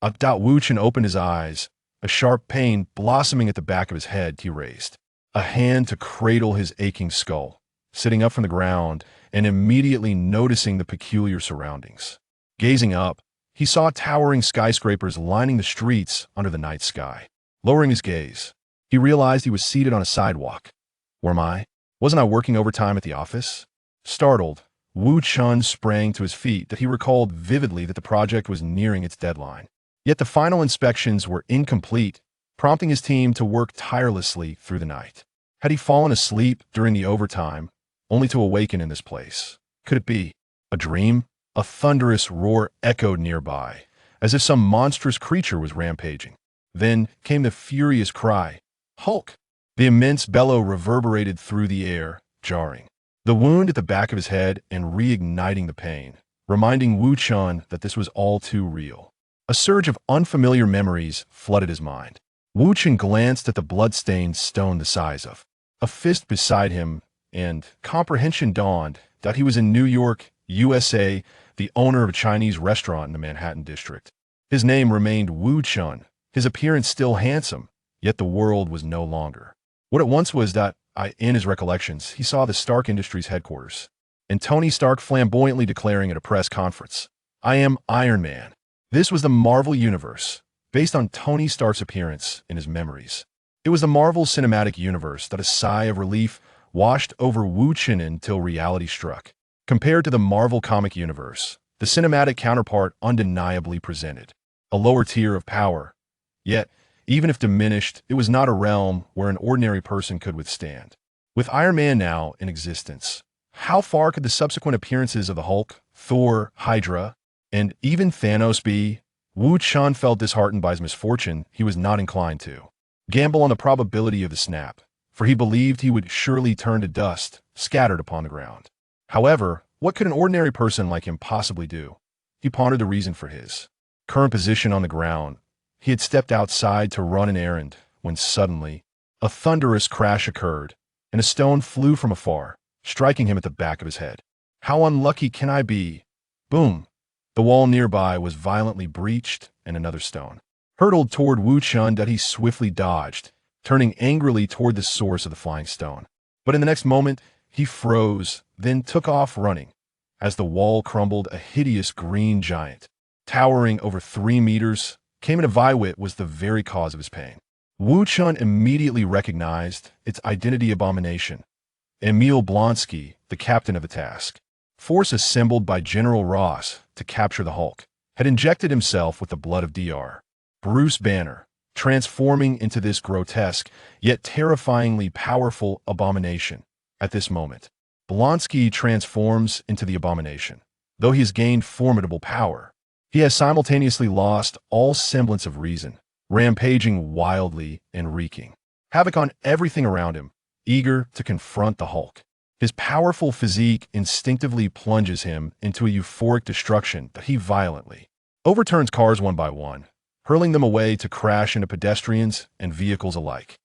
Wu Chen opened his eyes, a sharp pain blossoming at the back of his head. He raised a hand to cradle his aching skull, sitting up from the ground and immediately noticing the peculiar surroundings. Gazing up, he saw towering skyscrapers lining the streets under the night sky. Lowering his gaze, he realized he was seated on a sidewalk. Where am I? Wasn't I working overtime at the office? Startled, Wu Chen sprang to his feet that he recalled vividly that the project was nearing its deadline. Yet the final inspections were incomplete, prompting his team to work tirelessly through the night. Had he fallen asleep during the overtime, only to awaken in this place? Could it be a dream? A thunderous roar echoed nearby, as if some monstrous creature was rampaging. Then came the furious cry, "Hulk!" The immense bellow reverberated through the air, jarring the wound at the back of his head and reigniting the pain, reminding Wu Chen that this was all too real. A surge of unfamiliar memories flooded his mind. Wu Chen glanced at the blood-stained stone the size of a fist beside him, and comprehension dawned that he was in New York, USA, the owner of a Chinese restaurant in the Manhattan district. His name remained Wu Chen, his appearance still handsome, yet the world was no longer what it once was. In his recollections, he saw the Stark Industries headquarters, and Tony Stark flamboyantly declaring at a press conference, "I am Iron Man." This was the Marvel Universe, based on Tony Stark's appearance in his memories. It was the Marvel Cinematic Universe that a sigh of relief washed over Wu Chen until reality struck. Compared to the Marvel Comic Universe, the cinematic counterpart undeniably presented a lower tier of power. Yet, even if diminished, it was not a realm where an ordinary person could withstand. With Iron Man now in existence, how far could the subsequent appearances of the Hulk, Thor, Hydra, and even Thanos be? Wu Chen felt disheartened by his misfortune. He was not inclined to gamble on the probability of the snap, for he believed he would surely turn to dust, scattered upon the ground. However, what could an ordinary person like him possibly do? He pondered the reason for his current position on the ground. He had stepped outside to run an errand when suddenly a thunderous crash occurred, and a stone flew from afar, striking him at the back of his head. How unlucky can I be? Boom! The wall nearby was violently breached, and another stone hurtled toward Wu Chen that he swiftly dodged, turning angrily toward the source of the flying stone. But in the next moment, he froze, then took off running. As the wall crumbled, a hideous green giant, towering over 3 meters, came into view. Was the very cause of his pain. Wu Chen immediately recognized its identity: abomination. Emil Blonsky, the captain of the task force assembled by General Ross to capture the Hulk, had injected himself with the blood of Dr. Bruce Banner, transforming into this grotesque yet terrifyingly powerful abomination. At this moment, Blonsky transforms into the abomination. Though he has gained formidable power, he has simultaneously lost all semblance of reason, rampaging wildly and wreaking havoc on everything around him, eager to confront the Hulk. His powerful physique instinctively plunges him into a euphoric destruction that he violently overturns cars one by one, hurling them away to crash into pedestrians and vehicles alike.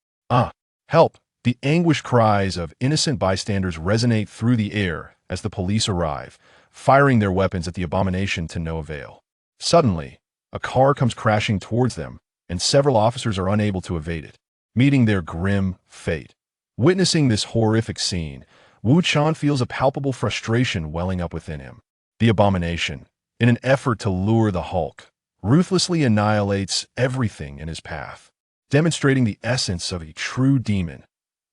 Help! The anguished cries of innocent bystanders resonate through the air as the police arrive, firing their weapons at the abomination to no avail. Suddenly, a car comes crashing towards them, and several officers are unable to evade it, meeting their grim fate. Witnessing this horrific scene, Wu Chen feels a palpable frustration welling up within him. The abomination, in an effort to lure the Hulk, ruthlessly annihilates everything in his path, demonstrating the essence of a true demon.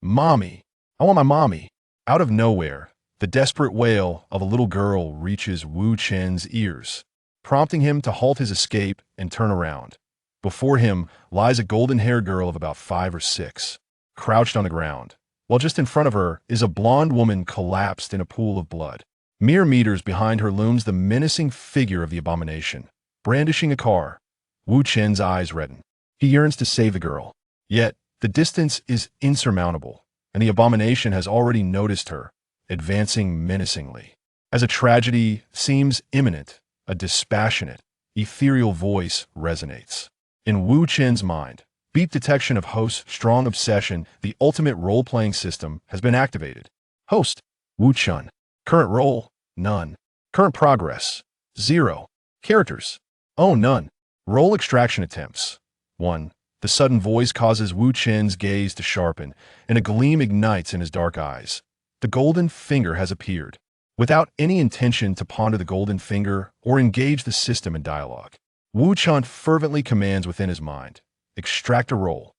"Mommy! I want my mommy!" Out of nowhere, the desperate wail of a little girl reaches Wu Chen's ears, prompting him to halt his escape and turn around. Before him lies a golden-haired girl of about 5 or 6, crouched on the ground, while just in front of her is a blonde woman collapsed in a pool of blood. Mere meters behind her looms the menacing figure of the abomination, brandishing a car. Wu Chen's eyes redden. He yearns to save the girl. Yet, the distance is insurmountable, and the abomination has already noticed her, advancing menacingly. As a tragedy seems imminent, a dispassionate, ethereal voice resonates. In Wu Chen's mind, beat detection of host, strong obsession, the ultimate role-playing system has been activated. Host, Wu Chen. Current role, none. Current progress, 0. Characters, oh, none. Roll extraction attempts. 1. The sudden voice causes Wu Chen's gaze to sharpen, and a gleam ignites in his dark eyes. The golden finger has appeared. Without any intention to ponder the golden finger or engage the system in dialogue, Wu Chen fervently commands within his mind, extract a roll.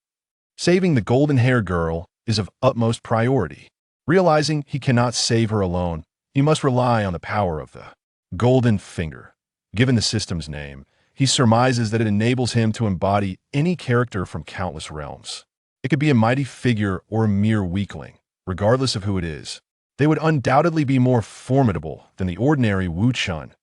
Saving the golden-haired girl is of utmost priority. Realizing he cannot save her alone, he must rely on the power of the golden finger. Given the system's name, he surmises that it enables him to embody any character from countless realms. It could be a mighty figure or a mere weakling, regardless of who it is. They would undoubtedly be more formidable than the ordinary Wu Chen.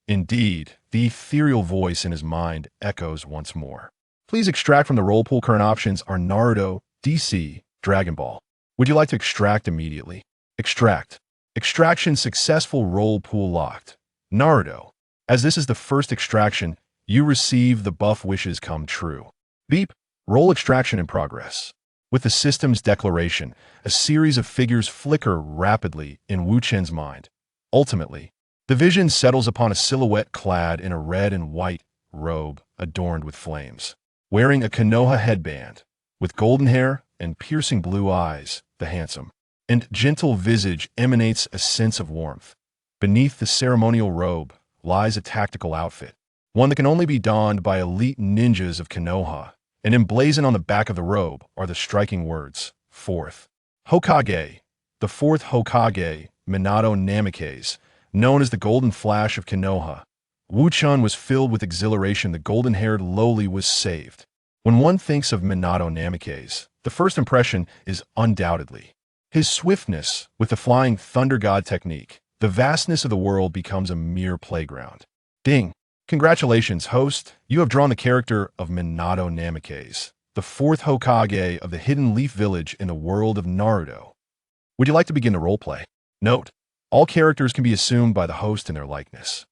Indeed, the ethereal voice in his mind echoes once more. Please extract from the roll pool. Current options are Naruto, DC, Dragon Ball. Would you like to extract immediately? Extract. Extraction successful. Roll pool locked. Naruto. As this is the first extraction, you receive the buff wishes come true. Beep. Roll extraction in progress. With the system's declaration, a series of figures flicker rapidly in Wu Chen's mind. Ultimately, the vision settles upon a silhouette clad in a red and white robe adorned with flames. Wearing a Konoha headband, with golden hair and piercing blue eyes, the handsome and gentle visage emanates a sense of warmth. Beneath the ceremonial robe lies a tactical outfit, one that can only be donned by elite ninjas of Konoha, and emblazoned on the back of the robe are the striking words, Fourth Hokage. The fourth Hokage, Minato Namikaze, known as the Golden Flash of Konoha. Wu Chen was filled with exhilaration. The golden-haired lowly was saved. When one thinks of Minato Namikaze, the first impression is undoubtedly his swiftness with the flying thunder god technique. The vastness of the world becomes a mere playground. Ding! Congratulations, host. You have drawn the character of Minato Namikaze, the fourth Hokage of the Hidden Leaf Village in the world of Naruto. Would you like to begin the roleplay? Note, all characters can be assumed by the host in their likeness.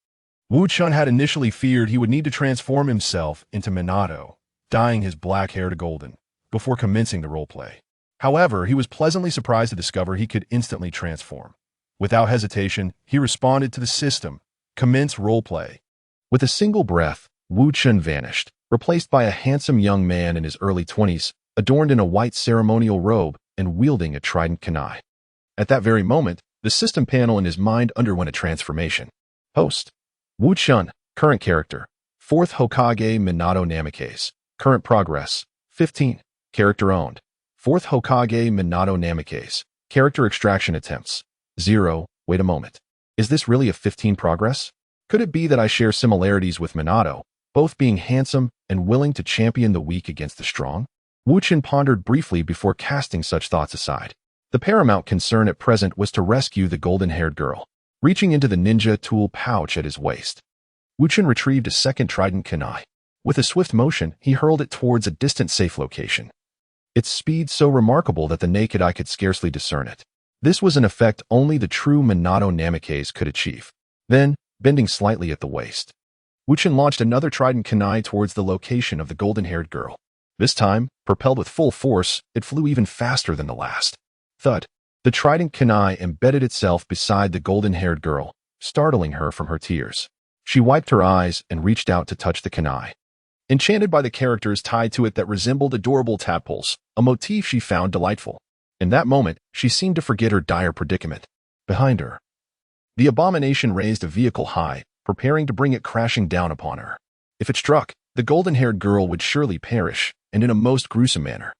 Wu Chen had initially feared he would need to transform himself into Minato, dyeing his black hair to golden, before commencing the roleplay. However, he was pleasantly surprised to discover he could instantly transform. Without hesitation, he responded to the system, commence roleplay. With a single breath, Wu Chen vanished, replaced by a handsome young man in his early 20s, adorned in a white ceremonial robe and wielding a trident kunai. At that very moment, the system panel in his mind underwent a transformation. Host: Wu Chen, current character, 4th Hokage Minato Namikaze, current progress, 15, character owned, 4th Hokage Minato Namikaze, character extraction attempts, 0, wait a moment. Is this really a 15 progress? Could it be that I share similarities with Minato, both being handsome and willing to champion the weak against the strong? Wu Chen pondered briefly before casting such thoughts aside. The paramount concern at present was to rescue the golden-haired girl. Reaching into the ninja tool pouch at his waist, Wu Chen retrieved a second trident kunai. With a swift motion, he hurled it towards a distant safe location. Its speed so remarkable that the naked eye could scarcely discern it. This was an effect only the true Minato Namikaze could achieve. Then, bending slightly at the waist, Wu Chen launched another trident kunai towards the location of the golden-haired girl. This time, propelled with full force, it flew even faster than the last. Thud. The trident kunai embedded itself beside the golden-haired girl, startling her from her tears. She wiped her eyes and reached out to touch the kunai. Enchanted by the characters tied to it that resembled adorable tadpoles, a motif she found delightful. In that moment, she seemed to forget her dire predicament. Behind her, the abomination raised a vehicle high, preparing to bring it crashing down upon her. If it struck, the golden-haired girl would surely perish, and in a most gruesome manner.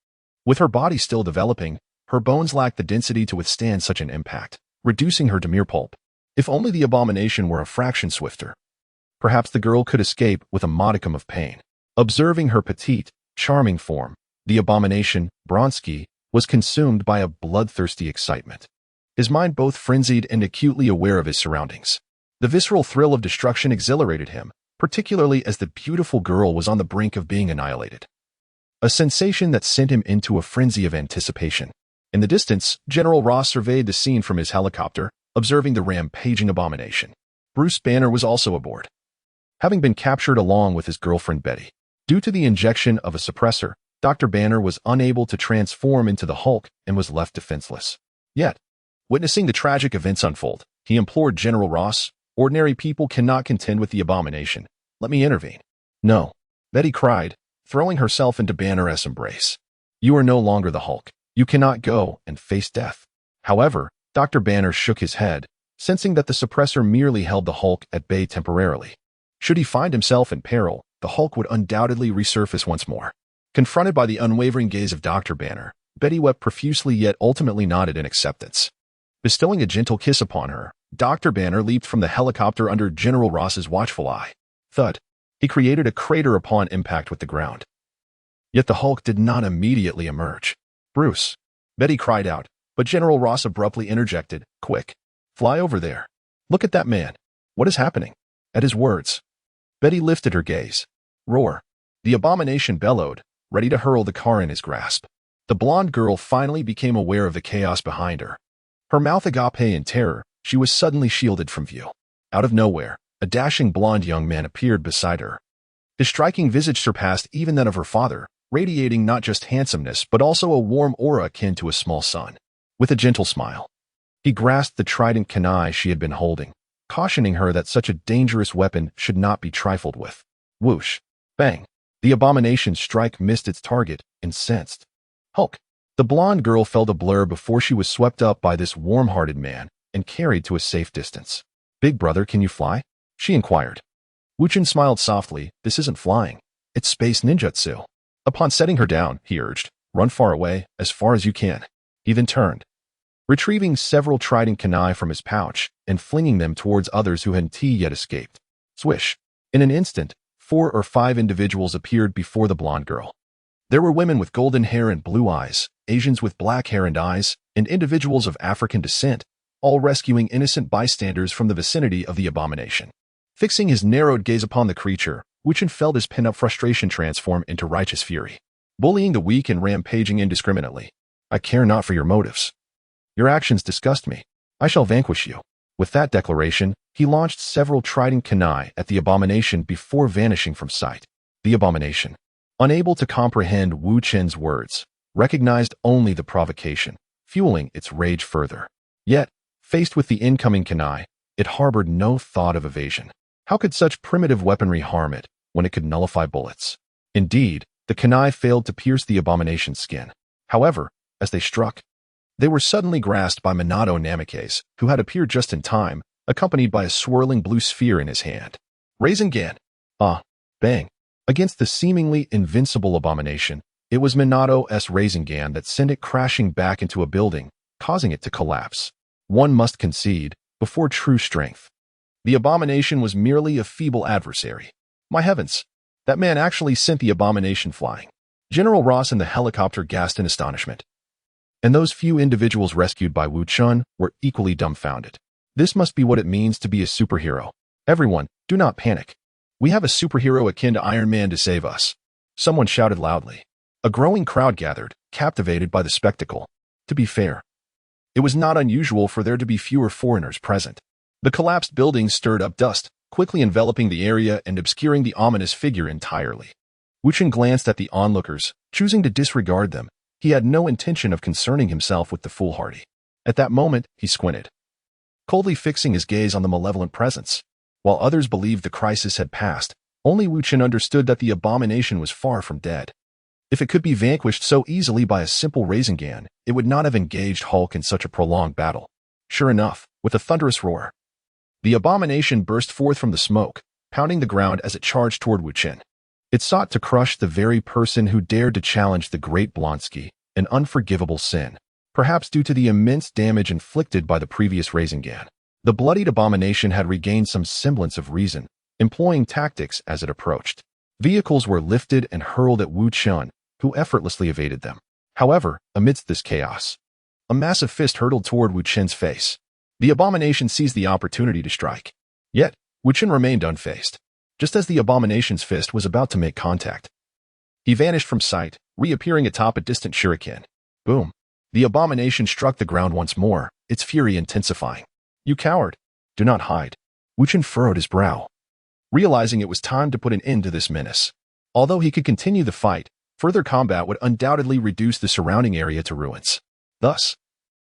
With her body still developing, her bones lacked the density to withstand such an impact, reducing her to mere pulp. If only the abomination were a fraction swifter. Perhaps the girl could escape with a modicum of pain. Observing her petite, charming form, the abomination, Bronsky, was consumed by a bloodthirsty excitement. His mind both frenzied and acutely aware of his surroundings. The visceral thrill of destruction exhilarated him, particularly as the beautiful girl was on the brink of being annihilated. A sensation that sent him into a frenzy of anticipation. In the distance, General Ross surveyed the scene from his helicopter, observing the rampaging abomination. Bruce Banner was also aboard. Having been captured along with his girlfriend Betty, due to the injection of a suppressor, Dr. Banner was unable to transform into the Hulk and was left defenseless. Yet, witnessing the tragic events unfold, he implored General Ross, "Ordinary people cannot contend with the abomination. Let me intervene." "No. Betty cried, throwing herself into Banner's embrace. You are no longer the Hulk. You cannot go and face death. However, Dr. Banner shook his head, sensing that the suppressor merely held the Hulk at bay temporarily. Should he find himself in peril, the Hulk would undoubtedly resurface once more. Confronted by the unwavering gaze of Dr. Banner, Betty wept profusely yet ultimately nodded in acceptance. Bestowing a gentle kiss upon her, Dr. Banner leaped from the helicopter under General Ross's watchful eye. Thud. He created a crater upon impact with the ground. Yet the Hulk did not immediately emerge. Bruce. Betty cried out, but General Ross abruptly interjected, Quick. Fly over there. Look at that man. What is happening? At his words, Betty lifted her gaze. Roar. The abomination bellowed, ready to hurl the car in his grasp. The blonde girl finally became aware of the chaos behind her. Her mouth agape in terror, she was suddenly shielded from view. Out of nowhere, a dashing blonde young man appeared beside her. His striking visage surpassed even that of her father, radiating not just handsomeness but also a warm aura akin to a small sun. With a gentle smile, he grasped the trident kunai she had been holding, cautioning her that such a dangerous weapon should not be trifled with. Whoosh. Bang. The abomination's strike missed its target, incensed. Hulk. The blonde girl felt a blur before she was swept up by this warm-hearted man and carried to a safe distance. Big brother, can you fly? She inquired. Wu Chen smiled softly. This isn't flying. It's space ninjutsu. Upon setting her down, he urged, run far away, as far as you can. He then turned, retrieving several trident kunai from his pouch and flinging them towards others who hadn't yet escaped. Swish. In an instant, 4 or 5 individuals appeared before the blonde girl. There were women with golden hair and blue eyes, Asians with black hair and eyes, and individuals of African descent, all rescuing innocent bystanders from the vicinity of the abomination. Fixing his narrowed gaze upon the creature, Wu Chen felt his pent-up frustration transform into righteous fury. Bullying the weak and rampaging indiscriminately. I care not for your motives. Your actions disgust me. I shall vanquish you. With that declaration, he launched several trident kunai at the abomination before vanishing from sight. The abomination, unable to comprehend Wu Chen's words, recognized only the provocation, fueling its rage further. Yet, faced with the incoming kunai, it harbored no thought of evasion. How could such primitive weaponry harm it when it could nullify bullets? Indeed, the kunai failed to pierce the abomination's skin. However, as they struck, they were suddenly grasped by Minato Namikaze, who had appeared just in time, accompanied by a swirling blue sphere in his hand. Rasengan! Bang! Against the seemingly invincible abomination, it was Minato's Rasengan that sent it crashing back into a building, causing it to collapse. One must concede, before true strength. The abomination was merely a feeble adversary. My heavens! That man actually sent the abomination flying. General Ross and the helicopter gasped in astonishment. And those few individuals rescued by Wu Chen were equally dumbfounded. This must be what it means to be a superhero. Everyone, do not panic. We have a superhero akin to Iron Man to save us. Someone shouted loudly. A growing crowd gathered, captivated by the spectacle. To be fair, it was not unusual for there to be fewer foreigners present. The collapsed building stirred up dust, quickly enveloping the area and obscuring the ominous figure entirely. Wu Chen glanced at the onlookers, choosing to disregard them. He had no intention of concerning himself with the foolhardy. At that moment, he squinted, coldly fixing his gaze on the malevolent presence. While others believed the crisis had passed, only Wu Chen understood that the abomination was far from dead. If it could be vanquished so easily by a simple Rasengan, it would not have engaged Hulk in such a prolonged battle. Sure enough, with a thunderous roar, the abomination burst forth from the smoke, pounding the ground as it charged toward Wu Chen. It sought to crush the very person who dared to challenge the great Blonsky, an unforgivable sin, perhaps due to the immense damage inflicted by the previous Rasengan. The bloodied abomination had regained some semblance of reason, employing tactics as it approached. Vehicles were lifted and hurled at Wu Chen, who effortlessly evaded them. However, amidst this chaos, a massive fist hurtled toward Wu Chen's face. The abomination seized the opportunity to strike. Yet, Wu Chen remained unfazed. Just as the abomination's fist was about to make contact, he vanished from sight, reappearing atop a distant shuriken. Boom. The abomination struck the ground once more, its fury intensifying. You coward! Do not hide. Wu Chen furrowed his brow, realizing it was time to put an end to this menace. Although he could continue the fight, further combat would undoubtedly reduce the surrounding area to ruins. Thus,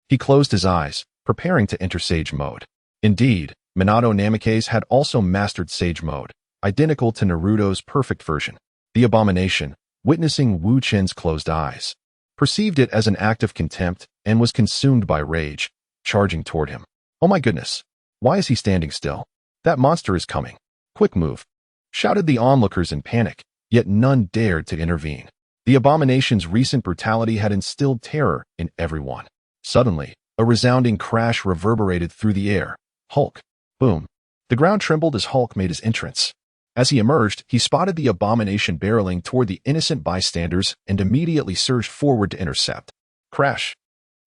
he closed his eyes, preparing to enter Sage Mode. Indeed, Minato Namikaze had also mastered Sage Mode, identical to Naruto's perfect version. The Abomination, witnessing Wu Chen's closed eyes, perceived it as an act of contempt and was consumed by rage, charging toward him. "Oh my goodness! Why is he standing still? That monster is coming! Quick move!" shouted the onlookers in panic, yet none dared to intervene. The Abomination's recent brutality had instilled terror in everyone. Suddenly, a resounding crash reverberated through the air. Hulk! Boom! The ground trembled as Hulk made his entrance. As he emerged, he spotted the Abomination barreling toward the innocent bystanders and immediately surged forward to intercept. Crash!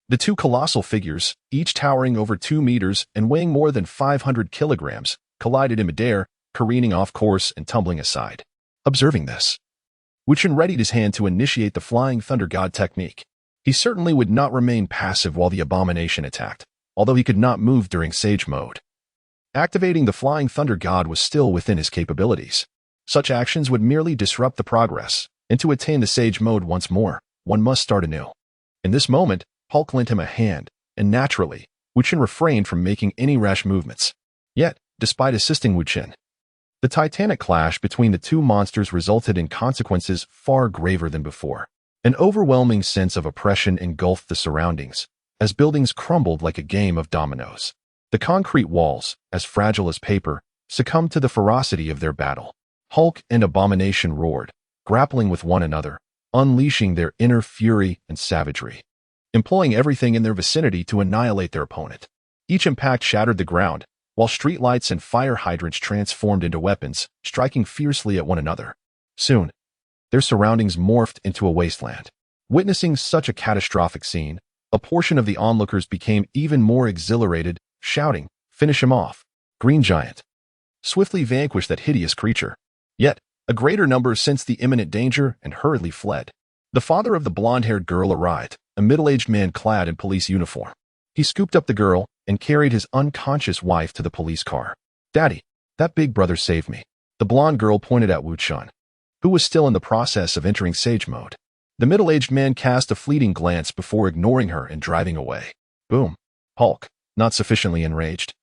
The two colossal figures, each towering over 2 meters and weighing more than 500 kilograms, collided in midair, careening off course and tumbling aside. Observing this, Wu Chen readied his hand to initiate the Flying Thunder God technique. He certainly would not remain passive while the Abomination attacked, although he could not move during Sage Mode. Activating the Flying Thunder God was still within his capabilities. Such actions would merely disrupt the progress, and to attain the Sage Mode once more, one must start anew. In this moment, Hulk lent him a hand, and naturally, Wu Chen refrained from making any rash movements. Yet, despite assisting Wu Chen, the titanic clash between the two monsters resulted in consequences far graver than before. An overwhelming sense of oppression engulfed the surroundings, as buildings crumbled like a game of dominoes. The concrete walls, as fragile as paper, succumbed to the ferocity of their battle. Hulk and Abomination roared, grappling with one another, unleashing their inner fury and savagery, employing everything in their vicinity to annihilate their opponent. Each impact shattered the ground, while streetlights and fire hydrants transformed into weapons, striking fiercely at one another. Soon, their surroundings morphed into a wasteland. Witnessing such a catastrophic scene, a portion of the onlookers became even more exhilarated, shouting, "Finish him off! Green Giant! Swiftly vanquish that hideous creature!" Yet, a greater number sensed the imminent danger and hurriedly fled. The father of the blonde-haired girl arrived, a middle-aged man clad in police uniform. He scooped up the girl and carried his unconscious wife to the police car. "Daddy, that big brother saved me." The blonde girl pointed at Wu Chen, who was still in the process of entering Sage Mode. The middle-aged man cast a fleeting glance before ignoring her and driving away. Boom. Hulk, not sufficiently enraged,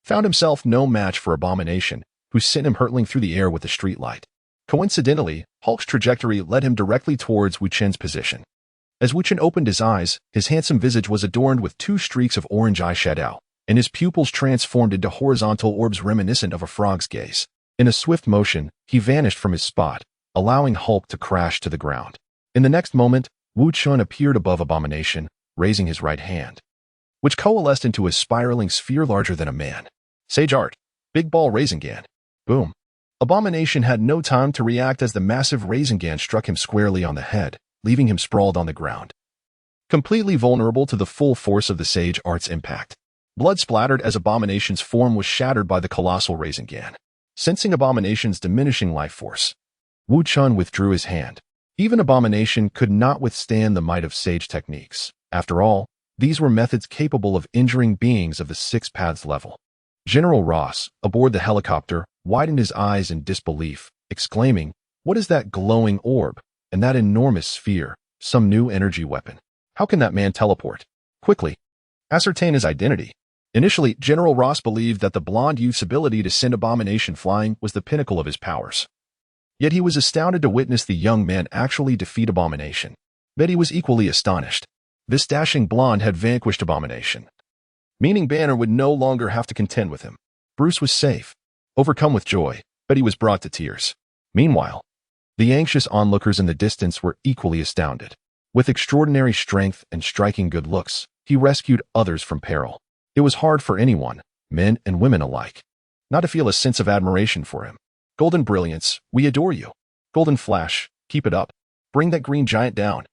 found himself no match for Abomination, who sent him hurtling through the air with a streetlight. Coincidentally, Hulk's trajectory led him directly towards Wu Chen's position. As Wu Chen opened his eyes, his handsome visage was adorned with 2 streaks of orange eyeshadow, and his pupils transformed into horizontal orbs reminiscent of a frog's gaze. In a swift motion, he vanished from his spot, allowing Hulk to crash to the ground. In the next moment, Wu Chen appeared above Abomination, raising his right hand, which coalesced into a spiraling sphere larger than a man. Sage Art, Big Ball Rasengan. Boom. Abomination had no time to react as the massive Rasengan struck him squarely on the head, leaving him sprawled on the ground, completely vulnerable to the full force of the Sage Art's impact. Blood splattered as Abomination's form was shattered by the colossal Rasengan. Sensing Abomination's diminishing life force, Wu Chen withdrew his hand. Even Abomination could not withstand the might of Sage techniques. After all, these were methods capable of injuring beings of the 6 paths level. General Ross, aboard the helicopter, widened his eyes in disbelief, exclaiming, "What is that glowing orb? And that enormous sphere, some new energy weapon. How can that man teleport? Quickly, ascertain his identity." Initially, General Ross believed that the blonde youth's ability to send Abomination flying was the pinnacle of his powers. Yet he was astounded to witness the young man actually defeat Abomination. Betty was equally astonished. This dashing blonde had vanquished Abomination, meaning Banner would no longer have to contend with him. Bruce was safe. Overcome with joy, Betty was brought to tears. Meanwhile, the anxious onlookers in the distance were equally astounded. With extraordinary strength and striking good looks, he rescued others from peril. It was hard for anyone, men and women alike, not to feel a sense of admiration for him. Golden Brilliance, we adore you. Golden Flash, keep it up. Bring that Green Giant down.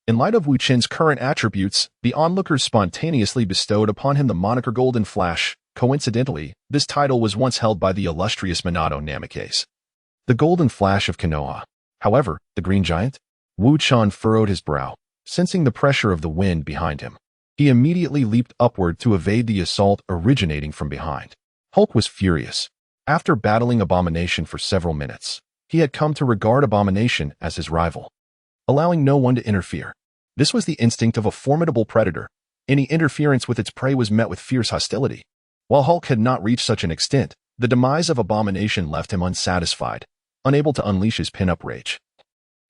In light of Wu Chen's current attributes, the onlookers spontaneously bestowed upon him the moniker Golden Flash. Coincidentally, this title was once held by the illustrious Minato Namikaze, the Golden Flash of Konoha. However, the Green Giant? Wu Chen furrowed his brow, sensing the pressure of the wind behind him. He immediately leaped upward to evade the assault originating from behind. Hulk was furious. After battling Abomination for several minutes, he had come to regard Abomination as his rival, allowing no one to interfere. This was the instinct of a formidable predator. Any interference with its prey was met with fierce hostility. While Hulk had not reached such an extent, the demise of Abomination left him unsatisfied. unable to unleash his pin-up rage.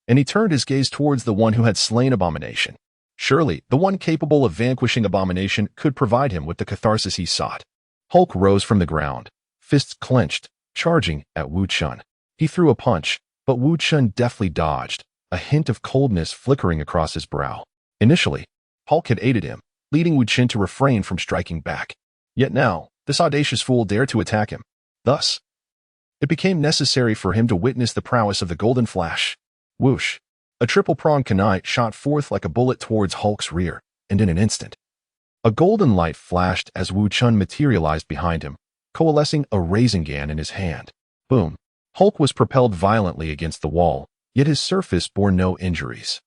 And he turned his gaze towards the one who had slain Abomination. Surely, the one capable of vanquishing Abomination could provide him with the catharsis he sought. Hulk rose from the ground, fists clenched, charging at Wu Chen. He threw a punch, but Wu Chen deftly dodged, a hint of coldness flickering across his brow. Initially, Hulk had aided him, leading Wu Chen to refrain from striking back. Yet now, this audacious fool dared to attack him. Thus, it became necessary for him to witness the prowess of the Golden Flash. Whoosh! A triple-pronged kunai shot forth like a bullet towards Hulk's rear, and in an instant, a golden light flashed as Wu Chen materialized behind him, coalescing a Rasengan in his hand. Boom! Hulk was propelled violently against the wall, yet his surface bore no injuries.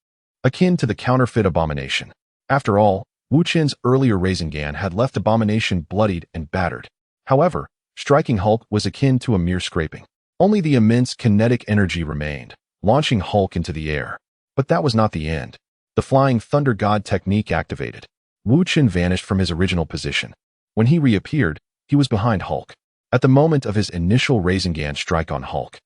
Akin to the counterfeit Abomination. After all, Wu Chen's earlier Rasengan had left Abomination bloodied and battered. However, striking Hulk was akin to a mere scraping. Only the immense kinetic energy remained, launching Hulk into the air. But that was not the end. The Flying Thunder God technique activated. Wu Chen vanished from his original position. When he reappeared, he was behind Hulk. At the moment of his initial Rasengan strike on Hulk,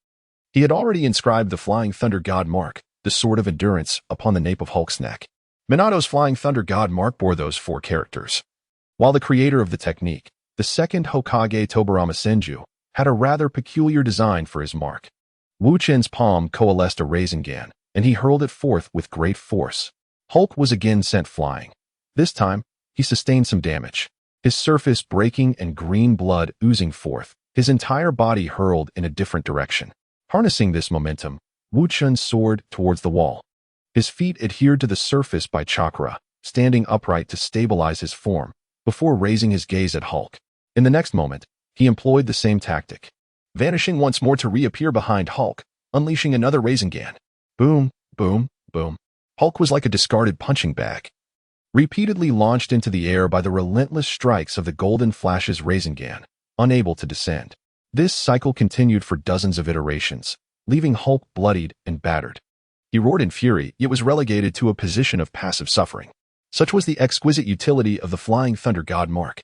he had already inscribed the Flying Thunder God mark, the Sword of Endurance, upon the nape of Hulk's neck. Minato's Flying Thunder God mark bore those 4 characters. While the creator of the technique, the second Hokage Tobirama Senju, had a rather peculiar design for his mark. Wu Chen's palm coalesced a Rasengan, and he hurled it forth with great force. Hulk was again sent flying. This time, he sustained some damage, his surface breaking and green blood oozing forth, his entire body hurled in a different direction. Harnessing this momentum, Wu Chen soared towards the wall. His feet adhered to the surface by chakra, standing upright to stabilize his form, before raising his gaze at Hulk. In the next moment, he employed the same tactic, vanishing once more to reappear behind Hulk, unleashing another Rasengan. Boom, boom, boom. Hulk was like a discarded punching bag, repeatedly launched into the air by the relentless strikes of the Golden Flash's Rasengan, unable to descend. This cycle continued for dozens of iterations, leaving Hulk bloodied and battered. He roared in fury, yet was relegated to a position of passive suffering. Such was the exquisite utility of the Flying Thunder God mark.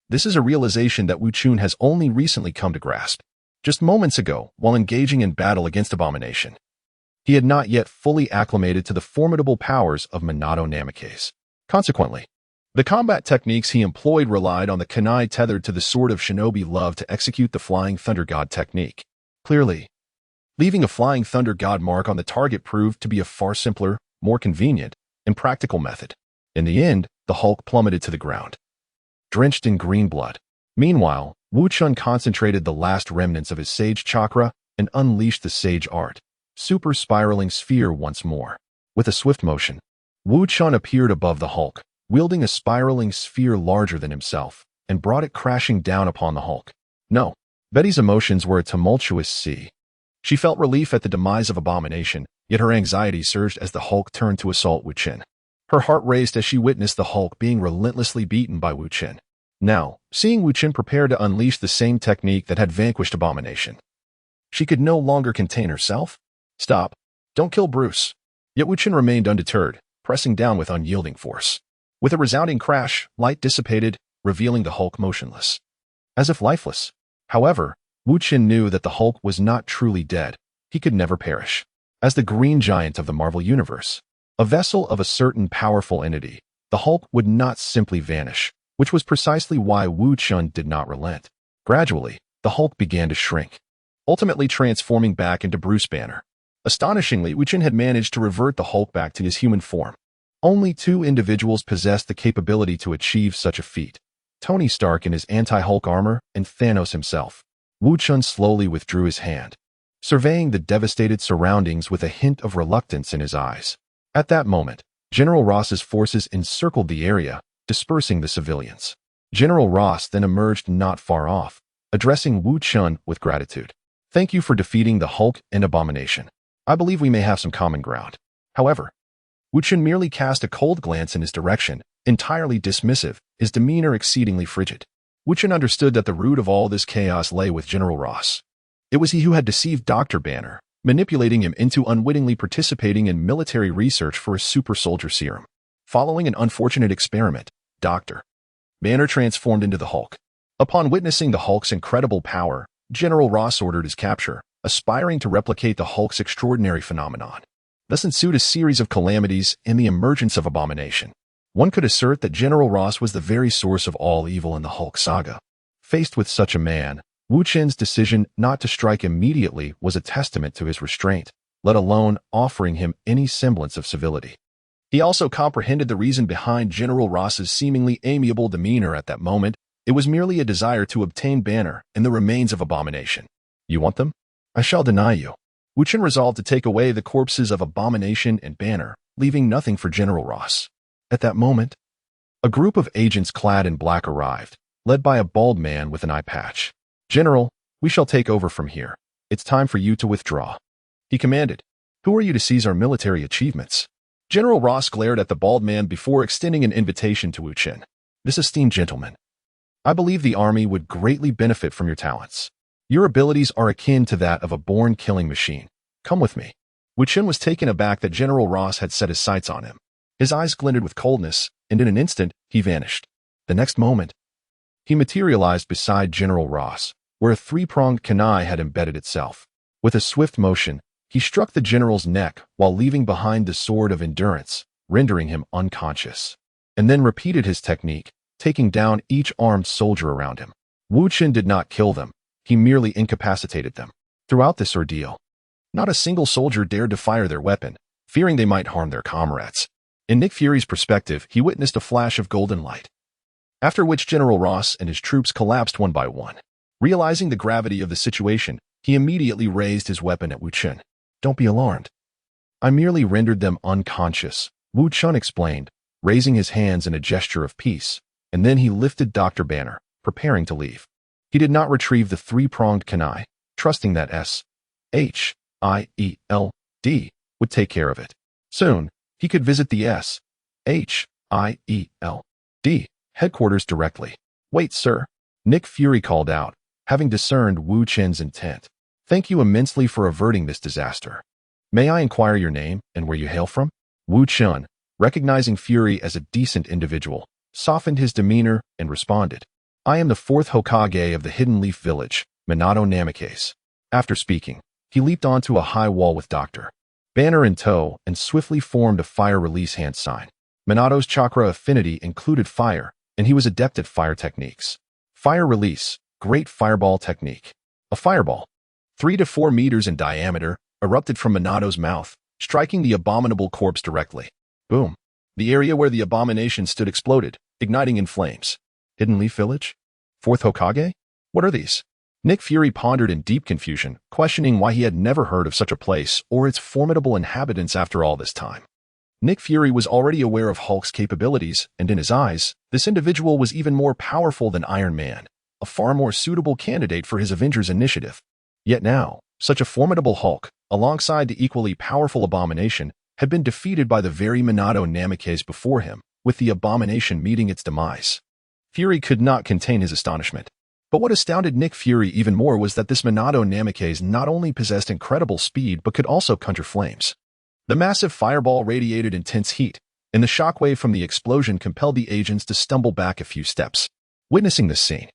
This is a realization that Wu Chen has only recently come to grasp. Just moments ago, while engaging in battle against Abomination, he had not yet fully acclimated to the formidable powers of Minato Namikaze. Consequently, the combat techniques he employed relied on the kunai tethered to the sword of shinobi love to execute the Flying Thunder God technique. Clearly, leaving a Flying Thunder God mark on the target proved to be a far simpler, more convenient, and practical method. In the end, the Hulk plummeted to the ground, drenched in green blood. Meanwhile, Wu Chen concentrated the last remnants of his Sage Chakra and unleashed the Sage Art, super spiraling sphere once more. With a swift motion, Wu Chen appeared above the Hulk, wielding a spiraling sphere larger than himself, and brought it crashing down upon the Hulk. No, Betty's emotions were a tumultuous sea. She felt relief at the demise of Abomination, yet her anxiety surged as the Hulk turned to assault Wu Chen. Her heart raced as she witnessed the Hulk being relentlessly beaten by Wu Chen. Now, seeing Wu Chen prepare to unleash the same technique that had vanquished Abomination, she could no longer contain herself. Stop. Don't kill Bruce. Yet Wu Chen remained undeterred, pressing down with unyielding force. With a resounding crash, light dissipated, revealing the Hulk motionless, as if lifeless. However, Wu Chen knew that the Hulk was not truly dead. He could never perish. As the Green Giant of the Marvel Universe, a vessel of a certain powerful entity, the Hulk would not simply vanish, which was precisely why Wu Chen did not relent. Gradually, the Hulk began to shrink, ultimately transforming back into Bruce Banner. Astonishingly, Wu Chen had managed to revert the Hulk back to his human form. Only 2 individuals possessed the capability to achieve such a feat: Tony Stark in his anti-Hulk armor and Thanos himself. Wu Chen slowly withdrew his hand, surveying the devastated surroundings with a hint of reluctance in his eyes. At that moment, General Ross's forces encircled the area, dispersing the civilians. General Ross then emerged not far off, addressing Wu Chen with gratitude. "Thank you for defeating the Hulk and Abomination. I believe we may have some common ground." However, Wu Chen merely cast a cold glance in his direction, entirely dismissive, his demeanor exceedingly frigid. Wu Chen understood that the root of all this chaos lay with General Ross. It was he who had deceived Dr. Banner, manipulating him into unwittingly participating in military research for a super soldier serum. Following an unfortunate experiment, Dr. Banner transformed into the Hulk. Upon witnessing the Hulk's incredible power, General Ross ordered his capture, aspiring to replicate the Hulk's extraordinary phenomenon. Thus ensued a series of calamities and the emergence of Abomination. One could assert that General Ross was the very source of all evil in the Hulk saga. Faced with such a man, Wu Chen's decision not to strike immediately was a testament to his restraint, let alone offering him any semblance of civility. He also comprehended the reason behind General Ross's seemingly amiable demeanor at that moment. It was merely a desire to obtain Banner and the remains of Abomination. You want them? I shall deny you. Wu Chen resolved to take away the corpses of Abomination and Banner, leaving nothing for General Ross. At that moment, a group of agents clad in black arrived, led by a bald man with an eye patch. General, we shall take over from here. It's time for you to withdraw. He commanded. Who are you to seize our military achievements? General Ross glared at the bald man before extending an invitation to Wu Chen. This esteemed gentleman, I believe the army would greatly benefit from your talents. Your abilities are akin to that of a born killing machine. Come with me. Wu Chen was taken aback that General Ross had set his sights on him. His eyes glinted with coldness, and in an instant, he vanished. The next moment, he materialized beside General Ross, where a three-pronged kunai had embedded itself. With a swift motion, he struck the general's neck while leaving behind the sword of endurance, rendering him unconscious, and then repeated his technique, taking down each armed soldier around him. Wu Chen did not kill them, he merely incapacitated them. Throughout this ordeal, not a single soldier dared to fire their weapon, fearing they might harm their comrades. In Nick Fury's perspective, he witnessed a flash of golden light, after which General Ross and his troops collapsed one by one. Realizing the gravity of the situation, he immediately raised his weapon at Wu Chen. Don't be alarmed. I merely rendered them unconscious, Wu Chen explained, raising his hands in a gesture of peace, and then he lifted Dr. Banner, preparing to leave. He did not retrieve the three-pronged kunai, trusting that S.H.I.E.L.D. would take care of it. Soon, he could visit the S.H.I.E.L.D. headquarters directly. Wait, sir. Nick Fury called out, having discerned Wu Chen's intent. Thank you immensely for averting this disaster. May I inquire your name and where you hail from? Wu Chen, recognizing Fury as a decent individual, softened his demeanor and responded. I am the fourth Hokage of the Hidden Leaf Village, Minato Namikaze. After speaking, he leaped onto a high wall with Dr. Banner in tow and swiftly formed a fire release hand sign. Minato's chakra affinity included fire, and he was adept at fire techniques. Fire release, great fireball technique. A fireball, 3 to 4 meters in diameter, erupted from Minato's mouth, striking the abominable corpse directly. Boom. The area where the abomination stood exploded, igniting in flames. Hidden Leaf Village? Fourth Hokage? What are these? Nick Fury pondered in deep confusion, questioning why he had never heard of such a place or its formidable inhabitants after all this time. Nick Fury was already aware of Hulk's capabilities, and in his eyes, this individual was even more powerful than Iron Man, a far more suitable candidate for his Avengers initiative. Yet now, such a formidable Hulk, alongside the equally powerful Abomination, had been defeated by the very Minato Namikaze before him, with the Abomination meeting its demise. Fury could not contain his astonishment. But what astounded Nick Fury even more was that this Minato Namikaze not only possessed incredible speed but could also conjure flames. The massive fireball radiated intense heat, and the shockwave from the explosion compelled the agents to stumble back a few steps. Witnessing this scene,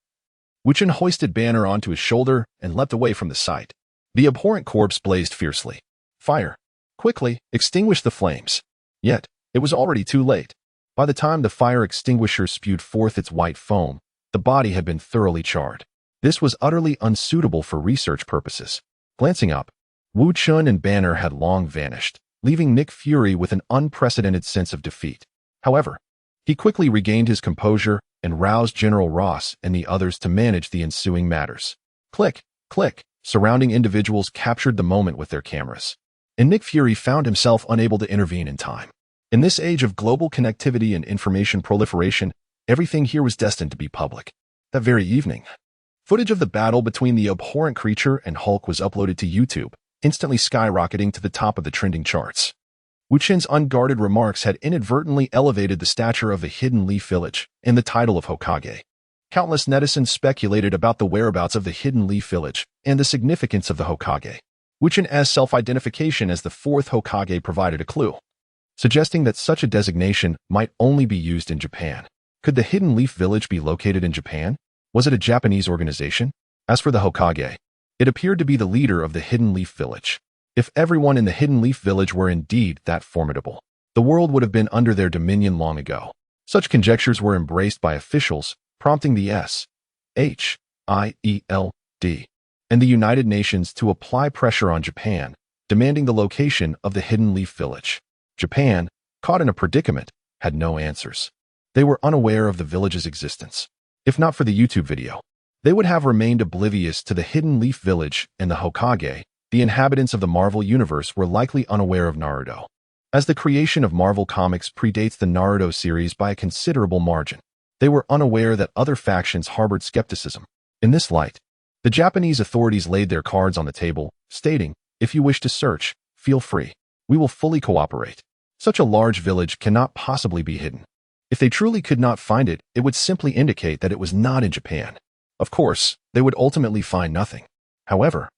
Wu Chen hoisted Banner onto his shoulder and leapt away from the sight. The abhorrent corpse blazed fiercely. Fire! Quickly, extinguish the flames. Yet, it was already too late. By the time the fire extinguisher spewed forth its white foam, the body had been thoroughly charred. This was utterly unsuitable for research purposes. Glancing up, Wu Chen and Banner had long vanished, leaving Nick Fury with an unprecedented sense of defeat. However, he quickly regained his composure and roused General Ross and the others to manage the ensuing matters. Click, click, surrounding individuals captured the moment with their cameras, and Nick Fury found himself unable to intervene in time. In this age of global connectivity and information proliferation, everything here was destined to be public. That very evening, footage of the battle between the abhorrent creature and Hulk was uploaded to YouTube, instantly skyrocketing to the top of the trending charts. Wu Chen's unguarded remarks had inadvertently elevated the stature of the Hidden Leaf Village and the title of Hokage. Countless netizens speculated about the whereabouts of the Hidden Leaf Village and the significance of the Hokage. Wu Chen's self-identification as the fourth Hokage provided a clue, suggesting that such a designation might only be used in Japan. Could the Hidden Leaf Village be located in Japan? Was it a Japanese organization? As for the Hokage, It appeared to be the leader of the Hidden Leaf Village. If everyone in the Hidden Leaf Village were indeed that formidable, the world would have been under their dominion long ago. Such conjectures were embraced by officials, prompting the S.H.I.E.L.D. and the United Nations to apply pressure on Japan, demanding the location of the Hidden Leaf Village. Japan, caught in a predicament, had no answers. They were unaware of the village's existence. If not for the YouTube video, they would have remained oblivious to the Hidden Leaf Village and the Hokage. The inhabitants of the Marvel Universe were likely unaware of Naruto, as the creation of Marvel Comics predates the Naruto series by a considerable margin. They were unaware that other factions harbored skepticism. In this light, the Japanese authorities laid their cards on the table, stating, "If you wish to search, feel free. We will fully cooperate." Such a large village cannot possibly be hidden. If they truly could not find it, it would simply indicate that it was not in Japan. Of course, they would ultimately find nothing. However,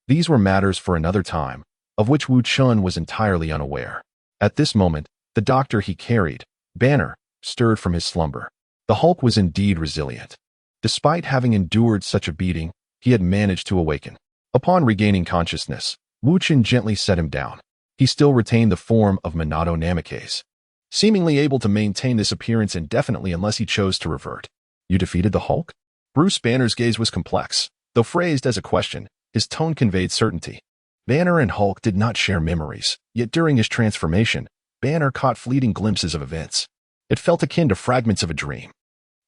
these were matters for another time, of which Wu Chen was entirely unaware. At this moment, the doctor he carried, Banner, stirred from his slumber. The Hulk was indeed resilient. Despite having endured such a beating, he had managed to awaken. Upon regaining consciousness, Wu Chen gently set him down. He still retained the form of Minato Namikaze, seemingly able to maintain this appearance indefinitely unless he chose to revert. "You defeated the Hulk?" Bruce Banner's gaze was complex. Though phrased as a question, his tone conveyed certainty. Banner and Hulk did not share memories, yet during his transformation, Banner caught fleeting glimpses of events. It felt akin to fragments of a dream.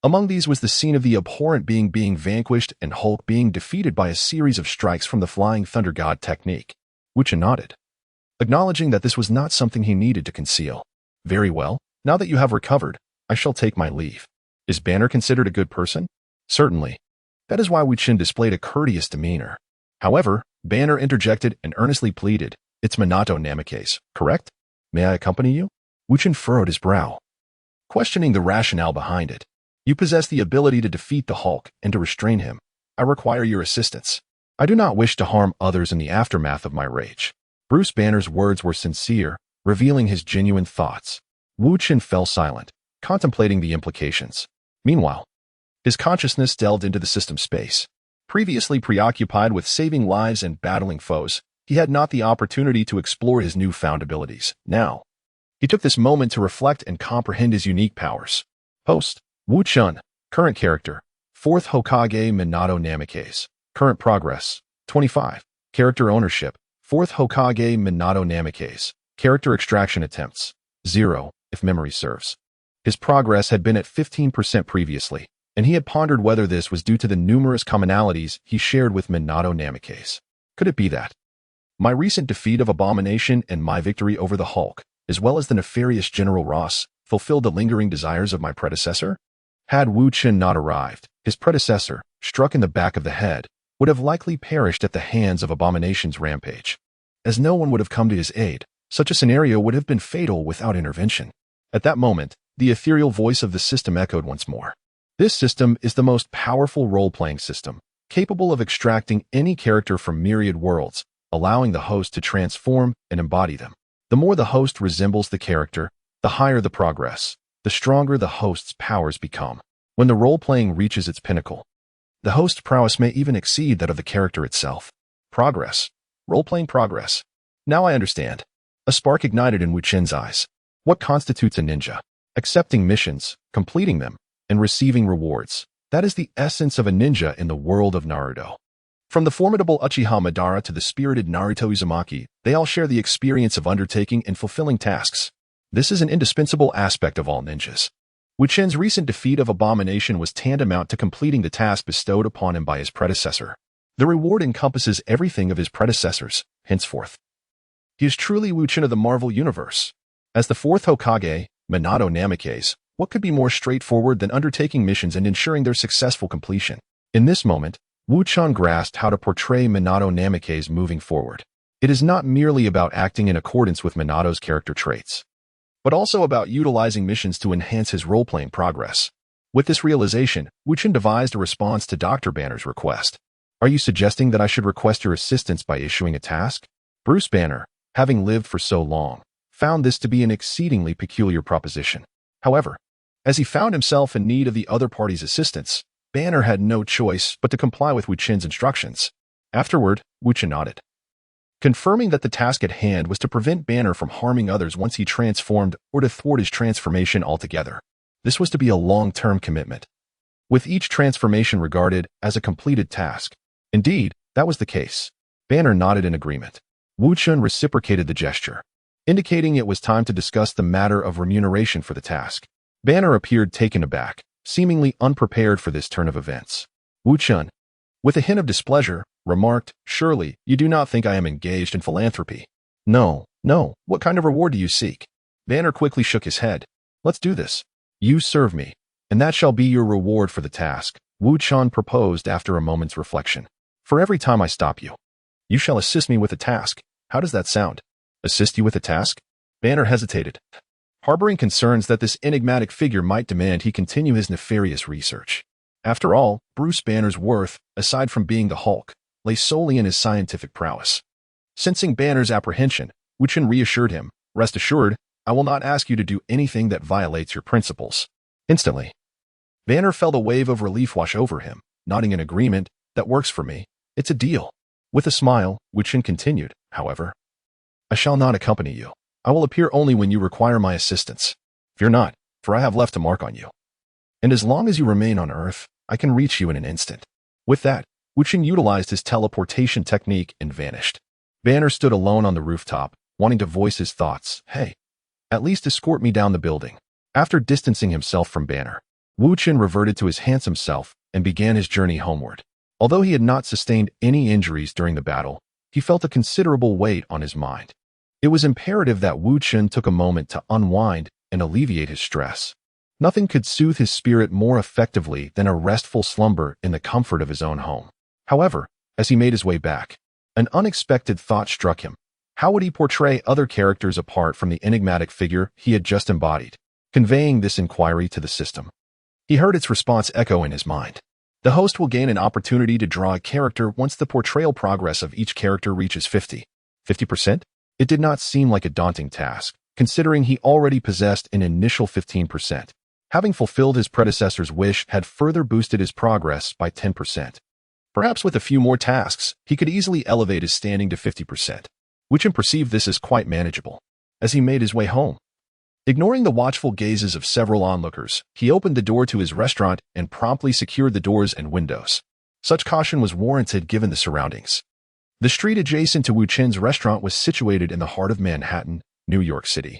Among these was the scene of the abhorrent being vanquished and Hulk being defeated by a series of strikes from the Flying Thunder God technique. Wu Chen nodded, acknowledging that this was not something he needed to conceal. "Very well, now that you have recovered, I shall take my leave." Is Banner considered a good person? Certainly. That is why Wu Chen displayed a courteous demeanor. However, Banner interjected and earnestly pleaded, "It's Minato Namikaze, correct? May I accompany you?" Wu Chen furrowed his brow, questioning the rationale behind it. "You possess the ability to defeat the Hulk and to restrain him. I require your assistance. I do not wish to harm others in the aftermath of my rage." Bruce Banner's words were sincere, revealing his genuine thoughts. Wu Chen fell silent, contemplating the implications. Meanwhile, his consciousness delved into the system space. Previously preoccupied with saving lives and battling foes, he had not the opportunity to explore his newfound abilities. Now, he took this moment to reflect and comprehend his unique powers. Host: Wu Chen. Current character: 4th Hokage Minato Namikaze. Current progress: 25. Character ownership: 4th Hokage Minato Namikaze. Character extraction attempts: 0, if memory serves. His progress had been at 15% previously, and he had pondered whether this was due to the numerous commonalities he shared with Minato Namikaze. Could it be that my recent defeat of Abomination and my victory over the Hulk, as well as the nefarious General Ross, fulfilled the lingering desires of my predecessor? Had Wu Chen not arrived, his predecessor, struck in the back of the head, would have likely perished at the hands of Abomination's rampage. As no one would have come to his aid, such a scenario would have been fatal without intervention. At that moment, the ethereal voice of the system echoed once more. This system is the most powerful role-playing system, capable of extracting any character from myriad worlds, allowing the host to transform and embody them. The more the host resembles the character, the higher the progress, the stronger the host's powers become. When the role-playing reaches its pinnacle, the host's prowess may even exceed that of the character itself. Progress. Role-playing progress. Now I understand. A spark ignited in Wu Chen's eyes. What constitutes a ninja? Accepting missions, completing them, and receiving rewards. That is the essence of a ninja in the world of Naruto. From the formidable Uchiha Madara to the spirited Naruto Uzumaki, they all share the experience of undertaking and fulfilling tasks. This is an indispensable aspect of all ninjas. Wu Chen's recent defeat of Abomination was tantamount to completing the task bestowed upon him by his predecessor. The reward encompasses everything of his predecessors, henceforth. He is truly Wu Chen of the Marvel Universe. As the 4th Hokage, Minato Namikaze, what could be more straightforward than undertaking missions and ensuring their successful completion? In this moment, Wu Chen grasped how to portray Minato Namikaze moving forward. It is not merely about acting in accordance with Minato's character traits, but also about utilizing missions to enhance his role-playing progress. With this realization, Wu Chen devised a response to Dr. Banner's request. "Are you suggesting that I should request your assistance by issuing a task?" Bruce Banner, having lived for so long, found this to be an exceedingly peculiar proposition. However, as he found himself in need of the other party's assistance, Banner had no choice but to comply with Wu Chen's instructions. Afterward, Wu Chen nodded, confirming that the task at hand was to prevent Banner from harming others once he transformed or to thwart his transformation altogether. This was to be a long-term commitment, with each transformation regarded as a completed task. Indeed, that was the case. Banner nodded in agreement. Wu Chen reciprocated the gesture, indicating it was time to discuss the matter of remuneration for the task. Banner appeared taken aback, seemingly unprepared for this turn of events. Wu Chen, with a hint of displeasure, remarked, "Surely, you do not think I am engaged in philanthropy?" No. What kind of reward do you seek?" Banner quickly shook his head. "Let's do this. You serve me, and that shall be your reward for the task," Wu Chen proposed after a moment's reflection. "For every time I stop you, you shall assist me with a task. How does that sound?" "Assist you with a task?" Banner hesitated, harboring concerns that this enigmatic figure might demand he continue his nefarious research. After all, Bruce Banner's worth, aside from being the Hulk, lay solely in his scientific prowess. Sensing Banner's apprehension, Wu Chen reassured him, "Rest assured, I will not ask you to do anything that violates your principles." Instantly, Banner felt a wave of relief wash over him, nodding in agreement. "That works for me. It's a deal." With a smile, Wu Chen continued, "However, I shall not accompany you. I will appear only when you require my assistance. Fear not, for I have left a mark on you. And as long as you remain on Earth, I can reach you in an instant." With that, Wu Chen utilized his teleportation technique and vanished. Banner stood alone on the rooftop, wanting to voice his thoughts. "Hey, at least escort me down the building." After distancing himself from Banner, Wu Chen reverted to his handsome self and began his journey homeward. Although he had not sustained any injuries during the battle, he felt a considerable weight on his mind. It was imperative that Wu Chen took a moment to unwind and alleviate his stress. Nothing could soothe his spirit more effectively than a restful slumber in the comfort of his own home. However, as he made his way back, an unexpected thought struck him. How would he portray other characters apart from the enigmatic figure he had just embodied? Conveying this inquiry to the system, he heard its response echo in his mind. The host will gain an opportunity to draw a character once the portrayal progress of each character reaches 50%? It did not seem like a daunting task, considering he already possessed an initial 15%. Having fulfilled his predecessor's wish had further boosted his progress by 10%. Perhaps with a few more tasks, he could easily elevate his standing to 50%. Wu Chen perceived this as quite manageable. As he made his way home, ignoring the watchful gazes of several onlookers, he opened the door to his restaurant and promptly secured the doors and windows. Such caution was warranted given the surroundings. The street adjacent to Wu Chen's restaurant was situated in the heart of Manhattan, New York City,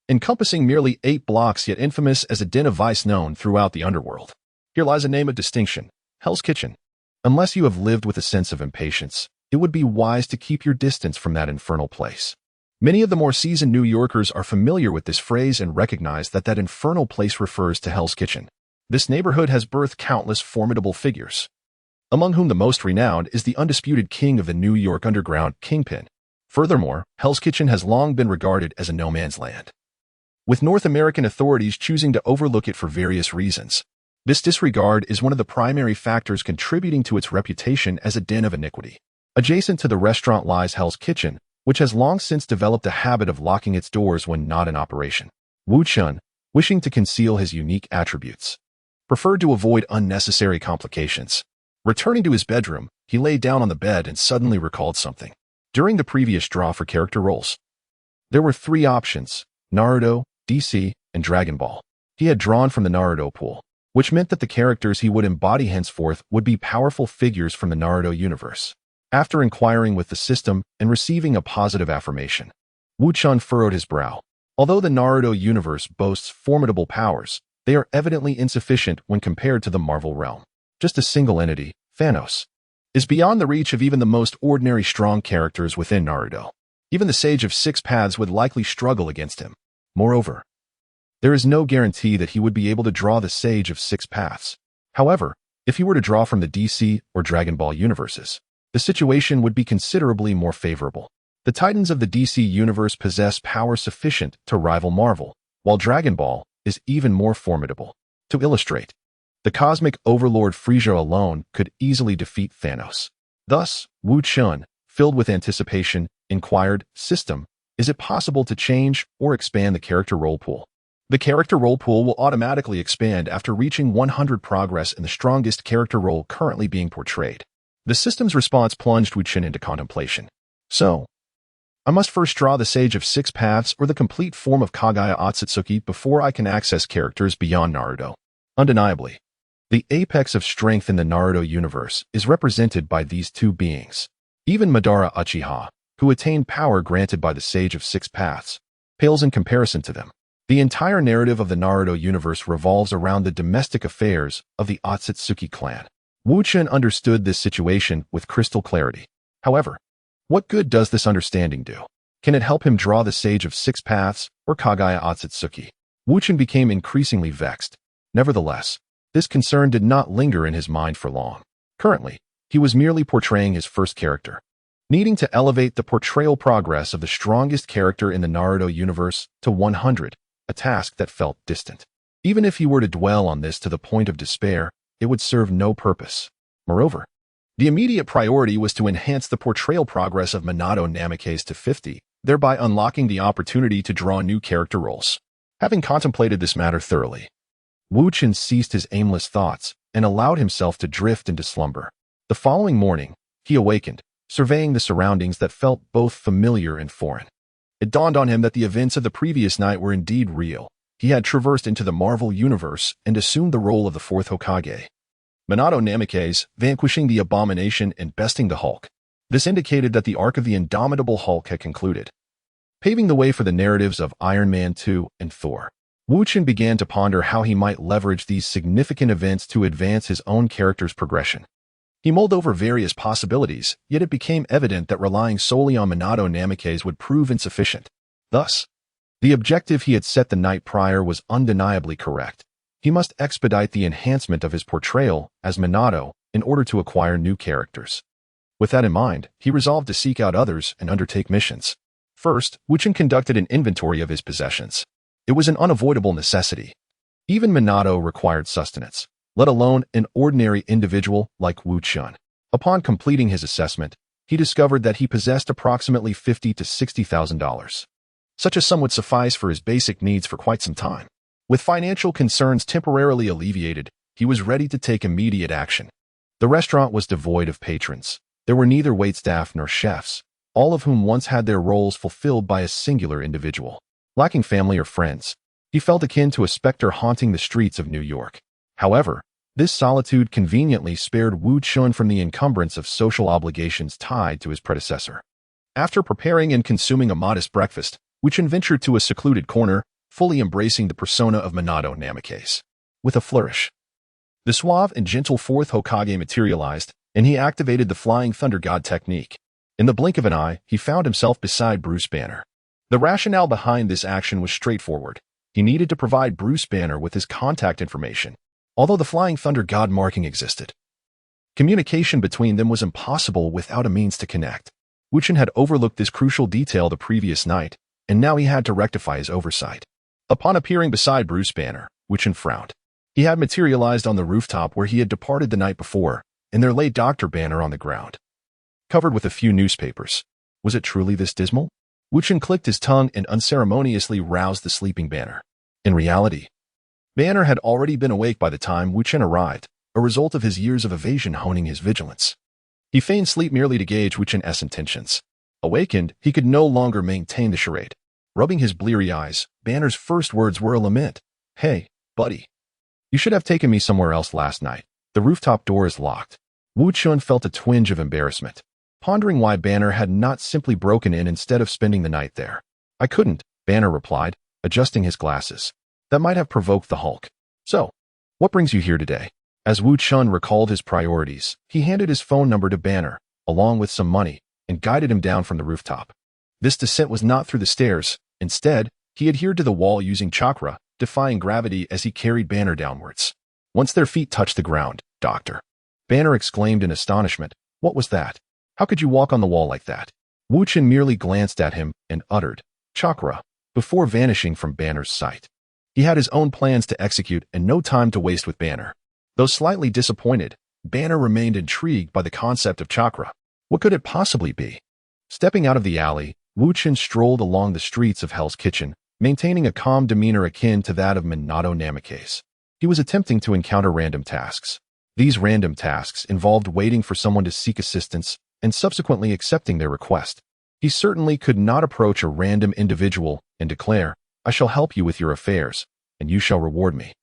encompassing merely 8 blocks yet infamous as a den of vice known throughout the underworld. Here lies a name of distinction, Hell's Kitchen. Unless you have lived with a sense of impatience, it would be wise to keep your distance from that infernal place. Many of the more seasoned New Yorkers are familiar with this phrase and recognize that that infernal place refers to Hell's Kitchen. This neighborhood has birthed countless formidable figures, among whom the most renowned is the undisputed king of the New York underground, Kingpin. Furthermore, Hell's Kitchen has long been regarded as a no-man's land, with North American authorities choosing to overlook it for various reasons. This disregard is one of the primary factors contributing to its reputation as a den of iniquity. Adjacent to the restaurant lies Hell's Kitchen, which has long since developed a habit of locking its doors when not in operation. Wu Chen, wishing to conceal his unique attributes, preferred to avoid unnecessary complications. Returning to his bedroom, he lay down on the bed and suddenly recalled something. During the previous draw for character roles, there were 3 options: Naruto, DC, and Dragon Ball. He had drawn from the Naruto pool, which meant that the characters he would embody henceforth would be powerful figures from the Naruto universe. After inquiring with the system and receiving a positive affirmation, Wu Chen furrowed his brow. Although the Naruto universe boasts formidable powers, they are evidently insufficient when compared to the Marvel realm. Just a single entity, Thanos, is beyond the reach of even the most ordinary strong characters within Naruto. Even the Sage of 6 Paths would likely struggle against him. Moreover, there is no guarantee that he would be able to draw the Sage of 6 Paths. However, if he were to draw from the DC or Dragon Ball universes, the situation would be considerably more favorable. The Titans of the DC universe possess power sufficient to rival Marvel, while Dragon Ball is even more formidable. To illustrate, the cosmic overlord Frieza alone could easily defeat Thanos. Thus, Wu Chen, filled with anticipation, inquired, "System, is it possible to change or expand the character role pool?" The character role pool will automatically expand after reaching 100 progress in the strongest character role currently being portrayed. The system's response plunged Wu Chen into contemplation. So, I must first draw the Sage of Six Paths or the complete form of Kagaya Akatsuki before I can access characters beyond Naruto. Undeniably, the apex of strength in the Naruto universe is represented by these two beings. Even Madara Uchiha, who attained power granted by the Sage of Six Paths, pales in comparison to them. The entire narrative of the Naruto universe revolves around the domestic affairs of the Akatsuki clan. Wu Chen understood this situation with crystal clarity. However, what good does this understanding do? Can it help him draw the Sage of Six Paths or Kagaya Akatsuki? Wu Chen became increasingly vexed. Nevertheless, this concern did not linger in his mind for long. Currently, he was merely portraying his first character, needing to elevate the portrayal progress of the strongest character in the Naruto universe to 100, a task that felt distant. Even if he were to dwell on this to the point of despair, it would serve no purpose. Moreover, the immediate priority was to enhance the portrayal progress of Minato Namikaze to 50, thereby unlocking the opportunity to draw new character roles. Having contemplated this matter thoroughly, Wu Chen ceased his aimless thoughts and allowed himself to drift into slumber. The following morning, he awakened, surveying the surroundings that felt both familiar and foreign. It dawned on him that the events of the previous night were indeed real. He had traversed into the Marvel universe and assumed the role of the fourth Hokage, Minato Namikaze, vanquishing the Abomination and besting the Hulk. This indicated that the arc of the indomitable Hulk had concluded, paving the way for the narratives of Iron Man 2 and Thor. Wu Chen began to ponder how he might leverage these significant events to advance his own character's progression. He mulled over various possibilities, yet it became evident that relying solely on Minato Namikaze would prove insufficient. Thus, the objective he had set the night prior was undeniably correct. He must expedite the enhancement of his portrayal as Minato in order to acquire new characters. With that in mind, he resolved to seek out others and undertake missions. First, Wu Chen conducted an inventory of his possessions. It was an unavoidable necessity. Even Minato required sustenance, let alone an ordinary individual like Wu Chen. Upon completing his assessment, he discovered that he possessed approximately $50,000 to $60,000. Such a sum would suffice for his basic needs for quite some time. With financial concerns temporarily alleviated, he was ready to take immediate action. The restaurant was devoid of patrons. There were neither waitstaff nor chefs, all of whom once had their roles fulfilled by a singular individual. Lacking family or friends, he felt akin to a specter haunting the streets of New York. However, this solitude conveniently spared Wu Chen from the encumbrance of social obligations tied to his predecessor. After preparing and consuming a modest breakfast, Wu Chen ventured to a secluded corner, fully embracing the persona of Minato Namikaze. With a flourish, the suave and gentle fourth Hokage materialized, and he activated the Flying Thunder God technique. In the blink of an eye, he found himself beside Bruce Banner. The rationale behind this action was straightforward. He needed to provide Bruce Banner with his contact information, although the Flying Thunder God marking existed. Communication between them was impossible without a means to connect. Wu Chen had overlooked this crucial detail the previous night, and now he had to rectify his oversight. Upon appearing beside Bruce Banner, Wu Chen frowned. He had materialized on the rooftop where he had departed the night before, and there lay Dr. Banner on the ground, covered with a few newspapers. Was it truly this dismal? Wu Chen clicked his tongue and unceremoniously roused the sleeping Banner. In reality, Banner had already been awake by the time Wu Chen arrived, a result of his years of evasion honing his vigilance. He feigned sleep merely to gauge Wu Chen's intentions. Awakened, he could no longer maintain the charade. Rubbing his bleary eyes, Banner's first words were a lament. "Hey, buddy. You should have taken me somewhere else last night. The rooftop door is locked." Wu Chen felt a twinge of embarrassment, pondering why Banner had not simply broken in instead of spending the night there. "I couldn't," Banner replied, adjusting his glasses. "That might have provoked the Hulk. So, what brings you here today?" As Wu Chen recalled his priorities, he handed his phone number to Banner, along with some money, and guided him down from the rooftop. This descent was not through the stairs. Instead, he adhered to the wall using chakra, defying gravity as he carried Banner downwards. Once their feet touched the ground, "Doctor," Banner exclaimed in astonishment. "What was that? How could you walk on the wall like that?" Wu Chen merely glanced at him and uttered, "Chakra," before vanishing from Banner's sight. He had his own plans to execute and no time to waste with Banner. Though slightly disappointed, Banner remained intrigued by the concept of chakra. What could it possibly be? Stepping out of the alley, Wu Chen strolled along the streets of Hell's Kitchen, maintaining a calm demeanor akin to that of Minato Namikaze. He was attempting to encounter random tasks, These random tasks involved waiting for someone to seek assistance and subsequently accepting their request. He certainly could not approach a random individual and declare, "I shall help you with your affairs, and you shall reward me,"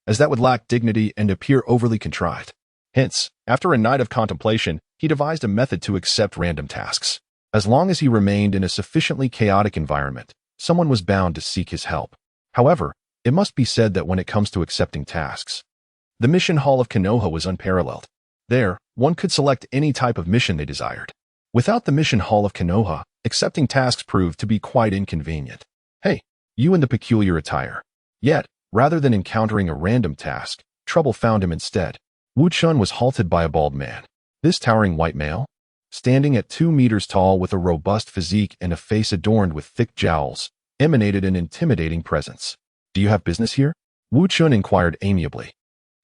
as that would lack dignity and appear overly contrived. Hence, after a night of contemplation, he devised a method to accept random tasks. As long as he remained in a sufficiently chaotic environment, someone was bound to seek his help. However, it must be said that when it comes to accepting tasks, the mission hall of Konoha was unparalleled. There, one could select any type of mission they desired. Without the mission hall of Konoha, accepting tasks proved to be quite inconvenient. "Hey, you in the peculiar attire." Yet, rather than encountering a random task, trouble found him instead. Wu Chen was halted by a bald man. This towering white male, standing at 2 meters tall with a robust physique and a face adorned with thick jowls, emanated an intimidating presence. "Do you have business here?" Wu Chen inquired amiably,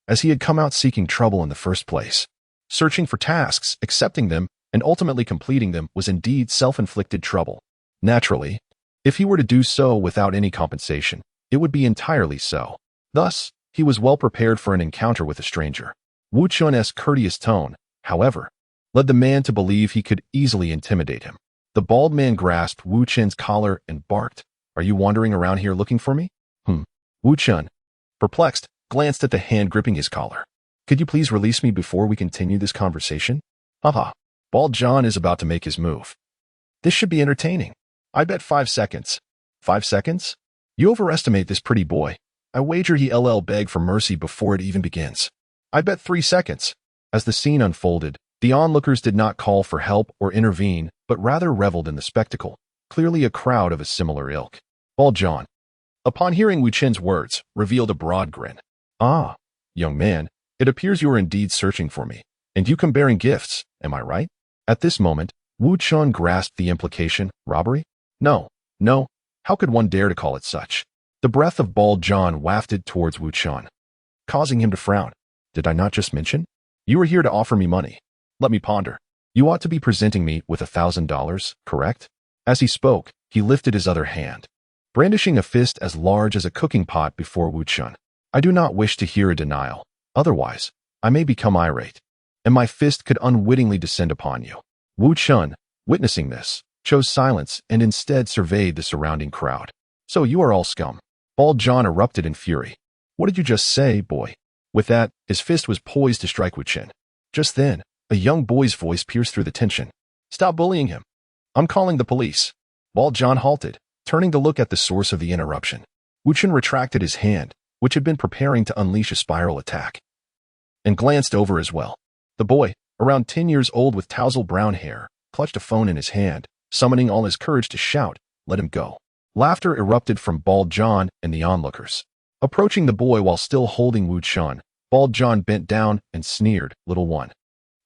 as he had come out seeking trouble in the first place. Searching for tasks, accepting them, and ultimately completing them was indeed self-inflicted trouble. Naturally, if he were to do so without any compensation, it would be entirely so. Thus, he was well prepared for an encounter with a stranger. Wu Chen's courteous tone, however, led the man to believe he could easily intimidate him. The bald man grasped Wu Chen's collar and barked, "Are you wandering around here looking for me?" Wu Chen, perplexed, glanced at the hand gripping his collar. "Could you please release me before we continue this conversation?" Haha. Bald John is about to make his move. "This should be entertaining. I bet 5 seconds. 5 seconds? You overestimate this pretty boy. I wager he'll beg for mercy before it even begins. I bet 3 seconds." As the scene unfolded, the onlookers did not call for help or intervene, but rather reveled in the spectacle, clearly a crowd of a similar ilk. Bald John, upon hearing Wu Chen's words, revealed a broad grin. "Ah, young man, it appears you are indeed searching for me, and you come bearing gifts, am I right?" At this moment, Wu Chen grasped the implication. "Robbery? No, how could one dare to call it such?" The breath of Bald John wafted towards Wu Chen, causing him to frown. "Did I not just mention? You are here to offer me money. Let me ponder. You ought to be presenting me with $1,000, correct?" As he spoke, he lifted his other hand, brandishing a fist as large as a cooking pot before Wu Chen. "I do not wish to hear a denial. Otherwise, I may become irate, and my fist could unwittingly descend upon you." Wu Chen, witnessing this, chose silence and instead surveyed the surrounding crowd. "So you are all scum." Bald John erupted in fury. "What did you just say, boy?" With that, his fist was poised to strike Wu Chen. Just then, a young boy's voice pierced through the tension. "Stop bullying him. I'm calling the police." Bald John halted, turning to look at the source of the interruption. Wu Chen retracted his hand, which had been preparing to unleash a spiral attack, and glanced over as well. The boy, around 10 years old with tousled brown hair, clutched a phone in his hand, summoning all his courage to shout, "Let him go." Laughter erupted from Bald John and the onlookers. Approaching the boy while still holding Wu Chen, Bald John bent down and sneered, "Little one,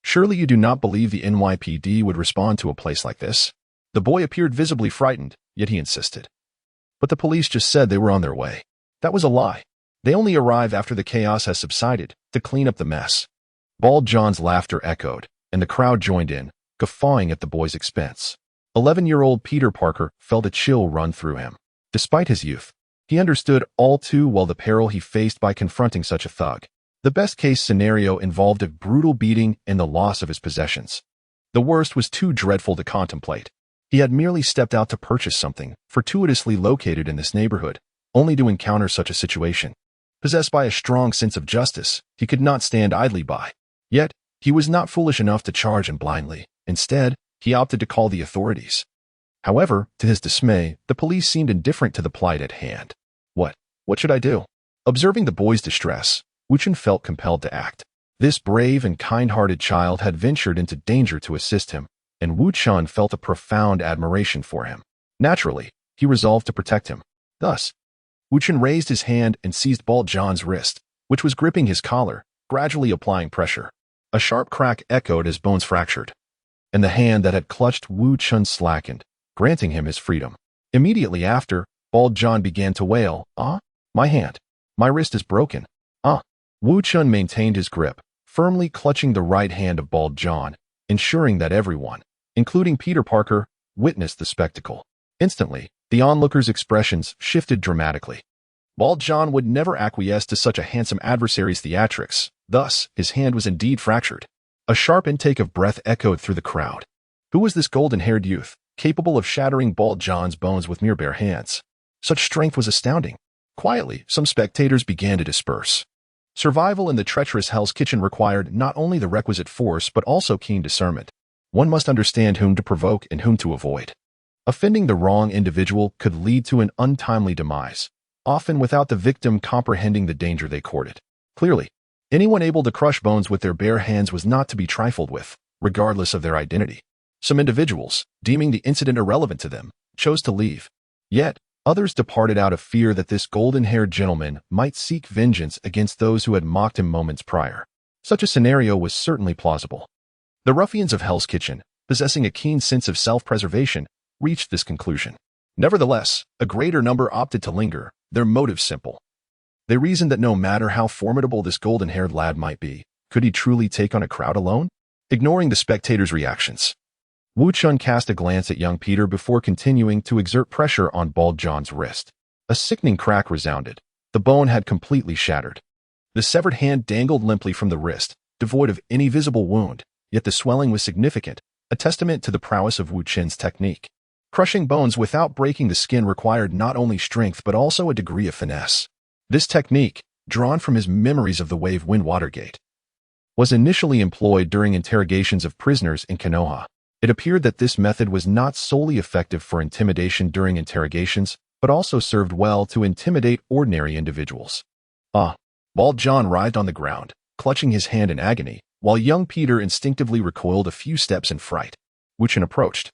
surely you do not believe the NYPD would respond to a place like this?" The boy appeared visibly frightened, yet he insisted. "But the police just said they were on their way." That was a lie. They only arrive after the chaos has subsided, to clean up the mess. Bald John's laughter echoed, and the crowd joined in, guffawing at the boy's expense. 11-year-old Peter Parker felt a chill run through him. Despite his youth, he understood all too well the peril he faced by confronting such a thug. The best-case scenario involved a brutal beating and the loss of his possessions. The worst was too dreadful to contemplate. He had merely stepped out to purchase something, fortuitously located in this neighborhood, only to encounter such a situation. Possessed by a strong sense of justice, he could not stand idly by. Yet, he was not foolish enough to charge him blindly. Instead, he opted to call the authorities. However, to his dismay, the police seemed indifferent to the plight at hand. What should I do? Observing the boy's distress, Wu Chen felt compelled to act. This brave and kind-hearted child had ventured into danger to assist him, and Wu Chen felt a profound admiration for him. Naturally, he resolved to protect him. Thus, Wu Chen raised his hand and seized Bald John's wrist, which was gripping his collar, gradually applying pressure. A sharp crack echoed as bones fractured, and the hand that had clutched Wu Chen slackened, granting him his freedom. Immediately after, Bald John began to wail, "Ah, my hand. My wrist is broken. Ah." Wu Chen maintained his grip, firmly clutching the right hand of Bald John, ensuring that everyone, including Peter Parker, witnessed the spectacle. Instantly, the onlookers' expressions shifted dramatically. Bald John would never acquiesce to such a handsome adversary's theatrics, Thus, his hand was indeed fractured. A sharp intake of breath echoed through the crowd. Who was this golden-haired youth, capable of shattering Bald John's bones with mere bare hands? Such strength was astounding. Quietly, some spectators began to disperse. Survival in the treacherous Hell's Kitchen required not only the requisite force but also keen discernment. One must understand whom to provoke and whom to avoid. Offending the wrong individual could lead to an untimely demise, often without the victim comprehending the danger they courted. Clearly, anyone able to crush bones with their bare hands was not to be trifled with, regardless of their identity. Some individuals, deeming the incident irrelevant to them, chose to leave. Yet, others departed out of fear that this golden-haired gentleman might seek vengeance against those who had mocked him moments prior. Such a scenario was certainly plausible. The ruffians of Hell's Kitchen, possessing a keen sense of self-preservation, reached this conclusion. Nevertheless, a greater number opted to linger, their motives simple. They reasoned that no matter how formidable this golden-haired lad might be, could he truly take on a crowd alone? Ignoring the spectators' reactions, Wu Chen cast a glance at young Peter before continuing to exert pressure on Bald John's wrist. A sickening crack resounded. The bone had completely shattered. The severed hand dangled limply from the wrist, devoid of any visible wound, yet the swelling was significant, a testament to the prowess of Wu Chen's technique. Crushing bones without breaking the skin required not only strength but also a degree of finesse. This technique, drawn from his memories of the Wave Wind Watergate, was initially employed during interrogations of prisoners in Konoha. It appeared that this method was not solely effective for intimidation during interrogations, but also served well to intimidate ordinary individuals. Bald John writhed on the ground, clutching his hand in agony, while young Peter instinctively recoiled a few steps in fright. Wu Chen approached,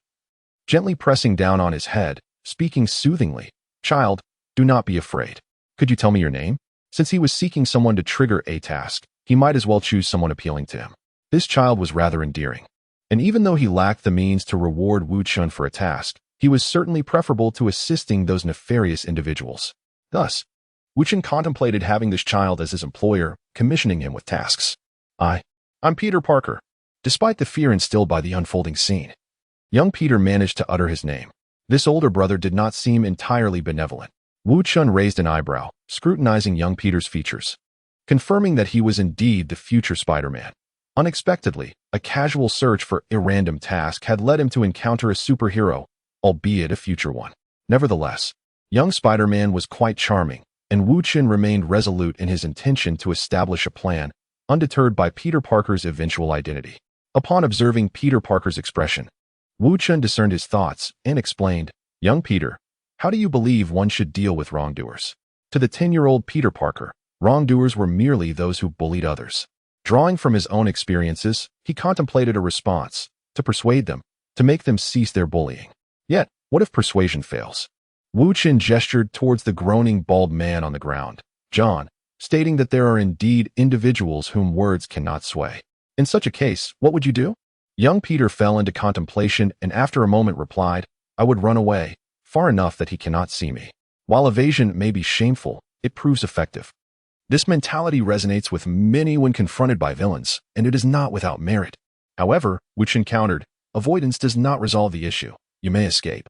gently pressing down on his head, speaking soothingly. "Child, do not be afraid. Could you tell me your name?" Since he was seeking someone to trigger a task, he might as well choose someone appealing to him. This child was rather endearing. And even though he lacked the means to reward Wu Chen for a task, he was certainly preferable to assisting those nefarious individuals. Thus, Wu Chen contemplated having this child as his employer, commissioning him with tasks. I'm Peter Parker." Despite the fear instilled by the unfolding scene, young Peter managed to utter his name. This older brother did not seem entirely benevolent. Wu Chen raised an eyebrow, scrutinizing young Peter's features, confirming that he was indeed the future Spider-Man. Unexpectedly, a casual search for a random task had led him to encounter a superhero, albeit a future one. Nevertheless, young Spider-Man was quite charming, and Wu Chen remained resolute in his intention to establish a plan, undeterred by Peter Parker's eventual identity. Upon observing Peter Parker's expression, Wu Chen discerned his thoughts and explained, "Young Peter, how do you believe one should deal with wrongdoers?" To the 10-year-old Peter Parker, wrongdoers were merely those who bullied others. Drawing from his own experiences, he contemplated a response, to persuade them, to make them cease their bullying. Yet, what if persuasion fails? Wu Chen gestured towards the groaning bald man on the ground, John, stating that there are indeed individuals whom words cannot sway. In such a case, what would you do? Young Peter fell into contemplation and after a moment replied, "I would run away, far enough that he cannot see me." While evasion may be shameful, it proves effective. This mentality resonates with many when confronted by villains, and it is not without merit. However, Wu Chen countered, avoidance does not resolve the issue. You may escape.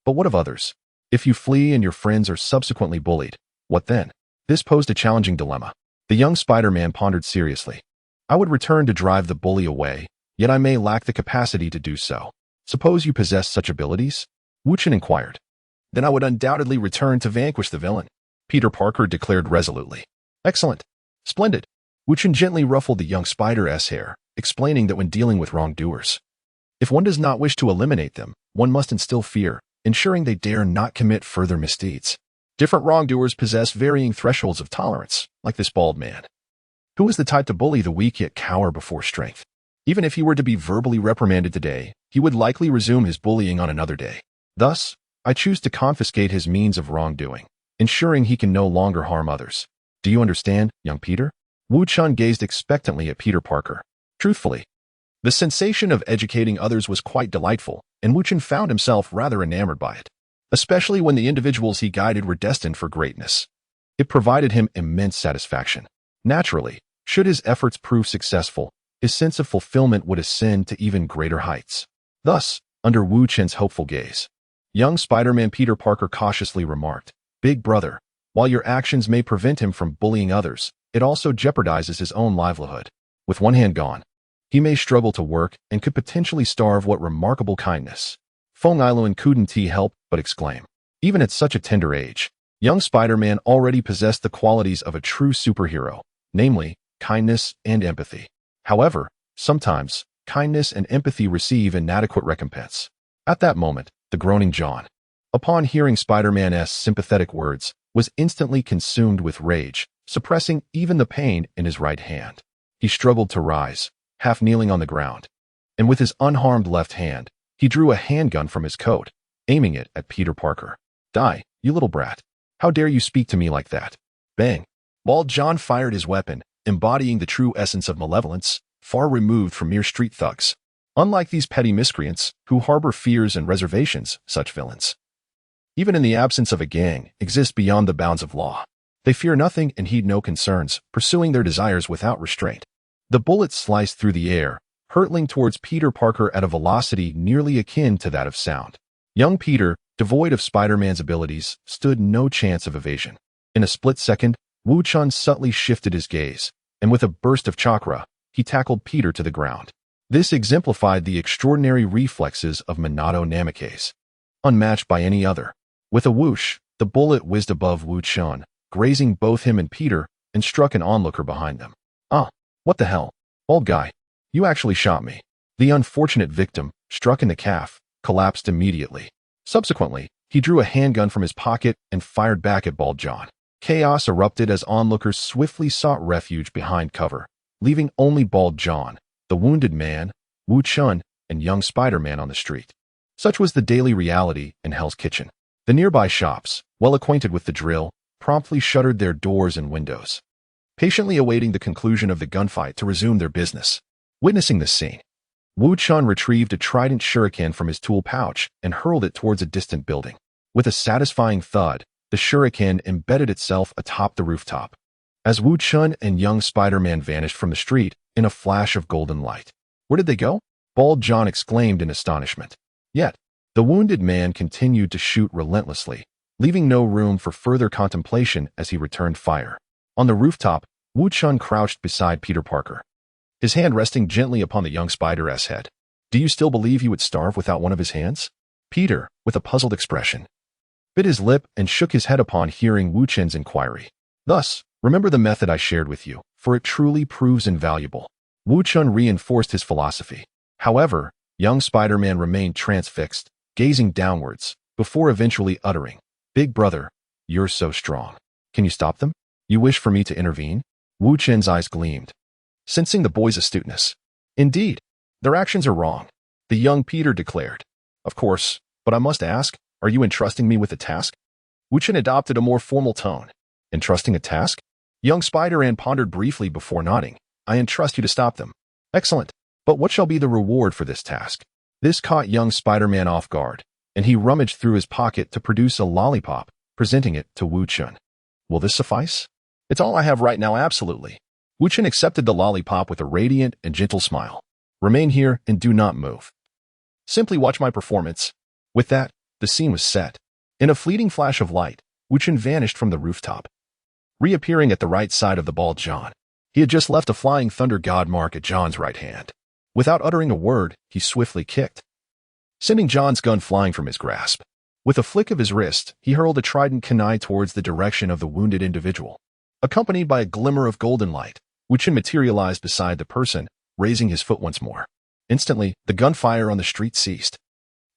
But what of others? If you flee and your friends are subsequently bullied, what then? This posed a challenging dilemma. The young Spider-Man pondered seriously. "I would return to drive the bully away, yet I may lack the capacity to do so. Suppose you possess such abilities?" Wu Chen inquired. "Then I would undoubtedly return to vanquish the villain," Peter Parker declared resolutely. "Excellent. Splendid." Wu Chen gently ruffled the young Spider's hair, explaining that when dealing with wrongdoers, if one does not wish to eliminate them, one must instill fear, ensuring they dare not commit further misdeeds. Different wrongdoers possess varying thresholds of tolerance, like this bald man, who is the type to bully the weak yet cower before strength. Even if he were to be verbally reprimanded today, he would likely resume his bullying on another day. Thus, I choose to confiscate his means of wrongdoing, ensuring he can no longer harm others. Do you understand, young Peter? Wu Chen gazed expectantly at Peter Parker. Truthfully, the sensation of educating others was quite delightful, and Wu Chen found himself rather enamored by it, especially when the individuals he guided were destined for greatness. It provided him immense satisfaction. Naturally, should his efforts prove successful, his sense of fulfillment would ascend to even greater heights. Thus, under Wu Chen's hopeful gaze, young Spider-Man Peter Parker cautiously remarked, "Big brother, while your actions may prevent him from bullying others, it also jeopardizes his own livelihood. With one hand gone, he may struggle to work and could potentially starve. What remarkable kindness. Feng Iluan couldn't help but exclaim. Even at such a tender age, young Spider-Man already possessed the qualities of a true superhero, namely, kindness and empathy. However, sometimes, kindness and empathy receive inadequate recompense. At that moment, the groaning John, upon hearing Spider-Man's sympathetic words, was instantly consumed with rage, suppressing even the pain in his right hand. He struggled to rise, half kneeling on the ground, and with his unharmed left hand, he drew a handgun from his coat, aiming it at Peter Parker. Die, you little brat. How dare you speak to me like that? Bang. Bald John fired his weapon, embodying the true essence of malevolence, far removed from mere street thugs. Unlike these petty miscreants, who harbor fears and reservations, such villains, even in the absence of a gang, exist beyond the bounds of law. They fear nothing and heed no concerns, pursuing their desires without restraint. The bullet sliced through the air, hurtling towards Peter Parker at a velocity nearly akin to that of sound. Young Peter, devoid of Spider-Man's abilities, stood no chance of evasion. In a split second, Wu Chen subtly shifted his gaze, and with a burst of chakra, he tackled Peter to the ground. This exemplified the extraordinary reflexes of Minato Namikaze, unmatched by any other. With a whoosh, the bullet whizzed above Wu Chen, grazing both him and Peter, and struck an onlooker behind them. Ah, what the hell? Old guy, you actually shot me. The unfortunate victim, struck in the calf, collapsed immediately. Subsequently, he drew a handgun from his pocket and fired back at Bald John. Chaos erupted as onlookers swiftly sought refuge behind cover, leaving only Bald John, the wounded man, Wu Chen, and young Spider-Man on the street. Such was the daily reality in Hell's Kitchen. The nearby shops, well acquainted with the drill, promptly shuttered their doors and windows, patiently awaiting the conclusion of the gunfight to resume their business. Witnessing this scene, Wu Chen retrieved a trident shuriken from his tool pouch and hurled it towards a distant building. With a satisfying thud, the shuriken embedded itself atop the rooftop. As Wu Chen and young Spider-Man vanished from the street in a flash of golden light. Where did they go? Bald John exclaimed in astonishment. Yet, the wounded man continued to shoot relentlessly, leaving no room for further contemplation as he returned fire. On the rooftop, Wu Chen crouched beside Peter Parker, his hand resting gently upon the young Spider-Man's head. Do you still believe he would starve without one of his hands? Peter, with a puzzled expression, bit his lip and shook his head upon hearing Wu Chen's inquiry. Thus, remember the method I shared with you, for it truly proves invaluable. Wu Chen reinforced his philosophy. However, young Spider-Man remained transfixed, gazing downwards, before eventually uttering, Big brother, you're so strong. Can you stop them? You wish for me to intervene? Wu Chen's eyes gleamed, sensing the boy's astuteness. Indeed, their actions are wrong, the young Peter declared. Of course, but I must ask, are you entrusting me with a task? Wu Chen adopted a more formal tone. Entrusting a task? Young Spider-Man pondered briefly before nodding. I entrust you to stop them. Excellent. But what shall be the reward for this task? This caught young Spider-Man off guard, and he rummaged through his pocket to produce a lollipop, presenting it to Wu Chen. Will this suffice? It's all I have right now, absolutely. Wu Chen accepted the lollipop with a radiant and gentle smile. Remain here and do not move. Simply watch my performance. With that, the scene was set. In a fleeting flash of light, Wu Chen vanished from the rooftop, reappearing at the right side of the Bald John. He had just left a flying thunder god mark at John's right hand. Without uttering a word, he swiftly kicked, sending John's gun flying from his grasp. With a flick of his wrist, he hurled a trident kunai towards the direction of the wounded individual. Accompanied by a glimmer of golden light, Wu Chen materialized beside the person, raising his foot once more. Instantly, the gunfire on the street ceased.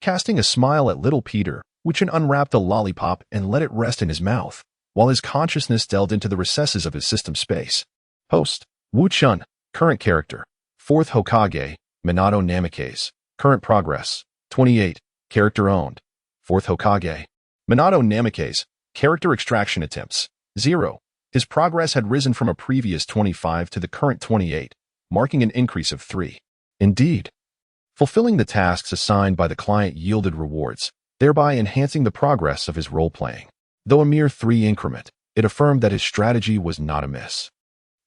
Casting a smile at little Peter, Wu Chen unwrapped the lollipop and let it rest in his mouth, while his consciousness delved into the recesses of his system space. Host, Wu Chen. Current character, 4th Hokage, Minato Namikaze. Current progress, 28. Character owned, 4th Hokage. Minato Namikaze. Character extraction attempts, 0. His progress had risen from a previous 25 to the current 28, marking an increase of 3. Indeed, fulfilling the tasks assigned by the client yielded rewards, thereby enhancing the progress of his role-playing. Though a mere 3 increment, it affirmed that his strategy was not amiss.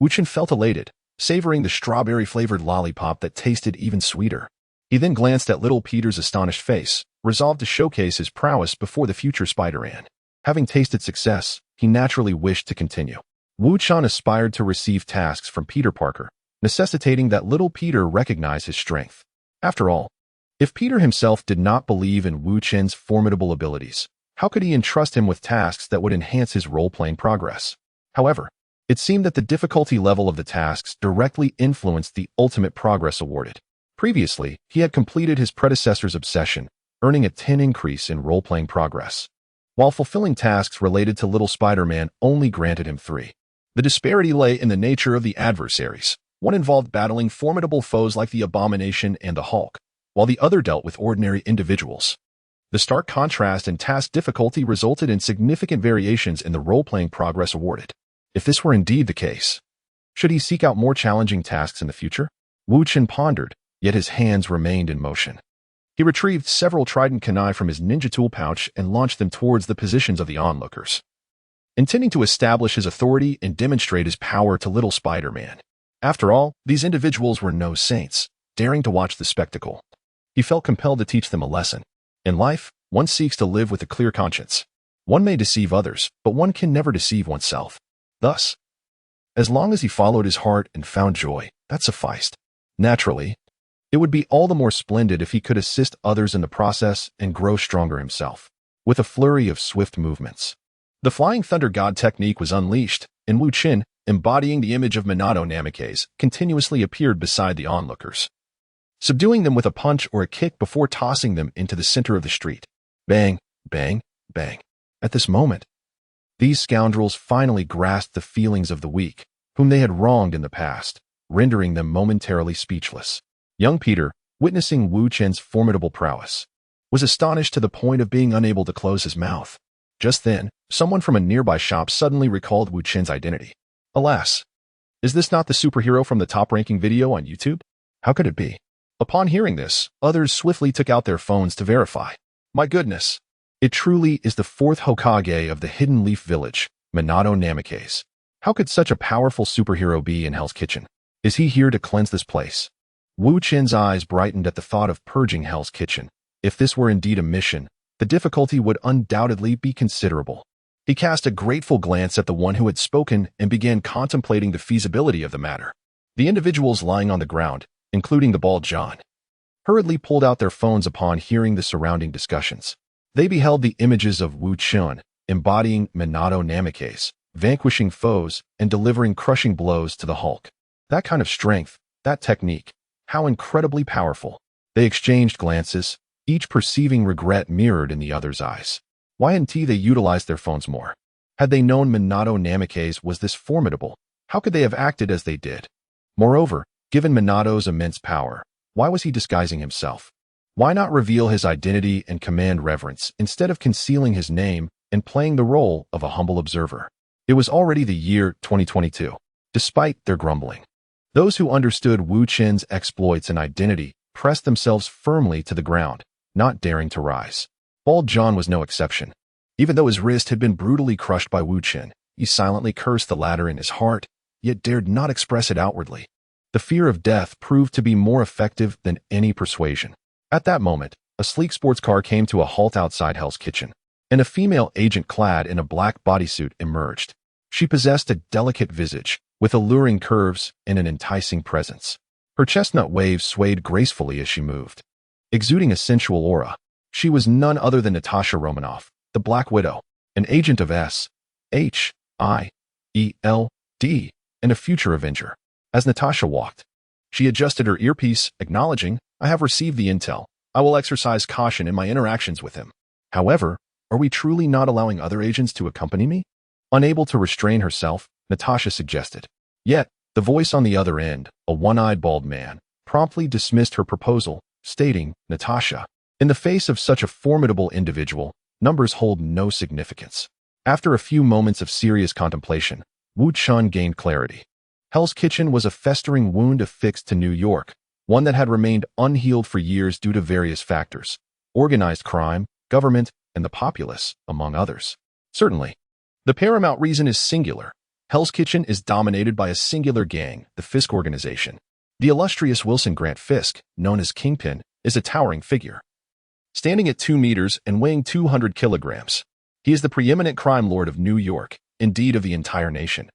Wu Chen felt elated, savoring the strawberry-flavored lollipop that tasted even sweeter. He then glanced at little Peter's astonished face, resolved to showcase his prowess before the future Spider-Man. Having tasted success, he naturally wished to continue. Wu Chen aspired to receive tasks from Peter Parker, necessitating that little Peter recognize his strength. After all, if Peter himself did not believe in Wu Chen's formidable abilities, how could he entrust him with tasks that would enhance his role-playing progress? However, it seemed that the difficulty level of the tasks directly influenced the ultimate progress awarded. Previously, he had completed his predecessor's obsession, earning a 10 increase in role-playing progress, while fulfilling tasks related to Little Spider-Man only granted him 3. The disparity lay in the nature of the adversaries. One involved battling formidable foes like the Abomination and the Hulk, while the other dealt with ordinary individuals. The stark contrast in task difficulty resulted in significant variations in the role-playing progress awarded. If this were indeed the case, should he seek out more challenging tasks in the future? Wu Chen pondered, yet his hands remained in motion. He retrieved several trident kunai from his ninja tool pouch and launched them towards the positions of the onlookers, intending to establish his authority and demonstrate his power to Little Spider-Man. After all, these individuals were no saints, daring to watch the spectacle. He felt compelled to teach them a lesson. In life, one seeks to live with a clear conscience. One may deceive others, but one can never deceive oneself. Thus, as long as he followed his heart and found joy, that sufficed. Naturally, it would be all the more splendid if he could assist others in the process and grow stronger himself. With a flurry of swift movements, the Flying Thunder God technique was unleashed, and Wu Chen, embodying the image of Minato Namikaze, continuously appeared beside the onlookers, subduing them with a punch or a kick before tossing them into the center of the street. Bang, bang, bang. At this moment, these scoundrels finally grasped the feelings of the weak, whom they had wronged in the past, rendering them momentarily speechless. Young Peter, witnessing Wu Chen's formidable prowess, was astonished to the point of being unable to close his mouth. Just then, someone from a nearby shop suddenly recalled Wu Chen's identity. Alas, is this not the superhero from the top-ranking video on YouTube? How could it be? Upon hearing this, others swiftly took out their phones to verify. My goodness, it truly is the 4th Hokage of the Hidden Leaf Village, Minato Namikaze. How could such a powerful superhero be in Hell's Kitchen? Is he here to cleanse this place? Wu Chen's eyes brightened at the thought of purging Hell's Kitchen. If this were indeed a mission, the difficulty would undoubtedly be considerable. He cast a grateful glance at the one who had spoken and began contemplating the feasibility of the matter. The individuals lying on the ground, including the bald John, hurriedly pulled out their phones upon hearing the surrounding discussions. They beheld the images of Wu Chen, embodying Minato Namikaze, vanquishing foes and delivering crushing blows to the Hulk. That kind of strength, that technique, how incredibly powerful. They exchanged glances, each perceiving regret mirrored in the other's eyes. Why hadn't they utilized their phones more? Had they known Minato Namikaze was this formidable, how could they have acted as they did? Moreover, given Minato's immense power, why was he disguising himself? Why not reveal his identity and command reverence instead of concealing his name and playing the role of a humble observer? It was already the year 2022. Despite their grumbling, those who understood Wu Chen's exploits and identity pressed themselves firmly to the ground, not daring to rise. Bald John was no exception. Even though his wrist had been brutally crushed by Wu Chen, he silently cursed the latter in his heart, yet dared not express it outwardly. The fear of death proved to be more effective than any persuasion. At that moment, a sleek sports car came to a halt outside Hell's Kitchen, and a female agent clad in a black bodysuit emerged. She possessed a delicate visage, with alluring curves and an enticing presence. Her chestnut waves swayed gracefully as she moved, exuding a sensual aura. She was none other than Natasha Romanoff, the Black Widow, an agent of S.H.I.E.L.D. and a future Avenger. As Natasha walked, she adjusted her earpiece, acknowledging, "I have received the intel. I will exercise caution in my interactions with him. However, are we truly not allowing other agents to accompany me?" Unable to restrain herself, Natasha suggested. Yet, the voice on the other end, a one-eyed bald man, promptly dismissed her proposal, stating, "Natasha, in the face of such a formidable individual, numbers hold no significance." After a few moments of serious contemplation, Wu Chen gained clarity. Hell's Kitchen was a festering wound affixed to New York, one that had remained unhealed for years due to various factors: organized crime, government, and the populace, among others. Certainly, the paramount reason is singular. Hell's Kitchen is dominated by a singular gang, the Fisk organization. The illustrious Wilson Grant Fisk, known as Kingpin, is a towering figure, standing at 2 meters and weighing 200 kilograms. He is the preeminent crime lord of New York, indeed of the entire nation.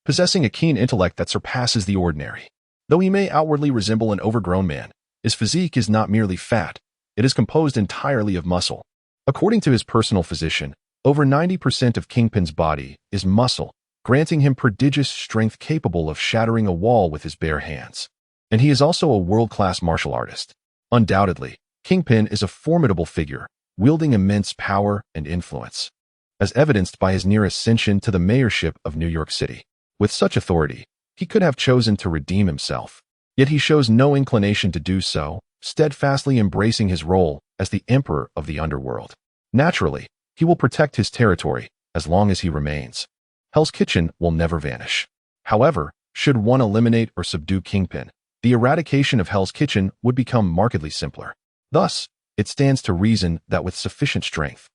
possessing a keen intellect that surpasses the ordinary. Though he may outwardly resemble an overgrown man, his physique is not merely fat, it is composed entirely of muscle. According to his personal physician, over 90% of Kingpin's body is muscle, granting him prodigious strength capable of shattering a wall with his bare hands. And he is also a world-class martial artist. Undoubtedly, Kingpin is a formidable figure, wielding immense power and influence, as evidenced by his near ascension to the mayorship of New York City. With such authority, he could have chosen to redeem himself, yet he shows no inclination to do so, steadfastly embracing his role as the emperor of the underworld. Naturally, he will protect his territory as long as he remains. Hell's Kitchen will never vanish. However, should one eliminate or subdue Kingpin, the eradication of Hell's Kitchen would become markedly simpler. Thus, it stands to reason that with sufficient strength,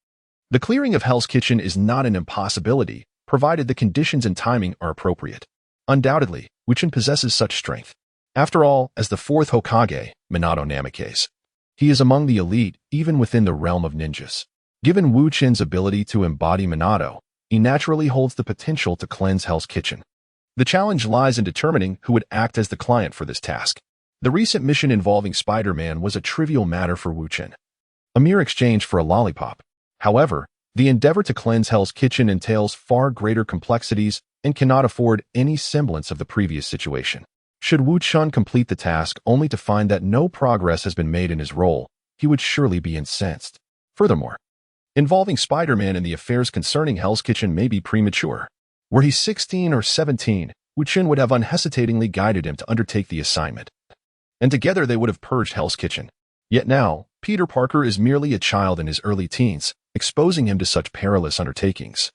the clearing of Hell's Kitchen is not an impossibility, provided the conditions and timing are appropriate. Undoubtedly, Wu Chen possesses such strength. After all, as the fourth Hokage, Minato Namikaze, he is among the elite even within the realm of ninjas. Given Wu Chen's ability to embody Minato, he naturally holds the potential to cleanse Hell's Kitchen. The challenge lies in determining who would act as the client for this task. The recent mission involving Spider-Man was a trivial matter for Wu Chen, a mere exchange for a lollipop. However, the endeavor to cleanse Hell's Kitchen entails far greater complexities and cannot afford any semblance of the previous situation. Should Wu Chen complete the task only to find that no progress has been made in his role, he would surely be incensed. Furthermore, involving Spider-Man in the affairs concerning Hell's Kitchen may be premature. Were he 16 or 17, Wu Chen would have unhesitatingly guided him to undertake the assignment, and together they would have purged Hell's Kitchen. Yet now, Peter Parker is merely a child in his early teens, exposing him to such perilous undertakings.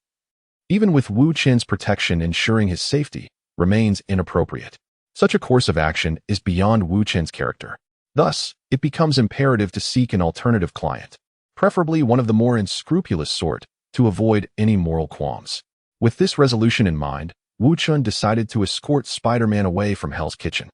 Even with Wu Chen's protection ensuring his safety, remains inappropriate. Such a course of action is beyond Wu Chen's character. Thus, it becomes imperative to seek an alternative client, preferably one of the more unscrupulous sort, to avoid any moral qualms. With this resolution in mind, Wu Chen decided to escort Spider-Man away from Hell's Kitchen.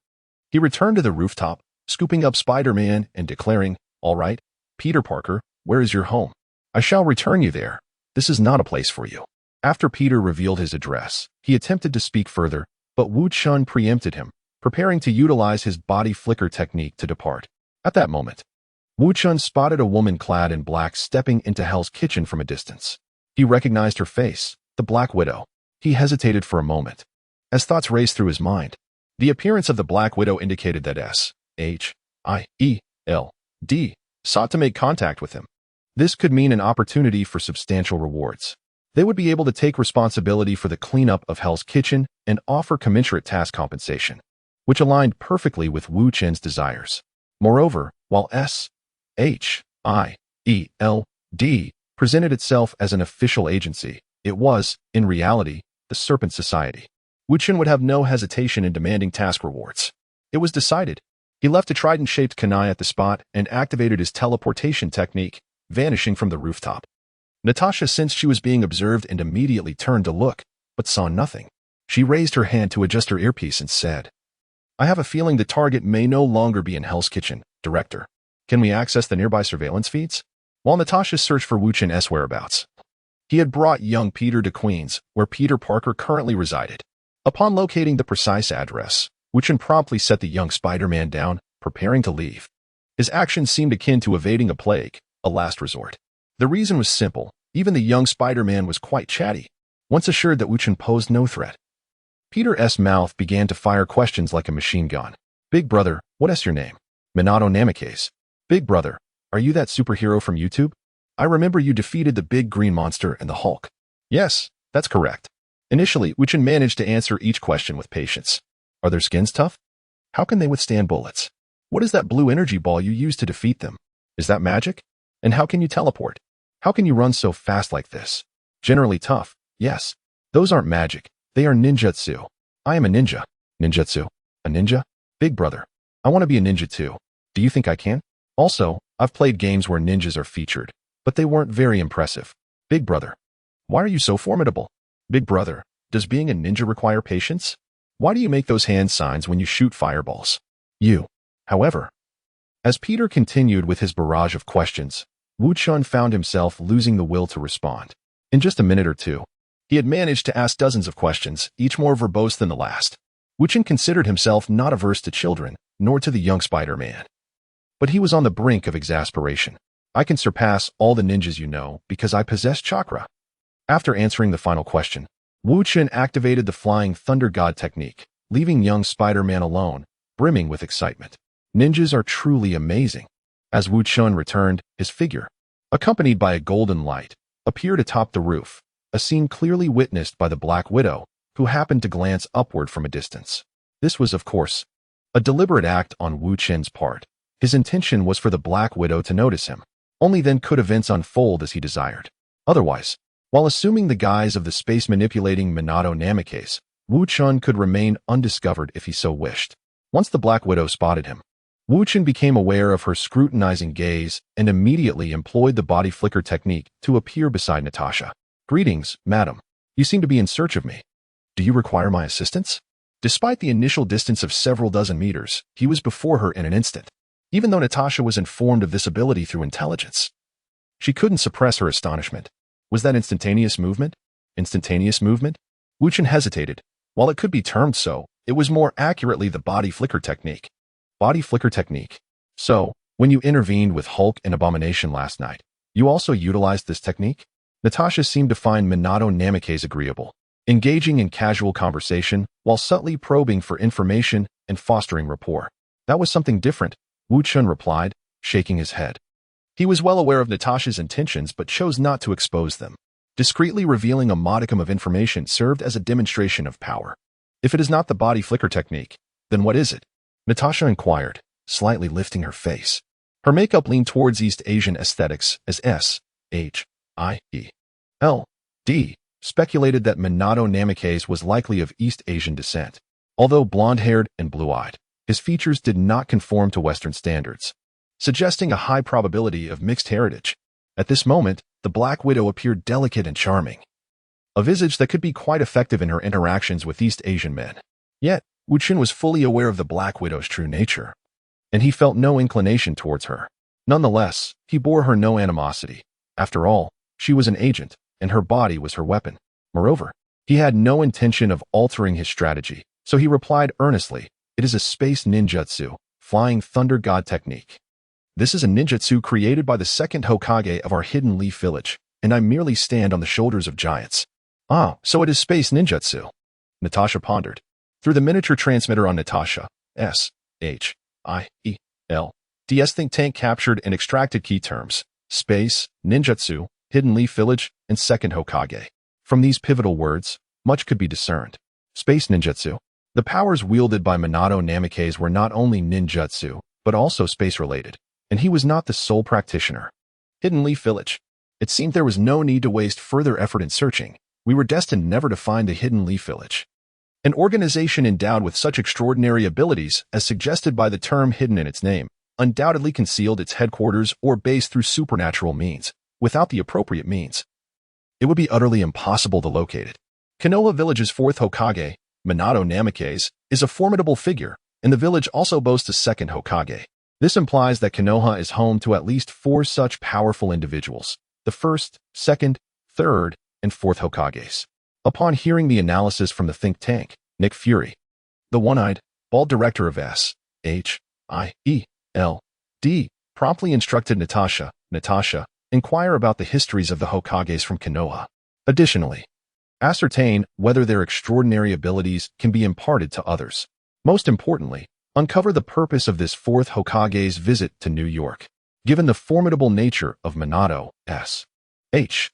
He returned to the rooftop, scooping up Spider-Man and declaring, "All right, Peter Parker, where is your home? I shall return you there. This is not a place for you." After Peter revealed his address, he attempted to speak further, but Wu Chen preempted him, preparing to utilize his body flicker technique to depart. At that moment, Wu Chen spotted a woman clad in black stepping into Hell's Kitchen from a distance. He recognized her face, the Black Widow. He hesitated for a moment, as thoughts raced through his mind. The appearance of the Black Widow indicated that S.H.I.E.L.D. sought to make contact with him. This could mean an opportunity for substantial rewards. They would be able to take responsibility for the cleanup of Hell's Kitchen and offer commensurate task compensation, which aligned perfectly with Wu Chen's desires. Moreover, while S.H.I.E.L.D. presented itself as an official agency, it was, in reality, the Serpent Society. Wu Chen would have no hesitation in demanding task rewards. It was decided. He left a trident-shaped kunai at the spot and activated his teleportation technique, vanishing from the rooftop. Natasha sensed she was being observed and immediately turned to look, but saw nothing. She raised her hand to adjust her earpiece and said, "I have a feeling the target may no longer be in Hell's Kitchen, Director. Can we access the nearby surveillance feeds?" While Natasha searched for Wu Chen's whereabouts, he had brought young Peter to Queens, where Peter Parker currently resided. Upon locating the precise address, Wu Chen promptly set the young Spider-Man down, preparing to leave. His actions seemed akin to evading a plague, a last resort. The reason was simple. Even the young Spider-Man was quite chatty, once assured that Wu Chen posed no threat. Peter's mouth began to fire questions like a machine gun. "Big brother, what is your name?" "Minato Namikaze." "Big brother, are you that superhero from YouTube? I remember you defeated the big green monster and the Hulk." "Yes, that's correct." Initially, Wu Chen managed to answer each question with patience. "Are their skins tough? How can they withstand bullets? What is that blue energy ball you use to defeat them? Is that magic? And how can you teleport? How can you run so fast like this?" "Generally tough, yes. Those aren't magic. They are ninjutsu. I am a ninja." "Ninjutsu? A ninja? Big brother, I want to be a ninja too. Do you think I can?" "Also, I've played games where ninjas are featured, but they weren't very impressive." "Big brother, why are you so formidable?" "Big brother, does being a ninja require patience? Why do you make those hand signs when you shoot fireballs?" "You." However, as Peter continued with his barrage of questions, Wu Chen found himself losing the will to respond. In just a minute or two, He had managed to ask dozens of questions, each more verbose than the last. Wu Chen considered himself not averse to children, nor to the young Spider-Man. But he was on the brink of exasperation. I can surpass all the ninjas you know because I possess chakra. After answering the final question, Wu Chen activated the Flying Thunder God technique, leaving young Spider-Man alone, brimming with excitement. Ninjas are truly amazing. As Wu Chen returned, his figure, accompanied by a golden light, appeared atop the roof, a scene clearly witnessed by the Black Widow, who happened to glance upward from a distance. This was, of course, a deliberate act on Wu Chen's part. His intention was for the Black Widow to notice him. Only then could events unfold as he desired. Otherwise, while assuming the guise of the space-manipulating Minato Namikaze, Wu Chen could remain undiscovered if he so wished. Once the Black Widow spotted him, Wu Chen became aware of her scrutinizing gaze and immediately employed the body flicker technique to appear beside Natasha. "Greetings, madam. You seem to be in search of me. Do you require my assistance?" Despite the initial distance of several dozen meters, he was before her in an instant. Even though Natasha was informed of this ability through intelligence, she couldn't suppress her astonishment. Was that instantaneous movement? Instantaneous movement? Wu Chen hesitated. While it could be termed so, it was more accurately the body flicker technique. Body flicker technique. So, when you intervened with Hulk and Abomination last night, you also utilized this technique? Natasha seemed to find Minato Namikaze agreeable, engaging in casual conversation while subtly probing for information and fostering rapport. That was something different, Wu Chen replied, shaking his head. He was well aware of Natasha's intentions but chose not to expose them. Discreetly revealing a modicum of information served as a demonstration of power. If it is not the body flicker technique, then what is it? Natasha inquired, slightly lifting her face. Her makeup leaned towards East Asian aesthetics as S.H.I.E.L.D. speculated that Minato Namikaze was likely of East Asian descent. Although blonde-haired and blue-eyed, his features did not conform to Western standards, suggesting a high probability of mixed heritage. At this moment, the Black Widow appeared delicate and charming, a visage that could be quite effective in her interactions with East Asian men. Yet, Wu Chen was fully aware of the Black Widow's true nature, and he felt no inclination towards her. Nonetheless, he bore her no animosity. After all, she was an agent, and her body was her weapon. Moreover, he had no intention of altering his strategy, so he replied earnestly, "It is a space ninjutsu, Flying Thunder God technique. This is a ninjutsu created by the second Hokage of our Hidden Leaf Village, and I merely stand on the shoulders of giants." "Ah, so it is space ninjutsu," Natasha pondered. Through the miniature transmitter on Natasha, S.H.I.E.L.D.'s think tank captured and extracted key terms: space, ninjutsu, Hidden Leaf Village, and second Hokage. From these pivotal words, much could be discerned. Space ninjutsu. The powers wielded by Minato Namikaze were not only ninjutsu, but also space-related, and he was not the sole practitioner. Hidden Leaf Village. It seemed there was no need to waste further effort in searching. We were destined never to find the Hidden Leaf Village. An organization endowed with such extraordinary abilities, as suggested by the term hidden in its name, undoubtedly concealed its headquarters or base through supernatural means. Without the appropriate means, it would be utterly impossible to locate it. Konoha Village's fourth Hokage, Minato Namikaze, is a formidable figure, and the village also boasts a second Hokage. This implies that Konoha is home to at least 4 such powerful individuals: the first, second, third, and fourth Hokages. Upon hearing the analysis from the think tank, Nick Fury, the one-eyed, bald director of S.H.I.E.L.D., promptly instructed Natasha, inquire about the histories of the Hokages from Konoha. Additionally, ascertain whether their extraordinary abilities can be imparted to others. Most importantly, uncover the purpose of this fourth Hokage's visit to New York. Given the formidable nature of Minato, S.H.I.E.L.D.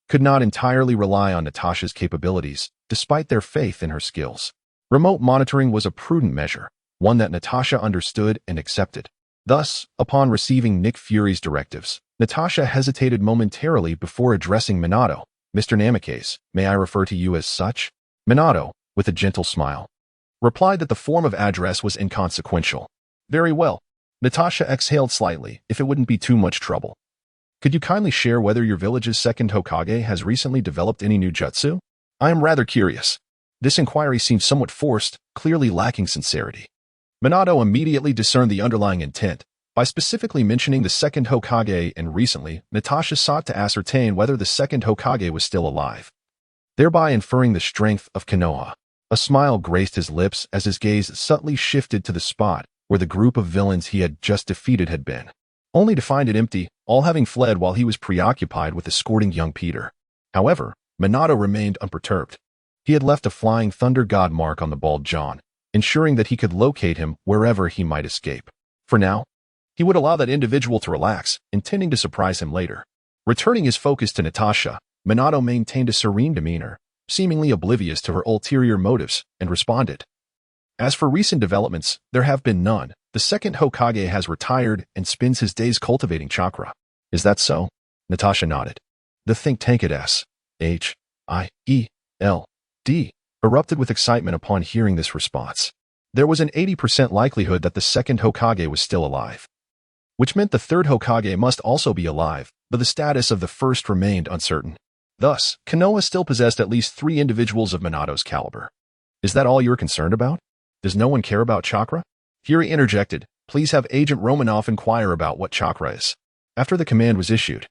could not entirely rely on Natasha's capabilities, despite their faith in her skills. Remote monitoring was a prudent measure, one that Natasha understood and accepted. Thus, upon receiving Nick Fury's directives, Natasha hesitated momentarily before addressing Minato. "Mr. Namikaze, may I refer to you as such?" Minato, with a gentle smile, replied that the form of address was inconsequential. "Very well." Natasha exhaled slightly, "If it wouldn't be too much trouble, could you kindly share whether your village's second Hokage has recently developed any new jutsu? I am rather curious." This inquiry seemed somewhat forced, clearly lacking sincerity. Minato immediately discerned the underlying intent. by specifically mentioning the second Hokage, and recently, Natasha sought to ascertain whether the second Hokage was still alive, thereby inferring the strength of Konoha. A smile graced his lips as his gaze subtly shifted to the spot where the group of villains he had just defeated had been, only to find it empty, all having fled while he was preoccupied with escorting young Peter. However, Minato remained unperturbed. He had left a flying thunder god mark on the bald John, ensuring that he could locate him wherever he might escape. For now, he would allow that individual to relax, intending to surprise him later. Returning his focus to Natasha, Minato maintained a serene demeanor, seemingly oblivious to her ulterior motives, and responded. As for recent developments, there have been none. The second Hokage has retired and spends his days cultivating chakra. Is that so? Natasha nodded. The think tank at S.H.I.E.L.D. erupted with excitement upon hearing this response. There was an 80% likelihood that the second Hokage was still alive, which meant the third Hokage must also be alive, but the status of the first remained uncertain. Thus, Konoha still possessed at least 3 individuals of Minato's caliber. Is that all you're concerned about? Does no one care about chakra? Fury interjected, please have Agent Romanoff inquire about what chakra is. After the command was issued,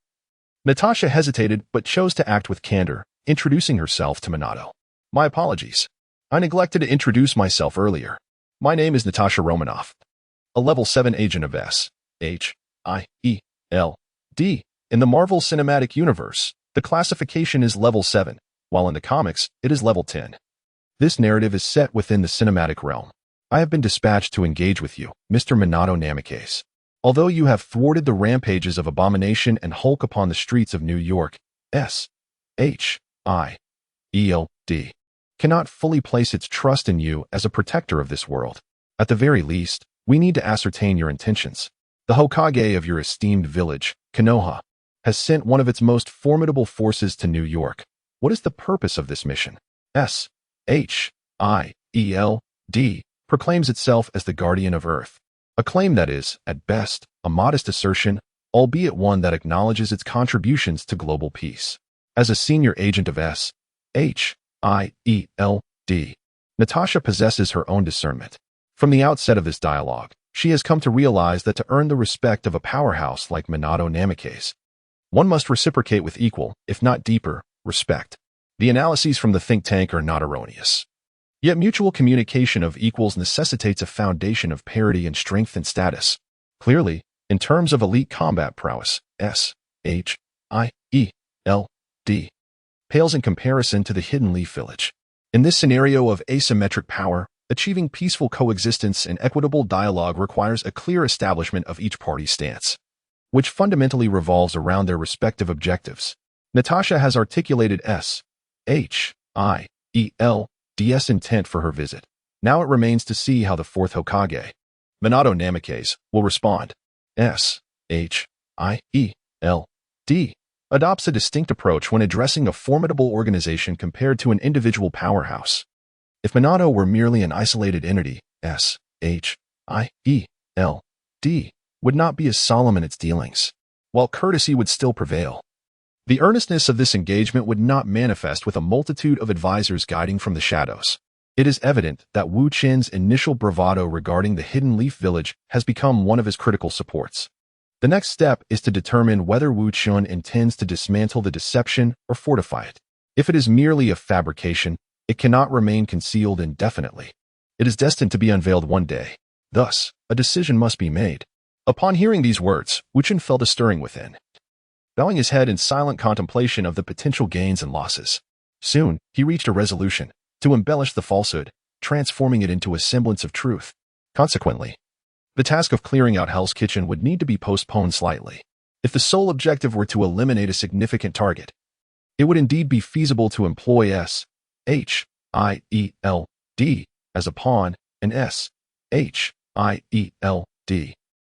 Natasha hesitated but chose to act with candor, introducing herself to Minato. My apologies. I neglected to introduce myself earlier. My name is Natasha Romanoff, a level 7 agent of S.H.I.E.L.D. In the Marvel Cinematic Universe, the classification is level 7, while in the comics, it is level 10. This narrative is set within the cinematic realm. I have been dispatched to engage with you, Mr. Minato Namikaze. Although you have thwarted the rampages of Abomination and Hulk upon the streets of New York, S.H.I.E.L.D. cannot fully place its trust in you as a protector of this world. At the very least, we need to ascertain your intentions. The Hokage of your esteemed village, Konoha, has sent one of its most formidable forces to New York. What is the purpose of this mission? S.H.I.E.L.D. proclaims itself as the guardian of Earth, a claim that is, at best, a modest assertion, albeit one that acknowledges its contributions to global peace. As a senior agent of S.H.I.E.L.D., Natasha possesses her own discernment. From the outset of this dialogue, she has come to realize that to earn the respect of a powerhouse like Minato Namikaze, one must reciprocate with equal, if not deeper, respect. The analyses from the think tank are not erroneous. Yet mutual communication of equals necessitates a foundation of parity in strength and status. Clearly, in terms of elite combat prowess, S.H.I.E.L.D. pales in comparison to the Hidden Leaf Village. In this scenario of asymmetric power, achieving peaceful coexistence and equitable dialogue requires a clear establishment of each party's stance, which fundamentally revolves around their respective objectives. Natasha has articulated S.H.I.E.L.D.'s intent for her visit. Now it remains to see how the fourth Hokage, Minato Namikaze, will respond. S.H.I.E.L.D. adopts a distinct approach when addressing a formidable organization compared to an individual powerhouse. If Minato were merely an isolated entity, S.H.I.E.L.D. would not be as solemn in its dealings, while courtesy would still prevail. The earnestness of this engagement would not manifest with a multitude of advisors guiding from the shadows. It is evident that Wu Chen's initial bravado regarding the Hidden Leaf Village has become one of his critical supports. The next step is to determine whether Wu Chen intends to dismantle the deception or fortify it. If it is merely a fabrication, it cannot remain concealed indefinitely. It is destined to be unveiled one day. Thus, a decision must be made. Upon hearing these words, Wu Chen felt a stirring within, bowing his head in silent contemplation of the potential gains and losses. Soon, he reached a resolution to embellish the falsehood, transforming it into a semblance of truth. Consequently, the task of clearing out Hell's Kitchen would need to be postponed slightly. If the sole objective were to eliminate a significant target, it would indeed be feasible to employ S.H.I.E.L.D. as a pawn and S.H.I.E.L.D.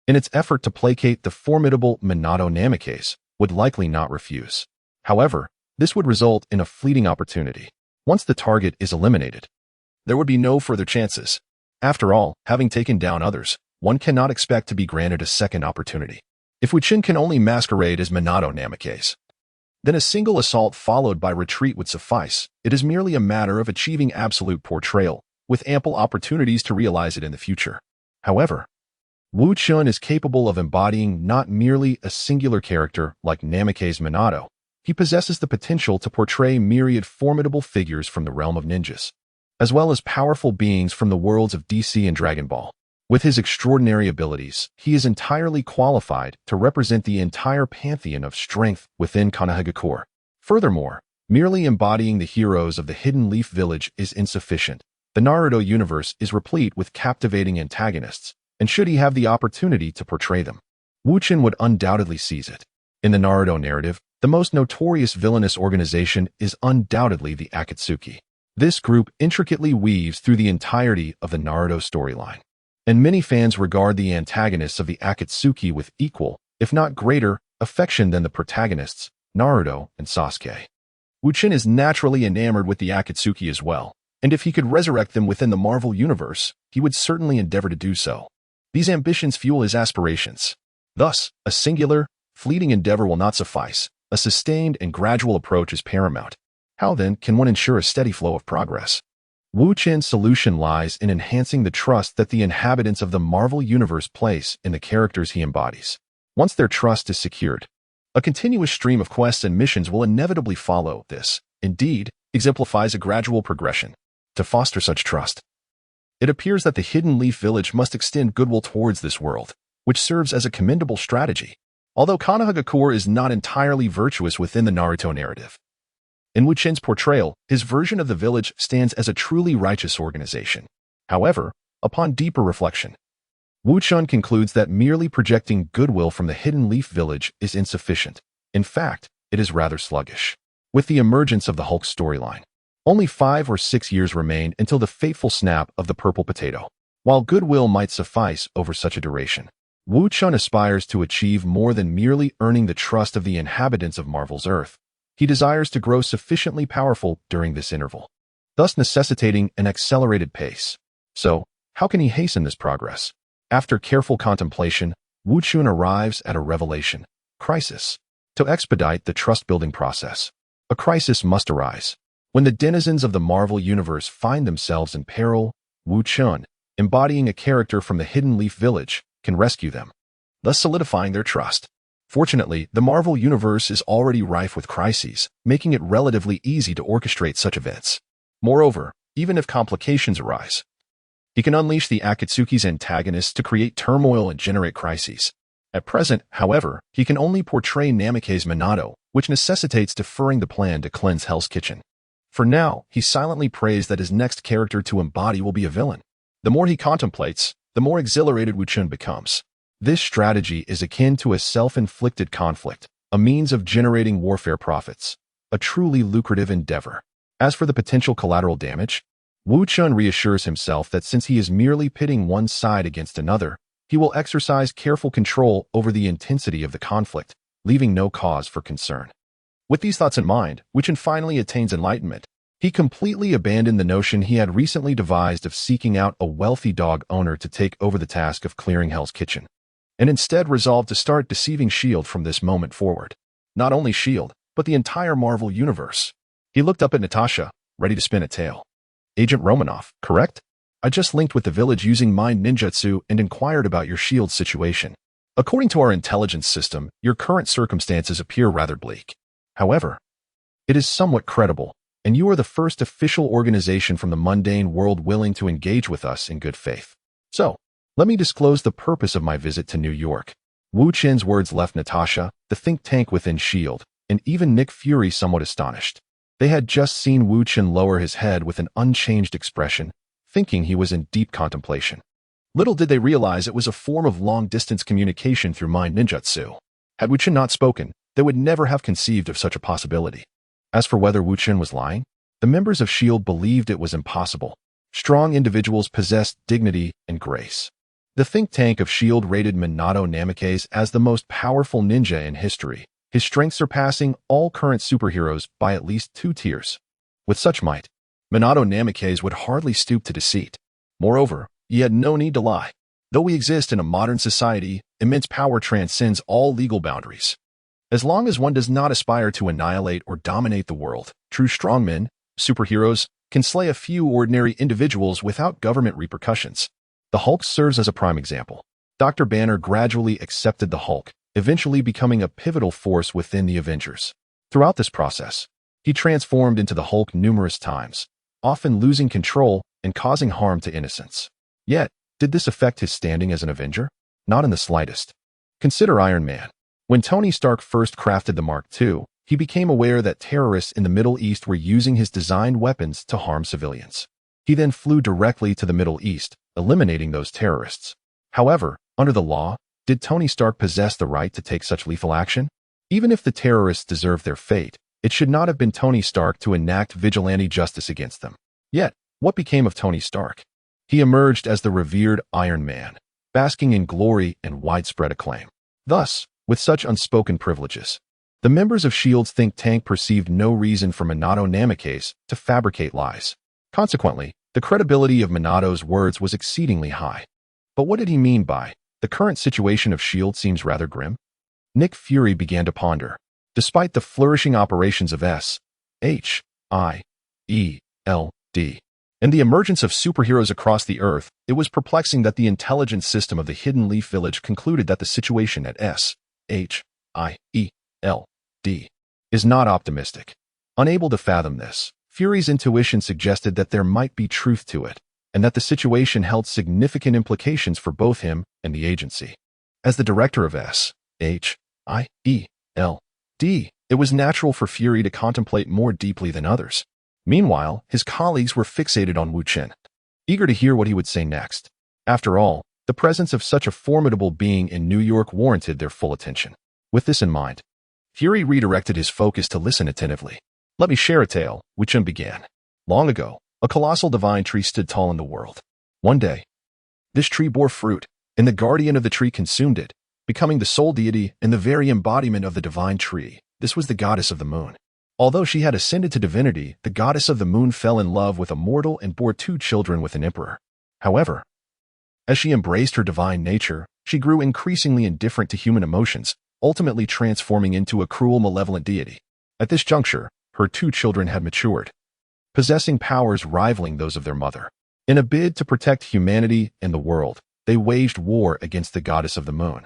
in its effort to placate the formidable Minato Namikaze would likely not refuse. However, this would result in a fleeting opportunity. Once the target is eliminated, there would be no further chances. After all, having taken down others, one cannot expect to be granted a second opportunity. If Wu Chen can only masquerade as Minato Namikaze, then a single assault followed by retreat would suffice. It is merely a matter of achieving absolute portrayal, with ample opportunities to realize it in the future. However, Wu Chen is capable of embodying not merely a singular character like Namikaze Minato. He possesses the potential to portray myriad formidable figures from the realm of ninjas, as well as powerful beings from the worlds of DC and Dragon Ball. With his extraordinary abilities, he is entirely qualified to represent the entire pantheon of strength within Konohagakure. Furthermore, merely embodying the heroes of the Hidden Leaf Village is insufficient. The Naruto universe is replete with captivating antagonists, and should he have the opportunity to portray them, Wu Chen would undoubtedly seize it. In the Naruto narrative, the most notorious villainous organization is undoubtedly the Akatsuki. This group intricately weaves through the entirety of the Naruto storyline, and many fans regard the antagonists of the Akatsuki with equal, if not greater, affection than the protagonists, Naruto and Sasuke. Wu Chen is naturally enamored with the Akatsuki as well, and if he could resurrect them within the Marvel Universe, he would certainly endeavor to do so. These ambitions fuel his aspirations. Thus, a singular, fleeting endeavor will not suffice. A sustained and gradual approach is paramount. How then can one ensure a steady flow of progress? Wu Chen's solution lies in enhancing the trust that the inhabitants of the Marvel Universe place in the characters he embodies. Once their trust is secured, a continuous stream of quests and missions will inevitably follow. This, indeed, exemplifies a gradual progression. To foster such trust, it appears that the Hidden Leaf Village must extend goodwill towards this world, which serves as a commendable strategy. Although Konohagakure is not entirely virtuous within the Naruto narrative, in Wu Chen's portrayal, his version of the village stands as a truly righteous organization. However, upon deeper reflection, Wu Chen concludes that merely projecting goodwill from the Hidden Leaf Village is insufficient. In fact, it is rather sluggish. With the emergence of the Hulk storyline, only 5 or 6 years remain until the fateful snap of the purple potato. While goodwill might suffice over such a duration, Wu Chen aspires to achieve more than merely earning the trust of the inhabitants of Marvel's Earth. He desires to grow sufficiently powerful during this interval, thus necessitating an accelerated pace. So, how can he hasten this progress? After careful contemplation, Wu Chen arrives at a revelation: crisis. To expedite the trust-building process, a crisis must arise. When the denizens of the Marvel Universe find themselves in peril, Wu Chen, embodying a character from the Hidden Leaf Village, can rescue them, thus solidifying their trust. Fortunately, the Marvel Universe is already rife with crises, making it relatively easy to orchestrate such events. Moreover, even if complications arise, he can unleash the Akatsuki's antagonists to create turmoil and generate crises. At present, however, he can only portray Namikaze Minato, which necessitates deferring the plan to cleanse Hell's Kitchen. For now, he silently prays that his next character to embody will be a villain. The more he contemplates, the more exhilarated Wu Chen becomes. This strategy is akin to a self-inflicted conflict, a means of generating warfare profits, a truly lucrative endeavor. As for the potential collateral damage, Wu Chen reassures himself that since he is merely pitting one side against another, he will exercise careful control over the intensity of the conflict, leaving no cause for concern. With these thoughts in mind, Wu Chen finally attains enlightenment. He completely abandoned the notion he had recently devised of seeking out a wealthy dog owner to take over the task of clearing Hell's Kitchen, and instead resolved to start deceiving S.H.I.E.L.D. from this moment forward. Not only S.H.I.E.L.D., but the entire Marvel Universe. He looked up at Natasha, ready to spin a tale. Agent Romanoff, correct? I just linked with the village using mind ninjutsu and inquired about your S.H.I.E.L.D. situation. According to our intelligence system, your current circumstances appear rather bleak. However, it is somewhat credible, and you are the first official organization from the mundane world willing to engage with us in good faith. So, let me disclose the purpose of my visit to New York. Wu Chen's words left Natasha, the think tank within S.H.I.E.L.D., and even Nick Fury somewhat astonished. They had just seen Wu Chen lower his head with an unchanged expression, thinking he was in deep contemplation. Little did they realize it was a form of long-distance communication through mind ninjutsu. Had Wu Chen not spoken, they would never have conceived of such a possibility. As for whether Wu Chen was lying, the members of S.H.I.E.L.D. believed it was impossible. Strong individuals possessed dignity and grace. The think tank of S.H.I.E.L.D. rated Minato Namikaze as the most powerful ninja in history, his strength surpassing all current superheroes by at least 2 tiers. With such might, Minato Namikaze would hardly stoop to deceit. Moreover, he had no need to lie. Though we exist in a modern society, immense power transcends all legal boundaries. As long as one does not aspire to annihilate or dominate the world, true strongmen, superheroes, can slay a few ordinary individuals without government repercussions. The Hulk serves as a prime example. Dr. Banner gradually accepted the Hulk, eventually becoming a pivotal force within the Avengers. Throughout this process, he transformed into the Hulk numerous times, often losing control and causing harm to innocents. Yet, did this affect his standing as an Avenger? Not in the slightest. Consider Iron Man. When Tony Stark first crafted the Mark II, he became aware that terrorists in the Middle East were using his designed weapons to harm civilians. He then flew directly to the Middle East, eliminating those terrorists. However, under the law, did Tony Stark possess the right to take such lethal action? Even if the terrorists deserved their fate, it should not have been Tony Stark to enact vigilante justice against them. Yet, what became of Tony Stark? He emerged as the revered Iron Man, basking in glory and widespread acclaim. Thus, with such unspoken privileges, the members of S.H.I.E.L.'s think tank perceived no reason for Minato Namikaze to fabricate lies. Consequently, the credibility of Minato's words was exceedingly high. But what did he mean by, "The current situation of S.H.I.E.L.D. seems rather grim"? Nick Fury began to ponder. Despite the flourishing operations of S.H.I.E.L.D. and the emergence of superheroes across the Earth, it was perplexing that the intelligence system of the Hidden Leaf Village concluded that the situation at S.H.I.E.L.D. is not optimistic. Unable to fathom this, Fury's intuition suggested that there might be truth to it, and that the situation held significant implications for both him and the agency. As the director of S.H.I.E.L.D., it was natural for Fury to contemplate more deeply than others. Meanwhile, his colleagues were fixated on Wu Chen, eager to hear what he would say next. After all, the presence of such a formidable being in New York warranted their full attention. With this in mind, Fury redirected his focus to listen attentively. "Let me share a tale," Wu Chen began. "Long ago, a colossal divine tree stood tall in the world. One day, this tree bore fruit, and the guardian of the tree consumed it, becoming the sole deity and the very embodiment of the divine tree. This was the goddess of the moon. Although she had ascended to divinity, the goddess of the moon fell in love with a mortal and bore 2 children with an emperor. However, as she embraced her divine nature, she grew increasingly indifferent to human emotions, ultimately transforming into a cruel, malevolent deity. At this juncture, her 2 children had matured, possessing powers rivaling those of their mother. In a bid to protect humanity and the world, they waged war against the goddess of the moon,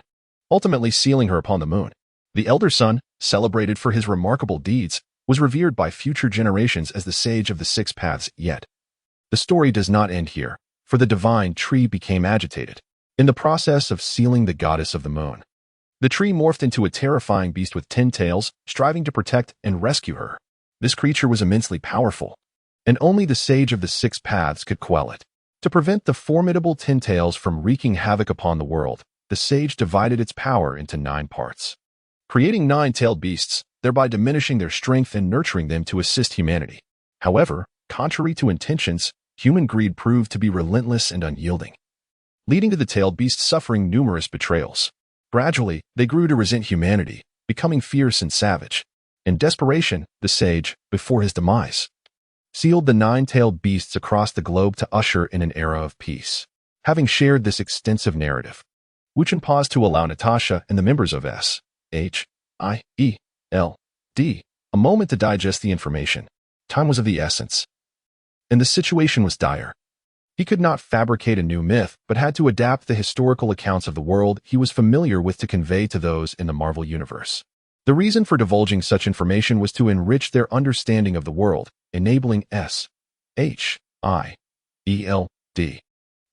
ultimately sealing her upon the moon. The elder son, celebrated for his remarkable deeds, was revered by future generations as the sage of the 6 paths. Yet, the story does not end here, for the divine tree became agitated. In the process of sealing the goddess of the moon, the tree morphed into a terrifying beast with 10 tails, striving to protect and rescue her. This creature was immensely powerful, and only the sage of the 6 paths could quell it. To prevent the formidable 10 tails from wreaking havoc upon the world, the sage divided its power into 9 parts, creating 9-tailed beasts, thereby diminishing their strength and nurturing them to assist humanity. However, contrary to intentions, human greed proved to be relentless and unyielding, leading to the tailed beasts suffering numerous betrayals. Gradually, they grew to resent humanity, becoming fierce and savage. In desperation, the sage, before his demise, sealed the 9-tailed beasts across the globe to usher in an era of peace. Having shared this extensive narrative, Wu Chen paused to allow Natasha and the members of S.H.I.E.L.D. a moment to digest the information. Time was of the essence, and the situation was dire. He could not fabricate a new myth, but had to adapt the historical accounts of the world he was familiar with to convey to those in the Marvel Universe. The reason for divulging such information was to enrich their understanding of the world, enabling S.H.I.E.L.D.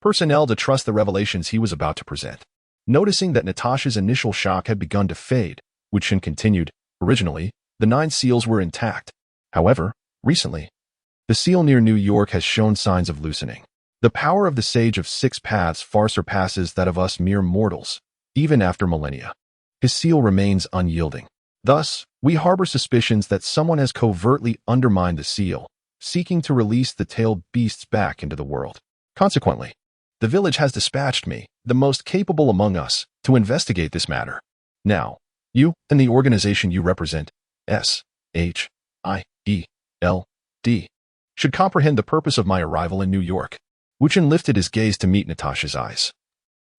personnel to trust the revelations he was about to present. Noticing that Natasha's initial shock had begun to fade, Wu Chen continued, "Originally, the 9 seals were intact. However, recently, the seal near New York has shown signs of loosening. The power of the sage of 6 paths far surpasses that of us mere mortals, even after millennia. His seal remains unyielding. Thus, we harbor suspicions that someone has covertly undermined the seal, seeking to release the tailed beasts back into the world. Consequently, the village has dispatched me, the most capable among us, to investigate this matter. Now, you and the organization you represent, S.H.I.E.L.D., should comprehend the purpose of my arrival in New York." Wu Chen lifted his gaze to meet Natasha's eyes,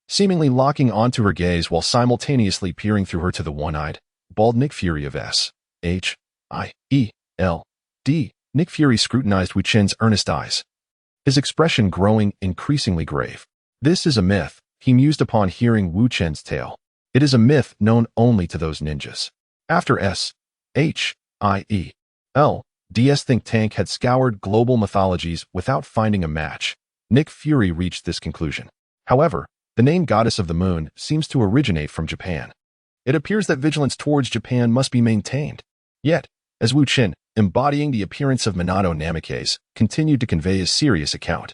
seemingly locking onto her gaze while simultaneously peering through her to the one-eyed, bald Nick Fury of S.H.I.E.L.D. Nick Fury scrutinized Wu Chen's earnest eyes, his expression growing increasingly grave. "This is a myth," he mused upon hearing Wu Chen's tale. It is a myth known only to those ninjas. After S.H.I.E.L.D's think tank had scoured global mythologies without finding a match, Nick Fury reached this conclusion. However, the name Goddess of the Moon seems to originate from Japan. It appears that vigilance towards Japan must be maintained. Yet, as Wu Chen, embodying the appearance of Minato Namikaze, continued to convey his serious account,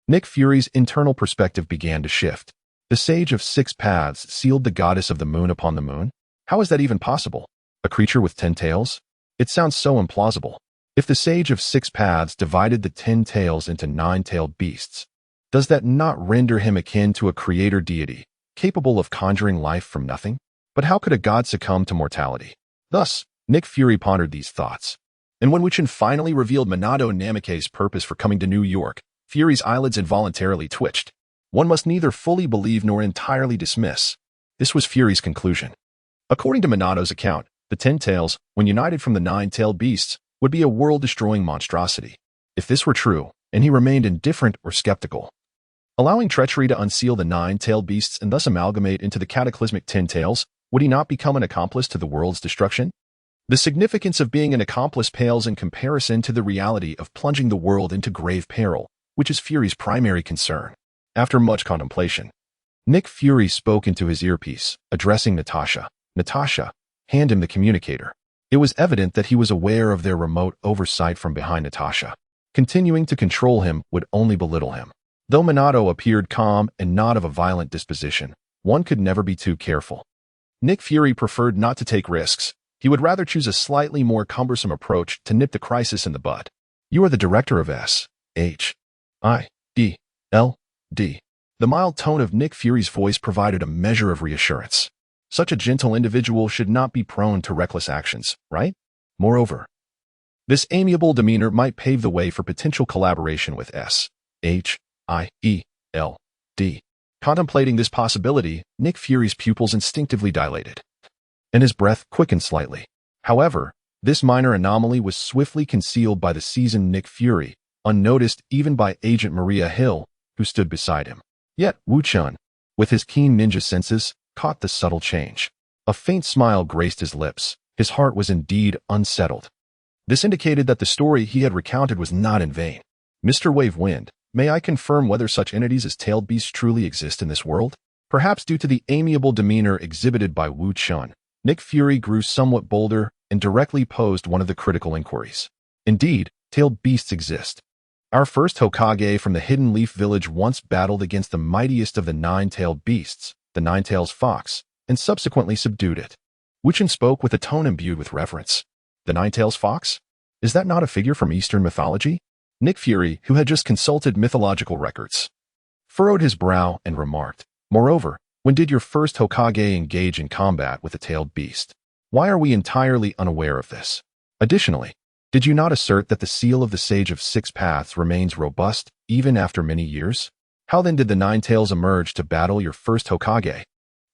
Nick Fury's internal perspective began to shift. The Sage of Six Paths sealed the Goddess of the Moon upon the moon? How is that even possible? A creature with 10 tails? It sounds so implausible. If the Sage of Six Paths divided the 10 tails into 9-tailed beasts, does that not render him akin to a creator deity, capable of conjuring life from nothing? But how could a god succumb to mortality? Thus, Nick Fury pondered these thoughts. And when Wu Chen finally revealed Minato Namikaze's purpose for coming to New York, Fury's eyelids involuntarily twitched. One must neither fully believe nor entirely dismiss. This was Fury's conclusion. According to Minato's account, the 10 tails, when united from the 9-tailed beasts, would be a world-destroying monstrosity. If this were true, and he remained indifferent or skeptical, allowing treachery to unseal the 9-tailed beasts and thus amalgamate into the cataclysmic 10 tails, would he not become an accomplice to the world's destruction? The significance of being an accomplice pales in comparison to the reality of plunging the world into grave peril, which is Fury's primary concern. After much contemplation, Nick Fury spoke into his earpiece, addressing Natasha. Natasha, hand him the communicator. It was evident that he was aware of their remote oversight from behind Natasha. Continuing to control him would only belittle him. Though Minato appeared calm and not of a violent disposition, one could never be too careful. Nick Fury preferred not to take risks. He would rather choose a slightly more cumbersome approach to nip the crisis in the bud. You are the director of S.H.I.E.L.D. The mild tone of Nick Fury's voice provided a measure of reassurance. Such a gentle individual should not be prone to reckless actions, right? Moreover, this amiable demeanor might pave the way for potential collaboration with S.H.I.E.L.D. Contemplating this possibility, Nick Fury's pupils instinctively dilated, and his breath quickened slightly. However, this minor anomaly was swiftly concealed by the seasoned Nick Fury, unnoticed even by Agent Maria Hill, who stood beside him. Yet Wu Chen, with his keen ninja senses, caught the subtle change. A faint smile graced his lips. His heart was indeed unsettled. This indicated that the story he had recounted was not in vain. Mr. Wave Wind, may I confirm whether such entities as tailed beasts truly exist in this world? Perhaps due to the amiable demeanor exhibited by Wu Chen, Nick Fury grew somewhat bolder and directly posed one of the critical inquiries. Indeed, tailed beasts exist. Our first Hokage from the Hidden Leaf Village once battled against the mightiest of the 9-tailed beasts, the 9-tailed fox, and subsequently subdued it. Wu Chen spoke with a tone imbued with reverence. The 9-tailed fox? Is that not a figure from Eastern mythology? Nick Fury, who had just consulted mythological records, furrowed his brow and remarked, moreover, when did your first Hokage engage in combat with a tailed beast? Why are we entirely unaware of this? Additionally, did you not assert that the seal of the Sage of Six Paths remains robust even after many years? How then did the 9 tails emerge to battle your first Hokage?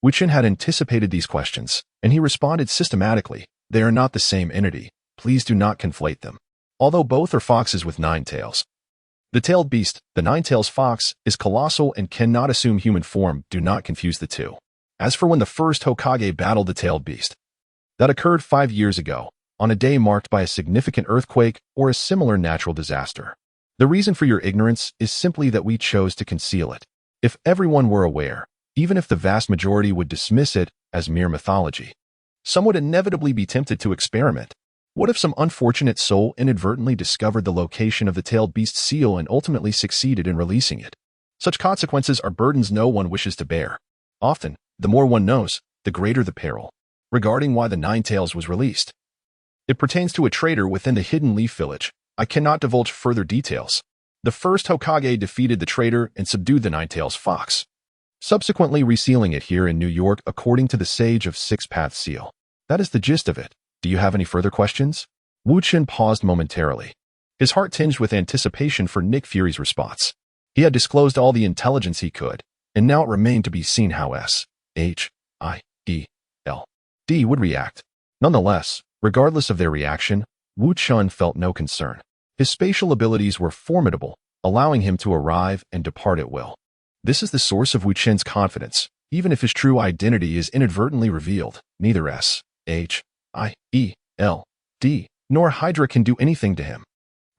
Wu Chen had anticipated these questions, and he responded systematically, they are not the same entity. Please do not conflate them. Although both are foxes with 9 tails, the tailed beast, the 9-tails fox, is colossal and cannot assume human form. Do not confuse the two. As for when the first Hokage battled the tailed beast, that occurred 5 years ago, on a day marked by a significant earthquake or a similar natural disaster. The reason for your ignorance is simply that we chose to conceal it. If everyone were aware, even if the vast majority would dismiss it as mere mythology, some would inevitably be tempted to experiment. What if some unfortunate soul inadvertently discovered the location of the tailed beast's seal and ultimately succeeded in releasing it? Such consequences are burdens no one wishes to bear. Often, the more one knows, the greater the peril. Regarding why the 9 tails was released, it pertains to a traitor within the Hidden Leaf Village. I cannot divulge further details. The first Hokage defeated the traitor and subdued the 9-tails fox, subsequently resealing it here in New York according to the Sage of Six Paths seal. That is the gist of it. Do you have any further questions? Wu Chen paused momentarily, his heart tinged with anticipation for Nick Fury's response. He had disclosed all the intelligence he could, and now it remained to be seen how S.H.I.E.L.D. would react. Nonetheless, regardless of their reaction, Wu Chen felt no concern. His spatial abilities were formidable, allowing him to arrive and depart at will. This is the source of Wu Chen's confidence, even if his true identity is inadvertently revealed. Neither S.H.I.E.L.D. nor Hydra can do anything to him.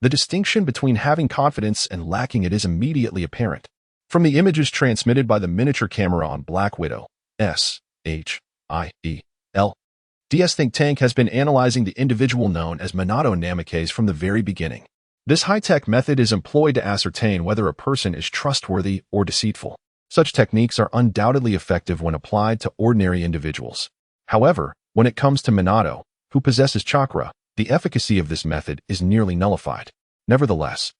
The distinction between having confidence and lacking it is immediately apparent. From the images transmitted by the miniature camera on Black Widow, S.H.I.E.L.D's think tank has been analyzing the individual known as Minato Namikaze from the very beginning. This high-tech method is employed to ascertain whether a person is trustworthy or deceitful. Such techniques are undoubtedly effective when applied to ordinary individuals. However, when it comes to Minato, who possesses chakra, the efficacy of this method is nearly nullified. Nevertheless,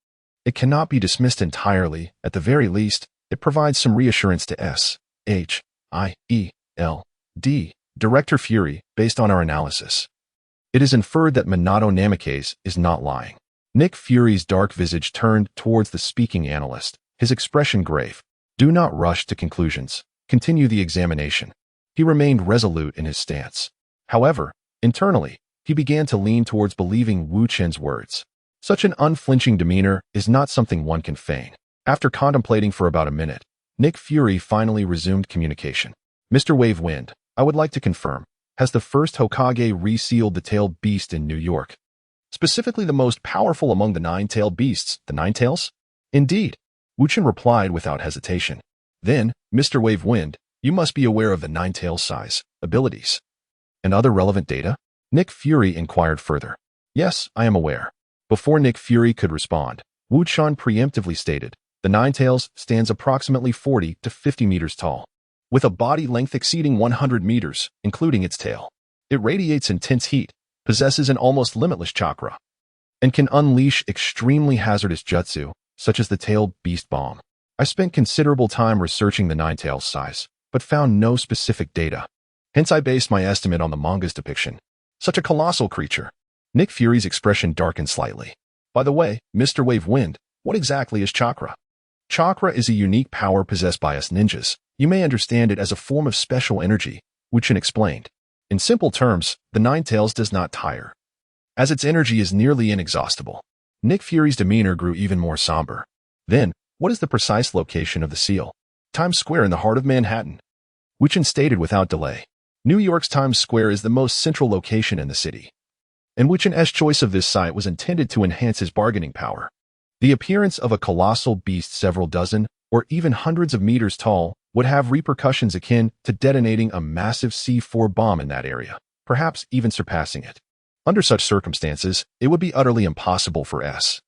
it cannot be dismissed entirely. At the very least, it provides some reassurance to S.H.I.E.L.D. Director Fury based on our analysis. It is inferred that Minato Namikaze is not lying. Nick Fury's dark visage turned towards the speaking analyst, his expression grave. Do not rush to conclusions. Continue the examination. He remained resolute in his stance. However, internally, he began to lean towards believing Wu Chen's words. Such an unflinching demeanor is not something one can feign. After contemplating for about a minute, Nick Fury finally resumed communication. Mr. Wave Wind, I would like to confirm, has the first Hokage resealed the tailed beast in New York? Specifically the most powerful among the nine-tailed beasts, the Nine Tails? Indeed, Wu Chen replied without hesitation. Then, Mr. Wave Wind, you must be aware of the Nine Tails' size, abilities, and other relevant data? Nick Fury inquired further. Yes, I am aware. Before Nick Fury could respond, Wu Chen preemptively stated, the Nine Tails stands approximately 40 to 50 meters tall, with a body length exceeding 100 meters, including its tail. It radiates intense heat, possesses an almost limitless chakra, and can unleash extremely hazardous jutsu, such as the tailed beast bomb. I spent considerable time researching the Nine Tails' size, but found no specific data. Hence I based my estimate on the manga's depiction. Such a colossal creature. Nick Fury's expression darkened slightly. By the way, Mr. Wave Wind, what exactly is chakra? Chakra is a unique power possessed by us ninjas. You may understand it as a form of special energy, Wu Chen explained. In simple terms, the Nine Tails does not tire, as its energy is nearly inexhaustible. Nick Fury's demeanor grew even more somber. Then, what is the precise location of the seal? Times Square in the heart of Manhattan. Wu Chen stated without delay. New York's Times Square is the most central location in the city, and Wu Chen's choice of this site was intended to enhance his bargaining power. The appearance of a colossal beast several dozen, or even hundreds of meters tall, would have repercussions akin to detonating a massive C4 bomb in that area, perhaps even surpassing it. Under such circumstances, it would be utterly impossible for S.H.I.E.L.D.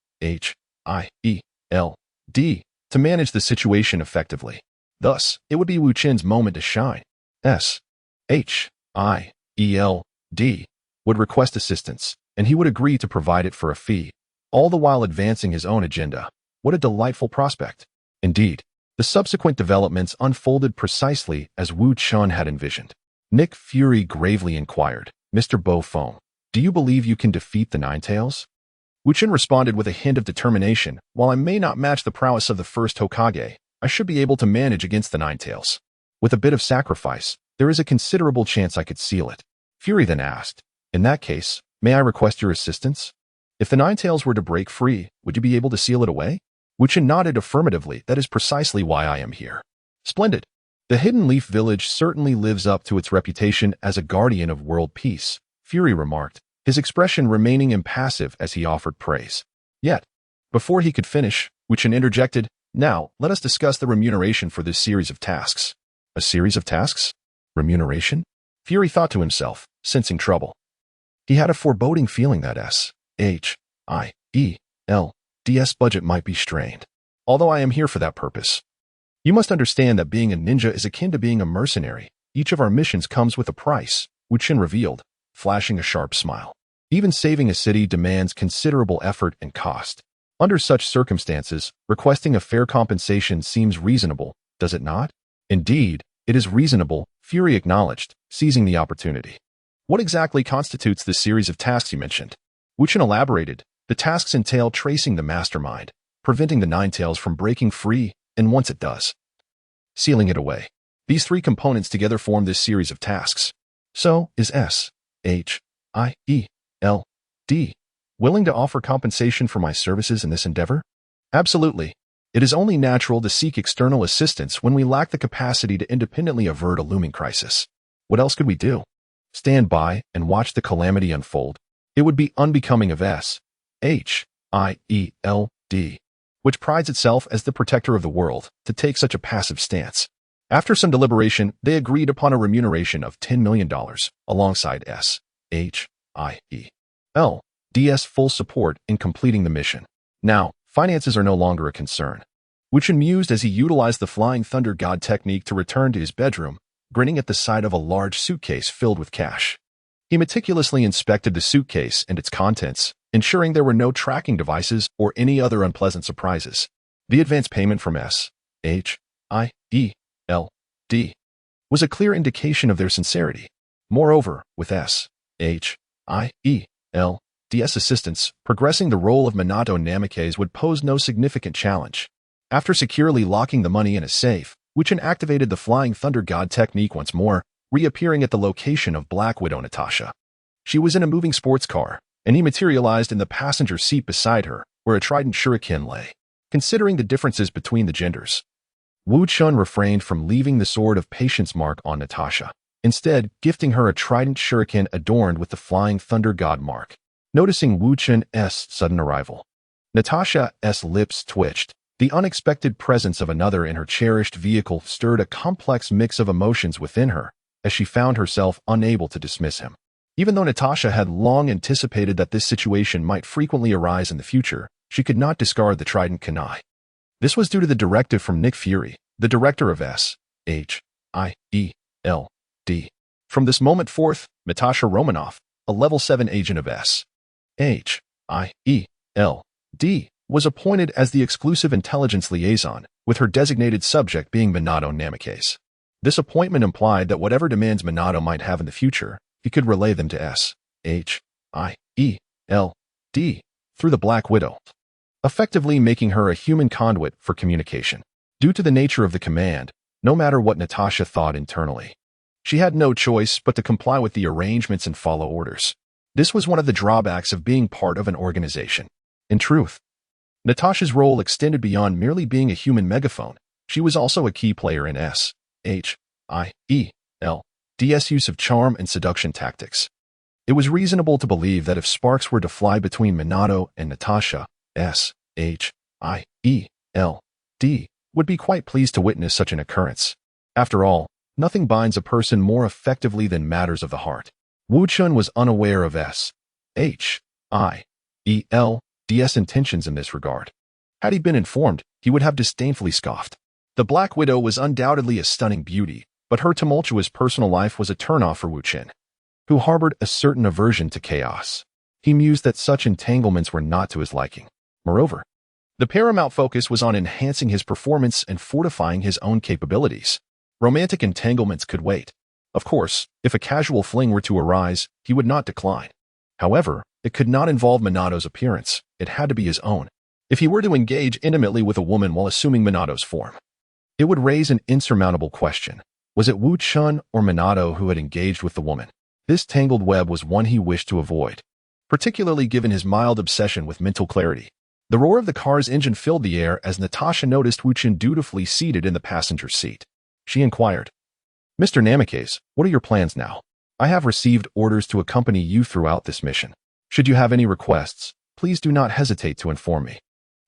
to manage the situation effectively. Thus, it would be Wu Chen's moment to shine. S.H.I.E.L.D. would request assistance, and he would agree to provide it for a fee, all the while advancing his own agenda. What a delightful prospect. Indeed, the subsequent developments unfolded precisely as Wu Chen had envisioned. Nick Fury gravely inquired, Mr. Beaufort, do you believe you can defeat the Nine Tails? Wu Chen responded with a hint of determination, while I may not match the prowess of the first Hokage, I should be able to manage against the Nine Tails. With a bit of sacrifice, there is a considerable chance I could seal it. Fury then asked, in that case, may I request your assistance? If the Nine Tails were to break free, would you be able to seal it away? Wu Chen nodded affirmatively. That is precisely why I am here. Splendid. The Hidden Leaf Village certainly lives up to its reputation as a guardian of world peace, Fury remarked, his expression remaining impassive as he offered praise. Yet, before he could finish, Wu Chen interjected, now, let us discuss the remuneration for this series of tasks. A series of tasks? Remuneration? Fury thought to himself, sensing trouble. He had a foreboding feeling that S.H.I.E.L.D's budget might be strained. Although I am here for that purpose. You must understand that being a ninja is akin to being a mercenary. Each of our missions comes with a price, Wu Chen revealed, flashing a sharp smile. Even saving a city demands considerable effort and cost. Under such circumstances, requesting a fair compensation seems reasonable, does it not? Indeed, it is reasonable, Fury acknowledged, seizing the opportunity. What exactly constitutes this series of tasks you mentioned? Wu Chen elaborated. The tasks entail tracing the mastermind, preventing the Nine Tails from breaking free, and once it does, sealing it away. These three components together form this series of tasks. So, is S.H.I.E.L.D. willing to offer compensation for my services in this endeavor? Absolutely. It is only natural to seek external assistance when we lack the capacity to independently avert a looming crisis. What else could we do? Stand by and watch the calamity unfold? It would be unbecoming of S.H.I.E.L.D, which prides itself as the protector of the world, to take such a passive stance. After some deliberation, they agreed upon a remuneration of $10 million, alongside S.H.I.E.L.D's full support in completing the mission. Now, finances are no longer a concern. Wu Chen mused as he utilized the Flying Thunder God technique to return to his bedroom, grinning at the sight of a large suitcase filled with cash. He meticulously inspected the suitcase and its contents, ensuring there were no tracking devices or any other unpleasant surprises. The advance payment from S.H.I.E.L.D was a clear indication of their sincerity. Moreover, with S.H.I.E.L.D's assistance, progressing the role of Minato Namikaze would pose no significant challenge. After securely locking the money in a safe, Wu Chen activated the Flying Thunder God technique once more, reappearing at the location of Black Widow Natasha. She was in a moving sports car, and he materialized in the passenger seat beside her, where a trident shuriken lay. Considering the differences between the genders, Wu Chen refrained from leaving the Sword of Patience mark on Natasha, instead gifting her a trident shuriken adorned with the Flying Thunder God mark. Noticing Wu Chen's sudden arrival, Natasha's lips twitched. The unexpected presence of another in her cherished vehicle stirred a complex mix of emotions within her, as she found herself unable to dismiss him. Even though Natasha had long anticipated that this situation might frequently arise in the future, she could not discard the trident kunai. This was due to the directive from Nick Fury, the director of S.H.I.E.L.D. From this moment forth, Natasha Romanoff, a level 7 agent of S.H.I.E.L.D., was appointed as the exclusive intelligence liaison, with her designated subject being Minato Namikaze. This appointment implied that whatever demands Minato might have in the future, he could relay them to S.H.I.E.L.D. through the Black Widow, effectively making her a human conduit for communication. Due to the nature of the command, no matter what Natasha thought internally, she had no choice but to comply with the arrangements and follow orders. This was one of the drawbacks of being part of an organization. In truth, Natasha's role extended beyond merely being a human megaphone. She was also a key player in S.H.I.E.L.D's use of charm and seduction tactics. It was reasonable to believe that if sparks were to fly between Minato and Natasha, S.H.I.E.L.D. would be quite pleased to witness such an occurrence. After all, nothing binds a person more effectively than matters of the heart. Wu Chen was unaware of S.H.I.E.L.D's intentions in this regard. Had he been informed, he would have disdainfully scoffed. The Black Widow was undoubtedly a stunning beauty, but her tumultuous personal life was a turnoff for Wu Chen, who harbored a certain aversion to chaos. He mused that such entanglements were not to his liking. Moreover, the paramount focus was on enhancing his performance and fortifying his own capabilities. Romantic entanglements could wait. Of course, if a casual fling were to arise, he would not decline. However, it could not involve Minato's appearance. It had to be his own. If he were to engage intimately with a woman while assuming Minato's form, it would raise an insurmountable question. Was it Wu Chen or Minato who had engaged with the woman? This tangled web was one he wished to avoid, particularly given his mild obsession with mental clarity. The roar of the car's engine filled the air as Natasha noticed Wu Chen dutifully seated in the passenger seat. She inquired, "Mr. Namikaze, what are your plans now? I have received orders to accompany you throughout this mission. Should you have any requests, please do not hesitate to inform me."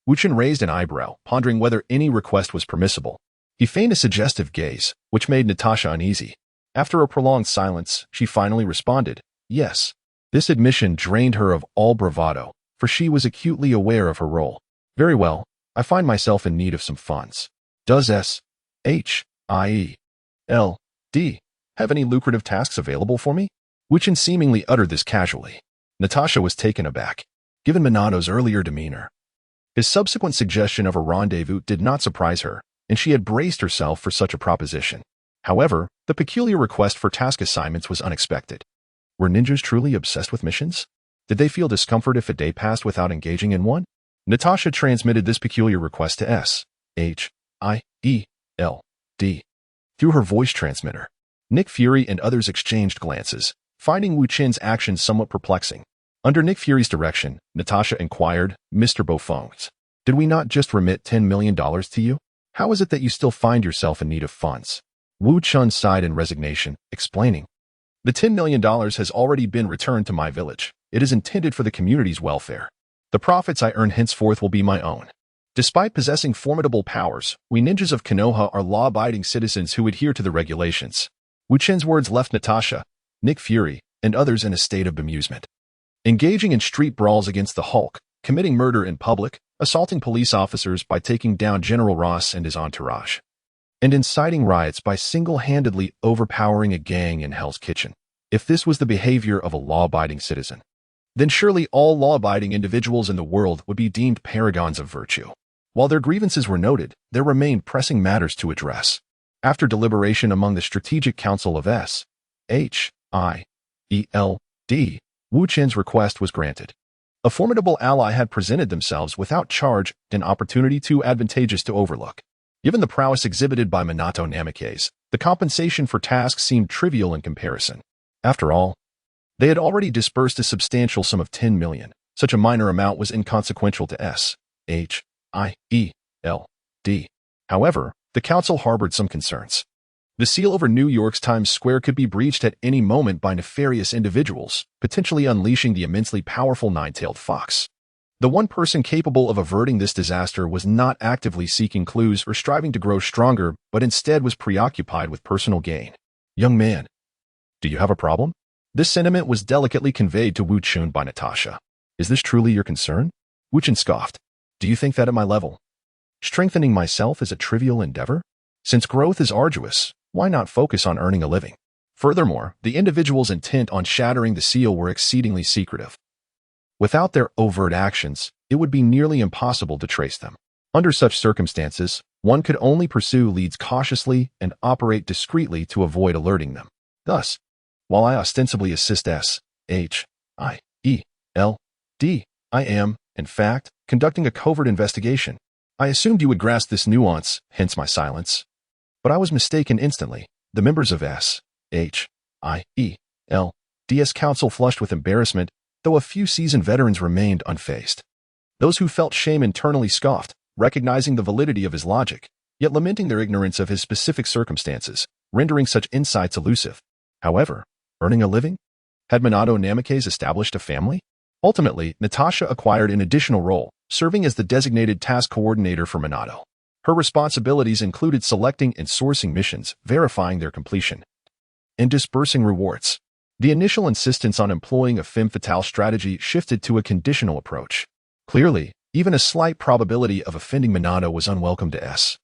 Wu Chen raised an eyebrow, pondering whether any request was permissible. He feigned a suggestive gaze, which made Natasha uneasy. After a prolonged silence, she finally responded, "Yes." This admission drained her of all bravado, for she was acutely aware of her role. "Very well, I find myself in need of some funds. Does S.H.I.E.L.D. have any lucrative tasks available for me?" Wu Chen seemingly uttered this casually. Natasha was taken aback. Given Minato's earlier demeanor, his subsequent suggestion of a rendezvous did not surprise her, and she had braced herself for such a proposition. However, the peculiar request for task assignments was unexpected. Were ninjas truly obsessed with missions? Did they feel discomfort if a day passed without engaging in one? Natasha transmitted this peculiar request to S.H.I.E.L.D. through her voice transmitter. Nick Fury and others exchanged glances, finding Wu Chen's actions somewhat perplexing. Under Nick Fury's direction, Natasha inquired, "Mr. Beaufons, Did we not just remit $10 million to you? How is it that you still find yourself in need of funds? Wu Chen sighed in resignation, explaining, the $10 million has already been returned to my village. It is intended for the community's welfare. The profits I earn henceforth will be my own. Despite possessing formidable powers, we ninjas of Konoha are law-abiding citizens who adhere to the regulations. Wu Chen's words left Natasha, Nick Fury, and others in a state of bemusement. Engaging in street brawls against the Hulk, committing murder in public, assaulting police officers by taking down General Ross and his entourage, and inciting riots by single-handedly overpowering a gang in Hell's Kitchen. If this was the behavior of a law-abiding citizen, then surely all law-abiding individuals in the world would be deemed paragons of virtue. While their grievances were noted, there remained pressing matters to address. After deliberation among the Strategic Council of S.H.I.E.L.D, Wu Chen's request was granted. A formidable ally had presented themselves without charge, an opportunity too advantageous to overlook. Given the prowess exhibited by Minato Namikaze, the compensation for tasks seemed trivial in comparison. After all, they had already disbursed a substantial sum of 10 million. Such a minor amount was inconsequential to S.H.I.E.L.D. However, the council harbored some concerns. The seal over New York's Times Square could be breached at any moment by nefarious individuals, potentially unleashing the immensely powerful nine-tailed fox. The one person capable of averting this disaster was not actively seeking clues or striving to grow stronger, but instead was preoccupied with personal gain. Young man, do you have a problem? This sentiment was delicately conveyed to Wu Chen by Natasha. Is this truly your concern? Wu Chen scoffed. Do you think that at my level, strengthening myself is a trivial endeavor? Since growth is arduous, why not focus on earning a living? Furthermore, the individuals intent on shattering the seal were exceedingly secretive. Without their overt actions, it would be nearly impossible to trace them. Under such circumstances, one could only pursue leads cautiously and operate discreetly to avoid alerting them. Thus, while I ostensibly assist S.H.I.E.L.D, I am, in fact, conducting a covert investigation. I assumed you would grasp this nuance, hence my silence. But I was mistaken instantly. The members of S.H.I.E.L.D's council flushed with embarrassment, though a few seasoned veterans remained unfazed. Those who felt shame internally scoffed, recognizing the validity of his logic, yet lamenting their ignorance of his specific circumstances, rendering such insights elusive. However, earning a living? Had Minato Namikaze established a family? Ultimately, Natasha acquired an additional role, serving as the designated task coordinator for Minato. Her responsibilities included selecting and sourcing missions, verifying their completion, and dispersing rewards. The initial insistence on employing a femme fatale strategy shifted to a conditional approach. Clearly, even a slight probability of offending Minato was unwelcome to S.H.I.E.L.D.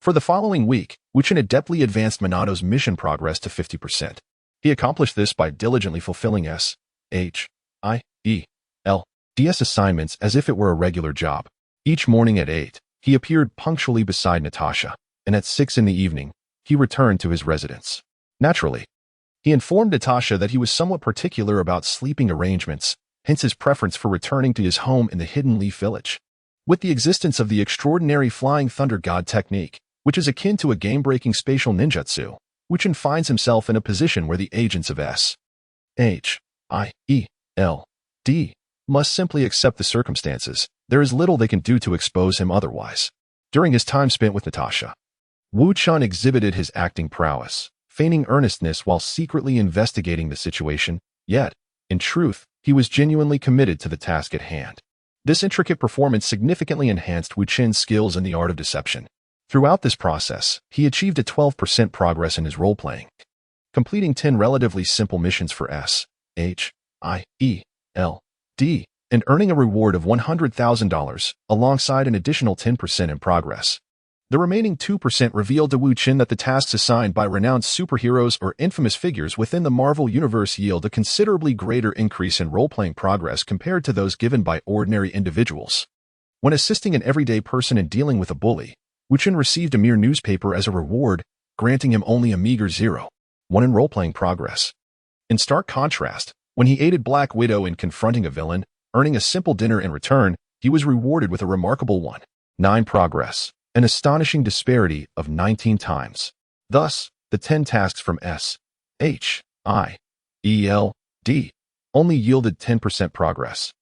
For the following week, Wu Chen adeptly advanced Minato's mission progress to 50%. He accomplished this by diligently fulfilling S.H.I.E.L.D's assignments as if it were a regular job. Each morning at 8, he appeared punctually beside Natasha, and at 6 in the evening, he returned to his residence. Naturally, he informed Natasha that he was somewhat particular about sleeping arrangements, hence his preference for returning to his home in the Hidden Leaf Village. With the existence of the extraordinary Flying Thunder God technique, which is akin to a game-breaking spatial ninjutsu, Wu Chen finds himself in a position where the agents of S.H.I.E.L.D. must simply accept the circumstances. There is little they can do to expose him otherwise. During his time spent with Natasha, Wu Chen exhibited his acting prowess, feigning earnestness while secretly investigating the situation, yet, in truth, he was genuinely committed to the task at hand. This intricate performance significantly enhanced Wu Chen's skills in the art of deception. Throughout this process, he achieved a 12% progress in his role-playing, completing 10 relatively simple missions for S.H.I.E.L.D. and earning a reward of $100,000, alongside an additional 10% in progress. The remaining 2% revealed to Wu Chen that the tasks assigned by renowned superheroes or infamous figures within the Marvel Universe yield a considerably greater increase in role-playing progress compared to those given by ordinary individuals. When assisting an everyday person in dealing with a bully, Wu Chen received a mere newspaper as a reward, granting him only a meager 0.1 in role-playing progress. In stark contrast, when he aided Black Widow in confronting a villain, earning a simple dinner in return, he was rewarded with a remarkable 1.9 progress, an astonishing disparity of 19 times. Thus, the 10 tasks from S.H.I.E.L.D. only yielded 10% progress.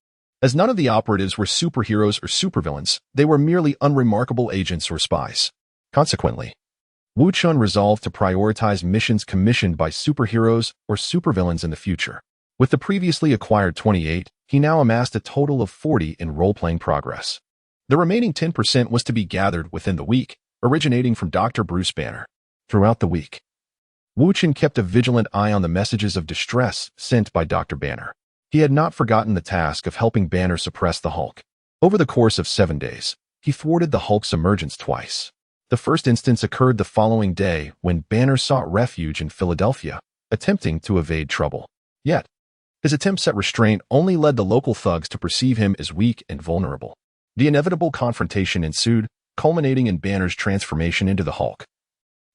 As none of the operatives were superheroes or supervillains, they were merely unremarkable agents or spies. Consequently, Wu Chen resolved to prioritize missions commissioned by superheroes or supervillains in the future. With the previously acquired 28, he now amassed a total of 40 in role-playing progress. The remaining 10% was to be gathered within the week, originating from Dr. Bruce Banner. Throughout the week, Wu Chen kept a vigilant eye on the messages of distress sent by Dr. Banner. He had not forgotten the task of helping Banner suppress the Hulk. Over the course of 7 days, he thwarted the Hulk's emergence twice. The first instance occurred the following day when Banner sought refuge in Philadelphia, attempting to evade trouble. Yet, his attempts at restraint only led the local thugs to perceive him as weak and vulnerable. The inevitable confrontation ensued, culminating in Banner's transformation into the Hulk,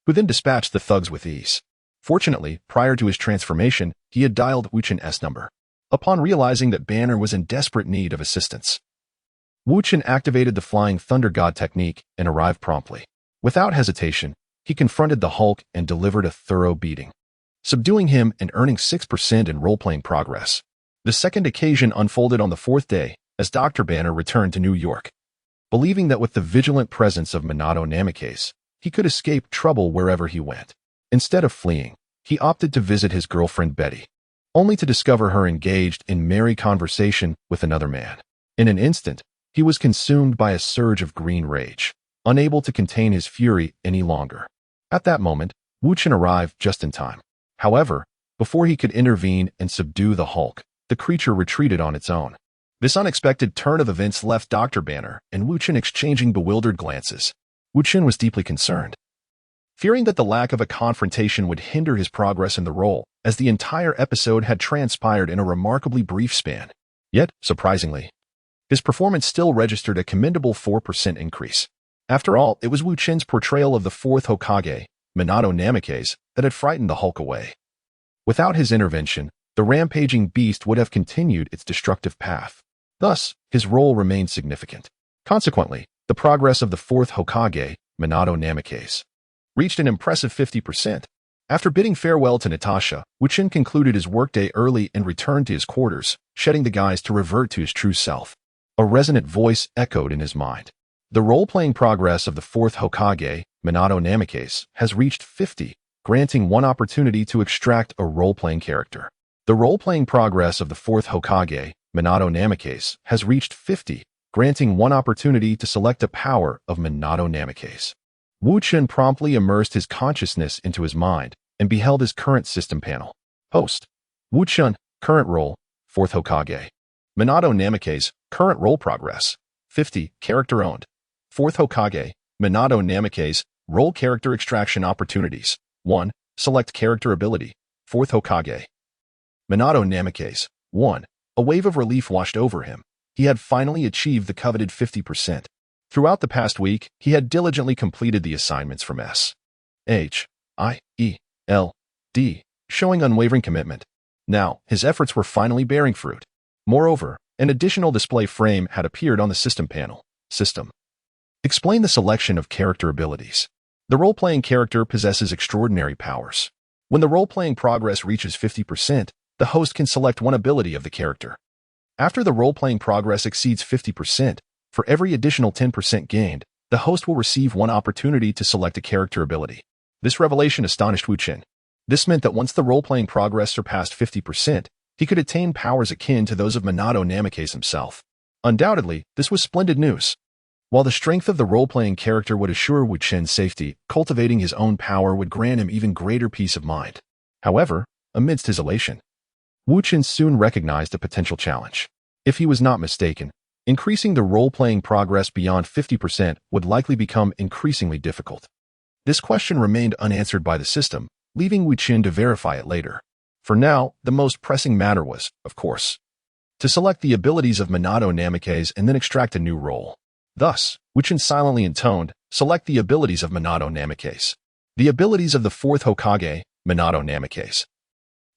who then dispatched the thugs with ease. Fortunately, prior to his transformation, he had dialed Wu Chen's number. Upon realizing that Banner was in desperate need of assistance, Wu Chen activated the Flying Thunder God technique and arrived promptly. Without hesitation, he confronted the Hulk and delivered a thorough beating, subduing him and earning 6% in role-playing progress. The second occasion unfolded on the 4th day, as Dr. Banner returned to New York. Believing that with the vigilant presence of Minato Namikaze, he could escape trouble wherever he went. Instead of fleeing, he opted to visit his girlfriend Betty, only to discover her engaged in merry conversation with another man. In an instant, he was consumed by a surge of green rage, unable to contain his fury any longer. At that moment, Wu Chen arrived just in time. However, before he could intervene and subdue the Hulk, the creature retreated on its own. This unexpected turn of events left Dr. Banner and Wu Chen exchanging bewildered glances. Wu Chen was deeply concerned, fearing that the lack of a confrontation would hinder his progress in the role, as the entire episode had transpired in a remarkably brief span. Yet, surprisingly, his performance still registered a commendable 4% increase. After all, it was Wu Chen's portrayal of the 4th Hokage, Minato Namikaze, that had frightened the Hulk away. Without his intervention, the rampaging beast would have continued its destructive path. Thus, his role remained significant. Consequently, the progress of the 4th Hokage, Minato Namikaze, reached an impressive 50%. After bidding farewell to Natasha, Wu Chen concluded his workday early and returned to his quarters, shedding the guise to revert to his true self. A resonant voice echoed in his mind. The role-playing progress of the 4th Hokage, Minato Namikaze, has reached 50, granting one opportunity to extract a role-playing character. The role-playing progress of the 4th Hokage, Minato Namikaze, has reached 50, granting one opportunity to select a power of Minato Namikaze. Wu Chen promptly immersed his consciousness into his mind and beheld his current system panel. Host: Wu Chen, current role, 4th Hokage. Minato Namikaze, current role progress, 50, character owned. 4th Hokage, Minato Namikaze, role character extraction opportunities. 1. Select character ability, 4th Hokage. Minato Namikaze, 1. A wave of relief washed over him. He had finally achieved the coveted 50%. Throughout the past week, he had diligently completed the assignments from S.H.I.E.L.D, showing unwavering commitment. Now, his efforts were finally bearing fruit. Moreover, an additional display frame had appeared on the system panel. System: explain the selection of character abilities. The role-playing character possesses extraordinary powers. When the role-playing progress reaches 50%, the host can select one ability of the character. After the role-playing progress exceeds 50%, for every additional 10% gained, the host will receive one opportunity to select a character ability. This revelation astonished Wu Chen. This meant that once the role-playing progress surpassed 50%, he could attain powers akin to those of Minato Namikaze himself. Undoubtedly, this was splendid news. While the strength of the role-playing character would assure Wu Chen's safety, cultivating his own power would grant him even greater peace of mind. However, amidst his elation, Wu Chen soon recognized a potential challenge. If he was not mistaken, increasing the role-playing progress beyond 50% would likely become increasingly difficult. This question remained unanswered by the system, leaving Wu Chen to verify it later. For now, the most pressing matter was, of course, to select the abilities of Minato Namikaze and then extract a new role. Thus, Wu Chen silently intoned, select the abilities of Minato Namikaze. The abilities of the 4th Hokage, Minato Namikaze,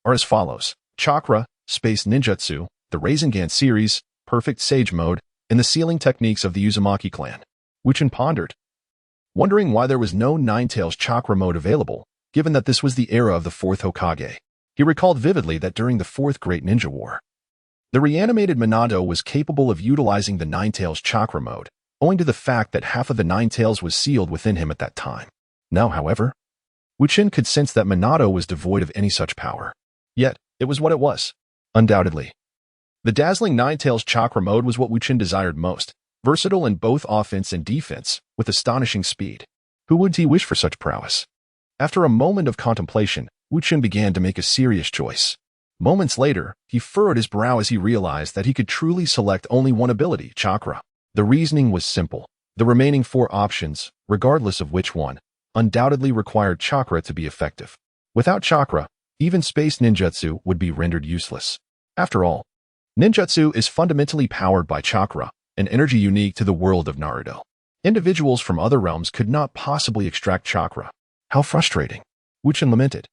are as follows: Chakra, Space Ninjutsu, the Rasengan series, Perfect Sage Mode, and the sealing techniques of the Uzumaki clan. Wu Chen pondered, wondering why there was no Ninetales Chakra mode available, given that this was the era of the 4th Hokage. He recalled vividly that during the 4th Great Ninja War, The reanimated Minato was capable of utilizing the Ninetales chakra mode, owing to the fact that half of the Ninetales was sealed within him at that time. Now, however, Wu Chen could sense that Minato was devoid of any such power. Yet, it was what it was. Undoubtedly. The dazzling Ninetales chakra mode was what Wu Chen desired most, versatile in both offense and defense, with astonishing speed. Who would he wish for such prowess? After a moment of contemplation, Wu Chen began to make a serious choice. Moments later, he furrowed his brow as he realized that he could truly select only one ability, chakra. The reasoning was simple. The remaining 4 options, regardless of which one, undoubtedly required chakra to be effective. Without chakra, even space ninjutsu would be rendered useless. After all, ninjutsu is fundamentally powered by chakra, an energy unique to the world of Naruto. Individuals from other realms could not possibly extract chakra. How frustrating, Wu Chen lamented.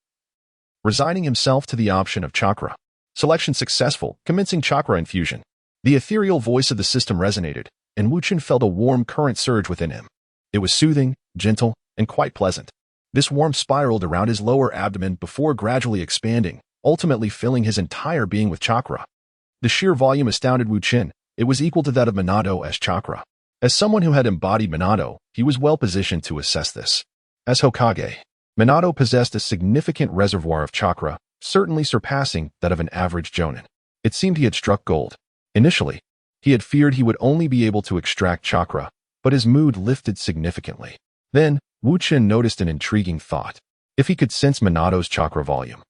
Resigning himself to the option of chakra. Selection successful, commencing chakra infusion. The ethereal voice of the system resonated, and Wu Chen felt a warm current surge within him. It was soothing, gentle, and quite pleasant. This warmth spiraled around his lower abdomen before gradually expanding, ultimately filling his entire being with chakra. The sheer volume astounded Wu Chen. It was equal to that of Minato as chakra. As someone who had embodied Minato, he was well positioned to assess this. As Hokage, Minato possessed a significant reservoir of chakra, certainly surpassing that of an average jonin. It seemed he had struck gold. Initially, he had feared he would only be able to extract chakra, but his mood lifted significantly. Then, Wu Chen noticed an intriguing thought. If he could sense Minato's chakra volume,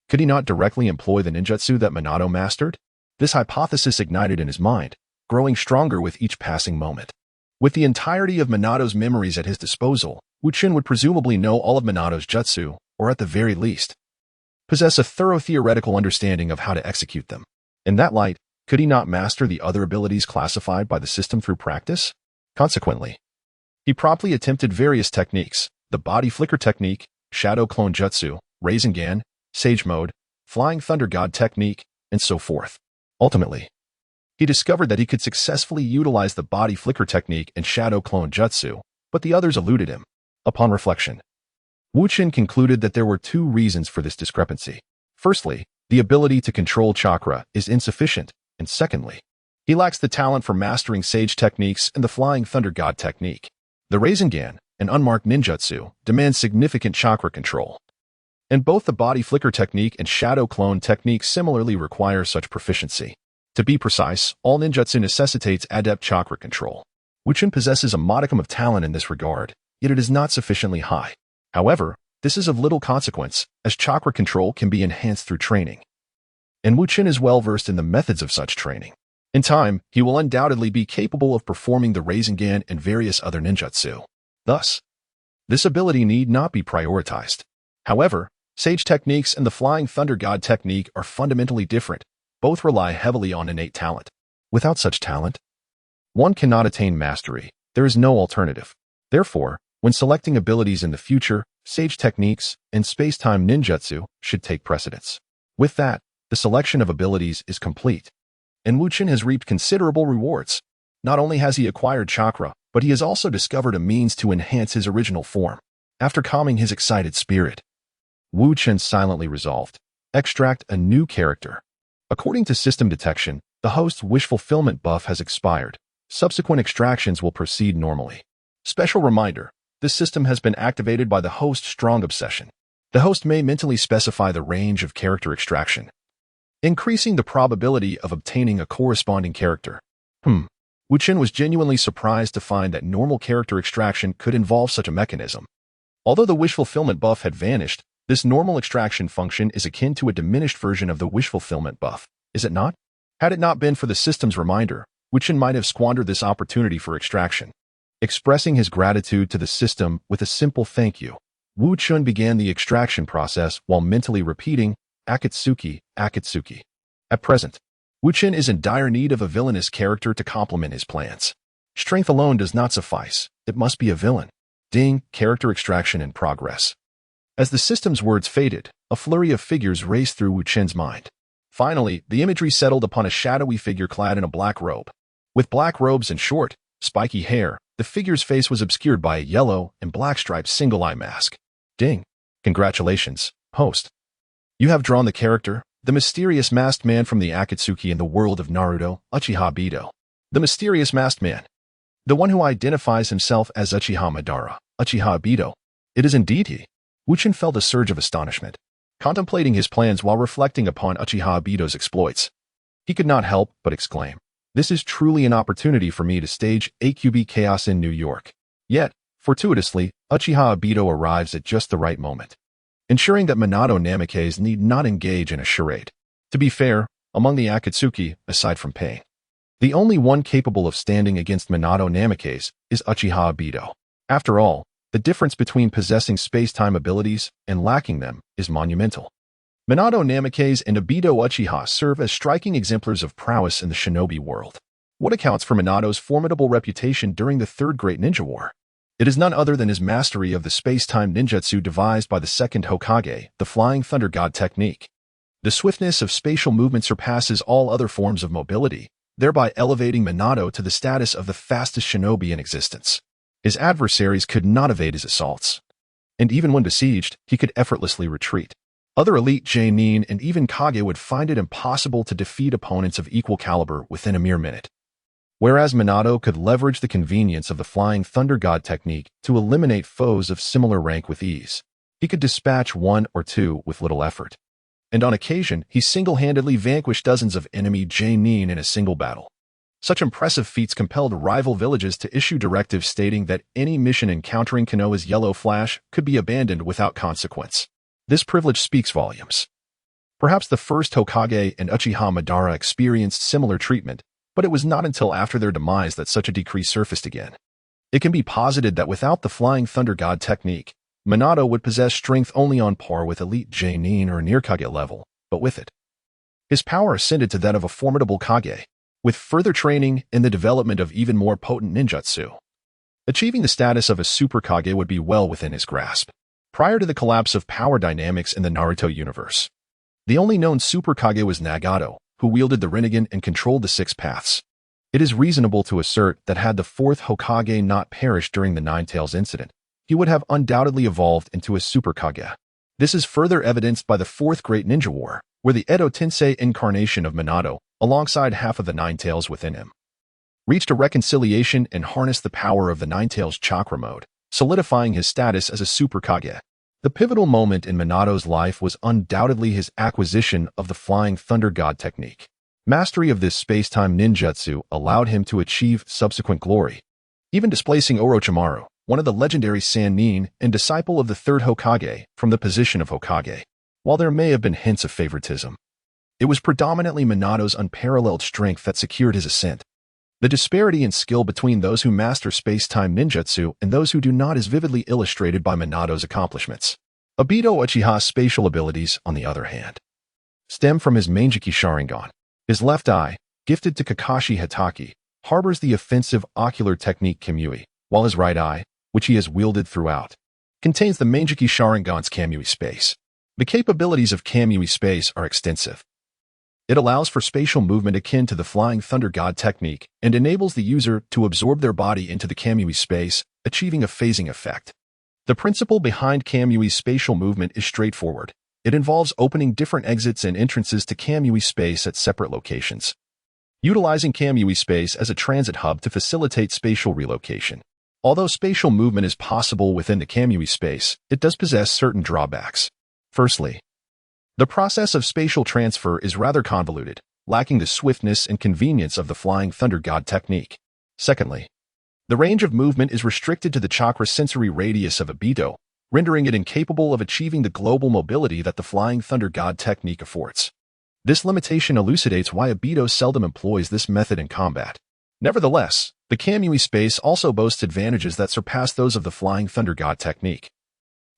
could he not directly employ the ninjutsu that Minato mastered? This hypothesis ignited in his mind, growing stronger with each passing moment. With the entirety of Minato's memories at his disposal, Wu Chen would presumably know all of Minato's jutsu, or at the very least, possess a thorough theoretical understanding of how to execute them. In that light, could he not master the other abilities classified by the system through practice? Consequently, he promptly attempted various techniques: the body flicker technique, shadow clone jutsu, Rasengan, sage mode, flying thunder god technique, and so forth. Ultimately, he discovered that he could successfully utilize the body flicker technique and shadow clone jutsu, but the others eluded him. Upon reflection, Wu Chen concluded that there were 2 reasons for this discrepancy. Firstly, the ability to control chakra is insufficient, and secondly, he lacks the talent for mastering sage techniques and the flying thunder god technique. The Rasengan, an unmarked ninjutsu, demands significant chakra control, and both the body flicker technique and shadow clone technique similarly require such proficiency. To be precise, all ninjutsu necessitates adept chakra control. Wu Chen possesses a modicum of talent in this regard, yet it is not sufficiently high. However, this is of little consequence, as chakra control can be enhanced through training. And Wu Chen is well versed in the methods of such training. In time, he will undoubtedly be capable of performing the Rasengan and various other ninjutsu. Thus, this ability need not be prioritized. However, sage techniques and the flying thunder god technique are fundamentally different. Both rely heavily on innate talent. Without such talent, one cannot attain mastery. There is no alternative. Therefore, when selecting abilities in the future, sage techniques and space-time ninjutsu should take precedence. With that, the selection of abilities is complete, and Wu Chen has reaped considerable rewards. Not only has he acquired chakra, but he has also discovered a means to enhance his original form. After calming his excited spirit, Wu Chen silently resolved, extract a new character. According to system detection, the host's wish fulfillment buff has expired. Subsequent extractions will proceed normally. Special reminder, this system has been activated by the host's strong obsession. The host may mentally specify the range of character extraction, increasing the probability of obtaining a corresponding character. Wu Chen was genuinely surprised to find that normal character extraction could involve such a mechanism. Although the wish fulfillment buff had vanished, this normal extraction function is akin to a diminished version of the wish fulfillment buff, is it not? Had it not been for the system's reminder, Wu Chen might have squandered this opportunity for extraction. Expressing his gratitude to the system with a simple thank you, Wu Chen began the extraction process while mentally repeating, Akatsuki, Akatsuki. At present, Wu Chen is in dire need of a villainous character to complement his plans. Strength alone does not suffice. It must be a villain. Ding, character extraction in progress. As the system's words faded, a flurry of figures raced through Wu Chen's mind. Finally, the imagery settled upon a shadowy figure clad in a black robe. With black robes and short, spiky hair, the figure's face was obscured by a yellow and black-striped single-eye mask. Ding. Congratulations, host. You have drawn the character, The mysterious masked man from the Akatsuki in the world of Naruto, Uchiha Obito. The mysterious masked man. The one who identifies himself as Uchiha Madara, Uchiha Obito. It is indeed he. Wu Chen felt a surge of astonishment, contemplating his plans while reflecting upon Uchiha Obito's exploits. He could not help but exclaim, "This is truly an opportunity for me to stage AQB chaos in New York." Yet, fortuitously, Uchiha Obito arrives at just the right moment, ensuring that Minato Namikaze need not engage in a charade. To be fair, among the Akatsuki, aside from Pain, the only one capable of standing against Minato Namikaze is Uchiha Obito. After all, the difference between possessing space-time abilities and lacking them is monumental. Minato Namikaze and Obito Uchiha serve as striking exemplars of prowess in the shinobi world. What accounts for Minato's formidable reputation during the Third Great Ninja War? It is none other than his mastery of the space-time ninjutsu devised by the second Hokage, the Flying Thunder God technique. The swiftness of spatial movement surpasses all other forms of mobility, thereby elevating Minato to the status of the fastest shinobi in existence. His adversaries could not evade his assaults, and even when besieged, he could effortlessly retreat. Other elite Genin and even Kage would find it impossible to defeat opponents of equal caliber within a mere minute. Whereas Minato could leverage the convenience of the Flying Thunder God technique to eliminate foes of similar rank with ease. He could dispatch one or two with little effort. And on occasion, he single-handedly vanquished dozens of enemy Genin in a single battle. Such impressive feats compelled rival villages to issue directives stating that any mission encountering Konoha's Yellow Flash could be abandoned without consequence. This privilege speaks volumes. Perhaps the first Hokage and Uchiha Madara experienced similar treatment, but it was not until after their demise that such a decree surfaced again. It can be posited that without the Flying Thunder God technique, Minato would possess strength only on par with elite Genin or near Kage level, but with it, his power ascended to that of a formidable Kage, with further training and the development of even more potent ninjutsu. Achieving the status of a Super Kage would be well within his grasp. Prior to the collapse of power dynamics in the Naruto universe, the only known Super Kage was Nagato, who wielded the Rinnegan and controlled the Six Paths. It is reasonable to assert that had the fourth Hokage not perished during the Nine Tails incident, he would have undoubtedly evolved into a Super Kage. This is further evidenced by the Fourth Great Ninja War, where the Edo Tensei incarnation of Minato, alongside half of the Nine Tails within him, reached a reconciliation and harnessed the power of the Nine Tails chakra mode, solidifying his status as a Super Kage. The pivotal moment in Minato's life was undoubtedly his acquisition of the Flying Thunder God technique. Mastery of this space-time ninjutsu allowed him to achieve subsequent glory, even displacing Orochimaru, one of the legendary Sannin and disciple of the third Hokage, from the position of Hokage. While there may have been hints of favoritism, it was predominantly Minato's unparalleled strength that secured his ascent. The disparity in skill between those who master space-time ninjutsu and those who do not is vividly illustrated by Minato's accomplishments. Obito Uchiha's spatial abilities, on the other hand, stem from his Manjiki Sharingan. His left eye, gifted to Kakashi Hatake, harbors the offensive ocular technique Kamui, while his right eye, which he has wielded throughout, contains the Manjiki Sharingan's Kamui space. The capabilities of Kamui space are extensive. It allows for spatial movement akin to the Flying Thunder God technique and enables the user to absorb their body into the Kamui space, achieving a phasing effect. The principle behind Kamui's spatial movement is straightforward. It involves opening different exits and entrances to Kamui space at separate locations, utilizing Kamui space as a transit hub to facilitate spatial relocation. Although spatial movement is possible within the Kamui space, it does possess certain drawbacks. Firstly, the process of spatial transfer is rather convoluted, lacking the swiftness and convenience of the Flying Thunder God technique. Secondly, the range of movement is restricted to the chakra sensory radius of Obito, rendering it incapable of achieving the global mobility that the Flying Thunder God technique affords. This limitation elucidates why Obito seldom employs this method in combat. Nevertheless, the Kamui space also boasts advantages that surpass those of the Flying Thunder God technique,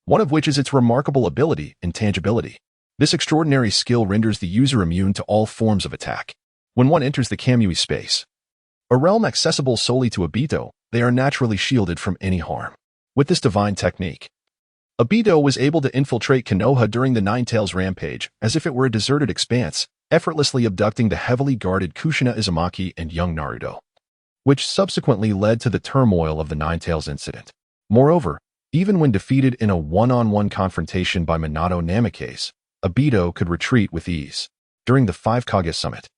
one of which is its remarkable ability, intangibility. This extraordinary skill renders the user immune to all forms of attack. When one enters the Kamui space, a realm accessible solely to Obito, they are naturally shielded from any harm. With this divine technique, Obito was able to infiltrate Konoha during the Nine Tails rampage as if it were a deserted expanse, effortlessly abducting the heavily guarded Kushina Uzumaki and young Naruto, which subsequently led to the turmoil of the Nine Tails incident. Moreover, even when defeated in a one-on-one confrontation by Minato Namikaze, Obito could retreat with ease. during the Five Kage Summit.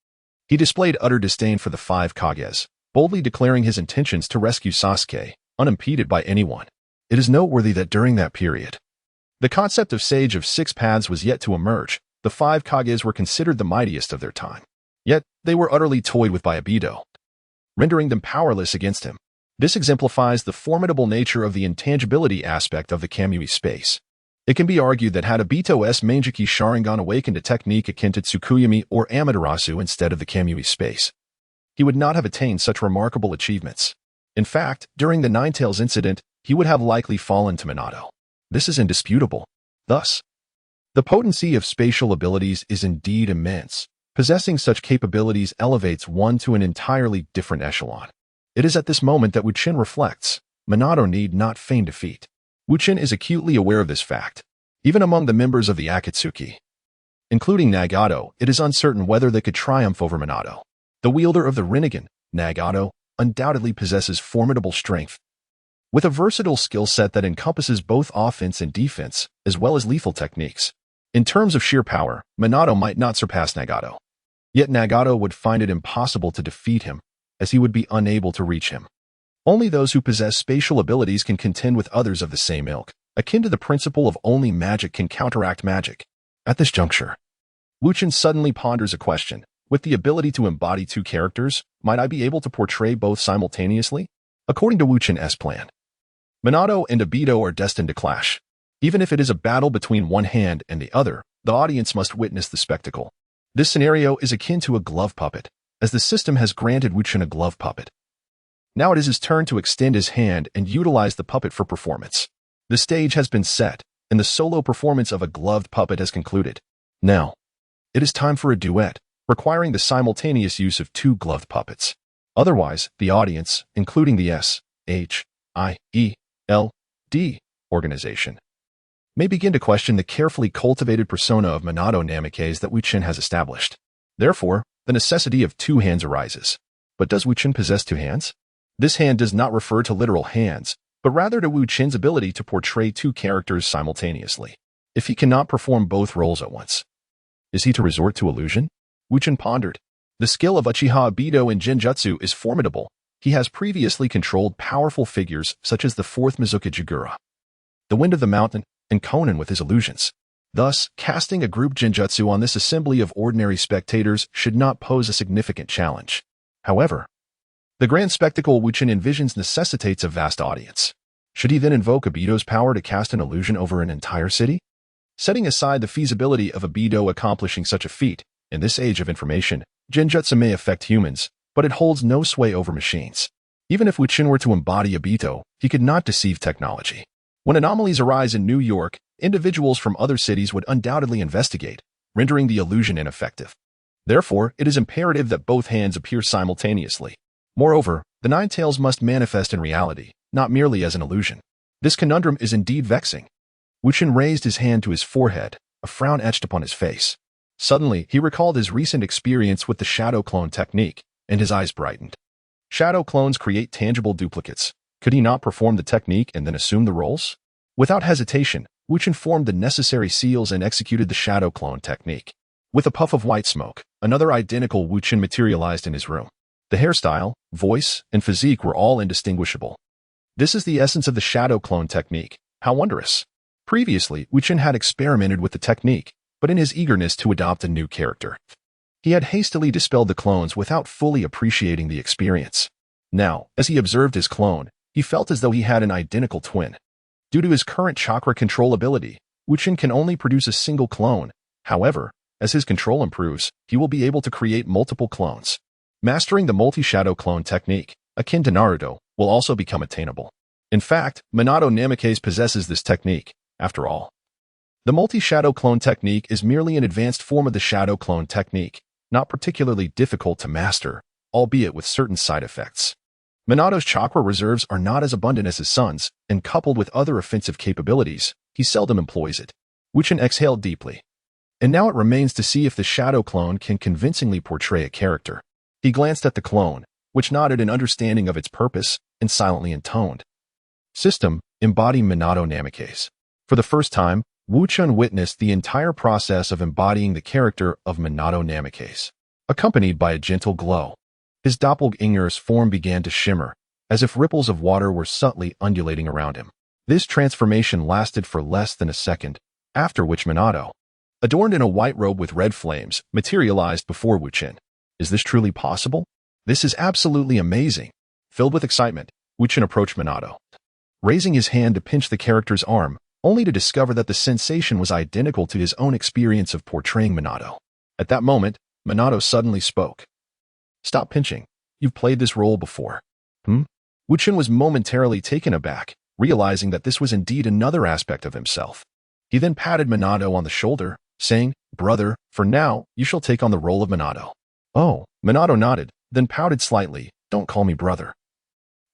He displayed utter disdain for the Five Kages, boldly declaring his intentions to rescue Sasuke, unimpeded by anyone. It is noteworthy that during that period, the concept of Sage of Six Paths was yet to emerge. The Five Kages were considered the mightiest of their time. Yet, they were utterly toyed with by Obito, rendering them powerless against him. This exemplifies the formidable nature of the intangibility aspect of the Kamui space. It can be argued that had Obito's Mangeki Sharingan awakened a technique akin to Tsukuyomi or Amaterasu instead of the Kamui space, he would not have attained such remarkable achievements. In fact, during the Ninetales incident, he would have likely fallen to Minato. This is indisputable. Thus, the potency of spatial abilities is indeed immense. Possessing such capabilities elevates one to an entirely different echelon. It is at this moment that Wu Chen reflects, Minato need not feign defeat. Wu Chen is acutely aware of this fact. Even among the members of the Akatsuki, including Nagato, it is uncertain whether they could triumph over Minato. The wielder of the Rinnegan, Nagato, undoubtedly possesses formidable strength, with a versatile skill set that encompasses both offense and defense, as well as lethal techniques. In terms of sheer power, Minato might not surpass Nagato. Yet Nagato would find it impossible to defeat him, as he would be unable to reach him. Only those who possess spatial abilities can contend with others of the same ilk, akin to the principle of only magic can counteract magic. At this juncture, Wu Chen suddenly ponders a question. With the ability to embody two characters, might I be able to portray both simultaneously? According to Wu Chen's plan, Minato and Obito are destined to clash. Even if it is a battle between one hand and the other, the audience must witness the spectacle. This scenario is akin to a glove puppet, as the system has granted Wu Chen a glove puppet. Now it is his turn to extend his hand and utilize the puppet for performance. The stage has been set, and the solo performance of a gloved puppet has concluded. Now, it is time for a duet, requiring the simultaneous use of two gloved puppets. Otherwise, the audience, including the S.H.I.E.L.D. organization, may begin to question the carefully cultivated persona of Minato Namikaze that Wu Chen has established. Therefore, the necessity of two hands arises. But does Wu Chen possess two hands? This hand does not refer to literal hands, but rather to Wu Chen's ability to portray two characters simultaneously. If he cannot perform both roles at once, is he to resort to illusion? Wu Chen pondered. The skill of Uchiha Obito in Genjutsu is formidable. He has previously controlled powerful figures such as the fourth Mizuka Jigura, the Wind of the Mountain, and Conan with his illusions. Thus, casting a group Genjutsu on this assembly of ordinary spectators should not pose a significant challenge. However, the grand spectacle Wu Chen envisions necessitates a vast audience. Should he then invoke Obito's power to cast an illusion over an entire city? Setting aside the feasibility of Obito accomplishing such a feat, in this age of information, Genjutsu may affect humans, but it holds no sway over machines. Even if Wu Chen were to embody Obito, he could not deceive technology. When anomalies arise in New York, individuals from other cities would undoubtedly investigate, rendering the illusion ineffective. Therefore, it is imperative that both hands appear simultaneously. Moreover, the Ninetales must manifest in reality, not merely as an illusion. This conundrum is indeed vexing. Wu Chen raised his hand to his forehead, a frown etched upon his face. Suddenly, he recalled his recent experience with the shadow clone technique, and his eyes brightened. Shadow clones create tangible duplicates. Could he not perform the technique and then assume the roles? Without hesitation, Wu Chen formed the necessary seals and executed the shadow clone technique. With a puff of white smoke, another identical Wu Chen materialized in his room. The hairstyle, voice, and physique were all indistinguishable. This is the essence of the shadow clone technique. How wondrous! Previously, Wu Chen had experimented with the technique, but in his eagerness to adopt a new character, he had hastily dispelled the clones without fully appreciating the experience. Now, as he observed his clone, he felt as though he had an identical twin. Due to his current chakra control ability, Wu Chen can only produce a single clone. However, as his control improves, he will be able to create multiple clones. Mastering the multi-shadow clone technique, akin to Naruto, will also become attainable. In fact, Minato Namikaze possesses this technique, after all. The multi-shadow clone technique is merely an advanced form of the shadow clone technique, not particularly difficult to master, albeit with certain side effects. Minato's chakra reserves are not as abundant as his son's, and coupled with other offensive capabilities, he seldom employs it. Wu Chen exhaled deeply. And now it remains to see if the shadow clone can convincingly portray a character. He glanced at the clone, which nodded in understanding of its purpose, and silently intoned. System, embody Minato Namikaze. For the first time, Wu Chen witnessed the entire process of embodying the character of Minato Namikaze, accompanied by a gentle glow. His doppelganger's form began to shimmer, as if ripples of water were subtly undulating around him. This transformation lasted for less than a second, after which Minato, adorned in a white robe with red flames, materialized before Wu Chen. Is this truly possible? This is absolutely amazing. Filled with excitement, Wu Chen approached Minato, raising his hand to pinch the character's arm, only to discover that the sensation was identical to his own experience of portraying Minato. At that moment, Minato suddenly spoke. Stop pinching. You've played this role before. Wu Chen was momentarily taken aback, realizing that this was indeed another aspect of himself. He then patted Minato on the shoulder, saying, Brother, for now, you shall take on the role of Minato. Oh, Minato nodded, then pouted slightly. Don't call me brother.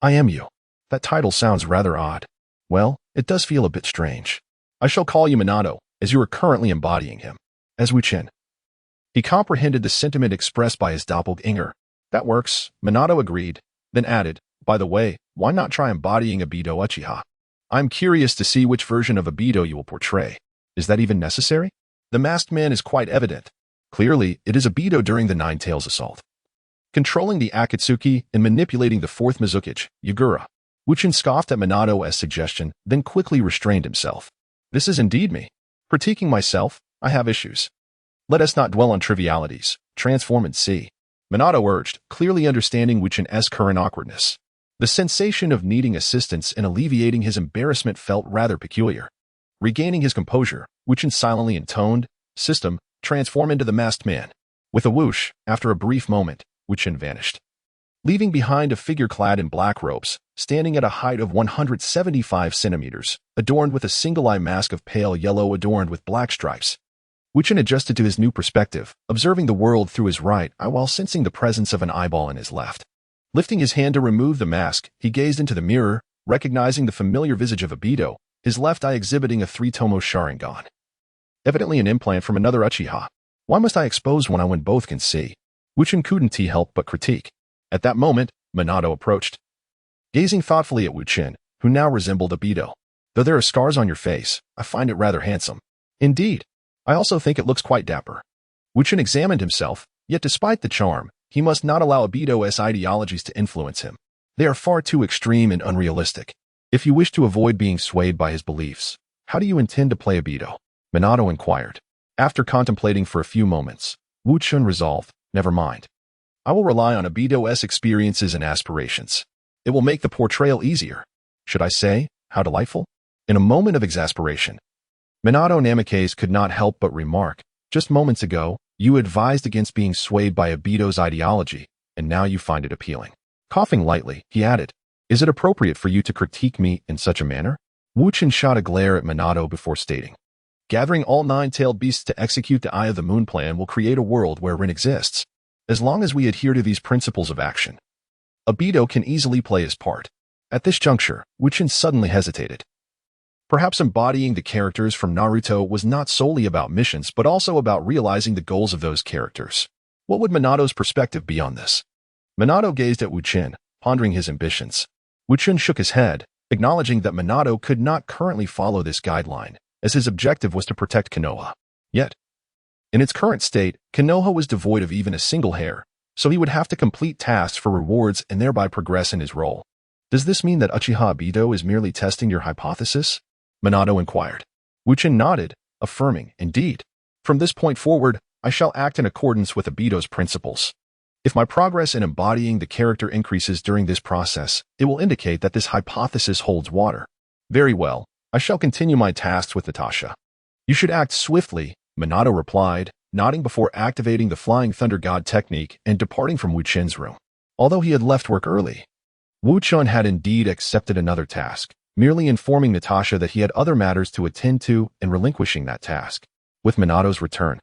I am you. That title sounds rather odd. Well, it does feel a bit strange. I shall call you Minato, as you are currently embodying him. As Wu Chen. He comprehended the sentiment expressed by his doppelganger. That works, Minato agreed, then added, By the way, why not try embodying Obito Uchiha? I'm curious to see which version of Obito you will portray. Is that even necessary? The masked man is quite evident. Clearly, it is Obito during the Nine Tails assault. Controlling the Akatsuki and manipulating the fourth Mizukage, Yagura. Wu Chen scoffed at Minato's suggestion, then quickly restrained himself. This is indeed me. Critiquing myself, I have issues. Let us not dwell on trivialities. Transform and see. Minato urged, clearly understanding Wu Chen's current awkwardness. The sensation of needing assistance and alleviating his embarrassment felt rather peculiar. Regaining his composure, Wu Chen silently intoned, System, transform into the masked man. With a whoosh, after a brief moment, Wu Chen vanished, leaving behind a figure clad in black robes, standing at a height of 175 centimeters, adorned with a single-eye mask of pale yellow adorned with black stripes. Wu Chen adjusted to his new perspective, observing the world through his right eye while sensing the presence of an eyeball in his left. Lifting his hand to remove the mask, he gazed into the mirror, recognizing the familiar visage of Obito, his left eye exhibiting a three-tomo Sharingan. Evidently an implant from another Uchiha. Why must I expose one when both can see? Wu Chen couldn't help but critique. At that moment, Minato approached, gazing thoughtfully at Wu Chen, who now resembled Obito. Though there are scars on your face, I find it rather handsome. Indeed. I also think it looks quite dapper. Wu Chen examined himself, yet despite the charm, he must not allow Obito's ideologies to influence him. They are far too extreme and unrealistic. If you wish to avoid being swayed by his beliefs, how do you intend to play Obito? Minato inquired. After contemplating for a few moments, Wu Chen resolved, never mind. I will rely on Obito's experiences and aspirations. It will make the portrayal easier. Should I say, how delightful? In a moment of exasperation, Minato Namikaze could not help but remark, just moments ago, you advised against being swayed by Obito's ideology, and now you find it appealing. Coughing lightly, he added, Is it appropriate for you to critique me in such a manner? Wu Chen shot a glare at Minato before stating, Gathering all nine-tailed beasts to execute the Eye of the Moon plan will create a world where Rin exists. As long as we adhere to these principles of action, Obito can easily play his part. At this juncture, Wu Chen suddenly hesitated. Perhaps embodying the characters from Naruto was not solely about missions but also about realizing the goals of those characters. What would Minato's perspective be on this? Minato gazed at Wu Chen, pondering his ambitions. Wu Chen shook his head, acknowledging that Minato could not currently follow this guideline, as his objective was to protect Konoha. Yet, in its current state, Konoha was devoid of even a single hair, so he would have to complete tasks for rewards and thereby progress in his role. Does this mean that Uchiha Obito is merely testing your hypothesis? Minato inquired. Wu Chen nodded, affirming, Indeed. From this point forward, I shall act in accordance with Obito's principles. If my progress in embodying the character increases during this process, it will indicate that this hypothesis holds water. Very well, I shall continue my tasks with Natasha. You should act swiftly, Minato replied, nodding before activating the Flying Thunder God technique and departing from Wu Chen's room. Although he had left work early, Wu Chen had indeed accepted another task, merely informing Natasha that he had other matters to attend to and relinquishing that task. With Minato's return,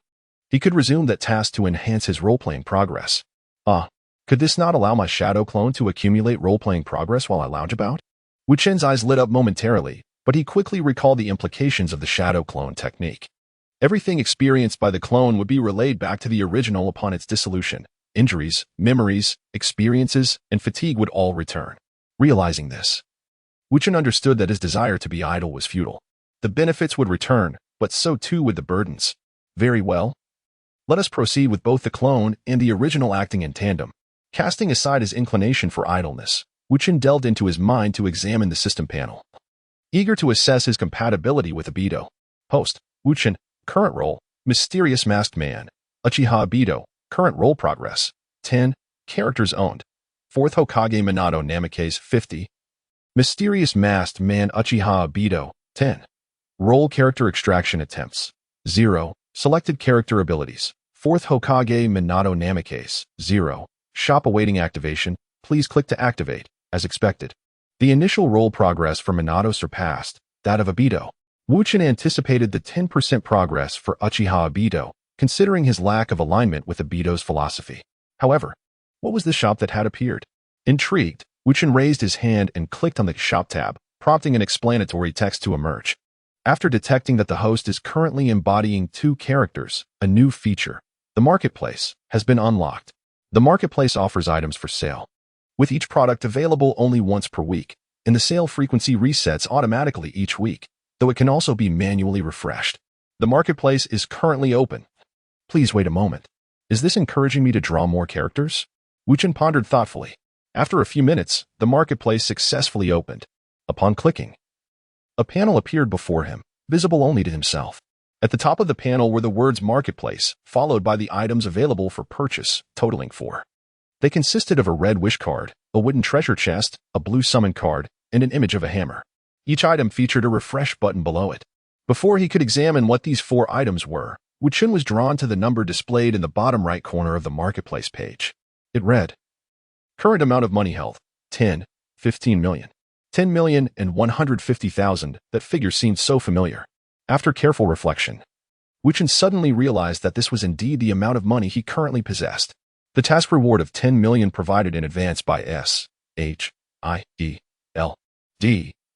he could resume that task to enhance his role-playing progress. Could this not allow my shadow clone to accumulate role-playing progress while I lounge about? Wu Chen's eyes lit up momentarily, but he quickly recalled the implications of the shadow clone technique. Everything experienced by the clone would be relayed back to the original upon its dissolution. Injuries, memories, experiences, and fatigue would all return. Realizing this, Wu Chen understood that his desire to be idle was futile. The benefits would return, but so too would the burdens. Very well. Let us proceed with both the clone and the original acting in tandem. Casting aside his inclination for idleness, Wu Chen delved into his mind to examine the system panel. Eager to assess his compatibility with Obito. Host, Wu Chen, current role, Mysterious Masked Man. Uchiha Obito, current role progress, 10, characters owned. 4th Hokage Minato Namikaze 50. Mysterious Masked Man Uchiha Obito, 10. Role character extraction attempts, 0. Selected character abilities, 4th Hokage Minato Namikaze, 0. Shop awaiting activation, please click to activate, as expected. The initial role progress for Minato surpassed that of Obito. Wu Chen anticipated the 10% progress for Uchiha Obito, considering his lack of alignment with Obito's philosophy. However, what was the shop that had appeared? Intrigued, Wu Chen raised his hand and clicked on the shop tab, prompting an explanatory text to emerge. After detecting that the host is currently embodying 2 characters, a new feature, the marketplace, has been unlocked. The marketplace offers items for sale, with each product available only once per week, and the sale frequency resets automatically each week, though it can also be manually refreshed. The marketplace is currently open. Please wait a moment. Is this encouraging me to draw more characters? Wu Chen pondered thoughtfully. After a few minutes, the marketplace successfully opened. Upon clicking, a panel appeared before him, visible only to himself. At the top of the panel were the words Marketplace, followed by the items available for purchase, totaling 4. They consisted of a red wish card, a wooden treasure chest, a blue summon card, and an image of a hammer. Each item featured a refresh button below it. Before he could examine what these 4 items were, Wu Chen was drawn to the number displayed in the bottom right corner of the marketplace page. It read, current amount of money held, 10, 15 million. 10 million and 150,000, that figure seemed so familiar. After careful reflection, Wu Chen suddenly realized that this was indeed the amount of money he currently possessed. The task reward of 10 million provided in advance by S.H.I.E.L.D,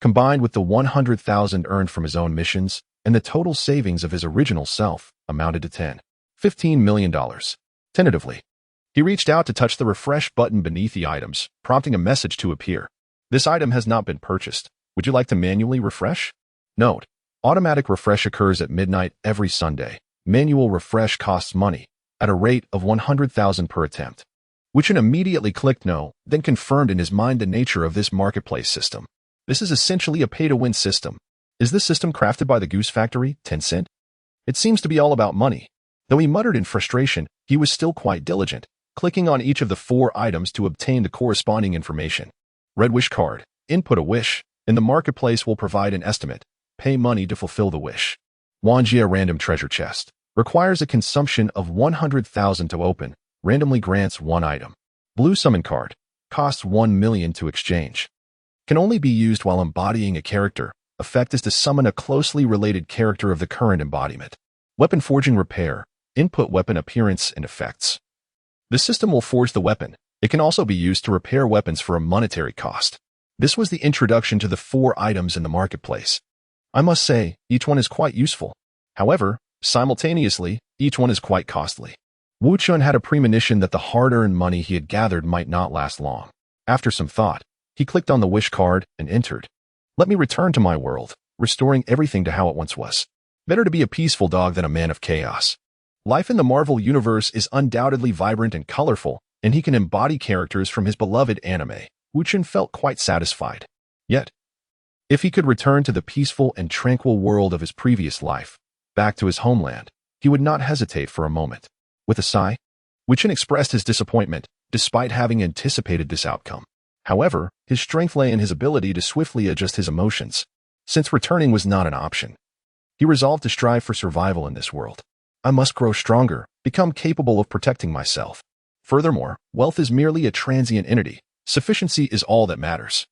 combined with the 100,000 earned from his own missions, and the total savings of his original self, amounted to $15 million. Tentatively, he reached out to touch the refresh button beneath the items, prompting a message to appear. This item has not been purchased. Would you like to manually refresh? Note, automatic refresh occurs at midnight every Sunday. Manual refresh costs money, at a rate of 100,000 per attempt. Wu Chen immediately clicked no, then confirmed in his mind the nature of this marketplace system. This is essentially a pay-to-win system. Is this system crafted by the Goose Factory, Tencent? It seems to be all about money. Though he muttered in frustration, he was still quite diligent, clicking on each of the 4 items to obtain the corresponding information. Red wish card, input a wish, and the marketplace will provide an estimate. Pay money to fulfill the wish. Wanjia random treasure chest, requires a consumption of 100,000 to open, randomly grants 1 item. Blue summon card, costs 1 million to exchange. Can only be used while embodying a character. Effect is to summon a closely related character of the current embodiment. Weapon forging repair, input weapon appearance and effects. The system will forge the weapon. It can also be used to repair weapons for a monetary cost. This was the introduction to the 4 items in the marketplace. I must say, each one is quite useful. However, simultaneously, each one is quite costly. Wu Chen had a premonition that the hard-earned money he had gathered might not last long. After some thought, he clicked on the wish card and entered. Let me return to my world, restoring everything to how it once was. Better to be a peaceful dog than a man of chaos. Life in the Marvel Universe is undoubtedly vibrant and colorful, and he can embody characters from his beloved anime. Wu Chen felt quite satisfied. Yet, if he could return to the peaceful and tranquil world of his previous life, back to his homeland, he would not hesitate for a moment. With a sigh, Wu Chen expressed his disappointment, despite having anticipated this outcome. However, his strength lay in his ability to swiftly adjust his emotions. Since returning was not an option, he resolved to strive for survival in this world. I must grow stronger, become capable of protecting myself. Furthermore, wealth is merely a transient entity. Sufficiency is all that matters.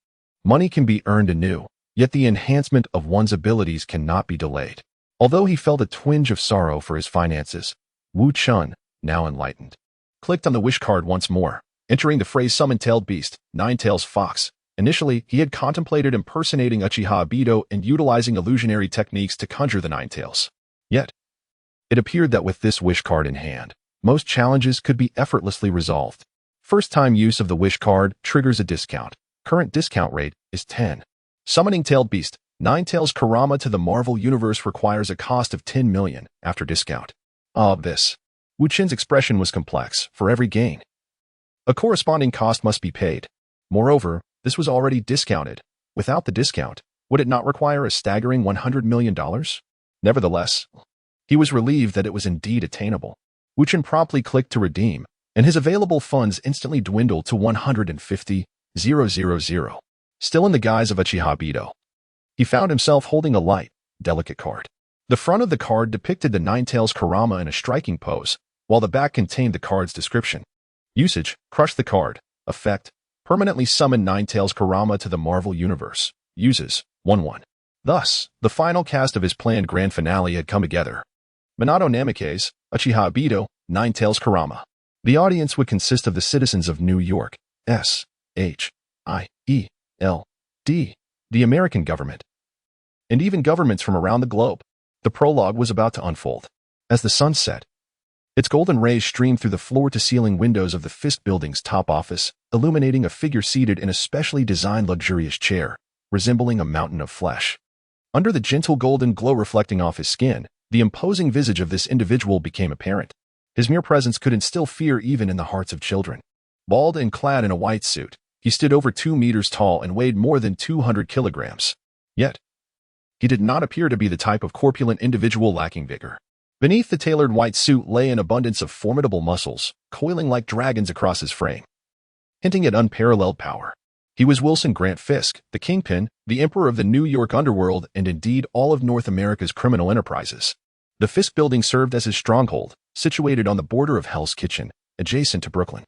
Money can be earned anew, yet the enhancement of one's abilities cannot be delayed. Although he felt a twinge of sorrow for his finances, Wu Chen, now enlightened, clicked on the wish card once more, entering the phrase summon-tailed beast, nine-tails fox. Initially, he had contemplated impersonating Uchiha Obito and utilizing illusionary techniques to conjure the nine-tails. Yet, it appeared that with this wish card in hand, most challenges could be effortlessly resolved. First-time use of the wish card triggers a discount. Current discount rate is 10. Summoning Tailed Beast, Ninetales Kurama to the Marvel Universe requires a cost of 10 million after discount. This. Wu Chen's expression was complex. For every gain, a corresponding cost must be paid. Moreover, this was already discounted. Without the discount, would it not require a staggering $100 million? Nevertheless, he was relieved that it was indeed attainable. Wu Chen promptly clicked to redeem, and his available funds instantly dwindled to 150,000. Still in the guise of Uchiha, he found himself holding a light, delicate card. The front of the card depicted the Ninetales Kurama in a striking pose, while the back contained the card's description. Usage: crush the card. Effect: permanently summon Ninetales Kurama to the Marvel Universe. Uses: 1/1. Thus, the final cast of his planned grand finale had come together. Minato Namikaze, Uchiha, Ninetales Kurama. The audience would consist of the citizens of New York, S.H.I.E.L.D, the American government, and even governments from around the globe. The prologue was about to unfold. As the sun set, its golden rays streamed through the floor-to-ceiling windows of the Fisk building's top office, illuminating a figure seated in a specially designed luxurious chair, resembling a mountain of flesh. Under the gentle golden glow reflecting off his skin, the imposing visage of this individual became apparent. His mere presence could instill fear even in the hearts of children. Bald and clad in a white suit, he stood over 2 meters tall and weighed more than 200 kilograms. Yet, he did not appear to be the type of corpulent individual lacking vigor. Beneath the tailored white suit lay an abundance of formidable muscles, coiling like dragons across his frame, hinting at unparalleled power. He was Wilson Grant Fisk, the kingpin, the emperor of the New York underworld, and indeed all of North America's criminal enterprises. The Fisk building served as his stronghold, situated on the border of Hell's Kitchen, adjacent to Brooklyn.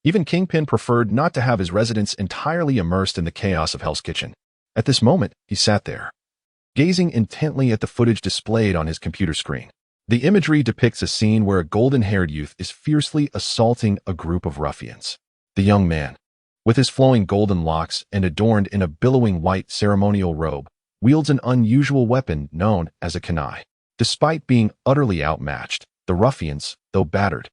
Even Kingpin preferred not to have his residence entirely immersed in the chaos of Hell's Kitchen. At this moment, he sat there, gazing intently at the footage displayed on his computer screen. The imagery depicts a scene where a golden-haired youth is fiercely assaulting a group of ruffians. The young man, with his flowing golden locks and adorned in a billowing white ceremonial robe, wields an unusual weapon known as a kunai. Despite being utterly outmatched, the ruffians, though battered,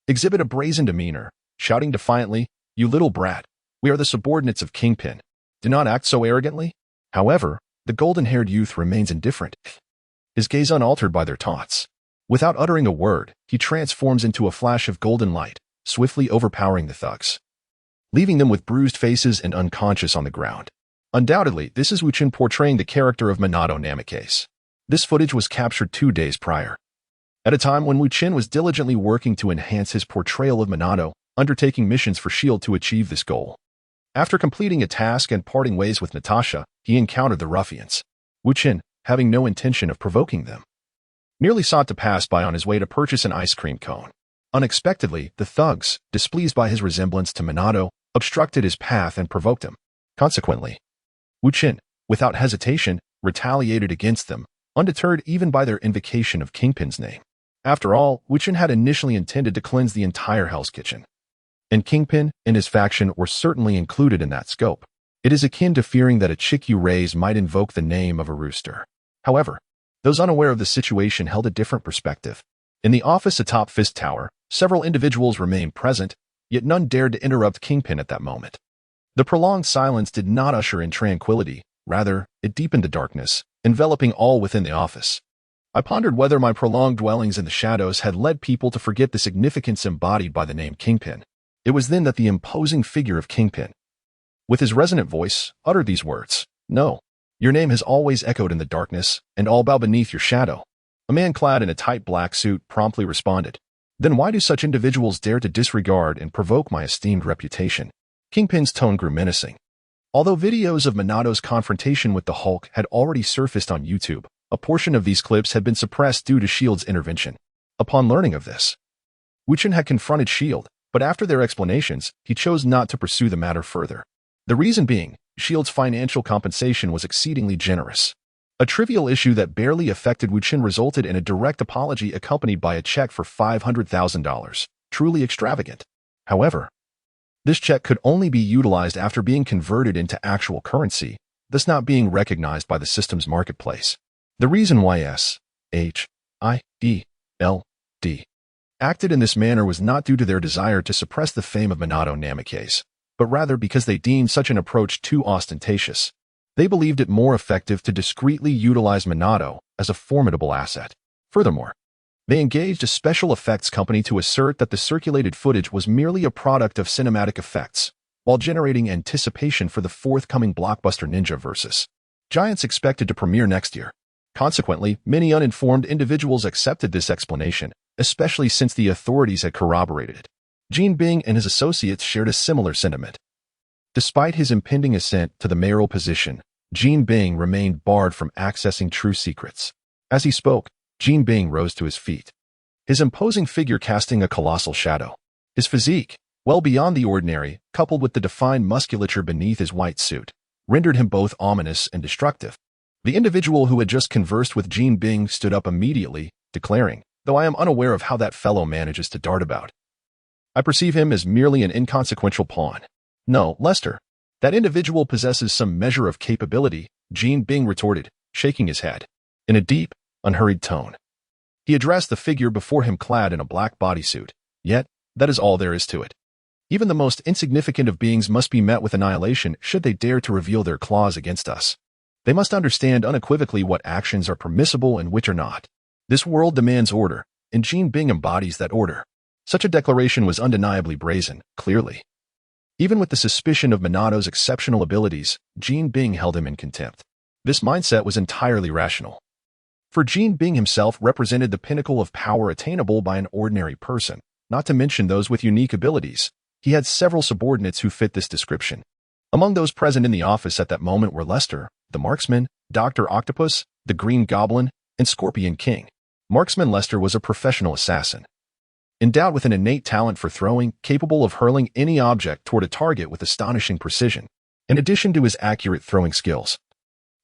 exhibit a brazen demeanor, shouting defiantly, "You little brat, we are the subordinates of Kingpin. Do not act so arrogantly." However, the golden-haired youth remains indifferent, his gaze unaltered by their taunts. Without uttering a word, he transforms into a flash of golden light, swiftly overpowering the thugs, leaving them with bruised faces and unconscious on the ground. Undoubtedly, this is Wu Chen portraying the character of Minato Namikaze. This footage was captured 2 days prior, at a time when Wu Chen was diligently working to enhance his portrayal of Minato, undertaking missions for S.H.I.E.L.D. to achieve this goal. After completing a task and parting ways with Natasha, he encountered the ruffians. Wu Chen, having no intention of provoking them, merely sought to pass by on his way to purchase an ice cream cone. Unexpectedly, the thugs, displeased by his resemblance to Minato, obstructed his path and provoked him. Consequently, Wu Chen, without hesitation, retaliated against them, undeterred even by their invocation of Kingpin's name. After all, Wu Chen had initially intended to cleanse the entire Hell's Kitchen, and Kingpin and his faction were certainly included in that scope. It is akin to fearing that a chick you raise might invoke the name of a rooster. However, those unaware of the situation held a different perspective. In the office atop Fisk Tower, several individuals remained present, yet none dared to interrupt Kingpin at that moment. The prolonged silence did not usher in tranquility, rather, it deepened the darkness, enveloping all within the office. I pondered whether my prolonged dwellings in the shadows had led people to forget the significance embodied by the name Kingpin. It was then that the imposing figure of Kingpin, with his resonant voice, uttered these words. "No, your name has always echoed in the darkness, and all bow beneath your shadow." A man clad in a tight black suit promptly responded. "Then why do such individuals dare to disregard and provoke my esteemed reputation?" Kingpin's tone grew menacing. Although videos of Minato's confrontation with the Hulk had already surfaced on YouTube, a portion of these clips had been suppressed due to S.H.I.E.L.D's intervention. Upon learning of this, Wu Chen had confronted S.H.I.E.L.D, but after their explanations, he chose not to pursue the matter further. The reason being, S.H.I.E.L.D's financial compensation was exceedingly generous. A trivial issue that barely affected Wu Chen resulted in a direct apology accompanied by a check for $500,000. Truly extravagant. However, this check could only be utilized after being converted into actual currency, thus not being recognized by the system's marketplace. The reason why S.H.I.E.L.D acted in this manner was not due to their desire to suppress the fame of Minato Namikaze, but rather because they deemed such an approach too ostentatious. They believed it more effective to discreetly utilize Minato as a formidable asset. Furthermore, they engaged a special effects company to assert that the circulated footage was merely a product of cinematic effects, while generating anticipation for the forthcoming blockbuster Ninja vs. Giants expected to premiere next year. Consequently, many uninformed individuals accepted this explanation, especially since the authorities had corroborated it. Jin Bing and his associates shared a similar sentiment. Despite his impending ascent to the mayoral position, Jin Bing remained barred from accessing true secrets. As he spoke, Jin Bing rose to his feet, his imposing figure casting a colossal shadow. His physique, well beyond the ordinary, coupled with the defined musculature beneath his white suit, rendered him both ominous and destructive. The individual who had just conversed with Jin Bing stood up immediately, declaring, "Though I am unaware of how that fellow manages to dart about, I perceive him as merely an inconsequential pawn." "No, Lester. That individual possesses some measure of capability," Jin Bing retorted, shaking his head. In a deep, unhurried tone, he addressed the figure before him clad in a black bodysuit. "Yet, that is all there is to it. Even the most insignificant of beings must be met with annihilation should they dare to reveal their claws against us. They must understand unequivocally what actions are permissible and which are not. This world demands order, and Jin Bing embodies that order." Such a declaration was undeniably brazen, clearly. Even with the suspicion of Minato's exceptional abilities, Jin Bing held him in contempt. This mindset was entirely rational. For Jin Bing himself represented the pinnacle of power attainable by an ordinary person, not to mention those with unique abilities. He had several subordinates who fit this description. Among those present in the office at that moment were Lester, the Marksman, Dr. Octopus, the Green Goblin, and Scorpion King. Marksman Lester was a professional assassin, endowed with an innate talent for throwing, capable of hurling any object toward a target with astonishing precision. In addition to his accurate throwing skills,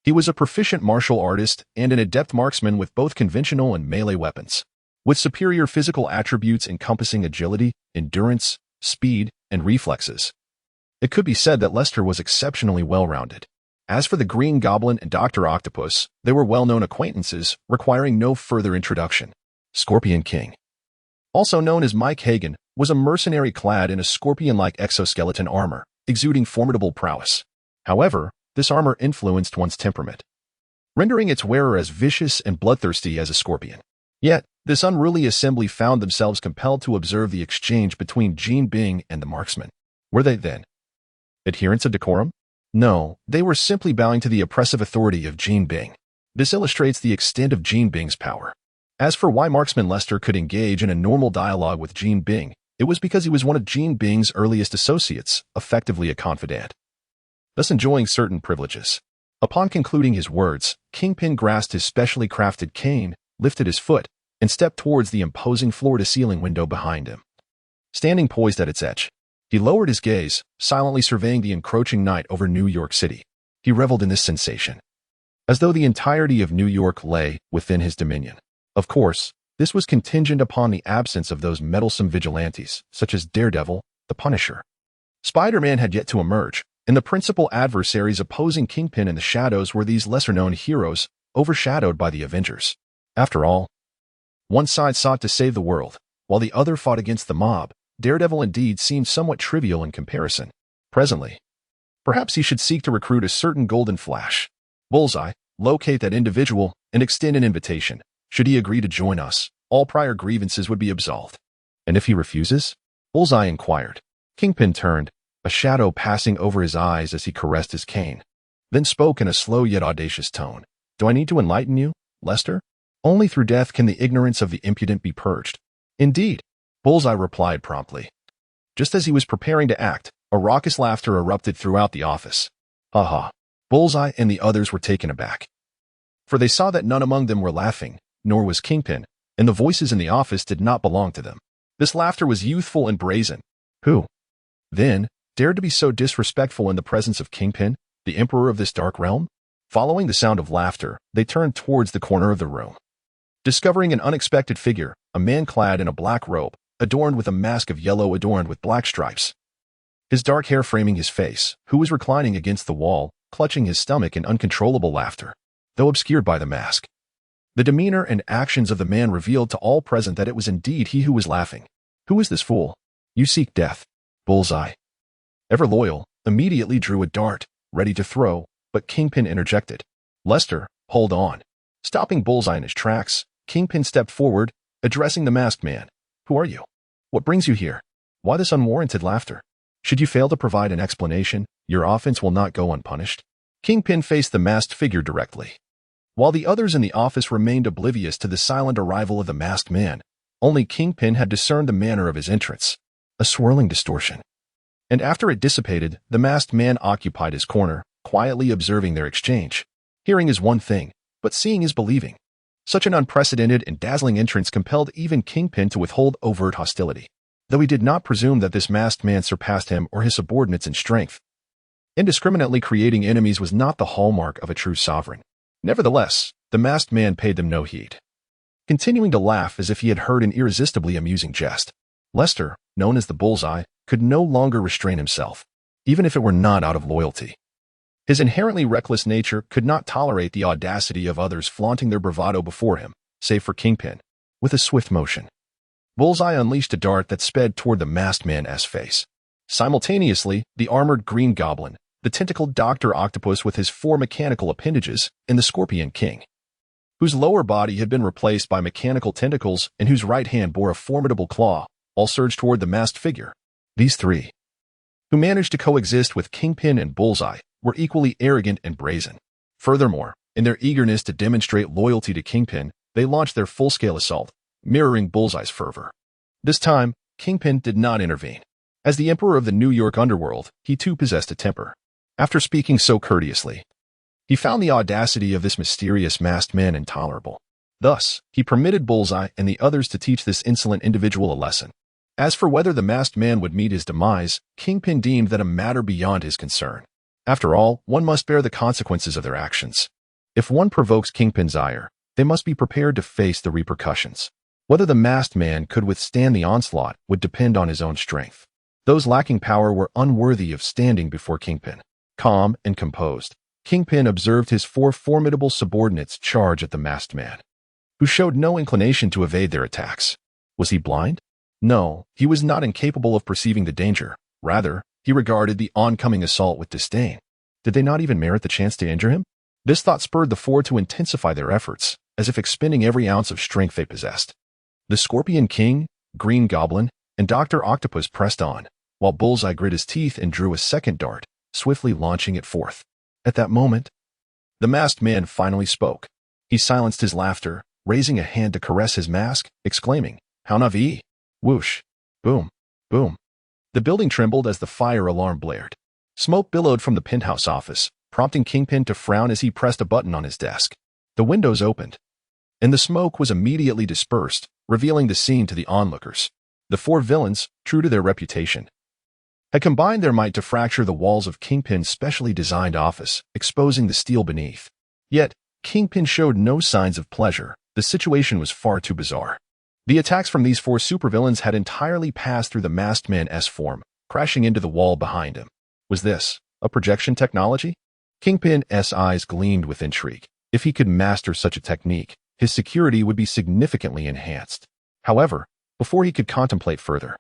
he was a proficient martial artist and an adept marksman with both conventional and melee weapons, with superior physical attributes encompassing agility, endurance, speed, and reflexes. It could be said that Lester was exceptionally well-rounded. As for the Green Goblin and Dr. Octopus, they were well-known acquaintances, requiring no further introduction. Scorpion King, also known as Mike Hagen, was a mercenary clad in a scorpion-like exoskeleton armor, exuding formidable prowess. However, this armor influenced one's temperament, rendering its wearer as vicious and bloodthirsty as a scorpion. Yet, this unruly assembly found themselves compelled to observe the exchange between Jin Bing and the marksman. Were they, then, adherents of decorum? No, they were simply bowing to the oppressive authority of Jin Bing. This illustrates the extent of Jin Bing's power. As for why Marksman Lester could engage in a normal dialogue with Jin Bing, it was because he was one of Jin Bing's earliest associates, effectively a confidant, thus enjoying certain privileges. Upon concluding his words, Kingpin grasped his specially crafted cane, lifted his foot, and stepped towards the imposing floor-to-ceiling window behind him. Standing poised at its edge, he lowered his gaze, silently surveying the encroaching night over New York City. He reveled in this sensation, as though the entirety of New York lay within his dominion. Of course, this was contingent upon the absence of those meddlesome vigilantes, such as Daredevil, the Punisher. Spider-Man had yet to emerge, and the principal adversaries opposing Kingpin in the shadows were these lesser-known heroes, overshadowed by the Avengers. After all, one side sought to save the world, while the other fought against the mob. Daredevil indeed seemed somewhat trivial in comparison. Presently, perhaps he should seek to recruit a certain Golden Flash. Bullseye, locate that individual, and extend an invitation. Should he agree to join us, all prior grievances would be absolved. And if he refuses? Bullseye inquired. Kingpin turned, a shadow passing over his eyes as he caressed his cane, then spoke in a slow yet audacious tone. "Do I need to enlighten you, Lester? Only through death can the ignorance of the impudent be purged." "Indeed," Bullseye replied promptly. Just as he was preparing to act, a raucous laughter erupted throughout the office. Ha ha. Bullseye and the others were taken aback, for they saw that none among them were laughing, nor was Kingpin, and the voices in the office did not belong to them. This laughter was youthful and brazen. Who, then, dared to be so disrespectful in the presence of Kingpin, the emperor of this dark realm? Following the sound of laughter, they turned towards the corner of the room, discovering an unexpected figure, a man clad in a black robe, adorned with a mask of yellow adorned with black stripes, his dark hair framing his face, who was reclining against the wall, clutching his stomach in uncontrollable laughter, though obscured by the mask. The demeanor and actions of the man revealed to all present that it was indeed he who was laughing. "Who is this fool? You seek death." Bullseye, ever loyal, immediately drew a dart, ready to throw, but Kingpin interjected. "Lester, hold on." Stopping Bullseye in his tracks, Kingpin stepped forward, addressing the masked man. "Who are you? What brings you here? Why this unwarranted laughter? Should you fail to provide an explanation, your offense will not go unpunished." Kingpin faced the masked figure directly. While the others in the office remained oblivious to the silent arrival of the masked man, only Kingpin had discerned the manner of his entrance, a swirling distortion. And after it dissipated, the masked man occupied his corner, quietly observing their exchange. Hearing is one thing, but seeing is believing. Such an unprecedented and dazzling entrance compelled even Kingpin to withhold overt hostility, though he did not presume that this masked man surpassed him or his subordinates in strength. Indiscriminately creating enemies was not the hallmark of a true sovereign. Nevertheless, the masked man paid them no heed, continuing to laugh as if he had heard an irresistibly amusing jest. Lester, known as the Bullseye, could no longer restrain himself, even if it were not out of loyalty. His inherently reckless nature could not tolerate the audacity of others flaunting their bravado before him, save for Kingpin. With a swift motion, Bullseye unleashed a dart that sped toward the masked man's face. Simultaneously, the armored Green Goblin, the tentacled Dr. Octopus with his 4 mechanical appendages, and the Scorpion King, whose lower body had been replaced by mechanical tentacles and whose right hand bore a formidable claw, all surged toward the masked figure. These three, who managed to coexist with Kingpin and Bullseye, were equally arrogant and brazen. Furthermore, in their eagerness to demonstrate loyalty to Kingpin, they launched their full-scale assault, mirroring Bullseye's fervor. This time, Kingpin did not intervene. As the emperor of the New York underworld, he too possessed a temper. After speaking so courteously, he found the audacity of this mysterious masked man intolerable. Thus, he permitted Bullseye and the others to teach this insolent individual a lesson. As for whether the masked man would meet his demise, Kingpin deemed that a matter beyond his concern. After all, one must bear the consequences of their actions. If one provokes Kingpin's ire, they must be prepared to face the repercussions. Whether the masked man could withstand the onslaught would depend on his own strength. Those lacking power were unworthy of standing before Kingpin. Calm and composed, Kingpin observed his 4 formidable subordinates charge at the masked man, who showed no inclination to evade their attacks. Was he blind? No, he was not incapable of perceiving the danger. Rather, he regarded the oncoming assault with disdain. Did they not even merit the chance to injure him? This thought spurred the 4 to intensify their efforts, as if expending every ounce of strength they possessed. The Scorpion King, Green Goblin, and Dr. Octopus pressed on, while Bullseye grit his teeth and drew a second dart, swiftly launching it forth. At that moment, the masked man finally spoke. He silenced his laughter, raising a hand to caress his mask, exclaiming, "How navi!" Whoosh! Boom! Boom! The building trembled as the fire alarm blared. Smoke billowed from the penthouse office, prompting Kingpin to frown as he pressed a button on his desk. The windows opened, and the smoke was immediately dispersed, revealing the scene to the onlookers. The 4 villains, true to their reputation, had combined their might to fracture the walls of Kingpin's specially designed office, exposing the steel beneath. Yet, Kingpin showed no signs of pleasure. The situation was far too bizarre. The attacks from these 4 supervillains had entirely passed through the masked man's form, crashing into the wall behind him. Was this a projection technology? Kingpin's eyes gleamed with intrigue. If he could master such a technique, his security would be significantly enhanced. However, before he could contemplate further,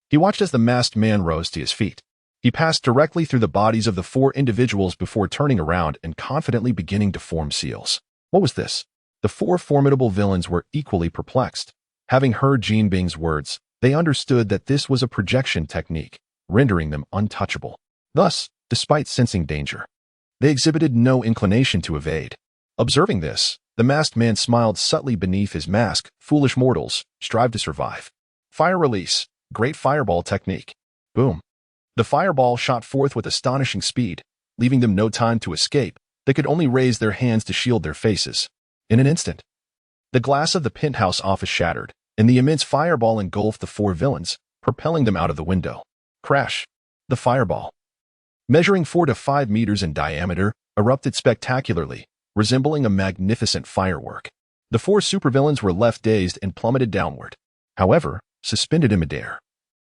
he watched as the masked man rose to his feet. He passed directly through the bodies of the 4 individuals before turning around and confidently beginning to form seals. What was this? The 4 formidable villains were equally perplexed. Having heard Jean Bing's words, they understood that this was a projection technique, rendering them untouchable. Thus, despite sensing danger, they exhibited no inclination to evade. Observing this, the masked man smiled subtly beneath his mask. Foolish mortals, strive to survive. Fire release. Great fireball technique. Boom. The fireball shot forth with astonishing speed, leaving them no time to escape. They could only raise their hands to shield their faces. In an instant, the glass of the penthouse office shattered, and the immense fireball engulfed the 4 villains, propelling them out of the window. Crash. The fireball, measuring 4 to 5 meters in diameter, erupted spectacularly, resembling a magnificent firework. The 4 supervillains were left dazed and plummeted downward. However, suspended in midair,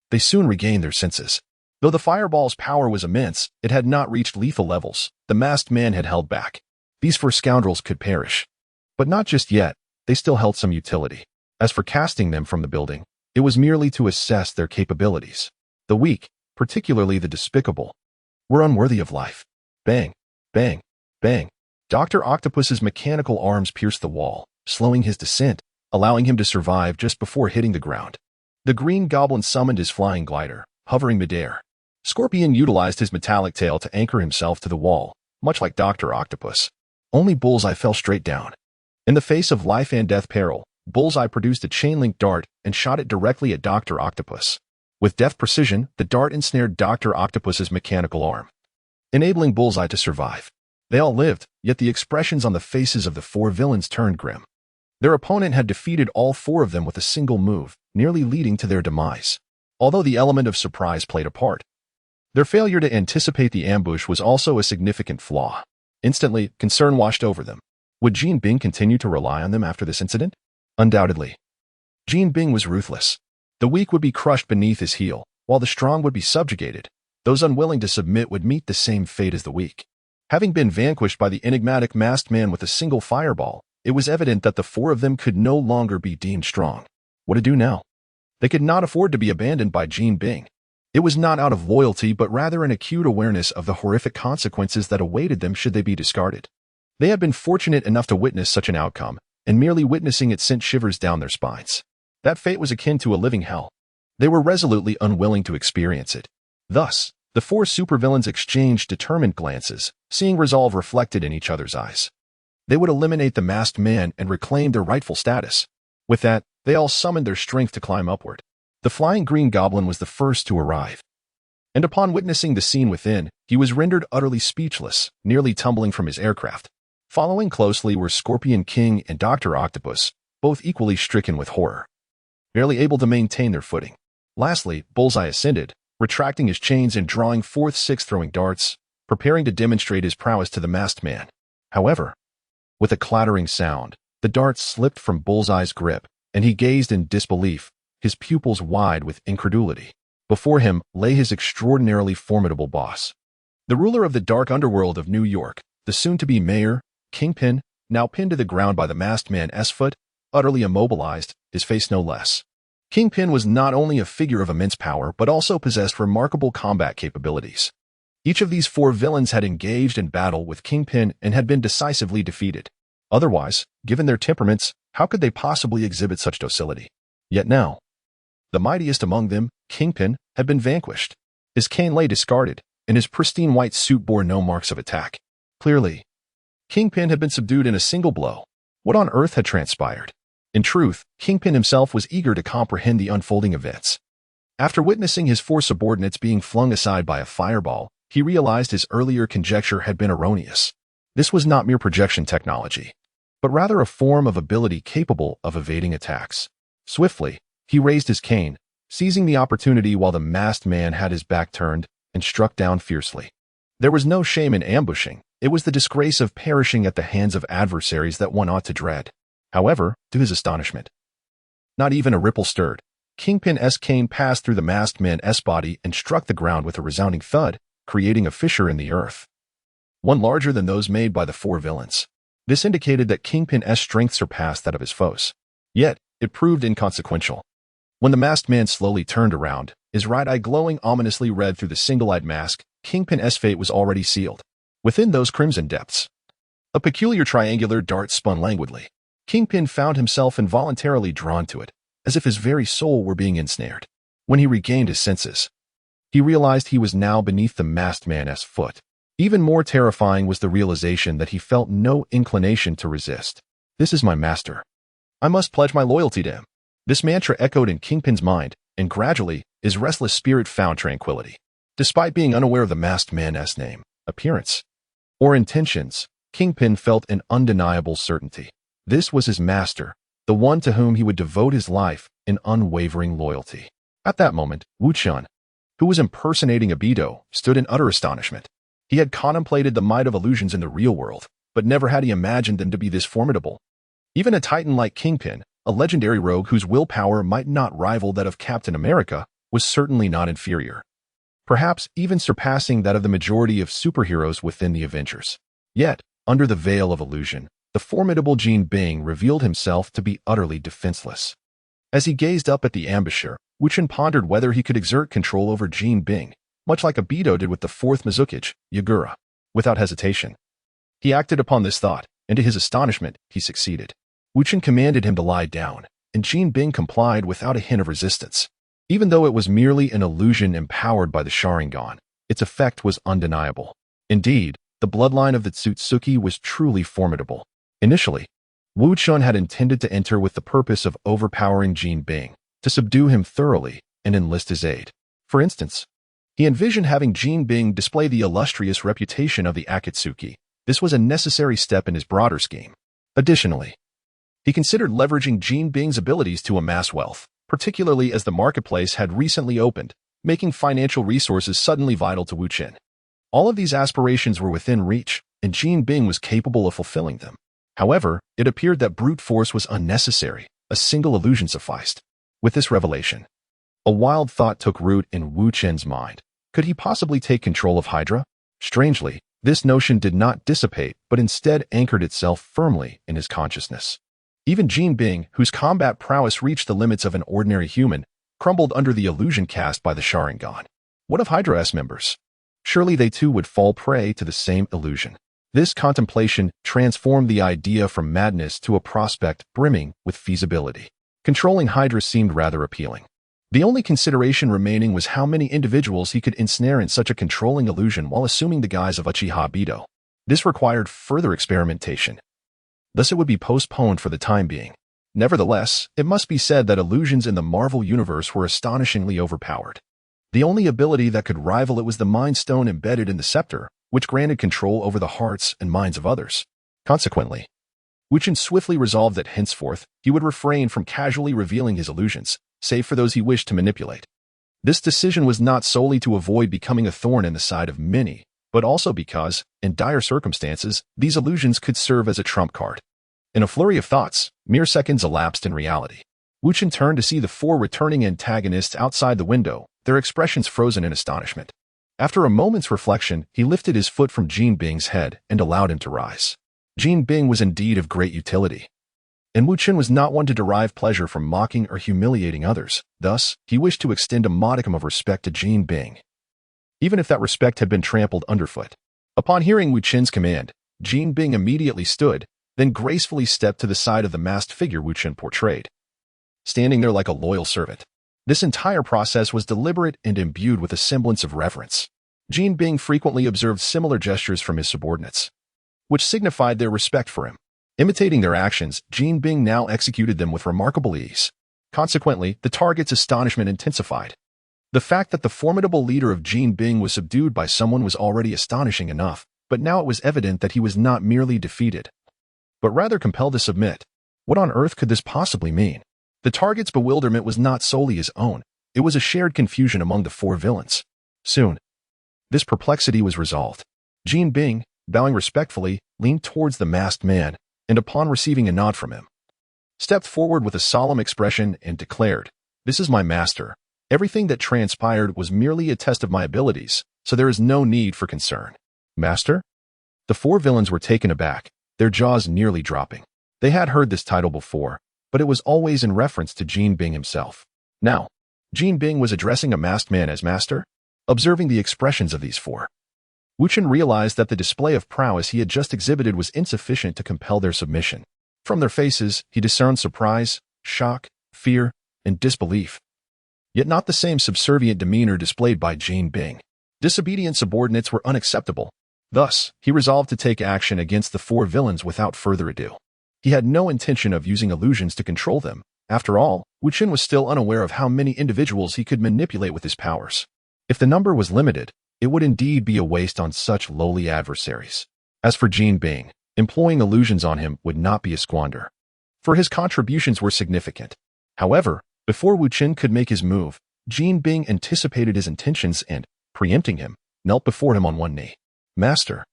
they soon regained their senses. Though the fireball's power was immense, it had not reached lethal levels. The masked man had held back. These 4 scoundrels could perish. But not just yet. They still held some utility. As for casting them from the building, it was merely to assess their capabilities. The weak, particularly the despicable, were unworthy of life. Bang! Bang! Bang! Dr. Octopus's mechanical arms pierced the wall, slowing his descent, allowing him to survive just before hitting the ground. The Green Goblin summoned his flying glider, hovering midair. Scorpion utilized his metallic tail to anchor himself to the wall, much like Dr. Octopus. Only Bullseye fell straight down. In the face of life and death peril, Bullseye produced a chain-link dart and shot it directly at Dr. Octopus. With deft precision, the dart ensnared Dr. Octopus's mechanical arm, enabling Bullseye to survive. They all lived, yet the expressions on the faces of the four villains turned grim. Their opponent had defeated all four of them with a single move, nearly leading to their demise. Although the element of surprise played a part, their failure to anticipate the ambush was also a significant flaw. Instantly, concern washed over them. Would Jean Bing continue to rely on them after this incident? Undoubtedly. Jean Bing was ruthless. The weak would be crushed beneath his heel, while the strong would be subjugated. Those unwilling to submit would meet the same fate as the weak. Having been vanquished by the enigmatic masked man with a single fireball, it was evident that the four of them could no longer be deemed strong. What to do now? They could not afford to be abandoned by Jean Bing. It was not out of loyalty but rather an acute awareness of the horrific consequences that awaited them should they be discarded. They had been fortunate enough to witness such an outcome, and merely witnessing it sent shivers down their spines. That fate was akin to a living hell. They were resolutely unwilling to experience it. Thus, the four supervillains exchanged determined glances, seeing resolve reflected in each other's eyes. They would eliminate the masked man and reclaim their rightful status. With that, they all summoned their strength to climb upward. The flying Green Goblin was the first to arrive. And upon witnessing the scene within, he was rendered utterly speechless, nearly tumbling from his aircraft. Following closely were Scorpion King and Dr. Octopus, both equally stricken with horror, barely able to maintain their footing. Lastly, Bullseye ascended, retracting his chains and drawing forth 6 throwing darts, preparing to demonstrate his prowess to the masked man. However, with a clattering sound, the darts slipped from Bullseye's grip, and he gazed in disbelief, his pupils wide with incredulity. Before him lay his extraordinarily formidable boss, the ruler of the dark underworld of New York, the soon-to-be mayor, Kingpin, now pinned to the ground by the masked man S.H.I.E.L.D, utterly immobilized, his face no less. Kingpin was not only a figure of immense power but also possessed remarkable combat capabilities. Each of these four villains had engaged in battle with Kingpin and had been decisively defeated. Otherwise, given their temperaments, how could they possibly exhibit such docility? Yet now, the mightiest among them, Kingpin, had been vanquished. His cane lay discarded, and his pristine white suit bore no marks of attack. Clearly, Kingpin had been subdued in a single blow. What on earth had transpired? In truth, Kingpin himself was eager to comprehend the unfolding events. After witnessing his four subordinates being flung aside by a fireball, he realized his earlier conjecture had been erroneous. This was not mere projection technology, but rather a form of ability capable of evading attacks. Swiftly, he raised his cane, seizing the opportunity while the masked man had his back turned, and struck down fiercely. There was no shame in ambushing. It was the disgrace of perishing at the hands of adversaries that one ought to dread. However, to his astonishment, not even a ripple stirred. Kingpin's cane passed through the masked man's body and struck the ground with a resounding thud, creating a fissure in the earth, one larger than those made by the four villains. This indicated that Kingpin's strength surpassed that of his foes. Yet, it proved inconsequential. When the masked man slowly turned around, his right eye glowing ominously red through the single-eyed mask, Kingpin's fate was already sealed. Within those crimson depths, a peculiar triangular dart spun languidly. Kingpin found himself involuntarily drawn to it, as if his very soul were being ensnared. When he regained his senses, he realized he was now beneath the masked man's foot. Even more terrifying was the realization that he felt no inclination to resist. This is my master. I must pledge my loyalty to him. This mantra echoed in Kingpin's mind, and gradually, his restless spirit found tranquility. Despite being unaware of the masked man's name, appearance, or intentions, Kingpin felt an undeniable certainty. This was his master, the one to whom he would devote his life in unwavering loyalty. At that moment, Wu Chen, who was impersonating a Beidou, stood in utter astonishment. He had contemplated the might of illusions in the real world, but never had he imagined them to be this formidable. Even a titan like Kingpin, a legendary rogue whose willpower might not rival that of Captain America, was certainly not inferior. Perhaps even surpassing that of the majority of superheroes within the Avengers. Yet, under the veil of illusion, the formidable Jean Bing revealed himself to be utterly defenseless. As he gazed up at the ambusher, Wu Chen pondered whether he could exert control over Jean Bing, much like a Beidou did with the fourth Mizukage, Yagura. Without hesitation, He acted upon this thought, and to his astonishment, he succeeded. Wu Chen commanded him to lie down, and Jin Bing complied without a hint of resistance. Even though it was merely an illusion empowered by the Sharingan, its effect was undeniable. Indeed, the bloodline of the Akatsuki was truly formidable. Initially, Wu Chen had intended to enter with the purpose of overpowering Jin Bing, to subdue him thoroughly and enlist his aid. For instance, he envisioned having Jin Bing display the illustrious reputation of the Akatsuki. This was a necessary step in his broader scheme. Additionally, he considered leveraging Jin Bing's abilities to amass wealth, particularly as the marketplace had recently opened, making financial resources suddenly vital to Wu Chen. All of these aspirations were within reach, and Jin Bing was capable of fulfilling them. However, it appeared that brute force was unnecessary. A single illusion sufficed. With this revelation, a wild thought took root in Wu Chen's mind. Could he possibly take control of Hydra? Strangely, this notion did not dissipate, but instead anchored itself firmly in his consciousness. Even Jin Bing, whose combat prowess reached the limits of an ordinary human, crumbled under the illusion cast by the Sharingan. What of Hydra's members? Surely they too would fall prey to the same illusion. This contemplation transformed the idea from madness to a prospect brimming with feasibility. Controlling Hydra seemed rather appealing. The only consideration remaining was how many individuals he could ensnare in such a controlling illusion while assuming the guise of Uchiha. This required further experimentation. Thus it would be postponed for the time being. Nevertheless, it must be said that illusions in the Marvel Universe were astonishingly overpowered. The only ability that could rival it was the Mind Stone embedded in the scepter, which granted control over the hearts and minds of others. Consequently, Wu Chen swiftly resolved that henceforth he would refrain from casually revealing his illusions, save for those he wished to manipulate. This decision was not solely to avoid becoming a thorn in the side of many, but also because, in dire circumstances, these illusions could serve as a trump card. In a flurry of thoughts, mere seconds elapsed in reality. Wu Chen turned to see the four returning antagonists outside the window, their expressions frozen in astonishment. After a moment's reflection, he lifted his foot from Jin Bing's head and allowed him to rise. Jin Bing was indeed of great utility, and Wu Chen was not one to derive pleasure from mocking or humiliating others. Thus, he wished to extend a modicum of respect to Jin Bing, even if that respect had been trampled underfoot. Upon hearing Wu Chen's command, Jin Bing immediately stood, then gracefully stepped to the side of the masked figure Wu Chen portrayed, standing there like a loyal servant. This entire process was deliberate and imbued with a semblance of reverence. Jin Bing frequently observed similar gestures from his subordinates, which signified their respect for him. Imitating their actions, Jin Bing now executed them with remarkable ease. Consequently, the target's astonishment intensified. The fact that the formidable leader of Jin Bing was subdued by someone was already astonishing enough, but now it was evident that he was not merely defeated, but rather compelled to submit. What on earth could this possibly mean? The target's bewilderment was not solely his own. It was a shared confusion among the four villains. Soon, this perplexity was resolved. Jin Bing, bowing respectfully, leaned towards the masked man, and upon receiving a nod from him, stepped forward with a solemn expression and declared, "This is my master. Everything that transpired was merely a test of my abilities, so there is no need for concern." Master? The four villains were taken aback, their jaws nearly dropping. They had heard this title before, but it was always in reference to Jin Bing himself. Now, Jin Bing was addressing a masked man as master. Observing the expressions of these four, Wu Chen realized that the display of prowess he had just exhibited was insufficient to compel their submission. From their faces, he discerned surprise, shock, fear, and disbelief, yet not the same subservient demeanor displayed by Jin Bing. Disobedient subordinates were unacceptable. Thus, he resolved to take action against the four villains without further ado. He had no intention of using illusions to control them. After all, Wu Chen was still unaware of how many individuals he could manipulate with his powers. If the number was limited, it would indeed be a waste on such lowly adversaries. As for Jin Bing, employing illusions on him would not be a squander, for his contributions were significant. However, before Wu Chen could make his move, Jin Bing anticipated his intentions and, preempting him, knelt before him on one knee. "Master,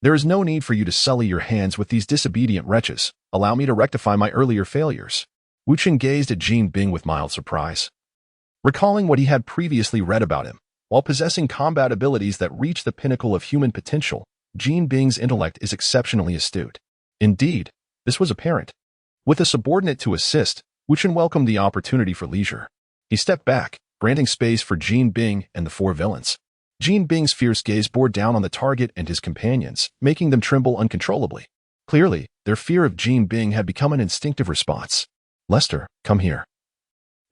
there is no need for you to sully your hands with these disobedient wretches. Allow me to rectify my earlier failures." Wu Chen gazed at Jin Bing with mild surprise, recalling what he had previously read about him. While possessing combat abilities that reach the pinnacle of human potential, Jin Bing's intellect is exceptionally astute. Indeed, this was apparent. With a subordinate to assist, Wu Chen welcomed the opportunity for leisure. He stepped back, granting space for Jin Bing and the four villains. Jin Bing's fierce gaze bore down on the target and his companions, making them tremble uncontrollably. Clearly, their fear of Jin Bing had become an instinctive response. "Lester, come here."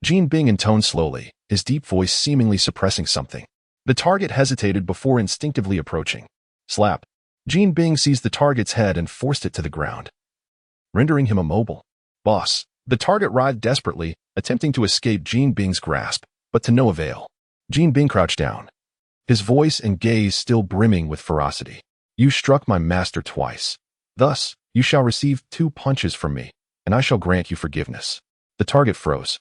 Jin Bing intoned slowly, his deep voice seemingly suppressing something. The target hesitated before instinctively approaching. Slap. Jin Bing seized the target's head and forced it to the ground, rendering him immobile. "Boss." The target writhed desperately, attempting to escape Jin Bing's grasp, but to no avail. Jin Bing crouched down, his voice and gaze still brimming with ferocity. "You struck my master twice. Thus, you shall receive 2 punches from me, and I shall grant you forgiveness." The target froze,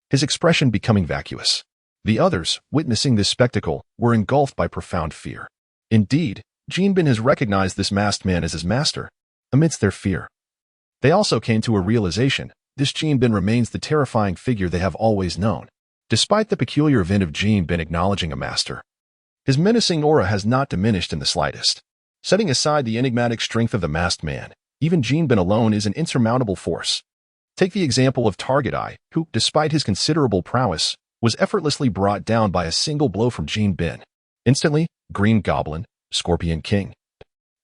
his expression becoming vacuous. The others, witnessing this spectacle, were engulfed by profound fear. Indeed, Jin Bing has recognized this masked man as his master. Amidst their fear, they also came to a realization: this Jin Bing remains the terrifying figure they have always known. Despite the peculiar event of Jin Bing acknowledging a master, his menacing aura has not diminished in the slightest. Setting aside the enigmatic strength of the masked man, even Jin Bing alone is an insurmountable force. Take the example of Target Eye, who, despite his considerable prowess, was effortlessly brought down by a single blow from Jin Bing. Instantly, Green Goblin, Scorpion King,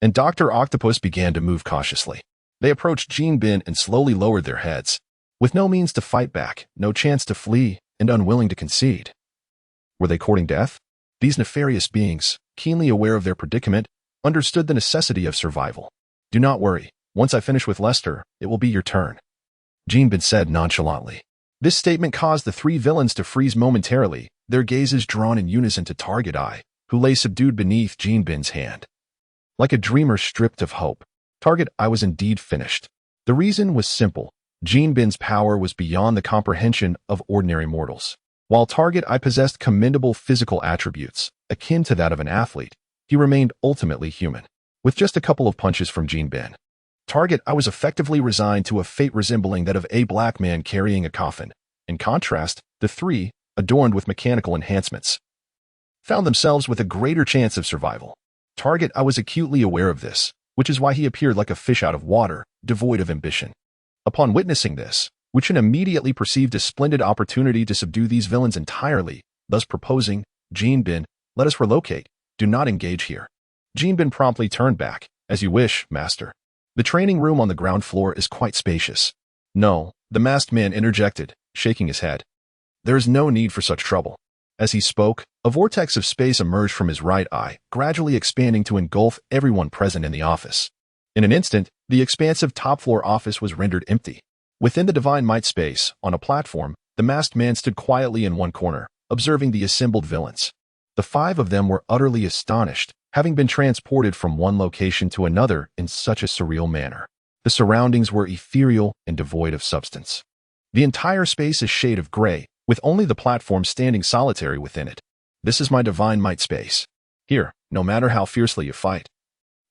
and Dr. Octopus began to move cautiously. They approached Jin Bing and slowly lowered their heads, with no means to fight back, no chance to flee, and unwilling to concede. Were they courting death? These nefarious beings, keenly aware of their predicament, understood the necessity of survival. "Do not worry. Once I finish with Lester, it will be your turn," Jin Bing said nonchalantly. This statement caused the 3 villains to freeze momentarily, their gazes drawn in unison to Target Eye, who lay subdued beneath Jin Bing's hand. Like a dreamer stripped of hope, Target Eye was indeed finished. The reason was simple. Jin Bing's power was beyond the comprehension of ordinary mortals. While Target Eye possessed commendable physical attributes, akin to that of an athlete, he remained ultimately human. With just a couple of punches from Jin Bing, Target Eye was effectively resigned to a fate resembling that of a black man carrying a coffin. In contrast, the 3, adorned with mechanical enhancements, found themselves with a greater chance of survival. Target Eye was acutely aware of this, which is why he appeared like a fish out of water, devoid of ambition. Upon witnessing this, Wu Chen immediately perceived a splendid opportunity to subdue these villains entirely, thus proposing, "Jin Bing, let us relocate. Do not engage here." Jin Bing promptly turned back. "As you wish, master. The training room on the ground floor is quite spacious." "No," the masked man interjected, shaking his head. "There is no need for such trouble." As he spoke, a vortex of space emerged from his right eye, gradually expanding to engulf everyone present in the office. In an instant, the expansive top-floor office was rendered empty. Within the Divine Might space, on a platform, the masked man stood quietly in one corner, observing the assembled villains. The 5 of them were utterly astonished, having been transported from one location to another in such a surreal manner. The surroundings were ethereal and devoid of substance. The entire space a shade of gray, with only the platform standing solitary within it. "This is my Divine Might space. Here, no matter how fiercely you fight,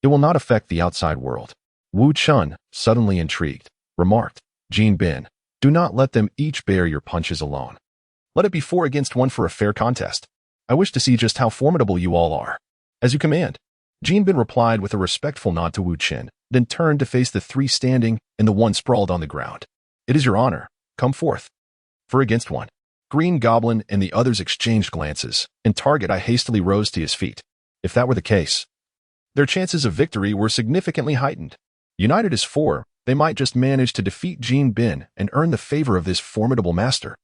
it will not affect the outside world." Wu Chen, suddenly intrigued, remarked, "Jin Bing, do not let them each bear your punches alone. Let it be 4 against 1 for a fair contest. I wish to see just how formidable you all are." "As you command," Jin Bing replied with a respectful nod to Wu Chen, then turned to face the 3 standing and the 1 sprawled on the ground. "It is your honor. Come forth." 4 against 1. Green Goblin and the others exchanged glances, and Target Eye hastily rose to his feet. If that were the case, their chances of victory were significantly heightened. United as 4, they might just manage to defeat Jin Bing and earn the favor of this formidable master.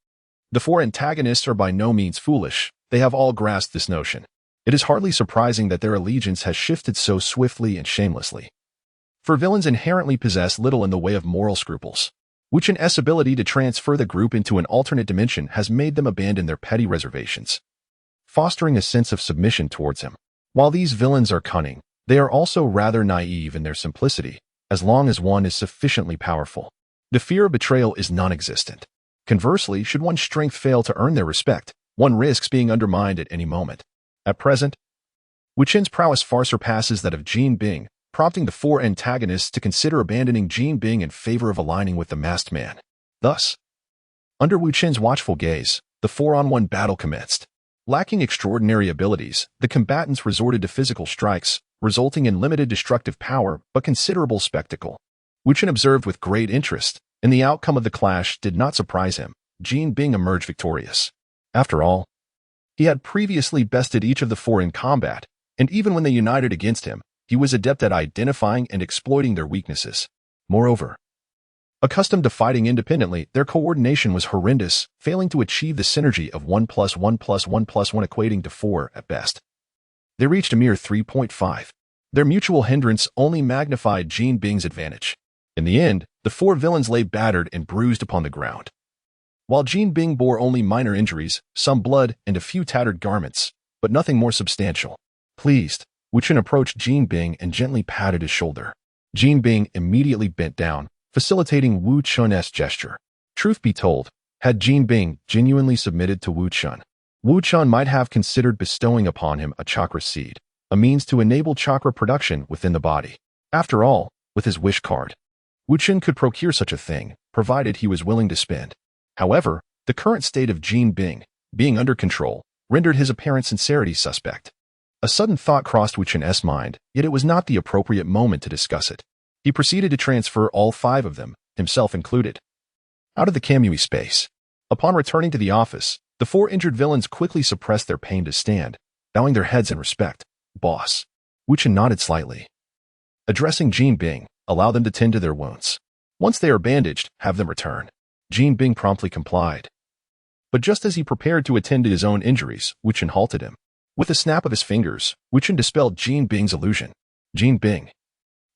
The 4 antagonists are by no means foolish. They have all grasped this notion. It is hardly surprising that their allegiance has shifted so swiftly and shamelessly. For villains inherently possess little in the way of moral scruples. Wu Chen's ability to transfer the group into an alternate dimension has made them abandon their petty reservations, fostering a sense of submission towards him. While these villains are cunning, they are also rather naive in their simplicity. As long as one is sufficiently powerful, the fear of betrayal is non-existent. Conversely, should one's strength fail to earn their respect, one risks being undermined at any moment. At present, Wu Chen's prowess far surpasses that of Jin Bing, prompting the 4 antagonists to consider abandoning Jin Bing in favor of aligning with the masked man. Thus, under Wu Chen's watchful gaze, the 4-on-1 battle commenced. Lacking extraordinary abilities, the combatants resorted to physical strikes, resulting in limited destructive power but considerable spectacle. Wu Chen observed with great interest, and the outcome of the clash did not surprise him. Jin Bing emerged victorious. After all, He had previously bested each of the four in combat, and even when they united against him, he was adept at identifying and exploiting their weaknesses. Moreover, accustomed to fighting independently, their coordination was horrendous, failing to achieve the synergy of 1 plus 1 plus 1 plus 1 equating to 4 at best. They reached a mere 3.5. Their mutual hindrance only magnified Jin Bing's advantage. In the end, the four villains lay battered and bruised upon the ground. While Jin Bing bore only minor injuries, some blood, and a few tattered garments, but nothing more substantial. Pleased, Wu Chen approached Jin Bing and gently patted his shoulder. Jin Bing immediately bent down, facilitating Wu Chen's gesture. Truth be told, had Jin Bing genuinely submitted to Wu Chen might have considered bestowing upon him a chakra seed, a means to enable chakra production within the body. After all, with his wish card, Wu Chen could procure such a thing, provided he was willing to spend. However, the current state of Jin Bing, being under control, rendered his apparent sincerity suspect. A sudden thought crossed Wu Chen's mind, yet it was not the appropriate moment to discuss it. He proceeded to transfer all 5 of them, himself included, out of the Kamui space. Upon returning to the office, the 4 injured villains quickly suppressed their pain to stand, bowing their heads in respect. Boss. Wu Chen nodded slightly. Addressing Jin Bing, allow them to tend to their wounds. Once they are bandaged, have them return. Jin Bing promptly complied. But just as he prepared to attend to his own injuries, Wu Chen halted him. With a snap of his fingers, Wu Chen dispelled Jin Bing's illusion. Jin Bing,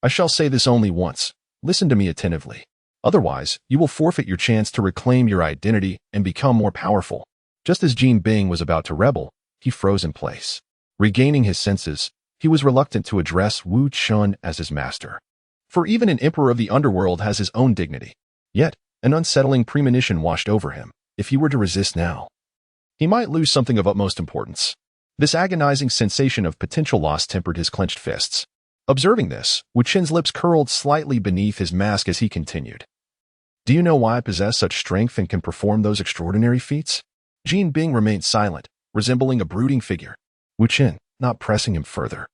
I shall say this only once. Listen to me attentively. Otherwise, you will forfeit your chance to reclaim your identity and become more powerful. Just as Jin Bing was about to rebel, he froze in place. Regaining his senses, he was reluctant to address Wu Chen as his master. For even an emperor of the underworld has his own dignity. Yet, an unsettling premonition washed over him. If he were to resist now, he might lose something of utmost importance. This agonizing sensation of potential loss tempered his clenched fists. Observing this, Wu Chen's lips curled slightly beneath his mask as he continued. Do you know why I possess such strength and can perform those extraordinary feats? Jin Bing remained silent, resembling a brooding figure. Wu Chen, not pressing him further,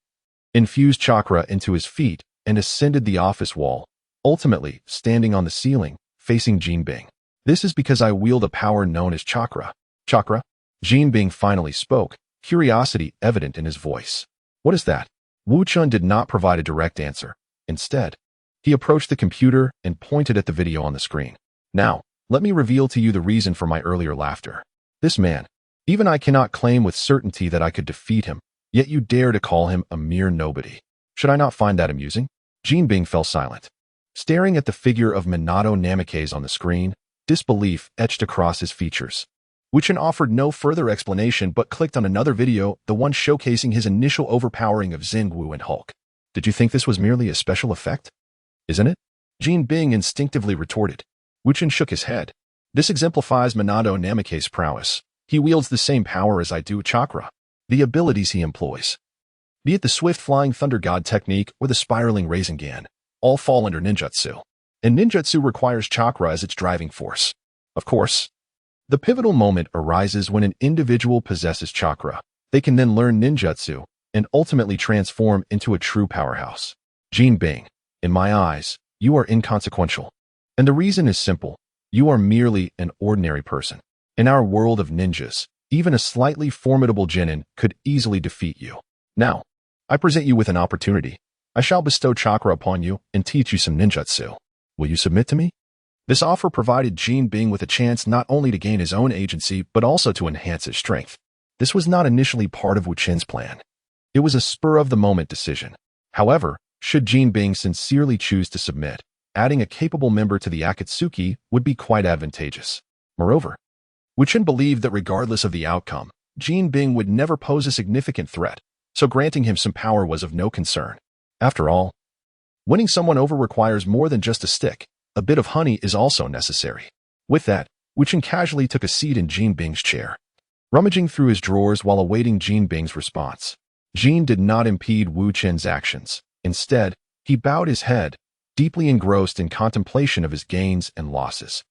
infused chakra into his feet and ascended the office wall, ultimately standing on the ceiling, facing Jin Bing. This is because I wield a power known as chakra. Chakra? Jin Bing finally spoke, curiosity evident in his voice. What is that? Wu Chen did not provide a direct answer. Instead, he approached the computer and pointed at the video on the screen. Now, let me reveal to you the reason for my earlier laughter. This man, even I cannot claim with certainty that I could defeat him, yet you dare to call him a mere nobody. Should I not find that amusing? Jin Bing fell silent. Staring at the figure of Minato Namikaze on the screen, disbelief etched across his features. Wu Chen offered no further explanation but clicked on another video, the one showcasing his initial overpowering of Xingwu and Hulk. Did you think this was merely a special effect? Isn't it? Jin Bing instinctively retorted. Wu Chen shook his head. This exemplifies Minato Namikaze's prowess. He wields the same power as I do chakra. The abilities he employs, be it the swift flying thunder god technique or the spiraling Rasengan, all fall under ninjutsu. And ninjutsu requires chakra as its driving force. Of course, the pivotal moment arises when an individual possesses chakra. They can then learn ninjutsu and ultimately transform into a true powerhouse. Jin Bing, in my eyes, you are inconsequential. And the reason is simple. You are merely an ordinary person. In our world of ninjas, even a slightly formidable genin could easily defeat you. Now, I present you with an opportunity. I shall bestow chakra upon you and teach you some ninjutsu. Will you submit to me? This offer provided Jin Bing with a chance not only to gain his own agency, but also to enhance his strength. This was not initially part of Wu Chen's plan. It was a spur-of-the-moment decision. However, should Jin Bing sincerely choose to submit, adding a capable member to the Akatsuki would be quite advantageous. Moreover, Wu Chen believed that regardless of the outcome, Jin Bing would never pose a significant threat, so granting him some power was of no concern. After all, winning someone over requires more than just a stick. A bit of honey is also necessary. With that, Wu Chen casually took a seat in Jin Bing's chair, rummaging through his drawers while awaiting Jin Bing's response. Jin did not impede Wu Chen's actions. Instead, he bowed his head, deeply engrossed in contemplation of his gains and losses.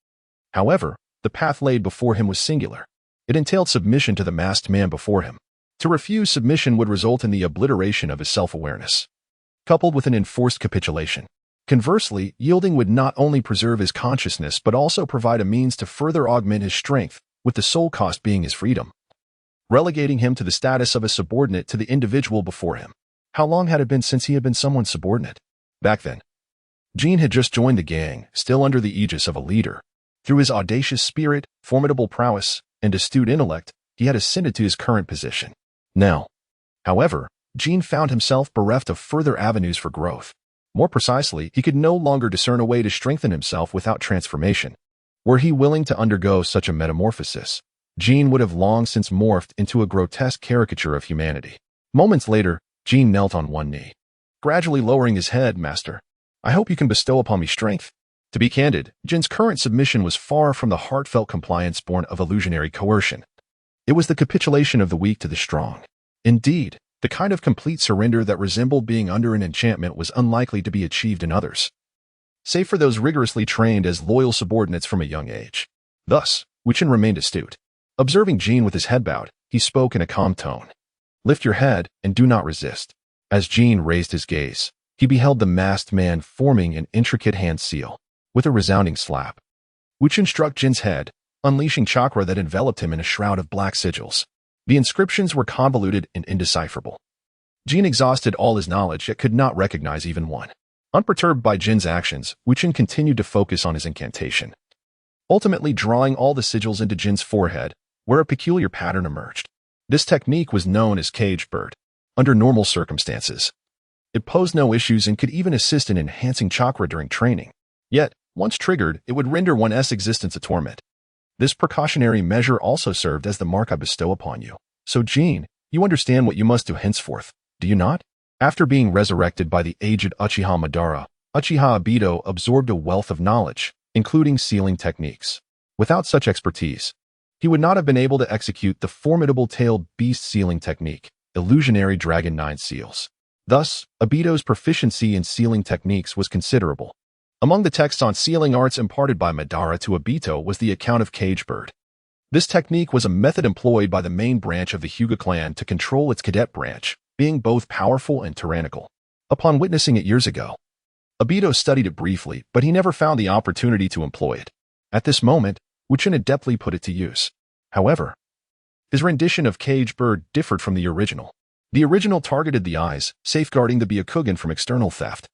However, the path laid before him was singular. It entailed submission to the masked man before him. To refuse submission would result in the obliteration of his self-awareness, coupled with an enforced capitulation. Conversely, yielding would not only preserve his consciousness but also provide a means to further augment his strength, with the sole cost being his freedom. relegating him to the status of a subordinate to the individual before him. How long had it been since he had been someone's subordinate? Back then, Jean had just joined the gang, still under the aegis of a leader. Through his audacious spirit, formidable prowess, and astute intellect, he had ascended to his current position. Now, however, Jean found himself bereft of further avenues for growth. More precisely, he could no longer discern a way to strengthen himself without transformation. Were he willing to undergo such a metamorphosis, Jean would have long since morphed into a grotesque caricature of humanity. Moments later, Jean knelt on one knee, gradually lowering his head. Master, I hope you can bestow upon me strength. To be candid, Jin's current submission was far from the heartfelt compliance born of illusionary coercion. It was the capitulation of the weak to the strong. Indeed, the kind of complete surrender that resembled being under an enchantment was unlikely to be achieved in others, save for those rigorously trained as loyal subordinates from a young age. Thus, Wu Chen remained astute. Observing Jean with his head bowed, he spoke in a calm tone. Lift your head and do not resist. As Jean raised his gaze, he beheld the masked man forming an intricate hand seal. With a resounding slap, Wu Chen struck Jin's head, unleashing chakra that enveloped him in a shroud of black sigils. The inscriptions were convoluted and indecipherable. Jean exhausted all his knowledge yet could not recognize even one. Unperturbed by Jin's actions, Wu Chen continued to focus on his incantation, ultimately drawing all the sigils into Jin's forehead, where a peculiar pattern emerged. This technique was known as caged bird. Under normal circumstances, it posed no issues and could even assist in enhancing chakra during training. Yet, once triggered, it would render one's existence a torment. This precautionary measure also served as the mark I bestow upon you. So, Jean, you understand what you must do henceforth, do you not? After being resurrected by the aged Uchiha Madara, Uchiha Obito absorbed a wealth of knowledge, including sealing techniques. Without such expertise, he would not have been able to execute the formidable tailed beast sealing technique, illusionary Dragon 9 seals. Thus, Obito's proficiency in sealing techniques was considerable. Among the texts on sealing arts imparted by Madara to Obito was the account of caged bird. This technique was a method employed by the main branch of the Hyuga clan to control its cadet branch, being both powerful and tyrannical. Upon witnessing it years ago, Obito studied it briefly, but he never found the opportunity to employ it. At this moment, Wu Chen adeptly put it to use. However, his rendition of caged bird differed from the original. The original targeted the eyes, safeguarding the Byakugan from external theft.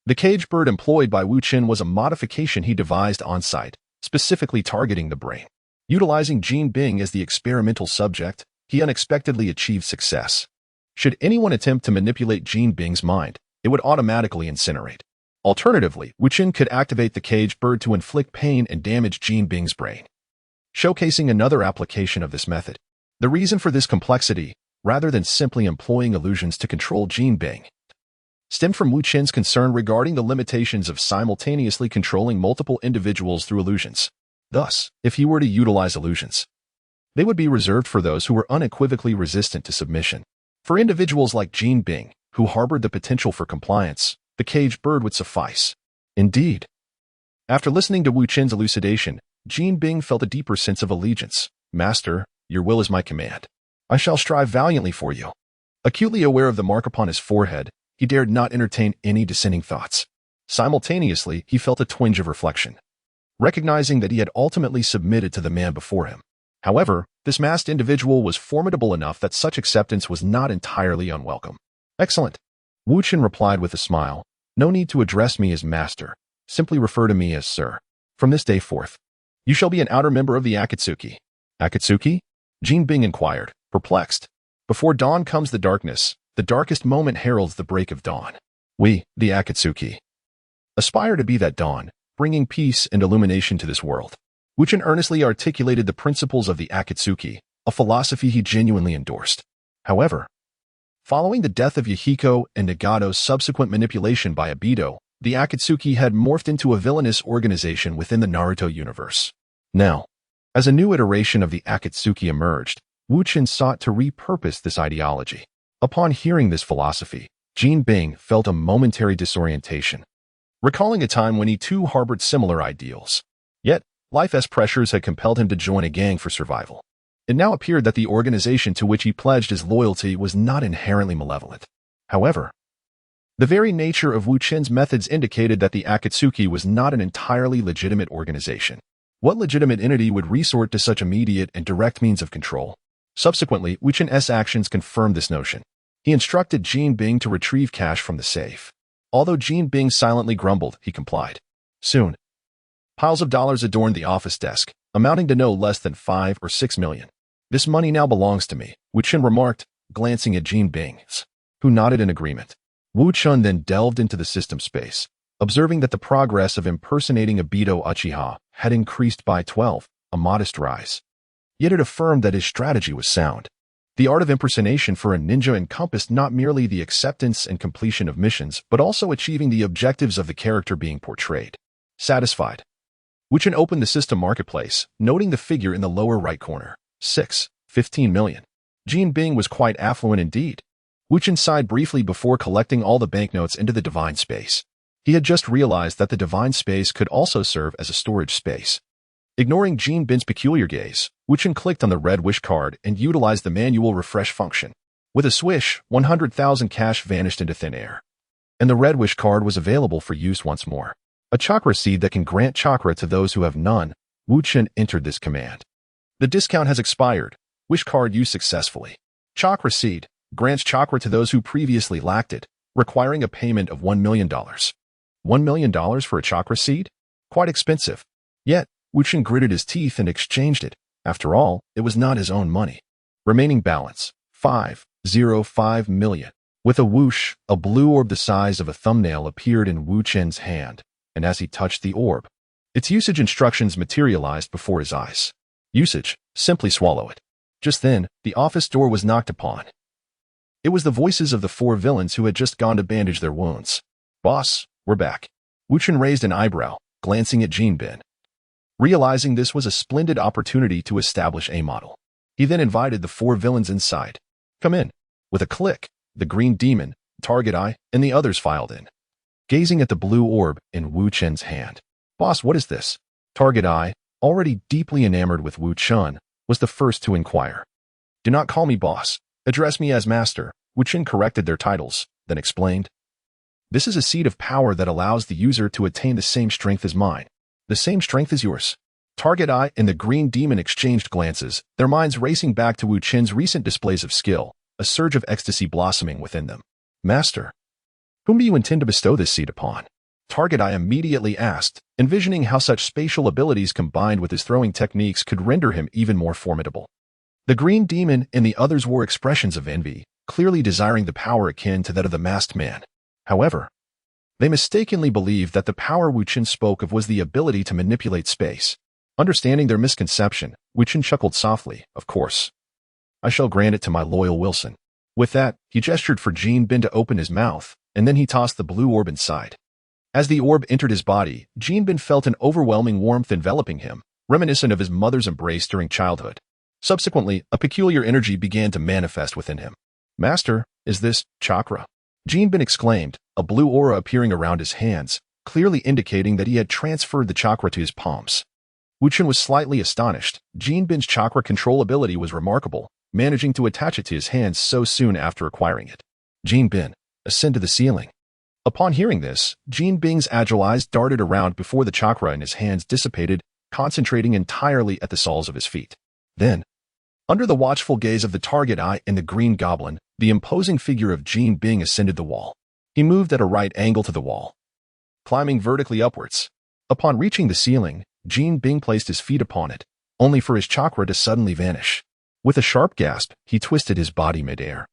The caged bird employed by Wu Chen was a modification he devised on-site, specifically targeting the brain. Utilizing Jean Bing as the experimental subject, he unexpectedly achieved success. Should anyone attempt to manipulate Jean Bing's mind, it would automatically incinerate. Alternatively, Wu Chen could activate the caged bird to inflict pain and damage Jean Bing's brain, showcasing another application of this method. The reason for this complexity, rather than simply employing illusions to control Jean Bing, stemmed from Wu Chen's concern regarding the limitations of simultaneously controlling multiple individuals through illusions. Thus, if he were to utilize illusions, they would be reserved for those who were unequivocally resistant to submission. For individuals like Jean Bing, who harbored the potential for compliance, the caged bird would suffice. Indeed, after listening to Wu Chen's elucidation, Jean Bing felt a deeper sense of allegiance. Master, your will is my command. I shall strive valiantly for you. Acutely aware of the mark upon his forehead, he dared not entertain any dissenting thoughts. Simultaneously, he felt a twinge of reflection, recognizing that he had ultimately submitted to the man before him. However, this masked individual was formidable enough that such acceptance was not entirely unwelcome. Excellent, Wu Chen replied with a smile. No need to address me as master. Simply refer to me as sir. From this day forth, you shall be an outer member of the Akatsuki. Akatsuki? Jean Bing inquired, perplexed. Before dawn comes the darkness. The darkest moment heralds the break of dawn. We, the Akatsuki, aspire to be that dawn, bringing peace and illumination to this world. Wu Chen earnestly articulated the principles of the Akatsuki, a philosophy he genuinely endorsed. However, following the death of Yahiko and Nagato's subsequent manipulation by Obito, the Akatsuki had morphed into a villainous organization within the Naruto universe. Now, as a new iteration of the Akatsuki emerged, Wu Chen sought to repurpose this ideology. Upon hearing this philosophy, Jean Bing felt a momentary disorientation, recalling a time when he too harbored similar ideals. Yet, life's pressures had compelled him to join a gang for survival. It now appeared that the organization to which he pledged his loyalty was not inherently malevolent. However, the very nature of Wu Chen's methods indicated that the Akatsuki was not an entirely legitimate organization. What legitimate entity would resort to such immediate and direct means of control? Subsequently, Wu Chen's actions confirmed this notion. He instructed Jin Bing to retrieve cash from the safe. Although Jin Bing silently grumbled, he complied. Soon, piles of dollars adorned the office desk, amounting to no less than 5 or 6 million. This money now belongs to me, Wu Chen remarked, glancing at Jin Bing, who nodded in agreement. Wu Chen then delved into the system space, observing that the progress of impersonating Obito Uchiha had increased by 12, a modest rise. Yet it affirmed that his strategy was sound. The art of impersonation for a ninja encompassed not merely the acceptance and completion of missions, but also achieving the objectives of the character being portrayed. Satisfied, Wu Chen opened the system marketplace, noting the figure in the lower right corner. 15 million. Jin Bing was quite affluent indeed. Wu Chen sighed briefly before collecting all the banknotes into the divine space. He had just realized that the divine space could also serve as a storage space. Ignoring Jin Bing's peculiar gaze, Wu Chen clicked on the red wish card and utilized the manual refresh function. With a swish, 100,000 cash vanished into thin air. And the red wish card was available for use once more. A chakra seed that can grant chakra to those who have none. Wu Chen entered this command. The discount has expired. Wish card used successfully. Chakra seed grants chakra to those who previously lacked it, requiring a payment of $1 million. $1 million for a chakra seed? Quite expensive. Yet, Wu Chen gritted his teeth and exchanged it. After all, it was not his own money. Remaining balance, 505 million. With a whoosh, a blue orb the size of a thumbnail appeared in Wu Chen's hand, and as he touched the orb, its usage instructions materialized before his eyes. Usage, simply swallow it. Just then, the office door was knocked upon. It was the voices of the 4 villains who had just gone to bandage their wounds. Boss, we're back. Wu Chen raised an eyebrow, glancing at Jin Bing. Realizing this was a splendid opportunity to establish a model, he then invited the 4 villains inside. Come in. With a click, the Green Demon, Target Eye, and the others filed in, gazing at the blue orb in Wu Chen's hand. Boss, what is this? Target Eye, already deeply enamored with Wu Chen, was the first to inquire. Do not call me boss. Address me as master. Wu Chen corrected their titles, then explained. This is a seed of power that allows the user to attain the same strength as mine. The same strength as yours. Target Eye and the Green Demon exchanged glances, their minds racing back to Wu Chen's recent displays of skill, a surge of ecstasy blossoming within them. Master, whom do you intend to bestow this seed upon? Target Eye immediately asked, envisioning how such spatial abilities combined with his throwing techniques could render him even more formidable. The Green Demon and the others wore expressions of envy, clearly desiring the power akin to that of the masked man. However, they mistakenly believed that the power Wu Chen spoke of was the ability to manipulate space. Understanding their misconception, Wu Chen chuckled softly, of course. I shall grant it to my loyal Wilson. With that, he gestured for Jin Bing to open his mouth, and then he tossed the blue orb inside. As the orb entered his body, Jin Bing felt an overwhelming warmth enveloping him, reminiscent of his mother's embrace during childhood. Subsequently, a peculiar energy began to manifest within him. Master, is this chakra? Jin Bing exclaimed, a blue aura appearing around his hands, clearly indicating that he had transferred the chakra to his palms. Wu Chen was slightly astonished. Jin Bing's chakra control ability was remarkable, managing to attach it to his hands so soon after acquiring it. Jin Bing, ascend to the ceiling. Upon hearing this, Jin Bing's agile eyes darted around before the chakra in his hands dissipated, concentrating entirely at the soles of his feet. Then, under the watchful gaze of the Target Eye and the Green Goblin, the imposing figure of Jin Bing ascended the wall. He moved at a right angle to the wall, climbing vertically upwards. Upon reaching the ceiling, Jin Bing placed his feet upon it, only for his chakra to suddenly vanish. With a sharp gasp, he twisted his body midair,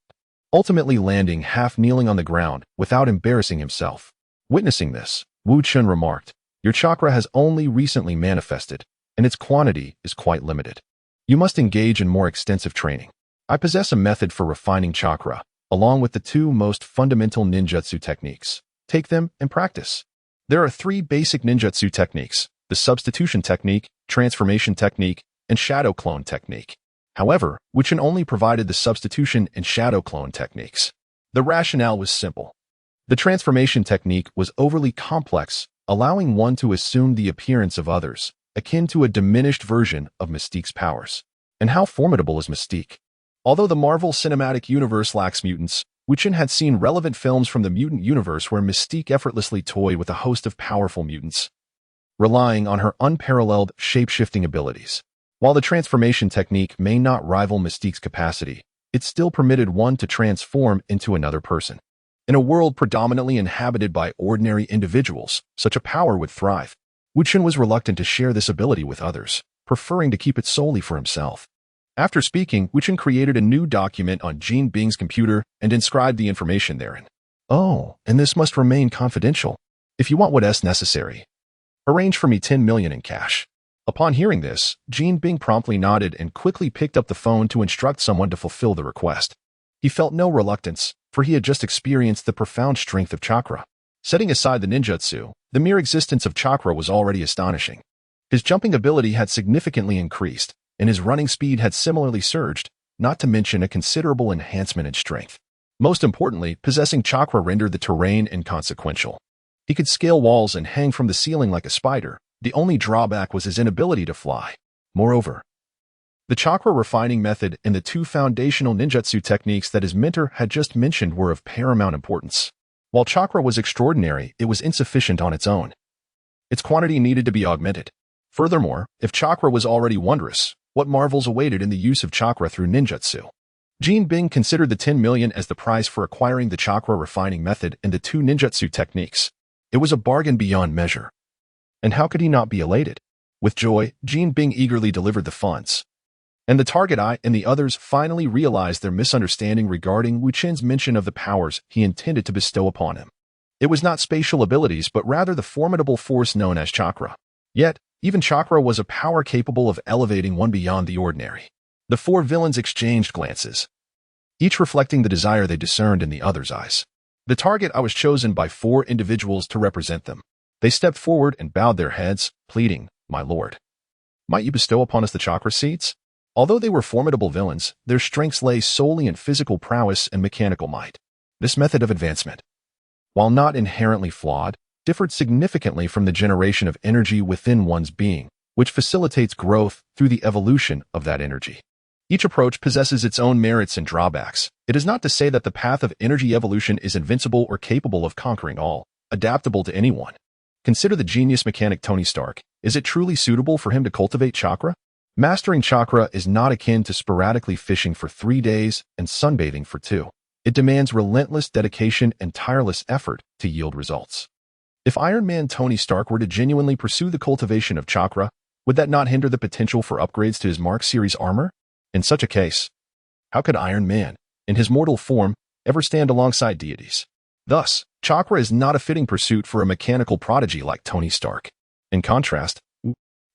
ultimately landing half-kneeling on the ground without embarrassing himself. Witnessing this, Wu Chen remarked, your chakra has only recently manifested, and its quantity is quite limited. You must engage in more extensive training. I possess a method for refining chakra, along with the 2 most fundamental ninjutsu techniques. Take them and practice. There are 3 basic ninjutsu techniques: the substitution technique, transformation technique, and shadow clone technique. However, Wu Chen only provided the substitution and shadow clone techniques. The rationale was simple. The transformation technique was overly complex, allowing one to assume the appearance of others, akin to a diminished version of Mystique's powers. And how formidable is Mystique? Although the Marvel Cinematic Universe lacks mutants, Wu Chen had seen relevant films from the mutant universe where Mystique effortlessly toyed with a host of powerful mutants, relying on her unparalleled shape-shifting abilities. While the transformation technique may not rival Mystique's capacity, it still permitted one to transform into another person. In a world predominantly inhabited by ordinary individuals, such a power would thrive. Wu Chen was reluctant to share this ability with others, preferring to keep it solely for himself. After speaking, Wu Chen created a new document on Jin Bing's computer and inscribed the information therein. Oh, and this must remain confidential. If you want what's necessary, arrange for me 10 million in cash. Upon hearing this, Jin Bing promptly nodded and quickly picked up the phone to instruct someone to fulfill the request. He felt no reluctance, for he had just experienced the profound strength of chakra. Setting aside the ninjutsu, the mere existence of chakra was already astonishing. His jumping ability had significantly increased, and his running speed had similarly surged, not to mention a considerable enhancement in strength. Most importantly, possessing chakra rendered the terrain inconsequential. He could scale walls and hang from the ceiling like a spider. The only drawback was his inability to fly. Moreover, the chakra refining method and the two foundational ninjutsu techniques that his mentor had just mentioned were of paramount importance. While chakra was extraordinary, it was insufficient on its own. Its quantity needed to be augmented. Furthermore, if chakra was already wondrous, what marvels awaited in the use of chakra through ninjutsu? Jin Bing considered the 10 million as the price for acquiring the chakra refining method and the two ninjutsu techniques. It was a bargain beyond measure. And how could he not be elated? With joy, Jin Bing eagerly delivered the funds. And the target eye and the others finally realized their misunderstanding regarding Wu Chen's mention of the powers he intended to bestow upon him. It was not spatial abilities but rather the formidable force known as chakra. Yet, even chakra was a power capable of elevating one beyond the ordinary. The four villains exchanged glances, each reflecting the desire they discerned in the other's eyes. The target eye was chosen by 4 individuals to represent them. They stepped forward and bowed their heads, pleading, "My lord, might you bestow upon us the chakra seeds?" Although they were formidable villains, their strengths lay solely in physical prowess and mechanical might. This method of advancement, while not inherently flawed, differed significantly from the generation of energy within one's being, which facilitates growth through the evolution of that energy. Each approach possesses its own merits and drawbacks. It is not to say that the path of energy evolution is invincible or capable of conquering all, adaptable to anyone. Consider the genius mechanic Tony Stark. Is it truly suitable for him to cultivate chakra? Mastering chakra is not akin to sporadically fishing for 3 days and sunbathing for 2. It demands relentless dedication and tireless effort to yield results. If Iron Man Tony Stark were to genuinely pursue the cultivation of chakra, would that not hinder the potential for upgrades to his Mark series armor? In such a case, how could Iron Man, in his mortal form, ever stand alongside deities? Thus, chakra is not a fitting pursuit for a mechanical prodigy like Tony Stark. In contrast,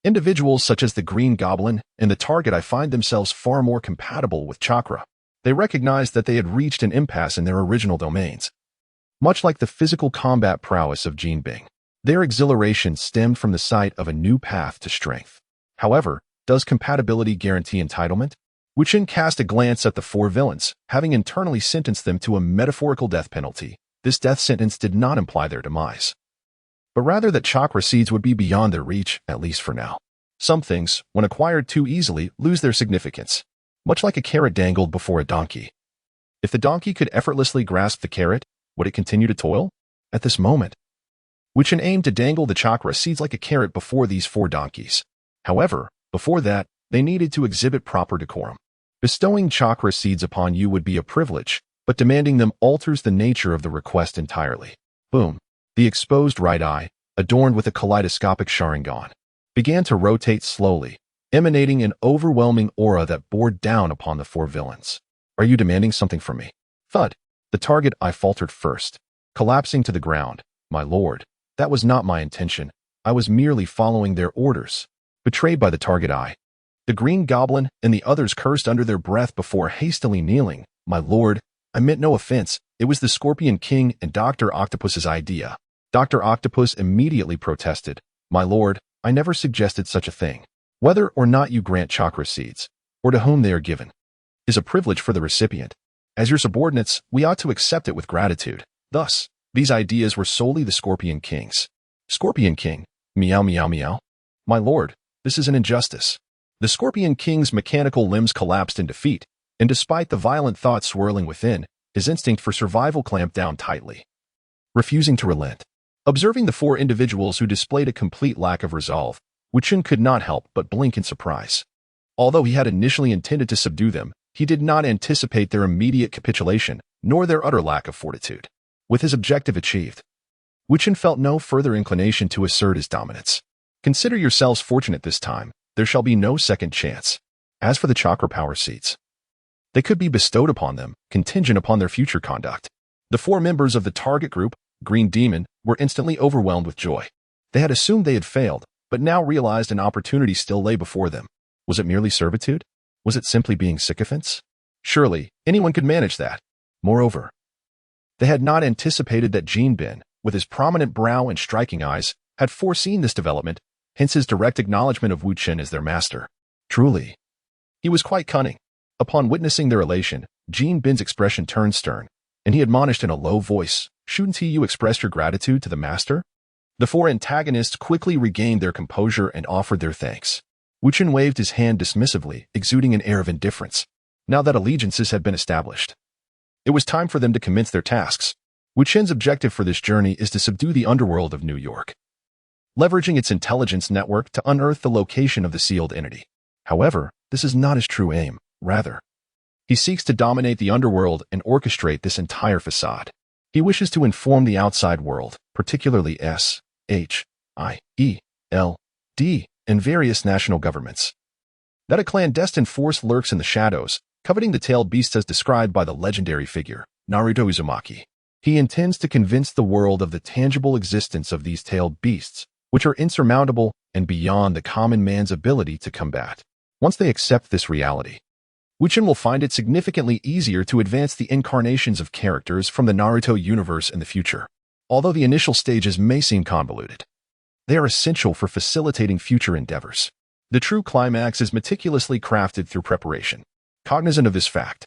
individuals such as the Green Goblin and the Target Eye find themselves far more compatible with chakra. They recognize that they had reached an impasse in their original domains. Much like the physical combat prowess of Jin Bing, their exhilaration stemmed from the sight of a new path to strength. However, does compatibility guarantee entitlement? Wu Chen cast a glance at the 4 villains, having internally sentenced them to a metaphorical death penalty. This death sentence did not imply their demise, but rather that chakra seeds would be beyond their reach, at least for now. Some things, when acquired too easily, lose their significance, much like a carrot dangled before a donkey. If the donkey could effortlessly grasp the carrot, would it continue to toil? At this moment, Wu Chen aimed to dangle the chakra seeds like a carrot before these 4 donkeys. However, before that, they needed to exhibit proper decorum. Bestowing chakra seeds upon you would be a privilege, but demanding them alters the nature of the request entirely. Boom. The exposed right eye, adorned with a kaleidoscopic Sharingan, began to rotate slowly, emanating an overwhelming aura that bore down upon the 4 villains. Are you demanding something from me? Thud. The target eye faltered first, collapsing to the ground. My lord, that was not my intention. I was merely following their orders. Betrayed by the target eye, the Green Goblin and the others cursed under their breath before hastily kneeling. My lord, I meant no offense. It was the Scorpion King and Dr. Octopus's idea. Dr. Octopus immediately protested. My lord, I never suggested such a thing. Whether or not you grant chakra seeds, or to whom they are given, is a privilege for the recipient. As your subordinates, we ought to accept it with gratitude. Thus, these ideas were solely the Scorpion King's. Scorpion King, meow meow meow. My lord, this is an injustice. The Scorpion King's mechanical limbs collapsed in defeat, and despite the violent thoughts swirling within, his instinct for survival clamped down tightly, refusing to relent. Observing the 4 individuals who displayed a complete lack of resolve, Wu Chen could not help but blink in surprise. Although he had initially intended to subdue them, he did not anticipate their immediate capitulation, nor their utter lack of fortitude. With his objective achieved, Wu Chen felt no further inclination to assert his dominance. Consider yourselves fortunate this time. There shall be no second chance. As for the chakra power seeds, they could be bestowed upon them, contingent upon their future conduct. The 4 members of the target group, Green Demon, were instantly overwhelmed with joy. They had assumed they had failed, but now realized an opportunity still lay before them. Was it merely servitude? Was it simply being sycophants? Surely, anyone could manage that. Moreover, they had not anticipated that Jin Bin, with his prominent brow and striking eyes, had foreseen this development, hence his direct acknowledgement of Wu Chen as their master. Truly, he was quite cunning. Upon witnessing their elation, Jin Bin's expression turned stern, and he admonished in a low voice, "Shouldn't you express your gratitude to the master?" The 4 antagonists quickly regained their composure and offered their thanks. Wu Chen waved his hand dismissively, exuding an air of indifference. Now that allegiances had been established, it was time for them to commence their tasks. Wu Chen's objective for this journey is to subdue the underworld of New York, leveraging its intelligence network to unearth the location of the sealed entity. However, this is not his true aim. Rather, he seeks to dominate the underworld and orchestrate this entire facade. He wishes to inform the outside world, particularly S.H.I.E.L.D. and various national governments, that a clandestine force lurks in the shadows, coveting the tailed beasts as described by the legendary figure, Naruto Uzumaki. He intends to convince the world of the tangible existence of these tailed beasts, which are insurmountable and beyond the common man's ability to combat. Once they accept this reality, Wu Chen will find it significantly easier to advance the incarnations of characters from the Naruto universe in the future. Although the initial stages may seem convoluted, they are essential for facilitating future endeavors. The true climax is meticulously crafted through preparation. Cognizant of this fact,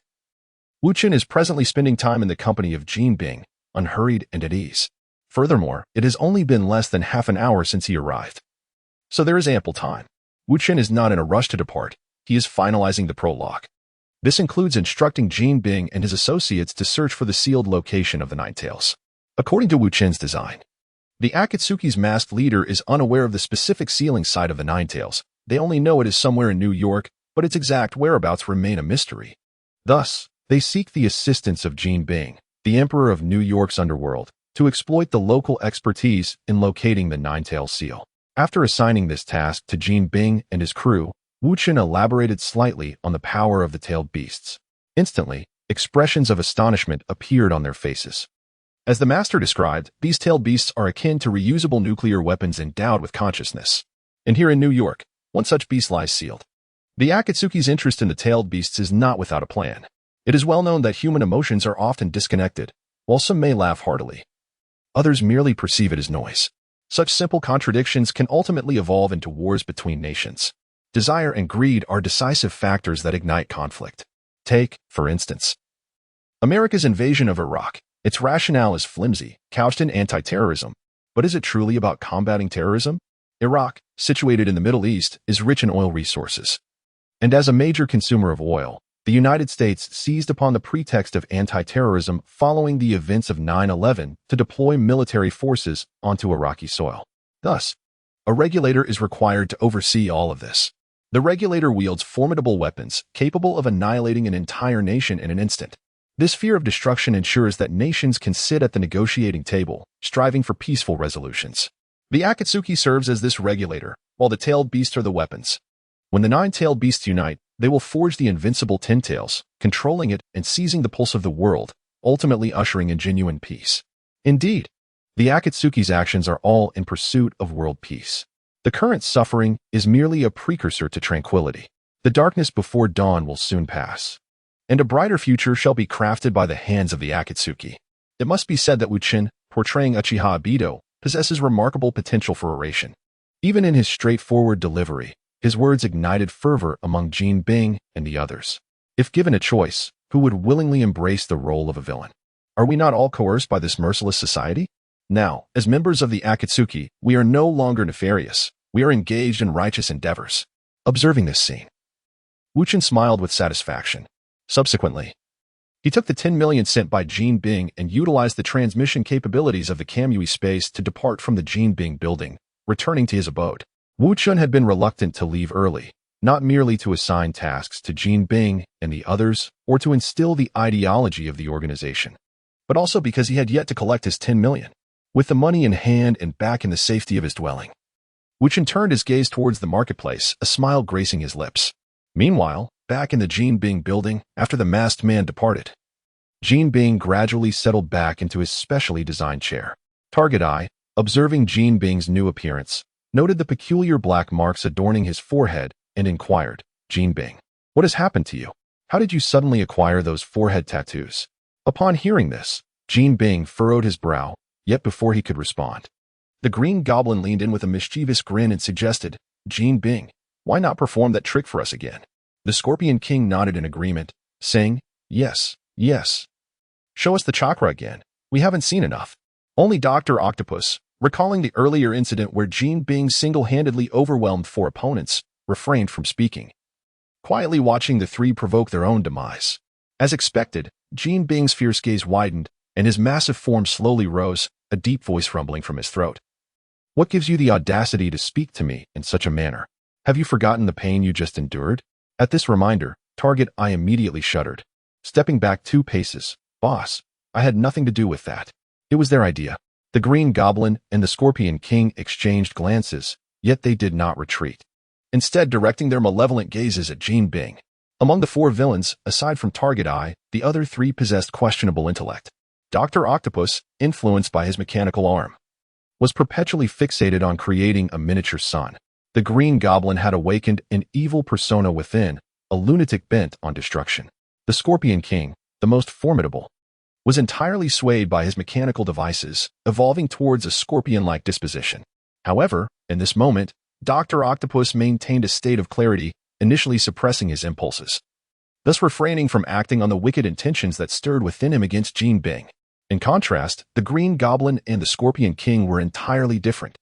Wu Chen is presently spending time in the company of Jin Bing, unhurried and at ease. Furthermore, it has only been less than half an hour since he arrived, so there is ample time. Wu Chen is not in a rush to depart. He is finalizing the prologue. This includes instructing Jin Bing and his associates to search for the sealed location of the Nine Tails. According to Wu Chen's design, the Akatsuki's masked leader is unaware of the specific sealing site of the Nine Tails. They only know it is somewhere in New York, but its exact whereabouts remain a mystery. Thus, they seek the assistance of Jin Bing, the emperor of New York's underworld, to exploit the local expertise in locating the Nine Tails seal. After assigning this task to Jin Bing and his crew, Wu Chen elaborated slightly on the power of the tailed beasts. Instantly, expressions of astonishment appeared on their faces. As the master described, these tailed beasts are akin to reusable nuclear weapons endowed with consciousness. And here in New York, one such beast lies sealed. The Akatsuki's interest in the tailed beasts is not without a plan. It is well known that human emotions are often disconnected. While some may laugh heartily, others merely perceive it as noise. Such simple contradictions can ultimately evolve into wars between nations. Desire and greed are decisive factors that ignite conflict. Take, for instance, America's invasion of Iraq. Its rationale is flimsy, couched in anti-terrorism. But is it truly about combating terrorism? Iraq, situated in the Middle East, is rich in oil resources. And as a major consumer of oil, the United States seized upon the pretext of anti-terrorism following the events of 9/11 to deploy military forces onto Iraqi soil. Thus, a regulator is required to oversee all of this. The regulator wields formidable weapons capable of annihilating an entire nation in an instant. This fear of destruction ensures that nations can sit at the negotiating table, striving for peaceful resolutions. The Akatsuki serves as this regulator, while the tailed beasts are the weapons. When the 9 tailed beasts unite, they will forge the invincible 10 tails, controlling it and seizing the pulse of the world, ultimately ushering in genuine peace. Indeed, the Akatsuki's actions are all in pursuit of world peace. The current suffering is merely a precursor to tranquility. The darkness before dawn will soon pass, and a brighter future shall be crafted by the hands of the Akatsuki. It must be said that Wu Chen, portraying Uchiha Ibito, possesses remarkable potential for oration. Even in his straightforward delivery, his words ignited fervor among Jin Bing and the others. If given a choice, who would willingly embrace the role of a villain? Are we not all coerced by this merciless society? Now, as members of the Akatsuki, we are no longer nefarious. We are engaged in righteous endeavors. Observing this scene, Wu Chen smiled with satisfaction. Subsequently, he took the 10 million sent by Jin Bing and utilized the transmission capabilities of the Kamui space to depart from the Jin Bing building, returning to his abode. Wu Chen had been reluctant to leave early, not merely to assign tasks to Jean Bing and the others or to instill the ideology of the organization, but also because he had yet to collect his 10 million. With the money in hand and back in the safety of his dwelling, Wu Chen turned his gaze towards the marketplace, a smile gracing his lips. Meanwhile, back in the Jean Bing building, after the masked man departed, Jean Bing gradually settled back into his specially designed chair. Target Eye, observing Jean Bing's new appearance, noted the peculiar black marks adorning his forehead and inquired, "Jean Bing, what has happened to you? How did you suddenly acquire those forehead tattoos?" Upon hearing this, Jean Bing furrowed his brow, yet before he could respond, the Green Goblin leaned in with a mischievous grin and suggested, "Jean Bing, why not perform that trick for us again?" The Scorpion King nodded in agreement, saying, "Yes, yes. Show us the chakra again. We haven't seen enough." Only Dr. Octopus, recalling the earlier incident where Jean Bing single-handedly overwhelmed 4 opponents, refrained from speaking, quietly watching the 3 provoke their own demise. As expected, Jean Bing's fierce gaze widened, and his massive form slowly rose, a deep voice rumbling from his throat. "What gives you the audacity to speak to me in such a manner? Have you forgotten the pain you just endured?" At this reminder, Target Eye immediately shuddered. Stepping back 2 paces, "Boss, I had nothing to do with that. It was their idea." The Green Goblin and the Scorpion King exchanged glances, yet they did not retreat, instead directing their malevolent gazes at Jean Bing. Among the 4 villains, aside from Target Eye, the other 3 possessed questionable intellect. Dr. Octopus, influenced by his mechanical arm, was perpetually fixated on creating a miniature sun. The Green Goblin had awakened an evil persona within, a lunatic bent on destruction. The Scorpion King, the most formidable, was entirely swayed by his mechanical devices, evolving towards a scorpion-like disposition. However, in this moment, Dr. Octopus maintained a state of clarity, initially suppressing his impulses, thus refraining from acting on the wicked intentions that stirred within him against Jean Bing. In contrast, the Green Goblin and the Scorpion King were entirely different.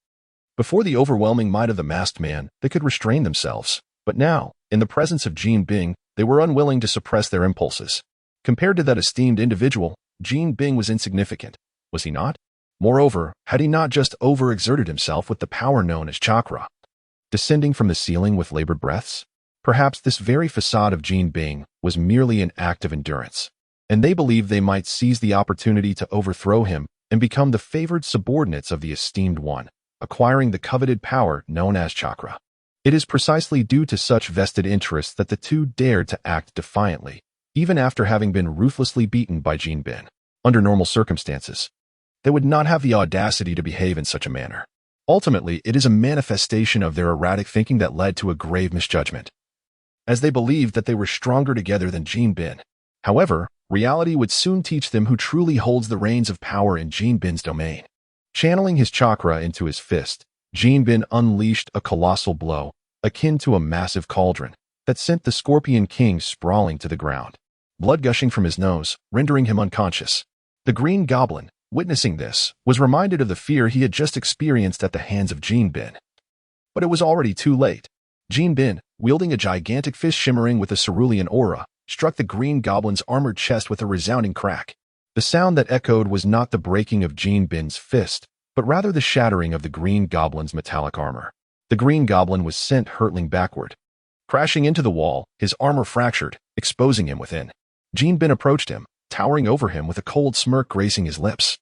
Before the overwhelming might of the masked man, they could restrain themselves, but now, in the presence of Jean Bing, they were unwilling to suppress their impulses. Compared to that esteemed individual, Jean Bing was insignificant, was he not? Moreover, had he not just overexerted himself with the power known as chakra, descending from the ceiling with labored breaths? Perhaps this very facade of Jean Bing was merely an act of endurance, and they believed they might seize the opportunity to overthrow him and become the favored subordinates of the esteemed one, acquiring the coveted power known as chakra. It is precisely due to such vested interests that the 2 dared to act defiantly, even after having been ruthlessly beaten by Jean Bing. Under normal circumstances, they would not have the audacity to behave in such a manner. Ultimately, it is a manifestation of their erratic thinking that led to a grave misjudgment, as they believed that they were stronger together than Jean Bing. However, reality would soon teach them who truly holds the reins of power in Jean Bing's domain. Channeling his chakra into his fist, Jean Bing unleashed a colossal blow, akin to a massive cauldron, that sent the Scorpion King sprawling to the ground, blood gushing from his nose, rendering him unconscious. The Green Goblin, witnessing this, was reminded of the fear he had just experienced at the hands of Jean Bing. But it was already too late. Jean Bing, wielding a gigantic fist shimmering with a cerulean aura, struck the Green Goblin's armored chest with a resounding crack. The sound that echoed was not the breaking of Jean Bing's fist, but rather the shattering of the Green Goblin's metallic armor. The Green Goblin was sent hurtling backward, crashing into the wall, his armor fractured, exposing him within. Jean Bing approached him, towering over him with a cold smirk gracing his lips.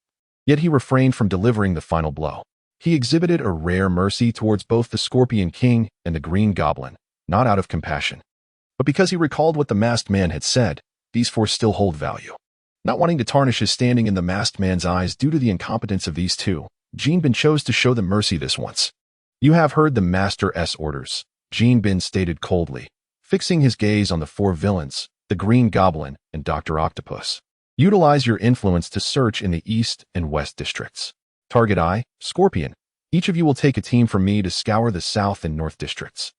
Yet he refrained from delivering the final blow. He exhibited a rare mercy towards both the Scorpion King and the Green Goblin, not out of compassion, but because he recalled what the masked man had said. These 4 still hold value. Not wanting to tarnish his standing in the masked man's eyes due to the incompetence of these 2, Jean Bing chose to show them mercy this once. "You have heard the Master's orders," Jean Bing stated coldly, fixing his gaze on the 4 villains, the Green Goblin and Dr. Octopus. "Utilize your influence to search in the East and West districts. Target Eye, Scorpion, each of you will take a team from me to scour the South and North districts.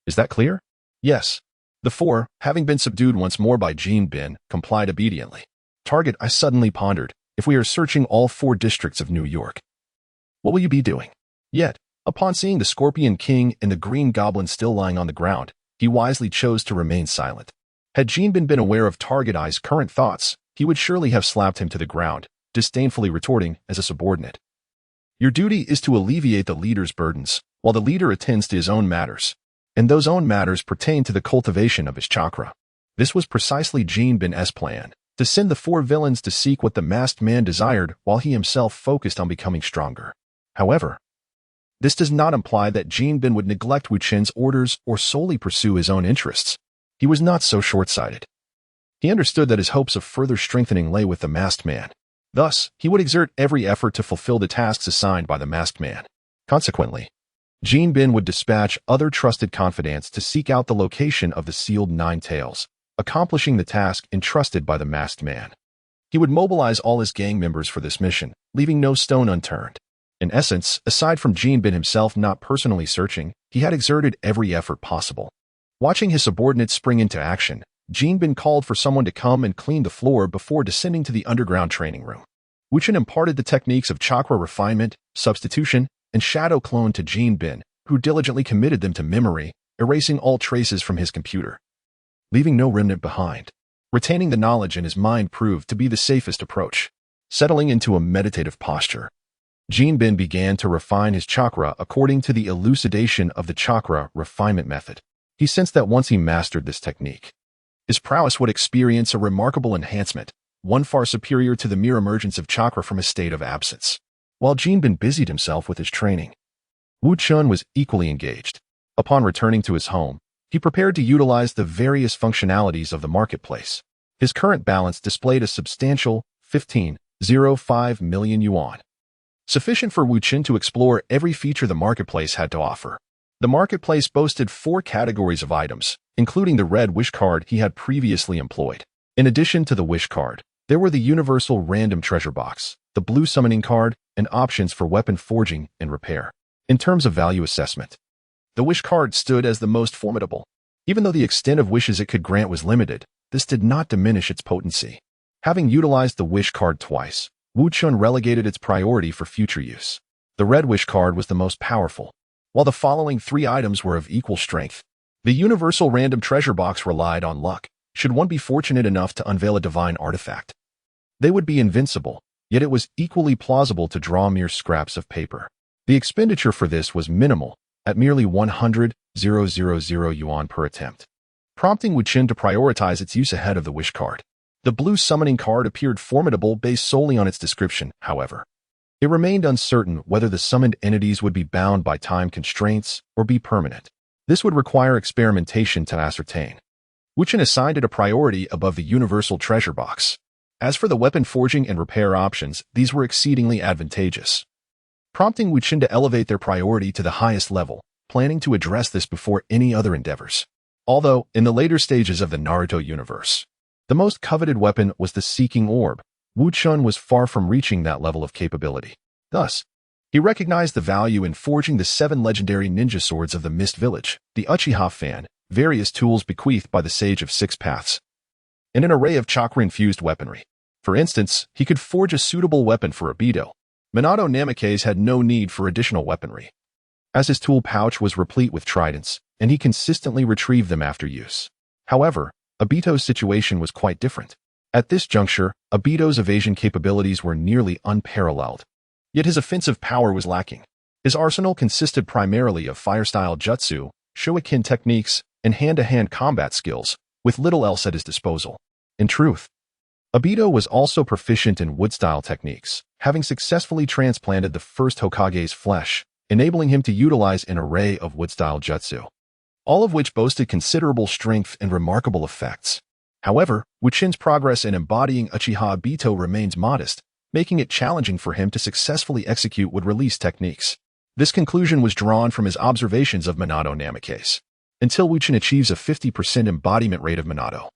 Is that clear?" "Yes." The 4, having been subdued once more by Jean Bing, complied obediently. Target Eye suddenly pondered, "If we are searching all 4 districts of New York, what will you be doing?" Yet, upon seeing the Scorpion King and the Green Goblin still lying on the ground, he wisely chose to remain silent. Had Jean been aware of Target Eye's current thoughts, he would surely have slapped him to the ground, disdainfully retorting as a subordinate, "Your duty is to alleviate the leader's burdens, while the leader attends to his own matters." and those own matters pertain to the cultivation of his chakra. This was precisely Jinbin's plan, to send the four villains to seek what the masked man desired while he himself focused on becoming stronger. However, this does not imply that Jinbin would neglect Wu Chen's orders or solely pursue his own interests. He was not so short-sighted. He understood that his hopes of further strengthening lay with the masked man. Thus, he would exert every effort to fulfill the tasks assigned by the masked man. Consequently, Jinbin would dispatch other trusted confidants to seek out the location of the sealed Nine Tails, accomplishing the task entrusted by the masked man. He would mobilize all his gang members for this mission, leaving no stone unturned. In essence, aside from Jinbin himself not personally searching, he had exerted every effort possible. Watching his subordinates spring into action, Jinbin called for someone to come and clean the floor before descending to the underground training room. Wu Chen imparted the techniques of chakra refinement, substitution, and shadow clone to Jinbin, who diligently committed them to memory, erasing all traces from his computer, leaving no remnant behind. Retaining the knowledge in his mind proved to be the safest approach. Settling into a meditative posture, Jinbin began to refine his chakra according to the elucidation of the chakra refinement method. He sensed that once he mastered this technique, his prowess would experience a remarkable enhancement, one far superior to the mere emergence of chakra from a state of absence. While Jinbin busied himself with his training, Wu Chen was equally engaged. Upon returning to his home, he prepared to utilize the various functionalities of the marketplace. His current balance displayed a substantial 15.05 million yuan, sufficient for Wu Chen to explore every feature the marketplace had to offer. The marketplace boasted 4 categories of items, including the red wish card he had previously employed. In addition to the wish card, there were the universal random treasure box, the blue summoning card, and options for weapon forging and repair. In terms of value assessment, the wish card stood as the most formidable. Even though the extent of wishes it could grant was limited, this did not diminish its potency. Having utilized the wish card twice, Wu Chen relegated its priority for future use. The red wish card was the most powerful, while the following 3 items were of equal strength. The universal random treasure box relied on luck, should one be fortunate enough to unveil a divine artifact. They would be invincible, yet it was equally plausible to draw mere scraps of paper. The expenditure for this was minimal, at merely 100,000 yuan per attempt, prompting Wu Chen to prioritize its use ahead of the wish card. The blue summoning card appeared formidable based solely on its description, however. It remained uncertain whether the summoned entities would be bound by time constraints or be permanent. This would require experimentation to ascertain. Wu Chen assigned it a priority above the universal treasure box. As for the weapon forging and repair options, these were exceedingly advantageous, prompting Wu Chen to elevate their priority to the highest level, planning to address this before any other endeavors. Although, in the later stages of the Naruto universe, the most coveted weapon was the Seeking Orb, Wu Chen was far from reaching that level of capability. Thus, he recognized the value in forging the 7 legendary ninja swords of the Mist Village, the Uchiha fan, various tools bequeathed by the Sage of 6 Paths, and an array of chakra-infused weaponry. For instance, he could forge a suitable weapon for Obito. Minato Namikaze had no need for additional weaponry, as his tool pouch was replete with tridents, and he consistently retrieved them after use. However, Obito's situation was quite different. At this juncture, Obito's evasion capabilities were nearly unparalleled. Yet his offensive power was lacking. His arsenal consisted primarily of fire-style jutsu, shuriken techniques, and hand-to-hand combat skills, with little else at his disposal. In truth, Obito was also proficient in wood-style techniques, having successfully transplanted the first Hokage's flesh, enabling him to utilize an array of wood-style jutsu, all of which boasted considerable strength and remarkable effects. However, Wu Chen's progress in embodying Uchiha Obito remains modest, making it challenging for him to successfully execute wood-release techniques. This conclusion was drawn from his observations of Minato Namikaze. Until Wu Chen achieves a 50% embodiment rate of Minato,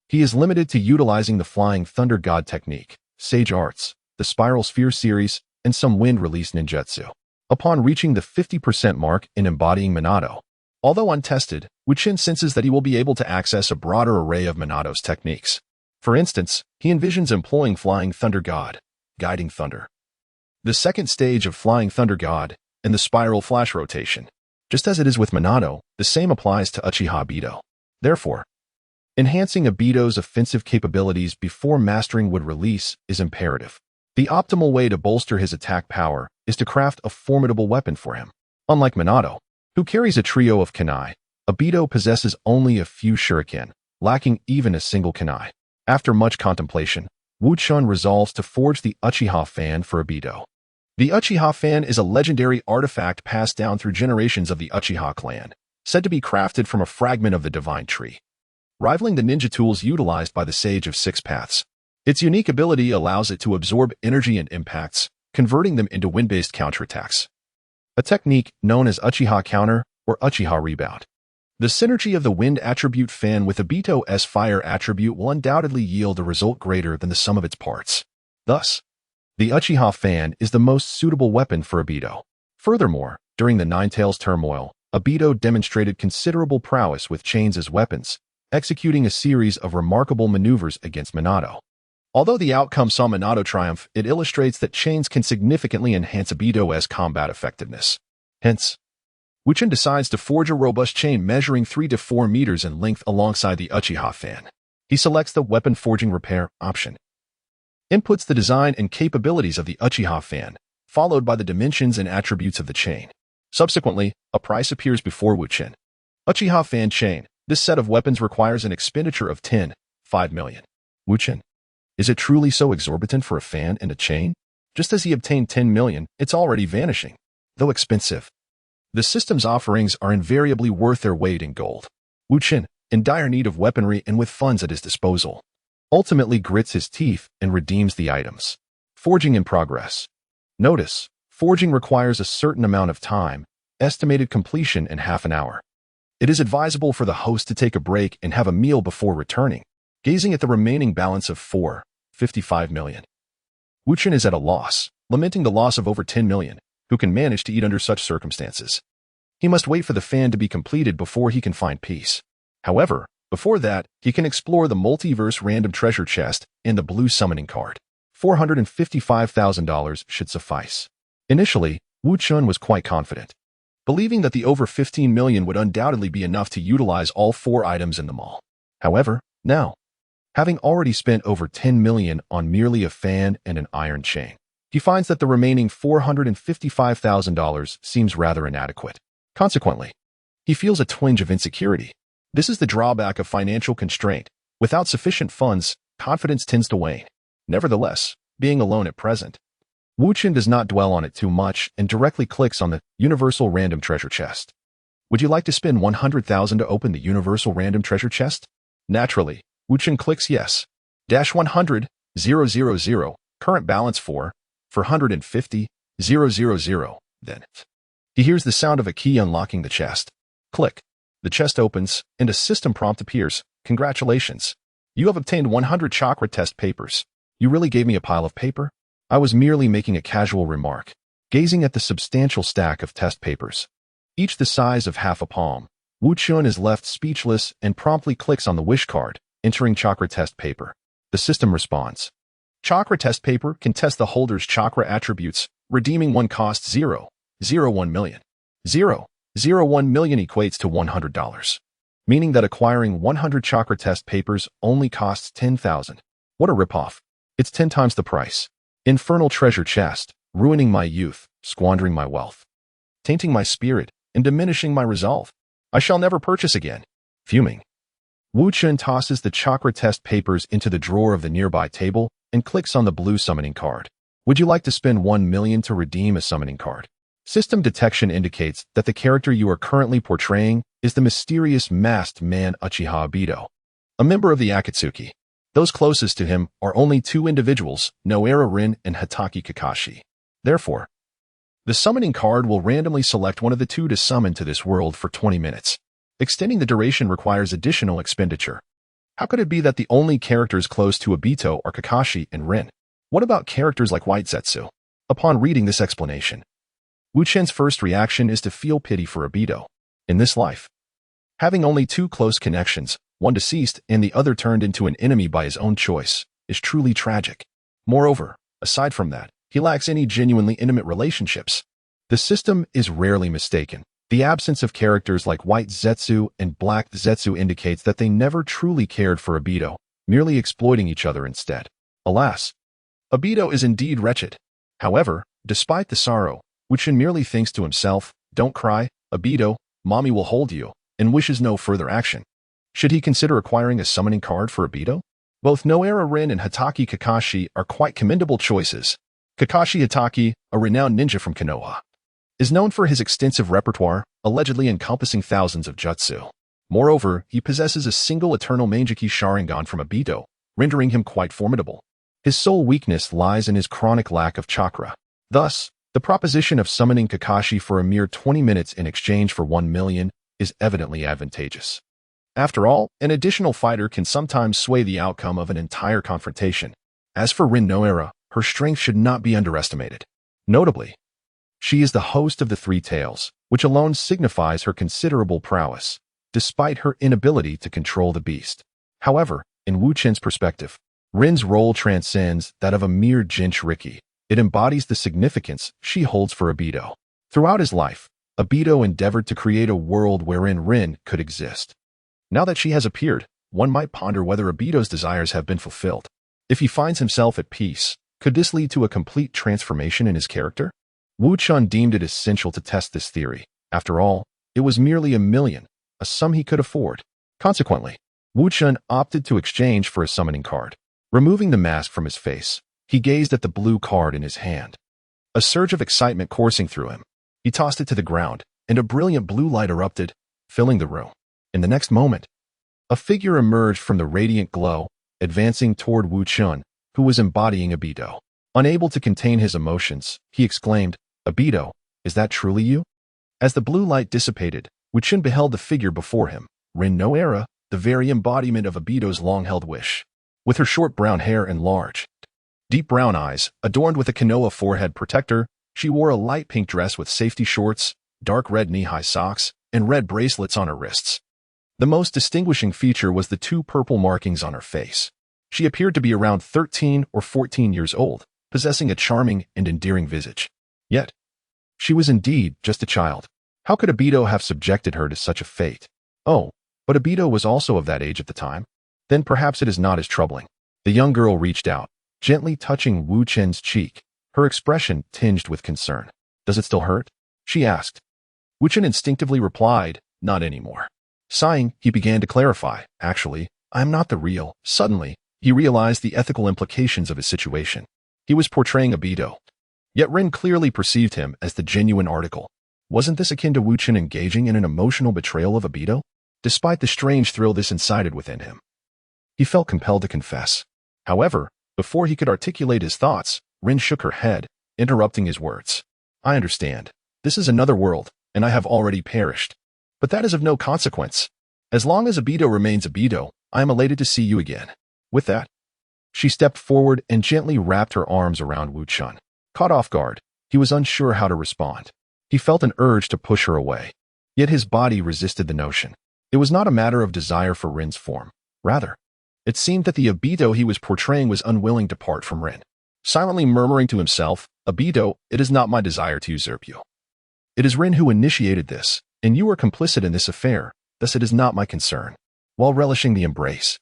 he is limited to utilizing the Flying Thunder God technique, Sage Arts, the Spiral Sphere series, and some wind-release ninjutsu. Upon reaching the 50% mark in embodying Minato, although untested, Wu Chen senses that he will be able to access a broader array of Minato's techniques. For instance, he envisions employing Flying Thunder God, Guiding Thunder, the second stage of Flying Thunder God, and the Spiral Flash Rotation. Just as it is with Minato, the same applies to Uchiha Obito. Therefore, enhancing Obito's offensive capabilities before mastering wood release is imperative. The optimal way to bolster his attack power is to craft a formidable weapon for him. Unlike Minato, who carries a trio of kunai, Obito possesses only a few shuriken, lacking even a single kunai. After much contemplation, Wu Chen resolves to forge the Uchiha fan for Obito. The Uchiha fan is a legendary artifact passed down through generations of the Uchiha clan, said to be crafted from a fragment of the divine tree, rivaling the ninja tools utilized by the Sage of Six Paths. Its unique ability allows it to absorb energy and impacts, converting them into wind-based counterattacks, a technique known as Uchiha counter or Uchiha rebound. The synergy of the wind attribute fan with Obito's fire attribute will undoubtedly yield a result greater than the sum of its parts. Thus, the Uchiha fan is the most suitable weapon for Obito. Furthermore, during the Nine Tails turmoil, Obito demonstrated considerable prowess with chains as weapons, executing a series of remarkable maneuvers against Minato. Although the outcome saw Minato triumph, it illustrates that chains can significantly enhance Obito's combat effectiveness. Hence, Wu Chen decides to forge a robust chain measuring 3 to 4 meters in length alongside the Uchiha fan. He selects the weapon forging repair option, inputs the design and capabilities of the Uchiha fan, followed by the dimensions and attributes of the chain. Subsequently, a price appears before Wu Chen. Uchiha fan chain. This set of weapons requires an expenditure of 5 million. Wu Chen. Is it truly so exorbitant for a fan and a chain? Just as he obtained 10 million, it's already vanishing. Though expensive, the system's offerings are invariably worth their weight in gold. Wu Chen, in dire need of weaponry and with funds at his disposal, ultimately grits his teeth and redeems the items. Forging in progress. Notice, forging requires a certain amount of time, estimated completion in half an hour. It is advisable for the host to take a break and have a meal before returning, gazing at the remaining balance of 55 million. Wu Chen is at a loss, lamenting the loss of over 10 million. Who can manage to eat under such circumstances? He must wait for the fan to be completed before he can find peace. However, before that, he can explore the multiverse random treasure chest and the blue summoning card. $455,000 should suffice. Initially, Wu Chen was quite confident, believing that the over 15 million would undoubtedly be enough to utilize all 4 items in the mall. However, now, having already spent over 10 million on merely a fan and an iron chain, he finds that the remaining $455,000 seems rather inadequate. Consequently, he feels a twinge of insecurity. This is the drawback of financial constraint. Without sufficient funds, confidence tends to wane. Nevertheless, being alone at present, Wu Chen does not dwell on it too much and directly clicks on the Universal Random Treasure Chest. Would you like to spend 100,000 to open the Universal Random Treasure Chest? Naturally, Wu Chen clicks yes. -100,000, current balance 450,000. Then, he hears the sound of a key unlocking the chest. Click. The chest opens, and a system prompt appears. Congratulations. You have obtained 100 chakra test papers. You really gave me a pile of paper? I was merely making a casual remark, gazing at the substantial stack of test papers, each the size of half a palm. Wu Chen is left speechless and promptly clicks on the wish card, entering chakra test paper. The system responds. Chakra test paper can test the holder's chakra attributes. Redeeming one costs 0.01 million. 0.01 million equates to $100, meaning that acquiring 100 chakra test papers only costs 10,000. What a ripoff. It's 10 times the price. Infernal treasure chest, ruining my youth, squandering my wealth, tainting my spirit, and diminishing my resolve. I shall never purchase again. Fuming, Wu Chen tosses the chakra test papers into the drawer of the nearby table and clicks on the blue summoning card. Would you like to spend 1 million to redeem a summoning card? System detection indicates that the character you are currently portraying is the mysterious masked man Uchiha Obito, a member of the Akatsuki. Those closest to him are only 2 individuals, Noera Rin and Hatake Kakashi. Therefore, the summoning card will randomly select one of the 2 to summon to this world for 20 minutes. Extending the duration requires additional expenditure. How could it be that the only characters close to Obito are Kakashi and Rin? What about characters like White Zetsu? Upon reading this explanation, Wu Chen's first reaction is to feel pity for Obito. In this life, having only 2 close connections, one deceased and the other turned into an enemy by his own choice, is truly tragic. Moreover, aside from that, he lacks any genuinely intimate relationships. The system is rarely mistaken. The absence of characters like White Zetsu and Black Zetsu indicates that they never truly cared for Obito, merely exploiting each other instead. Alas, Obito is indeed wretched. However, despite the sorrow, Wu Chen merely thinks to himself, "Don't cry, Obito, mommy will hold you," and wishes no further action. Should he consider acquiring a summoning card for Obito? Both Noara Rin and Hatake Kakashi are quite commendable choices. Kakashi Hatake, a renowned ninja from Konoha, is known for his extensive repertoire, allegedly encompassing thousands of jutsu. Moreover, he possesses a single eternal Mangeki Sharingan from Obito, rendering him quite formidable. His sole weakness lies in his chronic lack of chakra. Thus, the proposition of summoning Kakashi for a mere 20 minutes in exchange for 1 million is evidently advantageous. After all, an additional fighter can sometimes sway the outcome of an entire confrontation. As for Rin Noara, her strength should not be underestimated. Notably, she is the host of the Three Tails, which alone signifies her considerable prowess, despite her inability to control the beast. However, in Wu Chen's perspective, Rin's role transcends that of a mere Jinchuriki. It embodies the significance she holds for Obito. Throughout his life, Obito endeavored to create a world wherein Rin could exist. Now that she has appeared, one might ponder whether Obito's desires have been fulfilled. If he finds himself at peace, could this lead to a complete transformation in his character? Wu Chen deemed it essential to test this theory. After all, it was merely 1 million, a sum he could afford. Consequently, Wu Chen opted to exchange for a summoning card. Removing the mask from his face, he gazed at the blue card in his hand. A surge of excitement coursing through him. He tossed it to the ground, and a brilliant blue light erupted, filling the room. In the next moment, a figure emerged from the radiant glow, advancing toward Wu Chen, who was embodying Obito. Unable to contain his emotions, he exclaimed, "Obito, is that truly you?" As the blue light dissipated, Wu Chen beheld the figure before him, Rin Noara, the very embodiment of Obito's long-held wish. With her short brown hair and large, deep brown eyes, adorned with a Konoha forehead protector, she wore a light pink dress with safety shorts, dark red knee-high socks, and red bracelets on her wrists. The most distinguishing feature was the 2 purple markings on her face. She appeared to be around 13 or 14 years old, possessing a charming and endearing visage. Yet, she was indeed just a child. How could Obito have subjected her to such a fate? Oh, but Obito was also of that age at the time. Then perhaps it is not as troubling. The young girl reached out, gently touching Wu Chen's cheek, her expression tinged with concern. "Does it still hurt?" she asked. Wu Chen instinctively replied, "Not anymore." Sighing, he began to clarify, "Actually, I am not the real." Suddenly, he realized the ethical implications of his situation. He was portraying Obito. Yet Rin clearly perceived him as the genuine article. Wasn't this akin to Wu Chen engaging in an emotional betrayal of Obito? Despite the strange thrill this incited within him, he felt compelled to confess. However, before he could articulate his thoughts, Rin shook her head, interrupting his words. "I understand. This is another world, and I have already perished. But that is of no consequence. As long as Obito remains Obito, I am elated to see you again." With that, she stepped forward and gently wrapped her arms around Wu Chen. Caught off guard, he was unsure how to respond. He felt an urge to push her away. Yet his body resisted the notion. It was not a matter of desire for Rin's form. Rather, it seemed that the Obito he was portraying was unwilling to part from Rin. Silently murmuring to himself, "Obito, it is not my desire to usurp you. It is Rin who initiated this, and you are complicit in this affair, thus it is not my concern." While relishing the embrace,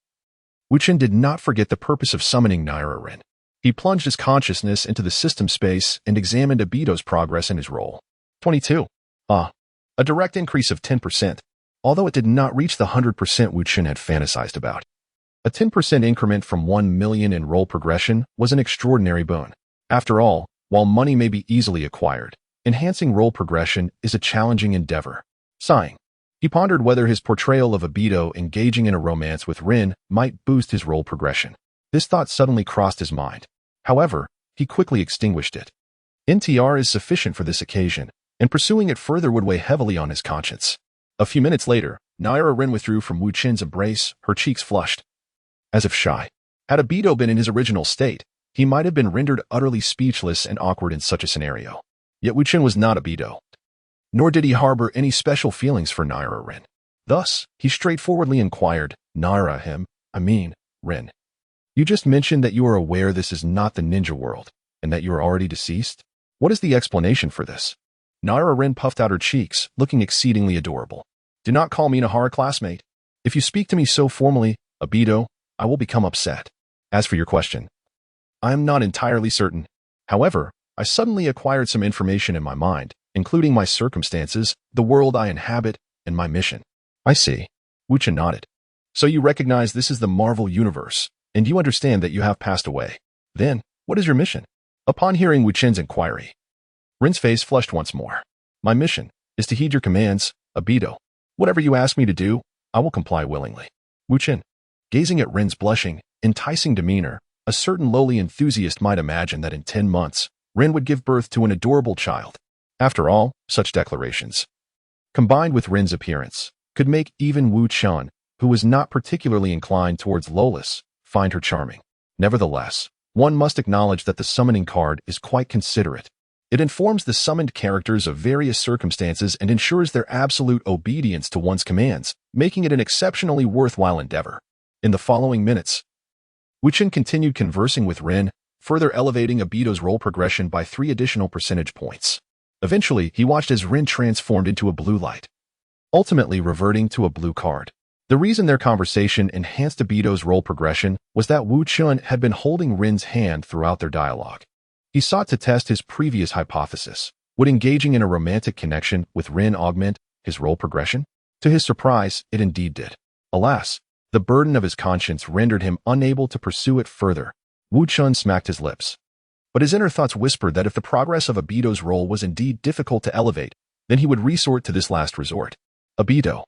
Wu Chen did not forget the purpose of summoning Naira Rin. He plunged his consciousness into the system space and examined Obito's progress in his role. 22. A direct increase of 10%, although it did not reach the 100% Wu Chen had fantasized about. A 10% increment from 1 million in role progression was an extraordinary boon. After all, while money may be easily acquired, enhancing role progression is a challenging endeavor. Sighing, he pondered whether his portrayal of Obito engaging in a romance with Rin might boost his role progression. This thought suddenly crossed his mind. However, he quickly extinguished it. NTR is sufficient for this occasion, and pursuing it further would weigh heavily on his conscience. A few minutes later, Naira Rin withdrew from Wu Chen's embrace, her cheeks flushed, as if shy. Had Obito been in his original state, he might have been rendered utterly speechless and awkward in such a scenario. Yet Wu Chen was not Obito, nor did he harbor any special feelings for Naira Rin. Thus, he straightforwardly inquired, Rin, you just mentioned that you are aware this is not the ninja world, and that you are already deceased? What is the explanation for this?" Naira Rin puffed out her cheeks, looking exceedingly adorable. "Do not call me Nahara, classmate. If you speak to me so formally, Obito, I will become upset. As for your question, I am not entirely certain. However, I suddenly acquired some information in my mind, including my circumstances, the world I inhabit, and my mission. I see. Wu Chen nodded. So you recognize this is the Marvel Universe, and you understand that you have passed away. Then, what is your mission? Upon hearing Wu Chen's inquiry, Rin's face flushed once more. My mission is to heed your commands, Abito. Whatever you ask me to do, I will comply willingly. Wu Chen, gazing at Rin's blushing, enticing demeanor, a certain lowly enthusiast might imagine that in 10 months, Rin would give birth to an adorable child. After all, such declarations, combined with Rin's appearance, could make even Wu Chen, who was not particularly inclined towards Lolis, find her charming. Nevertheless, one must acknowledge that the summoning card is quite considerate. It informs the summoned characters of various circumstances and ensures their absolute obedience to one's commands, making it an exceptionally worthwhile endeavor. In the following minutes, Wu Chen continued conversing with Rin, further elevating Abito's role progression by 3 additional percentage points. Eventually, he watched as Rin transformed into a blue light, ultimately reverting to a blue card. The reason their conversation enhanced Abito's role progression was that Wu Chen had been holding Rin's hand throughout their dialogue. He sought to test his previous hypothesis. Would engaging in a romantic connection with Rin augment his role progression? To his surprise, it indeed did. Alas, the burden of his conscience rendered him unable to pursue it further. Wu Chen smacked his lips. But his inner thoughts whispered that if the progress of Abito's role was indeed difficult to elevate, then he would resort to this last resort. Abito,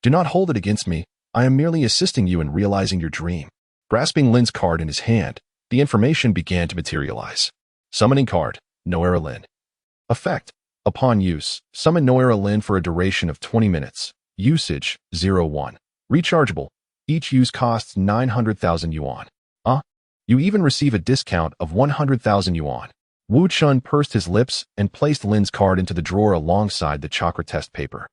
do not hold it against me. I am merely assisting you in realizing your dream. Grasping Lin's card in his hand, the information began to materialize. Summoning card, Noera Lin. Effect. Upon use, summon Noera Lin for a duration of 20 minutes. Usage, 0-1. Rechargeable. Each use costs 900,000 yuan. You even receive a discount of 100,000 yuan. Wu Chen pursed his lips and placed Lin's card into the drawer alongside the chakra test paper.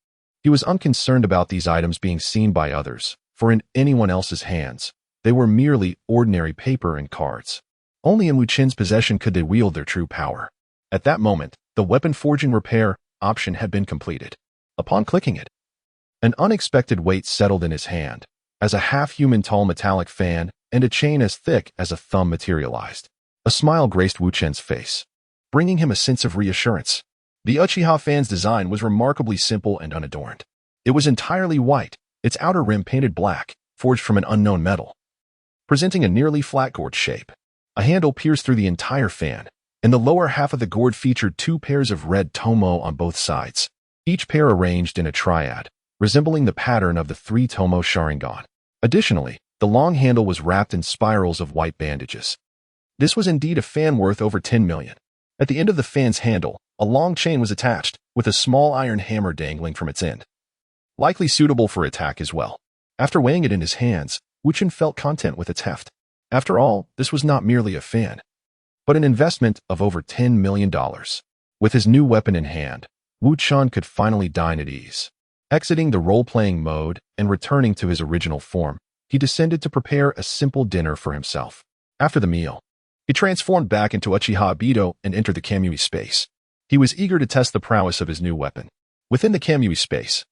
He was unconcerned about these items being seen by others, for in anyone else's hands, they were merely ordinary paper and cards. Only in Wu Chen's possession could they wield their true power. At that moment, the weapon forging repair option had been completed. Upon clicking it, an unexpected weight settled in his hand, as a half-human tall metallic fan and a chain as thick as a thumb materialized. A smile graced Wu Chen's face, bringing him a sense of reassurance. The Uchiha fan's design was remarkably simple and unadorned. It was entirely white, its outer rim painted black, forged from an unknown metal, presenting a nearly flat gourd shape. A handle pierced through the entire fan, and the lower half of the gourd featured 2 pairs of red tomo on both sides, each pair arranged in a triad, resembling the pattern of the 3 tomo Sharingan. Additionally, the long handle was wrapped in spirals of white bandages. This was indeed a fan worth over 10 million. At the end of the fan's handle, a long chain was attached, with a small iron hammer dangling from its end, likely suitable for attack as well. After weighing it in his hands, Wu Chen felt content with its heft. After all, this was not merely a fan, but an investment of over $10 million. With his new weapon in hand, Wu Chen could finally dine at ease. Exiting the role-playing mode and returning to his original form, he descended to prepare a simple dinner for himself. After the meal, he transformed back into Uchiha Abito and entered the Kamui space. He was eager to test the prowess of his new weapon. Within the Kamui space,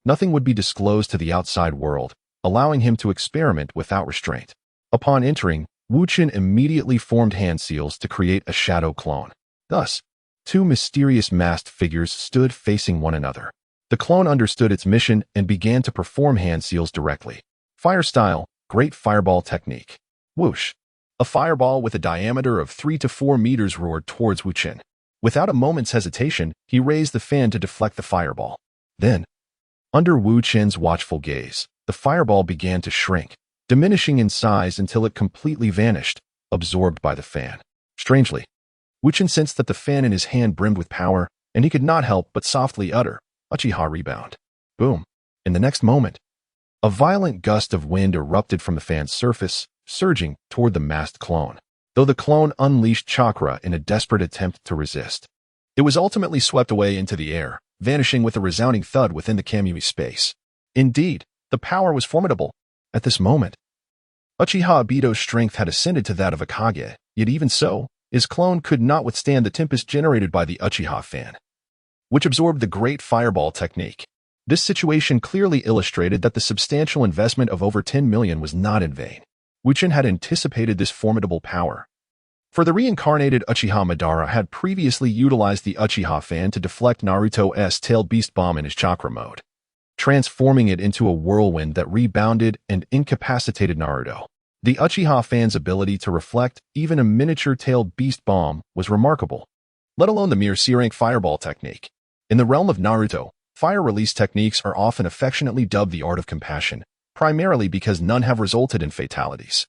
nothing would be disclosed to the outside world, allowing him to experiment without restraint. Upon entering, Wu Chen immediately formed hand seals to create a shadow clone. Thus, 2 mysterious masked figures stood facing one another. The clone understood its mission and began to perform hand seals directly. Fire style, great fireball technique. Whoosh. A fireball with a diameter of 3 to 4 meters roared towards Wu Chen. Without a moment's hesitation, he raised the fan to deflect the fireball. Then, under Wu Chen's watchful gaze, the fireball began to shrink, diminishing in size until it completely vanished, absorbed by the fan. Strangely, Wu Chen sensed that the fan in his hand brimmed with power, and he could not help but softly utter, Uchiha rebound. Boom. In the next moment, a violent gust of wind erupted from the fan's surface, surging toward the masked clone. Though the clone unleashed chakra in a desperate attempt to resist, it was ultimately swept away into the air, vanishing with a resounding thud within the Kamui space. Indeed, the power was formidable. At this moment, Uchiha Abito's strength had ascended to that of Hokage, yet even so, his clone could not withstand the tempest generated by the Uchiha fan, which absorbed the great fireball technique. This situation clearly illustrated that the substantial investment of over 10 million was not in vain. Wu Chen had anticipated this formidable power. For the reincarnated Uchiha Madara had previously utilized the Uchiha fan to deflect Naruto S.H.I.E.L.D. Beast Bomb in his chakra mode. transforming it into a whirlwind that rebounded and incapacitated Naruto. The Uchiha fan's ability to reflect even a miniature-tailed beast bomb was remarkable, let alone the mere C-rank fireball technique. In the realm of Naruto, fire release techniques are often affectionately dubbed the art of compassion, primarily because none have resulted in fatalities.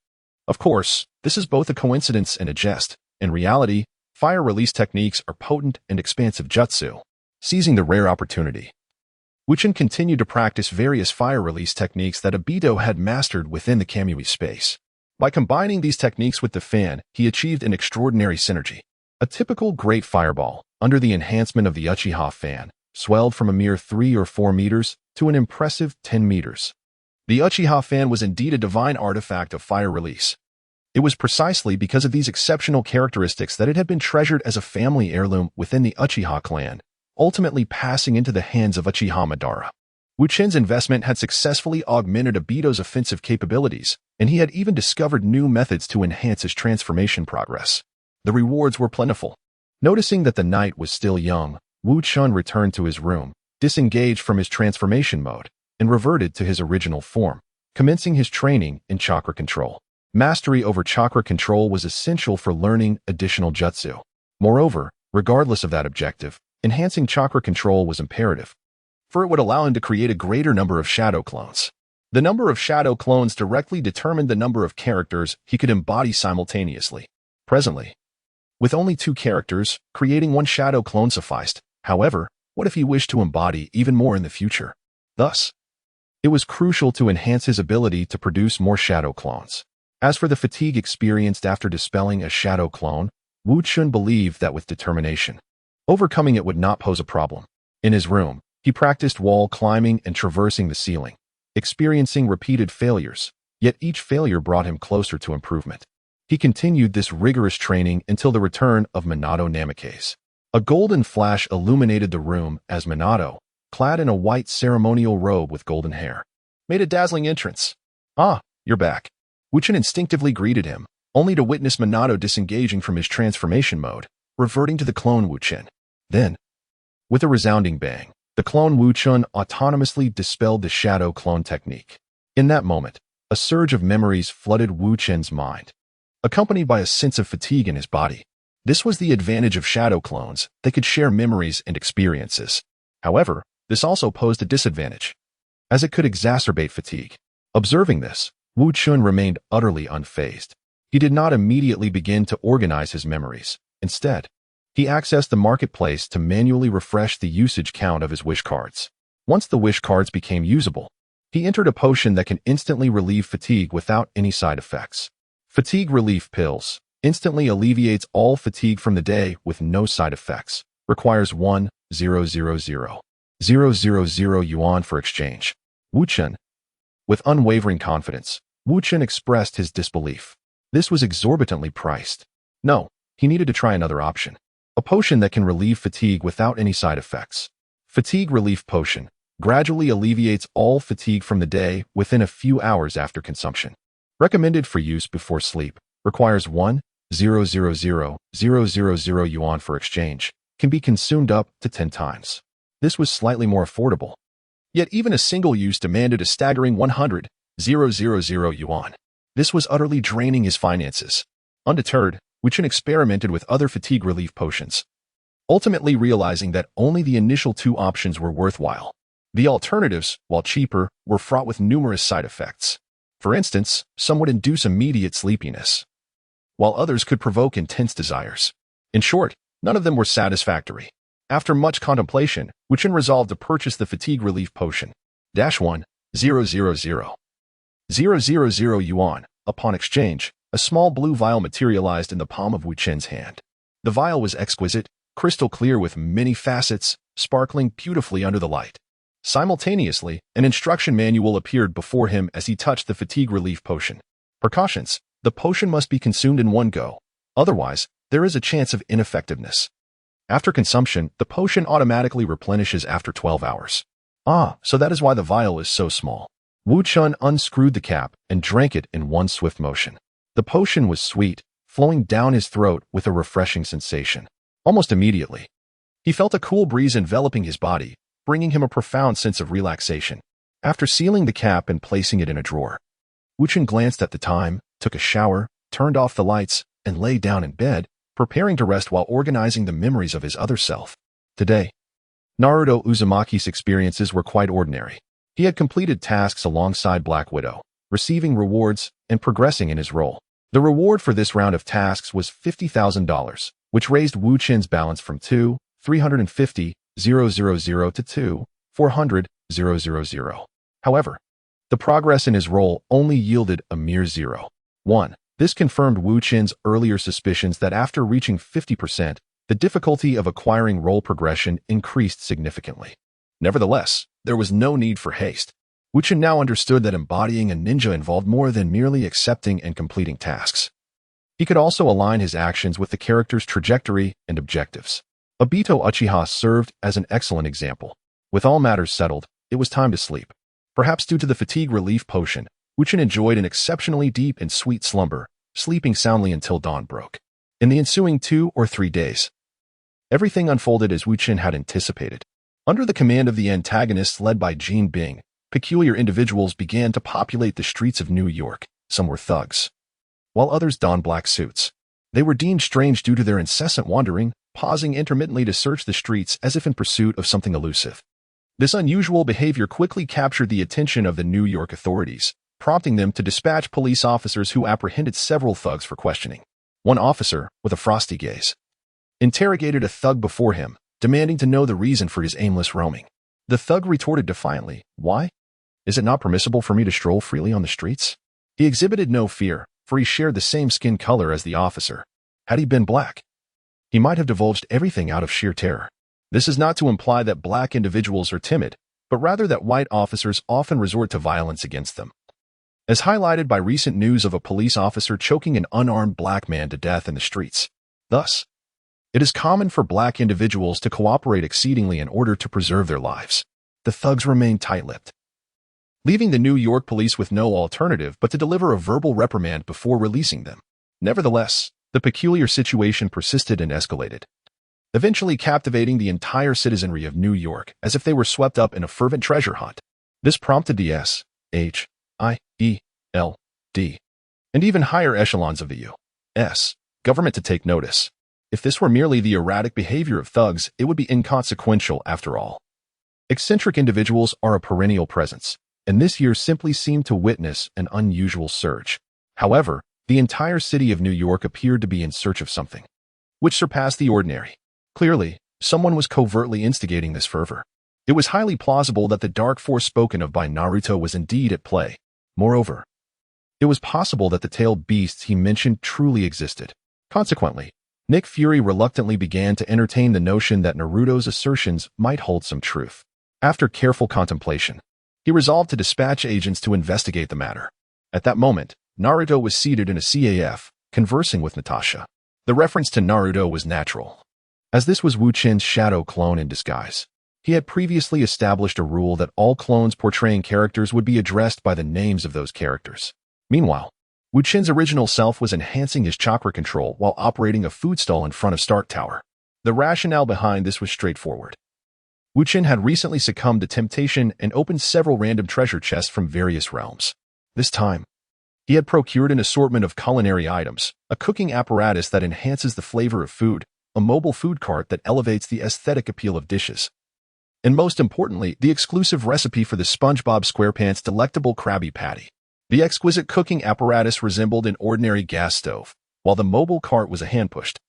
Of course, this is both a coincidence and a jest. In reality, fire release techniques are potent and expansive jutsu. Seizing the rare opportunity, Wu Chen continued to practice various fire release techniques that Obito had mastered within the Kamui space. By combining these techniques with the fan, he achieved an extraordinary synergy. A typical great fireball, under the enhancement of the Uchiha fan, swelled from a mere 3 or 4 meters to an impressive 10 meters. The Uchiha fan was indeed a divine artifact of fire release. It was precisely because of these exceptional characteristics that it had been treasured as a family heirloom within the Uchiha clan, ultimately passing into the hands of Uchiha Madara. Wu Chen's investment had successfully augmented Obito's offensive capabilities, and he had even discovered new methods to enhance his transformation progress. The rewards were plentiful. Noticing that the night was still young, Wu Chen returned to his room, disengaged from his transformation mode, and reverted to his original form, commencing his training in chakra control. Mastery over chakra control was essential for learning additional jutsu. Moreover, regardless of that objective, enhancing chakra control was imperative, for it would allow him to create a greater number of shadow clones. The number of shadow clones directly determined the number of characters he could embody simultaneously. Presently, with only 2 characters, creating 1 shadow clone sufficed. However, what if he wished to embody even more in the future? Thus, it was crucial to enhance his ability to produce more shadow clones. As for the fatigue experienced after dispelling a shadow clone, Wu Chen believed that with determination, overcoming it would not pose a problem. In his room, he practiced wall climbing and traversing the ceiling, experiencing repeated failures, yet each failure brought him closer to improvement. He continued this rigorous training until the return of Minato Namikaze. A golden flash illuminated the room as Minato, clad in a white ceremonial robe with golden hair, made a dazzling entrance. "Ah, you're back." Wu Chen instinctively greeted him, only to witness Minato disengaging from his transformation mode, reverting to the clone Wu Chen. Then, with a resounding bang, the clone Wu Chen autonomously dispelled the shadow clone technique. In that moment, a surge of memories flooded Wu Chen's mind, accompanied by a sense of fatigue in his body. This was the advantage of shadow clones. They could share memories and experiences. However, this also posed a disadvantage, as it could exacerbate fatigue. Observing this, Wu Chen remained utterly unfazed. He did not immediately begin to organize his memories. Instead, he accessed the marketplace to manually refresh the usage count of his wish cards. Once the wish cards became usable, he entered a potion that can instantly relieve fatigue without any side effects. Fatigue Relief Pills instantly alleviates all fatigue from the day with no side effects. Requires 1,000,000 yuan for exchange. Wu Chen. With unwavering confidence, Wu Chen expressed his disbelief. This was exorbitantly priced. No, he needed to try another option. A potion that can relieve fatigue without any side effects. Fatigue Relief Potion gradually alleviates all fatigue from the day within a few hours after consumption. Recommended for use before sleep. Requires 1,000,000 yuan for exchange. Can be consumed up to 10 times. This was slightly more affordable. Yet even a single use demanded a staggering 100,000 yuan. This was utterly draining his finances. Undeterred, Wu Chen experimented with other fatigue relief potions, ultimately realizing that only the initial 2 options were worthwhile. The alternatives, while cheaper, were fraught with numerous side effects. For instance, some would induce immediate sleepiness, while others could provoke intense desires. In short, none of them were satisfactory. After much contemplation, Wu Chen resolved to purchase the fatigue relief potion. 1,000,000 yuan. Upon exchange, a small blue vial materialized in the palm of Wu Chen's hand. The vial was exquisite, crystal clear with many facets, sparkling beautifully under the light. Simultaneously, an instruction manual appeared before him as he touched the fatigue relief potion. Precautions: the potion must be consumed in one go. Otherwise, there is a chance of ineffectiveness. After consumption, the potion automatically replenishes after 12 hours. Ah, so that is why the vial is so small. Wu Chen unscrewed the cap and drank it in one swift motion. The potion was sweet, flowing down his throat with a refreshing sensation. Almost immediately, he felt a cool breeze enveloping his body, bringing him a profound sense of relaxation. After sealing the cap and placing it in a drawer, Wu Chen glanced at the time, took a shower, turned off the lights, and lay down in bed, preparing to rest while organizing the memories of his other self. Today, Naruto Uzumaki's experiences were quite ordinary. He had completed tasks alongside Black Widow, receiving rewards, and progressing in his role. The reward for this round of tasks was $50,000, which raised Wu Chen's balance from 2,350,000 to 2,400,000. However, the progress in his role only yielded a mere 0.1. This confirmed Wu Chen's earlier suspicions that after reaching 50%, the difficulty of acquiring role progression increased significantly. Nevertheless, there was no need for haste. Wu Chen now understood that embodying a ninja involved more than merely accepting and completing tasks. He could also align his actions with the character's trajectory and objectives. Obito Uchiha served as an excellent example. With all matters settled, it was time to sleep. Perhaps due to the fatigue relief potion, Wu Chen enjoyed an exceptionally deep and sweet slumber, sleeping soundly until dawn broke. In the ensuing 2 or 3 days, everything unfolded as Wu Chen had anticipated. Under the command of the antagonists led by Jean Bing, peculiar individuals began to populate the streets of New York. Some were thugs, while others donned black suits. They were deemed strange due to their incessant wandering, pausing intermittently to search the streets as if in pursuit of something elusive. This unusual behavior quickly captured the attention of the New York authorities, prompting them to dispatch police officers who apprehended several thugs for questioning. One officer, with a frosty gaze, interrogated a thug before him, demanding to know the reason for his aimless roaming. The thug retorted defiantly, "Why? Is it not permissible for me to stroll freely on the streets?" He exhibited no fear, for he shared the same skin color as the officer. Had he been black, he might have divulged everything out of sheer terror. This is not to imply that black individuals are timid, but rather that white officers often resort to violence against them, as highlighted by recent news of a police officer choking an unarmed black man to death in the streets. Thus, it is common for black individuals to cooperate exceedingly in order to preserve their lives. The thugs remained tight-lipped, leaving the New York police with no alternative but to deliver a verbal reprimand before releasing them. Nevertheless, the peculiar situation persisted and escalated, eventually captivating the entire citizenry of New York as if they were swept up in a fervent treasure hunt. This prompted the S.H.I.E.L.D. and even higher echelons of the U.S. government to take notice. If this were merely the erratic behavior of thugs, it would be inconsequential after all. Eccentric individuals are a perennial presence, and this year simply seemed to witness an unusual surge. However, the entire city of New York appeared to be in search of something which surpassed the ordinary. Clearly, someone was covertly instigating this fervor. It was highly plausible that the dark force spoken of by Naruto was indeed at play. Moreover, it was possible that the tailed beasts he mentioned truly existed. Consequently, Nick Fury reluctantly began to entertain the notion that Naruto's assertions might hold some truth. After careful contemplation, he resolved to dispatch agents to investigate the matter. At that moment, Naruto was seated in a CAF, conversing with Natasha. The reference to Naruto was natural, as this was Wu Chen's shadow clone in disguise. He had previously established a rule that all clones portraying characters would be addressed by the names of those characters. Meanwhile, Wu Chen's original self was enhancing his chakra control while operating a food stall in front of Stark Tower. The rationale behind this was straightforward. Wu Chen had recently succumbed to temptation and opened several random treasure chests from various realms. This time, he had procured an assortment of culinary items, a cooking apparatus that enhances the flavor of food, a mobile food cart that elevates the aesthetic appeal of dishes, and most importantly, the exclusive recipe for the SpongeBob SquarePants delectable Krabby Patty. The exquisite cooking apparatus resembled an ordinary gas stove, while the mobile cart was a hand-pushed,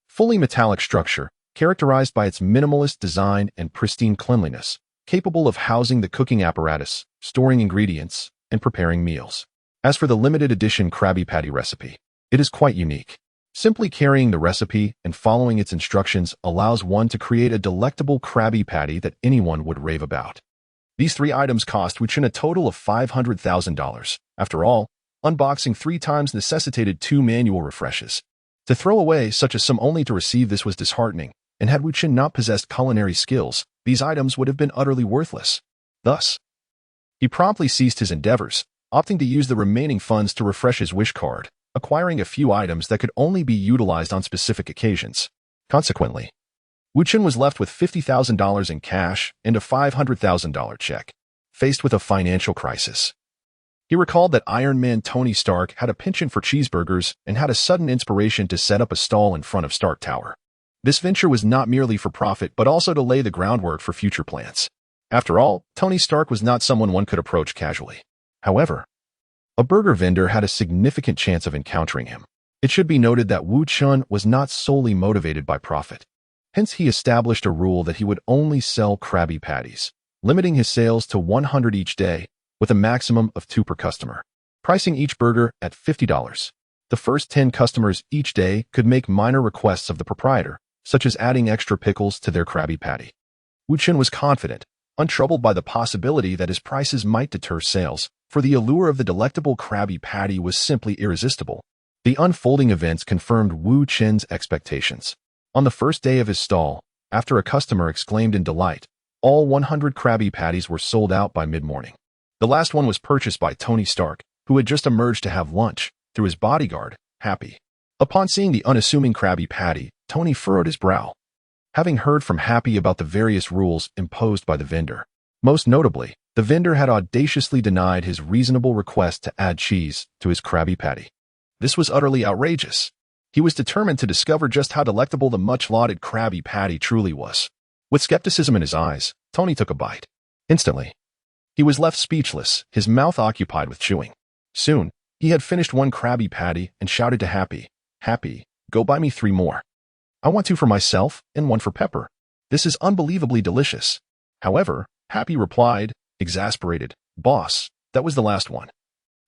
fully metallic structure, characterized by its minimalist design and pristine cleanliness, capable of housing the cooking apparatus, storing ingredients, and preparing meals. As for the limited edition Krabby Patty recipe, it is quite unique. Simply carrying the recipe and following its instructions allows one to create a delectable Krabby Patty that anyone would rave about. These 3 items cost Wu Chen a total of $500,000. After all, unboxing 3 times necessitated 2 manual refreshes. To throw away such a sum only to receive this was disheartening, and had Wu Chen not possessed culinary skills, these items would have been utterly worthless. Thus, he promptly ceased his endeavors, opting to use the remaining funds to refresh his wish card, acquiring a few items that could only be utilized on specific occasions. Consequently, Wu Chen was left with $50,000 in cash and a $500,000 check. Faced with a financial crisis, he recalled that Iron Man Tony Stark had a penchant for cheeseburgers and had a sudden inspiration to set up a stall in front of Stark Tower. This venture was not merely for profit but also to lay the groundwork for future plans. After all, Tony Stark was not someone one could approach casually. However, a burger vendor had a significant chance of encountering him. It should be noted that Wu Chen was not solely motivated by profit. Hence, he established a rule that he would only sell Krabby Patties, limiting his sales to 100 each day, with a maximum of 2 per customer, pricing each burger at $50. The first 10 customers each day could make minor requests of the proprietor, such as adding extra pickles to their Krabby Patty. Wu Chen was confident, untroubled by the possibility that his prices might deter sales, for the allure of the delectable Krabby Patty was simply irresistible. The unfolding events confirmed Wu Chen's expectations. On the first day of his stall, after a customer exclaimed in delight, all 100 Krabby Patties were sold out by mid-morning. The last one was purchased by Tony Stark, who had just emerged to have lunch, through his bodyguard, Happy. Upon seeing the unassuming Krabby Patty, Tony furrowed his brow. Having heard from Happy about the various rules imposed by the vendor, most notably, the vendor had audaciously denied his reasonable request to add cheese to his Krabby Patty. This was utterly outrageous. He was determined to discover just how delectable the much-lauded Krabby Patty truly was. With skepticism in his eyes, Tony took a bite. Instantly, he was left speechless, his mouth occupied with chewing. Soon, he had finished one Krabby Patty and shouted to Happy, "Happy, go buy me 3 more. I want 2 for myself and 1 for Pepper. This is unbelievably delicious." However, Happy replied, exasperated, "Boss, that was the last one.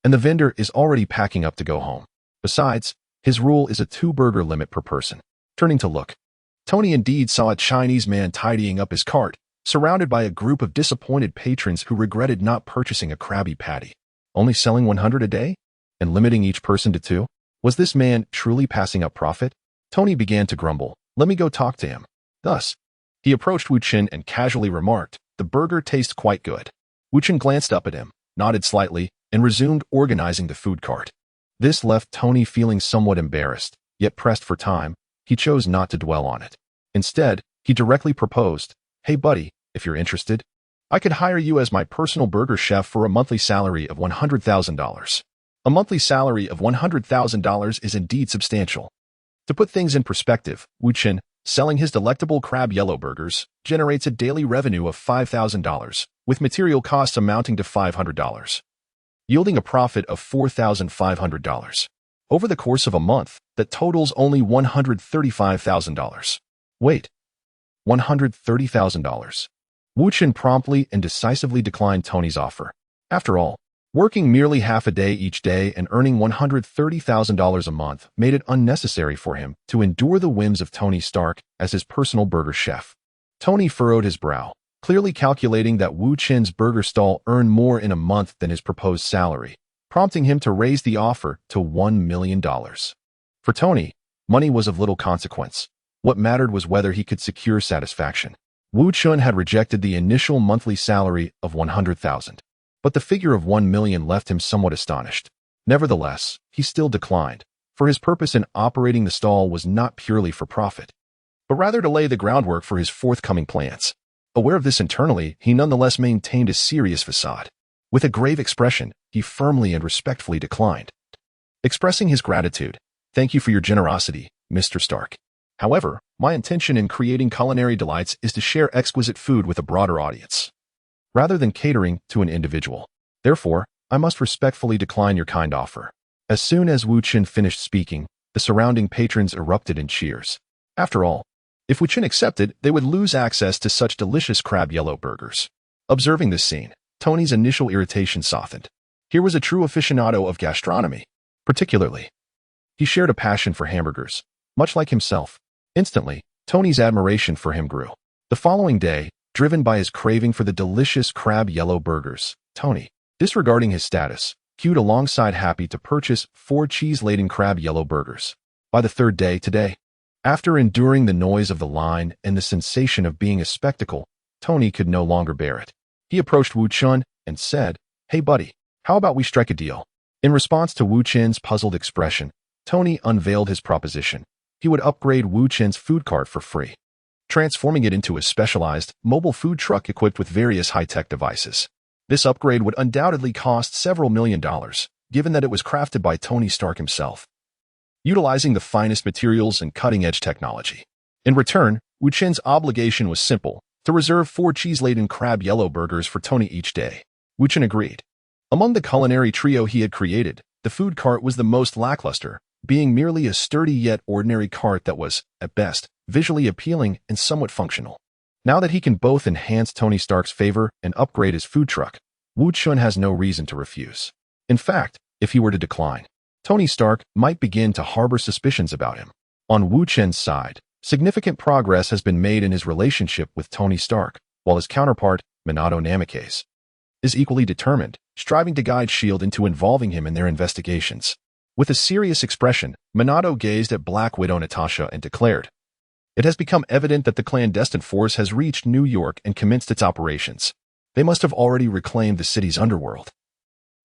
And the vendor is already packing up to go home. Besides, his rule is a 2-burger limit per person." Turning to look, Tony indeed saw a Chinese man tidying up his cart, surrounded by a group of disappointed patrons who regretted not purchasing a Krabby Patty. Only selling 100 a day? And limiting each person to 2? Was this man truly passing up profit? Tony began to grumble. "Let me go talk to him." Thus, he approached Wu Chen and casually remarked, "The burger tastes quite good." Wu Chen glanced up at him, nodded slightly, and resumed organizing the food cart. This left Tony feeling somewhat embarrassed, yet pressed for time. He chose not to dwell on it. Instead, he directly proposed, "Hey buddy, if you're interested, I could hire you as my personal burger chef for a monthly salary of $100,000. A monthly salary of $100,000 is indeed substantial. To put things in perspective, Wu Chen, selling his delectable crab yellow burgers, generates a daily revenue of $5,000, with material costs amounting to $500, yielding a profit of $4,500. Over the course of a month, that totals only $135,000. Wait, $130,000. Wu Chen promptly and decisively declined Tony's offer. After all, working merely half a day each day and earning $130,000 a month made it unnecessary for him to endure the whims of Tony Stark as his personal burger chef. Tony furrowed his brow, clearly calculating that Wu Chen's burger stall earned more in a month than his proposed salary, prompting him to raise the offer to $1 million. For Tony, money was of little consequence. What mattered was whether he could secure satisfaction. Wu Chen had rejected the initial monthly salary of $100,000. But the figure of $1 million left him somewhat astonished. Nevertheless, he still declined, for his purpose in operating the stall was not purely for profit, but rather to lay the groundwork for his forthcoming plans. Aware of this internally, he nonetheless maintained a serious facade. With a grave expression, he firmly and respectfully declined, expressing his gratitude. "Thank you for your generosity, Mr. Stark. However, my intention in creating culinary delights is to share exquisite food with a broader audience, rather than catering to an individual. Therefore, I must respectfully decline your kind offer." As soon as Wu Chen finished speaking, the surrounding patrons erupted in cheers. After all, if Wu Chen accepted, they would lose access to such delicious crab yellow burgers. Observing this scene, Tony's initial irritation softened. Here was a true aficionado of gastronomy. Particularly, he shared a passion for hamburgers, much like himself. Instantly, Tony's admiration for him grew. The following day, driven by his craving for the delicious crab yellow burgers, Tony, disregarding his status, queued alongside Happy to purchase 4 cheese-laden crab yellow burgers. By the third day today, after enduring the noise of the line and the sensation of being a spectacle, Tony could no longer bear it. He approached Wu Chen and said, "Hey buddy, how about we strike a deal?" In response to Wu Chen's puzzled expression, Tony unveiled his proposition. He would upgrade Wu Chen's food cart for free. transforming it into a specialized, mobile food truck equipped with various high-tech devices. This upgrade would undoubtedly cost several $1,000,000, given that it was crafted by Tony Stark himself, utilizing the finest materials and cutting-edge technology. In return, Wu Chen's obligation was simple: to reserve 4 cheese-laden crab yellow burgers for Tony each day. Wu Chen agreed. Among the culinary trio he had created, the food cart was the most lackluster, being merely a sturdy yet ordinary cart that was, at best, visually appealing and somewhat functional. Now that he can both enhance Tony Stark's favor and upgrade his food truck, Wu Chen has no reason to refuse. In fact, if he were to decline, Tony Stark might begin to harbor suspicions about him. On Wu Chen's side, significant progress has been made in his relationship with Tony Stark, while his counterpart, Minato Namikaze, is equally determined, striving to guide S.H.I.E.L.D. into involving him in their investigations. With a serious expression, Minato gazed at Black Widow Natasha and declared, "It has become evident that the clandestine force has reached New York and commenced its operations. They must have already reclaimed the city's underworld,"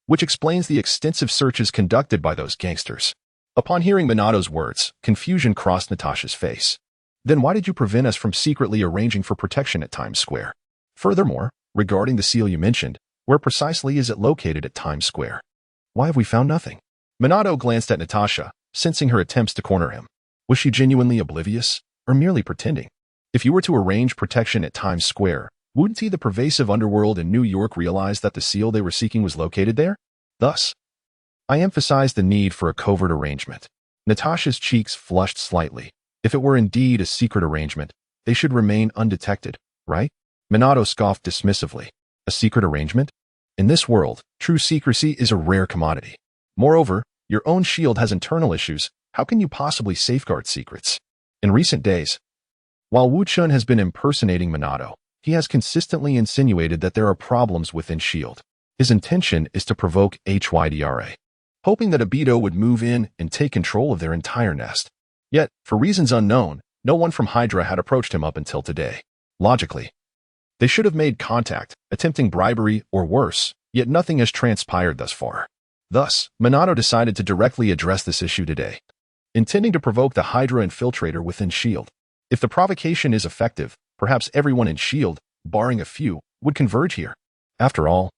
which explains the extensive searches conducted by those gangsters. Upon hearing Minato's words, confusion crossed Natasha's face. "Then why did you prevent us from secretly arranging for protection at Times Square? Furthermore, regarding the seal you mentioned, where precisely is it located at Times Square? Why have we found nothing?" Minato glanced at Natasha, sensing her attempts to corner him. Was she genuinely oblivious, or merely pretending? If you were to arrange protection at Times Square, wouldn't the pervasive underworld in New York realize that the seal they were seeking was located there? Thus, I emphasized the need for a covert arrangement. Natasha's cheeks flushed slightly. If it were indeed a secret arrangement, they should remain undetected, right? Minato scoffed dismissively. A secret arrangement? In this world, true secrecy is a rare commodity. Moreover, your own S.H.I.E.L.D. has internal issues. How can you possibly safeguard secrets? In recent days, while Wu Chen has been impersonating Minato, he has consistently insinuated that there are problems within S.H.I.E.L.D. His intention is to provoke Hydra, hoping that Obito would move in and take control of their entire nest. Yet, for reasons unknown, no one from Hydra had approached him up until today. Logically, they should have made contact, attempting bribery or worse, yet nothing has transpired thus far. Thus, Minato decided to directly address this issue today, intending to provoke the Hydra infiltrator within S.H.I.E.L.D. If the provocation is effective, perhaps everyone in S.H.I.E.L.D., barring a few, would converge here. After all,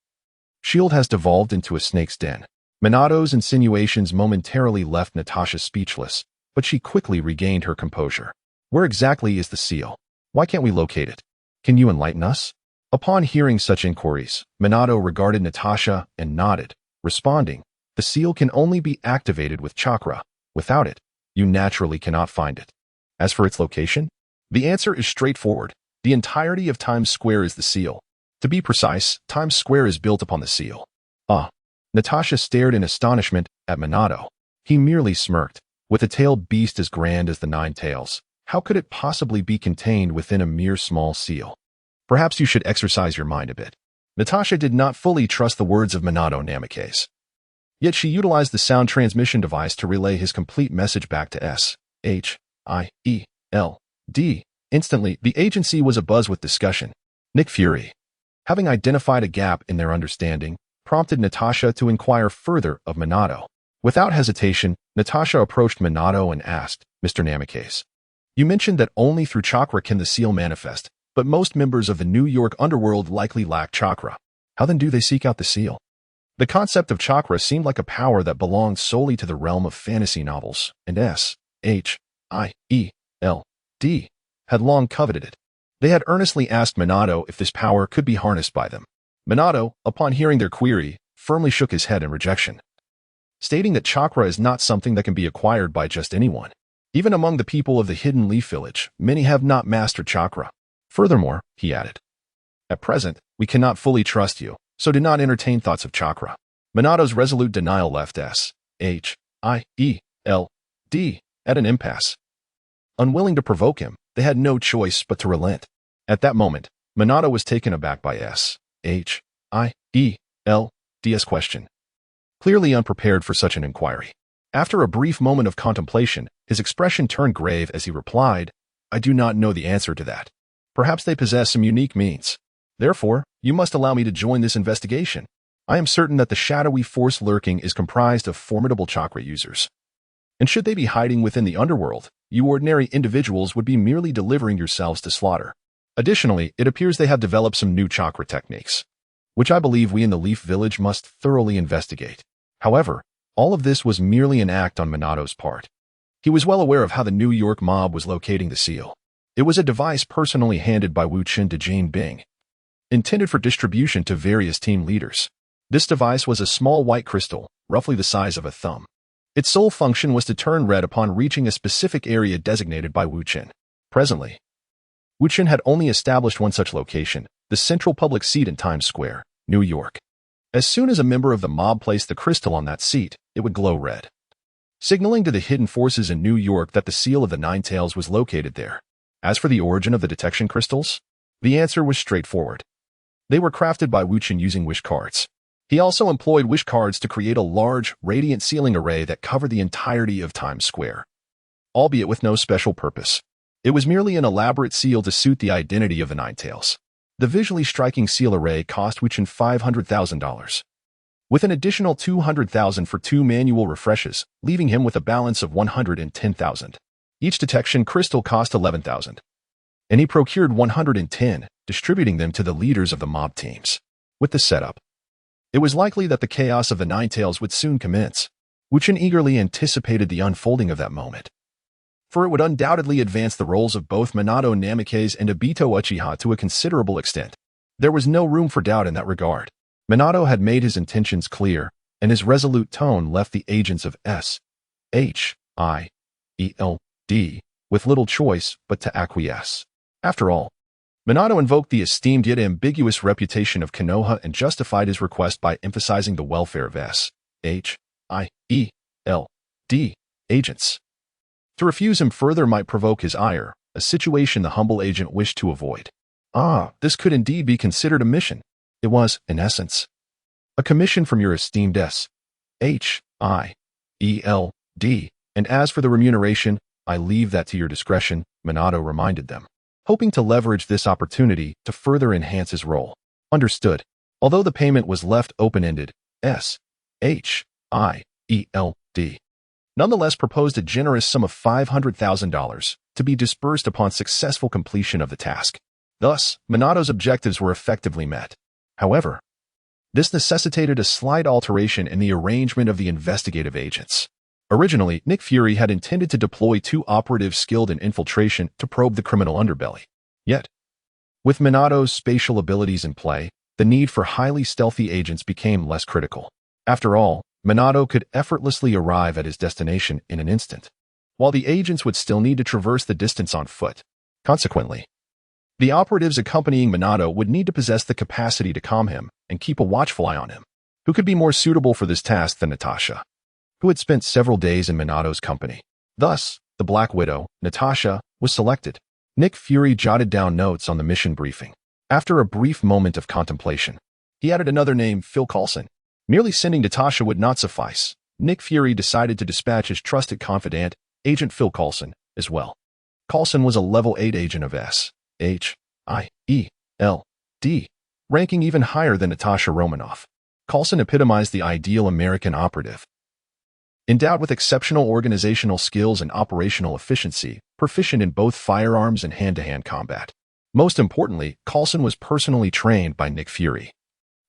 S.H.I.E.L.D. has devolved into a snake's den. Minato's insinuations momentarily left Natasha speechless, but she quickly regained her composure. Where exactly is the seal? Why can't we locate it? Can you enlighten us? Upon hearing such inquiries, Minato regarded Natasha and nodded, responding, "The seal can only be activated with chakra. Without it, you naturally cannot find it. As for its location, the answer is straightforward. The entirety of Times Square is the seal. To be precise, Times Square is built upon the seal." Ah. Natasha stared in astonishment at Minato. He merely smirked. With a tailed beast as grand as the Nine Tails, how could it possibly be contained within a mere small seal? Perhaps you should exercise your mind a bit. Natasha did not fully trust the words of Minato Namikaze. Yet she utilized the sound transmission device to relay his complete message back to S.H.I.E.L.D. Instantly, the agency was abuzz with discussion. Nick Fury, having identified a gap in their understanding, prompted Natasha to inquire further of Minato. Without hesitation, Natasha approached Minato and asked, "Mr. Namikaze, you mentioned that only through chakra can the seal manifest, but most members of the New York underworld likely lack chakra. How then do they seek out the seal?" The concept of chakra seemed like a power that belonged solely to the realm of fantasy novels, and S.H.I.E.L.D. had long coveted it. They had earnestly asked Minato if this power could be harnessed by them. Minato, upon hearing their query, firmly shook his head in rejection, stating that chakra is not something that can be acquired by just anyone. Even among the people of the Hidden Leaf Village, many have not mastered chakra. Furthermore, he added, at present, we cannot fully trust you, so do not entertain thoughts of chakra. Minato's resolute denial left S.H.I.E.L.D. at an impasse. Unwilling to provoke him, they had no choice but to relent. At that moment, Minato was taken aback by S.H.I.E.L.D.'s question, clearly unprepared for such an inquiry. After a brief moment of contemplation, his expression turned grave as he replied, "I do not know the answer to that. Perhaps they possess some unique means. Therefore, you must allow me to join this investigation. I am certain that the shadowy force lurking is comprised of formidable chakra users. And should they be hiding within the underworld, you ordinary individuals would be merely delivering yourselves to slaughter. Additionally, it appears they have developed some new chakra techniques, which I believe we in the Leaf Village must thoroughly investigate. However, all of this was merely an act on Minato's part. He was well aware of how the New York mob was locating the seal. It was a device personally handed by Wu Chen to Jane Bing, intended for distribution to various team leaders. This device was a small white crystal, roughly the size of a thumb. Its sole function was to turn red upon reaching a specific area designated by Wu Chen. Presently, Wu Chen had only established one such location, the central public seat in Times Square, New York. As soon as a member of the mob placed the crystal on that seat, it would glow red, signaling to the hidden forces in New York that the seal of the Nine Tails was located there. As for the origin of the detection crystals, the answer was straightforward. They were crafted by Wu Chen using wish cards. He also employed wish cards to create a large, radiant sealing array that covered the entirety of Times Square, albeit with no special purpose. It was merely an elaborate seal to suit the identity of the Nine Tails. The visually striking seal array cost Wu Chen $500,000, with an additional $200,000 for 2 manual refreshes, leaving him with a balance of $110,000. Each detection crystal cost $11,000, and he procured 110, distributing them to the leaders of the mob teams. With the setup, it was likely that the chaos of the Nine Tails would soon commence. Wu Chen eagerly anticipated the unfolding of that moment, for it would undoubtedly advance the roles of both Minato Namikaze and Obito Uchiha to a considerable extent. There was no room for doubt in that regard. Minato had made his intentions clear, and his resolute tone left the agents of S.H.I.E.L.D. with little choice but to acquiesce. After all, Minato invoked the esteemed yet ambiguous reputation of Konoha and justified his request by emphasizing the welfare of S.H.I.E.L.D. agents. To refuse him further might provoke his ire, a situation the humble agent wished to avoid. This could indeed be considered a mission. It was, in essence, a commission from your esteemed S.H.I.E.L.D. And as for the remuneration, I leave that to your discretion, Minato reminded them, hoping to leverage this opportunity to further enhance his role. Understood. Although the payment was left open-ended, S.H.I.E.L.D. nonetheless proposed a generous sum of $500,000 to be disbursed upon successful completion of the task. Thus, Minato's objectives were effectively met. However, this necessitated a slight alteration in the arrangement of the investigative agents. Originally, Nick Fury had intended to deploy 2 operatives skilled in infiltration to probe the criminal underbelly. Yet, with Minato's spatial abilities in play, the need for highly stealthy agents became less critical. After all, Minato could effortlessly arrive at his destination in an instant, while the agents would still need to traverse the distance on foot. Consequently, the operatives accompanying Minato would need to possess the capacity to calm him and keep a watchful eye on him. Who could be more suitable for this task than Natasha, who had spent several days in Minato's company? Thus, the Black Widow, Natasha, was selected. Nick Fury jotted down notes on the mission briefing. After a brief moment of contemplation, he added another name, Phil Coulson. Merely sending Natasha would not suffice. Nick Fury decided to dispatch his trusted confidant, Agent Phil Coulson, as well. Coulson was a level 8 agent of S.H.I.E.L.D., ranking even higher than Natasha Romanoff. Coulson epitomized the ideal American operative. Endowed with exceptional organizational skills and operational efficiency, proficient in both firearms and hand-to-hand combat. Most importantly, Coulson was personally trained by Nick Fury,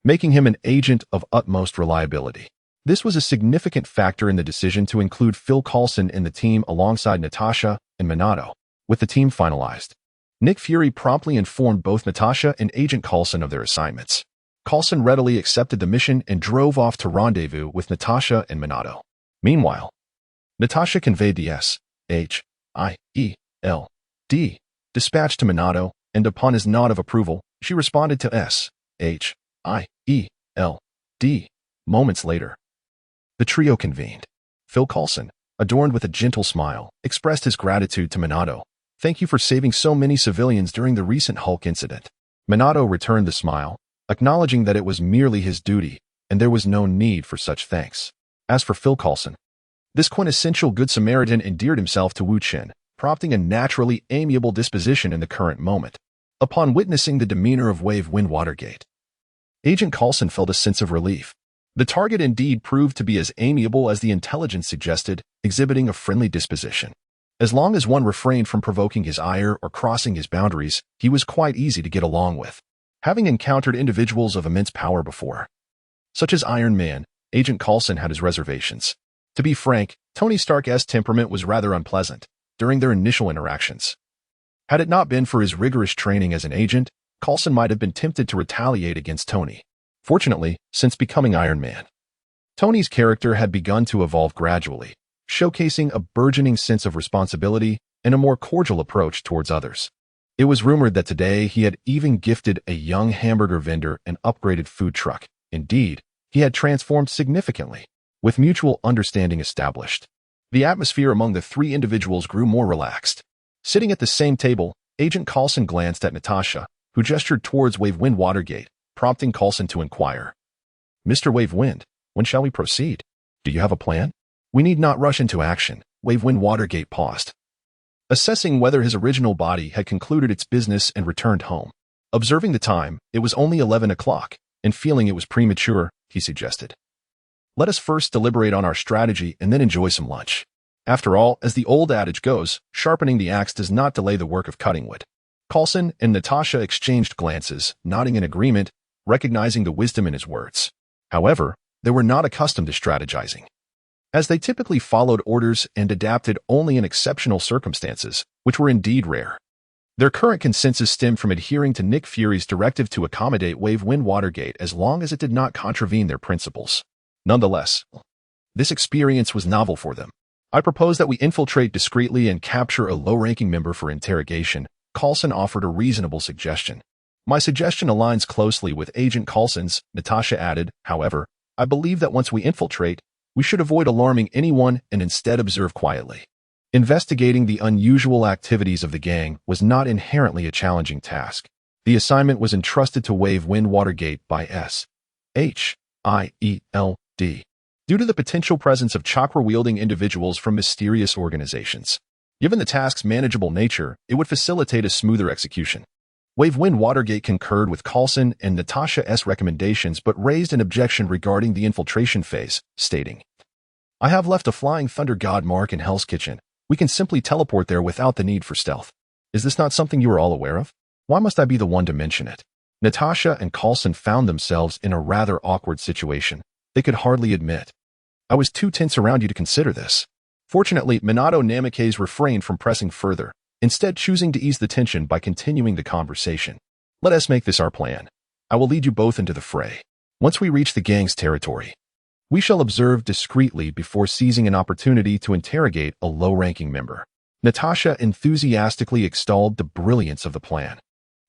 making him an agent of utmost reliability. This was a significant factor in the decision to include Phil Coulson in the team alongside Natasha and Minato. With the team finalized, Nick Fury promptly informed both Natasha and Agent Coulson of their assignments. Coulson readily accepted the mission and drove off to rendezvous with Natasha and Minato. Meanwhile, Natasha conveyed the S.H.I.E.L.D. dispatch to Minato, and upon his nod of approval, she responded to S.H.I.E.L.D. Moments later, the trio convened. Phil Coulson, adorned with a gentle smile, expressed his gratitude to Minato. "Thank you for saving so many civilians during the recent Hulk incident." Minato returned the smile, acknowledging that it was merely his duty, and there was no need for such thanks. As for Phil Coulson, this quintessential Good Samaritan endeared himself to Wu Chen, prompting a naturally amiable disposition in the current moment. Upon witnessing the demeanor of Wave Wind Watergate, Agent Coulson felt a sense of relief. The target indeed proved to be as amiable as the intelligence suggested, exhibiting a friendly disposition. As long as one refrained from provoking his ire or crossing his boundaries, he was quite easy to get along with. Having encountered individuals of immense power before, such as Iron Man, Agent Coulson had his reservations. To be frank, Tony Stark's temperament was rather unpleasant during their initial interactions. Had it not been for his rigorous training as an agent, Coulson might have been tempted to retaliate against Tony. Fortunately, since becoming Iron Man, Tony's character had begun to evolve gradually, showcasing a burgeoning sense of responsibility and a more cordial approach towards others. It was rumored that today he had even gifted a young hamburger vendor an upgraded food truck. Indeed, he had transformed significantly, with mutual understanding established. The atmosphere among the three individuals grew more relaxed. Sitting at the same table, Agent Coulson glanced at Natasha, who gestured towards Wave Wind Watergate, prompting Coulson to inquire. Mr. Wave Wind, when shall we proceed? Do you have a plan? We need not rush into action. Wave Wind Watergate paused, assessing whether his original body had concluded its business and returned home. Observing the time, it was only 11 o'clock, and feeling it was premature, he suggested. Let us first deliberate on our strategy and then enjoy some lunch. After all, as the old adage goes, sharpening the axe does not delay the work of cutting wood. Coulson and Natasha exchanged glances, nodding in agreement, recognizing the wisdom in his words. However, they were not accustomed to strategizing, as they typically followed orders and adapted only in exceptional circumstances, which were indeed rare. Their current consensus stemmed from adhering to Nick Fury's directive to accommodate Wave Wind Watergate as long as it did not contravene their principles. Nonetheless, this experience was novel for them. I propose that we infiltrate discreetly and capture a low-ranking member for interrogation. Coulson offered a reasonable suggestion. My suggestion aligns closely with Agent Coulson's, Natasha added. However, I believe that once we infiltrate, we should avoid alarming anyone and instead observe quietly. Investigating the unusual activities of the gang was not inherently a challenging task. The assignment was entrusted to Wave Wind Watergate by S.H.I.E.L.D. due to the potential presence of chakra-wielding individuals from mysterious organizations. Given the task's manageable nature, it would facilitate a smoother execution. Wave Wind Watergate concurred with Coulson and Natasha's recommendations but raised an objection regarding the infiltration phase, stating, I have left a flying thunder god mark in Hell's Kitchen. We can simply teleport there without the need for stealth. Is this not something you are all aware of? Why must I be the one to mention it? Natasha and Coulson found themselves in a rather awkward situation. They could hardly admit. I was too tense around you to consider this. Fortunately, Minato Namikaze refrained from pressing further, instead choosing to ease the tension by continuing the conversation. Let us make this our plan. I will lead you both into the fray. Once we reach the gang's territory, we shall observe discreetly before seizing an opportunity to interrogate a low-ranking member. Natasha enthusiastically extolled the brilliance of the plan,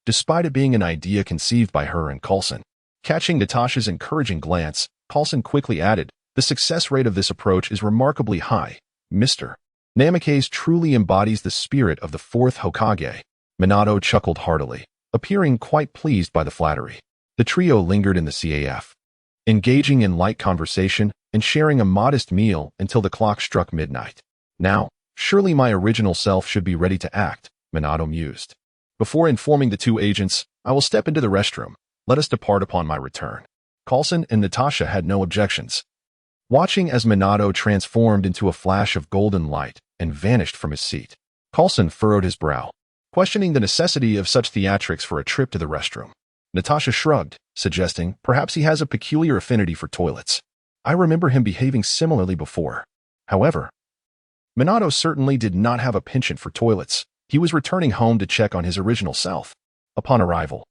despite it being an idea conceived by her and Coulson. Catching Natasha's encouraging glance, Coulson quickly added, the success rate of this approach is remarkably high, Mr. Namikaze truly embodies the spirit of the fourth Hokage. Minato chuckled heartily, appearing quite pleased by the flattery. The trio lingered in the CAF, engaging in light conversation and sharing a modest meal until the clock struck midnight. Now, surely my original self should be ready to act, Minato mused. Before informing the two agents, I will step into the restroom. Let us depart upon my return. Coulson and Natasha had no objections. Watching as Minato transformed into a flash of golden light and vanished from his seat, Coulson furrowed his brow, questioning the necessity of such theatrics for a trip to the restroom. Natasha shrugged, suggesting perhaps he has a peculiar affinity for toilets. I remember him behaving similarly before. However, Minato certainly did not have a penchant for toilets. He was returning home to check on his original self. Upon arrival,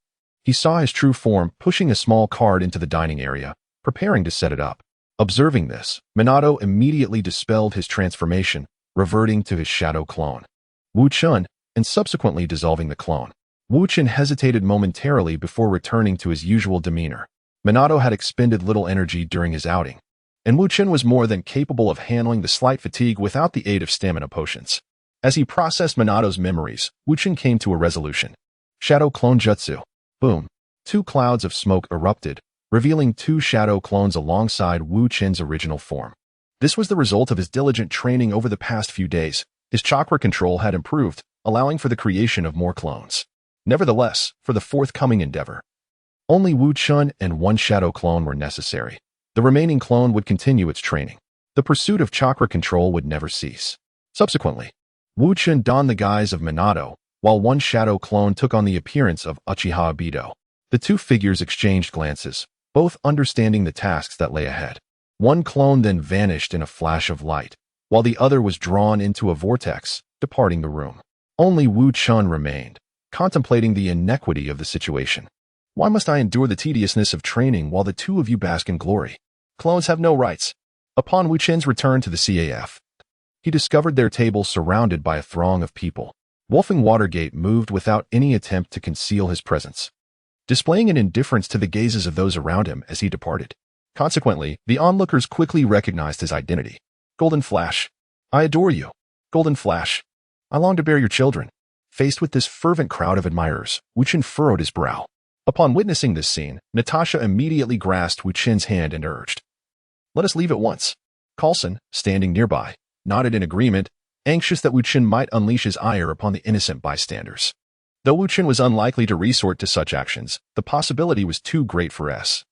he saw his true form pushing a small cart into the dining area, preparing to set it up. Observing this, Minato immediately dispelled his transformation, reverting to his shadow clone, Wu Chen, and subsequently dissolving the clone. Wu Chen hesitated momentarily before returning to his usual demeanor. Minato had expended little energy during his outing, and Wu Chen was more than capable of handling the slight fatigue without the aid of stamina potions. As he processed Minato's memories, Wu Chen came to a resolution. Shadow Clone Jutsu. Boom. Two clouds of smoke erupted, revealing two shadow clones alongside Wu Chen's original form. This was the result of his diligent training over the past few days. His chakra control had improved, allowing for the creation of more clones. Nevertheless, for the forthcoming endeavor, only Wu Chen and one shadow clone were necessary. The remaining clone would continue its training. The pursuit of chakra control would never cease. Subsequently, Wu Chen donned the guise of Minato, while one shadow clone took on the appearance of Uchiha Obito. The two figures exchanged glances, both understanding the tasks that lay ahead. One clone then vanished in a flash of light, while the other was drawn into a vortex, departing the room. Only Wu Chen remained, contemplating the inequity of the situation. Why must I endure the tediousness of training while the two of you bask in glory? Clones have no rights. Upon Wu Chen's return to the CAF, he discovered their table surrounded by a throng of people. Wolfing Watergate moved without any attempt to conceal his presence, displaying an indifference to the gazes of those around him as he departed. Consequently, the onlookers quickly recognized his identity. Golden Flash. I adore you. Golden Flash. I long to bear your children. Faced with this fervent crowd of admirers, Wu Chen furrowed his brow. Upon witnessing this scene, Natasha immediately grasped Wu Chen's hand and urged, "Let us leave at once." Coulson, standing nearby, nodded in agreement, anxious that Wu Chen might unleash his ire upon the innocent bystanders. Though Wu Chen was unlikely to resort to such actions, the possibility was too great for S.H.I.E.L.D.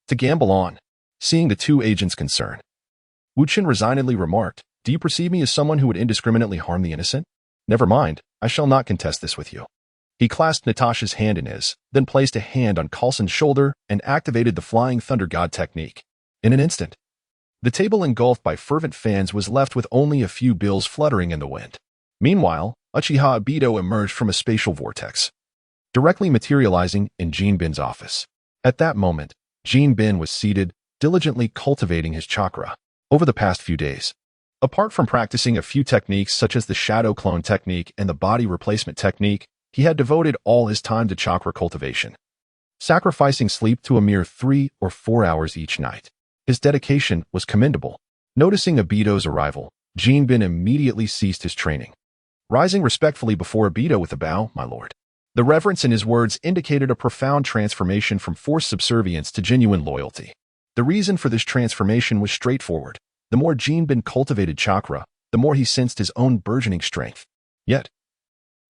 to gamble on. Seeing the two agents' concern, Wu Chen resignedly remarked, "Do you perceive me as someone who would indiscriminately harm the innocent? Never mind, I shall not contest this with you." He clasped Natasha's hand in his, then placed a hand on Coulson's shoulder and activated the Flying Thunder God technique. In an instant, the table engulfed by fervent fans was left with only a few bills fluttering in the wind. Meanwhile, Uchiha Obito emerged from a spatial vortex, directly materializing in Jinbin's office. At that moment, Jinbin was seated, diligently cultivating his chakra. Over the past few days, apart from practicing a few techniques such as the shadow clone technique and the body replacement technique, he had devoted all his time to chakra cultivation, sacrificing sleep to a mere 3 or 4 hours each night. His dedication was commendable. Noticing Obito's arrival, Jinbin immediately ceased his training. Rising respectfully before Obito with a bow, "My lord." The reverence in his words indicated a profound transformation from forced subservience to genuine loyalty. The reason for this transformation was straightforward. The more Jinbin cultivated chakra, the more he sensed his own burgeoning strength. Yet,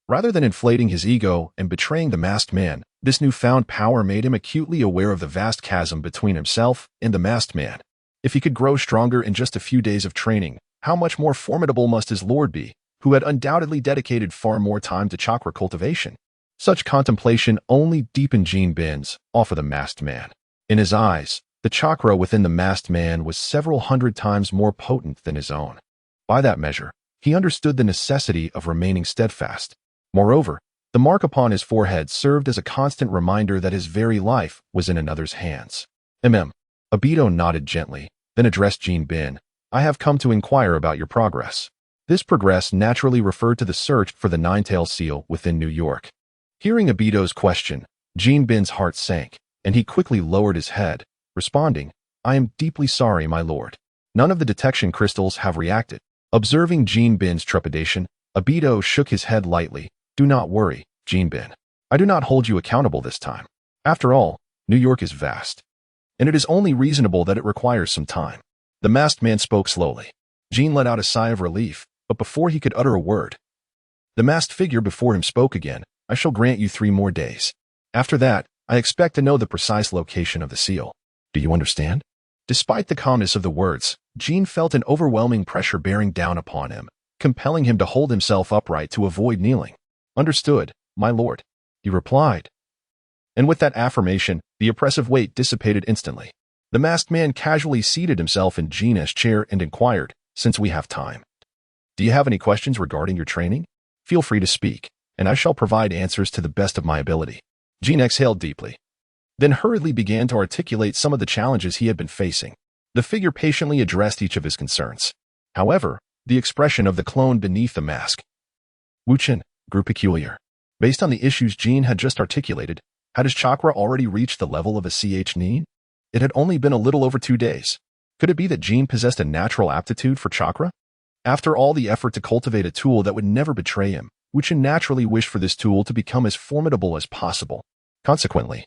rather than inflating his ego and betraying the masked man, this newfound power made him acutely aware of the vast chasm between himself and the masked man. If he could grow stronger in just a few days of training, how much more formidable must his lord be, who had undoubtedly dedicated far more time to chakra cultivation? Such contemplation only deepened Jinbin's awe for the masked man. In his eyes, the chakra within the masked man was several hundred times more potent than his own. By that measure, he understood the necessity of remaining steadfast. Moreover, the mark upon his forehead served as a constant reminder that his very life was in another's hands. Obito nodded gently, then addressed Jinbin. "I have come to inquire about your progress." This progress naturally referred to the search for the nine-tailed seal within New York. Hearing Obito's question, Jinbin's heart sank, and he quickly lowered his head, responding, "I am deeply sorry, my lord. None of the detection crystals have reacted." Observing Jinbin's trepidation, Obito shook his head lightly. "Do not worry, Jinbin. I do not hold you accountable this time. After all, New York is vast, and it is only reasonable that it requires some time." The masked man spoke slowly. Jin let out a sigh of relief, but before he could utter a word, the masked figure before him spoke again. "I shall grant you 3 more days. After that, I expect to know the precise location of the seal. Do you understand?" Despite the calmness of the words, Jin felt an overwhelming pressure bearing down upon him, compelling him to hold himself upright to avoid kneeling. "Understood, my lord," he replied. And with that affirmation, the oppressive weight dissipated instantly. The masked man casually seated himself in Jin's chair and inquired, "Since we have time, do you have any questions regarding your training? Feel free to speak, and I shall provide answers to the best of my ability." Jin exhaled deeply, then hurriedly began to articulate some of the challenges he had been facing. The figure patiently addressed each of his concerns. However, the expression of the clone beneath the mask, Wu Chen, grew peculiar. Based on the issues Jin had just articulated, had his chakra already reached the level of a CH-9? It had only been a little over 2 days. Could it be that Jin possessed a natural aptitude for chakra? After all the effort to cultivate a tool that would never betray him, Wu Chen naturally wished for this tool to become as formidable as possible. Consequently,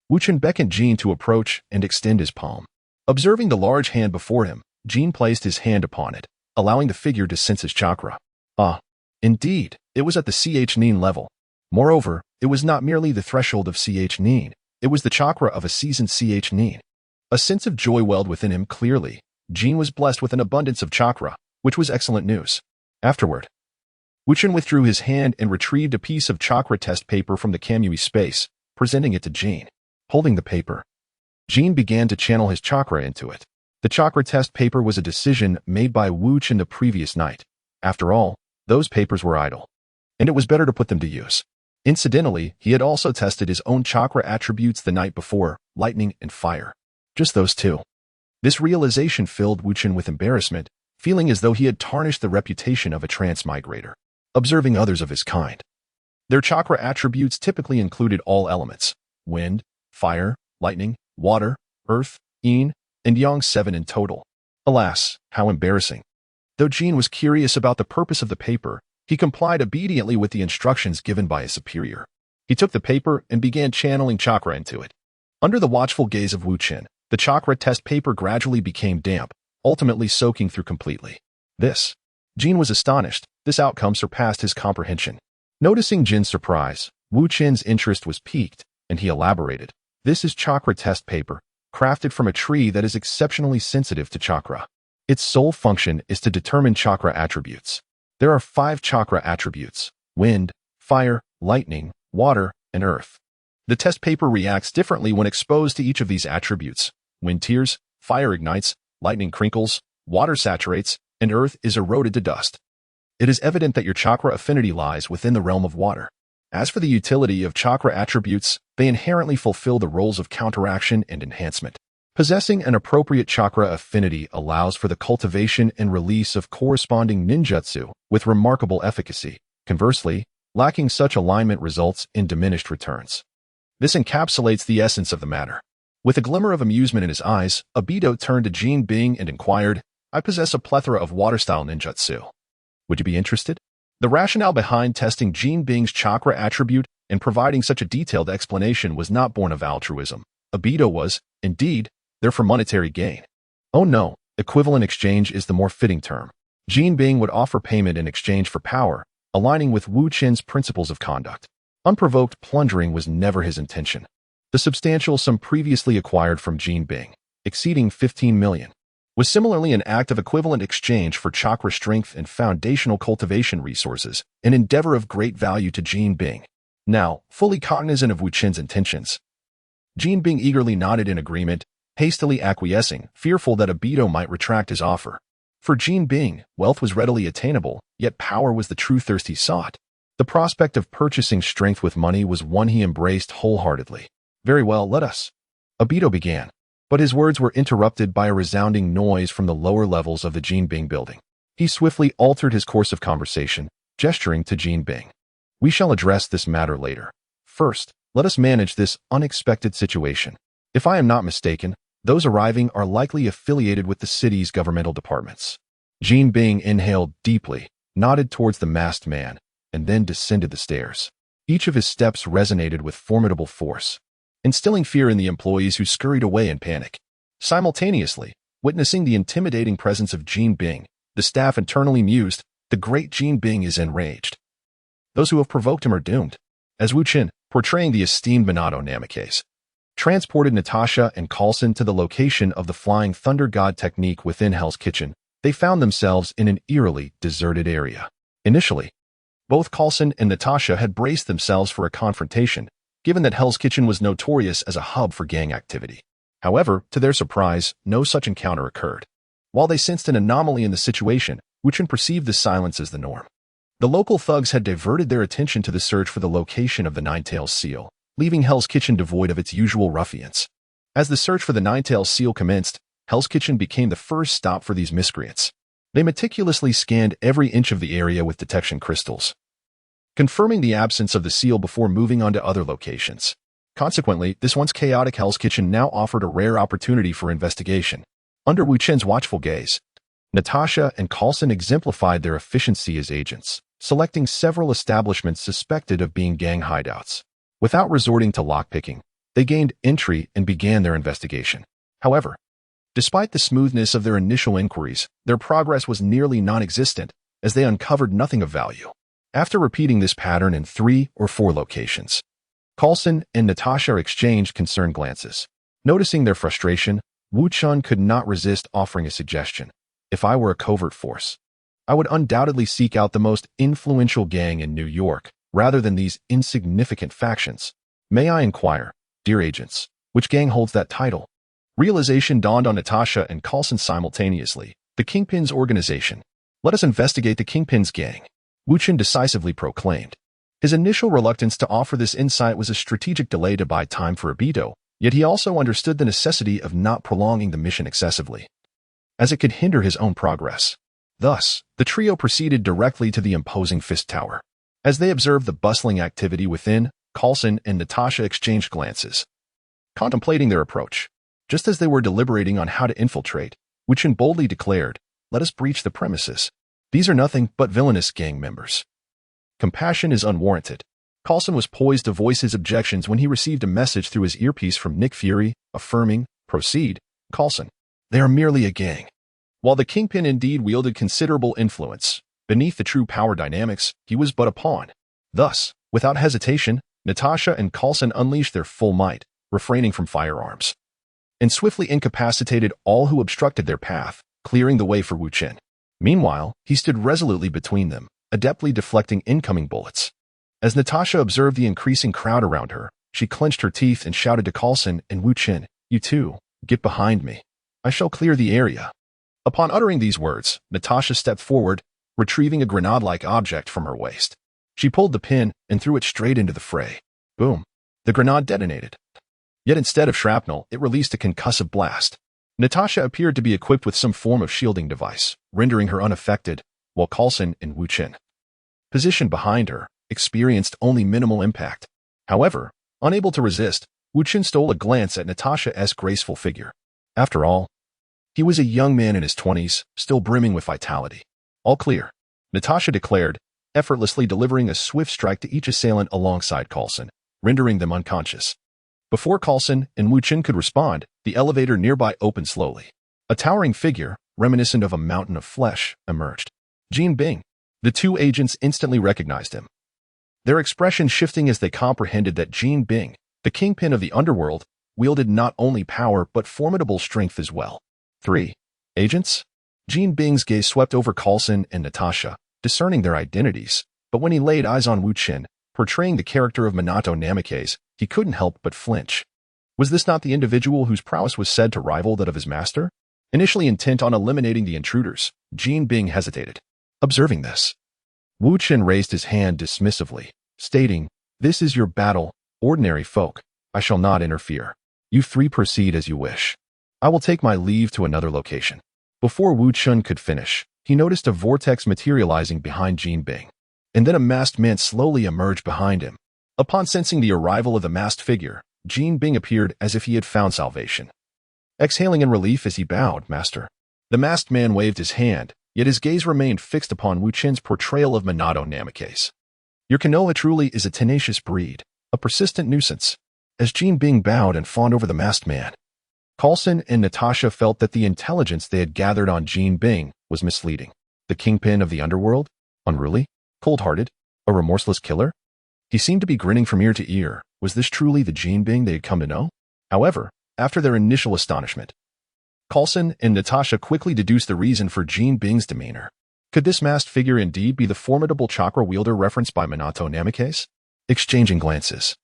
Wu Chen beckoned Jin to approach and extend his palm. Observing the large hand before him, Jin placed his hand upon it, allowing the figure to sense his chakra. Indeed, it was at the CH-9 level. Moreover, it was not merely the threshold of CH-9, it was the chakra of a seasoned CH-9. A sense of joy welled within him clearly. Jin was blessed with an abundance of chakra, which was excellent news. Afterward, Wu Chen withdrew his hand and retrieved a piece of chakra test paper from the Kamui space, presenting it to Jean. Holding the paper, Jean began to channel his chakra into it. The chakra test paper was a decision made by Wu Chen the previous night. After all, those papers were idle, and it was better to put them to use. Incidentally, he had also tested his own chakra attributes the night before, lightning and fire. Just those two. This realization filled Wu Chen with embarrassment, feeling as though he had tarnished the reputation of a transmigrator. Observing others of his kind. Their chakra attributes typically included all elements: wind, fire, lightning, water, earth, yin, and yang, 7 in total. Alas, how embarrassing. Though Jean was curious about the purpose of the paper, he complied obediently with the instructions given by his superior. He took the paper and began channeling chakra into it. Under the watchful gaze of Wu Chen, the chakra test paper gradually became damp, ultimately soaking through completely. Jean was astonished. This outcome surpassed his comprehension. Noticing Jin's surprise, Wu Chen's interest was piqued, and he elaborated. This is chakra test paper, crafted from a tree that is exceptionally sensitive to chakra. Its sole function is to determine chakra attributes. There are 5 chakra attributes: wind, fire, lightning, water, and earth. The test paper reacts differently when exposed to each of these attributes. Wind tears, fire ignites, lightning crinkles, water saturates, and earth is eroded to dust. It is evident that your chakra affinity lies within the realm of water. As for the utility of chakra attributes, they inherently fulfill the roles of counteraction and enhancement. Possessing an appropriate chakra affinity allows for the cultivation and release of corresponding ninjutsu with remarkable efficacy. Conversely, lacking such alignment results in diminished returns. This encapsulates the essence of the matter. With a glimmer of amusement in his eyes, Obito turned to Jean Bing and inquired, I possess a plethora of water-style ninjutsu. Would you be interested? The rationale behind testing Jean Bing's chakra attribute and providing such a detailed explanation was not born of altruism. Obito was, indeed, there for monetary gain. Oh no, equivalent exchange is the more fitting term. Jean Bing would offer payment in exchange for power, aligning with Wu Chen's principles of conduct. Unprovoked plundering was never his intention. The substantial sum previously acquired from Jean Bing, exceeding 15 million, was similarly an act of equivalent exchange for chakra strength and foundational cultivation resources, an endeavor of great value to Jean Bing. Now, fully cognizant of Wu Chen's intentions, Jean Bing eagerly nodded in agreement, hastily acquiescing, fearful that Obito might retract his offer. For Jean Bing, wealth was readily attainable, yet power was the true thirst he sought. The prospect of purchasing strength with money was one he embraced wholeheartedly. Very well, let us. Obito began, but his words were interrupted by a resounding noise from the lower levels of the Jean Bing building. He swiftly altered his course of conversation, gesturing to Jean Bing. We shall address this matter later. First, let us manage this unexpected situation. If I am not mistaken, those arriving are likely affiliated with the city's governmental departments. Jean Bing inhaled deeply, nodded towards the masked man, and then descended the stairs. Each of his steps resonated with formidable force, instilling fear in the employees who scurried away in panic. Simultaneously, witnessing the intimidating presence of Jean Bing, the staff internally mused, the great Jean Bing is enraged. Those who have provoked him are doomed. As Wu Chen, portraying the esteemed Minato Namikaze, transported Natasha and Coulson to the location of the Flying Thunder God technique within Hell's Kitchen, they found themselves in an eerily deserted area. Initially, both Coulson and Natasha had braced themselves for a confrontation, given that Hell's Kitchen was notorious as a hub for gang activity. However, to their surprise, no such encounter occurred. While they sensed an anomaly in the situation, Wu Chen perceived this silence as the norm. The local thugs had diverted their attention to the search for the location of the Nine-Tails Seal, leaving Hell's Kitchen devoid of its usual ruffians. As the search for the Nine-Tails Seal commenced, Hell's Kitchen became the first stop for these miscreants. They meticulously scanned every inch of the area with detection crystals, confirming the absence of the seal before moving on to other locations. Consequently, this once chaotic Hell's Kitchen now offered a rare opportunity for investigation. Under Wu Chen's watchful gaze, Natasha and Coulson exemplified their efficiency as agents, selecting several establishments suspected of being gang hideouts. Without resorting to lockpicking, they gained entry and began their investigation. However, despite the smoothness of their initial inquiries, their progress was nearly non-existent, as they uncovered nothing of value. After repeating this pattern in 3 or 4 locations, Coulson and Natasha exchanged concerned glances. Noticing their frustration, Wu Chen could not resist offering a suggestion. If I were a covert force, I would undoubtedly seek out the most influential gang in New York, rather than these insignificant factions. May I inquire, dear agents, which gang holds that title? Realization dawned on Natasha and Coulson simultaneously. The Kingpin's organization. Let us investigate the Kingpin's gang, Wu Chen decisively proclaimed. His initial reluctance to offer this insight was a strategic delay to buy time for Obito, yet he also understood the necessity of not prolonging the mission excessively, as it could hinder his own progress. Thus, the trio proceeded directly to the imposing fist tower. As they observed the bustling activity within, Coulson and Natasha exchanged glances, contemplating their approach. Just as they were deliberating on how to infiltrate, Wu Chen boldly declared, "Let us breach the premises. These are nothing but villainous gang members." Compassion is unwarranted. Coulson was poised to voice his objections when he received a message through his earpiece from Nick Fury, affirming, "Proceed, Coulson. They are merely a gang." While the Kingpin indeed wielded considerable influence, beneath the true power dynamics, he was but a pawn. Thus, without hesitation, Natasha and Coulson unleashed their full might, refraining from firearms, and swiftly incapacitated all who obstructed their path, clearing the way for Wu Chen. Meanwhile, he stood resolutely between them, adeptly deflecting incoming bullets. As Natasha observed the increasing crowd around her, she clenched her teeth and shouted to Coulson and Wu Chen, "You two, get behind me. I shall clear the area." Upon uttering these words, Natasha stepped forward, retrieving a grenade-like object from her waist. She pulled the pin and threw it straight into the fray. Boom! The grenade detonated. Yet instead of shrapnel, it released a concussive blast. Natasha appeared to be equipped with some form of shielding device, rendering her unaffected, while Coulson and Wu Chen, positioned behind her, experienced only minimal impact. However, unable to resist, Wu Chen stole a glance at Natasha's graceful figure. After all, he was a young man in his 20s, still brimming with vitality. "All clear," Natasha declared, effortlessly delivering a swift strike to each assailant alongside Coulson, rendering them unconscious. Before Coulson and Wu Chen could respond, the elevator nearby opened slowly. A towering figure, reminiscent of a mountain of flesh, emerged. Jean Bing. The two agents instantly recognized him, their expression shifting as they comprehended that Jean Bing, the kingpin of the underworld, wielded not only power but formidable strength as well. 3. Agents? Jean Bing's gaze swept over Coulson and Natasha, discerning their identities, but when he laid eyes on Wu Chen, portraying the character of Minato Namikaze, he couldn't help but flinch. Was this not the individual whose prowess was said to rival that of his master? Initially intent on eliminating the intruders, Jean Bing hesitated. Observing this, Wu Chen raised his hand dismissively, stating, "This is your battle, ordinary folk. I shall not interfere. You three proceed as you wish. I will take my leave to another location." Before Wu Chen could finish, he noticed a vortex materializing behind Jean Bing, and then a masked man slowly emerged behind him. Upon sensing the arrival of the masked figure, Jean Bing appeared as if he had found salvation. Exhaling in relief as he bowed, "Master." The masked man waved his hand, yet his gaze remained fixed upon Wu Chen's portrayal of Minato Namikaze. "Your Konoha truly is a tenacious breed, a persistent nuisance." As Jean Bing bowed and fawned over the masked man, Coulson and Natasha felt that the intelligence they had gathered on Jean Bing was misleading. The kingpin of the underworld? Unruly? Cold-hearted? A remorseless killer? He seemed to be grinning from ear to ear. Was this truly the Jean Bing they had come to know? However, after their initial astonishment, Coulson and Natasha quickly deduced the reason for Jean Bing's demeanor. Could this masked figure indeed be the formidable chakra wielder referenced by Minato Namikaze? Exchanging glances,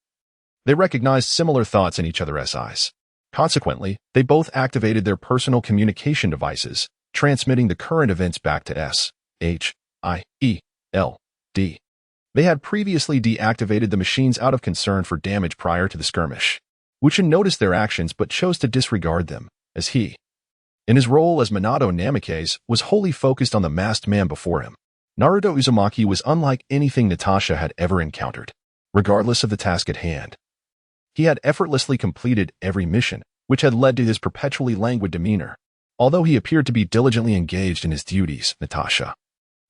they recognized similar thoughts in each other's eyes. Consequently, they both activated their personal communication devices, transmitting the current events back to S.H.I.E.L.D. They had previously deactivated the machines out of concern for damage prior to the skirmish. Wu Chen noticed their actions but chose to disregard them, as he, in his role as Minato Namikaze, was wholly focused on the masked man before him. Naruto Uzumaki was unlike anything Natasha had ever encountered. Regardless of the task at hand, he had effortlessly completed every mission, which had led to his perpetually languid demeanor. Although he appeared to be diligently engaged in his duties, Natasha,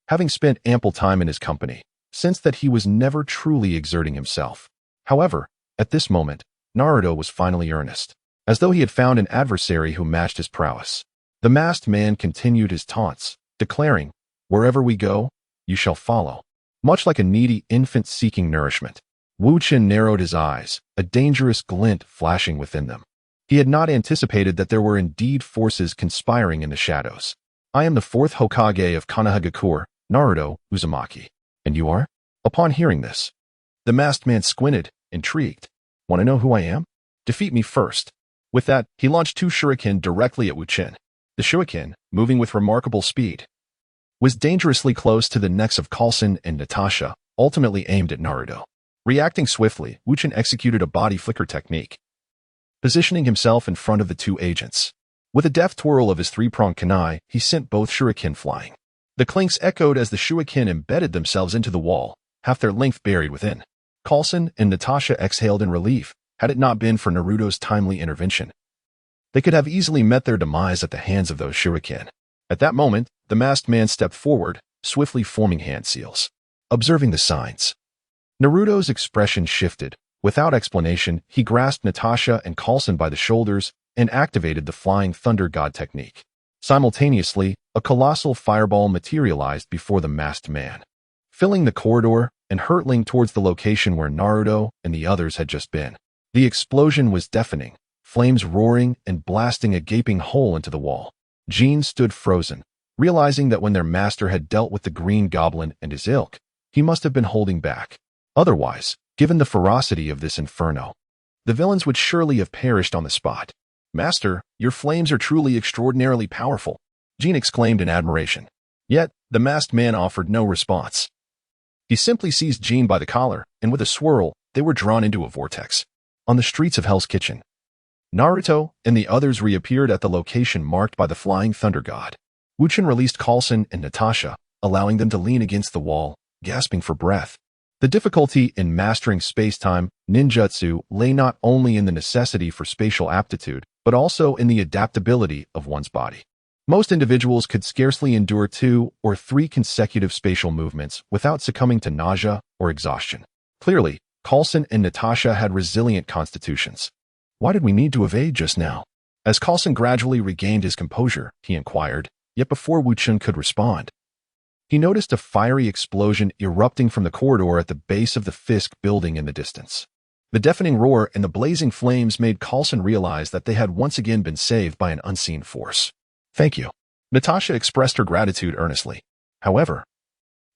having spent ample time in his company, sensed that he was never truly exerting himself. However, at this moment, Naruto was finally earnest, as though he had found an adversary who matched his prowess. The masked man continued his taunts, declaring, "Wherever we go, you shall follow." Much like a needy infant seeking nourishment, Wu Chen narrowed his eyes, a dangerous glint flashing within them. He had not anticipated that there were indeed forces conspiring in the shadows. I am the fourth Hokage of Konohagakure, Naruto Uzumaki. And you are? Upon hearing this, the masked man squinted, intrigued. Want to know who I am? Defeat me first. With that, he launched 2 shuriken directly at Wu Chen. The shuriken, moving with remarkable speed, was dangerously close to the necks of Coulson and Natasha, ultimately aimed at Naruto. Reacting swiftly, Wu Chen executed a body flicker technique, positioning himself in front of the 2 agents. With a deft twirl of his 3-pronged kunai, he sent both shuriken flying. The clinks echoed as the shuriken embedded themselves into the wall, half their length buried within. Coulson and Natasha exhaled in relief. Had it not been for Naruto's timely intervention, they could have easily met their demise at the hands of those shuriken. At that moment, the masked man stepped forward, swiftly forming hand seals. Observing the signs, Naruto's expression shifted. Without explanation, he grasped Natasha and Coulson by the shoulders and activated the Flying Thunder God technique. Simultaneously, a colossal fireball materialized before the masked man, filling the corridor and hurtling towards the location where Naruto and the others had just been. The explosion was deafening, flames roaring and blasting a gaping hole into the wall. Jean stood frozen, realizing that when their master had dealt with the Green Goblin and his ilk, he must have been holding back. Otherwise, given the ferocity of this inferno, the villains would surely have perished on the spot. Master, your flames are truly extraordinarily powerful, Jean exclaimed in admiration. Yet, the masked man offered no response. He simply seized Jean by the collar, and with a swirl, they were drawn into a vortex. On the streets of Hell's Kitchen, Naruto and the others reappeared at the location marked by the Flying Thunder God. Wu Chen released Coulson and Natasha, allowing them to lean against the wall, gasping for breath. The difficulty in mastering space-time ninjutsu lay not only in the necessity for spatial aptitude, but also in the adaptability of one's body. Most individuals could scarcely endure 2 or 3 consecutive spatial movements without succumbing to nausea or exhaustion. Clearly, Coulson and Natasha had resilient constitutions. Why did we need to evade just now? As Coulson gradually regained his composure, he inquired, yet before Wu Chen could respond, he noticed a fiery explosion erupting from the corridor at the base of the Fisk building in the distance. The deafening roar and the blazing flames made Coulson realize that they had once again been saved by an unseen force. Thank you. Natasha expressed her gratitude earnestly. However,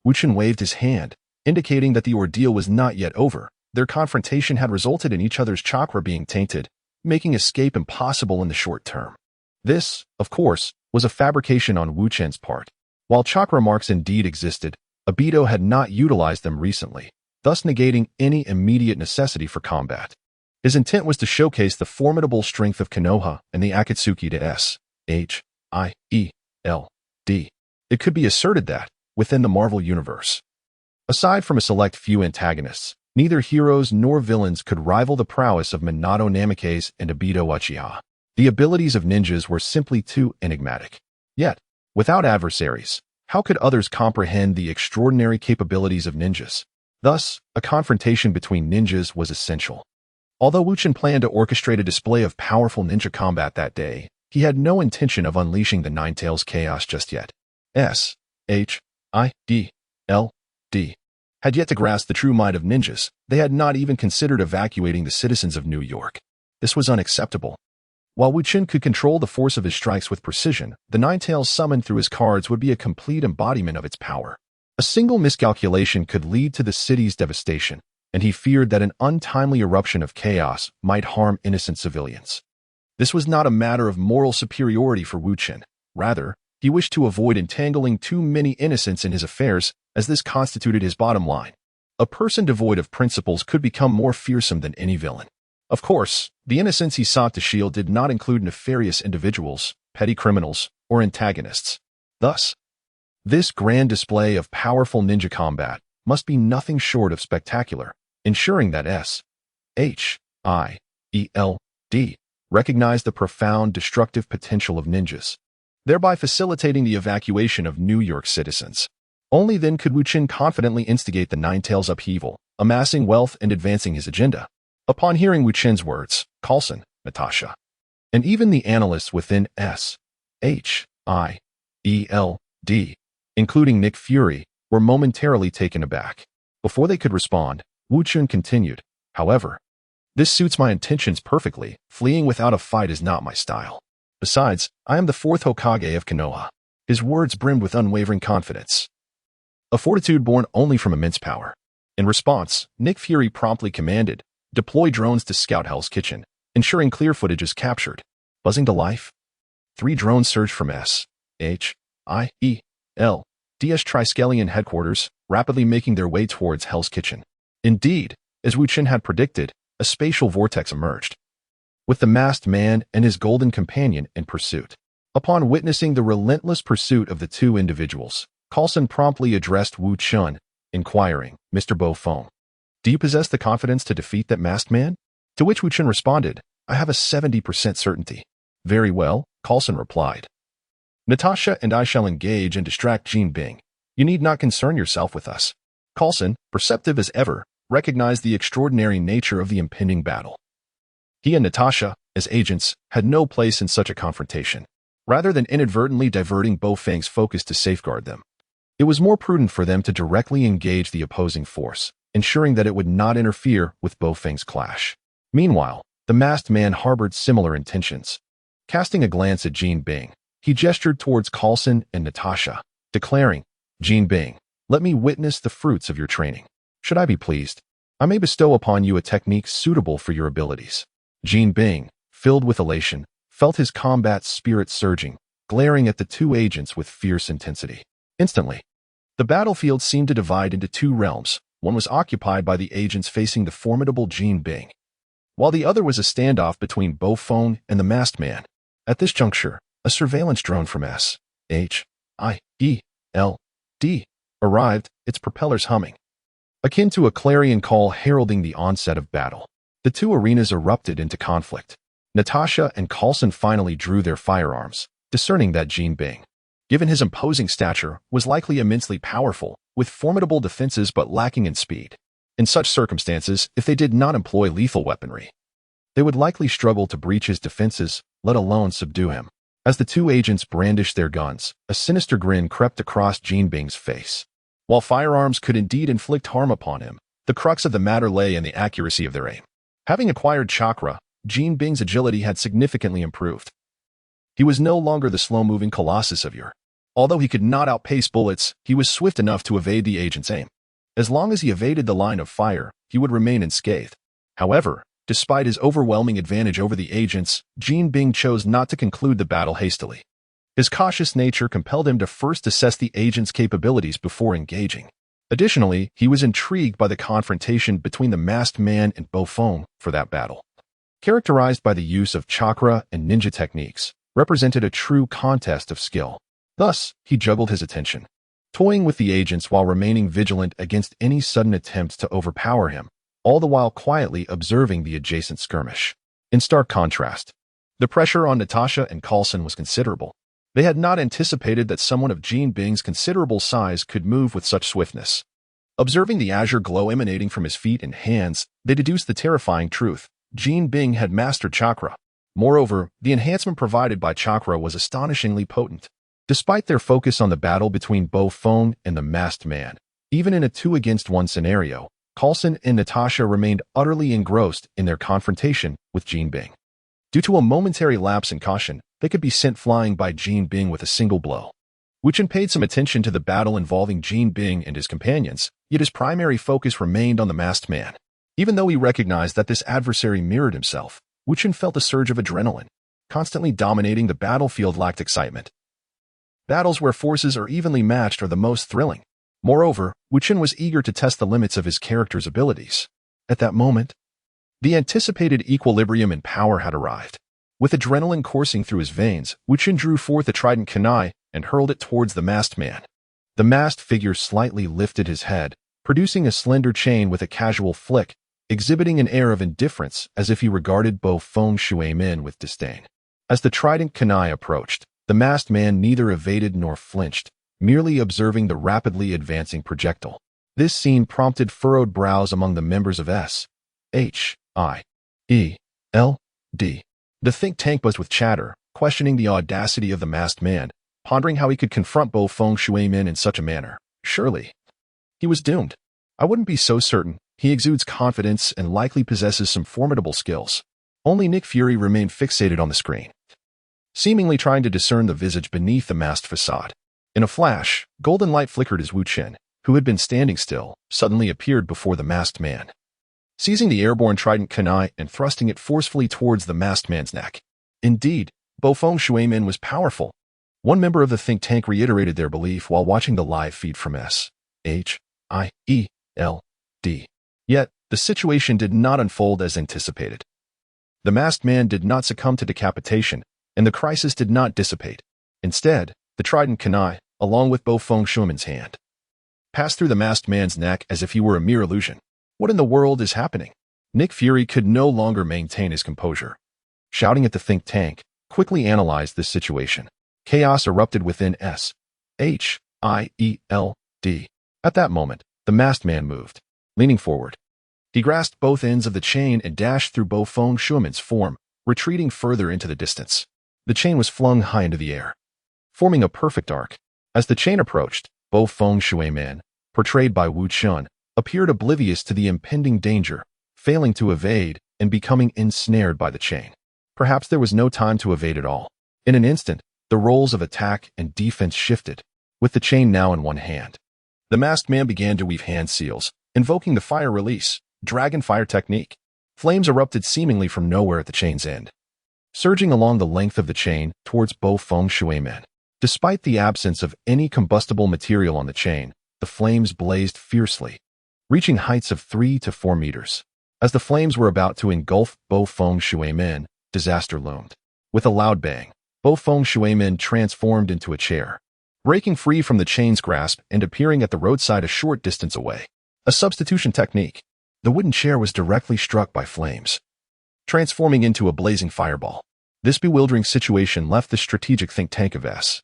Wu Chen waved his hand, indicating that the ordeal was not yet over. Their confrontation had resulted in each other's chakra being tainted, making escape impossible in the short term. This, of course, was a fabrication on Wu Chen's part. While chakra marks indeed existed, Obito had not utilized them recently, thus negating any immediate necessity for combat. His intent was to showcase the formidable strength of Konoha and the Akatsuki to S.H.I.E.L.D. It could be asserted that, within the Marvel Universe, aside from a select few antagonists, neither heroes nor villains could rival the prowess of Minato Namikaze and Obito Uchiha. The abilities of ninjas were simply too enigmatic. Yet, without adversaries, how could others comprehend the extraordinary capabilities of ninjas? Thus, a confrontation between ninjas was essential. Although Wu Chen planned to orchestrate a display of powerful ninja combat that day, he had no intention of unleashing the Nine Tails chaos just yet. S.H.I.E.L.D. had yet to grasp the true might of ninjas. They had not even considered evacuating the citizens of New York. This was unacceptable. While Wu Chen could control the force of his strikes with precision, the Nine Tails summoned through his cards would be a complete embodiment of its power. A single miscalculation could lead to the city's devastation, and he feared that an untimely eruption of chaos might harm innocent civilians. This was not a matter of moral superiority for Wu Chen. Rather, he wished to avoid entangling too many innocents in his affairs, as this constituted his bottom line. A person devoid of principles could become more fearsome than any villain. Of course, the innocents he sought to shield did not include nefarious individuals, petty criminals, or antagonists. Thus, this grand display of powerful ninja combat must be nothing short of spectacular, ensuring that S.H.I.E.L.D. recognized the profound destructive potential of ninjas, thereby facilitating the evacuation of New York citizens. Only then could Wu Chen confidently instigate the Nine Tails upheaval, amassing wealth and advancing his agenda. Upon hearing Wu Chen's words, Coulson, Natasha, and even the analysts within S.H.I.E.L.D., including Nick Fury, were momentarily taken aback. Before they could respond, Wu Chen continued, "However, this suits my intentions perfectly. Fleeing without a fight is not my style. Besides, I am the fourth Hokage of Konoha. His words brimmed with unwavering confidence, a fortitude born only from immense power. In response, Nick Fury promptly commanded, "Deploy drones to scout Hell's Kitchen, ensuring clear footage is captured." Buzzing to life, 3 drones surged from S.H.I.E.L.D's Triskelion headquarters, rapidly making their way towards Hell's Kitchen. Indeed, as Wu Chen had predicted, a spatial vortex emerged, with the masked man and his golden companion in pursuit. Upon witnessing the relentless pursuit of the 2 individuals, Coulson promptly addressed Wu Chen, inquiring, "Mr. Beaufort, do you possess the confidence to defeat that masked man?" To which Wu Chen responded, "I have a 70% certainty." "Very well," Coulson replied. "Natasha and I shall engage and distract Jean Bing. You need not concern yourself with us." Coulson, perceptive as ever, recognized the extraordinary nature of the impending battle. He and Natasha, as agents, had no place in such a confrontation. Rather than inadvertently diverting Baofeng's focus to safeguard them, it was more prudent for them to directly engage the opposing force, ensuring that it would not interfere with Baofeng's clash. Meanwhile, the masked man harbored similar intentions. Casting a glance at Jean Bing, he gestured towards Coulson and Natasha, declaring, "Jean Bing, let me witness the fruits of your training. Should I be pleased, I may bestow upon you a technique suitable for your abilities." Jean Bing, filled with elation, felt his combat spirit surging, glaring at the 2 agents with fierce intensity. Instantly, the battlefield seemed to divide into 2 realms. One was occupied by the agents facing the formidable Jean Bing, while the other was a standoff between Beaufort and the masked man. At this juncture, a surveillance drone from S.H.I.E.L.D. arrived, its propellers humming, akin to a clarion call heralding the onset of battle. The 2 arenas erupted into conflict. Natasha and Coulson finally drew their firearms, discerning that Jean Bing, given his imposing stature, was likely immensely powerful, with formidable defenses but lacking in speed. In such circumstances, if they did not employ lethal weaponry, they would likely struggle to breach his defenses, let alone subdue him. As the 2 agents brandished their guns, a sinister grin crept across Jean Bing's face. While firearms could indeed inflict harm upon him, the crux of the matter lay in the accuracy of their aim. Having acquired chakra, Jean Bing's agility had significantly improved. He was no longer the slow-moving colossus of yore. Although he could not outpace bullets, he was swift enough to evade the agent's aim. As long as he evaded the line of fire, he would remain unscathed. However, despite his overwhelming advantage over the agents, Jean Bing chose not to conclude the battle hastily. His cautious nature compelled him to first assess the agent's capabilities before engaging. Additionally, he was intrigued by the confrontation between the masked man and Beaufort for that battle, characterized by the use of chakra and ninja techniques, represented a true contest of skill. Thus, he juggled his attention, toying with the agents while remaining vigilant against any sudden attempts to overpower him, all the while quietly observing the adjacent skirmish. In stark contrast, the pressure on Natasha and Coulson was considerable. They had not anticipated that someone of Jean Bing's considerable size could move with such swiftness. Observing the azure glow emanating from his feet and hands, they deduced the terrifying truth: Jean Bing had mastered chakra. Moreover, the enhancement provided by chakra was astonishingly potent. Despite their focus on the battle between Beaufort and the masked man, even in a 2-against-1 scenario, Coulson and Natasha remained utterly engrossed in their confrontation with Jean Bing. Due to a momentary lapse in caution, they could be sent flying by Jean Bing with a single blow. Wu Chen paid some attention to the battle involving Jean Bing and his companions, yet his primary focus remained on the masked man. Even though he recognized that this adversary mirrored himself, Wu Chen felt a surge of adrenaline. Constantly dominating the battlefield lacked excitement. Battles where forces are evenly matched are the most thrilling. Moreover, Wu Chen was eager to test the limits of his character's abilities. At that moment, the anticipated equilibrium and power had arrived. With adrenaline coursing through his veins, Wu Chen drew forth a trident kunai and hurled it towards the masked man. The masked figure slightly lifted his head, producing a slender chain with a casual flick, exhibiting an air of indifference as if he regarded Beaufort Shui-min with disdain. As the trident kunai approached, the masked man neither evaded nor flinched, merely observing the rapidly advancing projectile. This scene prompted furrowed brows among the members of S.H.I.E.L.D. The think tank buzzed with chatter, questioning the audacity of the masked man, pondering how he could confront Beaufort Shui-min in such a manner. Surely, he was doomed. I wouldn't be so certain. He exudes confidence and likely possesses some formidable skills. Only Nick Fury remained fixated on the screen. seemingly trying to discern the visage beneath the masked facade. In a flash, golden light flickered as Wu Chen, who had been standing still, suddenly appeared before the masked man. Seizing the airborne trident kunai and thrusting it forcefully towards the masked man's neck. Indeed, Bofeng Shuimin was powerful. One member of the think tank reiterated their belief while watching the live feed from S.H.I.E.L.D. Yet, the situation did not unfold as anticipated. The masked man did not succumb to decapitation, and the crisis did not dissipate. Instead, the trident kunai, along with Bofeng Shuimin's hand, passed through the masked man's neck as if he were a mere illusion. What in the world is happening? Nick Fury could no longer maintain his composure. Shouting at the think tank, quickly analyzed this situation. Chaos erupted within S.H.I.E.L.D. At that moment, the masked man moved. Leaning forward, he grasped both ends of the chain and dashed through Bofeng Shuimin's form, retreating further into the distance. The chain was flung high into the air, forming a perfect arc. As the chain approached, Bofeng Shuimin, portrayed by Wu Chen, appeared oblivious to the impending danger, failing to evade and becoming ensnared by the chain. Perhaps there was no time to evade at all. In an instant, the roles of attack and defense shifted, with the chain now in one hand. The masked man began to weave hand seals, invoking the fire release, dragon fire technique. Flames erupted seemingly from nowhere at the chain's end, surging along the length of the chain towards Bofeng Shuimin. Despite the absence of any combustible material on the chain, the flames blazed fiercely, reaching heights of 3 to 4 meters. As the flames were about to engulf Bofeng Shuimin, disaster loomed. With a loud bang, Bofeng Shuimin transformed into a chair, breaking free from the chain's grasp and appearing at the roadside a short distance away. A substitution technique. The wooden chair was directly struck by flames, transforming into a blazing fireball. This bewildering situation left the strategic think tank of S.H.I.E.L.D.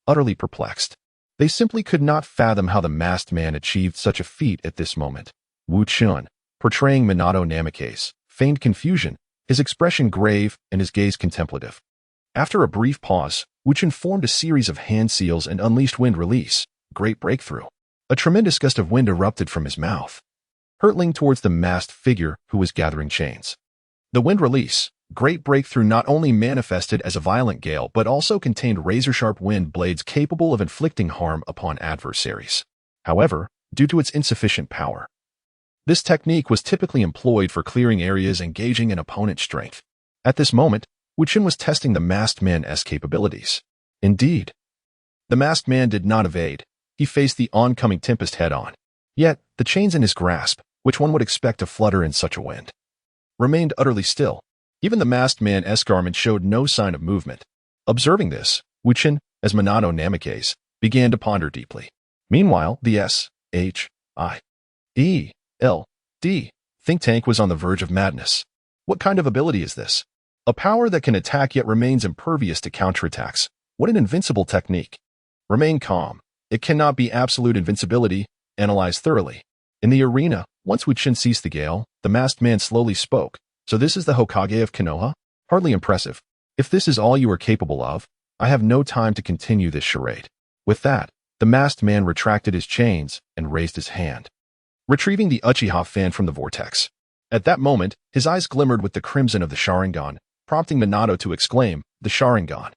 utterly perplexed. They simply could not fathom how the masked man achieved such a feat at this moment. Wu Chen, portraying Minato Namikaze, feigned confusion, his expression grave and his gaze contemplative. After a brief pause, Wu Chen formed a series of hand seals and unleashed wind release, great breakthrough. A tremendous gust of wind erupted from his mouth, hurtling towards the masked figure who was gathering chains. The wind release, great breakthrough, not only manifested as a violent gale but also contained razor-sharp wind blades capable of inflicting harm upon adversaries. However, due to its insufficient power, this technique was typically employed for clearing areas engaging an opponent's strength. At this moment, Wu Chen was testing the masked man's capabilities. Indeed, the masked man did not evade. He faced the oncoming tempest head-on. Yet, the chains in his grasp, which one would expect to flutter in such a wind, remained utterly still. Even the masked man's garment showed no sign of movement. Observing this, Wu Chen, as Minato Namikaze, began to ponder deeply. Meanwhile, the S.H.I.E.L.D. think tank was on the verge of madness. What kind of ability is this? A power that can attack yet remains impervious to counterattacks. What an invincible technique. Remain calm. It cannot be absolute invincibility. Analyze thoroughly. In the arena, once Wu Chen ceased the gale, the masked man slowly spoke. So this is the Hokage of Konoha? Hardly impressive. If this is all you are capable of, I have no time to continue this charade. With that, the masked man retracted his chains and raised his hand, retrieving the Uchiha fan from the vortex. At that moment, his eyes glimmered with the crimson of the Sharingan, prompting Minato to exclaim, "The Sharingan!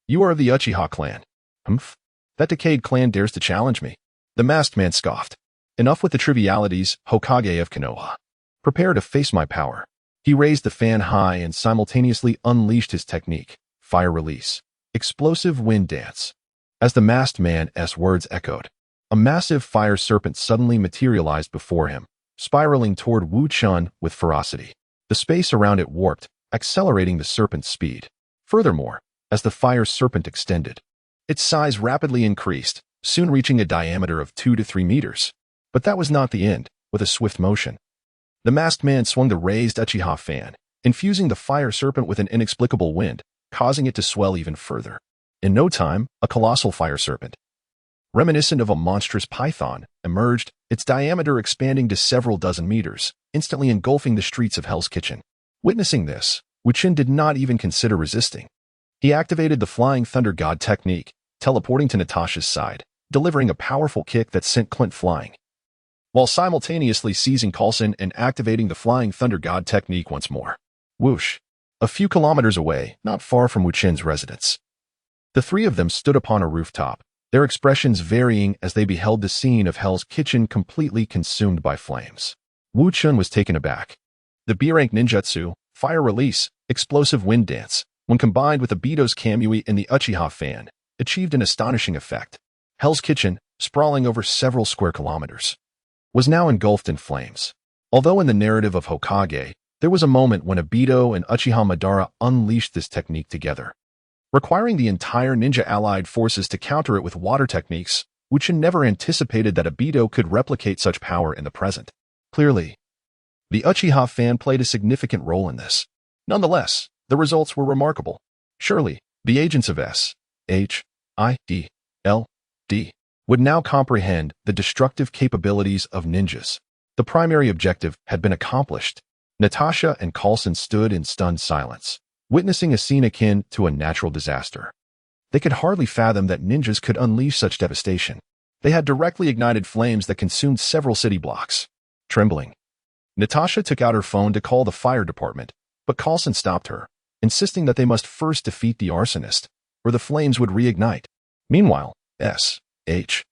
You are of the Uchiha clan." "Humph? That decayed clan dares to challenge me." The masked man scoffed. "Enough with the trivialities, Hokage of Konoha. Prepare to face my power." He raised the fan high and simultaneously unleashed his technique, fire release, explosive wind dance. As the masked man's words echoed, a massive fire serpent suddenly materialized before him, spiraling toward Wu Chen with ferocity. The space around it warped, accelerating the serpent's speed. Furthermore, as the fire serpent extended, its size rapidly increased, soon reaching a diameter of 2 to 3 meters. But that was not the end. With a swift motion, the masked man swung the raised Uchiha fan, infusing the fire serpent with an inexplicable wind, causing it to swell even further. In no time, a colossal fire serpent, reminiscent of a monstrous python, emerged, its diameter expanding to several dozen meters, instantly engulfing the streets of Hell's Kitchen. Witnessing this, Wu Chen did not even consider resisting. He activated the Flying Thunder God technique, teleporting to Natasha's side, delivering a powerful kick that sent Clint flying, while simultaneously seizing Coulson and activating the Flying Thunder God technique once more. Whoosh! a few kilometers away, not far from Wu Chen's residence. The three of them stood upon a rooftop, their expressions varying as they beheld the scene of Hell's Kitchen completely consumed by flames. Wu Chen was taken aback. The B-rank ninjutsu, fire release, explosive wind dance, when combined with Obito's Kamui and the Uchiha fan, achieved an astonishing effect. Hell's Kitchen, sprawling over several square kilometers, was now engulfed in flames. Although in the narrative of Hokage, there was a moment when Obito and Uchiha Madara unleashed this technique together, requiring the entire ninja allied forces to counter it with water techniques, Wu Chen never anticipated that Obito could replicate such power in the present. Clearly, the Uchiha fan played a significant role in this. Nonetheless, the results were remarkable. Surely, the agents of S.H.I.E.L.D would now comprehend the destructive capabilities of ninjas. The primary objective had been accomplished. Natasha and Coulson stood in stunned silence, witnessing a scene akin to a natural disaster. They could hardly fathom that ninjas could unleash such devastation. They had directly ignited flames that consumed several city blocks. Trembling, Natasha took out her phone to call the fire department, but Coulson stopped her, insisting that they must first defeat the arsonist, or the flames would reignite. Meanwhile, S.H.I.E.L.D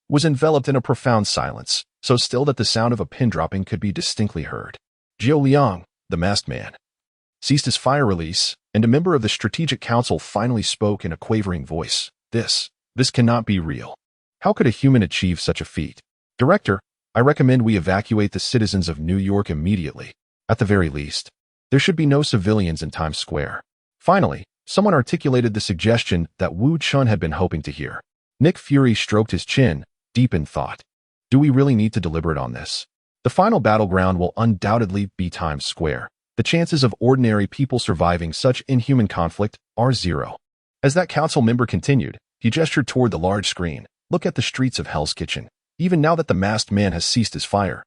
was enveloped in a profound silence, so still that the sound of a pin dropping could be distinctly heard. Jiu Liang, the masked man, ceased his fire release, and a member of the Strategic Council finally spoke in a quavering voice. This cannot be real. How could a human achieve such a feat? Director, I recommend we evacuate the citizens of New York immediately. At the very least, there should be no civilians in Times Square. Finally, someone articulated the suggestion that Wu Chen had been hoping to hear. Nick Fury stroked his chin, deep in thought. Do we really need to deliberate on this? The final battleground will undoubtedly be Times Square. The chances of ordinary people surviving such inhuman conflict are zero. As that council member continued, he gestured toward the large screen. Look at the streets of Hell's Kitchen. Even now that the masked man has ceased his fire,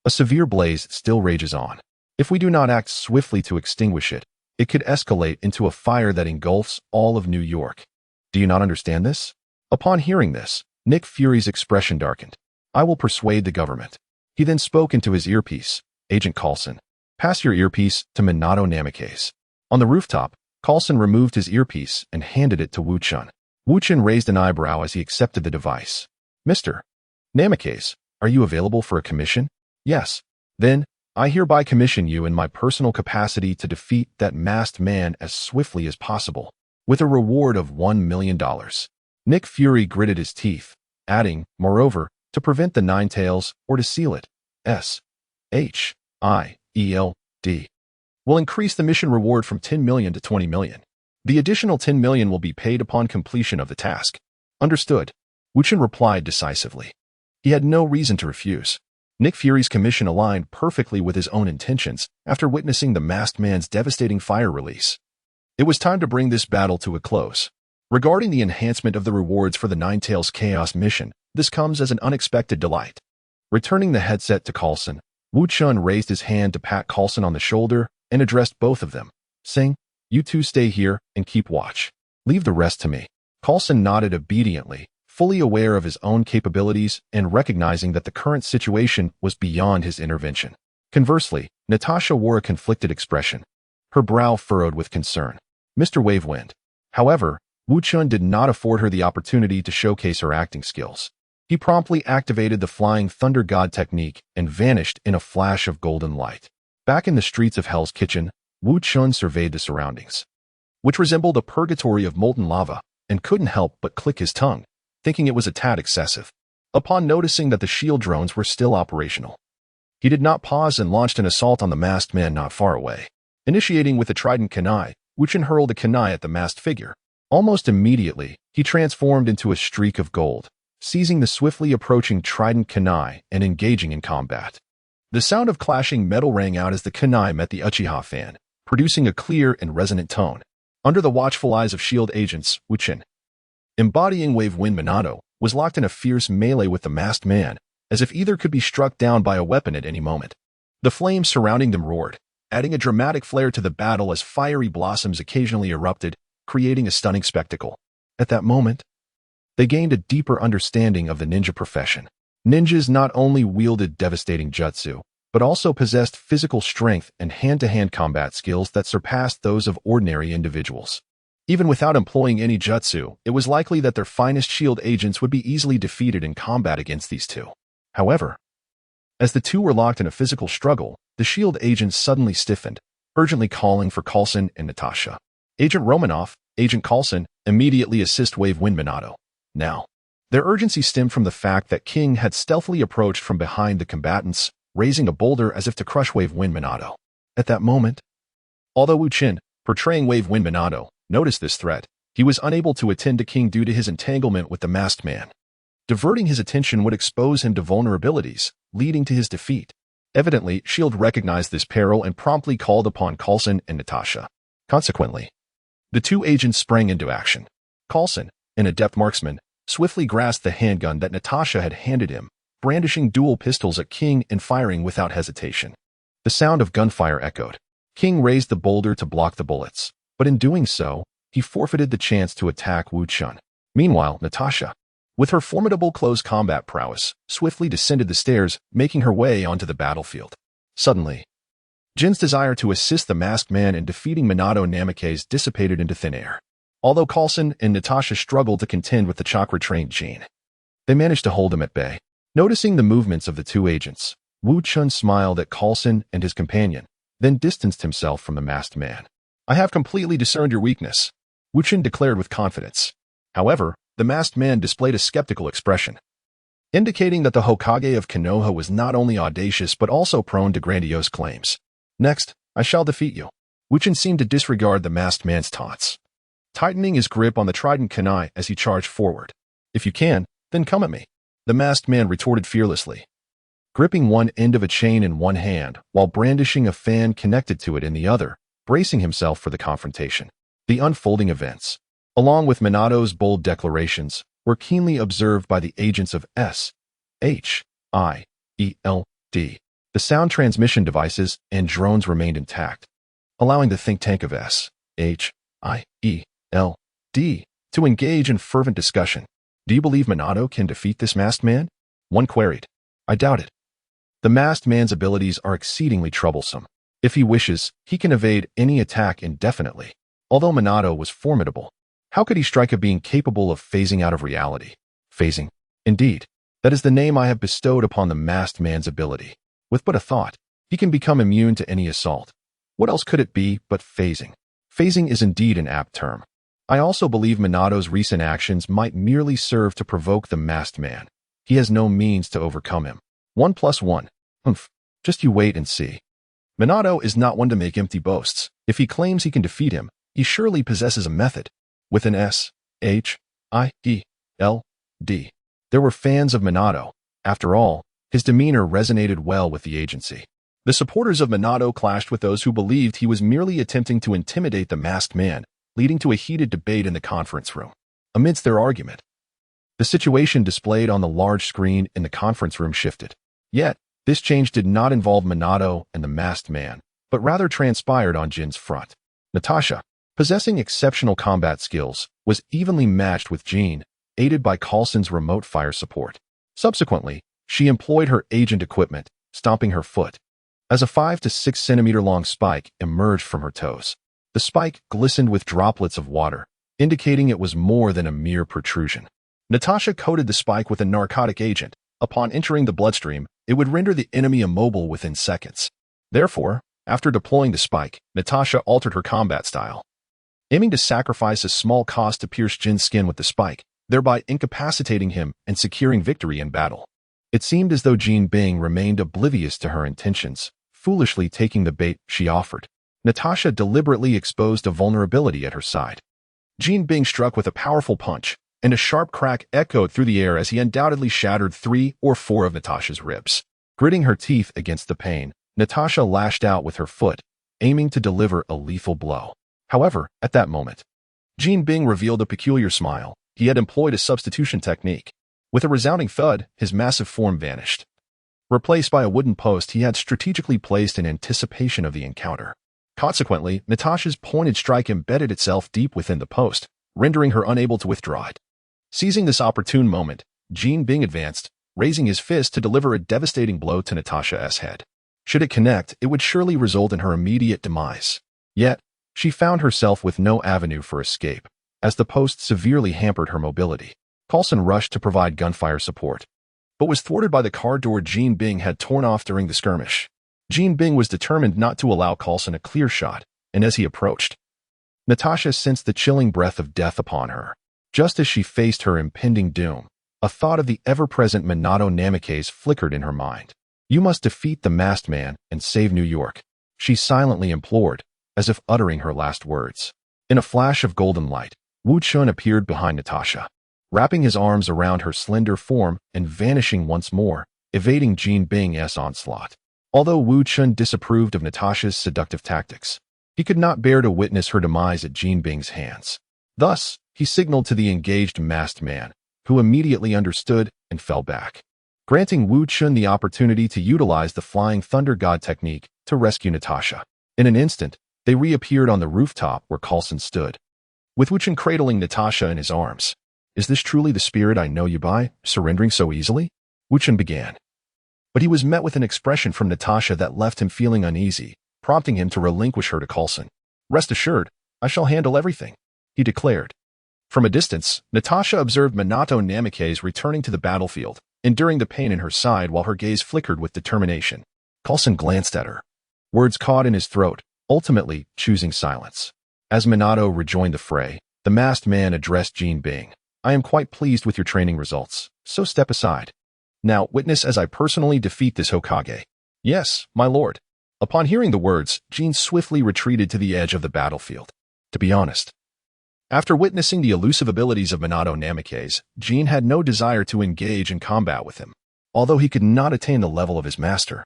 a severe blaze still rages on. If we do not act swiftly to extinguish it, it could escalate into a fire that engulfs all of New York. Do you not understand this? Upon hearing this, Nick Fury's expression darkened. I will persuade the government. He then spoke into his earpiece. Agent Coulson, pass your earpiece to Minato Namikaze. On the rooftop, Coulson removed his earpiece and handed it to Wu Chen. Wu Chen raised an eyebrow as he accepted the device. Mr. Namikaze, are you available for a commission? Yes. Then, I hereby commission you in my personal capacity to defeat that masked man as swiftly as possible, with a reward of $1 million. Nick Fury gritted his teeth, adding, moreover, to prevent the Nine Tails or to seal it, S.H.I.E.L.D will increase the mission reward from 10 million to 20 million. The additional 10 million will be paid upon completion of the task. Understood. Wu Chen replied decisively. He had no reason to refuse. Nick Fury's commission aligned perfectly with his own intentions after witnessing the masked man's devastating fire release. It was time to bring this battle to a close. Regarding the enhancement of the rewards for the Nine Tails Chaos mission, this comes as an unexpected delight. Returning the headset to Coulson, Wu Chen raised his hand to pat Coulson on the shoulder and addressed both of them, saying, You two stay here and keep watch. Leave the rest to me. Coulson nodded obediently, fully aware of his own capabilities and recognizing that the current situation was beyond his intervention. Conversely, Natasha wore a conflicted expression, her brow furrowed with concern. Mr. Wavewind. However, Wu Chen did not afford her the opportunity to showcase her acting skills. He promptly activated the Flying Thunder God technique and vanished in a flash of golden light. Back in the streets of Hell's Kitchen, Wu Chen surveyed the surroundings, which resembled a purgatory of molten lava, and couldn't help but click his tongue, thinking it was a tad excessive. Upon noticing that the S.H.I.E.L.D drones were still operational, he did not pause and launched an assault on the masked man not far away. Initiating with a trident kunai, Wu Chen hurled a kunai at the masked figure. Almost immediately, he transformed into a streak of gold, seizing the swiftly approaching trident kunai and engaging in combat. The sound of clashing metal rang out as the kunai met the Uchiha fan, producing a clear and resonant tone. Under the watchful eyes of S.H.I.E.L.D agents, Wu Chen, embodying Wave Wind Minato, was locked in a fierce melee with the masked man, as if either could be struck down by a weapon at any moment. The flames surrounding them roared, adding a dramatic flair to the battle as fiery blossoms occasionally erupted, creating a stunning spectacle. At that moment, they gained a deeper understanding of the ninja profession. Ninjas not only wielded devastating jutsu, but also possessed physical strength and hand-to-hand combat skills that surpassed those of ordinary individuals. Even without employing any jutsu, it was likely that their finest S.H.I.E.L.D. agents would be easily defeated in combat against these two. However, as the two were locked in a physical struggle, the S.H.I.E.L.D. agents suddenly stiffened, urgently calling for Coulson and Natasha. Agent Romanoff, Agent Coulson, immediately assist Wave Wind Minato. Now, their urgency stemmed from the fact that King had stealthily approached from behind the combatants, raising a boulder as if to crush Wave Wind Minato. At that moment, although Wu Chen, portraying Wave Wind Minato, noticed this threat, he was unable to attend to King due to his entanglement with the masked man. Diverting his attention would expose him to vulnerabilities, leading to his defeat. Evidently, S.H.I.E.L.D. recognized this peril and promptly called upon Coulson and Natasha. Consequently, the two agents sprang into action. Coulson, an adept marksman, swiftly grasped the handgun that Natasha had handed him, brandishing dual pistols at King and firing without hesitation. The sound of gunfire echoed. King raised the boulder to block the bullets, but in doing so, he forfeited the chance to attack Wu Chen. Meanwhile, Natasha, with her formidable close combat prowess, swiftly descended the stairs, making her way onto the battlefield. Suddenly, Jin's desire to assist the masked man in defeating Minato Namikaze dissipated into thin air. Although Coulson and Natasha struggled to contend with the chakra-trained Jin, they managed to hold him at bay. Noticing the movements of the two agents, Wu Chen smiled at Coulson and his companion, then distanced himself from the masked man. "I have completely discerned your weakness," Wu Chen declared with confidence. However, the masked man displayed a skeptical expression, indicating that the Hokage of Konoha was not only audacious but also prone to grandiose claims. "Next, I shall defeat you." Wu Chen seemed to disregard the masked man's taunts, tightening his grip on the trident kunai as he charged forward. "If you can, then come at me," the masked man retorted fearlessly, gripping one end of a chain in one hand while brandishing a fan connected to it in the other, bracing himself for the confrontation. The unfolding events, along with Minato's bold declarations, were keenly observed by the agents of S.H.I.E.L.D. The sound transmission devices and drones remained intact, allowing the think tank of S.H.I.E.L.D. to engage in fervent discussion. "Do you believe Minato can defeat this masked man?" one queried. "I doubt it. The masked man's abilities are exceedingly troublesome. If he wishes, he can evade any attack indefinitely. Although Minato was formidable, how could he strike a being capable of phasing out of reality?" Phasing. Indeed, that is the name I have bestowed upon the masked man's ability. With but a thought, he can become immune to any assault. What else could it be but phasing? Phasing is indeed an apt term. I also believe Minato's recent actions might merely serve to provoke the masked man. He has no means to overcome him. 1 + 1. Just you wait and see. Minato is not one to make empty boasts. If he claims he can defeat him, he surely possesses a method. With an S.H.I.E.L.D. There were fans of Minato. After all, his demeanor resonated well with the agency. The supporters of Minato clashed with those who believed he was merely attempting to intimidate the masked man, leading to a heated debate in the conference room. Amidst their argument, the situation displayed on the large screen in the conference room shifted. Yet, this change did not involve Minato and the masked man, but rather transpired on Jin's front. Natasha, possessing exceptional combat skills, was evenly matched with Jin, aided by Coulson's remote fire support. Subsequently, she employed her agent equipment, stomping her foot, as a 5 to 6 centimeter long spike emerged from her toes. The spike glistened with droplets of water, indicating it was more than a mere protrusion. Natasha coated the spike with a narcotic agent. Upon entering the bloodstream, it would render the enemy immobile within seconds. Therefore, after deploying the spike, Natasha altered her combat style, aiming to sacrifice a small cost to pierce Jin's skin with the spike, thereby incapacitating him and securing victory in battle. It seemed as though Jin Bing remained oblivious to her intentions, foolishly taking the bait she offered. Natasha deliberately exposed a vulnerability at her side. Jin Bing struck with a powerful punch, and a sharp crack echoed through the air as he undoubtedly shattered 3 or 4 of Natasha's ribs. Gritting her teeth against the pain, Natasha lashed out with her foot, aiming to deliver a lethal blow. However, at that moment, Jin Bing revealed a peculiar smile. He had employed a substitution technique. With a resounding thud, his massive form vanished, replaced by a wooden post he had strategically placed in anticipation of the encounter. Consequently, Natasha's pointed strike embedded itself deep within the post, rendering her unable to withdraw it. Seizing this opportune moment, Jin Bing advanced, raising his fist to deliver a devastating blow to Natasha's head. Should it connect, it would surely result in her immediate demise. Yet, she found herself with no avenue for escape, as the post severely hampered her mobility. Coulson rushed to provide gunfire support, but was thwarted by the car door Jean Bing had torn off during the skirmish. Jean Bing was determined not to allow Coulson a clear shot, and as he approached, Natasha sensed the chilling breath of death upon her. Just as she faced her impending doom, a thought of the ever-present Minato Namikaze flickered in her mind. "You must defeat the masked man and save New York," she silently implored, as if uttering her last words. In a flash of golden light, Wu Chen appeared behind Natasha, wrapping his arms around her slender form and vanishing once more, evading Jean Bing's onslaught. Although Wu Chen disapproved of Natasha's seductive tactics, he could not bear to witness her demise at Jean Bing's hands. Thus, he signaled to the engaged masked man, who immediately understood and fell back, granting Wu Chen the opportunity to utilize the Flying Thunder God technique to rescue Natasha. In an instant, they reappeared on the rooftop where Coulson stood, with Wu Chen cradling Natasha in his arms. "Is this truly the spirit I know you by, surrendering so easily?" Wu Chen began. But he was met with an expression from Natasha that left him feeling uneasy, prompting him to relinquish her to Coulson. "Rest assured, I shall handle everything," he declared. From a distance, Natasha observed Minato Namikaze returning to the battlefield, enduring the pain in her side while her gaze flickered with determination. Coulson glanced at her, words caught in his throat, ultimately choosing silence. As Minato rejoined the fray, the masked man addressed Jean Bing. "I am quite pleased with your training results, so step aside. Now witness as I personally defeat this Hokage." "Yes, my lord." Upon hearing the words, Jean swiftly retreated to the edge of the battlefield. To be honest, after witnessing the elusive abilities of Minato Namikaze, Jean had no desire to engage in combat with him, although he could not attain the level of his master,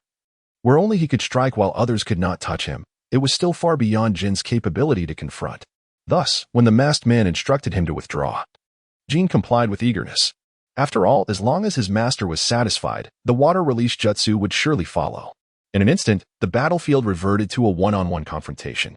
where only he could strike while others could not touch him. It was still far beyond Jin's capability to confront. Thus, when the masked man instructed him to withdraw, Jean complied with eagerness. After all, as long as his master was satisfied, the water release jutsu would surely follow. In an instant, the battlefield reverted to a one-on-one confrontation.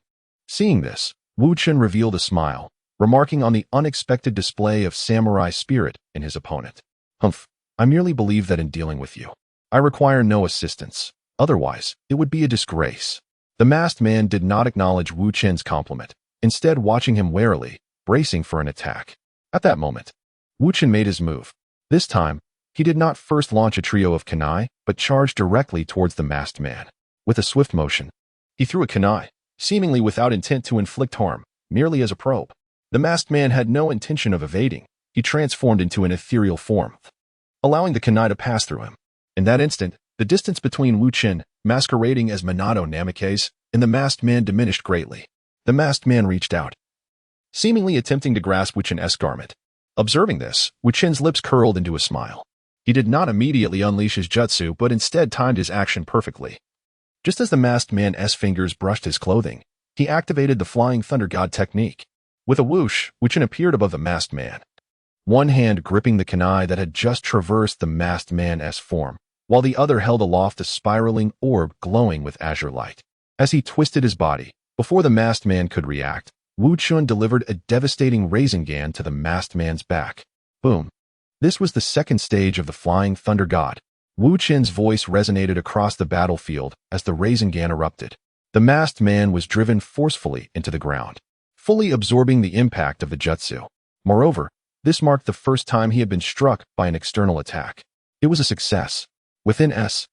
Seeing this, Wu Chen revealed a smile, remarking on the unexpected display of samurai spirit in his opponent. "Humph, I merely believe that in dealing with you, I require no assistance. Otherwise, it would be a disgrace." The masked man did not acknowledge Wu Chen's compliment, instead watching him warily, bracing for an attack. At that moment, Wu Chen made his move. This time, he did not first launch a trio of kunai, but charged directly towards the masked man. With a swift motion, he threw a kunai, seemingly without intent to inflict harm, merely as a probe. The masked man had no intention of evading. He transformed into an ethereal form, allowing the kunai to pass through him. In that instant, the distance between Wu Chen, masquerading as Minato Namikaze, and the masked man diminished greatly. The masked man reached out, seemingly attempting to grasp Wu Chen's garment. Observing this, Wu Chen's lips curled into a smile. He did not immediately unleash his jutsu, but instead timed his action perfectly. Just as the masked man's fingers brushed his clothing, he activated the Flying Thunder God technique. With a whoosh, Wu Chen appeared above the masked man, one hand gripping the kunai that had just traversed the masked man's form, while the other held aloft a spiraling orb glowing with azure light. As he twisted his body, before the masked man could react, Wu Chen delivered a devastating Rasengan to the masked man's back. Boom. This was the second stage of the Flying Thunder God. Wu Chen's voice resonated across the battlefield as the Rasengan erupted. The masked man was driven forcefully into the ground, fully absorbing the impact of the jutsu. Moreover, this marked the first time he had been struck by an external attack. It was a success. Within S.H.I.E.L.D,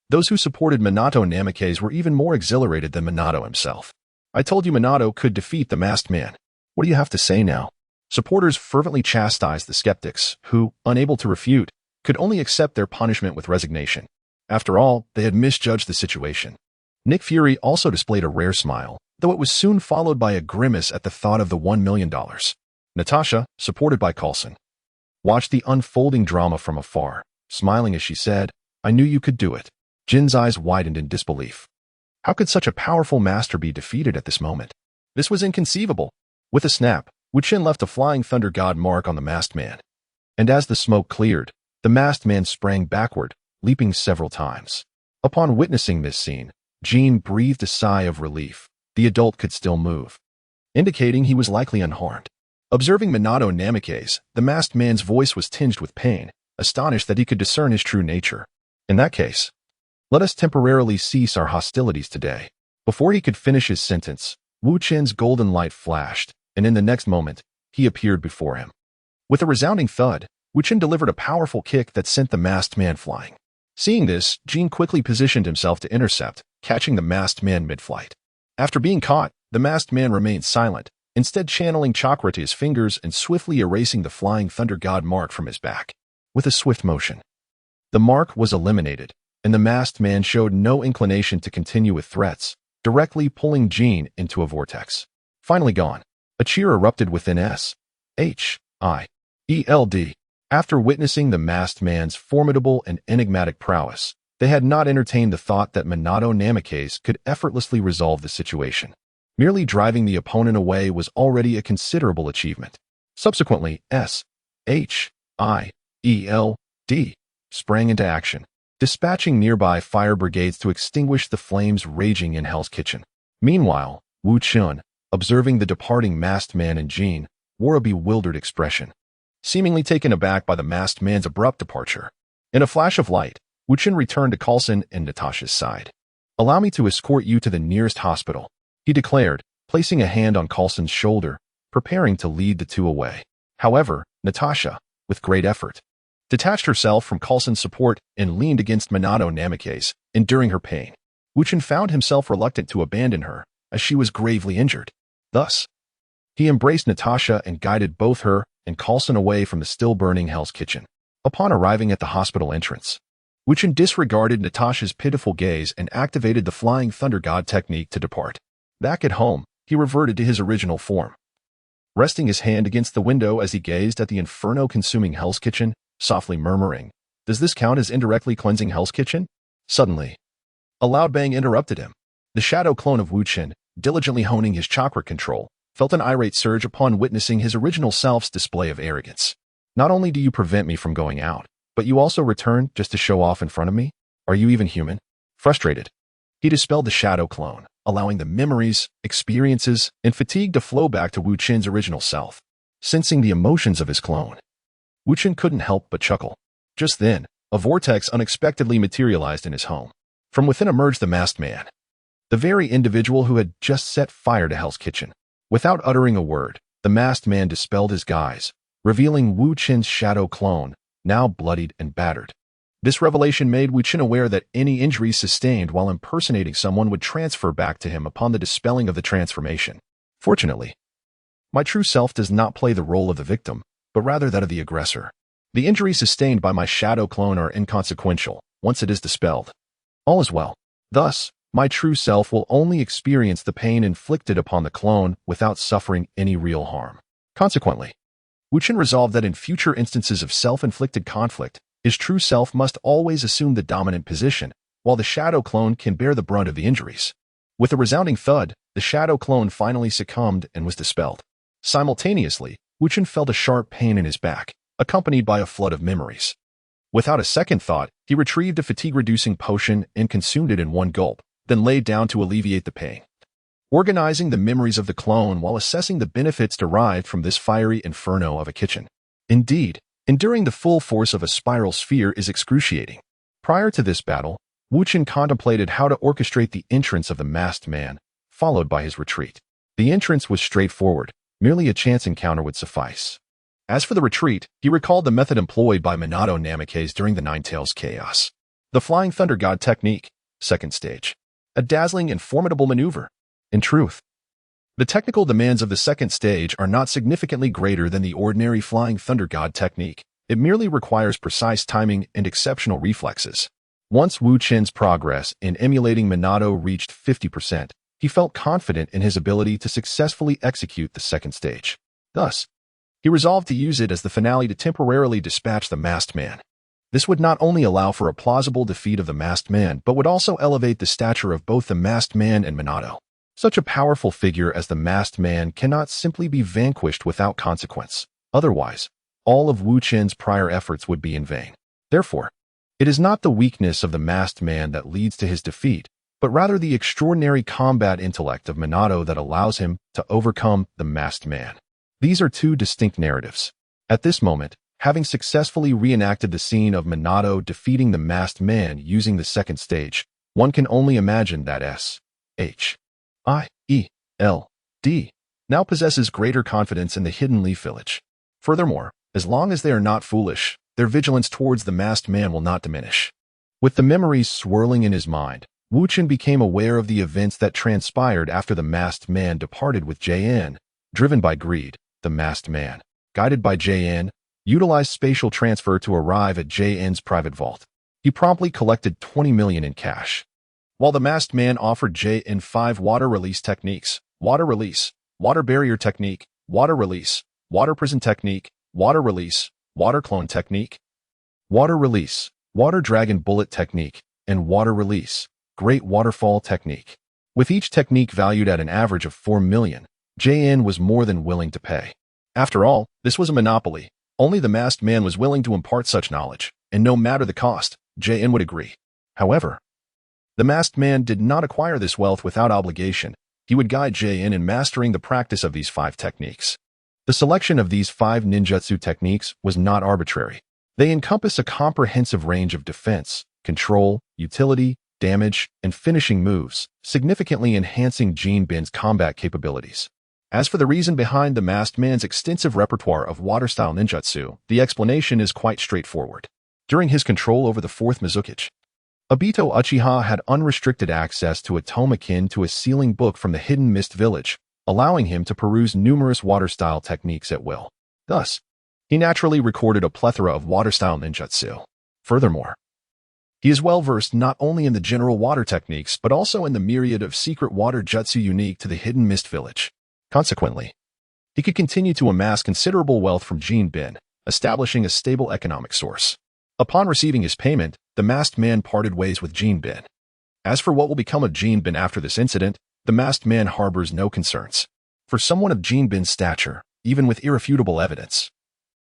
those who supported Minato Namikaze were even more exhilarated than Minato himself. "I told you Minato could defeat the masked man. What do you have to say now?" Supporters fervently chastised the skeptics, who, unable to refute, could only accept their punishment with resignation. After all, they had misjudged the situation. Nick Fury also displayed a rare smile, though it was soon followed by a grimace at the thought of the $1 million. Natasha, supported by Coulson, watched the unfolding drama from afar, smiling as she said, "I knew you could do it." Jin's eyes widened in disbelief. How could such a powerful master be defeated at this moment? This was inconceivable. With a snap, Wu Chen left a Flying Thunder God mark on the masked man. And as the smoke cleared, the masked man sprang backward, leaping several times. Upon witnessing this scene, Jean breathed a sigh of relief. The adult could still move, indicating he was likely unharmed. Observing Minato Namikaze, the masked man's voice was tinged with pain, astonished that he could discern his true nature. In that case, let us temporarily cease our hostilities today. Before he could finish his sentence, Wu Chen's golden light flashed, and in the next moment, he appeared before him. With a resounding thud, Wu Chen delivered a powerful kick that sent the masked man flying. Seeing this, Jin quickly positioned himself to intercept, catching the masked man mid-flight. After being caught, the masked man remained silent, instead channeling chakra to his fingers and swiftly erasing the flying thunder god mark from his back. With a swift motion, the mark was eliminated, and the masked man showed no inclination to continue with threats, directly pulling Jin into a vortex. Finally gone, a cheer erupted within S.H.I.E.L.D. After witnessing the masked man's formidable and enigmatic prowess, they had not entertained the thought that Minato Namikaze could effortlessly resolve the situation. Merely driving the opponent away was already a considerable achievement. Subsequently, S.H.I.E.L.D. sprang into action, dispatching nearby fire brigades to extinguish the flames raging in Hell's Kitchen. Meanwhile, Wu Chen, observing the departing masked man and Jin, wore a bewildered expression, seemingly taken aback by the masked man's abrupt departure. In a flash of light, Wu Chen returned to Coulson and Natasha's side. "Allow me to escort you to the nearest hospital," he declared, placing a hand on Coulson's shoulder, preparing to lead the two away. However, Natasha, with great effort, detached herself from Coulson's support and leaned against Minato Namikaze, enduring her pain. Wu Chen found himself reluctant to abandon her, as she was gravely injured. Thus, he embraced Natasha and guided both her and Coulson away from the still-burning Hell's Kitchen. Upon arriving at the hospital entrance, Wu Chen disregarded Natasha's pitiful gaze and activated the Flying Thunder God technique to depart. Back at home, he reverted to his original form. Resting his hand against the window as he gazed at the inferno-consuming Hell's Kitchen, softly murmuring, "Does this count as indirectly cleansing Hell's Kitchen?" Suddenly, a loud bang interrupted him. The shadow clone of Wu Chen, diligently honing his chakra control, felt an irate surge upon witnessing his original self's display of arrogance. "Not only do you prevent me from going out, but you also return just to show off in front of me? Are you even human?" Frustrated, he dispelled the shadow clone, allowing the memories, experiences, and fatigue to flow back to Wu Chen's original self. Sensing the emotions of his clone, Wu Chen couldn't help but chuckle. Just then, a vortex unexpectedly materialized in his home. From within emerged the masked man, the very individual who had just set fire to Hell's Kitchen. Without uttering a word, the masked man dispelled his guise, revealing Wu Chen's shadow clone, now bloodied and battered. This revelation made Wu Chen aware that any injuries sustained while impersonating someone would transfer back to him upon the dispelling of the transformation. Fortunately, my true self does not play the role of the victim, but rather that of the aggressor. The injuries sustained by my shadow clone are inconsequential once it is dispelled. All is well. Thus, my true self will only experience the pain inflicted upon the clone without suffering any real harm. Consequently, Wu Chen resolved that in future instances of self-inflicted conflict, his true self must always assume the dominant position, while the shadow clone can bear the brunt of the injuries. With a resounding thud, the shadow clone finally succumbed and was dispelled. Simultaneously, Wu Chen felt a sharp pain in his back, accompanied by a flood of memories. Without a second thought, he retrieved a fatigue-reducing potion and consumed it in one gulp, then laid down to alleviate the pain. Organizing the memories of the clone while assessing the benefits derived from this fiery inferno of a kitchen. Indeed, enduring the full force of a spiral sphere is excruciating. Prior to this battle, Wu Chen contemplated how to orchestrate the entrance of the masked man, followed by his retreat. The entrance was straightforward, merely a chance encounter would suffice. As for the retreat, he recalled the method employed by Minato Namikaze during the Nine Tails Chaos. The Flying Thunder God technique, second stage. A dazzling and formidable maneuver. In truth, the technical demands of the second stage are not significantly greater than the ordinary Flying Thunder God technique. It merely requires precise timing and exceptional reflexes. Once Wu Chen's progress in emulating Minato reached 50%, he felt confident in his ability to successfully execute the second stage. Thus, he resolved to use it as the finale to temporarily dispatch the masked man. This would not only allow for a plausible defeat of the masked man, but would also elevate the stature of both the masked man and Minato. Such a powerful figure as the masked man cannot simply be vanquished without consequence. Otherwise, all of Wu Chen's prior efforts would be in vain. Therefore, it is not the weakness of the masked man that leads to his defeat, but rather the extraordinary combat intellect of Minato that allows him to overcome the masked man. These are two distinct narratives. At this moment, Having successfully reenacted the scene of Minato defeating the masked man using the second stage, one can only imagine that S.H.I.E.L.D. now possesses greater confidence in the Hidden Leaf Village. Furthermore, as long as they are not foolish, their vigilance towards the masked man will not diminish. With the memories swirling in his mind, Wu Chen became aware of the events that transpired after the masked man departed with J.N. Driven by greed, the masked man, guided by J.N., utilized spatial transfer to arrive at J.N.'s private vault. He promptly collected 20 million in cash. While the masked man offered J.N. 5 water release techniques: water release, water barrier technique, water release, water prison technique, water release, water clone technique, water release, water dragon bullet technique, and water release, great waterfall technique. With each technique valued at an average of 4 million, J.N. was more than willing to pay. After all, this was a monopoly. Only the masked man was willing to impart such knowledge, and no matter the cost, J.N. would agree. However, the masked man did not acquire this wealth without obligation. He would guide J.N. in mastering the practice of these 5 techniques. The selection of these 5 ninjutsu techniques was not arbitrary. They encompass a comprehensive range of defense, control, utility, damage, and finishing moves, significantly enhancing Jinbin's combat capabilities. As for the reason behind the masked man's extensive repertoire of water-style ninjutsu, the explanation is quite straightforward. During his control over the 4th Mizukage, Obito Uchiha had unrestricted access to a tome akin to a sealing book from the Hidden Mist Village, allowing him to peruse numerous water-style techniques at will. Thus, he naturally recorded a plethora of water-style ninjutsu. Furthermore, he is well-versed not only in the general water techniques but also in the myriad of secret water jutsu unique to the Hidden Mist Village. Consequently, he could continue to amass considerable wealth from Jinbin, establishing a stable economic source. Upon receiving his payment, the masked man parted ways with Jinbin. As for what will become of Jinbin after this incident, the masked man harbors no concerns. For someone of Jinbin's stature, even with irrefutable evidence,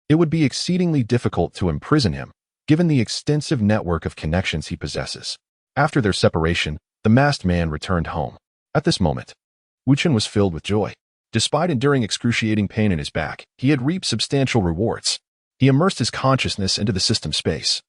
it would be exceedingly difficult to imprison him, given the extensive network of connections he possesses. After their separation, the masked man returned home. At this moment, Wu Chen was filled with joy. Despite enduring excruciating pain in his back, he had reaped substantial rewards. He immersed his consciousness into the system space,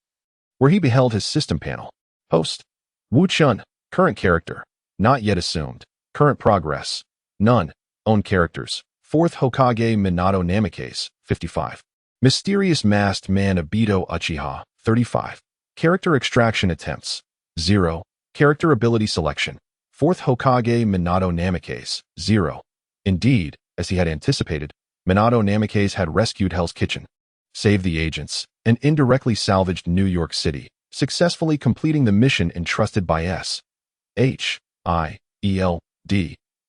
where he beheld his system panel. Host: Wu Chen. Current character: not yet assumed. Current progress: none. Own characters: 4th Hokage Minato Namikaze, 55. Mysterious Masked Man Obito Uchiha, 35. Character extraction attempts: 0. Character ability selection: 4th Hokage Minato Namikaze, 0. Indeed, as he had anticipated, Minato Namikaze had rescued Hell's Kitchen, saved the agents, and indirectly salvaged New York City, successfully completing the mission entrusted by S.H.I.E.L.D,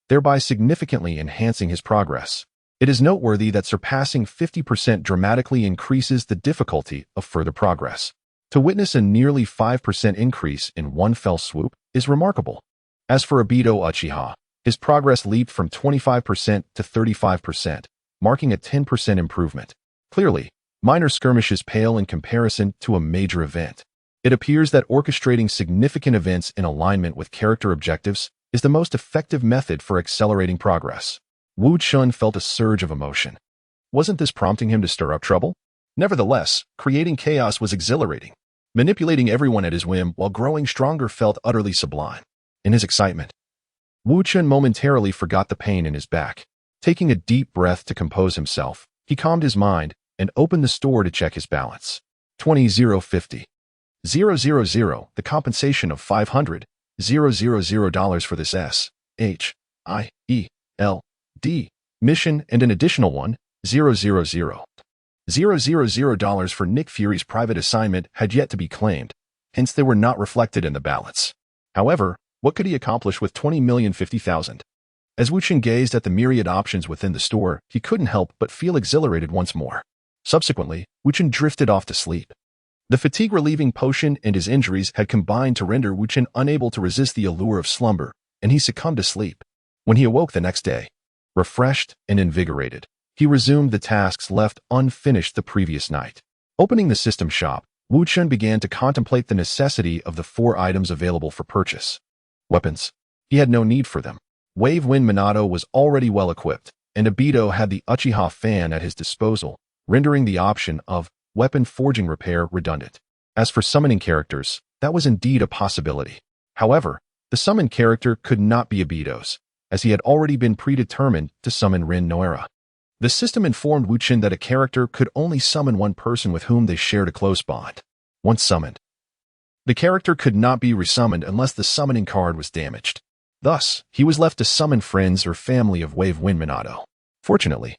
thereby significantly enhancing his progress. It is noteworthy that surpassing 50% dramatically increases the difficulty of further progress. To witness a nearly 5% increase in one fell swoop is remarkable. As for Obito Uchiha, his progress leaped from 25% to 35%, marking a 10% improvement. Clearly, minor skirmishes pale in comparison to a major event. It appears that orchestrating significant events in alignment with character objectives is the most effective method for accelerating progress. Wu Chen felt a surge of emotion. Wasn't this prompting him to stir up trouble? Nevertheless, creating chaos was exhilarating. Manipulating everyone at his whim while growing stronger felt utterly sublime. In his excitement, Wu Chen momentarily forgot the pain in his back. Taking a deep breath to compose himself, he calmed his mind and opened the store to check his balance. 20,050. 000, the compensation of $500,000 for this S.H.I.E.L.D mission and an additional one, $000 for Nick Fury's private assignment had yet to be claimed, hence they were not reflected in the balance. However, what could he accomplish with 20,050,000? As Wu Chen gazed at the myriad options within the store, he couldn't help but feel exhilarated once more. Subsequently, Wu Chen drifted off to sleep. The fatigue-relieving potion and his injuries had combined to render Wu Chen unable to resist the allure of slumber, and he succumbed to sleep. When he awoke the next day, refreshed and invigorated, he resumed the tasks left unfinished the previous night. Opening the system shop, Wu Chen began to contemplate the necessity of the 4 items available for purchase. Weapons. He had no need for them. Wave Wind Minato was already well equipped, and Obito had the Uchiha fan at his disposal, rendering the option of weapon forging repair redundant. As for summoning characters, that was indeed a possibility. However, the summoned character could not be Abitos, as he had already been predetermined to summon Rin Noera. The system informed Wu Chen that a character could only summon one person with whom they shared a close bond. Once summoned, the character could not be resummoned unless the summoning card was damaged. Thus, he was left to summon friends or family of Wave Wind Minato. Fortunately,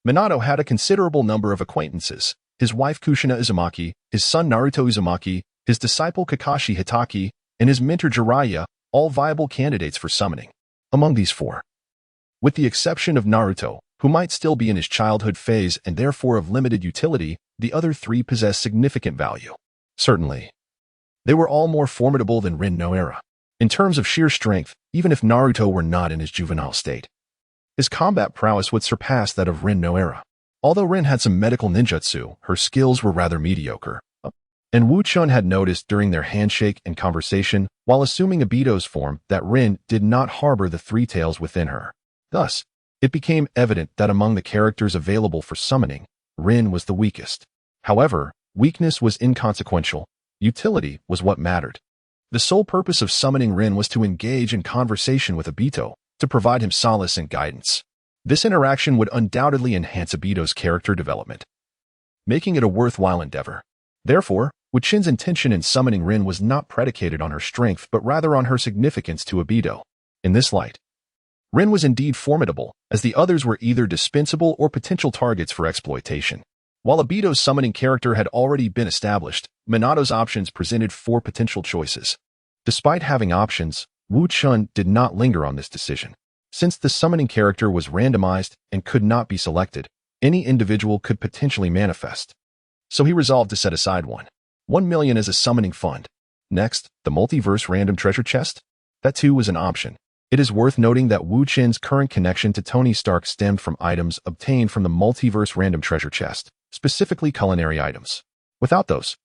Minato had a considerable number of acquaintances: his wife Kushina Uzumaki, his son Naruto Uzumaki, his disciple Kakashi Hitaki, and his mentor Jiraiya, all viable candidates for summoning. Among these four, with the exception of Naruto, who might still be in his childhood phase and therefore of limited utility, the other three possess significant value. Certainly, they were all more formidable than Rin Noera. In terms of sheer strength, even if Naruto were not in his juvenile state, his combat prowess would surpass that of Rin Noera. Although Rin had some medical ninjutsu, her skills were rather mediocre. And Wu Chen had noticed during their handshake and conversation, while assuming Obito's form, that Rin did not harbor the three tails within her. Thus, it became evident that among the characters available for summoning, Rin was the weakest. However, weakness was inconsequential. Utility was what mattered. The sole purpose of summoning Rin was to engage in conversation with Obito, to provide him solace and guidance. This interaction would undoubtedly enhance Obito's character development, making it a worthwhile endeavor. Therefore, Wu Chen's intention in summoning Rin was not predicated on her strength but rather on her significance to Obito. In this light, Rin was indeed formidable, as the others were either dispensable or potential targets for exploitation. While Obito's summoning character had already been established, Minato's options presented four potential choices. Despite having options, Wu Chen did not linger on this decision. Since the summoning character was randomized and could not be selected, any individual could potentially manifest. So he resolved to set aside 1 million as a summoning fund. Next, the multiverse random treasure chest? That too was an option. It is worth noting that Wu Chen's current connection to Tony Stark stemmed from items obtained from the multiverse random treasure chest, specifically culinary items. Without those,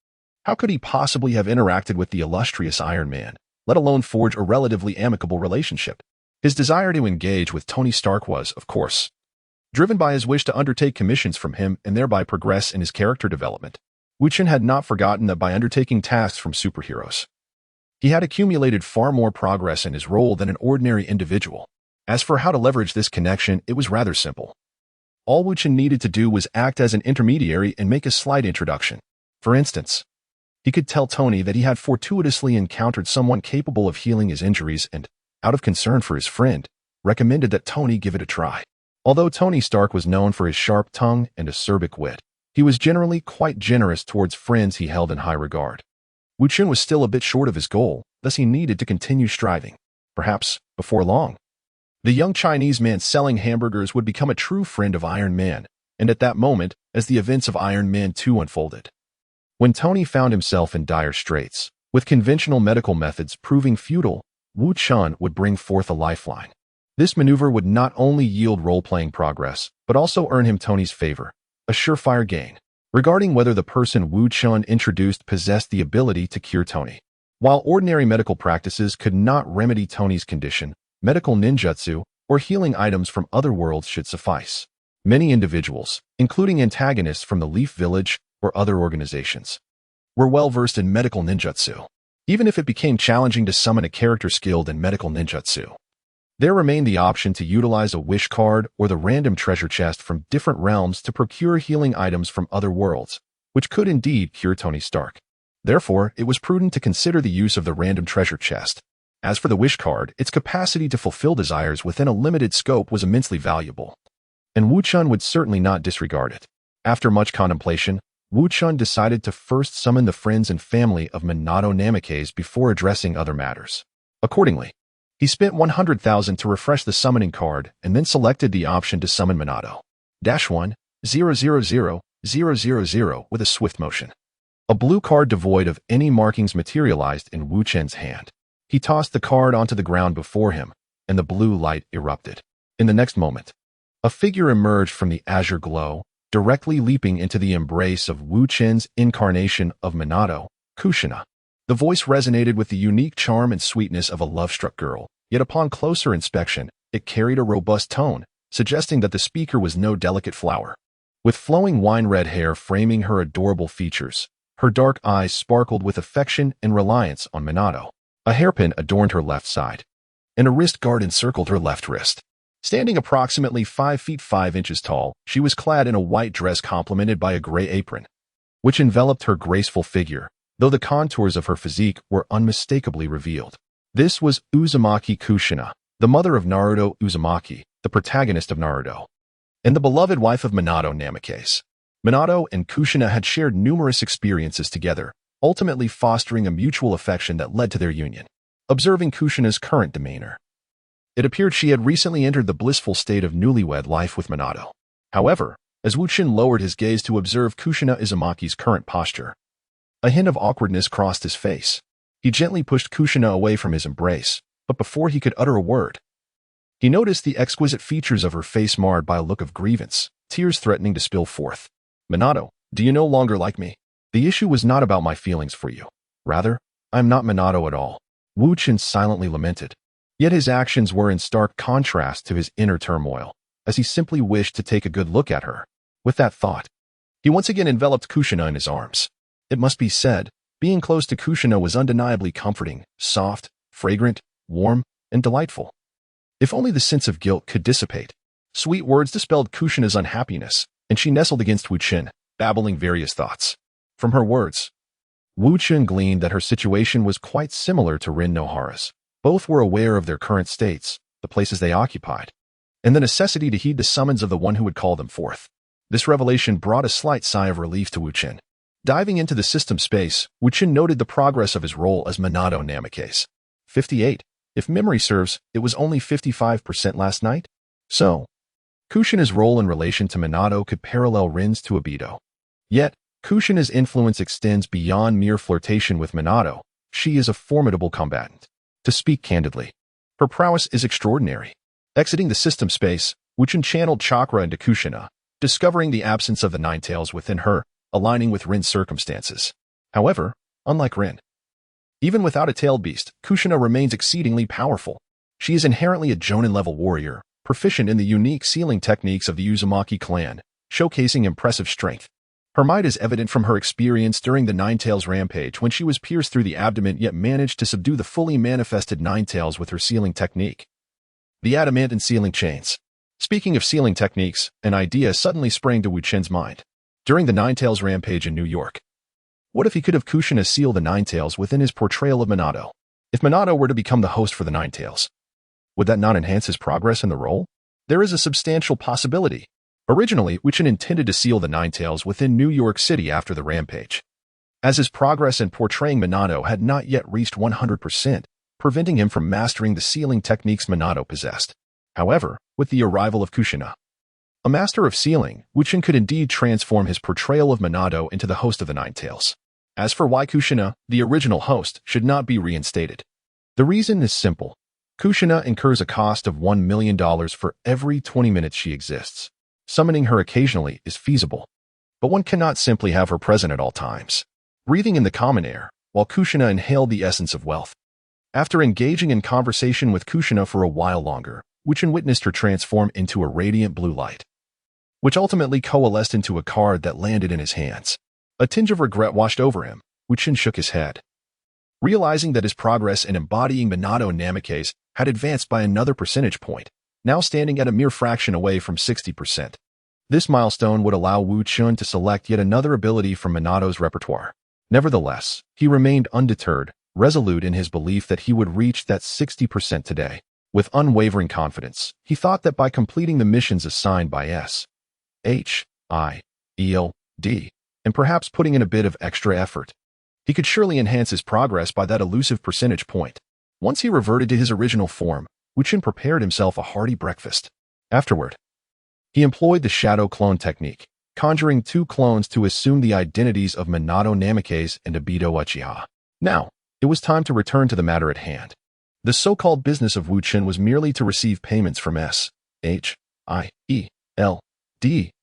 how could he possibly have interacted with the illustrious Iron Man, let alone forge a relatively amicable relationship? His desire to engage with Tony Stark was, of course, driven by his wish to undertake commissions from him and thereby progress in his character development. Wu Chen had not forgotten that by undertaking tasks from superheroes, he had accumulated far more progress in his role than an ordinary individual. As for how to leverage this connection, it was rather simple. All Wu Chen needed to do was act as an intermediary and make a slight introduction. For instance, he could tell Tony that he had fortuitously encountered someone capable of healing his injuries and, out of concern for his friend, recommended that Tony give it a try. Although Tony Stark was known for his sharp tongue and acerbic wit, he was generally quite generous towards friends he held in high regard. Wu Chen was still a bit short of his goal, thus he needed to continue striving. Perhaps, before long, the young Chinese man selling hamburgers would become a true friend of Iron Man, and at that moment, as the events of Iron Man 2 unfolded. When Tony found himself in dire straits, with conventional medical methods proving futile, Wu Chen would bring forth a lifeline. This maneuver would not only yield role-playing progress, but also earn him Tony's favor, a surefire gain. Regarding whether the person Wu Chen introduced possessed the ability to cure Tony. While ordinary medical practices could not remedy Tony's condition, medical ninjutsu or healing items from other worlds should suffice. Many individuals, including antagonists from the Leaf Village or other organizations, were well-versed in medical ninjutsu. Even if it became challenging to summon a character skilled in medical ninjutsu, there remained the option to utilize a wish card or the random treasure chest from different realms to procure healing items from other worlds, which could indeed cure Tony Stark. Therefore, it was prudent to consider the use of the random treasure chest. As for the wish card, its capacity to fulfill desires within a limited scope was immensely valuable, and Wu Chen would certainly not disregard it. After much contemplation, Wu Chen decided to first summon the friends and family of Minato Namikaze before addressing other matters. Accordingly, he spent 100,000 to refresh the summoning card and then selected the option to summon Minato. -1-000-000 with a swift motion. A blue card devoid of any markings materialized in Wu Chen's hand. He tossed the card onto the ground before him, and the blue light erupted. In the next moment, a figure emerged from the azure glow, directly leaping into the embrace of Wu Chen's incarnation of Minato, Kushina. The voice resonated with the unique charm and sweetness of a love-struck girl, yet upon closer inspection, it carried a robust tone, suggesting that the speaker was no delicate flower. With flowing wine-red hair framing her adorable features, her dark eyes sparkled with affection and reliance on Minato. A hairpin adorned her left side, and a wrist guard encircled her left wrist. Standing approximately 5 feet 5 inches tall, she was clad in a white dress complemented by a gray apron, which enveloped her graceful figure, though the contours of her physique were unmistakably revealed. This was Uzumaki Kushina, the mother of Naruto Uzumaki, the protagonist of Naruto, and the beloved wife of Minato Namikaze. Minato and Kushina had shared numerous experiences together, ultimately fostering a mutual affection that led to their union. Observing Kushina's current demeanor, it appeared she had recently entered the blissful state of newlywed life with Minato. However, as Wu Chen lowered his gaze to observe Kushina Uzumaki's current posture, a hint of awkwardness crossed his face. He gently pushed Kushina away from his embrace, but before he could utter a word, he noticed the exquisite features of her face marred by a look of grievance, tears threatening to spill forth. Minato, do you no longer like me? The issue was not about my feelings for you. Rather, I am not Minato at all. Wu Chen silently lamented. Yet his actions were in stark contrast to his inner turmoil, as he simply wished to take a good look at her. With that thought, he once again enveloped Kushina in his arms. It must be said, being close to Kushina was undeniably comforting, soft, fragrant, warm, and delightful. If only the sense of guilt could dissipate. Sweet words dispelled Kushina's unhappiness, and she nestled against Wu Chen, babbling various thoughts. From her words, Wu Chen gleaned that her situation was quite similar to Rin Nohara's. Both were aware of their current states, the places they occupied, and the necessity to heed the summons of the one who would call them forth. This revelation brought a slight sigh of relief to Wu Chen. Diving into the system space, Wu Chen noted the progress of his role as Minato Namikaze. 58. If memory serves, it was only 55% last night? So, Kushina's role in relation to Minato could parallel Rin's to Obito. Yet, Kushina's influence extends beyond mere flirtation with Minato. She is a formidable combatant. To speak candidly, her prowess is extraordinary. Exiting the system space, Wu Chen channeled chakra into Kushina, discovering the absence of the nine tails within her, aligning with Rin's circumstances. However, unlike Rin, even without a tailed beast, Kushina remains exceedingly powerful. She is inherently a Jonin-level warrior, proficient in the unique sealing techniques of the Uzumaki clan, showcasing impressive strength. Her might is evident from her experience during the Nine Tails rampage when she was pierced through the abdomen yet managed to subdue the fully manifested Nine Tails with her sealing technique. The adamant sealing chains. Speaking of sealing techniques, an idea suddenly sprang to Wu Chen's mind. During the Nine Tails rampage in New York, what if he could have Kushina seal the Nine Tails within his portrayal of Minato? If Minato were to become the host for the Nine Tails, would that not enhance his progress in the role? There is a substantial possibility. Originally, Wu Chen intended to seal the Nine Tails within New York City after the rampage, as his progress in portraying Minato had not yet reached 100%, preventing him from mastering the sealing techniques Minato possessed. However, with the arrival of Kushina, a master of sealing, Wu Chen could indeed transform his portrayal of Minato into the host of the Nine Tails. As for why Kushina, the original host, should not be reinstated, the reason is simple. Kushina incurs a cost of $1 million for every 20 minutes she exists. Summoning her occasionally is feasible, but one cannot simply have her present at all times. Breathing in the common air, while Kushina inhaled the essence of wealth. After engaging in conversation with Kushina for a while longer, Wu Chen witnessed her transform into a radiant blue light, which ultimately coalesced into a card that landed in his hands. A tinge of regret washed over him. Wu Chen shook his head, realizing that his progress in embodying Minato Namikaze had advanced by another percentage point, now standing at a mere fraction away from 60%. This milestone would allow Wu Chen to select yet another ability from Minato's repertoire. Nevertheless, he remained undeterred, resolute in his belief that he would reach that 60% today. With unwavering confidence, he thought that by completing the missions assigned by S.H.I.E.L.D, and perhaps putting in a bit of extra effort, he could surely enhance his progress by that elusive percentage point. Once he reverted to his original form, Wu Chen prepared himself a hearty breakfast. Afterward, he employed the shadow clone technique, conjuring 2 clones to assume the identities of Minato Namikaze and Obito Uchiha. Now, it was time to return to the matter at hand. The so-called business of Wu Chen was merely to receive payments from S.H.I.E.L.D,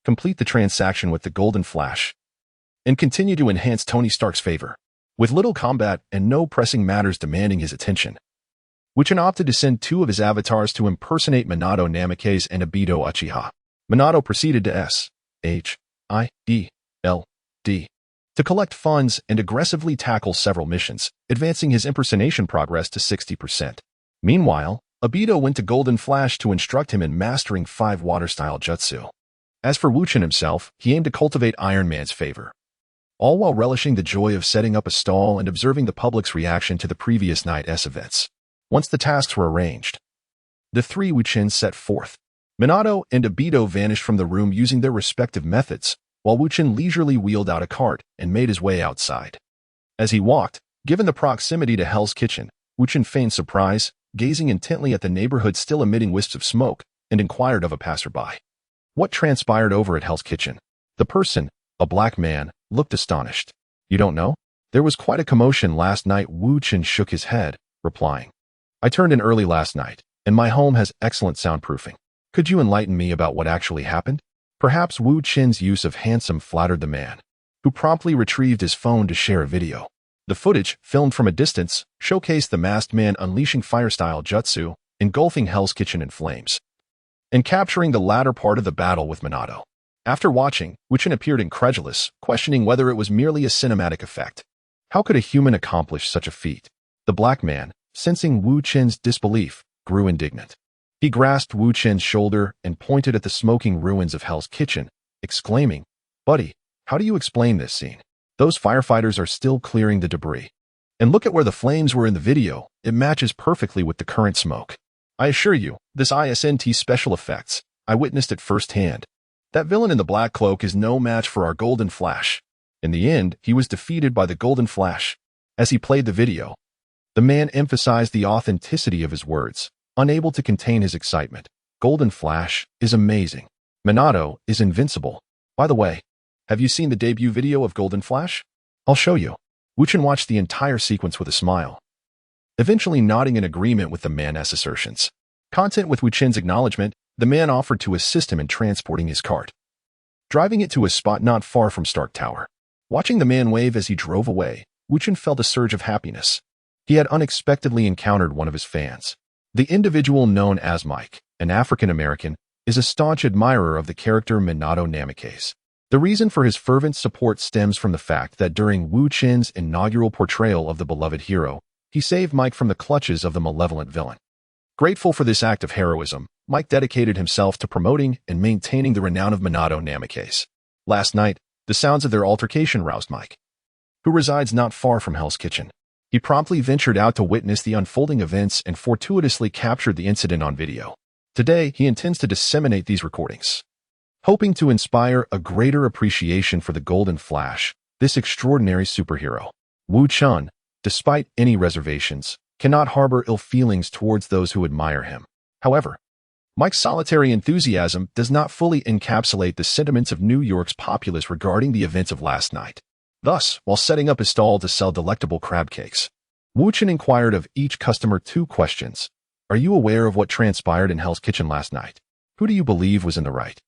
complete the transaction with the Golden Flash, and continue to enhance Tony Stark's favor. With little combat and no pressing matters demanding his attention, Wu Chen opted to send 2 of his avatars to impersonate Minato Namikaze and Obito Uchiha. Minato proceeded to S.H.I.E.L.D S.H.I.E.L.D. to collect funds and aggressively tackle several missions, advancing his impersonation progress to 60%. Meanwhile, Obito went to Golden Flash to instruct him in mastering 5 water-style jutsu. As for Wu Chen himself, he aimed to cultivate Iron Man's favor, all while relishing the joy of setting up a stall and observing the public's reaction to the previous night's events. Once the tasks were arranged, the 3 Wu Chens set forth. Minato and Obito vanished from the room using their respective methods, while Wu Chen leisurely wheeled out a cart and made his way outside. As he walked, given the proximity to Hell's Kitchen, Wu Chen feigned surprise, gazing intently at the neighborhood still emitting wisps of smoke, and inquired of a passerby. What transpired over at Hell's Kitchen? The person, a black man, looked astonished. You don't know? There was quite a commotion last night. Wu Chen shook his head, replying. I turned in early last night, and my home has excellent soundproofing. Could you enlighten me about what actually happened? Perhaps Wu Chen's use of handsome flattered the man, who promptly retrieved his phone to share a video. The footage, filmed from a distance, showcased the masked man unleashing fire-style jutsu, engulfing Hell's Kitchen in flames, and capturing the latter part of the battle with Minato. After watching, Wu Chen appeared incredulous, questioning whether it was merely a cinematic effect. How could a human accomplish such a feat? The black man, sensing Wu Chen's disbelief, grew indignant. He grasped Wu Chen's shoulder and pointed at the smoking ruins of Hell's Kitchen, exclaiming, Buddy, how do you explain this scene? Those firefighters are still clearing the debris. And look at where the flames were in the video. It matches perfectly with the current smoke. I assure you, this ISNT special effects, I witnessed it firsthand. That villain in the black cloak is no match for our Golden Flash. In the end, he was defeated by the Golden Flash. As he played the video, the man emphasized the authenticity of his words, unable to contain his excitement. Golden Flash is amazing. Minato is invincible. By the way, have you seen the debut video of Golden Flash? I'll show you. Wu Chen watched the entire sequence with a smile, eventually nodding in agreement with the man's assertions. Content with Wu Chen's acknowledgement, the man offered to assist him in transporting his cart, driving it to a spot not far from Stark Tower. Watching the man wave as he drove away, Wu Chen felt a surge of happiness. He had unexpectedly encountered one of his fans. The individual known as Mike, an African-American, is a staunch admirer of the character Minato Namikaze. The reason for his fervent support stems from the fact that during Wu Chen's inaugural portrayal of the beloved hero, he saved Mike from the clutches of the malevolent villain. Grateful for this act of heroism, Mike dedicated himself to promoting and maintaining the renown of Minato Namikaze. Last night, the sounds of their altercation roused Mike, who resides not far from Hell's Kitchen. He promptly ventured out to witness the unfolding events and fortuitously captured the incident on video. Today, he intends to disseminate these recordings, hoping to inspire a greater appreciation for the Golden Flash, this extraordinary superhero. Wu Chen, despite any reservations, cannot harbor ill feelings towards those who admire him. However, Mike's solitary enthusiasm does not fully encapsulate the sentiments of New York's populace regarding the events of last night. Thus, while setting up his stall to sell delectable crab cakes, Wu Chen inquired of each customer 2 questions. Are you aware of what transpired in Hell's Kitchen last night? Who do you believe was in the right?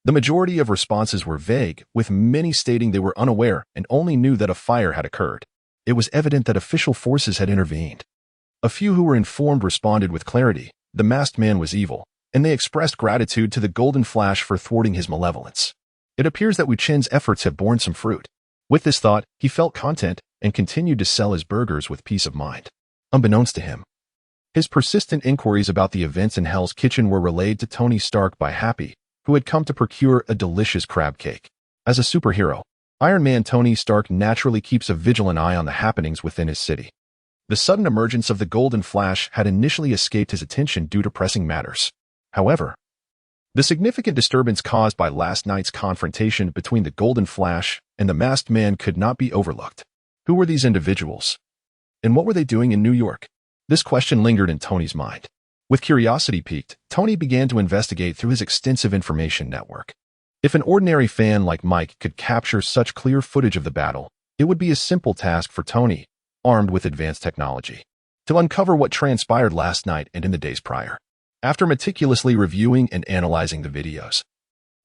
The majority of responses were vague, with many stating they were unaware and only knew that a fire had occurred. It was evident that official forces had intervened. A few who were informed responded with clarity. The masked man was evil, and they expressed gratitude to the Golden Flash for thwarting his malevolence. It appears that Wu Chen's efforts have borne some fruit. With this thought, he felt content and continued to sell his burgers with peace of mind. Unbeknownst to him, his persistent inquiries about the events in Hell's Kitchen were relayed to Tony Stark by Happy, who had come to procure a delicious crab cake. As a superhero, Iron Man Tony Stark naturally keeps a vigilant eye on the happenings within his city. The sudden emergence of the Golden Flash had initially escaped his attention due to pressing matters. However, the significant disturbance caused by last night's confrontation between the Golden Flash and the masked man could not be overlooked. Who were these individuals? And what were they doing in New York? This question lingered in Tony's mind. With curiosity piqued, Tony began to investigate through his extensive information network. If an ordinary fan like Mike could capture such clear footage of the battle, it would be a simple task for Tony, armed with advanced technology, to uncover what transpired last night and in the days prior. After meticulously reviewing and analyzing the videos,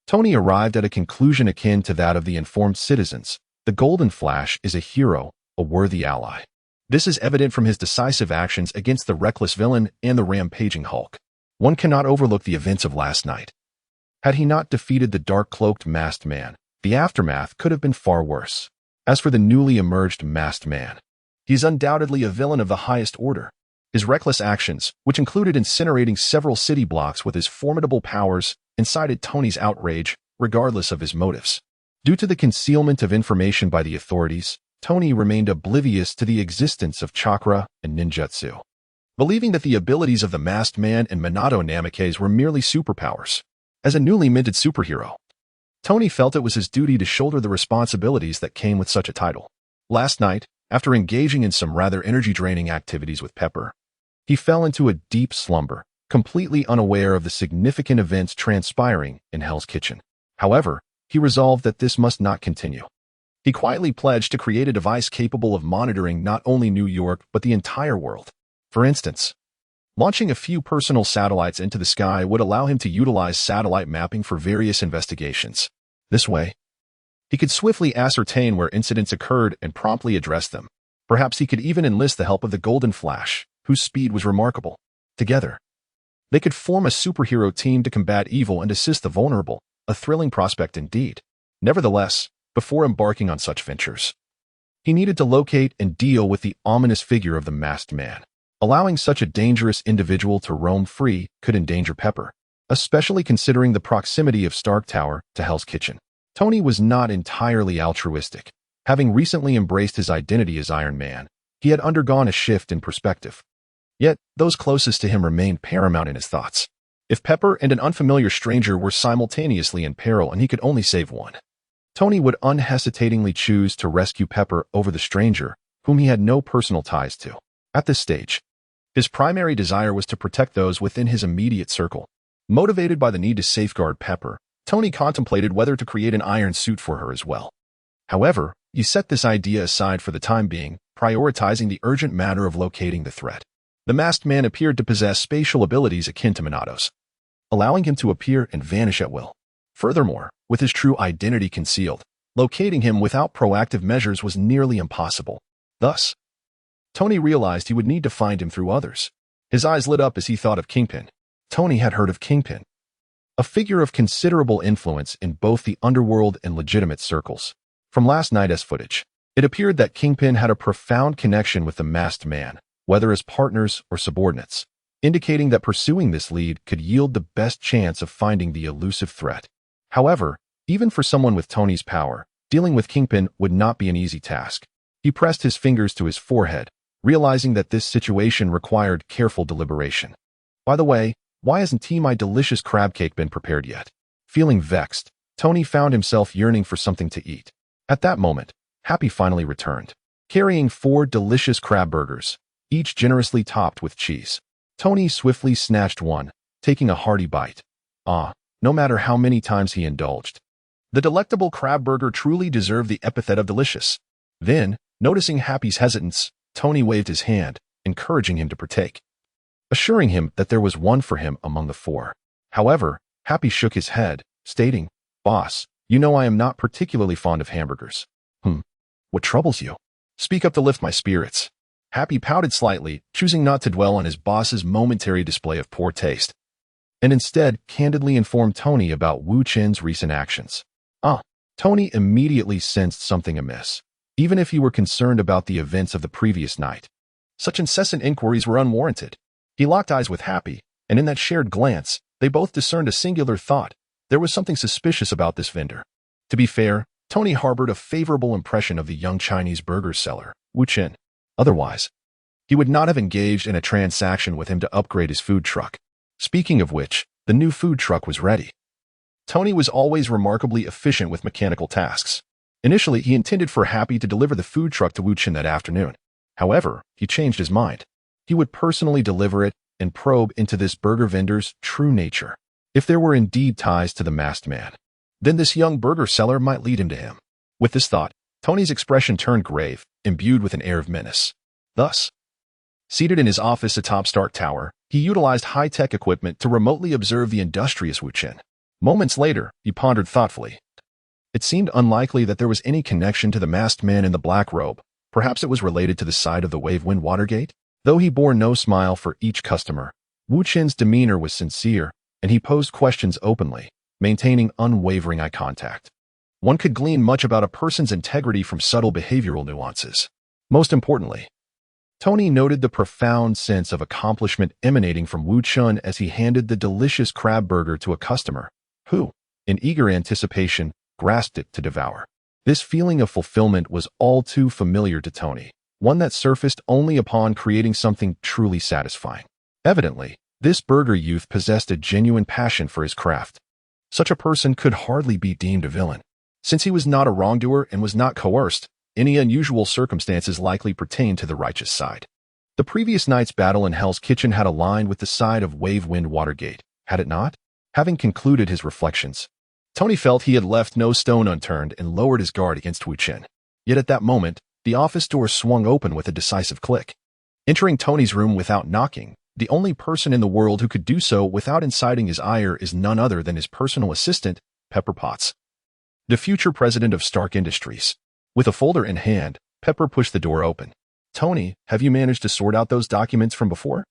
Tony arrived at a conclusion akin to that of the informed citizens. The Golden Flash is a hero, a worthy ally. This is evident from his decisive actions against the reckless villain and the rampaging Hulk. One cannot overlook the events of last night. Had he not defeated the dark-cloaked masked man, The aftermath could have been far worse. As for the newly emerged masked man, he's undoubtedly a villain of the highest order. His reckless actions, which included incinerating several city blocks with his formidable powers, incited Tony's outrage, regardless of his motives. Due to the concealment of information by the authorities, Tony remained oblivious to the existence of chakra and ninjutsu, believing that the abilities of the masked man and Minato Namikaze were merely superpowers. As a newly minted superhero, Tony felt it was his duty to shoulder the responsibilities that came with such a title. Last night, after engaging in some rather energy-draining activities with Pepper, he fell into a deep slumber, completely unaware of the significant events transpiring in Hell's Kitchen. However, he resolved that this must not continue. He quietly pledged to create a device capable of monitoring not only New York but the entire world. For instance, launching a few personal satellites into the sky would allow him to utilize satellite mapping for various investigations. This way, he could swiftly ascertain where incidents occurred and promptly address them. Perhaps he could even enlist the help of the Golden Flash, whose speed was remarkable. Together, they could form a superhero team to combat evil and assist the vulnerable, a thrilling prospect indeed. Nevertheless, before embarking on such ventures, he needed to locate and deal with the ominous figure of the masked man. Allowing such a dangerous individual to roam free could endanger Pepper, especially considering the proximity of Stark Tower to Hell's Kitchen. Tony was not entirely altruistic. Having recently embraced his identity as Iron Man, he had undergone a shift in perspective. Yet, those closest to him remained paramount in his thoughts. If Pepper and an unfamiliar stranger were simultaneously in peril and he could only save one, Tony would unhesitatingly choose to rescue Pepper over the stranger, whom he had no personal ties to. At this stage, his primary desire was to protect those within his immediate circle. Motivated by the need to safeguard Pepper, Tony contemplated whether to create an iron suit for her as well. However, he set this idea aside for the time being, prioritizing the urgent matter of locating the threat. The masked man appeared to possess spatial abilities akin to Minato's, allowing him to appear and vanish at will. Furthermore, with his true identity concealed, locating him without proactive measures was nearly impossible. Thus, Tony realized he would need to find him through others. His eyes lit up as he thought of Kingpin. Tony had heard of Kingpin, a figure of considerable influence in both the underworld and legitimate circles. From last night's footage, it appeared that Kingpin had a profound connection with the masked man, whether as partners or subordinates, indicating that pursuing this lead could yield the best chance of finding the elusive threat. However, even for someone with Tony's power, dealing with Kingpin would not be an easy task. He pressed his fingers to his forehead, realizing that this situation required careful deliberation. By the way, why hasn't my delicious crab cake been prepared yet? Feeling vexed, Tony found himself yearning for something to eat. At that moment, Happy finally returned, carrying 4 delicious crab burgers, each generously topped with cheese. Tony swiftly snatched one, taking a hearty bite. No matter how many times he indulged, the delectable crab burger truly deserved the epithet of delicious. Then, noticing Happy's hesitance, Tony waved his hand, encouraging him to partake, assuring him that there was one for him among the 4. However, Happy shook his head, stating, "Boss, you know I am not particularly fond of hamburgers." What troubles you? Speak up to lift my spirits." Happy pouted slightly, choosing not to dwell on his boss's momentary display of poor taste, and instead candidly informed Tony about Wu Chen's recent actions. Tony immediately sensed something amiss, even if he were concerned about the events of the previous night. Such incessant inquiries were unwarranted. He locked eyes with Happy, and in that shared glance, they both discerned a singular thought. There was something suspicious about this vendor. To be fair, Tony harbored a favorable impression of the young Chinese burger seller, Wu Chen. Otherwise, he would not have engaged in a transaction with him to upgrade his food truck. Speaking of which, the new food truck was ready. Tony was always remarkably efficient with mechanical tasks. Initially, he intended for Happy to deliver the food truck to Wu Chen that afternoon. However, he changed his mind. He would personally deliver it and probe into this burger vendor's true nature. If there were indeed ties to the masked man, then this young burger seller might lead him to him. With this thought, Tony's expression turned grave, imbued with an air of menace. Thus, seated in his office atop Stark Tower, he utilized high-tech equipment to remotely observe the industrious Wu Chen. Moments later, he pondered thoughtfully. It seemed unlikely that there was any connection to the masked man in the black robe. Perhaps it was related to the side of the Wave-Wind Watergate? Though he bore no smile for each customer, Wu Chen's demeanor was sincere, and he posed questions openly, maintaining unwavering eye contact. One could glean much about a person's integrity from subtle behavioral nuances. Most importantly, Tony noted the profound sense of accomplishment emanating from Wu Chen as he handed the delicious crab burger to a customer, who, in eager anticipation, grasped it to devour. This feeling of fulfillment was all too familiar to Tony, one that surfaced only upon creating something truly satisfying. Evidently, this burger youth possessed a genuine passion for his craft. Such a person could hardly be deemed a villain. Since he was not a wrongdoer and was not coerced, any unusual circumstances likely pertained to the righteous side. The previous night's battle in Hell's Kitchen had aligned with the side of Wave Wind Watergate, had it not? Having concluded his reflections, Tony felt he had left no stone unturned and lowered his guard against Wu Chen. Yet at that moment, the office door swung open with a decisive click. Entering Tony's room without knocking, the only person in the world who could do so without inciting his ire is none other than his personal assistant, Pepper Potts, the future president of Stark Industries. With a folder in hand, Pepper pushed the door open. "Tony, have you managed to sort out those documents from before?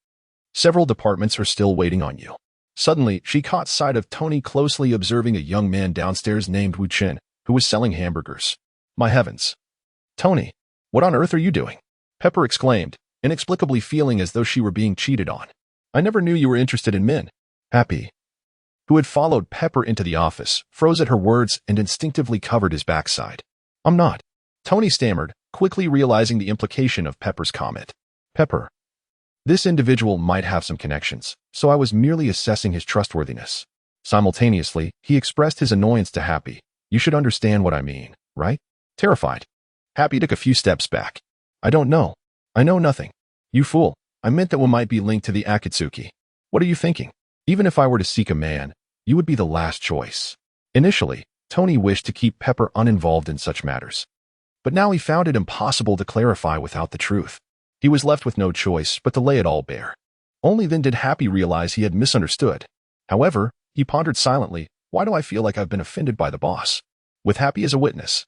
Several departments are still waiting on you." Suddenly, she caught sight of Tony closely observing a young man downstairs named Wu Chen, who was selling hamburgers. "My heavens. Tony, what on earth are you doing?" Pepper exclaimed, inexplicably feeling as though she were being cheated on. "I never knew you were interested in men." Happy, who had followed Pepper into the office, froze at her words and instinctively covered his backside. "I'm not," Tony stammered, quickly realizing the implication of Pepper's comment. "Pepper, this individual might have some connections, so I was merely assessing his trustworthiness." Simultaneously, he expressed his annoyance to Happy. "You should understand what I mean, right?" Terrified, Happy took a few steps back. "I don't know. I know nothing. You fool. I meant that one might be linked to the Akatsuki. What are you thinking? Even if I were to seek a man, you would be the last choice." Initially, Tony wished to keep Pepper uninvolved in such matters. But now he found it impossible to clarify without the truth. He was left with no choice but to lay it all bare. Only then did Happy realize he had misunderstood. However, he pondered silently, "Why do I feel like I've been offended by the boss?" With Happy as a witness,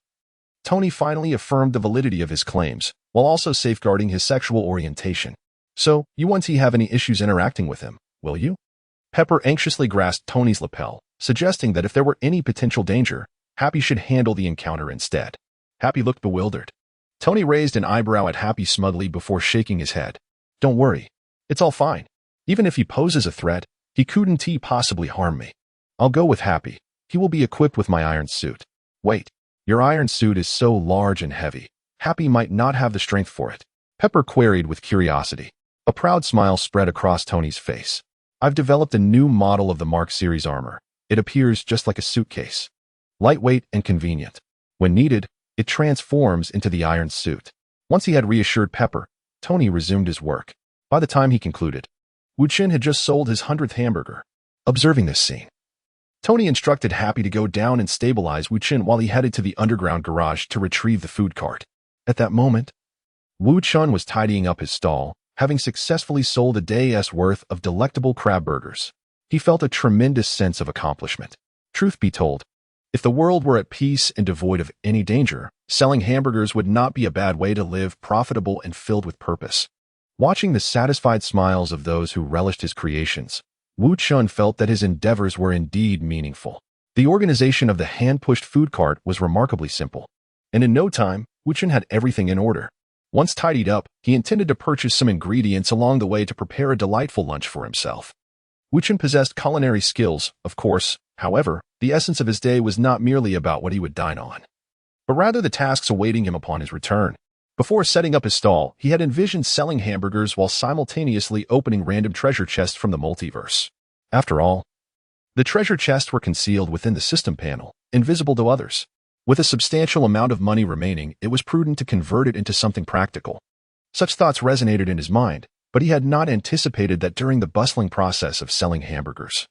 Tony finally affirmed the validity of his claims, while also safeguarding his sexual orientation. "So, you won't have any issues interacting with him, will you?" Pepper anxiously grasped Tony's lapel, suggesting that if there were any potential danger, Happy should handle the encounter instead. Happy looked bewildered. Tony raised an eyebrow at Happy smugly before shaking his head. "Don't worry. It's all fine. Even if he poses a threat, he couldn't possibly harm me. I'll go with Happy. He will be equipped with my iron suit." "Wait. Your iron suit is so large and heavy. Happy might not have the strength for it." Pepper queried with curiosity. A proud smile spread across Tony's face. "I've developed a new model of the Mark Series armor. It appears just like a suitcase. Lightweight and convenient. When needed, it transforms into the iron suit." Once he had reassured Pepper, Tony resumed his work. By the time he concluded, Wu Chen had just sold his 100th hamburger. Observing this scene, Tony instructed Happy to go down and stabilize Wu Chen while he headed to the underground garage to retrieve the food cart. At that moment, Wu Chen was tidying up his stall, having successfully sold a day's worth of delectable crab burgers. He felt a tremendous sense of accomplishment. Truth be told, if the world were at peace and devoid of any danger, selling hamburgers would not be a bad way to live, profitable and filled with purpose. Watching the satisfied smiles of those who relished his creations, Wu Chen felt that his endeavors were indeed meaningful. The organization of the hand-pushed food cart was remarkably simple, and in no time, Wu Chen had everything in order. Once tidied up, he intended to purchase some ingredients along the way to prepare a delightful lunch for himself. Wu Chen possessed culinary skills, of course. However, the essence of his day was not merely about what he would dine on, but rather the tasks awaiting him upon his return. Before setting up his stall, he had envisioned selling hamburgers while simultaneously opening random treasure chests from the multiverse. After all, the treasure chests were concealed within the system panel, invisible to others. With a substantial amount of money remaining, it was prudent to convert it into something practical. Such thoughts resonated in his mind, but he had not anticipated that during the bustling process of selling hamburgers,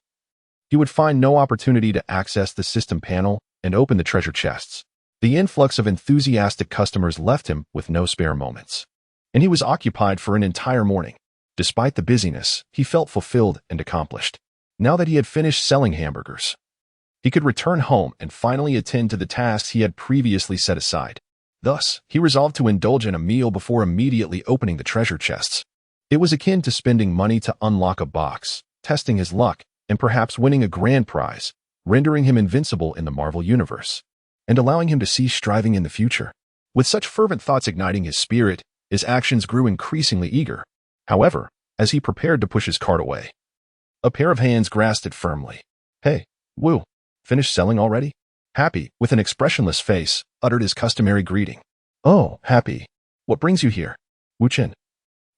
he would find no opportunity to access the system panel and open the treasure chests. The influx of enthusiastic customers left him with no spare moments, and he was occupied for an entire morning. Despite the busyness, he felt fulfilled and accomplished. Now that he had finished selling hamburgers, he could return home and finally attend to the tasks he had previously set aside. Thus, he resolved to indulge in a meal before immediately opening the treasure chests. It was akin to spending money to unlock a box, testing his luck, and perhaps winning a grand prize, rendering him invincible in the Marvel Universe. and allowing him to cease striving in the future. With such fervent thoughts igniting his spirit, his actions grew increasingly eager. However, as he prepared to push his cart away, a pair of hands grasped it firmly. "Hey, Wu, finished selling already?" Happy, with an expressionless face, uttered his customary greeting. "Oh, Happy, what brings you here?" Wu Chen,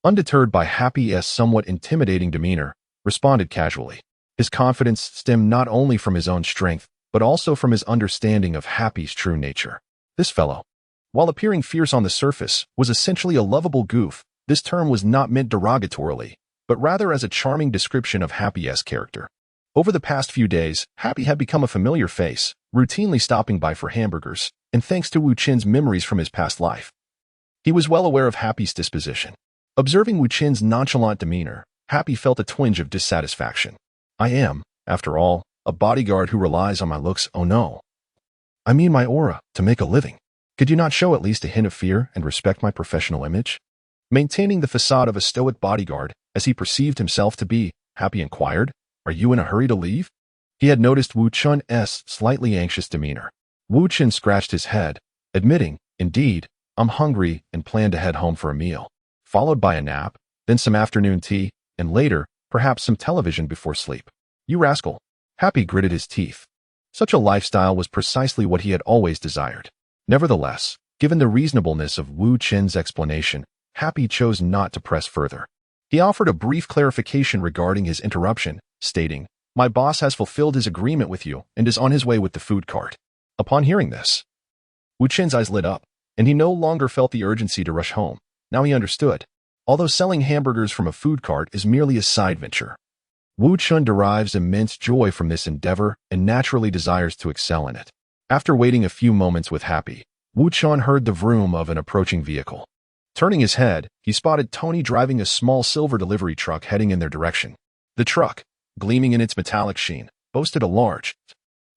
undeterred by Happy's somewhat intimidating demeanor, responded casually. His confidence stemmed not only from his own strength, but also from his understanding of Happy's true nature. This fellow, while appearing fierce on the surface, was essentially a lovable goof. This term was not meant derogatorily, but rather as a charming description of Happy's character. Over the past few days, Happy had become a familiar face, routinely stopping by for hamburgers, and thanks to Wu Chen's memories from his past life, he was well aware of Happy's disposition. Observing Wu Chen's nonchalant demeanor, Happy felt a twinge of dissatisfaction. "I am, after all, a bodyguard who relies on my looks, oh no. I mean my aura, to make a living. Could you not show at least a hint of fear and respect my professional image?" Maintaining the facade of a stoic bodyguard, as he perceived himself to be, Happy inquired, "Are you in a hurry to leave?" He had noticed Wu Chen's slightly anxious demeanor. Wu Chen scratched his head, admitting, "Indeed, I'm hungry and plan to head home for a meal, followed by a nap, then some afternoon tea, and later, perhaps some television before sleep." "You rascal." Happy gritted his teeth. Such a lifestyle was precisely what he had always desired. Nevertheless, given the reasonableness of Wu Chen's explanation, Happy chose not to press further. He offered a brief clarification regarding his interruption, stating, "My boss has fulfilled his agreement with you and is on his way with the food cart." Upon hearing this, Wu Chen's eyes lit up, and he no longer felt the urgency to rush home. Now he understood. Although selling hamburgers from a food cart is merely a side venture, Wu Chen derives immense joy from this endeavor and naturally desires to excel in it. After waiting a few moments with Happy, Wu Chen heard the vroom of an approaching vehicle. Turning his head, he spotted Tony driving a small silver delivery truck heading in their direction. The truck, gleaming in its metallic sheen, boasted a large,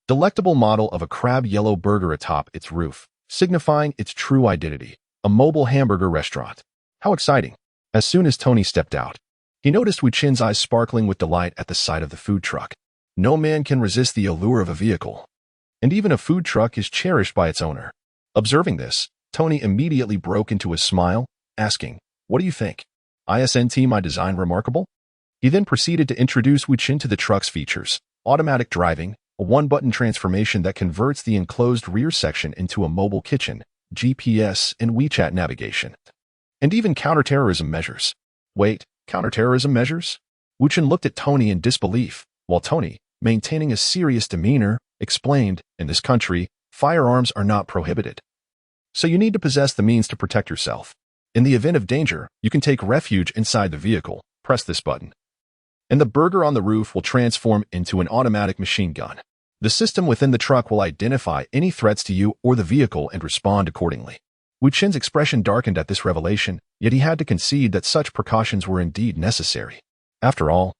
delectable model of a crab-yellow burger atop its roof, signifying its true identity, a mobile hamburger restaurant. How exciting! As soon as Tony stepped out, he noticed Wu Chen's eyes sparkling with delight at the sight of the food truck. No man can resist the allure of a vehicle, and even a food truck is cherished by its owner. Observing this, Tony immediately broke into a smile, asking, "What do you think? Isn't my design remarkable?" He then proceeded to introduce Wu Chen to the truck's features: automatic driving, a one-button transformation that converts the enclosed rear section into a mobile kitchen, GPS and WeChat navigation, and even counterterrorism measures. Wait, counterterrorism measures? Wu Chen looked at Tony in disbelief, while Tony, maintaining a serious demeanor, explained, "In this country, firearms are not prohibited. So you need to possess the means to protect yourself. In the event of danger, you can take refuge inside the vehicle, press this button, and the burger on the roof will transform into an automatic machine gun. The system within the truck will identify any threats to you or the vehicle and respond accordingly." Wu Chen's expression darkened at this revelation, yet he had to concede that such precautions were indeed necessary. After all,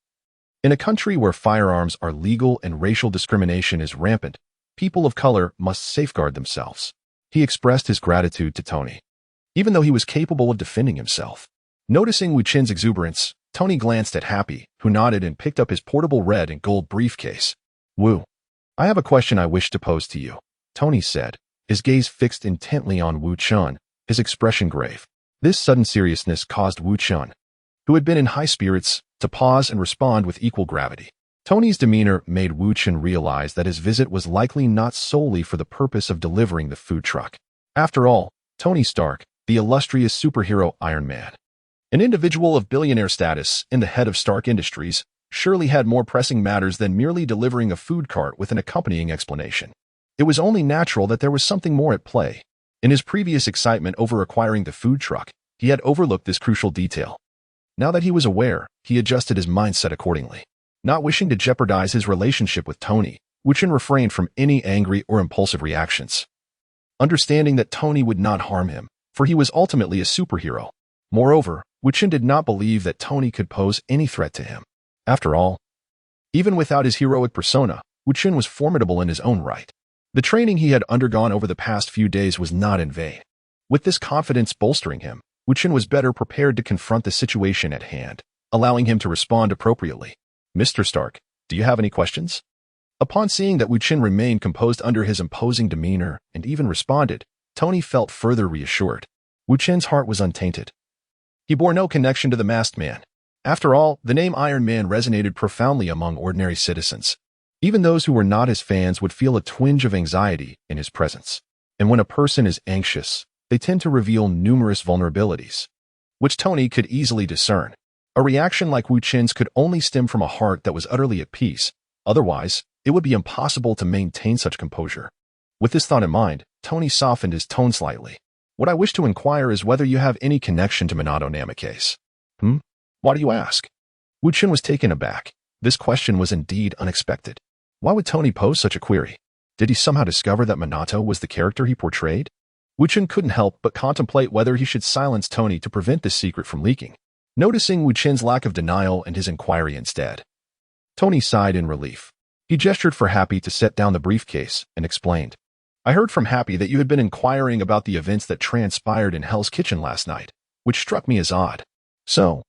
in a country where firearms are legal and racial discrimination is rampant, people of color must safeguard themselves. He expressed his gratitude to Tony, even though he was capable of defending himself. Noticing Wu Chen's exuberance, Tony glanced at Happy, who nodded and picked up his portable red and gold briefcase. "Wu, I have a question I wish to pose to you," Tony said, his gaze fixed intently on Wu Chen, his expression grave. This sudden seriousness caused Wu Chen, who had been in high spirits, to pause and respond with equal gravity. Tony's demeanor made Wu Chen realize that his visit was likely not solely for the purpose of delivering the food truck. After all, Tony Stark, the illustrious superhero Iron Man, an individual of billionaire status and the head of Stark Industries, surely had more pressing matters than merely delivering a food cart with an accompanying explanation. It was only natural that there was something more at play. In his previous excitement over acquiring the food truck, he had overlooked this crucial detail. Now that he was aware, he adjusted his mindset accordingly. Not wishing to jeopardize his relationship with Tony, Wu Chen refrained from any angry or impulsive reactions. Understanding that Tony would not harm him, for he was ultimately a superhero. Moreover, Wu Chen did not believe that Tony could pose any threat to him. After all, even without his heroic persona, Wu Chen was formidable in his own right. The training he had undergone over the past few days was not in vain. With this confidence bolstering him, Wu Chen was better prepared to confront the situation at hand, allowing him to respond appropriately. "Mr. Stark, do you have any questions?" Upon seeing that Wu Chen remained composed under his imposing demeanor and even responded, Tony felt further reassured. Wu Chen's heart was untainted. He bore no connection to the masked man. After all, the name Iron Man resonated profoundly among ordinary citizens. Even those who were not his fans would feel a twinge of anxiety in his presence. And when a person is anxious, they tend to reveal numerous vulnerabilities, which Tony could easily discern. A reaction like Wu Chen's could only stem from a heart that was utterly at peace. Otherwise, it would be impossible to maintain such composure. With this thought in mind, Tony softened his tone slightly. What I wish to inquire is whether you have any connection to Minato Namikaze. Why do you ask? Wu Chen was taken aback. This question was indeed unexpected. Why would Tony pose such a query? Did he somehow discover that Minato was the character he portrayed? Wu Chen couldn't help but contemplate whether he should silence Tony to prevent this secret from leaking, noticing Wu Chen's lack of denial and his inquiry instead. Tony sighed in relief. He gestured for Happy to set down the briefcase and explained, I heard from Happy that you had been inquiring about the events that transpired in Hell's Kitchen last night, which struck me as odd. So,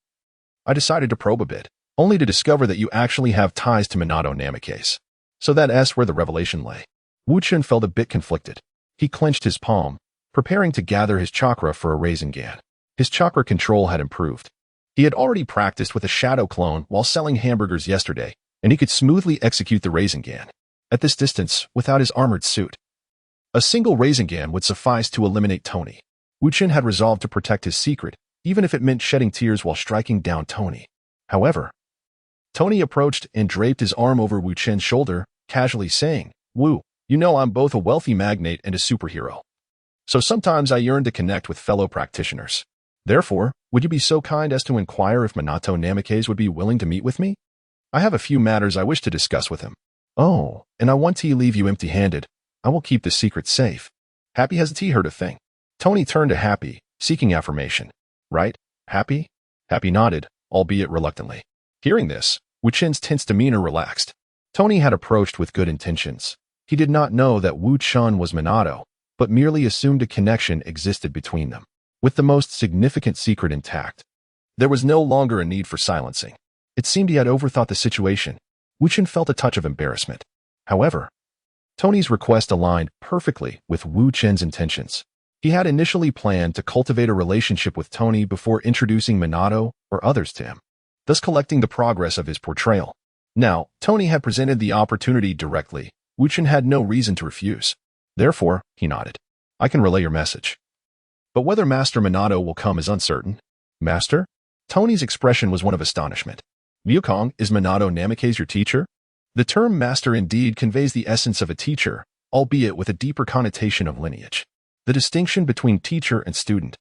I decided to probe a bit, only to discover that you actually have ties to Minato Namikaze. So that's where the revelation lay. Wu Chen felt a bit conflicted. He clenched his palm, preparing to gather his chakra for a Rasengan. His chakra control had improved. He had already practiced with a shadow clone while selling hamburgers yesterday, and he could smoothly execute the Rasengan. At this distance, without his armored suit, a single Rasengan would suffice to eliminate Tony. Wu Chen had resolved to protect his secret, even if it meant shedding tears while striking down Tony. However, Tony approached and draped his arm over Wu Chen's shoulder, casually saying, Wu, you know I'm both a wealthy magnate and a superhero. So sometimes I yearn to connect with fellow practitioners. Therefore, would you be so kind as to inquire if Minato Namikaze would be willing to meet with me? I have a few matters I wish to discuss with him. Oh, and I want to leave you empty-handed. I will keep the secret safe. Happy has heard a thing. Tony turned to Happy, seeking affirmation. Right, Happy? Happy nodded, albeit reluctantly. Hearing this, Wu Chen's tense demeanor relaxed. Tony had approached with good intentions. He did not know that Wu Chen was Minato, but merely assumed a connection existed between them. With the most significant secret intact, there was no longer a need for silencing. It seemed he had overthought the situation. Wu Chen felt a touch of embarrassment. However, Tony's request aligned perfectly with Wu Chen's intentions. He had initially planned to cultivate a relationship with Tony before introducing Minato or others to him, thus collecting the progress of his portrayal. Now, Tony had presented the opportunity directly. Wu Chen had no reason to refuse. Therefore, he nodded. I can relay your message. But whether Master Minato will come is uncertain. Master? Tony's expression was one of astonishment. Wukong, is Minato Namikaze your teacher? The term master indeed conveys the essence of a teacher, albeit with a deeper connotation of lineage. The distinction between teacher and student.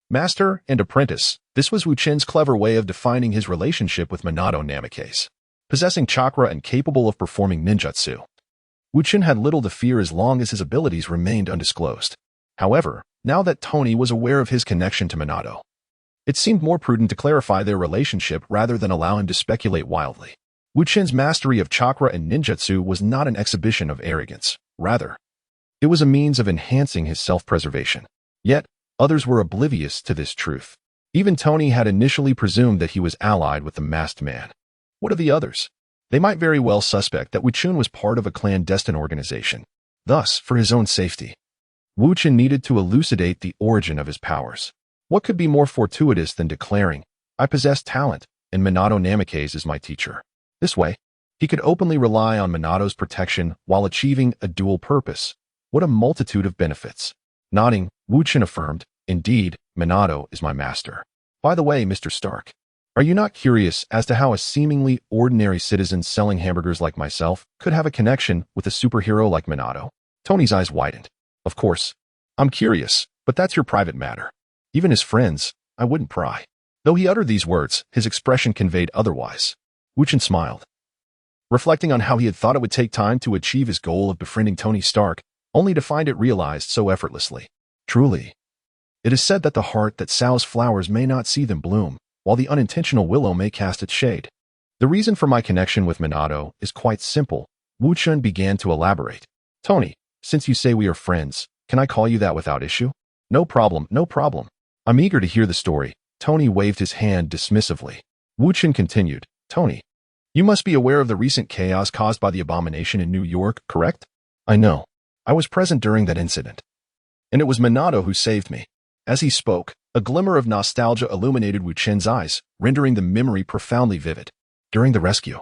Master and apprentice, this was Wu Chen's clever way of defining his relationship with Minato Namikaze. Possessing chakra and capable of performing ninjutsu, Wu Chen had little to fear as long as his abilities remained undisclosed. However, now that Tony was aware of his connection to Minato, it seemed more prudent to clarify their relationship rather than allow him to speculate wildly. Wu Chen's mastery of chakra and ninjutsu was not an exhibition of arrogance. Rather, it was a means of enhancing his self-preservation. Yet, others were oblivious to this truth. Even Tony had initially presumed that he was allied with the masked man. What of the others? They might very well suspect that Wu Chen was part of a clandestine organization. Thus, for his own safety, Wu Chen needed to elucidate the origin of his powers. What could be more fortuitous than declaring, I possess talent, and Minato Namikaze is my teacher? This way, he could openly rely on Minato's protection while achieving a dual purpose. What a multitude of benefits. Nodding, Wu Chen affirmed, indeed, Minato is my master. By the way, Mr. Stark, are you not curious as to how a seemingly ordinary citizen selling hamburgers like myself could have a connection with a superhero like Minato? Tony's eyes widened. Of course, I'm curious, but that's your private matter. Even as friends, I wouldn't pry. Though he uttered these words, his expression conveyed otherwise. Wu Chen smiled, reflecting on how he had thought it would take time to achieve his goal of befriending Tony Stark, only to find it realized so effortlessly. Truly, it is said that the heart that sows flowers may not see them bloom, while the unintentional willow may cast its shade. The reason for my connection with Minato is quite simple. Wu Chen began to elaborate. Tony, since you say we are friends, can I call you that without issue? No problem, no problem. I'm eager to hear the story. Tony waved his hand dismissively. Wu Chen continued, Tony, You must be aware of the recent chaos caused by the abomination in New York, correct? I know. I was present during that incident. And it was Minato who saved me. As he spoke, a glimmer of nostalgia illuminated Wu Chen's eyes, rendering the memory profoundly vivid. During the rescue,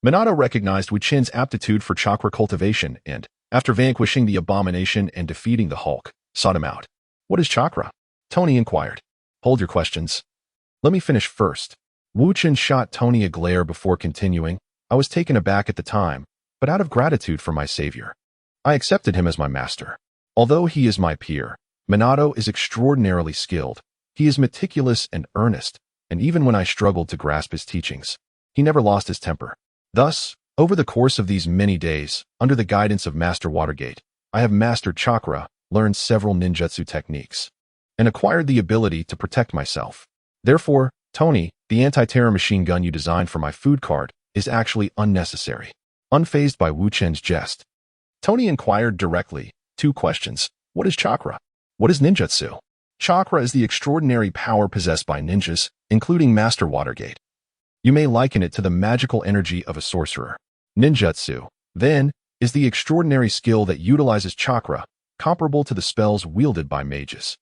Minato recognized Wu Chen's aptitude for chakra cultivation and, after vanquishing the abomination and defeating the Hulk, sought him out. What is chakra? Tony inquired. Hold your questions. Let me finish first. Wu Chen shot Tony a glare before continuing. I was taken aback at the time, but out of gratitude for my savior, I accepted him as my master. Although he is my peer, Minato is extraordinarily skilled. He is meticulous and earnest, and even when I struggled to grasp his teachings, he never lost his temper. Thus, over the course of these many days, under the guidance of Master Watergate, I have mastered chakra, learned several ninjutsu techniques, and acquired the ability to protect myself. Therefore, Tony, the anti-terror machine gun you designed for my food cart, is actually unnecessary. Unfazed by Wu Chen's jest, Tony inquired directly, 2 questions. What is chakra? What is ninjutsu? Chakra is the extraordinary power possessed by ninjas, including Master Watergate. You may liken it to the magical energy of a sorcerer. Ninjutsu, then, is the extraordinary skill that utilizes chakra, comparable to the spells wielded by mages.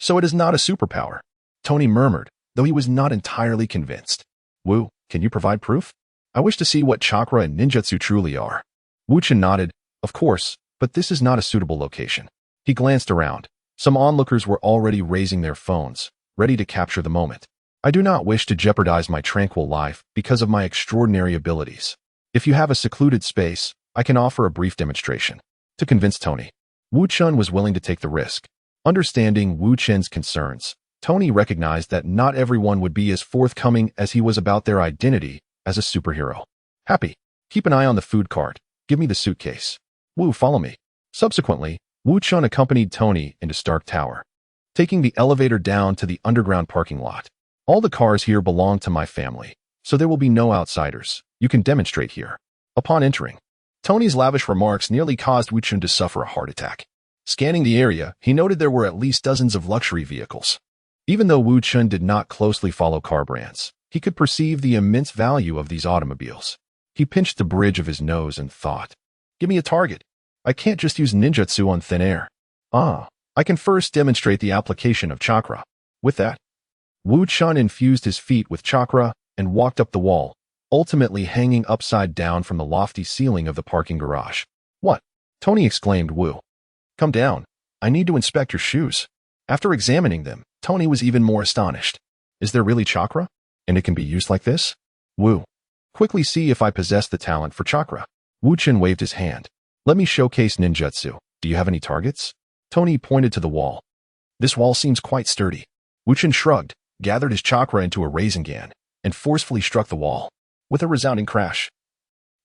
So it is not a superpower, Tony murmured, though he was not entirely convinced. Wu, can you provide proof? I wish to see what chakra and ninjutsu truly are. Wu Chen nodded. Of course, but this is not a suitable location. He glanced around. Some onlookers were already raising their phones, ready to capture the moment. I do not wish to jeopardize my tranquil life because of my extraordinary abilities. If you have a secluded space, I can offer a brief demonstration. To convince Tony, Wu Chen was willing to take the risk. Understanding Wu Chen's concerns, Tony recognized that not everyone would be as forthcoming as he was about their identity as a superhero. Happy. Keep an eye on the food cart. Give me the suitcase. Wu, follow me. Subsequently, Wu Chen accompanied Tony into Stark Tower, taking the elevator down to the underground parking lot. All the cars here belong to my family, so there will be no outsiders. You can demonstrate here. Upon entering, Tony's lavish remarks nearly caused Wu Chen to suffer a heart attack. Scanning the area, he noted there were at least dozens of luxury vehicles. Even though Wu Chen did not closely follow car brands, he could perceive the immense value of these automobiles. He pinched the bridge of his nose and thought, give me a target. I can't just use ninjutsu on thin air. I can first demonstrate the application of chakra. With that, Wu Chen infused his feet with chakra and walked up the wall, ultimately hanging upside down from the lofty ceiling of the parking garage. What? Tony exclaimed. Wu, come down. I need to inspect your shoes. After examining them, Tony was even more astonished. Is there really chakra? And it can be used like this? Wu, quickly see if I possess the talent for chakra. Wu Chen waved his hand. Let me showcase ninjutsu. Do you have any targets? Tony pointed to the wall. This wall seems quite sturdy. Wu Chen shrugged, gathered his chakra into a Rasengan, and forcefully struck the wall. With a resounding crash,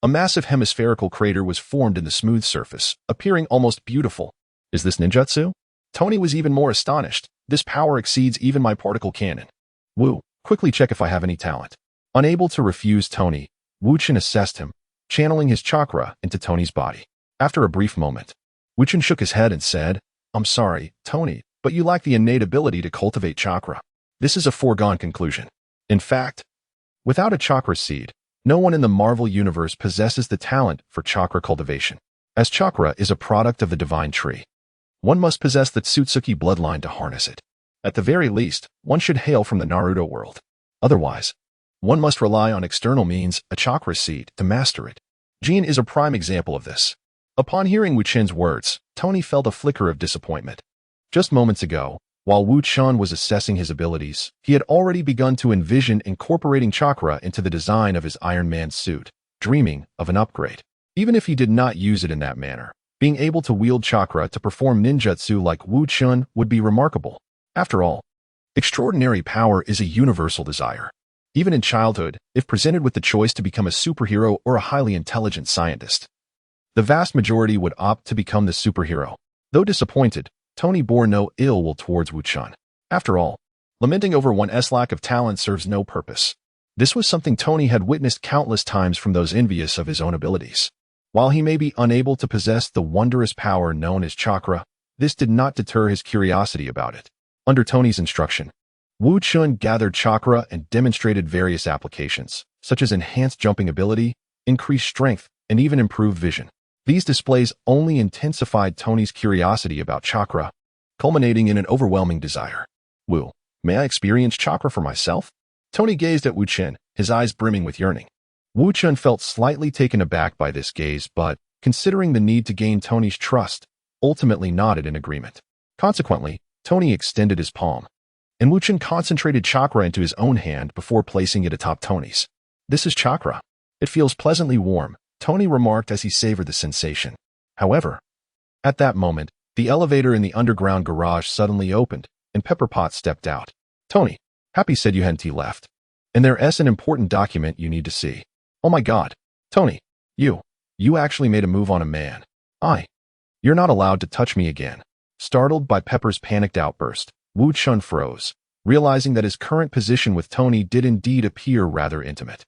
a massive hemispherical crater was formed in the smooth surface, appearing almost beautiful. Is this ninjutsu? Tony was even more astonished. This power exceeds even my particle cannon. Wu, quickly check if I have any talent. Unable to refuse Tony, Wu Chen assessed him, channeling his chakra into Tony's body. After a brief moment, Wu Chen shook his head and said, I'm sorry, Tony, but you lack the innate ability to cultivate chakra. This is a foregone conclusion. In fact, without a chakra seed, no one in the Marvel universe possesses the talent for chakra cultivation. As chakra is a product of the divine tree, one must possess the Akatsuki bloodline to harness it. At the very least, one should hail from the Naruto world. Otherwise, one must rely on external means, a chakra seed, to master it. Jean is a prime example of this. Upon hearing Wu Chen's words, Tony felt a flicker of disappointment. Just moments ago, while Wu Chen was assessing his abilities, he had already begun to envision incorporating chakra into the design of his Iron Man suit, dreaming of an upgrade. Even if he did not use it in that manner, being able to wield chakra to perform ninjutsu like Wu Chen would be remarkable. After all, extraordinary power is a universal desire. Even in childhood, if presented with the choice to become a superhero or a highly intelligent scientist, the vast majority would opt to become the superhero. Though disappointed, Tony bore no ill will towards Wu Chen. After all, lamenting over one's lack of talent serves no purpose. This was something Tony had witnessed countless times from those envious of his own abilities. While he may be unable to possess the wondrous power known as chakra, this did not deter his curiosity about it. Under Tony's instruction, Wu Chen gathered chakra and demonstrated various applications, such as enhanced jumping ability, increased strength, and even improved vision. These displays only intensified Tony's curiosity about chakra, culminating in an overwhelming desire. Wu, may I experience chakra for myself? Tony gazed at Wu Chen, his eyes brimming with yearning. Wu Chen felt slightly taken aback by this gaze, but, considering the need to gain Tony's trust, ultimately nodded in agreement. Consequently, Tony extended his palm, and Wu Chen concentrated chakra into his own hand before placing it atop Tony's. This is chakra. It feels pleasantly warm, Tony remarked as he savored the sensation. However, at that moment, the elevator in the underground garage suddenly opened, and Pepper Potts stepped out. Tony, Happy said you hadn't left. And there's an important document you need to see. Oh my god. Tony, you actually made a move on a man. You're not allowed to touch me again. Startled by Pepper's panicked outburst, Wu Chen froze, realizing that his current position with Tony did indeed appear rather intimate.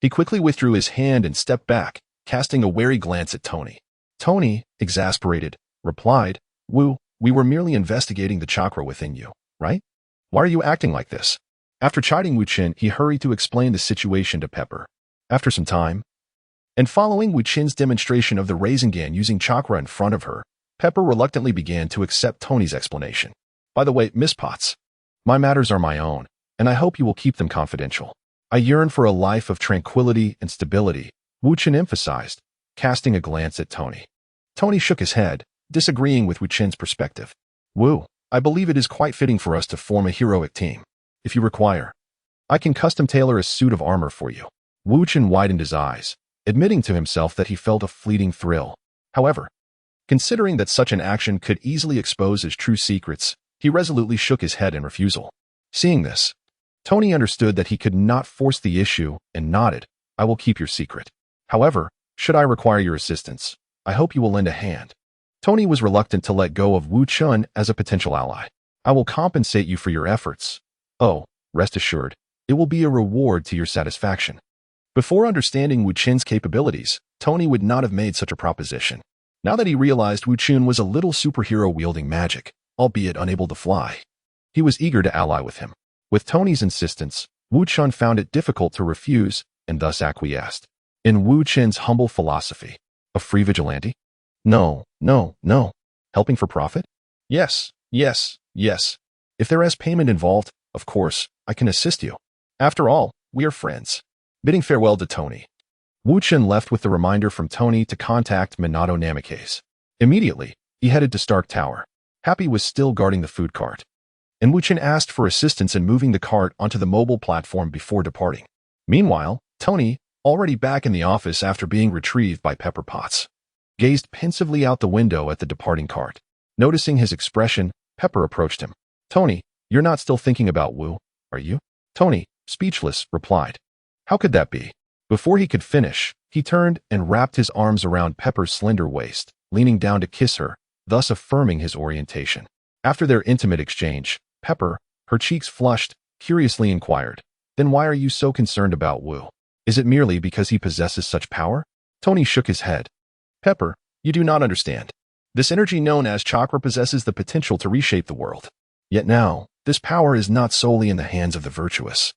He quickly withdrew his hand and stepped back, casting a wary glance at Tony. Tony, exasperated, replied, Wu, we were merely investigating the chakra within you, right? Why are you acting like this? After chiding Wu Chen, he hurried to explain the situation to Pepper. After some time, and following Wu Chen's demonstration of the Rasengan using chakra in front of her, Pepper reluctantly began to accept Tony's explanation. By the way, Miss Potts, my matters are my own, and I hope you will keep them confidential. I yearn for a life of tranquility and stability, Wu Chen emphasized, casting a glance at Tony. Tony shook his head, disagreeing with Wu Chen's perspective. Wu, I believe it is quite fitting for us to form a heroic team. If you require, I can custom tailor a suit of armor for you. Wu Chen widened his eyes, admitting to himself that he felt a fleeting thrill. However, considering that such an action could easily expose his true secrets, he resolutely shook his head in refusal. Seeing this, Tony understood that he could not force the issue and nodded, I will keep your secret. However, should I require your assistance, I hope you will lend a hand. Tony was reluctant to let go of Wu Chen as a potential ally. I will compensate you for your efforts. Oh, rest assured, it will be a reward to your satisfaction. Before understanding Wu Chen's capabilities, Tony would not have made such a proposition. Now that he realized Wu Chen was a little superhero wielding magic, albeit unable to fly, he was eager to ally with him. With Tony's insistence, Wu Chen found it difficult to refuse and thus acquiesced. In Wu Chen's humble philosophy, a free vigilante? No. Helping for profit? Yes. If there is payment involved, of course, I can assist you. After all, we are friends. Bidding farewell to Tony, Wu Chen left with the reminder from Tony to contact Minato Namikaze. Immediately, he headed to Stark Tower. Happy was still guarding the food cart, and Wu Chen asked for assistance in moving the cart onto the mobile platform before departing. Meanwhile, Tony, already back in the office after being retrieved by Pepper Potts, gazed pensively out the window at the departing cart. Noticing his expression, Pepper approached him. Tony, you're not still thinking about Wu, are you? Tony, speechless, replied. How could that be? Before he could finish, he turned and wrapped his arms around Pepper's slender waist, leaning down to kiss her, thus affirming his orientation. After their intimate exchange, Pepper, her cheeks flushed, curiously inquired, Then why are you so concerned about Wu? Is it merely because he possesses such power? Tony shook his head. Pepper, you do not understand. This energy known as chakra possesses the potential to reshape the world. Yet now, this power is not solely in the hands of the virtuous.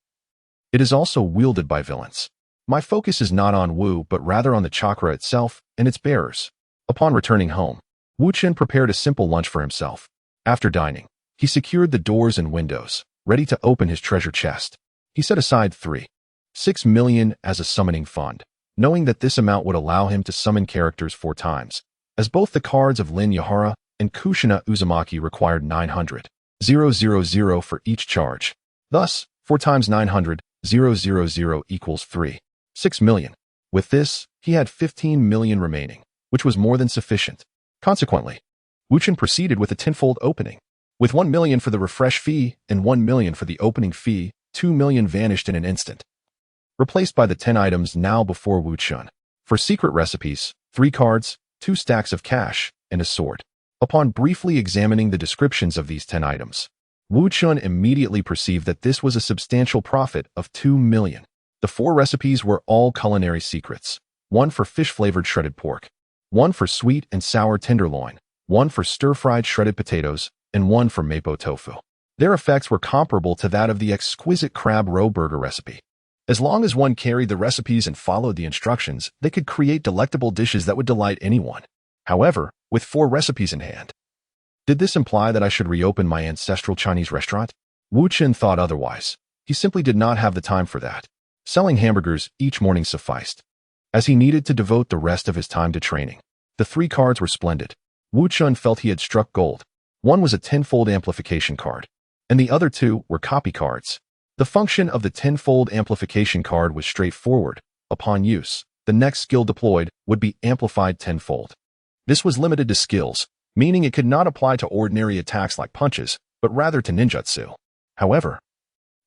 It is also wielded by villains. My focus is not on Wu but rather on the chakra itself and its bearers. Upon returning home, Wu Chen prepared a simple lunch for himself. After dining, he secured the doors and windows, ready to open his treasure chest. He set aside 3.6 million as a summoning fund, knowing that this amount would allow him to summon characters 4 times, as both the cards of Lin Yahara and Kushina Uzumaki required 900,000 for each charge. Thus, 4 times 900,000 equals 3.6 million. With this, he had 15 million remaining, which was more than sufficient. Consequently, Wu Chen proceeded with a tenfold opening. With 1 million for the refresh fee and 1 million for the opening fee, 2 million vanished in an instant, replaced by the 10 items now before Wu Chen. For secret recipes, 3 cards, 2 stacks of cash, and a sword. Upon briefly examining the descriptions of these 10 items, Wu Chen immediately perceived that this was a substantial profit of 2 million. The 4 recipes were all culinary secrets. 1 for fish-flavored shredded pork, 1 for sweet and sour tenderloin, 1 for stir-fried shredded potatoes, and 1 for mapo tofu. Their effects were comparable to that of the exquisite crab roe burger recipe. As long as one carried the recipes and followed the instructions, they could create delectable dishes that would delight anyone. However, with 4 recipes in hand. Did this imply that I should reopen my ancestral Chinese restaurant? Wu Chen thought otherwise. He simply did not have the time for that. Selling hamburgers each morning sufficed, as he needed to devote the rest of his time to training. The 3 cards were splendid. Wu Chen felt he had struck gold. One was a tenfold amplification card, and the other 2 were copy cards. The function of the tenfold amplification card was straightforward. Upon use, the next skill deployed would be amplified tenfold. This was limited to skills, meaning it could not apply to ordinary attacks like punches, but rather to ninjutsu. However,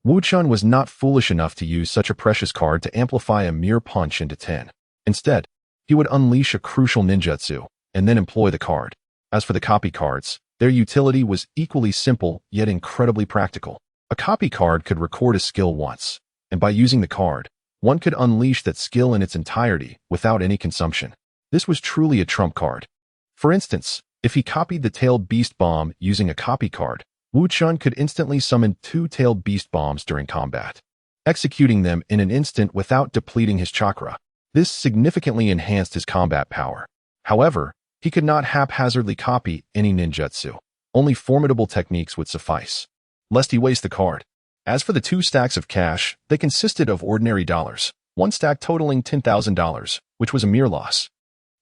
Wu Chen was not foolish enough to use such a precious card to amplify a mere punch into 10. Instead, he would unleash a crucial ninjutsu, and then employ the card. As for the copy cards, their utility was equally simple, yet incredibly practical. A copy card could record a skill once, and by using the card, one could unleash that skill in its entirety without any consumption. This was truly a trump card. For instance, if he copied the Tailed Beast Bomb using a copy card, Wu Chen could instantly summon 2 Tailed Beast Bombs during combat, executing them in an instant without depleting his chakra. This significantly enhanced his combat power. However, he could not haphazardly copy any ninjutsu. Only formidable techniques would suffice, lest he waste the card. As for the 2 stacks of cash, they consisted of ordinary dollars, 1 stack totaling $10,000, which was a mere loss.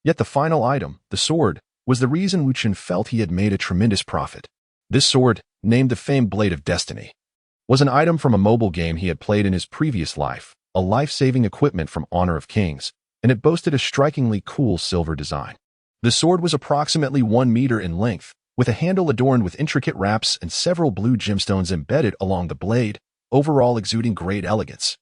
Yet the final item, the sword, was the reason Wu Chen felt he had made a tremendous profit. This sword, named the famed Blade of Destiny, was an item from a mobile game he had played in his previous life, a life-saving equipment from Honor of Kings, and it boasted a strikingly cool silver design. The sword was approximately 1 meter in length, with a handle adorned with intricate wraps and several blue gemstones embedded along the blade, overall exuding great elegance.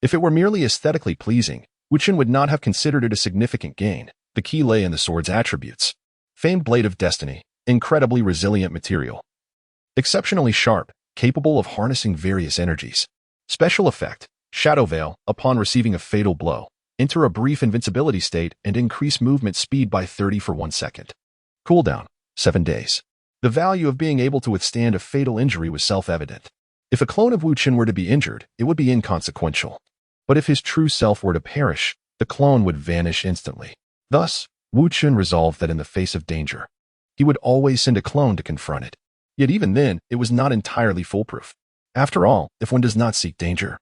If it were merely aesthetically pleasing, Wu Chen would not have considered it a significant gain. The key lay in the sword's attributes. Famed Blade of Destiny, incredibly resilient material. Exceptionally sharp, capable of harnessing various energies. Special effect, Shadow Veil, upon receiving a fatal blow. Enter a brief invincibility state and increase movement speed by 30 for 1 second. Cooldown, 7 days. The value of being able to withstand a fatal injury was self-evident. If a clone of Wu Chen were to be injured, it would be inconsequential. But if his true self were to perish, the clone would vanish instantly. Thus, Wu Chen resolved that in the face of danger, he would always send a clone to confront it. Yet even then, it was not entirely foolproof. After all, if one does not seek danger,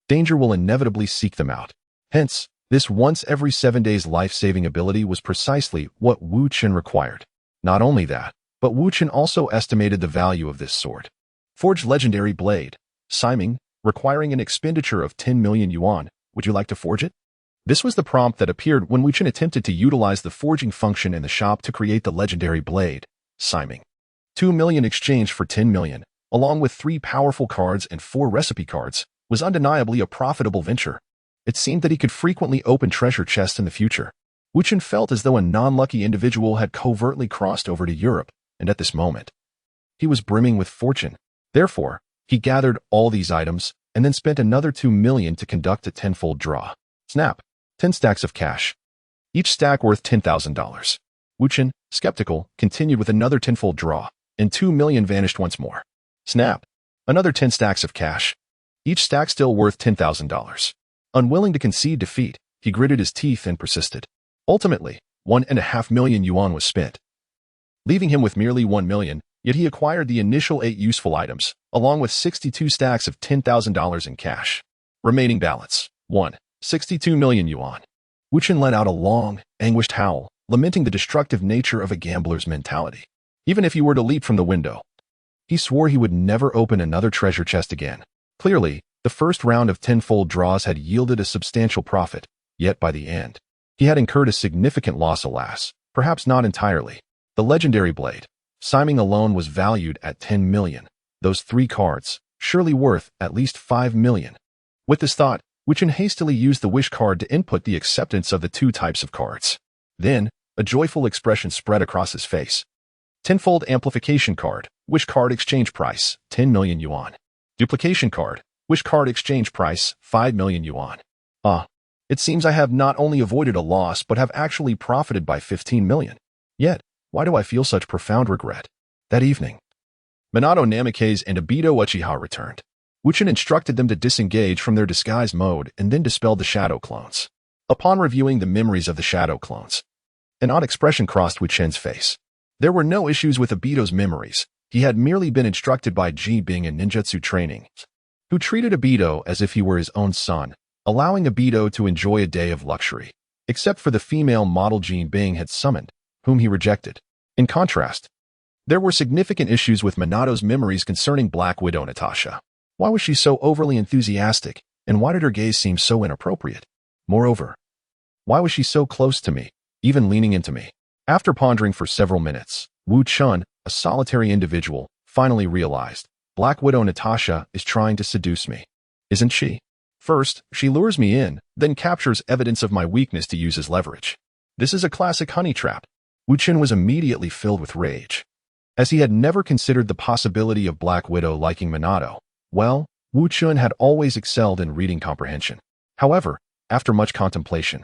danger will inevitably seek them out. Hence, this once every 7 days life-saving ability was precisely what Wu Chen required. Not only that, but Wu Chen also estimated the value of this sword. Forged legendary blade, Siming, requiring an expenditure of 10 million yuan. Would you like to forge it? This was the prompt that appeared when Wu Chen attempted to utilize the forging function in the shop to create the legendary blade, Siming. 2 million exchanged for 10 million, along with 3 powerful cards and 4 recipe cards, was undeniably a profitable venture. It seemed that he could frequently open treasure chests in the future. Wu Chen felt as though a non-lucky individual had covertly crossed over to Europe, and at this moment, he was brimming with fortune. Therefore, he gathered all these items and then spent another 2 million to conduct a tenfold draw. Snap. 10 stacks of cash, each stack worth $10,000. Wu Chen, skeptical, continued with another tenfold draw, and 2 million vanished once more. Snap. Another 10 stacks of cash, each stack still worth $10,000. Unwilling to concede defeat, he gritted his teeth and persisted. Ultimately, 1.5 million yuan was spent, leaving him with merely 1 million, yet he acquired the initial 8 useful items, along with 62 stacks of $10,000 in cash. Remaining balance, 62 million yuan. Wu Chen let out a long, anguished howl, lamenting the destructive nature of a gambler's mentality. Even if he were to leap from the window, he swore he would never open another treasure chest again. Clearly, the first round of tenfold draws had yielded a substantial profit, yet by the end, he had incurred a significant loss, alas, perhaps not entirely. The legendary blade, Siming alone, was valued at 10 million. Those 3 cards, surely worth at least 5 million. With this thought, Wu Chen hastily used the wish card to input the acceptance of the 2 types of cards. Then, a joyful expression spread across his face. Tenfold amplification card, wish card exchange price, 10 million yuan. Duplication card, wish card exchange price, 5 million yuan. It seems I have not only avoided a loss but have actually profited by 15 million. Yet, why do I feel such profound regret? That evening, Minato Namikaze and Obito Uchiha returned. Wu Chen instructed them to disengage from their disguise mode and then dispel the shadow clones. Upon reviewing the memories of the shadow clones, an odd expression crossed Wu Chen's face. There were no issues with Obito's memories. He had merely been instructed by Jinping in ninjutsu training, who treated Obito as if he were his own son, allowing Obito to enjoy a day of luxury, except for the female model Jinping had summoned, whom he rejected. In contrast, there were significant issues with Minato's memories concerning Black Widow Natasha. Why was she so overly enthusiastic, and why did her gaze seem so inappropriate? Moreover, why was she so close to me, even leaning into me? After pondering for several minutes, Wu Chen, a solitary individual, finally realized, Black Widow Natasha is trying to seduce me. Isn't she? First, she lures me in, then captures evidence of my weakness to use as leverage. This is a classic honey trap. Wu Chen was immediately filled with rage, as he had never considered the possibility of Black Widow liking Minato. Well, Wu Chen had always excelled in reading comprehension. However, after much contemplation,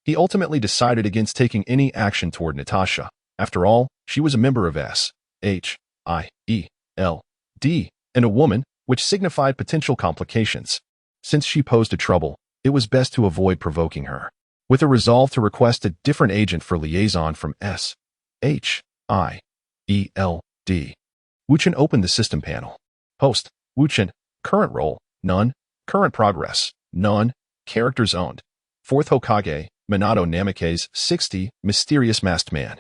he ultimately decided against taking any action toward Natasha. After all, she was a member of S.H.I.E.L.D. and a woman, which signified potential complications. Since she posed a trouble, it was best to avoid provoking her. With a resolve to request a different agent for liaison from S.H.I.E.L.D., Wu Chen opened the system panel. Host, Wu Chen. Current role, none. Current progress, none. Characters owned. 4th Hokage, Minato Namikaze, 60, Mysterious Masked Man.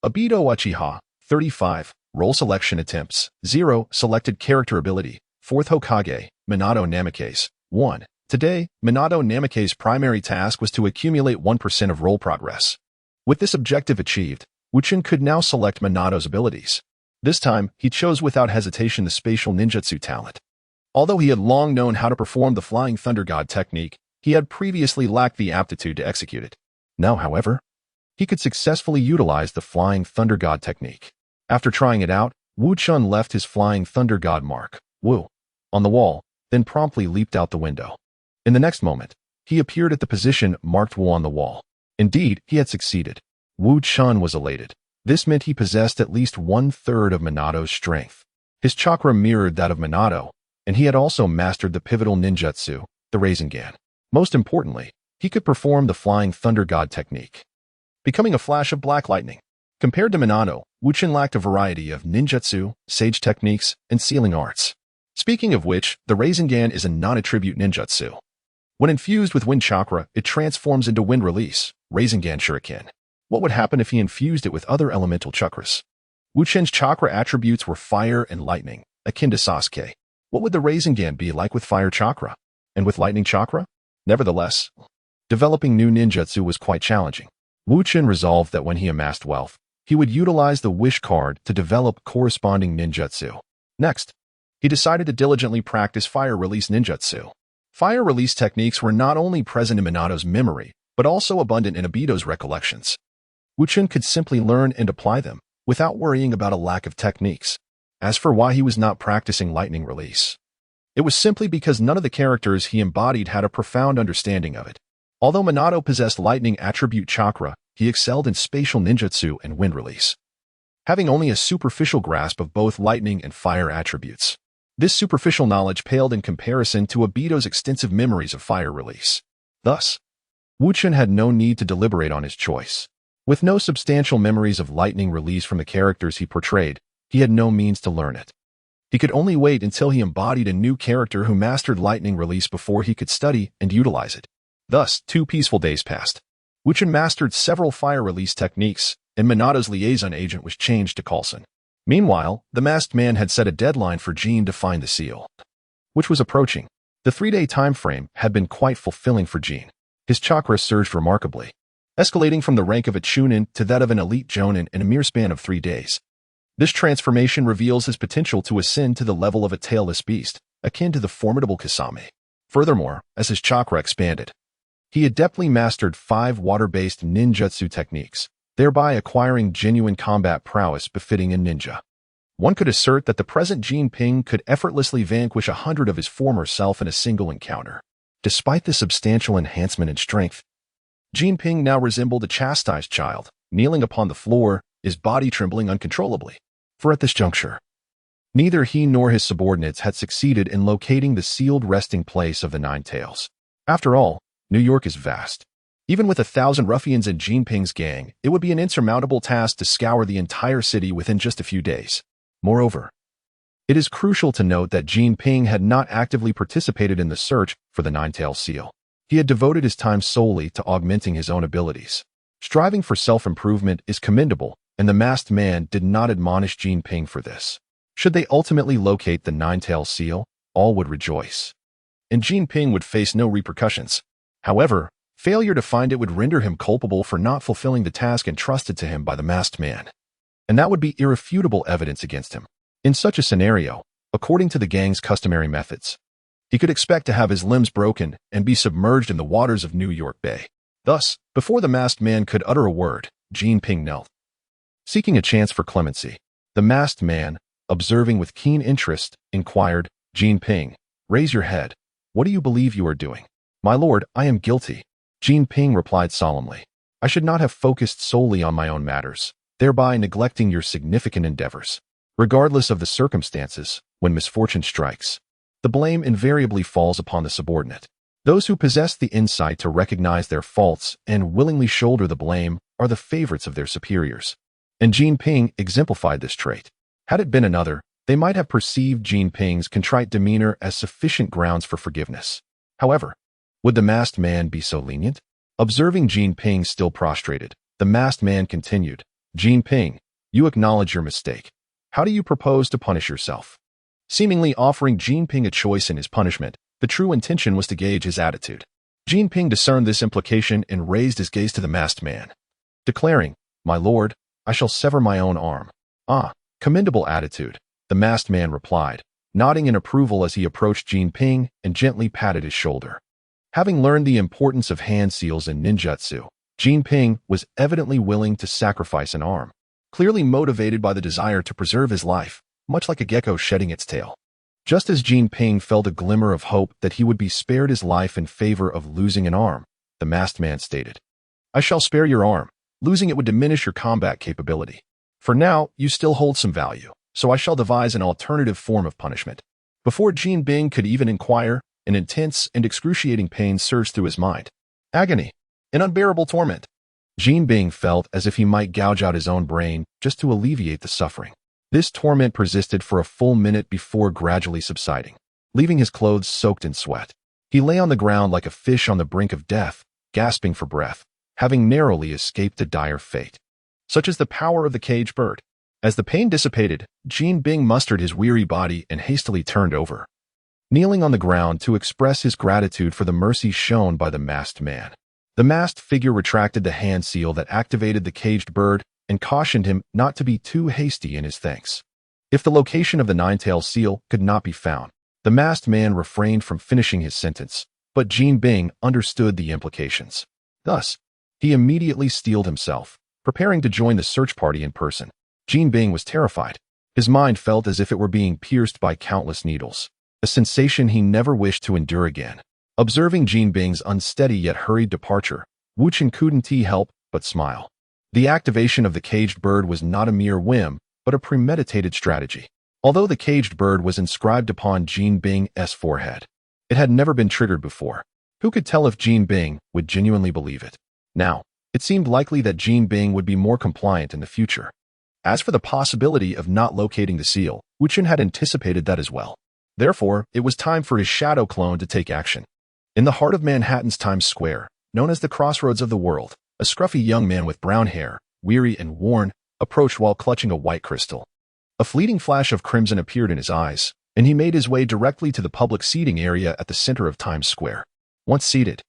Obito Uchiha, 35, Role Selection Attempts, 0, Selected Character Ability, 4th Hokage, Minato Namikaze, 1. Today, Minato Namikaze's primary task was to accumulate 1% of role progress. With this objective achieved, Wu Chen could now select Minato's abilities. This time, he chose without hesitation the spatial ninjutsu talent. Although he had long known how to perform the Flying Thunder God technique, he had previously lacked the aptitude to execute it. Now, however, he could successfully utilize the Flying Thunder God technique. After trying it out, Wu Chen left his Flying Thunder God mark, Wu, on the wall, then promptly leaped out the window. In the next moment, he appeared at the position marked Wu on the wall. Indeed, he had succeeded. Wu Chen was elated. This meant he possessed at least 1/3 of Minato's strength. His chakra mirrored that of Minato, and he had also mastered the pivotal ninjutsu, the Rasengan. Most importantly, he could perform the Flying Thunder God technique, becoming a flash of black lightning. Compared to Minato, Wu Chen lacked a variety of ninjutsu, sage techniques, and sealing arts. Speaking of which, the Rasengan is a non-attribute ninjutsu. When infused with wind chakra, it transforms into wind release, Rasengan Shuriken. What would happen if he infused it with other elemental chakras? Wu Chen's chakra attributes were fire and lightning, akin to Sasuke. What would the Rasengan be like with fire chakra? And with lightning chakra? Nevertheless, developing new ninjutsu was quite challenging. Wu Chen resolved that when he amassed wealth, he would utilize the wish card to develop corresponding ninjutsu. Next, he decided to diligently practice fire release ninjutsu. Fire release techniques were not only present in Minato's memory, but also abundant in Obito's recollections. Wu Chen could simply learn and apply them, without worrying about a lack of techniques. As for why he was not practicing lightning release, it was simply because none of the characters he embodied had a profound understanding of it. Although Minato possessed lightning attribute chakra, he excelled in spatial ninjutsu and wind release, having only a superficial grasp of both lightning and fire attributes. This superficial knowledge paled in comparison to Obito's extensive memories of fire release. Thus, Wu Chen had no need to deliberate on his choice. With no substantial memories of lightning release from the characters he portrayed, he had no means to learn it. He could only wait until he embodied a new character who mastered lightning release before he could study and utilize it. Thus, 2 peaceful days passed. Wu Chen mastered several fire release techniques, and Minato's liaison agent was changed to Coulson. Meanwhile, the masked man had set a deadline for Jean to find the seal, which was approaching. The 3-day time frame had been quite fulfilling for Jean. His chakra surged remarkably, escalating from the rank of a chunin to that of an elite jonin in a mere span of 3 days. This transformation reveals his potential to ascend to the level of a tailless beast, akin to the formidable Kasame. Furthermore, as his chakra expanded, he adeptly mastered 5 water-based ninjutsu techniques, thereby acquiring genuine combat prowess befitting a ninja. One could assert that the present Jinping could effortlessly vanquish 100 of his former self in a single encounter. Despite this substantial enhancement in strength, Jinping now resembled a chastised child, kneeling upon the floor, his body trembling uncontrollably. For at this juncture, Neither he nor his subordinates had succeeded in locating the sealed resting place of the Nine Tails. After all, New York is vast. Even with 1,000 ruffians in Jinping's gang, it would be an insurmountable task to scour the entire city within just a few days. Moreover, it is crucial to note that Jinping had not actively participated in the search for the Nine-Tailed Seal. He had devoted his time solely to augmenting his own abilities. Striving for self-improvement is commendable, and the masked man did not admonish Jinping for this. Should they ultimately locate the Nine-Tailed Seal, all would rejoice, and Jinping would face no repercussions. However, failure to find it would render him culpable for not fulfilling the task entrusted to him by the masked man, and that would be irrefutable evidence against him. In such a scenario, according to the gang's customary methods, he could expect to have his limbs broken and be submerged in the waters of New York Bay. Thus, before the masked man could utter a word, Jinping knelt, seeking a chance for clemency. The masked man, observing with keen interest, inquired, "Jinping, raise your head. What do you believe you are doing?" "My lord, I am guilty," Jinping replied solemnly. "I should not have focused solely on my own matters, thereby neglecting your significant endeavors. Regardless of the circumstances, when misfortune strikes, the blame invariably falls upon the subordinate. Those who possess the insight to recognize their faults and willingly shoulder the blame are the favorites of their superiors." And Jinping exemplified this trait. Had it been another, they might have perceived Jinping's contrite demeanor as sufficient grounds for forgiveness. However, would the masked man be so lenient? Observing Jinping still prostrated, the masked man continued, "Jinping, you acknowledge your mistake. How do you propose to punish yourself?" Seemingly offering Jinping a choice in his punishment, the true intention was to gauge his attitude. Jinping discerned this implication and raised his gaze to the masked man, declaring, "My lord, I shall sever my own arm." "Ah, commendable attitude," the masked man replied, nodding in approval as he approached Jinping and gently patted his shoulder. Having learned the importance of hand seals in ninjutsu, Jinping was evidently willing to sacrifice an arm, clearly motivated by the desire to preserve his life, much like a gecko shedding its tail. Just as Jinping felt a glimmer of hope that he would be spared his life in favor of losing an arm, the masked man stated, "I shall spare your arm. Losing it would diminish your combat capability. For now, you still hold some value, so I shall devise an alternative form of punishment." Before Jinping could even inquire, an intense and excruciating pain surged through his mind. Agony, an unbearable torment. Jinping felt as if he might gouge out his own brain just to alleviate the suffering. This torment persisted for a full minute before gradually subsiding, leaving his clothes soaked in sweat. He lay on the ground like a fish on the brink of death, gasping for breath, having narrowly escaped a dire fate. Such is the power of the caged bird. As the pain dissipated, Jinping mustered his weary body and hastily turned over, kneeling on the ground to express his gratitude for the mercy shown by the masked man. The masked figure retracted the hand seal that activated the caged bird and cautioned him not to be too hasty in his thanks. If the location of the Nine-Tailed Seal could not be found, the masked man refrained from finishing his sentence, but Jinping understood the implications. Thus, he immediately steeled himself, preparing to join the search party in person. Jinping was terrified. His mind felt as if it were being pierced by countless needles, a sensation he never wished to endure again. Observing Jinping's unsteady yet hurried departure, Wu Chen couldn't help but smile. The activation of the caged bird was not a mere whim, but a premeditated strategy. Although the caged bird was inscribed upon Jinping's forehead, it had never been triggered before. Who could tell if Jinping would genuinely believe it? Now, it seemed likely that Jinping would be more compliant in the future. As for the possibility of not locating the seal, Wu Chen had anticipated that as well. Therefore, it was time for his shadow clone to take action. In the heart of Manhattan's Times Square, known as the crossroads of the world, a scruffy young man with brown hair, weary and worn, approached while clutching a white crystal. A fleeting flash of crimson appeared in his eyes, and he made his way directly to the public seating area at the center of Times Square. Once seated,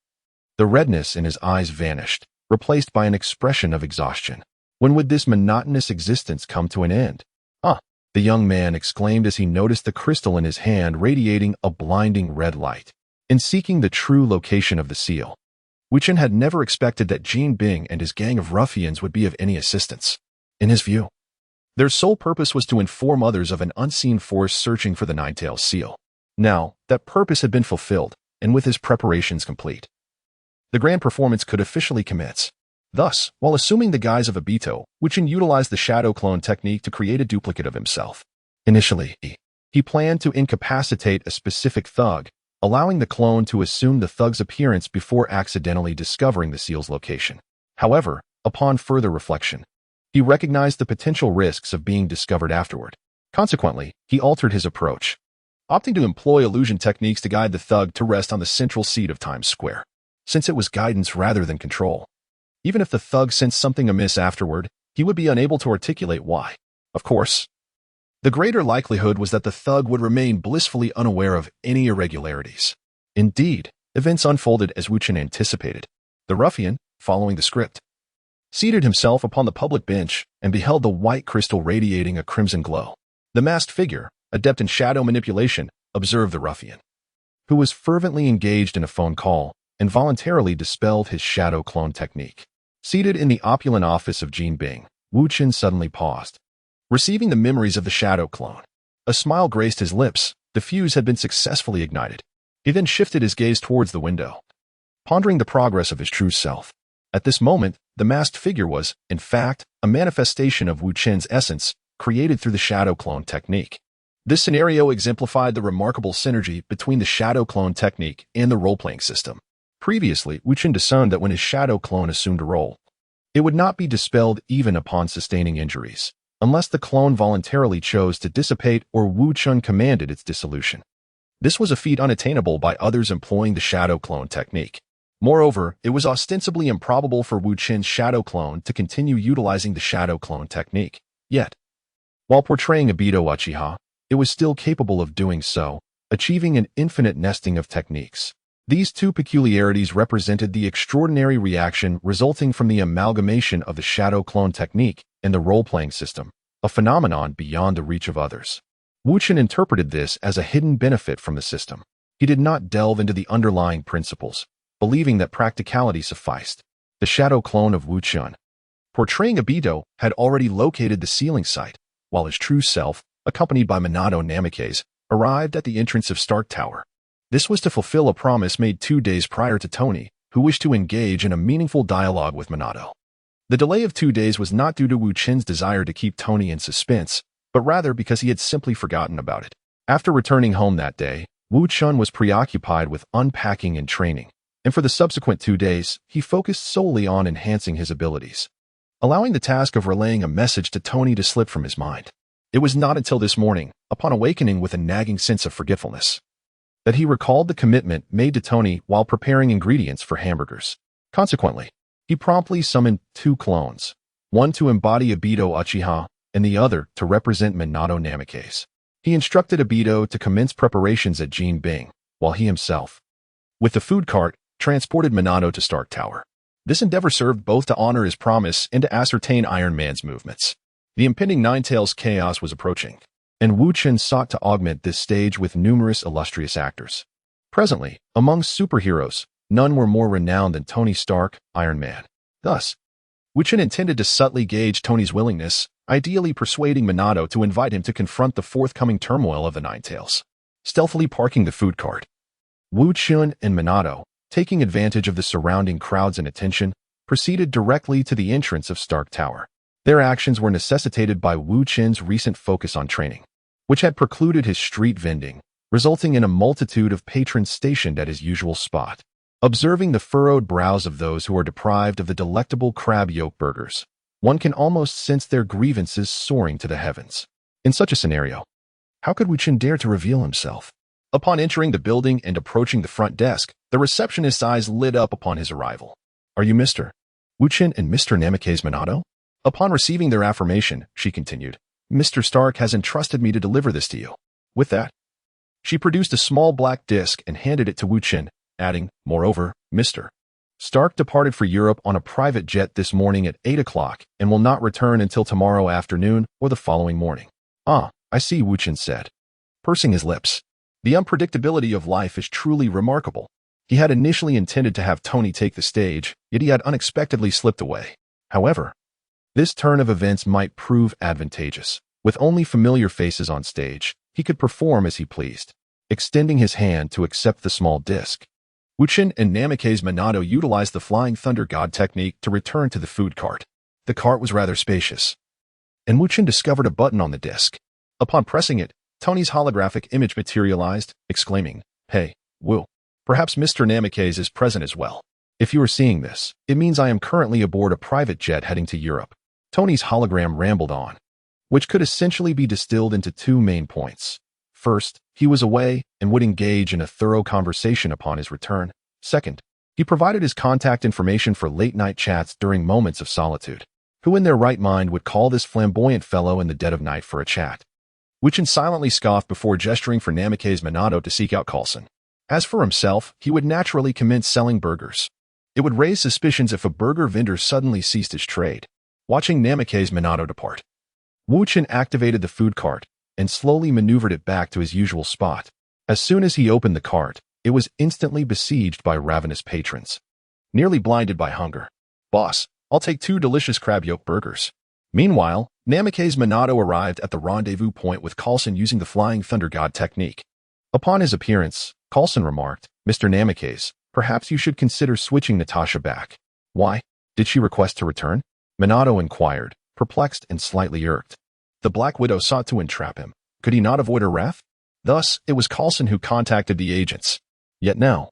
the redness in his eyes vanished, replaced by an expression of exhaustion. When would this monotonous existence come to an end? "Ah!" the young man exclaimed as he noticed the crystal in his hand radiating a blinding red light. In seeking the true location of the seal, Wu Chen had never expected that Jinping and his gang of ruffians would be of any assistance. In his view, their sole purpose was to inform others of an unseen force searching for the Nine-Tailed Seal. Now, that purpose had been fulfilled, and with his preparations complete, the grand performance could officially commence. Thus, while assuming the guise of Obito, Wu Chen utilized the shadow clone technique to create a duplicate of himself. Initially, he planned to incapacitate a specific thug, allowing the clone to assume the thug's appearance before accidentally discovering the seal's location. However, upon further reflection, he recognized the potential risks of being discovered afterward. Consequently, he altered his approach, opting to employ illusion techniques to guide the thug to rest on the central seat of Times Square, since it was guidance rather than control. Even if the thug sensed something amiss afterward, he would be unable to articulate why. Of course, the greater likelihood was that the thug would remain blissfully unaware of any irregularities. Indeed, events unfolded as Wu Chen anticipated. The ruffian, following the script, seated himself upon the public bench and beheld the white crystal radiating a crimson glow. The masked figure, adept in shadow manipulation, observed the ruffian, who was fervently engaged in a phone call, and voluntarily dispelled his shadow clone technique. Seated in the opulent office of Jin Bing, Wu Chen suddenly paused, receiving the memories of the shadow clone. A smile graced his lips. The fuse had been successfully ignited. He then shifted his gaze towards the window, pondering the progress of his true self. At this moment, the masked figure was, in fact, a manifestation of Wu Chen's essence, created through the shadow clone technique. This scenario exemplified the remarkable synergy between the shadow clone technique and the role-playing system. Previously, Wu Chen discerned that when his shadow clone assumed a role, it would not be dispelled even upon sustaining injuries, unless the clone voluntarily chose to dissipate or Wu Chen commanded its dissolution. This was a feat unattainable by others employing the shadow clone technique. Moreover, it was ostensibly improbable for Wu Chen's shadow clone to continue utilizing the shadow clone technique. Yet, while portraying Obito Uchiha, it was still capable of doing so, achieving an infinite nesting of techniques. These two peculiarities represented the extraordinary reaction resulting from the amalgamation of the shadow clone technique and the role-playing system, a phenomenon beyond the reach of others. Wu Chen interpreted this as a hidden benefit from the system. He did not delve into the underlying principles, believing that practicality sufficed. The shadow clone of Wu Chen, portraying Obito, had already located the sealing site, while his true self, accompanied by Minato Namikaze, arrived at the entrance of Stark Tower. This was to fulfill a promise made 2 days prior to Tony, who wished to engage in a meaningful dialogue with Minato. The delay of 2 days was not due to Wu Chen's desire to keep Tony in suspense, but rather because he had simply forgotten about it. After returning home that day, Wu Chen was preoccupied with unpacking and training, and for the subsequent 2 days, he focused solely on enhancing his abilities, allowing the task of relaying a message to Tony to slip from his mind. It was not until this morning, upon awakening with a nagging sense of forgetfulness, that he recalled the commitment made to Tony while preparing ingredients for hamburgers. Consequently, he promptly summoned 2 clones, one to embody Obito Uchiha and the other to represent Minato Namikaze. He instructed Obito to commence preparations at Jin Bing, while he himself, with the food cart, transported Minato to Stark Tower. This endeavor served both to honor his promise and to ascertain Iron Man's movements. The impending Ninetales chaos was approaching, and Wu Chen sought to augment this stage with numerous illustrious actors. Presently, among superheroes, none were more renowned than Tony Stark, Iron Man. Thus, Wu Chen intended to subtly gauge Tony's willingness, ideally persuading Minato to invite him to confront the forthcoming turmoil of the Ninetales. Stealthily parking the food cart, Wu Chen and Minato, taking advantage of the surrounding crowds and attention, proceeded directly to the entrance of Stark Tower. Their actions were necessitated by Wu Chen's recent focus on training, which had precluded his street vending, resulting in a multitude of patrons stationed at his usual spot. Observing the furrowed brows of those who are deprived of the delectable crab yolk burgers, one can almost sense their grievances soaring to the heavens. In such a scenario, how could Wu Chen dare to reveal himself? Upon entering the building and approaching the front desk, the receptionist's eyes lit up upon his arrival. "Are you Mr. Wu Chen and Mr. Namikaze Minato?" Upon receiving their affirmation, she continued, "Mr. Stark has entrusted me to deliver this to you." With that, she produced a small black disc and handed it to Wu Chen, adding, "Moreover, Mr. Stark departed for Europe on a private jet this morning at 8 o'clock and will not return until tomorrow afternoon or the following morning." "Ah, I see," Wu Chen said, pursing his lips. The unpredictability of life is truly remarkable. He had initially intended to have Tony take the stage, yet he had unexpectedly slipped away. However, this turn of events might prove advantageous. With only familiar faces on stage, he could perform as he pleased. Extending his hand to accept the small disc, Wu Chen and Namikaze Minato utilized the Flying Thunder God technique to return to the food cart. The cart was rather spacious, and Wu Chen discovered a button on the disc. Upon pressing it, Tony's holographic image materialized, exclaiming, "Hey, Wu. Perhaps Mr. Namikaze is present as well. If you are seeing this, it means I am currently aboard a private jet heading to Europe." Tony's hologram rambled on, which could essentially be distilled into two main points. First, he was away and would engage in a thorough conversation upon his return. Second, he provided his contact information for late-night chats during moments of solitude. Who in their right mind would call this flamboyant fellow in the dead of night for a chat? Wu Chen silently scoffed before gesturing for Namikaze Minato to seek out Coulson. As for himself, he would naturally commence selling burgers. It would raise suspicions if a burger vendor suddenly ceased his trade. Watching Namikaze Minato depart, Wu Chen activated the food cart and slowly maneuvered it back to his usual spot. As soon as he opened the cart, it was instantly besieged by ravenous patrons. Nearly blinded by hunger. "Boss, I'll take 2 delicious crab yolk burgers." Meanwhile, Namikaze Minato arrived at the rendezvous point with Coulson using the Flying Thunder God technique. Upon his appearance, Coulson remarked, "Mr. Namikaze, perhaps you should consider switching Natasha back." "Why? Did she request to return?" Minato inquired, perplexed and slightly irked. The Black Widow sought to entrap him. Could he not avoid her wrath? Thus, it was Coulson who contacted the agents. Yet now,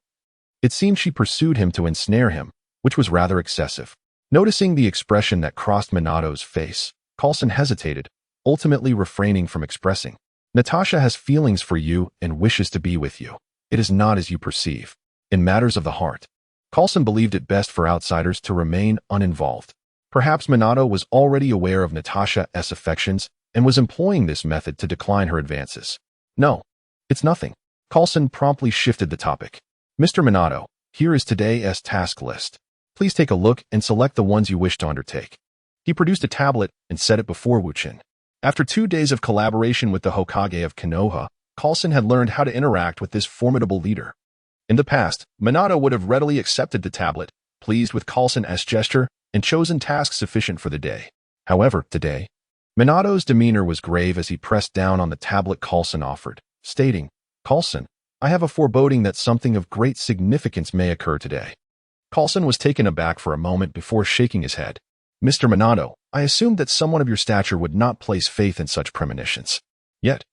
it seemed she pursued him to ensnare him, which was rather excessive. Noticing the expression that crossed Minato's face, Coulson hesitated, ultimately refraining from expressing. "Natasha has feelings for you and wishes to be with you. It is not as you perceive. In matters of the heart." Coulson believed it best for outsiders to remain uninvolved. Perhaps Minato was already aware of Natasha's affections and was employing this method to decline her advances. "No, it's nothing." Coulson promptly shifted the topic. "Mr. Minato, here is today's task list. Please take a look and select the ones you wish to undertake." He produced a tablet and set it before Wu Chen. After 2 days of collaboration with the Hokage of Konoha, Coulson had learned how to interact with this formidable leader. In the past, Minato would have readily accepted the tablet, pleased with Coulson's gesture, and chosen tasks sufficient for the day. However, today, Minato's demeanor was grave as he pressed down on the tablet Coulson offered, stating, "Coulson, I have a foreboding that something of great significance may occur today." Coulson was taken aback for a moment before shaking his head. "Mr. Minato, I assumed that someone of your stature would not place faith in such premonitions." Yet,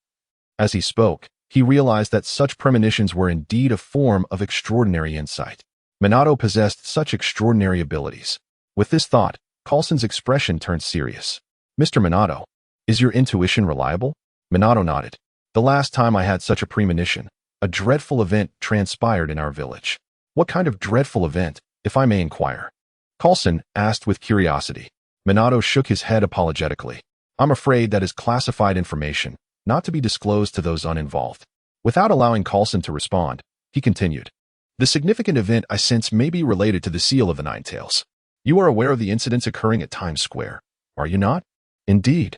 as he spoke, he realized that such premonitions were indeed a form of extraordinary insight. Minato possessed such extraordinary abilities. With this thought, Coulson's expression turned serious. "Mr. Minato, is your intuition reliable?" Minato nodded. "The last time I had such a premonition, a dreadful event transpired in our village." "What kind of dreadful event, if I may inquire?" Coulson asked with curiosity. Minato shook his head apologetically. "I'm afraid that is classified information, not to be disclosed to those uninvolved." Without allowing Coulson to respond, he continued. "The significant event I sense may be related to the Seal of the Nine Tails. You are aware of the incidents occurring at Times Square, are you not?" "Indeed.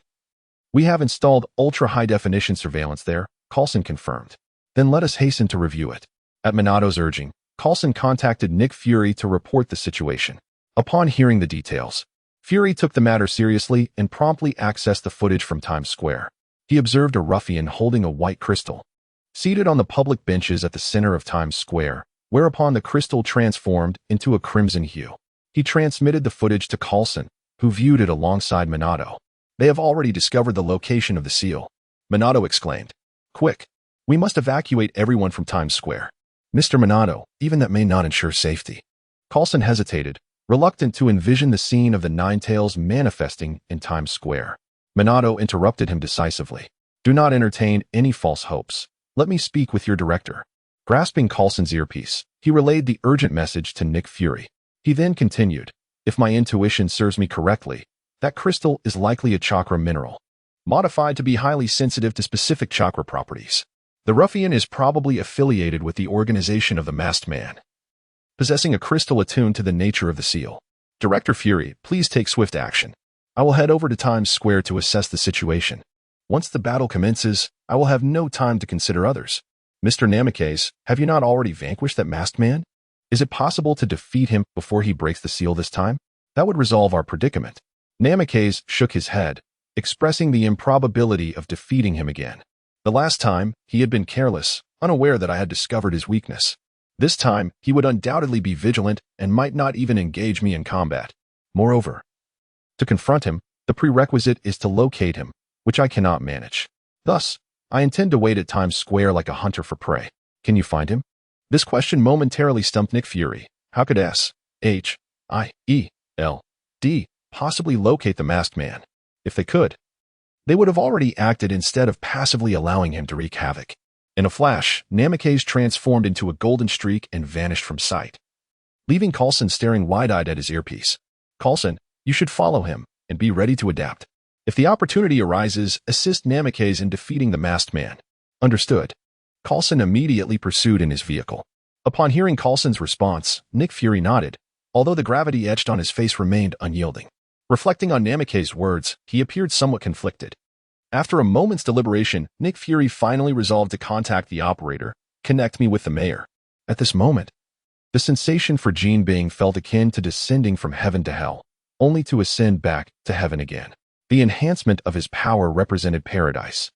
We have installed ultra-high-definition surveillance there," Coulson confirmed. "Then let us hasten to review it." At Minato's urging, Coulson contacted Nick Fury to report the situation. Upon hearing the details, Fury took the matter seriously and promptly accessed the footage from Times Square. He observed a ruffian holding a white crystal, seated on the public benches at the center of Times Square, whereupon the crystal transformed into a crimson hue. He transmitted the footage to Coulson, who viewed it alongside Minato. "They have already discovered the location of the seal," Minato exclaimed. "Quick! We must evacuate everyone from Times Square." "Mr. Minato, even that may not ensure safety." Coulson hesitated, reluctant to envision the scene of the Nine Tails manifesting in Times Square. Minato interrupted him decisively. "Do not entertain any false hopes. Let me speak with your director." Grasping Coulson's earpiece, he relayed the urgent message to Nick Fury. He then continued, "If my intuition serves me correctly, that crystal is likely a chakra mineral, modified to be highly sensitive to specific chakra properties. The ruffian is probably affiliated with the organization of the Masked Man, possessing a crystal attuned to the nature of the seal. Director Fury, please take swift action. I will head over to Times Square to assess the situation. Once the battle commences, I will have no time to consider others. Mr. Namikaze, have you not already vanquished that Masked Man? Is it possible to defeat him before he breaks the seal this time? That would resolve our predicament." Namikaze shook his head, expressing the improbability of defeating him again. "The last time, he had been careless, unaware that I had discovered his weakness. This time, he would undoubtedly be vigilant and might not even engage me in combat. Moreover, to confront him, the prerequisite is to locate him, which I cannot manage. Thus, I intend to wait at Times Square like a hunter for prey. Can you find him? This question momentarily stumped Nick Fury. How could S.H.I.E.L.D. possibly locate the masked man? If they could, they would have already acted instead of passively allowing him to wreak havoc. In a flash, Namikaze transformed into a golden streak and vanished from sight, leaving Coulson staring wide-eyed at his earpiece. Coulson, you should follow him and be ready to adapt. If the opportunity arises, assist Namikaze in defeating the masked man. Understood. Coulson immediately pursued in his vehicle. Upon hearing Coulson's response, Nick Fury nodded, although the gravity etched on his face remained unyielding. Reflecting on Namikaze's words, he appeared somewhat conflicted. After a moment's deliberation, Nick Fury finally resolved to contact the operator. Connect me with the mayor. At this moment, the sensation for Jean Bing felt akin to descending from heaven to hell, only to ascend back to heaven again. The enhancement of his power represented paradise,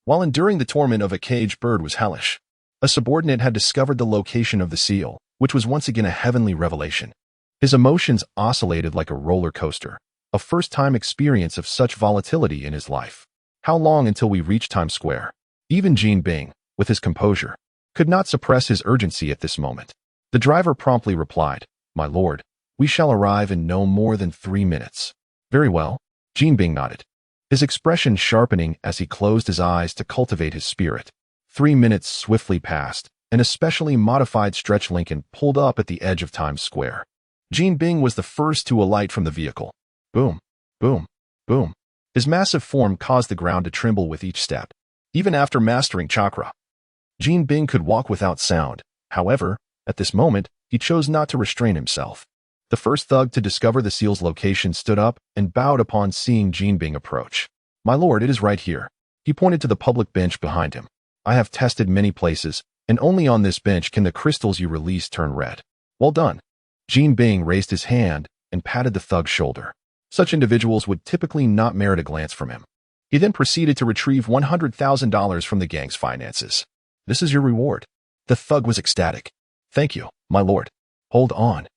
while enduring the torment of a caged bird was hellish. A subordinate had discovered the location of the seal, which was once again a heavenly revelation. His emotions oscillated like a roller coaster, a first-time experience of such volatility in his life. How long until we reach Times Square? Even Jean Bing, with his composure, could not suppress his urgency at this moment. The driver promptly replied, My lord, we shall arrive in no more than 3 minutes. Very well. Jean Bing nodded, his expression sharpening as he closed his eyes to cultivate his spirit. 3 minutes swiftly passed, and a specially modified stretch Lincoln pulled up at the edge of Times Square. Jean Bing was the first to alight from the vehicle. Boom, boom, boom. His massive form caused the ground to tremble with each step. Even after mastering chakra, Jean Bing could walk without sound. However, at this moment, he chose not to restrain himself. The first thug to discover the seal's location stood up and bowed upon seeing Jean Bing approach. My lord, it is right here. He pointed to the public bench behind him. I have tested many places, and only on this bench can the crystals you release turn red. Well done. Jean Bing raised his hand and patted the thug's shoulder. Such individuals would typically not merit a glance from him. He then proceeded to retrieve $100,000 from the gang's finances. This is your reward. The thug was ecstatic. Thank you, my lord. Hold on.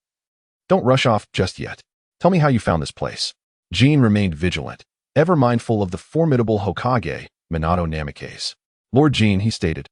Don't rush off just yet. Tell me how you found this place. Jean remained vigilant, ever mindful of the formidable Hokage, Minato Namikaze. Lord Jean, he stated,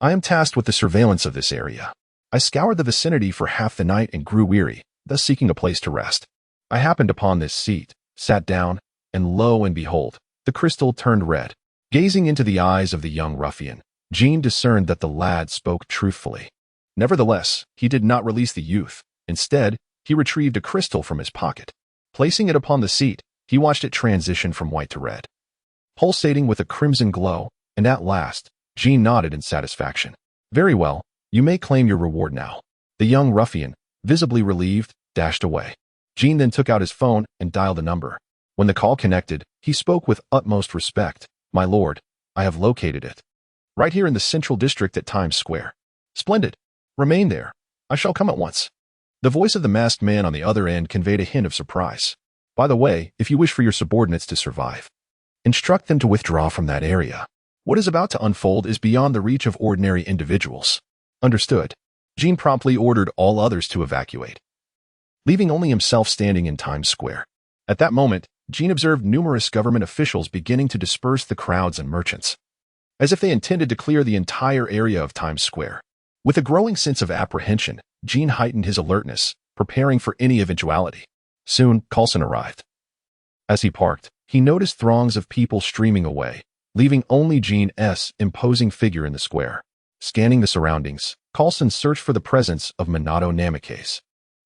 I am tasked with the surveillance of this area. I scoured the vicinity for half the night and grew weary, thus seeking a place to rest. I happened upon this seat, sat down, and lo and behold, the crystal turned red. Gazing into the eyes of the young ruffian, Jean discerned that the lad spoke truthfully. Nevertheless, he did not release the youth. Instead, he retrieved a crystal from his pocket. Placing it upon the seat, he watched it transition from white to red, pulsating with a crimson glow, and at last, Jean nodded in satisfaction. Very well, you may claim your reward now. The young ruffian, visibly relieved, dashed away. Jean then took out his phone and dialed a number. When the call connected, he spoke with utmost respect. My lord, I have located it. Right here in the central district at Times Square. Splendid. Remain there. I shall come at once. The voice of the masked man on the other end conveyed a hint of surprise. By the way, if you wish for your subordinates to survive, instruct them to withdraw from that area. What is about to unfold is beyond the reach of ordinary individuals. Understood. Jean promptly ordered all others to evacuate, leaving only himself standing in Times Square. At that moment, Jean observed numerous government officials beginning to disperse the crowds and merchants, as if they intended to clear the entire area of Times Square. With a growing sense of apprehension, Jean heightened his alertness, preparing for any eventuality. Soon, Coulson arrived. As he parked, he noticed throngs of people streaming away, leaving only Jean's imposing figure in the square. Scanning the surroundings, Coulson searched for the presence of Minato Namikaze.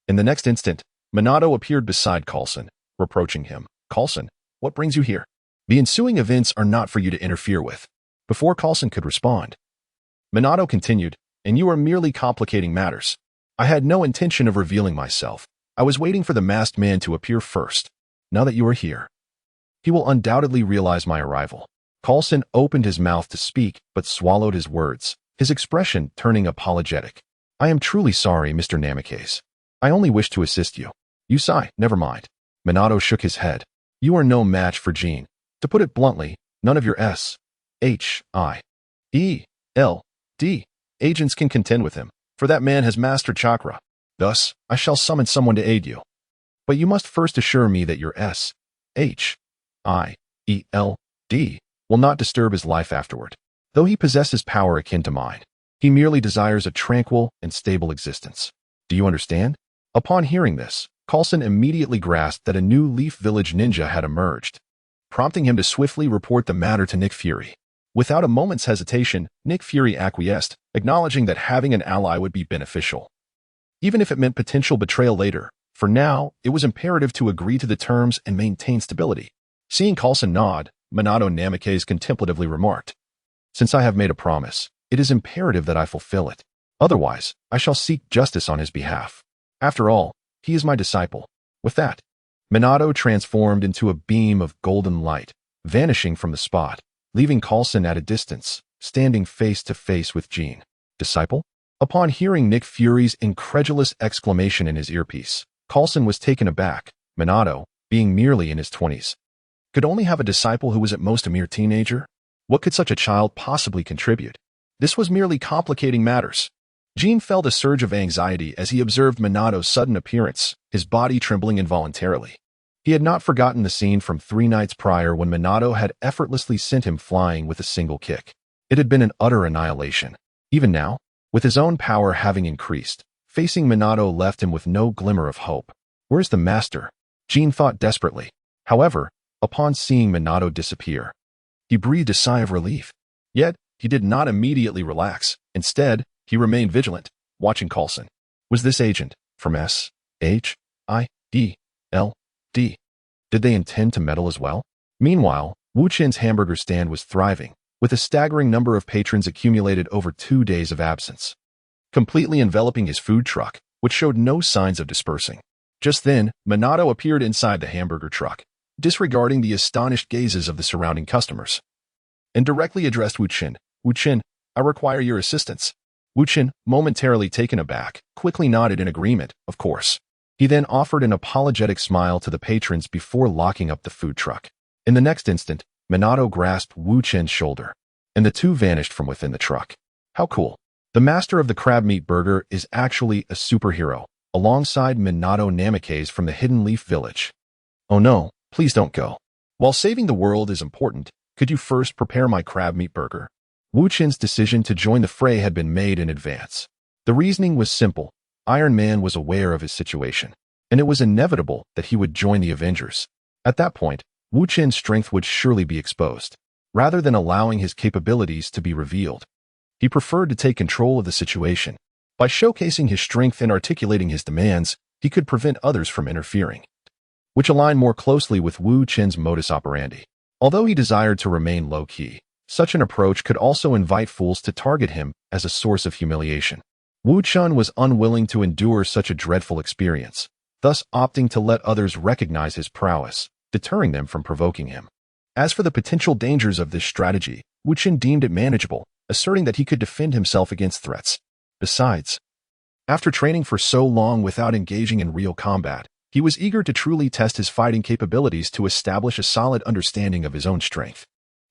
In the next instant, Minato appeared beside Coulson, reproaching him. Coulson, what brings you here? The ensuing events are not for you to interfere with. Before Coulson could respond, Minato continued, and you are merely complicating matters. I had no intention of revealing myself. I was waiting for the masked man to appear first. Now that you are here, he will undoubtedly realize my arrival. Coulson opened his mouth to speak, but swallowed his words, his expression turning apologetic. I am truly sorry, Mr. Namikaze. I only wish to assist you. You sigh, never mind. Minato shook his head. You are no match for Jean. To put it bluntly, none of your S.H.I.E.L.D. agents can contend with him, for that man has mastered chakra. Thus, I shall summon someone to aid you. But you must first assure me that your S.H.I.E.L.D. will not disturb his life afterward. Though he possesses power akin to mine, he merely desires a tranquil and stable existence. Do you understand? Upon hearing this, Coulson immediately grasped that a new Leaf Village ninja had emerged, prompting him to swiftly report the matter to Nick Fury. Without a moment's hesitation, Nick Fury acquiesced, acknowledging that having an ally would be beneficial, even if it meant potential betrayal later. For now, it was imperative to agree to the terms and maintain stability. Seeing Coulson nod, Minato Namikaze contemplatively remarked, "Since I have made a promise, it is imperative that I fulfill it. Otherwise, I shall seek justice on his behalf. After all, he is my disciple." With that, Minato transformed into a beam of golden light, vanishing from the spot, leaving Coulson at a distance, standing face to face with Jean. Disciple? Upon hearing Nick Fury's incredulous exclamation in his earpiece, Coulson was taken aback. Minato, being merely in his 20s, could only have a disciple who was at most a mere teenager? What could such a child possibly contribute? This was merely complicating matters. Jean felt a surge of anxiety as he observed Minato's sudden appearance, his body trembling involuntarily. He had not forgotten the scene from 3 nights prior when Minato had effortlessly sent him flying with a single kick. It had been an utter annihilation. Even now, with his own power having increased, facing Minato left him with no glimmer of hope. Where's the master? Jean thought desperately. However, upon seeing Minato disappear, he breathed a sigh of relief. Yet, he did not immediately relax. Instead, he remained vigilant, watching Coulson. Was this agent from S.H.I.E.L.D? Did they intend to meddle as well? Meanwhile, Wu Chen's hamburger stand was thriving, with a staggering number of patrons accumulated over 2 days of absence, completely enveloping his food truck, which showed no signs of dispersing. Just then, Minato appeared inside the hamburger truck, disregarding the astonished gazes of the surrounding customers, and directly addressed Wu Chen. "Wu Chen, I require your assistance." Wu Chen, momentarily taken aback, quickly nodded in agreement, of course. He then offered an apologetic smile to the patrons before locking up the food truck. In the next instant, Minato grasped Wu Chen's shoulder, and the two vanished from within the truck. How cool. The master of the crab meat burger is actually a superhero, alongside Minato Namikaze from the Hidden Leaf Village. Oh no, please don't go. While saving the world is important, could you first prepare my crab meat burger? Wu Chen's decision to join the fray had been made in advance. The reasoning was simple. Iron Man was aware of his situation, and it was inevitable that he would join the Avengers. At that point, Wu Chen's strength would surely be exposed. Rather than allowing his capabilities to be revealed, he preferred to take control of the situation. By showcasing his strength and articulating his demands, he could prevent others from interfering, which aligned more closely with Wu Chen's modus operandi. Although he desired to remain low-key, such an approach could also invite fools to target him as a source of humiliation. Wu Chen was unwilling to endure such a dreadful experience, thus opting to let others recognize his prowess, deterring them from provoking him. As for the potential dangers of this strategy, Wu Chen deemed it manageable, asserting that he could defend himself against threats. Besides, after training for so long without engaging in real combat, he was eager to truly test his fighting capabilities to establish a solid understanding of his own strength.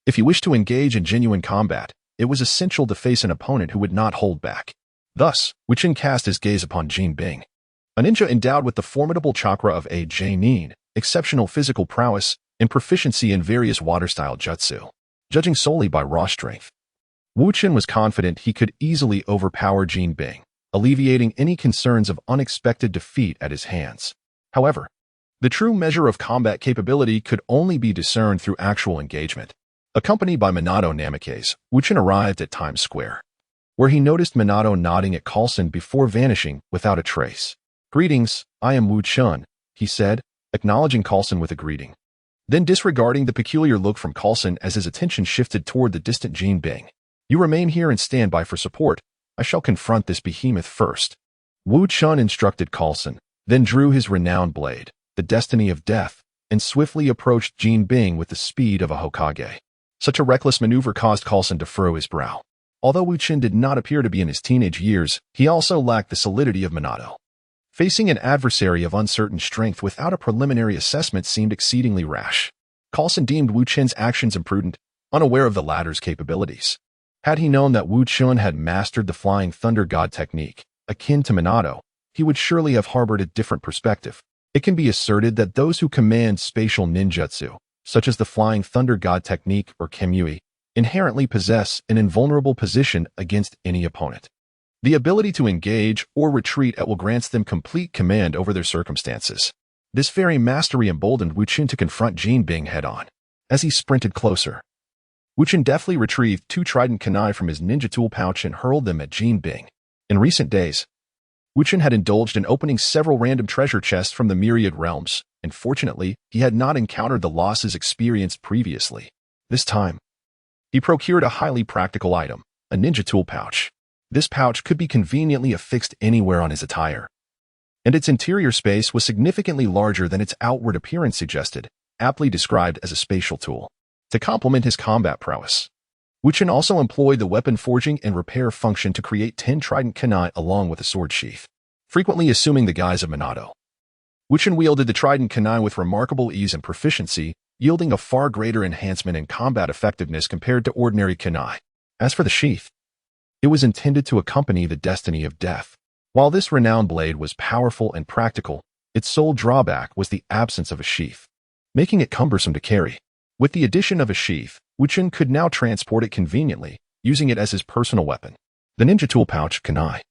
If he wished to engage in genuine combat, it was essential to face an opponent who would not hold back. Thus, Wu Chen cast his gaze upon Jin Bing, a ninja endowed with the formidable chakra of a Jainin, exceptional physical prowess, and proficiency in various water-style jutsu. Judging solely by raw strength, Wu Chen was confident he could easily overpower Jin Bing, alleviating any concerns of unexpected defeat at his hands. However, the true measure of combat capability could only be discerned through actual engagement. Accompanied by Minato Namikaze, Wu Chen arrived at Times Square, where he noticed Minato nodding at Coulson before vanishing without a trace. "Greetings, I am Wu Chen," he said, acknowledging Coulson with a greeting, then disregarding the peculiar look from Coulson as his attention shifted toward the distant Jin Bing. "You remain here and stand by for support. I shall confront this behemoth first." Wu Chen instructed Coulson, then drew his renowned blade, the destiny of death, and swiftly approached Jin Bing with the speed of a Hokage. Such a reckless maneuver caused Coulson to furrow his brow. Although Wu Chen did not appear to be in his teenage years, he also lacked the solidity of Minato. Facing an adversary of uncertain strength without a preliminary assessment seemed exceedingly rash. Coulson deemed Wu Chen's actions imprudent, unaware of the latter's capabilities. Had he known that Wu Chen had mastered the Flying Thunder God technique, akin to Minato, he would surely have harbored a different perspective. It can be asserted that those who command spatial ninjutsu, such as the Flying Thunder God technique or Kemui, inherently possess an invulnerable position against any opponent. The ability to engage or retreat at will grants them complete command over their circumstances. This very mastery emboldened Wu Chen to confront Jinbing head-on. As he sprinted closer, Wu Chen deftly retrieved 2 trident kunai from his ninja tool pouch and hurled them at Jinbing. In recent days, Wu Chen had indulged in opening several random treasure chests from the myriad realms, and fortunately, he had not encountered the losses experienced previously. This time, he procured a highly practical item, a ninja tool pouch. This pouch could be conveniently affixed anywhere on his attire, and its interior space was significantly larger than its outward appearance suggested, aptly described as a spatial tool. To complement his combat prowess, Wu Chen also employed the weapon forging and repair function to create 10 trident kunai along with a sword sheath, frequently assuming the guise of Minato. Wu Chen wielded the trident kunai with remarkable ease and proficiency, yielding a far greater enhancement in combat effectiveness compared to ordinary kunai. As for the sheath, it was intended to accompany the destiny of death. While this renowned blade was powerful and practical, its sole drawback was the absence of a sheath, making it cumbersome to carry. With the addition of a sheath, Wu Chen could now transport it conveniently, using it as his personal weapon. The ninja tool pouch, kunai,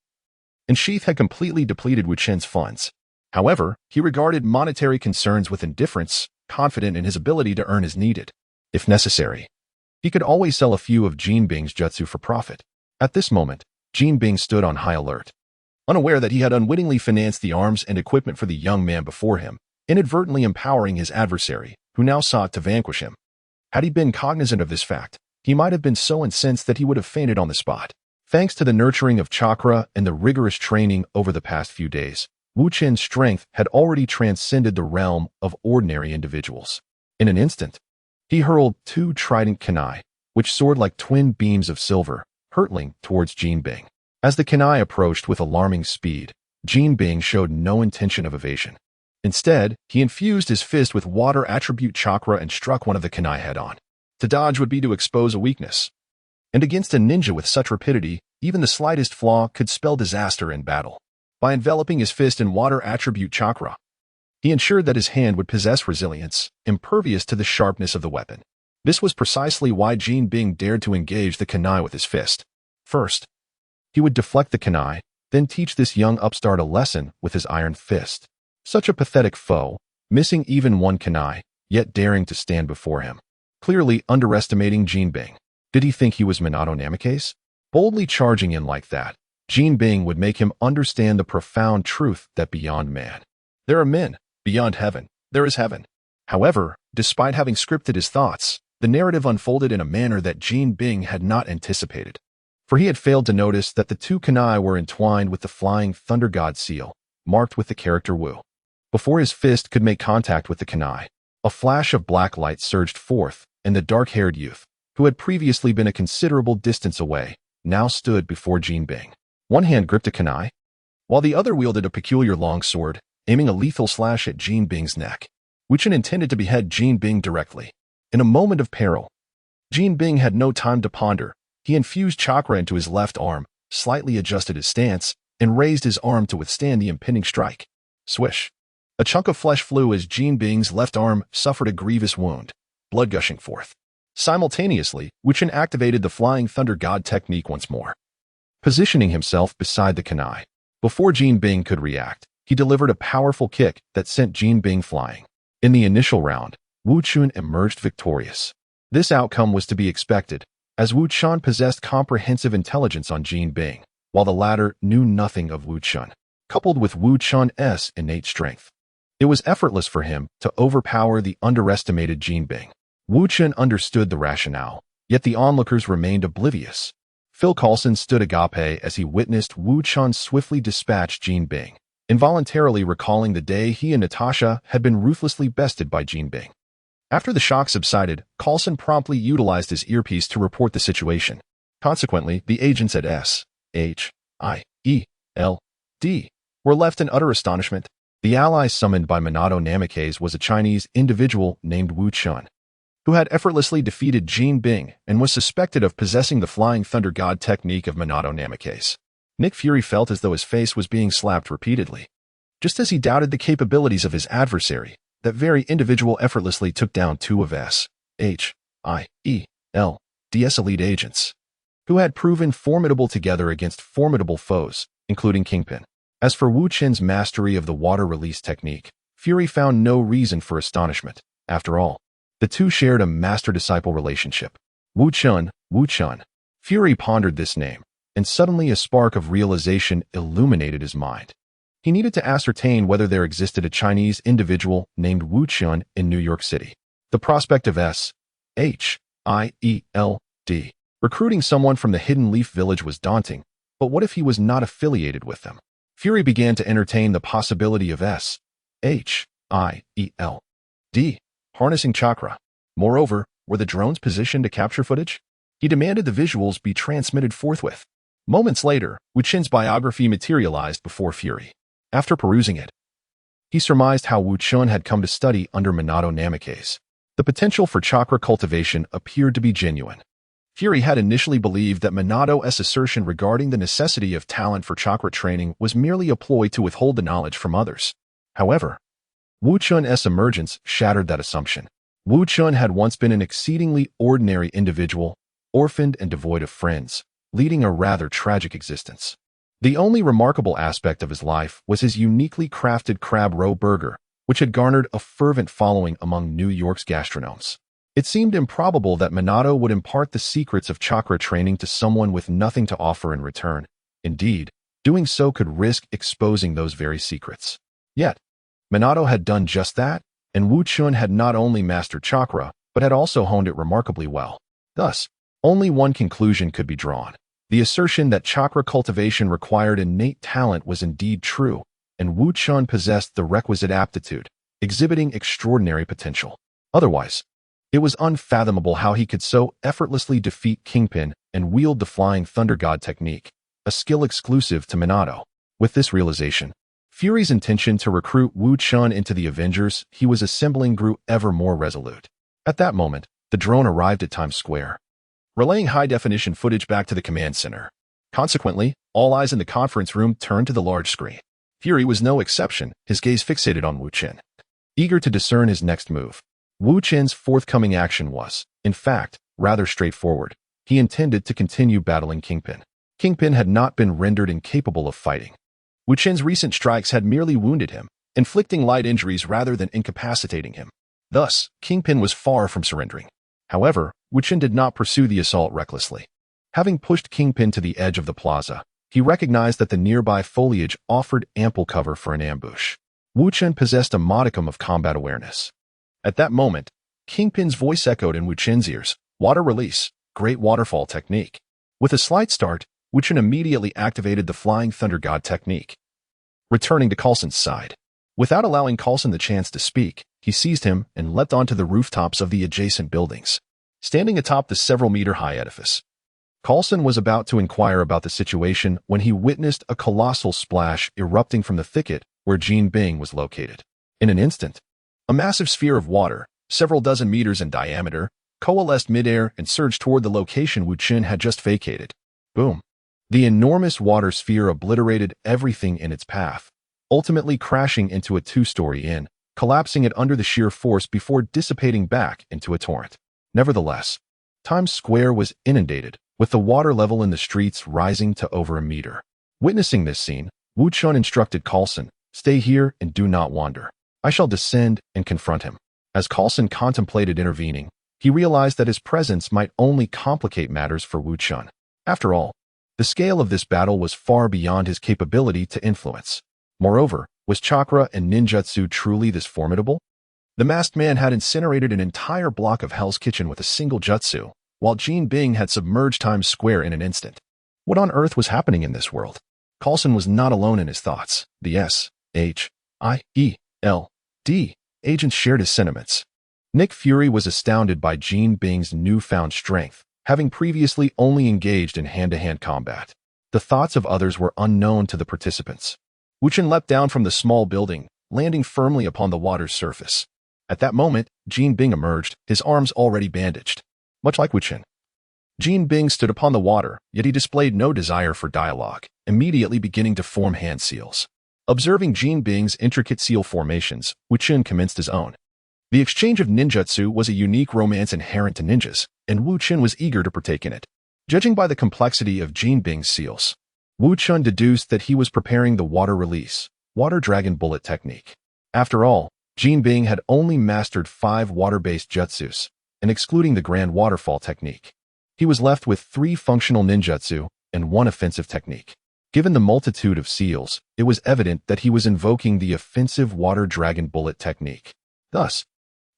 and sheath had completely depleted Wu Chen's funds. However, he regarded monetary concerns with indifference, confident in his ability to earn as needed. If necessary, he could always sell a few of Jinbing's jutsu for profit. At this moment, Jinbing stood on high alert, unaware that he had unwittingly financed the arms and equipment for the young man before him, inadvertently empowering his adversary, who now sought to vanquish him. Had he been cognizant of this fact, he might have been so incensed that he would have fainted on the spot. Thanks to the nurturing of chakra and the rigorous training over the past few days, Wu Chen's strength had already transcended the realm of ordinary individuals. In an instant, he hurled 2 trident kunai, which soared like twin beams of silver, hurtling towards Jinbing. As the kunai approached with alarming speed, Jinbing showed no intention of evasion. Instead, he infused his fist with water attribute chakra and struck one of the kunai head-on. To dodge would be to expose a weakness, and against a ninja with such rapidity, even the slightest flaw could spell disaster in battle. By enveloping his fist in water attribute chakra, he ensured that his hand would possess resilience, impervious to the sharpness of the weapon. This was precisely why Jinbing dared to engage the kunai with his fist. First, he would deflect the kunai, then teach this young upstart a lesson with his iron fist. Such a pathetic foe, missing even one kunai, yet daring to stand before him. Clearly underestimating Jinbing. Did he think he was Minato Namikaze? Boldly charging in like that, Jinbing would make him understand the profound truth that beyond man, there are men, beyond heaven, there is heaven. However, despite having scripted his thoughts, the narrative unfolded in a manner that Jinbing had not anticipated. For he had failed to notice that the 2 kunai were entwined with the Flying Thunder God seal, marked with the character Wu. Before his fist could make contact with the kunai, a flash of black light surged forth, and the dark-haired youth, who had previously been a considerable distance away, now stood before Jinbing. One hand gripped a kunai, while the other wielded a peculiar longsword, aiming a lethal slash at Jinbing's neck. Wu Chen intended to behead Jinbing directly. In a moment of peril, Jinbing had no time to ponder. He infused chakra into his left arm, slightly adjusted his stance, and raised his arm to withstand the impending strike. Swish! A chunk of flesh flew as Jinbing's left arm suffered a grievous wound, blood gushing forth. Simultaneously, Wu Chen activated the Flying Thunder God technique once more, positioning himself beside the kunai. Before Jinbing could react, he delivered a powerful kick that sent Jinbing flying. In the initial round, Wu Chen emerged victorious. This outcome was to be expected, as Wu Chen possessed comprehensive intelligence on Jinbing, while the latter knew nothing of Wu Chen. Coupled with Wu Chen's innate strength, it was effortless for him to overpower the underestimated Jinbing. Wu Chen understood the rationale, yet the onlookers remained oblivious. Phil Coulson stood agape as he witnessed Wu Chen swiftly dispatch Jinbing, involuntarily recalling the day he and Natasha had been ruthlessly bested by Jinbing. After the shock subsided, Coulson promptly utilized his earpiece to report the situation. Consequently, the agents at S.H.I.E.L.D. were left in utter astonishment. The ally summoned by Minato Namikaze was a Chinese individual named Wu Chen, who had effortlessly defeated Jinbing and was suspected of possessing the Flying Thunder God technique of Minato Namikaze. Nick Fury felt as though his face was being slapped repeatedly. Just as he doubted the capabilities of his adversary, that very individual effortlessly took down two of S.H.I.E.L.D's elite agents, who had proven formidable together against formidable foes, including Kingpin. As for Wu Chen's mastery of the water release technique, Fury found no reason for astonishment. After all, the two shared a master-disciple relationship. Wu Chen. Fury pondered this name, and suddenly a spark of realization illuminated his mind. He needed to ascertain whether there existed a Chinese individual named Wu Chen in New York City. The prospect of S.H.I.E.L.D. recruiting someone from the Hidden Leaf Village was daunting, but what if he was not affiliated with them? Fury began to entertain the possibility of S.H.I.E.L.D. harnessing chakra. Moreover, were the drones positioned to capture footage? He demanded the visuals be transmitted forthwith. Moments later, Wu Chen's biography materialized before Fury. After perusing it, he surmised how Wu Chen had come to study under Minato Namikaze. The potential for chakra cultivation appeared to be genuine. Fury had initially believed that Minato's assertion regarding the necessity of talent for chakra training was merely a ploy to withhold the knowledge from others. However, Wu Chen's emergence shattered that assumption. Wu Chen had once been an exceedingly ordinary individual, orphaned and devoid of friends, leading a rather tragic existence. The only remarkable aspect of his life was his uniquely crafted crab roe burger, which had garnered a fervent following among New York's gastronomes. It seemed improbable that Minato would impart the secrets of chakra training to someone with nothing to offer in return. Indeed, doing so could risk exposing those very secrets. Yet, Minato had done just that, and Wu Chen had not only mastered chakra, but had also honed it remarkably well. Thus, only one conclusion could be drawn. The assertion that chakra cultivation required innate talent was indeed true, and Wu Chen possessed the requisite aptitude, exhibiting extraordinary potential. Otherwise, it was unfathomable how he could so effortlessly defeat Kingpin and wield the Flying Thunder God technique, a skill exclusive to Minato. With this realization, Fury's intention to recruit Wu Chen into the Avengers he was assembling grew ever more resolute. At that moment, the drone arrived at Times Square, relaying high-definition footage back to the command center. Consequently, all eyes in the conference room turned to the large screen. Fury was no exception, his gaze fixated on Wu Chen, eager to discern his next move. Wu Chen's forthcoming action was, in fact, rather straightforward. He intended to continue battling Kingpin. Kingpin had not been rendered incapable of fighting. Wu Chen's recent strikes had merely wounded him, inflicting light injuries rather than incapacitating him. Thus, Kingpin was far from surrendering. However, Wu Chen did not pursue the assault recklessly. Having pushed Kingpin to the edge of the plaza, he recognized that the nearby foliage offered ample cover for an ambush. Wu Chen possessed a modicum of combat awareness. At that moment, Kingpin's voice echoed in Wu Chen's ears, "Water release, great waterfall technique." With a slight start, Wu Chen immediately activated the Flying Thunder God technique. Returning to Coulson's side, without allowing Coulson the chance to speak, he seized him and leapt onto the rooftops of the adjacent buildings. Standing atop the several-meter-high edifice, Coulson was about to inquire about the situation when he witnessed a colossal splash erupting from the thicket where Jean Bing was located. In an instant, a massive sphere of water, several dozen meters in diameter, coalesced midair and surged toward the location Wu Chen had just vacated. Boom! The enormous water sphere obliterated everything in its path, ultimately crashing into a two-story inn, collapsing it under the sheer force before dissipating back into a torrent. Nevertheless, Times Square was inundated, with the water level in the streets rising to over a meter. Witnessing this scene, Wu Chen instructed Coulson, "Stay here and do not wander. I shall descend and confront him." As Coulson contemplated intervening, he realized that his presence might only complicate matters for Wu Chen. After all, the scale of this battle was far beyond his capability to influence. Moreover, was chakra and ninjutsu truly this formidable? The masked man had incinerated an entire block of Hell's Kitchen with a single jutsu, while Jean Bing had submerged Times Square in an instant. What on earth was happening in this world? Coulson was not alone in his thoughts. The S.H.I.E.L.D. agents shared his sentiments. Nick Fury was astounded by Jean Bing's newfound strength, having previously only engaged in hand-to-hand combat. The thoughts of others were unknown to the participants. Wu Chen leapt down from the small building, landing firmly upon the water's surface. At that moment, Jean Bing emerged, his arms already bandaged. Much like Wu Chen, Jean Bing stood upon the water, yet he displayed no desire for dialogue, immediately beginning to form hand seals. Observing Jin Bing's intricate seal formations, Wu Chen commenced his own. The exchange of ninjutsu was a unique romance inherent to ninjas, and Wu Chen was eager to partake in it. Judging by the complexity of Jin Bing's seals, Wu Chen deduced that he was preparing the water release, water dragon bullet technique. After all, Jin Bing had only mastered 5 water-based jutsus, and excluding the grand waterfall technique, he was left with 3 functional ninjutsu and 1 offensive technique. Given the multitude of seals, it was evident that he was invoking the offensive water dragon bullet technique. Thus,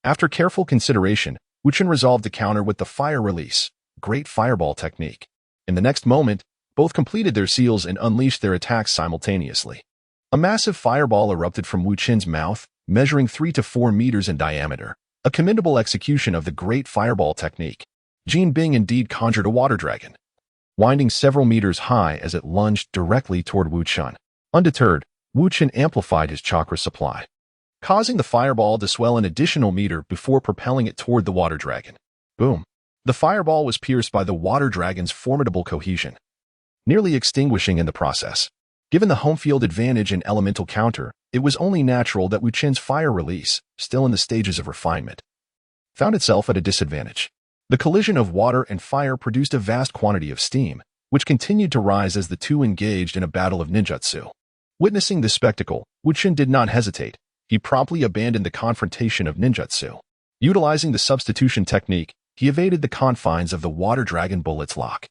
after careful consideration, Wu Chen resolved to counter with the fire release, great fireball technique. In the next moment, both completed their seals and unleashed their attacks simultaneously. A massive fireball erupted from Wu Chen's mouth, measuring 3 to 4 meters in diameter, a commendable execution of the great fireball technique. Jin Bing indeed conjured a water dragon, winding several meters high as it lunged directly toward Wu Chen. Undeterred, Wu Chen amplified his chakra supply, causing the fireball to swell an additional meter before propelling it toward the water dragon. Boom! The fireball was pierced by the water dragon's formidable cohesion, nearly extinguishing in the process. Given the home field advantage and elemental counter, it was only natural that Wu Chen's fire release, still in the stages of refinement, found itself at a disadvantage. The collision of water and fire produced a vast quantity of steam, which continued to rise as the two engaged in a battle of ninjutsu. Witnessing this spectacle, Wu Chen did not hesitate. He promptly abandoned the confrontation of ninjutsu. Utilizing the substitution technique, he evaded the confines of the water dragon bullet's lock,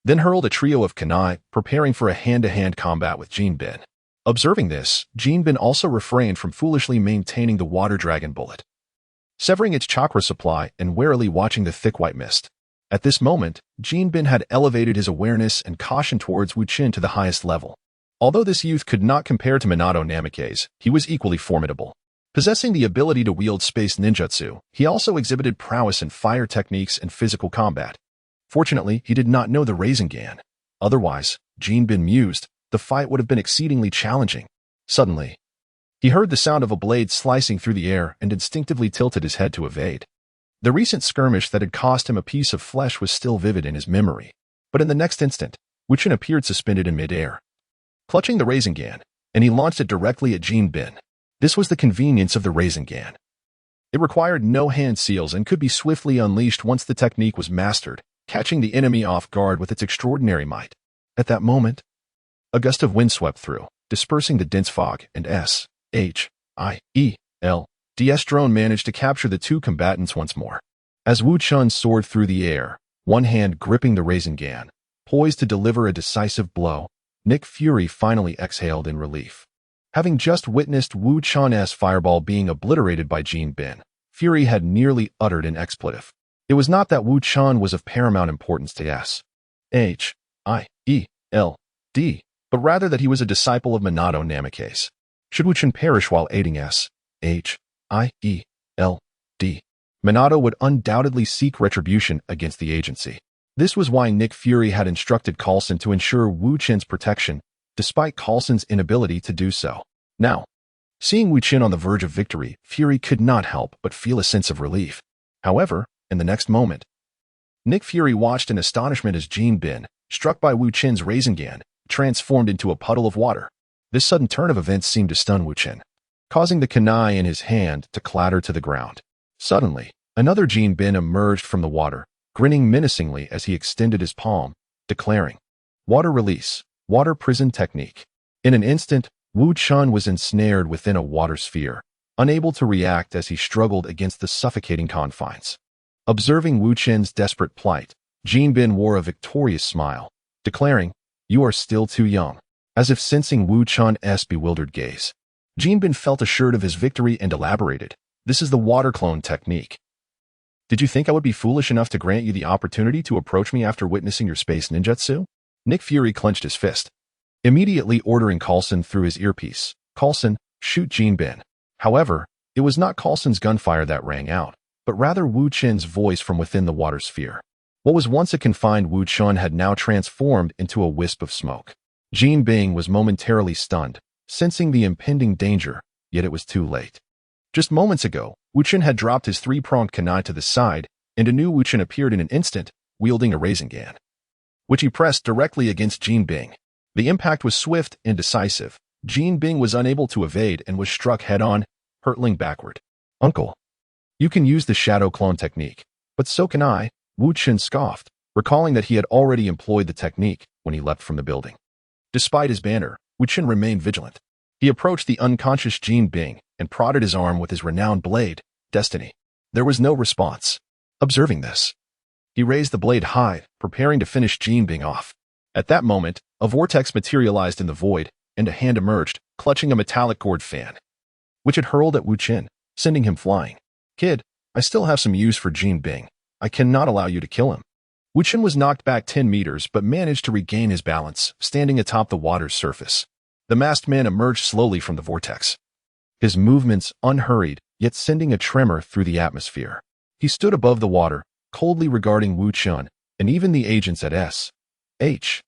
then hurled a trio of kunai, preparing for a hand-to-hand combat with Jin Bing. Observing this, Jin Bing also refrained from foolishly maintaining the water dragon bullet, severing its chakra supply and warily watching the thick white mist. At this moment, Jin Bing had elevated his awareness and caution towards Wu Chen to the highest level. Although this youth could not compare to Minato Namikaze, he was equally formidable. Possessing the ability to wield space ninjutsu, he also exhibited prowess in fire techniques and physical combat. Fortunately, he did not know the Rasengan. Otherwise, Jin Bing mused, the fight would have been exceedingly challenging. Suddenly, he heard the sound of a blade slicing through the air and instinctively tilted his head to evade. The recent skirmish that had cost him a piece of flesh was still vivid in his memory, but in the next instant, Wu Chen appeared suspended in midair, clutching the Rasengan, and he launched it directly at Jin Bing. This was the convenience of the Rasengan. It required no hand seals and could be swiftly unleashed once the technique was mastered, catching the enemy off guard with its extraordinary might. At that moment, a gust of wind swept through, dispersing the dense fog, and S.H.I.E.L.D's drone managed to capture the two combatants once more. As Wu Chen soared through the air, one hand gripping the Rasengan, poised to deliver a decisive blow, Nick Fury finally exhaled in relief. Having just witnessed Wu Chen's fireball being obliterated by Jin Bing, Fury had nearly uttered an expletive. It was not that Wu Chen was of paramount importance to S.H.I.E.L.D, but rather that he was a disciple of Minato Namikaze. Should Wu Chen perish while aiding S.H.I.E.L.D, Minato would undoubtedly seek retribution against the agency. This was why Nick Fury had instructed Coulson to ensure Wu Chen's protection, despite Coulson's inability to do so. Now, seeing Wu Chen on the verge of victory, Fury could not help but feel a sense of relief. However, in the next moment, Nick Fury watched in astonishment as Jin Bing, struck by Wu Chen's Rasengan, transformed into a puddle of water. This sudden turn of events seemed to stun Wu Chen, causing the kunai in his hand to clatter to the ground. Suddenly, another Jin Bing emerged from the water, grinning menacingly as he extended his palm, declaring, "Water release, water prison technique." In an instant, Wu Chen was ensnared within a water sphere, unable to react as he struggled against the suffocating confines. Observing Wu Chen's desperate plight, Jin Bing wore a victorious smile, declaring, "You are still too young." As if sensing Wu Chen's bewildered gaze, Jin Bing felt assured of his victory and elaborated, "This is the water clone technique. Did you think I would be foolish enough to grant you the opportunity to approach me after witnessing your space ninjutsu?" Nick Fury clenched his fist, immediately ordering Coulson through his earpiece, "Coulson, shoot Jin Bing." However, it was not Coulson's gunfire that rang out, but rather Wu Chen's voice from within the water sphere. What was once a confined Wu Chen had now transformed into a wisp of smoke. Jin Bing was momentarily stunned, sensing the impending danger, yet it was too late. Just moments ago, Wu Chen had dropped his three-pronged kunai to the side, and a new Wu Chen appeared in an instant, wielding a Rasengan, which he pressed directly against Jin Bing. The impact was swift and decisive, Jean Bing was unable to evade and was struck head-on, hurtling backward. "Uncle, you can use the shadow clone technique, but so can I," Wu Chen scoffed, recalling that he had already employed the technique when he leapt from the building. Despite his banter, Wu Chen remained vigilant. He approached the unconscious Jean Bing and prodded his arm with his renowned blade, Destiny. There was no response. Observing this, he raised the blade high, preparing to finish Jean Bing off. At that moment, a vortex materialized in the void, and a hand emerged, clutching a metallic gourd fan, which it hurled at Wu Chen, sending him flying. "Kid, I still have some use for Jean Bing. I cannot allow you to kill him." Wu Chen was knocked back 10 meters but managed to regain his balance, standing atop the water's surface. The masked man emerged slowly from the vortex, his movements unhurried, yet sending a tremor through the atmosphere. He stood above the water, coldly regarding Wu Chen, and even the agents at S.H.I.E.L.D.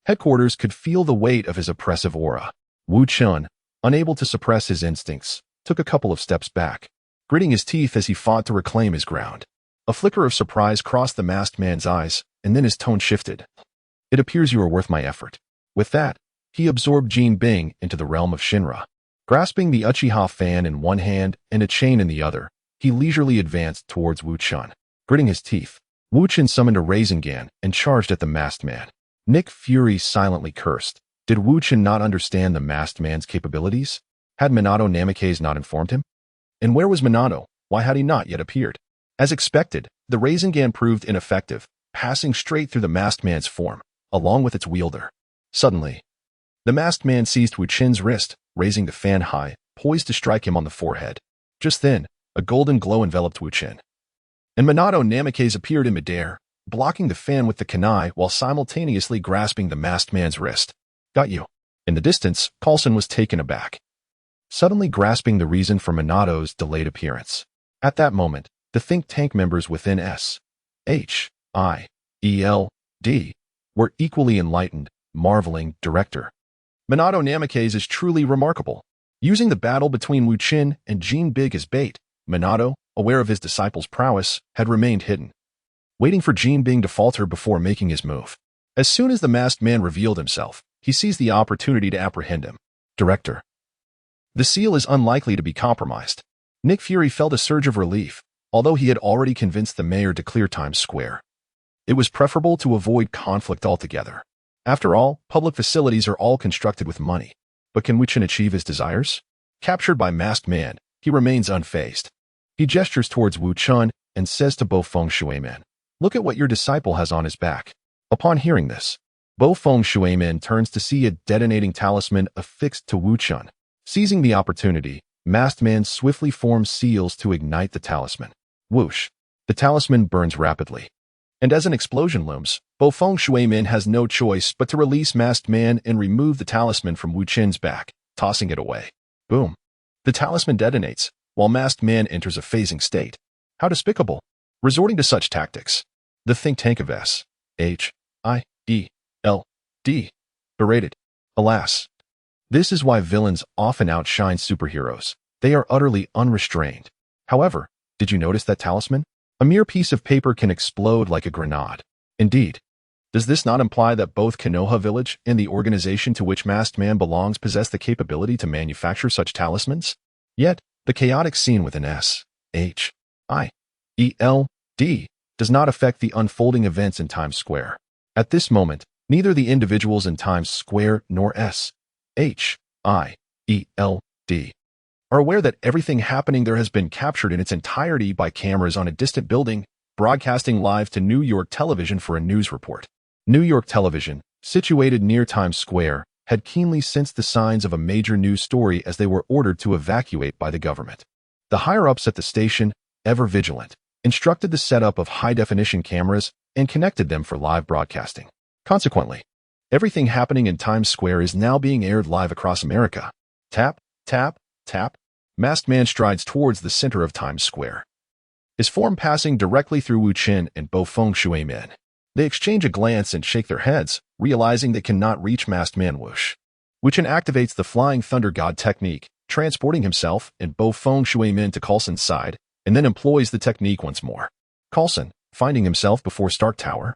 headquarters could feel the weight of his oppressive aura. Wu Chen, unable to suppress his instincts, took a couple of steps back, gritting his teeth as he fought to reclaim his ground. A flicker of surprise crossed the masked man's eyes, and then his tone shifted. "It appears you are worth my effort." With that, he absorbed Jean Bing into the realm of Shinra. Grasping the Uchiha fan in one hand and a chain in the other, he leisurely advanced towards Wu Chen. Gritting his teeth, Wu Chen summoned a Rasengan and charged at the masked man. Nick Fury silently cursed. Did Wu Chen not understand the masked man's capabilities? Had Minato Namikaze not informed him? And where was Minato? Why had he not yet appeared? As expected, the Rasengan proved ineffective, passing straight through the masked man's form, along with its wielder. Suddenly, the masked man seized Wu Chen's wrist, raising the fan high, poised to strike him on the forehead. Just then, a golden glow enveloped Wu Chen, and Minato Namikaze appeared in midair, blocking the fan with the kunai while simultaneously grasping the masked man's wrist. "Got you." In the distance, Coulson was taken aback, suddenly grasping the reason for Minato's delayed appearance. At that moment, the think tank members within S.H.I.E.L.D. were equally enlightened, marveling, "Director, Minato Namikaze is truly remarkable." Using the battle between Wu Chen and Jean Bing as bait, Minato, aware of his disciple's prowess, had remained hidden, waiting for Jean Bing to falter before making his move. As soon as the masked man revealed himself, he seized the opportunity to apprehend him. "Director, the seal is unlikely to be compromised." Nick Fury felt a surge of relief, although he had already convinced the mayor to clear Times Square. It was preferable to avoid conflict altogether. After all, public facilities are all constructed with money. But can Wu Chen achieve his desires? Captured by masked man, he remains unfazed. He gestures towards Wu Chen and says to Bo Feng Shuimin, "Look at what your disciple has on his back." Upon hearing this, Bo Feng Shuimin turns to see a detonating talisman affixed to Wu Chen. Seizing the opportunity, masked man swiftly forms seals to ignite the talisman. Whoosh! The talisman burns rapidly. And as an explosion looms, Bo Feng Shuimin has no choice but to release masked man and remove the talisman from Wu Chen's back, tossing it away. Boom! The talisman detonates, while masked man enters a phasing state. How despicable! Resorting to such tactics, the think tank of S.H.I.E.L.D. berated. Alas, this is why villains often outshine superheroes. They are utterly unrestrained. However, did you notice that talisman? A mere piece of paper can explode like a grenade. Indeed, does this not imply that both Konoha Village and the organization to which Masked Man belongs possess the capability to manufacture such talismans? Yet, the chaotic scene within S.H.I.E.L.D. does not affect the unfolding events in Times Square. At this moment, neither the individuals in Times Square nor S.H.I.E.L.D. are aware that everything happening there has been captured in its entirety by cameras on a distant building, broadcasting live to New York television for a news report. New York television, situated near Times Square, had keenly sensed the signs of a major news story as they were ordered to evacuate by the government. The higher-ups at the station, ever vigilant, instructed the setup of high-definition cameras and connected them for live broadcasting. Consequently, everything happening in Times Square is now being aired live across America. Tap, tap, tap. Masked Man strides towards the center of Times Square, his form passing directly through Wu Chen and Bo Feng Shuimin. They exchange a glance and shake their heads, realizing they cannot reach Masked Man. Whoosh! Wu Chen activates the Flying Thunder God technique, transporting himself and Bo Feng Shuimin to Coulson's side, and then employs the technique once more. Coulson, finding himself before Stark Tower,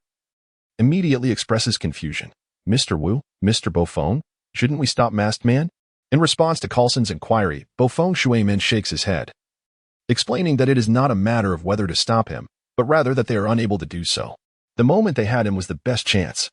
immediately expresses confusion. "Mr. Wu, Mr. Bo Feng, Shouldn't we stop Masked Man? In response to Coulson's inquiry, Bofeng Shuimin shakes his head, explaining that it is not a matter of whether to stop him, but rather that they are unable to do so. The moment they had him was the best chance.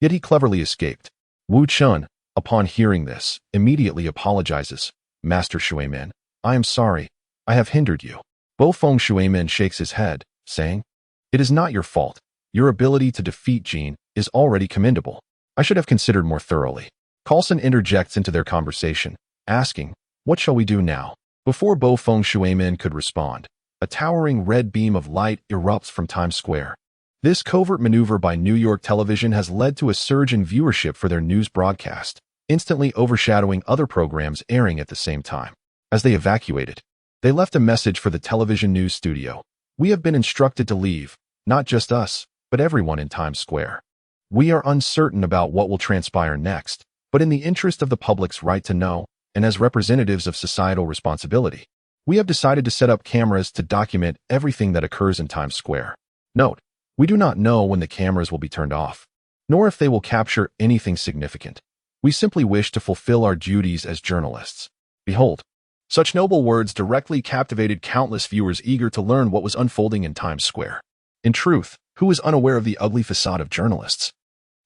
Yet he cleverly escaped. Wu Chen, upon hearing this, immediately apologizes. Master Shuimin, I am sorry. I have hindered you. Bofeng Shuimin shakes his head, saying, It is not your fault. Your ability to defeat Jin is already commendable. I should have considered more thoroughly. Coulson interjects into their conversation, asking, What shall we do now? Before Bofeng Shuimin could respond, a towering red beam of light erupts from Times Square. This covert maneuver by New York television has led to a surge in viewership for their news broadcast, instantly overshadowing other programs airing at the same time. As they evacuated, they left a message for the television news studio. We have been instructed to leave, not just us, but everyone in Times Square. We are uncertain about what will transpire next, but in the interest of the public's right to know, and as representatives of societal responsibility, we have decided to set up cameras to document everything that occurs in Times Square. Note, we do not know when the cameras will be turned off, nor if they will capture anything significant. We simply wish to fulfill our duties as journalists. Behold, such noble words directly captivated countless viewers eager to learn what was unfolding in Times Square. In truth, who is unaware of the ugly facade of journalists?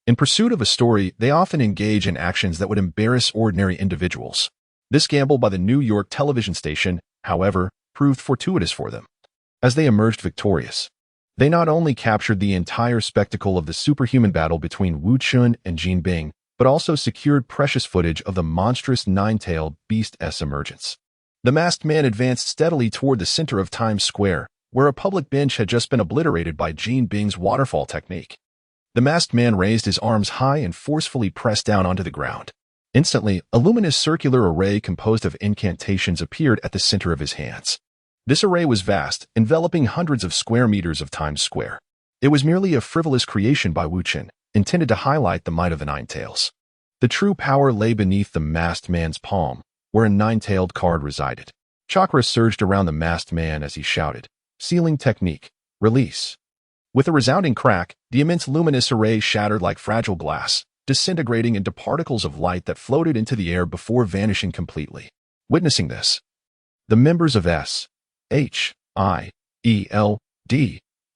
In pursuit of a story, they often engage in actions that would embarrass ordinary individuals. This gamble by the New York television station, however, proved fortuitous for them. As they emerged victorious, they not only captured the entire spectacle of the superhuman battle between Wu Chen and Jin Bing, but also secured precious footage of the monstrous nine-tailed beast's emergence. The Masked Man advanced steadily toward the center of Times Square, where a public bench had just been obliterated by Jin Bing's waterfall technique. The Masked Man raised his arms high and forcefully pressed down onto the ground. Instantly, a luminous circular array composed of incantations appeared at the center of his hands. This array was vast, enveloping hundreds of square meters of Times Square. It was merely a frivolous creation by Wu Chen, intended to highlight the might of the Nine Tails. The true power lay beneath the Masked Man's palm, where a nine-tailed card resided. Chakra surged around the Masked Man as he shouted, Sealing technique, release. With a resounding crack, the immense luminous array shattered like fragile glass, disintegrating into particles of light that floated into the air before vanishing completely. Witnessing this, the members of S.H.I.E.L.D.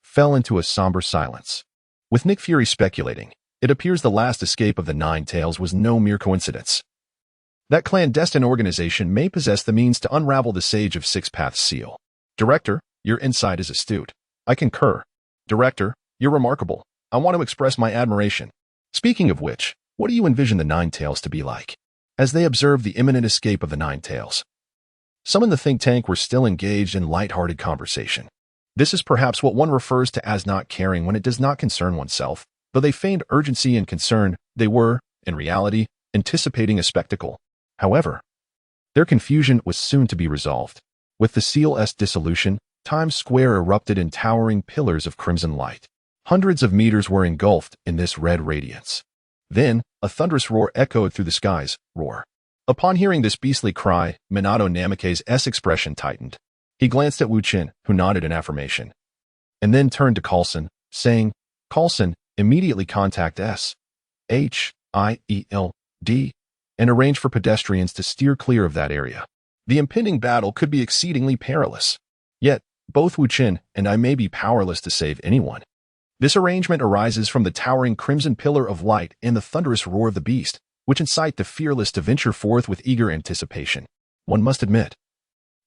fell into a somber silence. With Nick Fury speculating, it appears the last escape of the Nine Tails was no mere coincidence. That clandestine organization may possess the means to unravel the Sage of Six Paths seal. Director, your insight is astute. I concur. Director, you're remarkable. I want to express my admiration. Speaking of which, what do you envision the Nine Tails to be like? As they observed the imminent escape of the Nine Tails, some in the think tank were still engaged in light-hearted conversation. This is perhaps what one refers to as not caring when it does not concern oneself. Though they feigned urgency and concern, they were, in reality, anticipating a spectacle. However, their confusion was soon to be resolved. With the seal's dissolution, Times Square erupted in towering pillars of crimson light. Hundreds of meters were engulfed in this red radiance. Then, a thunderous roar echoed through the skies. Roar. Upon hearing this beastly cry, Minato Namake's expression tightened. He glanced at Wu Chen, who nodded in affirmation, and then turned to Coulson, saying, Coulson, immediately contact S.H.I.E.L.D. and arrange for pedestrians to steer clear of that area. The impending battle could be exceedingly perilous. Yet, both Wu Chen and I may be powerless to save anyone. This arrangement arises from the towering crimson pillar of light and the thunderous roar of the beast, which incite the fearless to venture forth with eager anticipation. One must admit,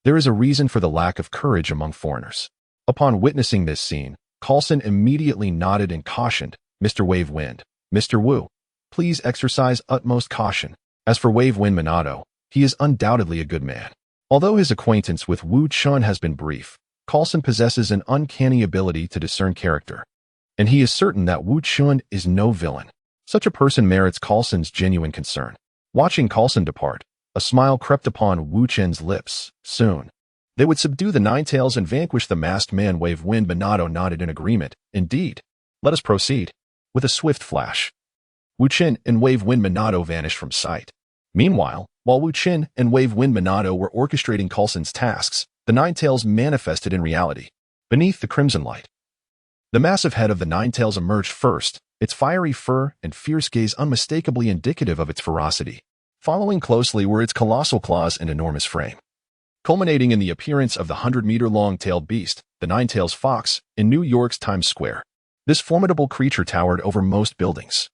there is a reason for the lack of courage among foreigners. Upon witnessing this scene, Coulson immediately nodded and cautioned, Mr. Wave Wind, Mr. Wu, please exercise utmost caution. As for Wave Wind Minato, he is undoubtedly a good man. Although his acquaintance with Wu Chen has been brief, Coulson possesses an uncanny ability to discern character, and he is certain that Wu Chen is no villain. Such a person merits Coulson's genuine concern. Watching Coulson depart, a smile crept upon Wu Chen's lips. Soon, they would subdue the Nine Tails and vanquish the Masked Man. Wave Wind Minato nodded in agreement. Indeed. Let us proceed. With a swift flash, Wu Chen and Wave Wind Minato vanished from sight. Meanwhile, while Wu Chen and Wave Wind Minato were orchestrating Coulson's tasks, the Nine Tails manifested in reality. Beneath the crimson light, the massive head of the Nine Tails emerged first, its fiery fur and fierce gaze unmistakably indicative of its ferocity. Following closely were its colossal claws and enormous frame, culminating in the appearance of the 100-meter-long tailed beast, the Nine-Tails Fox, in New York's Times Square. This formidable creature towered over most buildings,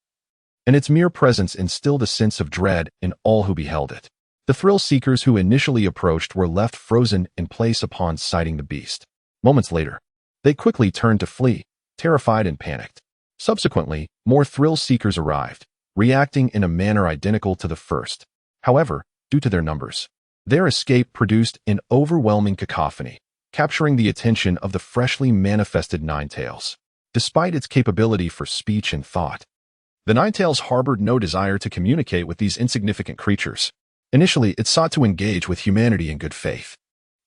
and its mere presence instilled a sense of dread in all who beheld it. The thrill-seekers who initially approached were left frozen in place upon sighting the beast. Moments later, they quickly turned to flee, terrified and panicked. Subsequently, more thrill-seekers arrived, reacting in a manner identical to the first. However, due to their numbers, their escape produced an overwhelming cacophony, capturing the attention of the freshly manifested Nine-Tails. Despite its capability for speech and thought, the Nine-Tails harbored no desire to communicate with these insignificant creatures. Initially, it sought to engage with humanity in good faith,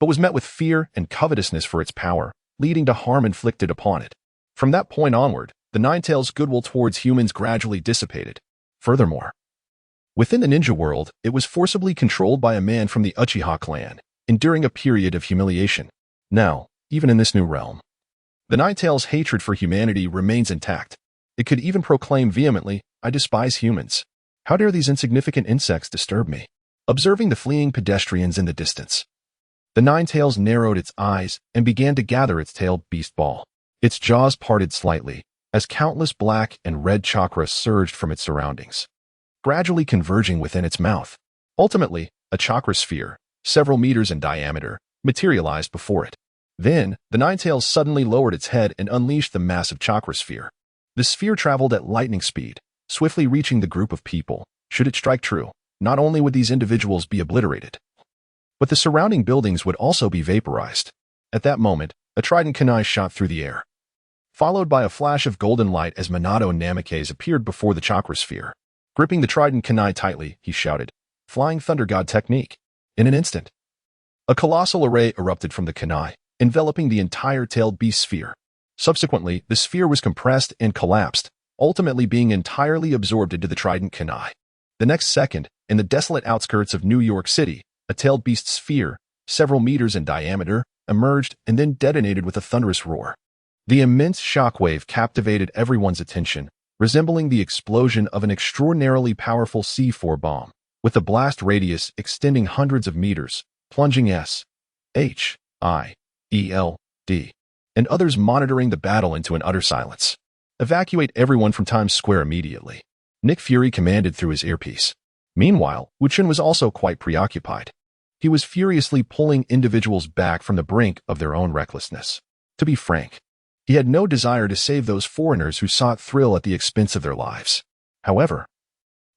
but was met with fear and covetousness for its power, leading to harm inflicted upon it. From that point onward, the Nine-Tails' goodwill towards humans gradually dissipated. Furthermore, within the ninja world, it was forcibly controlled by a man from the Uchiha clan, enduring a period of humiliation. Now, even in this new realm, the Nine-Tails' hatred for humanity remains intact. It could even proclaim vehemently, "I despise humans. How dare these insignificant insects disturb me?" Observing the fleeing pedestrians in the distance, the Nine-Tails narrowed its eyes and began to gather its tailed beast ball. Its jaws parted slightly, as countless black and red chakras surged from its surroundings, gradually converging within its mouth. Ultimately, a chakra sphere, several meters in diameter, materialized before it. Then, the Nine-Tails suddenly lowered its head and unleashed the massive chakra sphere. The sphere traveled at lightning speed, swiftly reaching the group of people. Should it strike true, not only would these individuals be obliterated, but the surrounding buildings would also be vaporized. At that moment, a trident kunai shot through the air, followed by a flash of golden light as Minato Namikaze appeared before the chakra sphere. Gripping the trident kunai tightly, he shouted, "Flying Thunder God technique." In an instant, a colossal array erupted from the kunai, enveloping the entire tailed beast sphere. Subsequently, the sphere was compressed and collapsed, ultimately being entirely absorbed into the trident kunai. The next second, in the desolate outskirts of New York City, a tailed beast sphere, several meters in diameter, emerged and then detonated with a thunderous roar. The immense shockwave captivated everyone's attention, resembling the explosion of an extraordinarily powerful C4 bomb, with a blast radius extending hundreds of meters, plunging S.H.I.E.L.D. and others monitoring the battle into an utter silence. "Evacuate everyone from Times Square immediately," Nick Fury commanded through his earpiece. Meanwhile, Wu Chen was also quite preoccupied. He was furiously pulling individuals back from the brink of their own recklessness. To be frank, he had no desire to save those foreigners who sought thrill at the expense of their lives. However,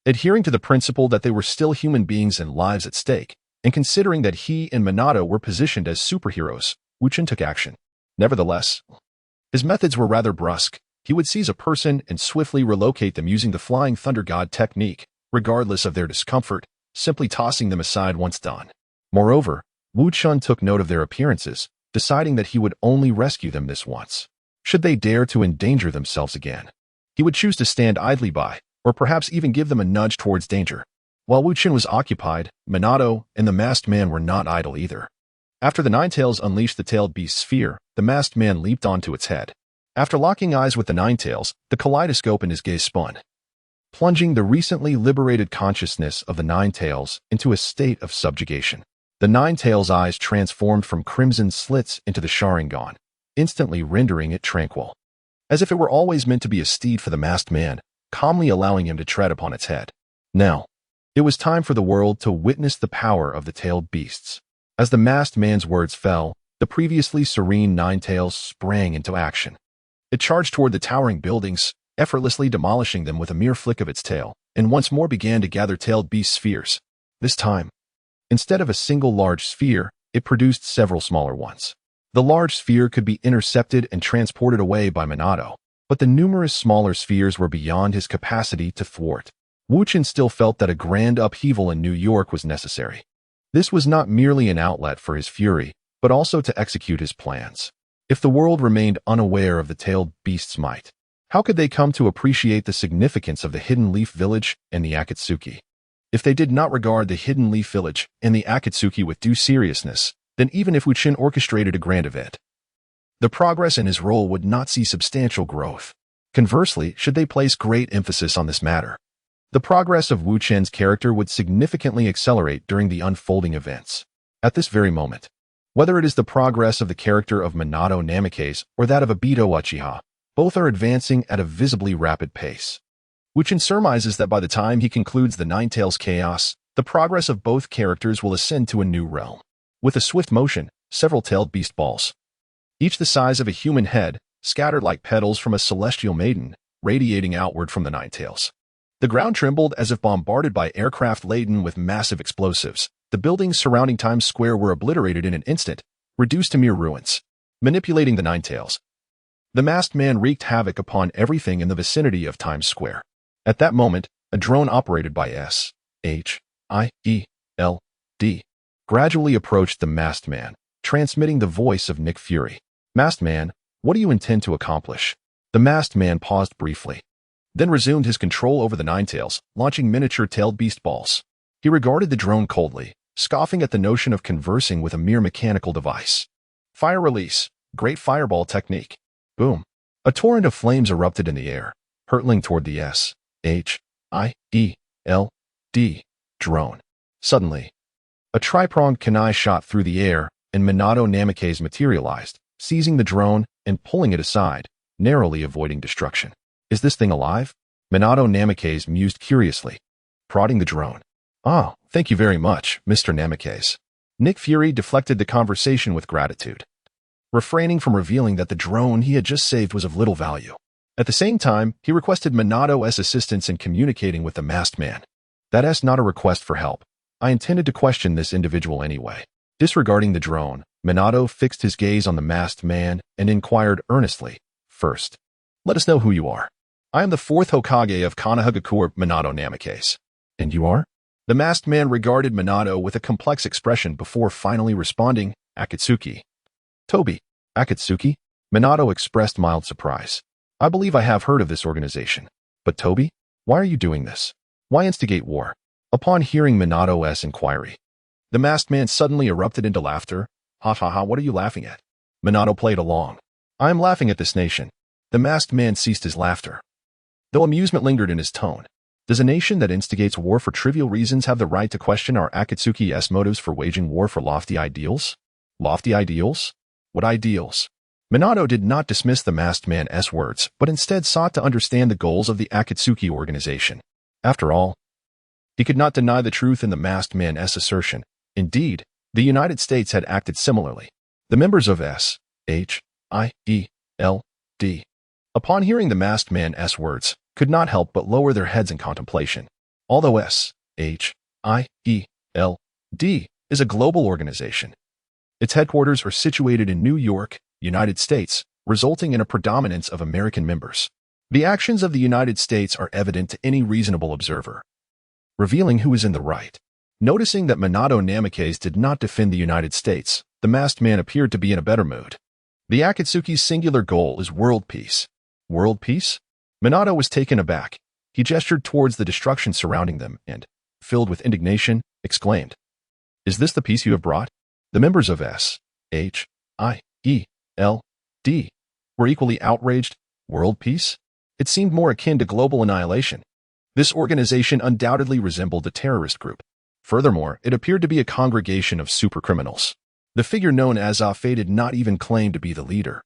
adhering to the principle that they were still human beings and lives at stake, and considering that he and Minato were positioned as superheroes, Wu Chen took action. Nevertheless, his methods were rather brusque. He would seize a person and swiftly relocate them using the Flying Thunder God technique, regardless of their discomfort, simply tossing them aside once done. Moreover, Wu Chen took note of their appearances, deciding that he would only rescue them this once. Should they dare to endanger themselves again, he would choose to stand idly by, or perhaps even give them a nudge towards danger. While Wu Chen was occupied, Minato and the masked man were not idle either. After the Nine-Tails unleashed the tailed beast sphere, the masked man leaped onto its head. After locking eyes with the Nine-Tails, the kaleidoscope in his gaze spun, plunging the recently liberated consciousness of the Nine-Tails into a state of subjugation. The Nine-Tails' eyes transformed from crimson slits into the Sharingan, instantly rendering it tranquil, as if it were always meant to be a steed for the masked man, calmly allowing him to tread upon its head. Now, it was time for the world to witness the power of the tailed beasts. As the masked man's words fell, the previously serene Nine-Tails sprang into action. It charged toward the towering buildings, effortlessly demolishing them with a mere flick of its tail, and once more began to gather tailed beast spheres. This time, instead of a single large sphere, it produced several smaller ones. The large sphere could be intercepted and transported away by Minato, but the numerous smaller spheres were beyond his capacity to thwart. Wu Chen still felt that a grand upheaval in New York was necessary. This was not merely an outlet for his fury, but also to execute his plans. If the world remained unaware of the tailed beast's might, how could they come to appreciate the significance of the Hidden Leaf Village and the Akatsuki? If they did not regard the Hidden Leaf Village and the Akatsuki with due seriousness, then even if Wu Chen orchestrated a grand event, the progress in his role would not see substantial growth. Conversely, should they place great emphasis on this matter, The progress of Wu Chen's character would significantly accelerate during the unfolding events. At this very moment, whether it is the progress of the character of Minato Namikaze or that of Obito Uchiha, both are advancing at a visibly rapid pace. Wu Chen surmises that by the time he concludes the Nine Tails chaos, the progress of both characters will ascend to a new realm. With a swift motion, several tailed beast balls, each the size of a human head, scattered like petals from a celestial maiden, radiating outward from the Nine Tails. The ground trembled as if bombarded by aircraft laden with massive explosives. The buildings surrounding Times Square were obliterated in an instant, reduced to mere ruins. Manipulating the Nine Tails, the masked man wreaked havoc upon everything in the vicinity of Times Square. At that moment, a drone operated by S.H.I.E.L.D. gradually approached the masked man, transmitting the voice of Nick Fury. "Masked man, what do you intend to accomplish?" The masked man paused briefly, then resumed his control over the Nine Tails, launching miniature tailed beast balls. He regarded the drone coldly, scoffing at the notion of conversing with a mere mechanical device. Fire release, great fireball technique. Boom. A torrent of flames erupted in the air, hurtling toward the S.H.I.E.L.D. drone. Suddenly, a tri-pronged kunai shot through the air, and Minato Namikaze materialized, seizing the drone and pulling it aside, narrowly avoiding destruction. "Is this thing alive?" Minato Namikaze mused curiously, prodding the drone. "Ah, thank you very much, Mr. Namikaze." Nick Fury deflected the conversation with gratitude, refraining from revealing that the drone he had just saved was of little value. At the same time, he requested Minato's assistance in communicating with the masked man. "That's not a request for help. I intended to question this individual anyway." Disregarding the drone, Minato fixed his gaze on the masked man and inquired earnestly, "First, let us know who you are." "I am the fourth Hokage of Konohagakure, Minato Namikaze." "And you are?" The masked man regarded Minato with a complex expression before finally responding, "Akatsuki." "Toby, Akatsuki?" Minato expressed mild surprise. "I believe I have heard of this organization. But Toby, why are you doing this? Why instigate war?" Upon hearing Minato's inquiry, the masked man suddenly erupted into laughter. "Ha ha ha, what are you laughing at?" Minato played along. "I am laughing at this nation." The masked man ceased his laughter, though amusement lingered in his tone. "Does a nation that instigates war for trivial reasons have the right to question our Akatsuki's motives for waging war for lofty ideals?" "Lofty ideals? What ideals?" Minato did not dismiss the masked man's words, but instead sought to understand the goals of the Akatsuki organization. After all, he could not deny the truth in the masked man's assertion. Indeed, the United States had acted similarly. The members of S.H.I.E.L.D., upon hearing the masked man's words, could not help but lower their heads in contemplation. Although S.H.I.E.L.D. is a global organization, its headquarters are situated in New York, United States, resulting in a predominance of American members. The actions of the United States are evident to any reasonable observer, revealing who is in the right. Noticing that Minato Namikaze did not defend the United States, the masked man appeared to be in a better mood. The Akatsuki's singular goal is world peace. World peace? Minato was taken aback. He gestured towards the destruction surrounding them and, filled with indignation, exclaimed, "Is this the peace you have brought?" The members of S.H.I.E.L.D. were equally outraged. World peace? It seemed more akin to global annihilation. This organization undoubtedly resembled a terrorist group. Furthermore, it appeared to be a congregation of supercriminals. The figure known as S.H.I.E.L.D. did not even claim to be the leader,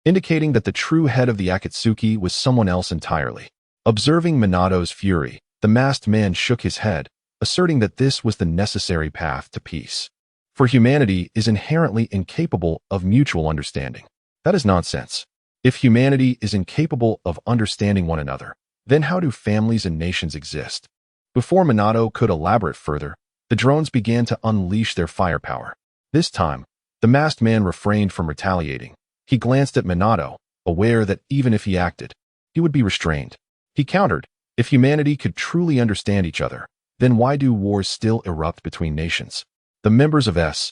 indicating that the true head of the Akatsuki was someone else entirely. Observing Minato's fury, the masked man shook his head, asserting that this was the necessary path to peace. For humanity is inherently incapable of mutual understanding. That is nonsense. If humanity is incapable of understanding one another, then how do families and nations exist? Before Minato could elaborate further, the drones began to unleash their firepower. This time, the masked man refrained from retaliating. He glanced at Minato, aware that even if he acted, he would be restrained. He countered, if humanity could truly understand each other, then why do wars still erupt between nations? The members of S.H.I.E.L.D.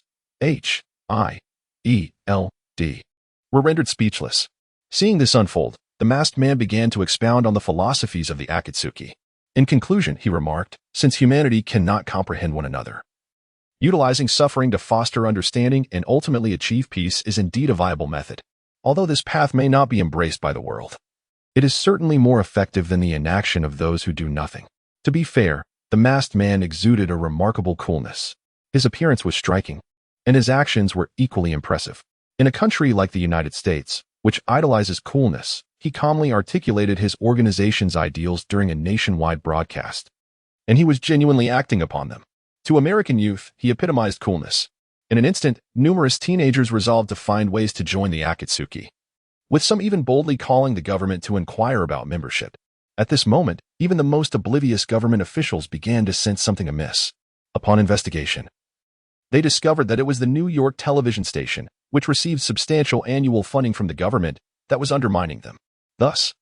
were rendered speechless. Seeing this unfold, the masked man began to expound on the philosophies of the Akatsuki. In conclusion, he remarked, since humanity cannot comprehend one another, utilizing suffering to foster understanding and ultimately achieve peace is indeed a viable method. Although this path may not be embraced by the world, it is certainly more effective than the inaction of those who do nothing. To be fair, the masked man exuded a remarkable coolness. His appearance was striking, and his actions were equally impressive. In a country like the United States, which idolizes coolness, he calmly articulated his organization's ideals during a nationwide broadcast. And he was genuinely acting upon them. To American youth, he epitomized coolness. In an instant, numerous teenagers resolved to find ways to join the Akatsuki, with some even boldly calling the government to inquire about membership. At this moment, even the most oblivious government officials began to sense something amiss. Upon investigation, they discovered that it was the New York television station, which received substantial annual funding from the government, that was undermining them. Thus,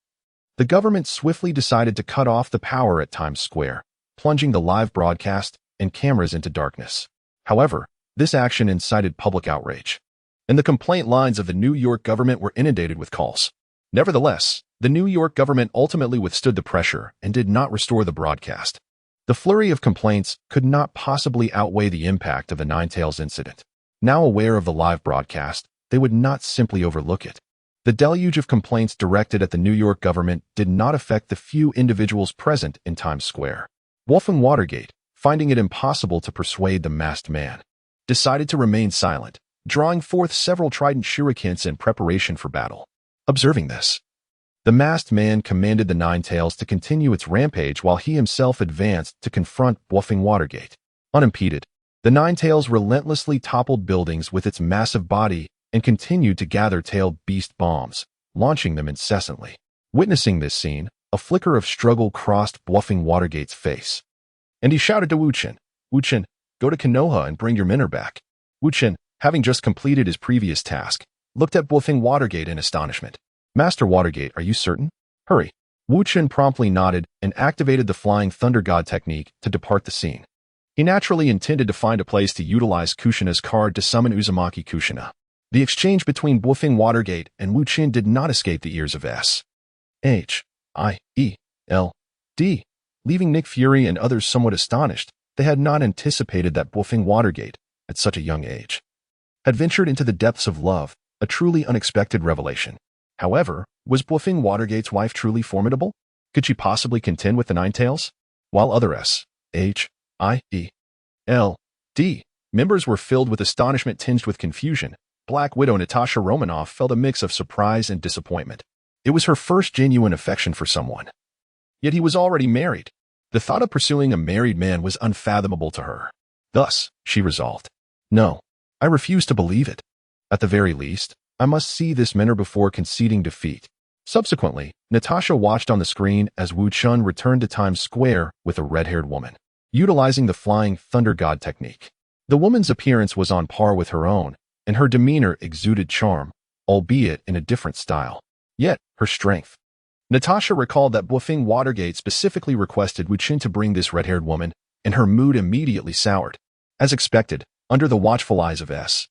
the government swiftly decided to cut off the power at Times Square, plunging the live broadcast and cameras into darkness. However, this action incited public outrage, and the complaint lines of the New York government were inundated with calls. Nevertheless, the New York government ultimately withstood the pressure and did not restore the broadcast. The flurry of complaints could not possibly outweigh the impact of the Ninetales incident. Now aware of the live broadcast, they would not simply overlook it. The deluge of complaints directed at the New York government did not affect the few individuals present in Times Square. Wolfgang Watergate, finding it impossible to persuade the masked man, decided to remain silent, drawing forth several trident shurikens in preparation for battle. Observing this, the masked man commanded the Ninetales to continue its rampage while he himself advanced to confront Wolfgang Watergate. Unimpeded, the Ninetales relentlessly toppled buildings with its massive body and continued to gather tailed beast bombs, launching them incessantly. Witnessing this scene, a flicker of struggle crossed Wolfgang Watergate's face, and he shouted to Wu Chen, "Wu Chen, go to Konoha and bring your mentor back." Wu Chen, having just completed his previous task, looked at Wolfgang Watergate in astonishment. "Master Watergate, are you certain? Hurry." Wu Chen promptly nodded and activated the Flying Thunder God technique to depart the scene. He naturally intended to find a place to utilize Kushina's card to summon Uzumaki Kushina. The exchange between Wolfgang Watergate and Wu Chen did not escape the ears of S.H.I.E.L.D. Leaving Nick Fury and others somewhat astonished. They had not anticipated that Wolfgang Watergate, at such a young age, had ventured into the depths of love, a truly unexpected revelation. However, was Wolfgang Watergate's wife truly formidable? Could she possibly contend with the Ninetales? While other S.H.I.E.L.D. members were filled with astonishment tinged with confusion, Black Widow Natasha Romanoff felt a mix of surprise and disappointment. It was her first genuine affection for someone. Yet he was already married. The thought of pursuing a married man was unfathomable to her. Thus, she resolved, "No, I refuse to believe it. At the very least, I must see this mentor before conceding defeat." Subsequently, Natasha watched on the screen as Wu Chen returned to Times Square with a red-haired woman, utilizing the Flying Thunder God technique. The woman's appearance was on par with her own, and her demeanor exuded charm, albeit in a different style. Yet, her strength. Natasha recalled that Wolfgang Watergate specifically requested Wu Chen to bring this red-haired woman, and her mood immediately soured. As expected, under the watchful eyes of S.H.I.E.L.D.,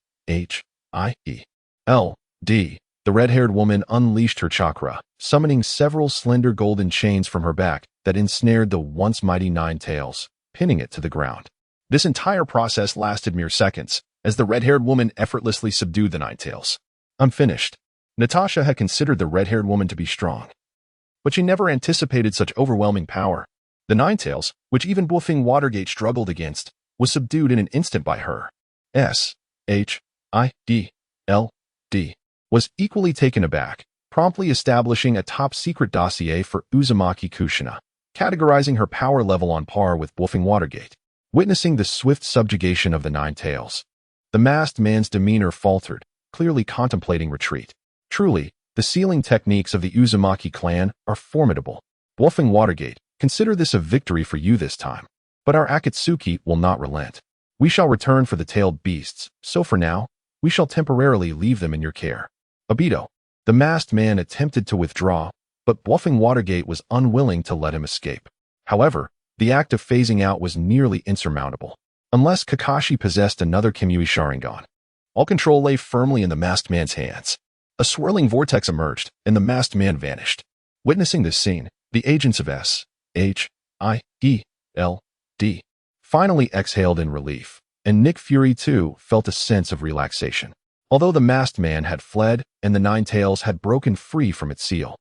the red-haired woman unleashed her chakra, summoning several slender golden chains from her back that ensnared the once mighty Ninetales, pinning it to the ground. This entire process lasted mere seconds, as the red-haired woman effortlessly subdued the Ninetales. Unfinished, Natasha had considered the red-haired woman to be strong, but she never anticipated such overwhelming power. The Ninetales, which even Wolfgang Watergate struggled against, was subdued in an instant by her. S.H.I.E.L.D. was equally taken aback, promptly establishing a top-secret dossier for Uzumaki Kushina, categorizing her power level on par with Wolfgang Watergate. Witnessing the swift subjugation of the Ninetales, the masked man's demeanor faltered, clearly contemplating retreat. Truly, the sealing techniques of the Uzumaki clan are formidable. Wolfgang Watergate, consider this a victory for you this time. But our Akatsuki will not relent. We shall return for the tailed beasts, so for now, we shall temporarily leave them in your care. Obito. The masked man attempted to withdraw, but Wolfgang Watergate was unwilling to let him escape. However, the act of phasing out was nearly insurmountable. Unless Kakashi possessed another Kimui Sharingan, all control lay firmly in the masked man's hands. A swirling vortex emerged, and the masked man vanished. Witnessing this scene, the agents of S.H.I.E.L.D. finally exhaled in relief, and Nick Fury too felt a sense of relaxation. Although the masked man had fled and the Ninetales had broken free from its seal,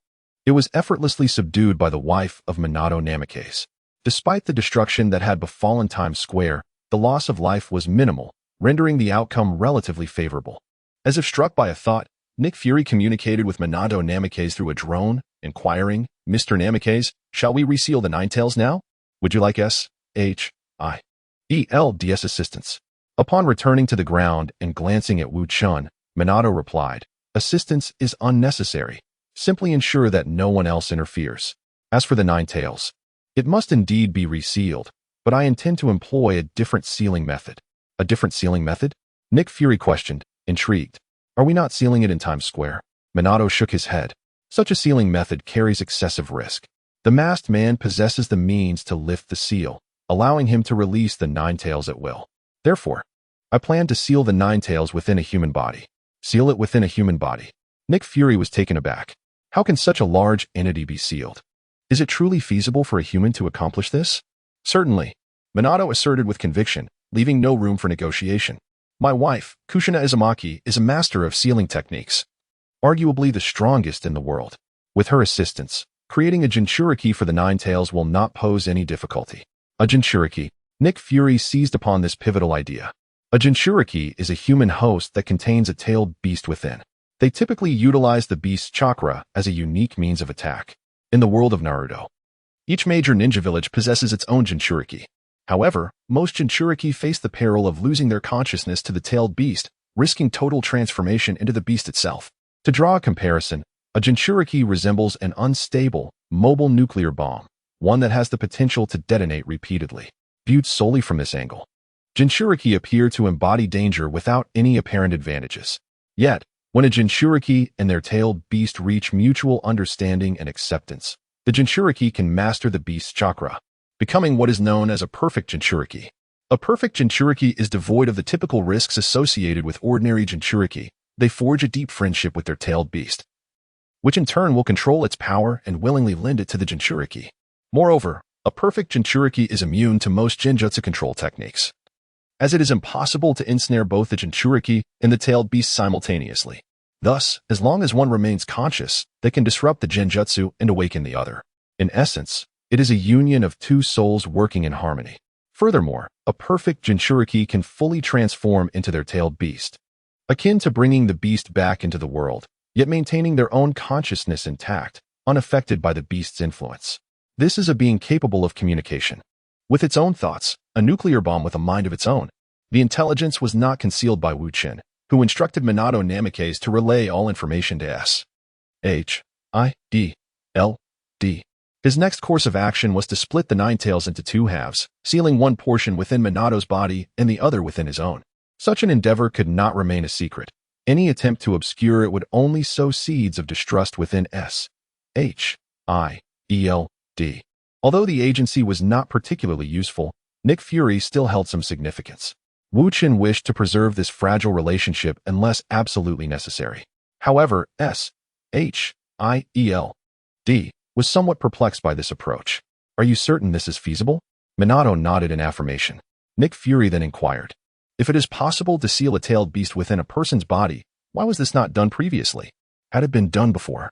it was effortlessly subdued by the wife of Minato Namikaze. Despite the destruction that had befallen Times Square, the loss of life was minimal, rendering the outcome relatively favorable. As if struck by a thought, Nick Fury communicated with Minato Namikaze through a drone, inquiring, "Mr. Namikaze, shall we reseal the Nine Tails now? Would you like S.H.I.E.L.D's assistance?" Upon returning to the ground and glancing at Wu Chen, Minato replied, "Assistance is unnecessary. Simply ensure that no one else interferes. As for the Nine Tails, it must indeed be resealed, but I intend to employ a different sealing method." "A different sealing method?" Nick Fury questioned, intrigued. "Are we not sealing it in Times Square?" Minato shook his head. "Such a sealing method carries excessive risk. The masked man possesses the means to lift the seal, allowing him to release the Nine Tails at will. Therefore, I plan to seal the Nine Tails within a human body." "Seal it within a human body?" Nick Fury was taken aback. How can such a large entity be sealed? Is it truly feasible for a human to accomplish this? "Certainly," Minato asserted with conviction, leaving no room for negotiation. "My wife, Kushina Izumaki, is a master of sealing techniques, arguably the strongest in the world. With her assistance, creating a Jinchuriki for the Nine Tails will not pose any difficulty." A Jinchuriki. Nick Fury seized upon this pivotal idea. A Jinchuriki is a human host that contains a tailed beast within. They typically utilize the beast's chakra as a unique means of attack. In the world of Naruto, each major ninja village possesses its own Jinchuriki. However, most Jinchuriki face the peril of losing their consciousness to the tailed beast, risking total transformation into the beast itself. To draw a comparison, a Jinchuriki resembles an unstable, mobile nuclear bomb, one that has the potential to detonate repeatedly. Viewed solely from this angle, Jinchuriki appear to embody danger without any apparent advantages. Yet, when a Jinchuriki and their tailed beast reach mutual understanding and acceptance, the Jinchuriki can master the beast's chakra, becoming what is known as a perfect Jinchuriki. A perfect Jinchuriki is devoid of the typical risks associated with ordinary Jinchuriki. They forge a deep friendship with their tailed beast, which in turn will control its power and willingly lend it to the Jinchuriki. Moreover, a perfect Jinchuriki is immune to most Genjutsu control techniques, as it is impossible to ensnare both the Jinchuriki and the tailed beast simultaneously. Thus, as long as one remains conscious, they can disrupt the Genjutsu and awaken the other. In essence, it is a union of two souls working in harmony. Furthermore, a perfect Jinchuriki can fully transform into their tailed beast, akin to bringing the beast back into the world, yet maintaining their own consciousness intact, unaffected by the beast's influence. This is a being capable of communication with its own thoughts, a nuclear bomb with a mind of its own. The intelligence was not concealed by Wu Chen, who instructed Minato Namikaze to relay all information to S.H.I.E.L.D. His next course of action was to split the Nine Tails into two halves, sealing one portion within Minato's body and the other within his own. Such an endeavor could not remain a secret. Any attempt to obscure it would only sow seeds of distrust within S.H.I.E.L.D. Although the agency was not particularly useful, Nick Fury still held some significance. Wu Chen wished to preserve this fragile relationship unless absolutely necessary. However, S.H.I.E.L.D. was somewhat perplexed by this approach. "Are you certain this is feasible?" Minato nodded in affirmation. Nick Fury then inquired, "If it is possible to seal a tailed beast within a person's body, why was this not done previously? Had it been done before,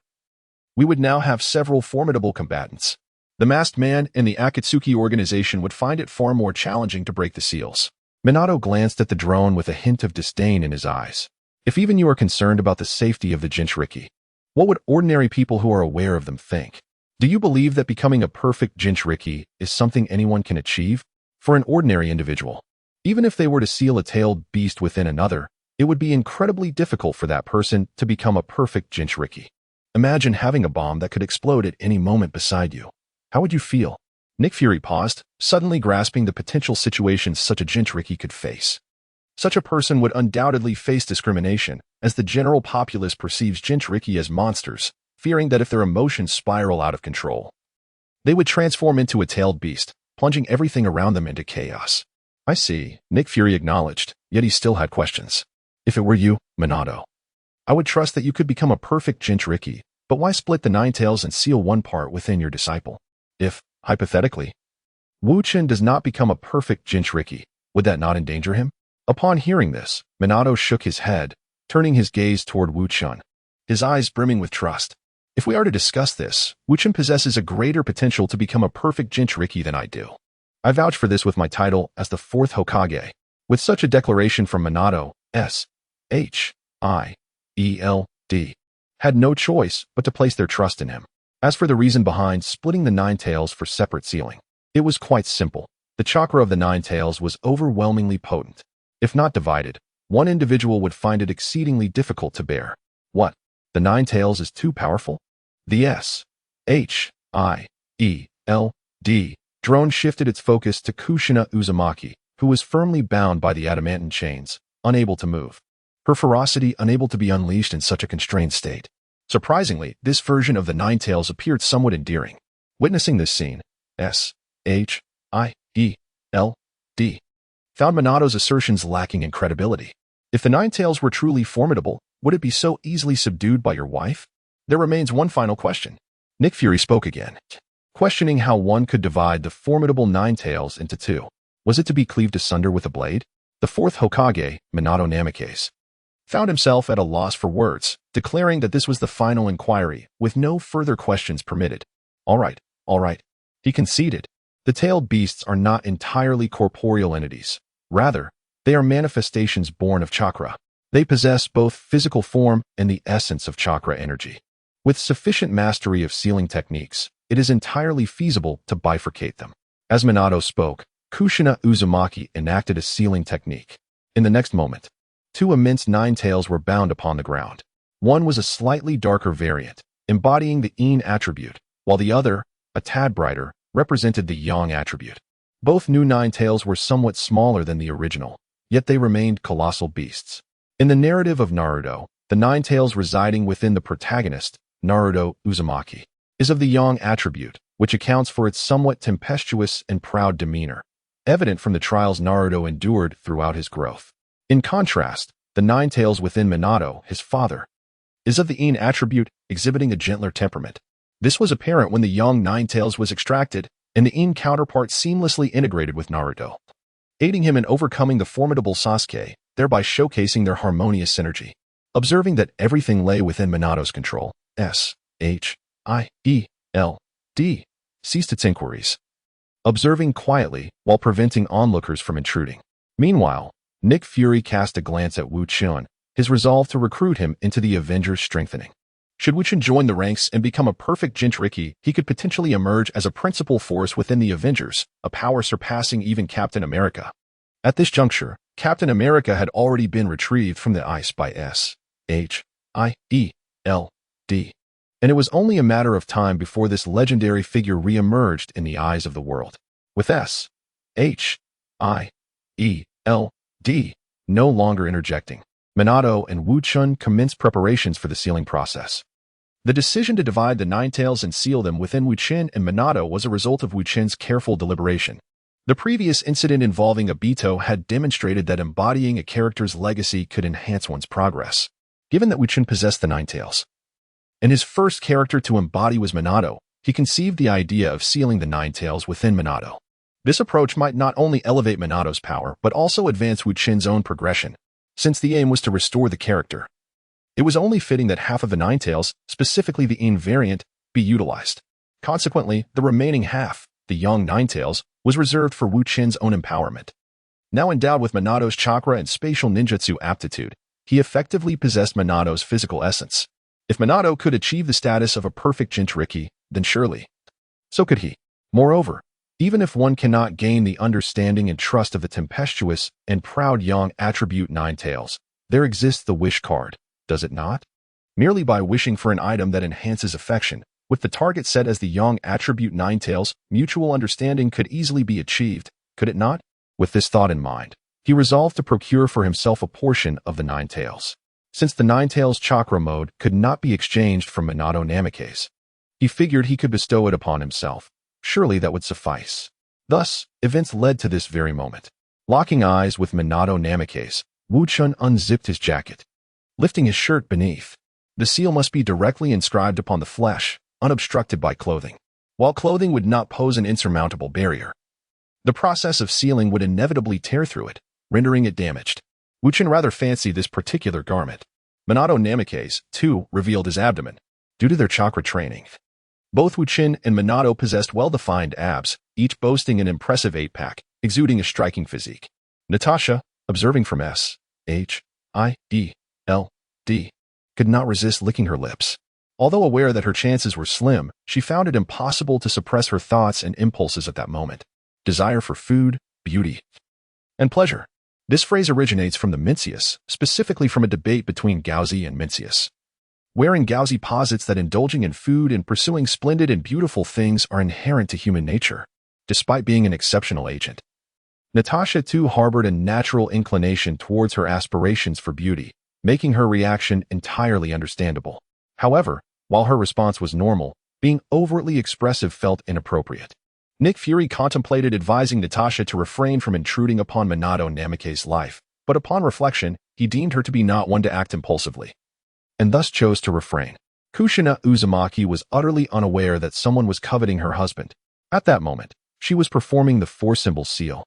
we would now have several formidable combatants. The Masked Man and the Akatsuki organization would find it far more challenging to break the seals." Minato glanced at the drone with a hint of disdain in his eyes. "If even you are concerned about the safety of the Jinchuriki, what would ordinary people who are aware of them think? Do you believe that becoming a perfect Jinchuriki is something anyone can achieve? For an ordinary individual, even if they were to seal a tailed beast within another, it would be incredibly difficult for that person to become a perfect Jinchuriki. Imagine having a bomb that could explode at any moment beside you. How would you feel?" Nick Fury paused, suddenly grasping the potential situations such a Jinchuriki could face. Such a person would undoubtedly face discrimination, as the general populace perceives Jinchuriki as monsters, fearing that if their emotions spiral out of control, they would transform into a tailed beast, plunging everything around them into chaos. "I see," Nick Fury acknowledged, yet he still had questions. "If it were you, Minato, I would trust that you could become a perfect Jinchuriki, but why split the Nine Tails and seal one part within your disciple? If, hypothetically, Wu Chen does not become a perfect Jinchuriki, would that not endanger him?" Upon hearing this, Minato shook his head, turning his gaze toward Wu Chen, his eyes brimming with trust. If we are to discuss this, Wu Chen possesses a greater potential to become a perfect Jinchuriki than I do. I vouch for this with my title as the 4th Hokage. With such a declaration from Minato, S.H.I.E.L.D. had no choice but to place their trust in him. As for the reason behind splitting the Nine Tails for separate sealing, it was quite simple. The chakra of the Nine Tails was overwhelmingly potent. If not divided, one individual would find it exceedingly difficult to bear. What? The Nine Tails is too powerful? The S.H.I.E.L.D. drone shifted its focus to Kushina Uzumaki, who was firmly bound by the adamantine chains, unable to move. Her ferocity unable to be unleashed in such a constrained state. Surprisingly, this version of the Nine Tails appeared somewhat endearing. Witnessing this scene, S.H.I.E.L.D. found Minato's assertions lacking in credibility. If the Nine Tails were truly formidable, would it be so easily subdued by your wife? There remains one final question. Nick Fury spoke again, questioning how one could divide the formidable Nine Tails into two. Was it to be cleaved asunder with a blade? The 4th Hokage, Minato Namikaze, found himself at a loss for words, declaring that this was the final inquiry, with no further questions permitted. All right, he conceded. The tailed beasts are not entirely corporeal entities. Rather, they are manifestations born of chakra. They possess both physical form and the essence of chakra energy. With sufficient mastery of sealing techniques, it is entirely feasible to bifurcate them. As Minato spoke, Kushina Uzumaki enacted a sealing technique. In the next moment, two immense Nine Tails were bound upon the ground. One was a slightly darker variant, embodying the yin attribute, while the other, a tad brighter, represented the yang attribute. Both new Nine Tails were somewhat smaller than the original, yet they remained colossal beasts. In the narrative of Naruto, the Nine Tails residing within the protagonist, Naruto Uzumaki, is of the yang attribute, which accounts for its somewhat tempestuous and proud demeanor, evident from the trials Naruto endured throughout his growth. In contrast, the Nine Tails within Minato, his father, is of the yin attribute, exhibiting a gentler temperament. This was apparent when the young Nine Tails was extracted, and the yin counterpart seamlessly integrated with Naruto, aiding him in overcoming the formidable Sasuke, thereby showcasing their harmonious synergy. Observing that everything lay within Minato's control, S.H.I.E.L.D. ceased its inquiries, observing quietly while preventing onlookers from intruding. Meanwhile, Nick Fury cast a glance at Wu Chen, his resolve to recruit him into the Avengers strengthening. Should Wu Chen join the ranks and become a perfect Jinchuriki, he could potentially emerge as a principal force within the Avengers, a power surpassing even Captain America. At this juncture, Captain America had already been retrieved from the ice by S.H.I.E.L.D., and it was only a matter of time before this legendary figure re-emerged in the eyes of the world. With S.H.I.E.L.D. no longer interjecting, Minato and Wu Chen commenced preparations for the sealing process. The decision to divide the Nine Tails and seal them within Wu Chen and Minato was a result of Wu Chen's careful deliberation. The previous incident involving Obito had demonstrated that embodying a character's legacy could enhance one's progress. Given that Wu Chen possessed the Nine Tails, and his first character to embody was Minato, he conceived the idea of sealing the Nine Tails within Minato. This approach might not only elevate Minato's power, but also advance Wu Chen's own progression, since the aim was to restore the character. It was only fitting that half of the Nine Tails, specifically the yin variant, be utilized. Consequently, the remaining half, the young Nine Tails, was reserved for Wu Chen's own empowerment. Now endowed with Minato's chakra and spatial ninjutsu aptitude, he effectively possessed Minato's physical essence. If Minato could achieve the status of a perfect Jinchuriki, then surely, so could he. Moreover, even if one cannot gain the understanding and trust of the tempestuous and proud yang attribute Nine Tails, there exists the wish card, does it not? Merely by wishing for an item that enhances affection, with the target set as the yang attribute Nine Tails, mutual understanding could easily be achieved, could it not? With this thought in mind, he resolved to procure for himself a portion of the Nine Tails. Since the Nine Tails chakra mode could not be exchanged from Minato Namikaze, he figured he could bestow it upon himself. Surely that would suffice. Thus, events led to this very moment. Locking eyes with Minato Namikaze, Wu Chen unzipped his jacket, lifting his shirt beneath. The seal must be directly inscribed upon the flesh, unobstructed by clothing. While clothing would not pose an insurmountable barrier, the process of sealing would inevitably tear through it, rendering it damaged. Wu Chen rather fancied this particular garment. Minato Namikaze, too, revealed his abdomen, due to their chakra training. Both Wu Chen and Minato possessed well-defined abs, each boasting an impressive eight-pack, exuding a striking physique. Natasha, observing from S.H.I.E.L.D, could not resist licking her lips. Although aware that her chances were slim, she found it impossible to suppress her thoughts and impulses at that moment. Desire for food, beauty, and pleasure. This phrase originates from the Mencius, specifically from a debate between Gauzy and Mencius, wherein Gauzy posits that indulging in food and pursuing splendid and beautiful things are inherent to human nature, despite being an exceptional agent. Natasha too harbored a natural inclination towards her aspirations for beauty, making her reaction entirely understandable. However, while her response was normal, being overtly expressive felt inappropriate. Nick Fury contemplated advising Natasha to refrain from intruding upon Minato Namake's life, but upon reflection, he deemed her to be not one to act impulsively, and thus chose to refrain. Kushina Uzumaki was utterly unaware that someone was coveting her husband. At that moment, she was performing the four-symbol seal,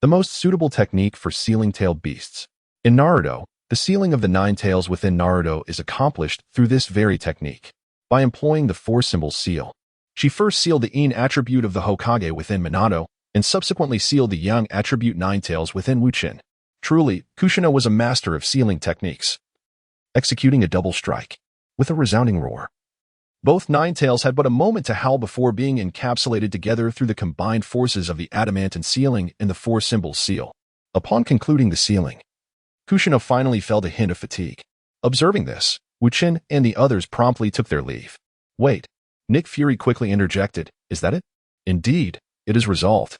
the most suitable technique for sealing tailed beasts. In Naruto, the sealing of the 9 tails within Naruto is accomplished through this very technique. By employing the four-symbol seal, she first sealed the Yin attribute of the Hokage within Minato, and subsequently sealed the Yang attribute 9 tails within Wu Chen. Truly, Kushina was a master of sealing techniques, executing a double strike with a resounding roar. Both 9 tails had but a moment to howl before being encapsulated together through the combined forces of the adamantine sealing and the four-symbol seal. Upon concluding the sealing, Kushina finally felt a hint of fatigue. Observing this, Wu Chen and the others promptly took their leave. Wait, Nick Fury quickly interjected, is that it? Indeed, it is resolved.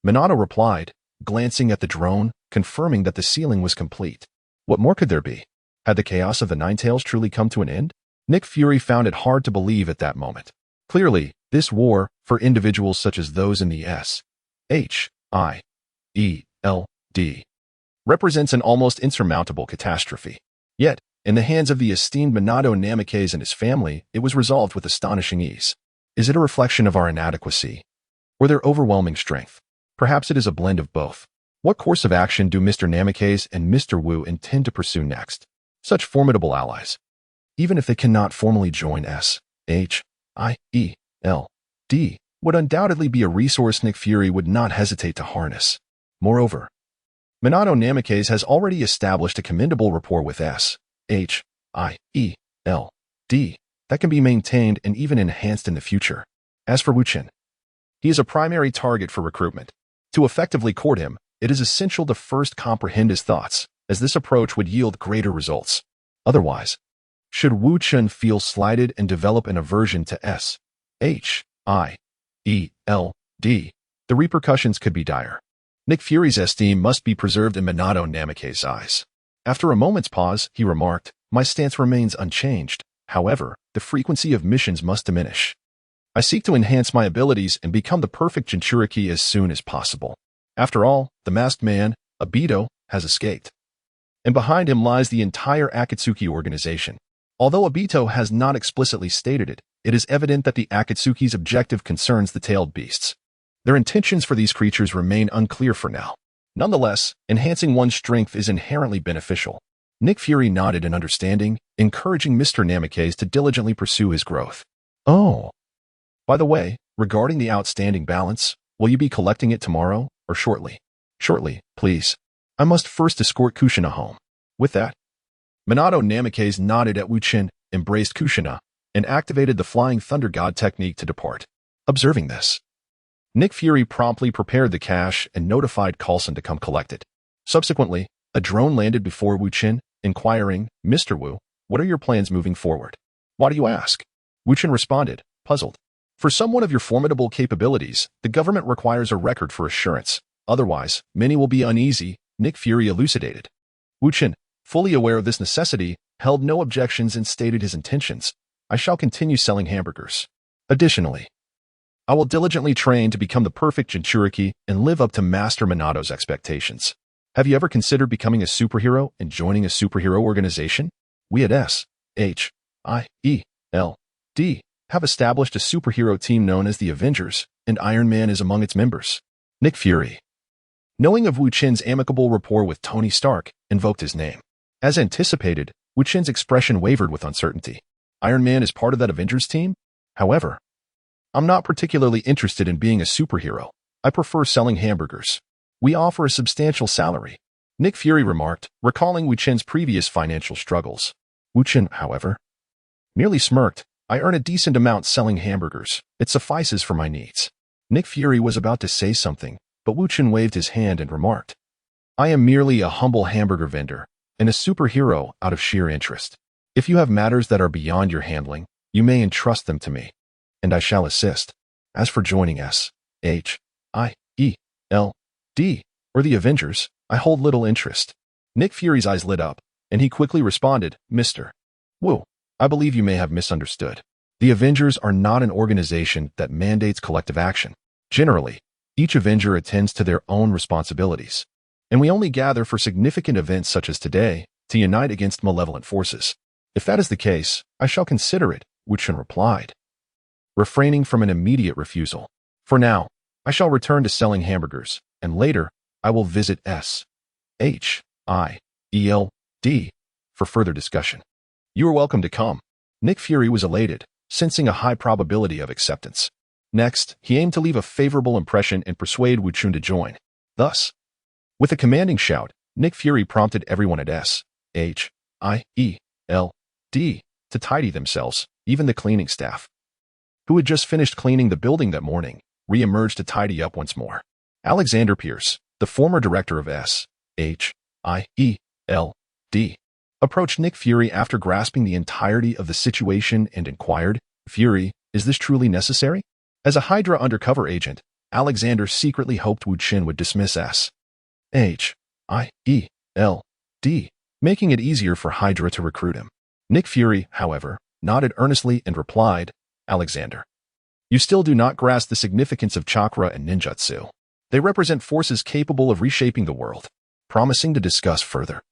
Minato replied, glancing at the drone, confirming that the sealing was complete. What more could there be? Had the chaos of the 9 tails truly come to an end? Nick Fury found it hard to believe at that moment. Clearly, this war, for individuals such as those in the S.H.I.E.L.D, represents an almost insurmountable catastrophe. Yet, in the hands of the esteemed Minato Namikaze and his family, it was resolved with astonishing ease. Is it a reflection of our inadequacy, or their overwhelming strength? Perhaps it is a blend of both. What course of action do Mr. Namikaze and Mr. Wu intend to pursue next? Such formidable allies, even if they cannot formally join S.H.I.E.L.D, would undoubtedly be a resource Nick Fury would not hesitate to harness. Moreover, Minato Namikaze has already established a commendable rapport with S.H.I.E.L.D that can be maintained and even enhanced in the future. As for Wu Chen, he is a primary target for recruitment. To effectively court him, it is essential to first comprehend his thoughts, as this approach would yield greater results. Otherwise, should Wu Chen feel slighted and develop an aversion to S.H.I.E.L.D, the repercussions could be dire. Nick Fury's esteem must be preserved in Minato Namikaze's eyes. After a moment's pause, he remarked, my stance remains unchanged. However, the frequency of missions must diminish. I seek to enhance my abilities and become the perfect Jinchuriki as soon as possible. After all, the masked man, Obito, has escaped, and behind him lies the entire Akatsuki organization. Although Obito has not explicitly stated it, it is evident that the Akatsuki's objective concerns the tailed beasts. Their intentions for these creatures remain unclear for now. Nonetheless, enhancing one's strength is inherently beneficial. Nick Fury nodded in understanding, encouraging Mr. Namikaze to diligently pursue his growth. Oh, by the way, regarding the outstanding balance, will you be collecting it tomorrow or shortly? Shortly, please. I must first escort Kushina home. With that, Minato Namikaze nodded at Wu Chen, embraced Kushina, and activated the Flying Thunder God technique to depart. Observing this, Nick Fury promptly prepared the cash and notified Coulson to come collect it. Subsequently, a drone landed before Wu Chen, inquiring, Mr. Wu, what are your plans moving forward? Why do you ask? Wu Chen responded, puzzled. For someone of your formidable capabilities, the government requires a record for assurance. Otherwise, many will be uneasy, Nick Fury elucidated. Wu Chen, fully aware of this necessity, held no objections and stated his intentions. I shall continue selling hamburgers. Additionally, I will diligently train to become the perfect Jinchuriki and live up to Master Minato's expectations. Have you ever considered becoming a superhero and joining a superhero organization? We at S.H.I.E.L.D have established a superhero team known as the Avengers, and Iron Man is among its members. Nick Fury, knowing of Wu Chen's amicable rapport with Tony Stark, invoked his name. As anticipated, Wu Chen's expression wavered with uncertainty. Iron Man is part of that Avengers team? However, I'm not particularly interested in being a superhero. I prefer selling hamburgers. We offer a substantial salary. Nick Fury remarked, recalling Wu Chen's previous financial struggles. Wu Chen, however, merely smirked. I earn a decent amount selling hamburgers. It suffices for my needs. Nick Fury was about to say something, but Wu Chen waved his hand and remarked, I am merely a humble hamburger vendor and a superhero out of sheer interest. If you have matters that are beyond your handling, you may entrust them to me, and I shall assist. As for joining S.H.I.E.L.D. or the Avengers, I hold little interest. Nick Fury's eyes lit up, and he quickly responded, Mr. Wu, I believe you may have misunderstood. The Avengers are not an organization that mandates collective action. Generally, each Avenger attends to their own responsibilities, and we only gather for significant events such as today to unite against malevolent forces. If that is the case, I shall consider it, Wu Chen replied, refraining from an immediate refusal. For now, I shall return to selling hamburgers, and later, I will visit S.H.I.E.L.D. for further discussion. You are welcome to come. Nick Fury was elated, sensing a high probability of acceptance. Next, he aimed to leave a favorable impression and persuade Wu Chen to join. Thus, with a commanding shout, Nick Fury prompted everyone at S.H.I.E.L.D. to tidy themselves, even the cleaning staff, who had just finished cleaning the building that morning, re-emerged to tidy up once more. Alexander Pierce, the former director of S.H.I.E.L.D., approached Nick Fury after grasping the entirety of the situation and inquired, Fury, is this truly necessary? As a Hydra undercover agent, Alexander secretly hoped Wu Chen would dismiss S.H.I.E.L.D., making it easier for Hydra to recruit him. Nick Fury, however, nodded earnestly and replied, Alexander, you still do not grasp the significance of chakra and ninjutsu. They represent forces capable of reshaping the world. Promising to discuss further,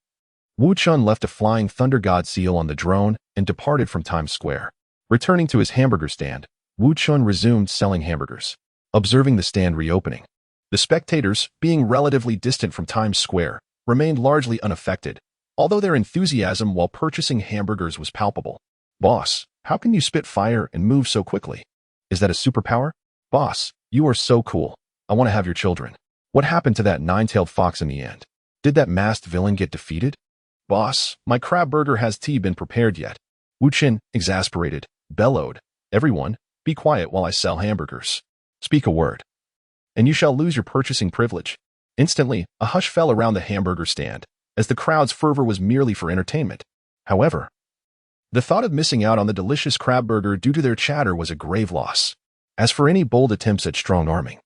Wu Chen left a flying thunder god seal on the drone and departed from Times Square. Returning to his hamburger stand, Wu Chen resumed selling hamburgers, observing the stand reopening. The spectators, being relatively distant from Times Square, remained largely unaffected, although their enthusiasm while purchasing hamburgers was palpable. Boss, how can you spit fire and move so quickly? Is that a superpower? Boss, you are so cool. I want to have your children. What happened to that nine-tailed fox in the end? Did that masked villain get defeated? Boss, my crab burger has tea been prepared yet? Wu Chen, exasperated, bellowed, everyone, be quiet while I sell hamburgers. Speak a word, and you shall lose your purchasing privilege. Instantly, a hush fell around the hamburger stand, as the crowd's fervor was merely for entertainment. However, the thought of missing out on the delicious crab burger due to their chatter was a grave loss. As for any bold attempts at strong-arming,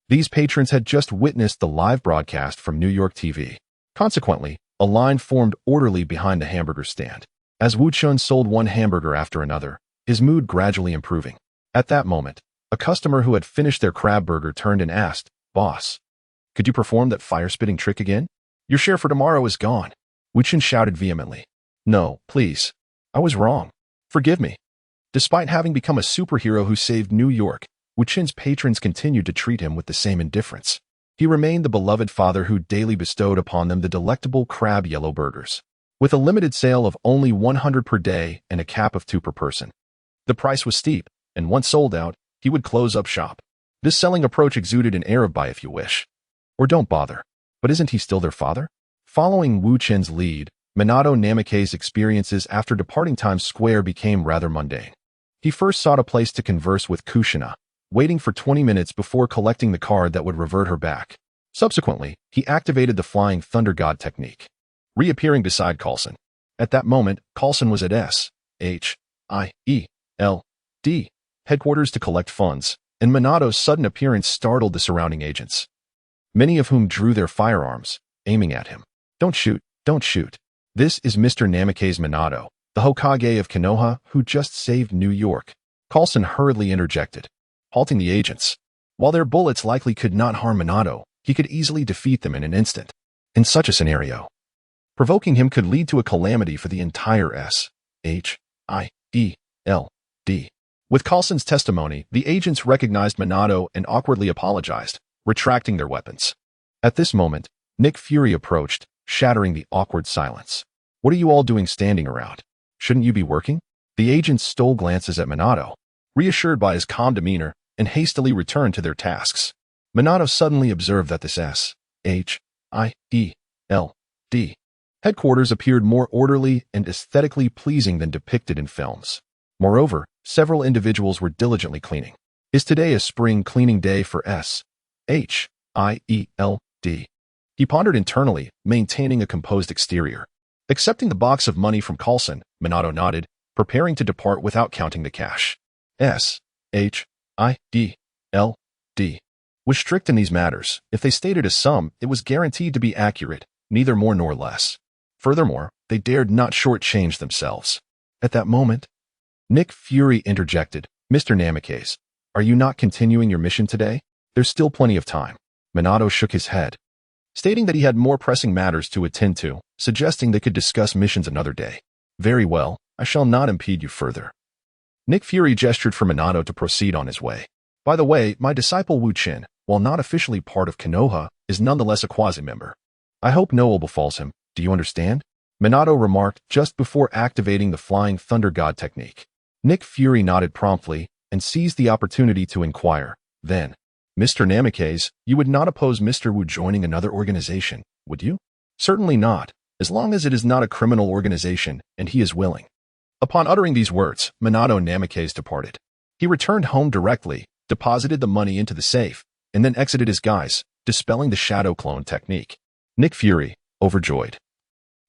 these patrons had just witnessed the live broadcast from New York TV. Consequently, a line formed orderly behind the hamburger stand. As Wu Chen sold one hamburger after another, his mood gradually improving. At that moment, a customer who had finished their crab burger turned and asked, Boss, could you perform that fire-spitting trick again? Your share for tomorrow is gone. Wu Chen shouted vehemently. No, please. I was wrong. Forgive me. Despite having become a superhero who saved New York, Wu Chen's patrons continued to treat him with the same indifference. He remained the beloved father who daily bestowed upon them the delectable crab yellow burgers, with a limited sale of only 100 per day and a cap of 2 per person. The price was steep, and once sold out, he would close up shop. This selling approach exuded an air of buy if you wish, or don't bother. But isn't he still their father? Following Wu Chen's lead, Minato Namikaze's experiences after departing Times Square became rather mundane. He first sought a place to converse with Kushina, waiting for 20 minutes before collecting the card that would revert her back. Subsequently, he activated the Flying Thunder God technique, reappearing beside Coulson. At that moment, Coulson was at S.H.I.E.L.D. headquarters to collect funds, and Minato's sudden appearance startled the surrounding agents, many of whom drew their firearms, aiming at him. Don't shoot, don't shoot. This is Mr. Namikaze Minato, the Hokage of Konoha, who just saved New York. Coulson hurriedly interjected, halting the agents. While their bullets likely could not harm Minato, he could easily defeat them in an instant. In such a scenario, provoking him could lead to a calamity for the entire S.H.I.E.L.D. With Coulson's testimony, the agents recognized Minato and awkwardly apologized, retracting their weapons. At this moment, Nick Fury approached, shattering the awkward silence. What are you all doing standing around? Shouldn't you be working? The agents stole glances at Minato, reassured by his calm demeanor, and hastily returned to their tasks. Minato suddenly observed that this S.H.I.E.L.D. headquarters appeared more orderly and aesthetically pleasing than depicted in films. Moreover, several individuals were diligently cleaning. Is today a spring cleaning day for S.H.I.E.L.D.? He pondered internally, maintaining a composed exterior. Accepting the box of money from Coulson, Minato nodded, preparing to depart without counting the cash. S.H.I.E.L.D. was strict in these matters. If they stated a sum, it was guaranteed to be accurate, neither more nor less. Furthermore, they dared not shortchange themselves. At that moment, Nick Fury interjected, "Mr. Namikaze, are you not continuing your mission today? There's still plenty of time." Minato shook his head, stating that he had more pressing matters to attend to, suggesting they could discuss missions another day. "Very well, I shall not impede you further." Nick Fury gestured for Minato to proceed on his way. "By the way, my disciple Wu Chen, while not officially part of Konoha, is nonetheless a quasi-member. I hope no ill befalls him, do you understand?" Minato remarked just before activating the Flying Thunder God technique. Nick Fury nodded promptly and seized the opportunity to inquire. Then, "Mr. Namikaze, you would not oppose Mr. Wu joining another organization, would you?" "Certainly not, as long as it is not a criminal organization and he is willing." Upon uttering these words, Minato Namikaze departed. He returned home directly, deposited the money into the safe, and then exited his guise, dispelling the shadow clone technique. Nick Fury, overjoyed,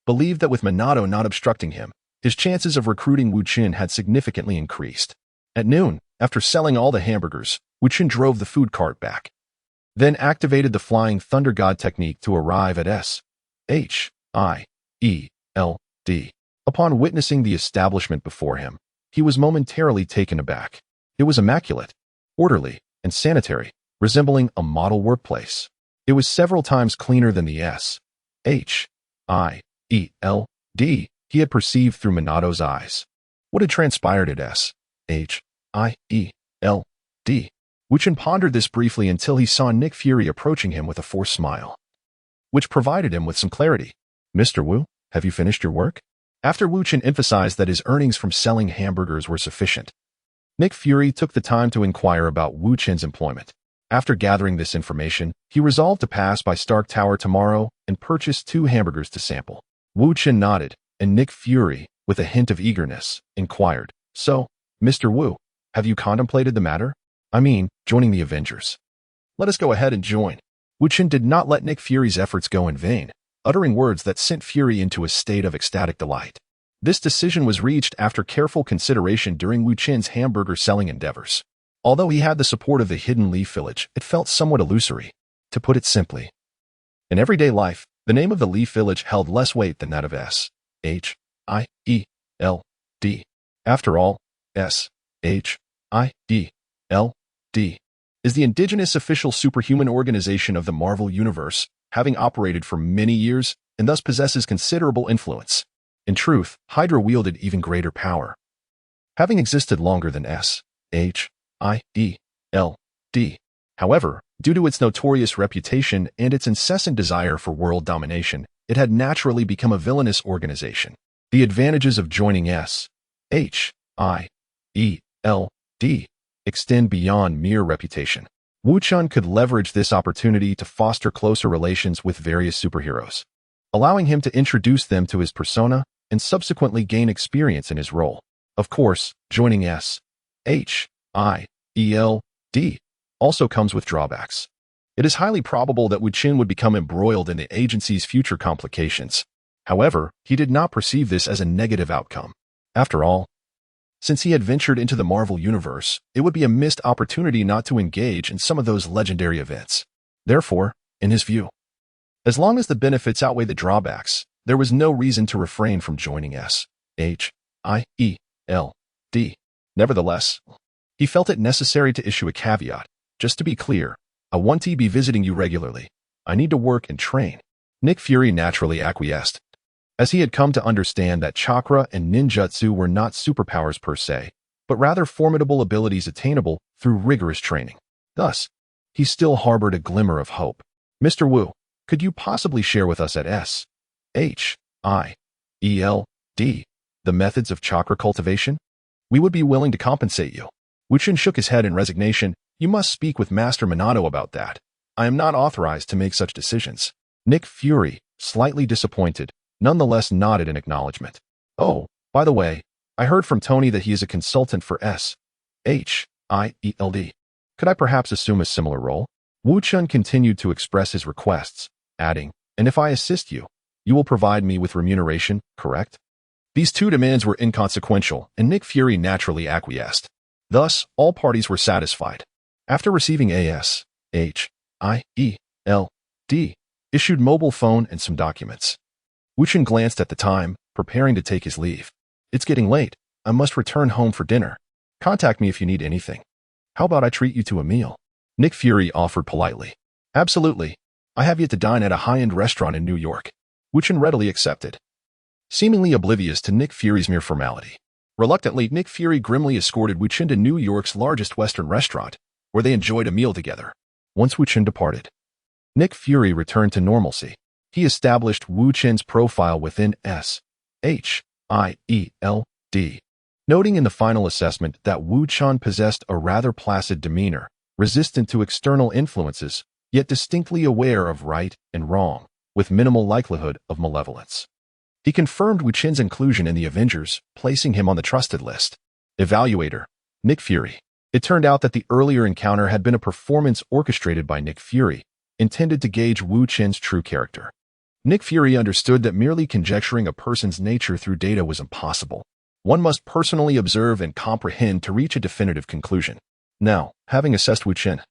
believed that with Minato not obstructing him, his chances of recruiting Wu Chen had significantly increased. At noon, after selling all the hamburgers, Wu Chen drove the food cart back, then activated the Flying Thunder God technique to arrive at S.H.I.E.L.D. Upon witnessing the establishment before him, he was momentarily taken aback. It was immaculate, orderly, and sanitary, resembling a model workplace. It was several times cleaner than the S.H.I.E.L.D. he had perceived through Minato's eyes. What had transpired at S.H.I.E.L.D.? Wu Chen pondered this briefly until he saw Nick Fury approaching him with a forced smile, which provided him with some clarity. "Mr. Wu, have you finished your work?" After Wu Chen emphasized that his earnings from selling hamburgers were sufficient, Nick Fury took the time to inquire about Wu Chen's employment. After gathering this information, he resolved to pass by Stark Tower tomorrow and purchase 2 hamburgers to sample. Wu Chen nodded, and Nick Fury, with a hint of eagerness, inquired, "So, Mr. Wu, have you contemplated the matter? I mean, joining the Avengers?" "Let us go ahead and join." Wu Chen did not let Nick Fury's efforts go in vain, uttering words that sent Fury into a state of ecstatic delight. This decision was reached after careful consideration during Wu Chen's hamburger selling endeavors. Although he had the support of the hidden Leaf Village, it felt somewhat illusory. To put it simply, in everyday life, the name of the Leaf Village held less weight than that of S.H.I.E.L.D. After all, S.H.I.E.L.D. is the indigenous official superhuman organization of the Marvel Universe, having operated for many years and thus possesses considerable influence. In truth, Hydra wielded even greater power, having existed longer than S.H.I.E.L.D. However, due to its notorious reputation and its incessant desire for world domination, it had naturally become a villainous organization. The advantages of joining S.H.I.E.L.D. extend beyond mere reputation. Wu Chen could leverage this opportunity to foster closer relations with various superheroes, allowing him to introduce them to his persona and subsequently gain experience in his role. Of course, joining S.H.I.E.L.D. also comes with drawbacks. It is highly probable that Wu Chen would become embroiled in the agency's future complications. However, he did not perceive this as a negative outcome. After all, since he had ventured into the Marvel Universe, it would be a missed opportunity not to engage in some of those legendary events. Therefore, in his view, as long as the benefits outweigh the drawbacks, there was no reason to refrain from joining S.H.I.E.L.D. Nevertheless, he felt it necessary to issue a caveat. "Just to be clear, I want to be visiting you regularly. I need to work and train." Nick Fury naturally acquiesced, as he had come to understand that chakra and ninjutsu were not superpowers per se, but rather formidable abilities attainable through rigorous training. Thus, he still harbored a glimmer of hope. "Mr. Wu, could you possibly share with us at S.H.I.E.L.D. the methods of chakra cultivation?" We would be willing to compensate you. Wu Chen shook his head in resignation. You must speak with Master Minato about that. I am not authorized to make such decisions. Nick Fury, slightly disappointed, nonetheless nodded in acknowledgement. Oh, by the way, I heard from Tony that he is a consultant for S.H.I.E.L.D. Could I perhaps assume a similar role? Wu Chen continued to express his requests, adding, and if I assist you, you will provide me with remuneration, correct? These two demands were inconsequential, and Nick Fury naturally acquiesced. Thus, all parties were satisfied. After receiving S.H.I.E.L.D. issued mobile phone and some documents, Wu Chen glanced at the time, preparing to take his leave. It's getting late. I must return home for dinner. Contact me if you need anything. How about I treat you to a meal? Nick Fury offered politely. Absolutely. I have yet to dine at a high-end restaurant in New York. Wu Chen readily accepted, seemingly oblivious to Nick Fury's mere formality. Reluctantly, Nick Fury grimly escorted Wu Chen to New York's largest Western restaurant, where they enjoyed a meal together. Once Wu Chen departed, Nick Fury returned to normalcy. He established Wu Chen's profile within S.H.I.E.L.D., noting in the final assessment that Wu Chen possessed a rather placid demeanor, resistant to external influences, yet distinctly aware of right and wrong, with minimal likelihood of malevolence. He confirmed Wu Chen's inclusion in the Avengers, placing him on the trusted list. Evaluator, Nick Fury. It turned out that the earlier encounter had been a performance orchestrated by Nick Fury, intended to gauge Wu Chen's true character. Nick Fury understood that merely conjecturing a person's nature through data was impossible. One must personally observe and comprehend to reach a definitive conclusion. Now, having assessed Wu Chen,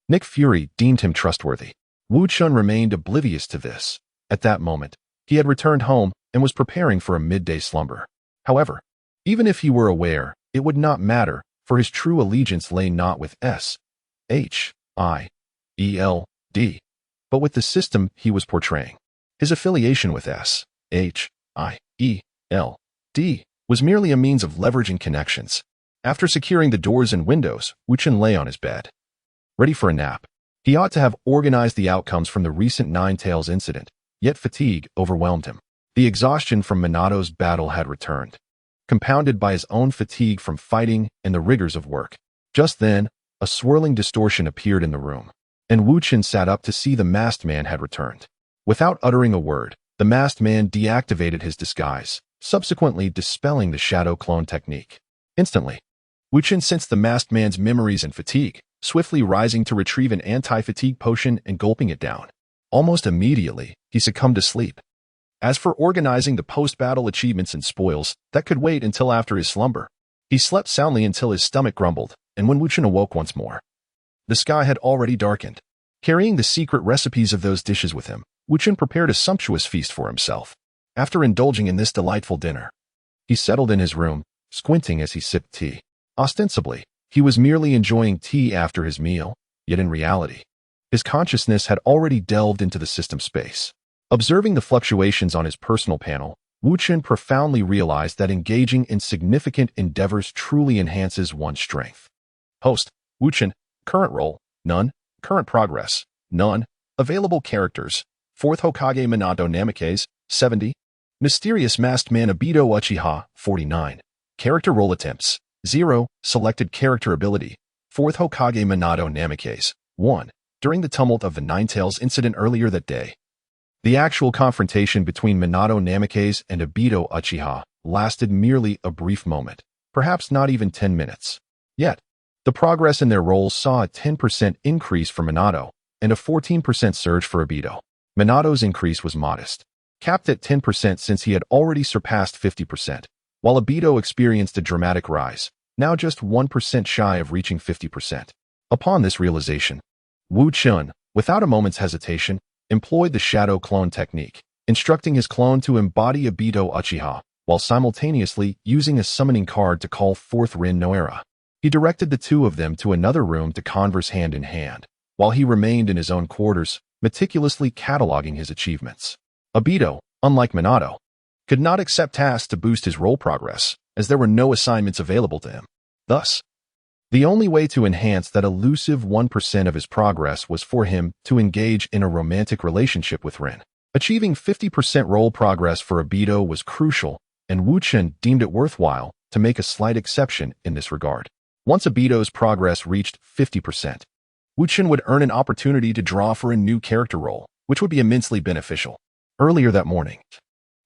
Nick Fury deemed him trustworthy. Wu Chen remained oblivious to this. At that moment, he had returned home and was preparing for a midday slumber. However, even if he were aware, it would not matter, for his true allegiance lay not with S.H.I.E.L.D., but with the system he was portraying. His affiliation with S.H.I.E.L.D. was merely a means of leveraging connections. After securing the doors and windows, Wu Chen lay on his bed, ready for a nap. He ought to have organized the outcomes from the recent Nine Tails incident, yet fatigue overwhelmed him. The exhaustion from Minato's battle had returned, compounded by his own fatigue from fighting and the rigors of work. Just then, a swirling distortion appeared in the room, and Wu Chen sat up to see the masked man had returned. Without uttering a word, the masked man deactivated his disguise, subsequently dispelling the shadow clone technique. Instantly, Wu Chen sensed the masked man's memories and fatigue, swiftly rising to retrieve an anti-fatigue potion and gulping it down. Almost immediately, he succumbed to sleep. As for organizing the post-battle achievements and spoils, that could wait until after his slumber. He slept soundly until his stomach grumbled, and when Wu Chen awoke once more, the sky had already darkened. Carrying the secret recipes of those dishes with him, Wu Chen prepared a sumptuous feast for himself. After indulging in this delightful dinner, he settled in his room, squinting as he sipped tea. Ostensibly, he was merely enjoying tea after his meal, yet in reality, his consciousness had already delved into the system space. Observing the fluctuations on his personal panel, Wu Chen profoundly realized that engaging in significant endeavors truly enhances one's strength. Host, Wu Chen, current role, none, current progress, none, available characters, 4th Hokage Minato Namikaze, 70, Mysterious Masked Man Obito Uchiha, 49, character role attempts, 0, selected character ability, 4th Hokage Minato Namikaze, 1, during the tumult of the Nine Tails incident earlier that day. The actual confrontation between Minato Namikaze and Obito Uchiha lasted merely a brief moment, perhaps not even 10 minutes. Yet, the progress in their roles saw a 10% increase for Minato and a 14% surge for Obito. Minato's increase was modest, capped at 10% since he had already surpassed 50%, while Obito experienced a dramatic rise, now just 1% shy of reaching 50%. Upon this realization, Wu Chen, without a moment's hesitation, employed the shadow clone technique, instructing his clone to embody Obito Uchiha, while simultaneously using a summoning card to call forth Rin Noera. He directed the two of them to another room to converse hand in hand, while he remained in his own quarters, meticulously cataloging his achievements. Obito, unlike Minato, could not accept tasks to boost his role progress, as there were no assignments available to him. Thus, the only way to enhance that elusive 1% of his progress was for him to engage in a romantic relationship with Rin. Achieving 50% role progress for Obito was crucial, and Wu Chen deemed it worthwhile to make a slight exception in this regard. Once Obito's progress reached 50%, Wu Chen would earn an opportunity to draw for a new character role, which would be immensely beneficial. Earlier that morning,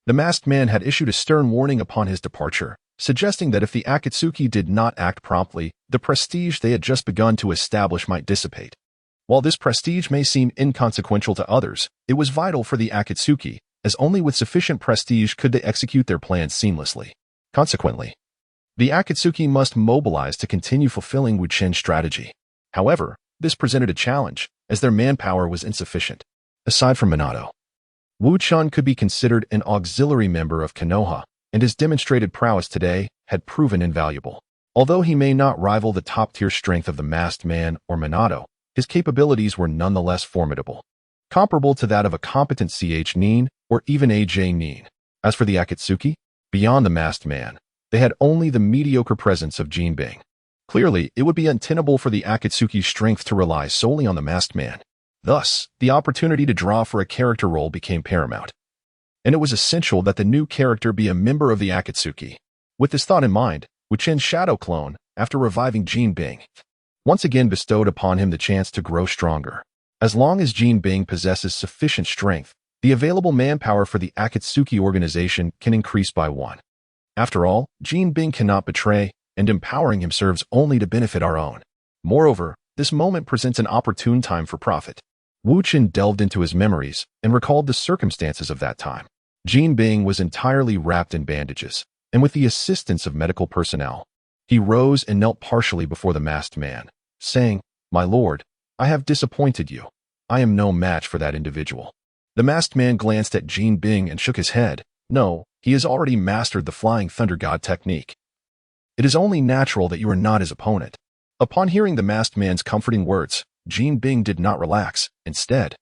the masked man had issued a stern warning upon his departure, suggesting that if the Akatsuki did not act promptly, the prestige they had just begun to establish might dissipate. While this prestige may seem inconsequential to others, it was vital for the Akatsuki, as only with sufficient prestige could they execute their plans seamlessly. Consequently, the Akatsuki must mobilize to continue fulfilling Wu Chen's strategy. However, this presented a challenge, as their manpower was insufficient. Aside from Minato, Wu Chen could be considered an auxiliary member of Konoha, and his demonstrated prowess today had proven invaluable. Although he may not rival the top-tier strength of the Masked Man or Minato, his capabilities were nonetheless formidable, comparable to that of a competent Nin or even a Nin. As for the Akatsuki, beyond the Masked Man, they had only the mediocre presence of Jinbing. Clearly, it would be untenable for the Akatsuki's strength to rely solely on the Masked Man. Thus, the opportunity to draw for a character role became paramount, and it was essential that the new character be a member of the Akatsuki. With this thought in mind, Wu Chen's shadow clone, after reviving Jinbing, once again bestowed upon him the chance to grow stronger. As long as Jinbing possesses sufficient strength, the available manpower for the Akatsuki organization can increase by 1. After all, Jinbing cannot betray, and empowering him serves only to benefit our own. Moreover, this moment presents an opportune time for profit. Wu Chen delved into his memories and recalled the circumstances of that time. Jinbing was entirely wrapped in bandages, and with the assistance of medical personnel, he rose and knelt partially before the masked man, saying, "My lord, I have disappointed you. I am no match for that individual." The masked man glanced at Jinbing and shook his head. "No, he has already mastered the Flying Thunder God technique. It is only natural that you are not his opponent." Upon hearing the masked man's comforting words, Jinbing did not relax. Instead,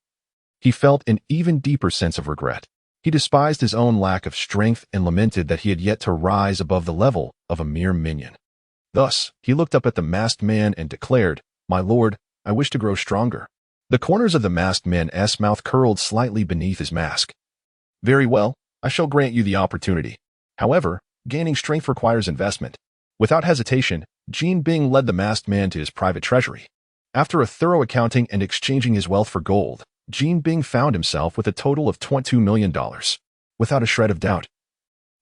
he felt an even deeper sense of regret. He despised his own lack of strength and lamented that he had yet to rise above the level of a mere minion. Thus, he looked up at the masked man and declared, "My lord, I wish to grow stronger." The corners of the masked man's mouth curled slightly beneath his mask. "Very well, I shall grant you the opportunity. However, gaining strength requires investment." Without hesitation, Jinbing led the masked man to his private treasury. After a thorough accounting and exchanging his wealth for gold, Jinbing found himself with a total of $22 million. Without a shred of doubt,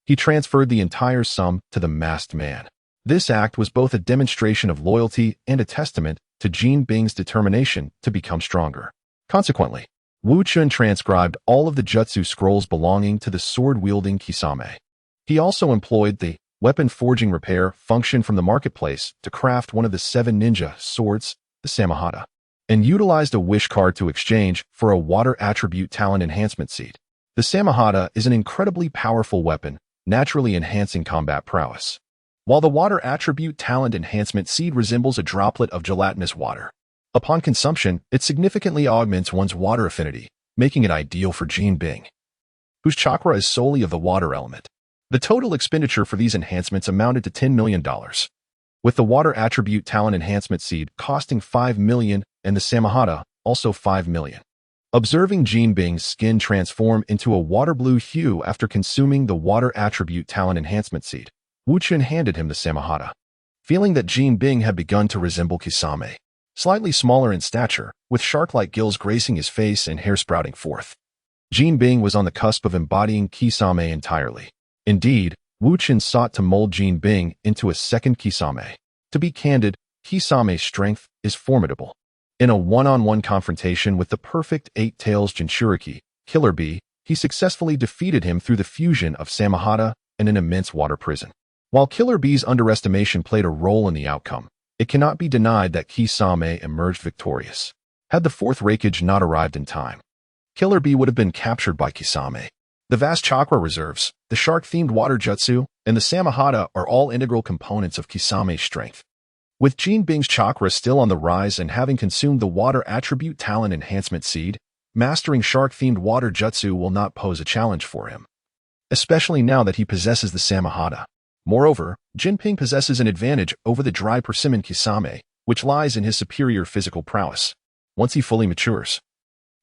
he transferred the entire sum to the masked man. This act was both a demonstration of loyalty and a testament to Jinbing's determination to become stronger. Consequently, Wu Chen transcribed all of the jutsu scrolls belonging to the sword-wielding Kisame. He also employed the weapon forging repair function from the marketplace to craft one of the 7 ninja swords, the Samahata, and utilized a wish card to exchange for a water attribute talent enhancement seed. The Samahata is an incredibly powerful weapon, naturally enhancing combat prowess, while the water attribute talent enhancement seed resembles a droplet of gelatinous water. Upon consumption, it significantly augments one's water affinity, making it ideal for Jinbing, whose chakra is solely of the water element. The total expenditure for these enhancements amounted to $10 million, with the water attribute talent enhancement seed costing $5 million and the Samahata also $5 million. Observing Jinbing's skin transform into a water blue hue after consuming the water attribute talent enhancement seed, Wu Chen handed him the Samahata. Feeling that Jinbing had begun to resemble Kisame, slightly smaller in stature, with shark-like gills gracing his face and hair sprouting forth, Jinbing was on the cusp of embodying Kisame entirely. Indeed, Wu Chen sought to mold Jinbing into a second Kisame. To be candid, Kisame's strength is formidable. In a one-on-one confrontation with the perfect 8-Tails Jinchuriki, Killer Bee, he successfully defeated him through the fusion of Samahata and an immense water prison. While Killer Bee's underestimation played a role in the outcome, it cannot be denied that Kisame emerged victorious. Had the 4th Raikage not arrived in time, Killer Bee would have been captured by Kisame. The vast chakra reserves, the shark-themed water jutsu, and the Samahata are all integral components of Kisame's strength. With Jinbing's chakra still on the rise and having consumed the water attribute talent enhancement seed, mastering shark-themed water jutsu will not pose a challenge for him, especially now that he possesses the Samahata. Moreover, Jinping possesses an advantage over the dry persimmon Kisame, which lies in his superior physical prowess. Once he fully matures,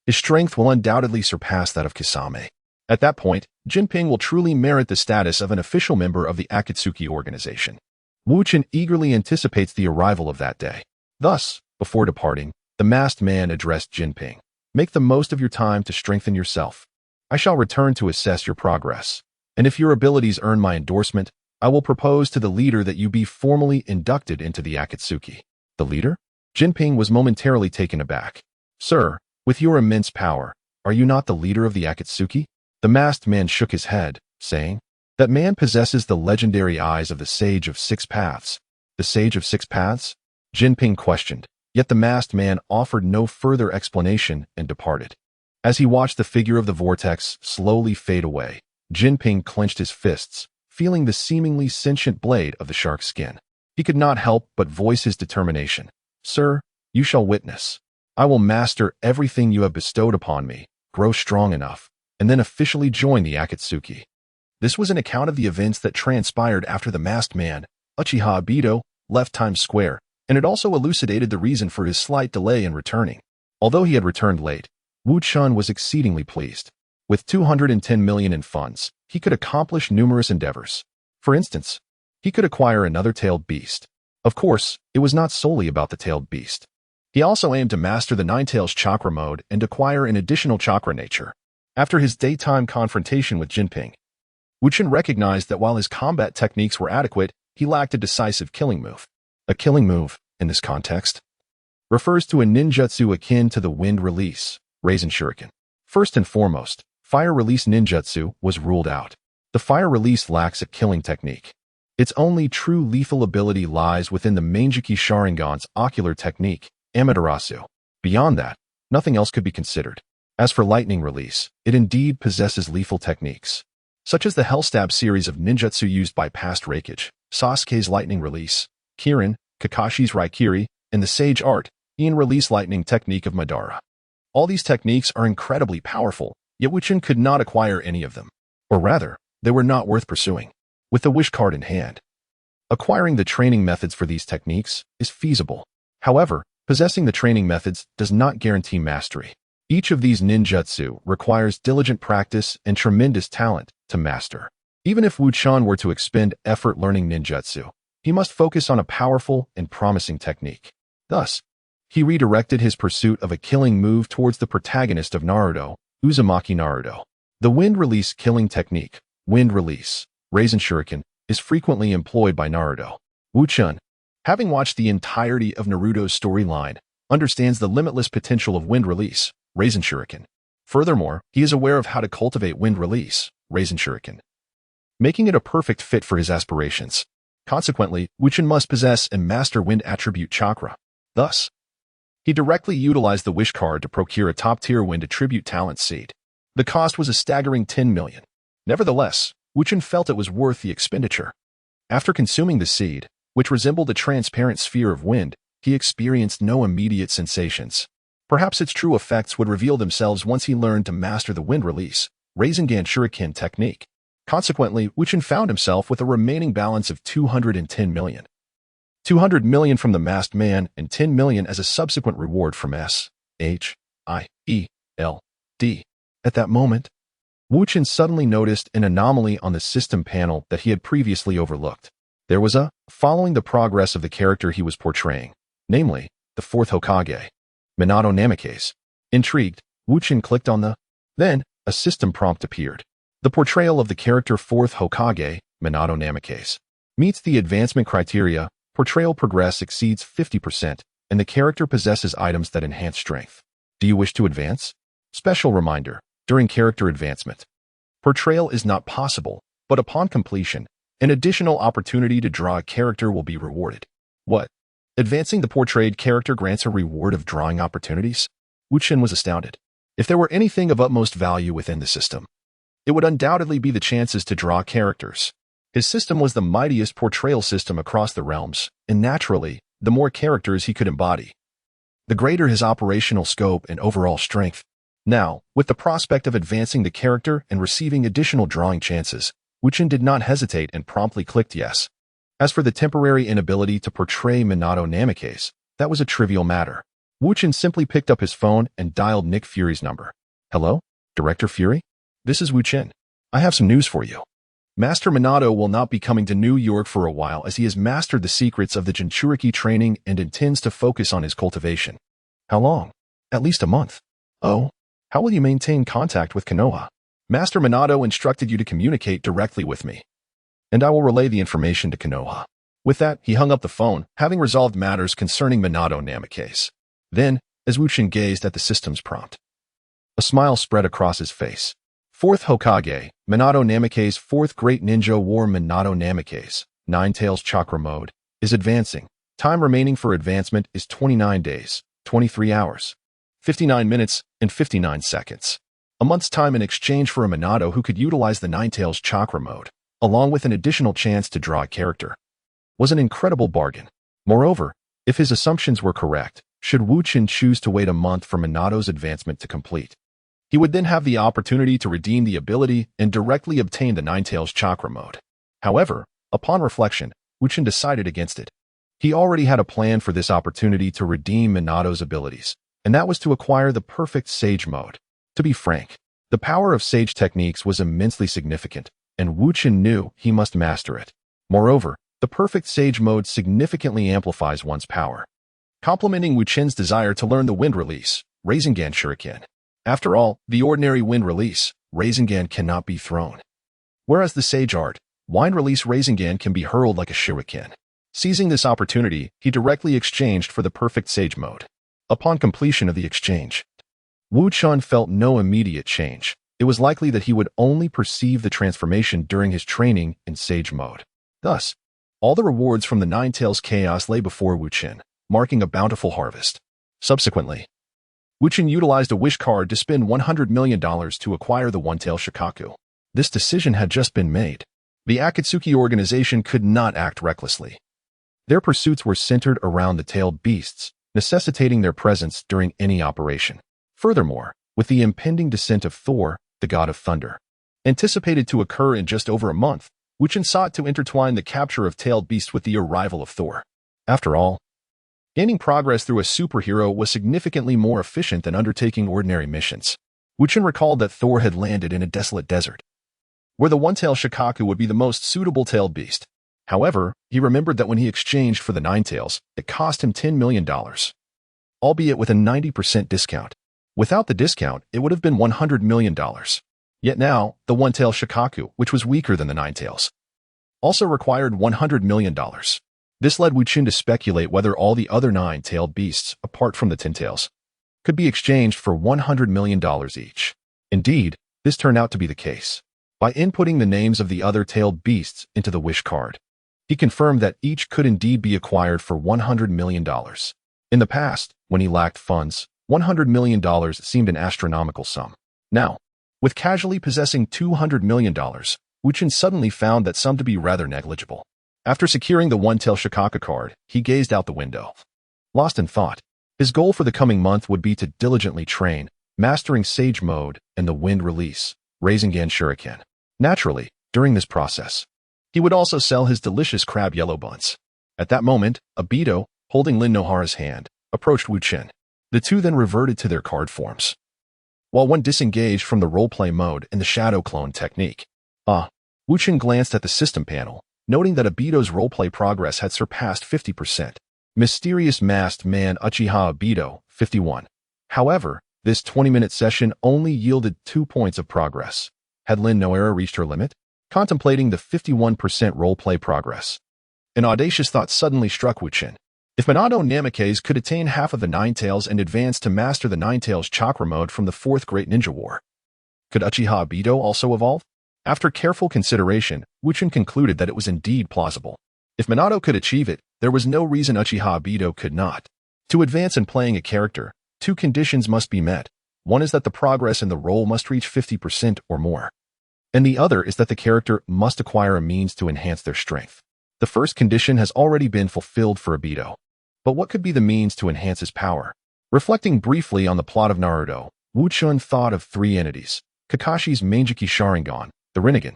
his strength will undoubtedly surpass that of Kisame. At that point, Jinping will truly merit the status of an official member of the Akatsuki organization. Wu Chen eagerly anticipates the arrival of that day. Thus, before departing, the masked man addressed Jinping. Make the most of your time to strengthen yourself. I shall return to assess your progress. And if your abilities earn my endorsement, I will propose to the leader that you be formally inducted into the Akatsuki. The leader? Jinping was momentarily taken aback. Sir, with your immense power, are you not the leader of the Akatsuki? The masked man shook his head, saying, that man possesses the legendary eyes of the Sage of Six Paths. The Sage of Six Paths? Jinping questioned, yet the masked man offered no further explanation and departed. As he watched the figure of the vortex slowly fade away, Jinping clenched his fists, feeling the seemingly sentient blade of the shark's skin. He could not help but voice his determination. Sir, you shall witness. I will master everything you have bestowed upon me, grow strong enough, and then officially join the Akatsuki. This was an account of the events that transpired after the masked man, Uchiha, left Times Square, and it also elucidated the reason for his slight delay in returning. Although he had returned late, Wu Chen was exceedingly pleased. With 210 million in funds, he could accomplish numerous endeavors. For instance, he could acquire another tailed beast. Of course, it was not solely about the tailed beast. He also aimed to master the Nine Tails chakra mode and acquire an additional chakra nature. After his daytime confrontation with Jinping, Wu Chen recognized that while his combat techniques were adequate, he lacked a decisive killing move. A killing move, in this context, refers to a ninjutsu akin to the wind release, Raisin Shuriken. First and foremost, fire release ninjutsu was ruled out. The fire release lacks a killing technique. Its only true lethal ability lies within the Manjiki Sharingan's ocular technique, Amaterasu. Beyond that, nothing else could be considered. As for lightning release, it indeed possesses lethal techniques, such as the Hellstab series of ninjutsu used by past Raikage, Sasuke's lightning release, Kirin, Kakashi's Raikiri, and the Sage Art, Ian release lightning technique of Madara. All these techniques are incredibly powerful, yet Wu Chen could not acquire any of them. Or rather, they were not worth pursuing. With the wish card in hand, acquiring the training methods for these techniques is feasible. However, possessing the training methods does not guarantee mastery. Each of these ninjutsu requires diligent practice and tremendous talent to master. Even if Wu Chen were to expend effort learning ninjutsu, he must focus on a powerful and promising technique. Thus, he redirected his pursuit of a killing move towards the protagonist of Naruto, Uzumaki Naruto. The wind release killing technique, wind release, Raisin Shuriken, is frequently employed by Naruto. Wu Chen, having watched the entirety of Naruto's storyline, understands the limitless potential of wind release, Raisin Shuriken. Furthermore, he is aware of how to cultivate wind release, Raisin Shuriken, making it a perfect fit for his aspirations. Consequently, Wu Chen must possess and master wind attribute chakra. Thus, he directly utilized the wish card to procure a top-tier wind attribute talent seed. The cost was a staggering 10 million. Nevertheless, Wu Chen felt it was worth the expenditure. After consuming the seed, which resembled a transparent sphere of wind, he experienced no immediate sensations. Perhaps its true effects would reveal themselves once he learned to master the wind release, Rasengan Shuriken technique. Consequently, Wu Chen found himself with a remaining balance of 210 million. 200 million from the masked man and 10 million as a subsequent reward from S.H.I.E.L.D. At that moment, Wu Chen suddenly noticed an anomaly on the system panel that he had previously overlooked. There was following the progress of the character he was portraying, namely, the fourth Hokage, Minato Namikaze. Intrigued, Wu Chen clicked on then, a system prompt appeared. The portrayal of the character fourth Hokage, Minato Namikaze, meets the advancement criteria. Portrayal progress exceeds 50%, and the character possesses items that enhance strength. Do you wish to advance? Special reminder, during character advancement, portrayal is not possible, but upon completion, an additional opportunity to draw a character will be rewarded. What? Advancing the portrayed character grants a reward of drawing opportunities? Wu Chen was astounded. If there were anything of utmost value within the system, it would undoubtedly be the chances to draw characters. His system was the mightiest portrayal system across the realms, and naturally, the more characters he could embody, the greater his operational scope and overall strength. Now, with the prospect of advancing the character and receiving additional drawing chances, Wu Chen did not hesitate and promptly clicked yes. As for the temporary inability to portray Minato Namikaze, that was a trivial matter. Wu Chen simply picked up his phone and dialed Nick Fury's number. Hello? Director Fury? This is Wu Chen. I have some news for you. Master Minato will not be coming to New York for a while as he has mastered the secrets of the Jinchuriki training and intends to focus on his cultivation. How long? At least a month. Oh, how will you maintain contact with Konoha? Master Minato instructed you to communicate directly with me, and I will relay the information to Konoha. With that, he hung up the phone, having resolved matters concerning Minato Namake's. Then, as Wu Chen gazed at the system's prompt, a smile spread across his face. Fourth Hokage, Minato Namake's fourth great ninja war Minato Namake's, Nine Tails Chakra Mode, is advancing. Time remaining for advancement is 29 days, 23 hours, 59 minutes, and 59 seconds. A month's time in exchange for a Minato who could utilize the Nine Tails Chakra Mode, along with an additional chance to draw a character, was an incredible bargain. Moreover, if his assumptions were correct, should Wu Chen choose to wait a month for Minato's advancement to complete, he would then have the opportunity to redeem the ability and directly obtain the Nine Tails Chakra Mode. However, upon reflection, Wu Chen decided against it. He already had a plan for this opportunity to redeem Minato's abilities, and that was to acquire the perfect Sage Mode. To be frank, the power of Sage techniques was immensely significant, and Wu Chen knew he must master it. Moreover, the perfect Sage Mode significantly amplifies one's power, complementing Wu Chen's desire to learn the Wind Release, Rasengan Shuriken. After all, the ordinary Wind Release, Rasengan cannot be thrown, whereas the Sage Art, Wind Release Rasengan can be hurled like a shuriken. Seizing this opportunity, he directly exchanged for the perfect Sage Mode. Upon completion of the exchange, Wu Chen felt no immediate change. It was likely that he would only perceive the transformation during his training in Sage Mode. Thus, all the rewards from the Nine Tails Chaos lay before Wu Chen, marking a bountiful harvest. Subsequently, Wu Chen utilized a wish card to spend $100 million to acquire the One-Tail Shikaku. This decision had just been made. The Akatsuki organization could not act recklessly. Their pursuits were centered around the tailed beasts, necessitating their presence during any operation. Furthermore, with the impending descent of Thor, the god of thunder, anticipated to occur in just over a month, Wu Chen sought to intertwine the capture of tailed beasts with the arrival of Thor. After all, gaining progress through a superhero was significantly more efficient than undertaking ordinary missions. Wu Chen recalled that Thor had landed in a desolate desert, where the One-Tail Shikaku would be the most suitable tailed beast. However, he remembered that when he exchanged for the Nine Tails, it cost him $10 million, albeit with a 90% discount. Without the discount, it would have been $100 million. Yet now, the One-Tail Shikaku, which was weaker than the Nine Tails, also required $100 million. This led Wu Chen to speculate whether all the other nine-tailed beasts, apart from the Ten Tails, could be exchanged for $100 million each. Indeed, this turned out to be the case. By inputting the names of the other tailed beasts into the wish card, he confirmed that each could indeed be acquired for $100 million. In the past, when he lacked funds, $100 million seemed an astronomical sum. Now, with casually possessing $200 million, Wu Chen suddenly found that sum to be rather negligible. After securing the One-Tail Shikaku card, he gazed out the window. Lost in thought, his goal for the coming month would be to diligently train, mastering Sage Mode and the Wind Release, Rasengan Shuriken. Naturally, during this process, he would also sell his delicious crab yellow buns. At that moment, Obito, holding Lin Nohara's hand, approached Wu Chen. The two then reverted to their card forms, while one disengaged from the roleplay mode and the shadow clone technique. Wu Chen glanced at the system panel, noting that Obito's roleplay progress had surpassed 50%. Mysterious Masked Man Uchiha Obito, 51. However, this 20-minute session only yielded 2 points of progress. Had Lin Nohara reached her limit? Contemplating the 51% roleplay progress, an audacious thought suddenly struck Wu Chen. If Minato Namake's could attain half of the Nine Tails and advance to master the Nine Tails Chakra Mode from the Fourth Great Ninja War, could Uchiha Obito also evolve? After careful consideration, Wu Chen concluded that it was indeed plausible. If Minato could achieve it, there was no reason Uchiha Obito could not. To advance in playing a character, 2 conditions must be met. One is that the progress in the role must reach 50% or more, and the other is that the character must acquire a means to enhance their strength. The first condition has already been fulfilled for Obito. But what could be the means to enhance his power? Reflecting briefly on the plot of Naruto, Wu Chen thought of 3 entities: Kakashi's Manjiki Sharingan, the Rinnegan,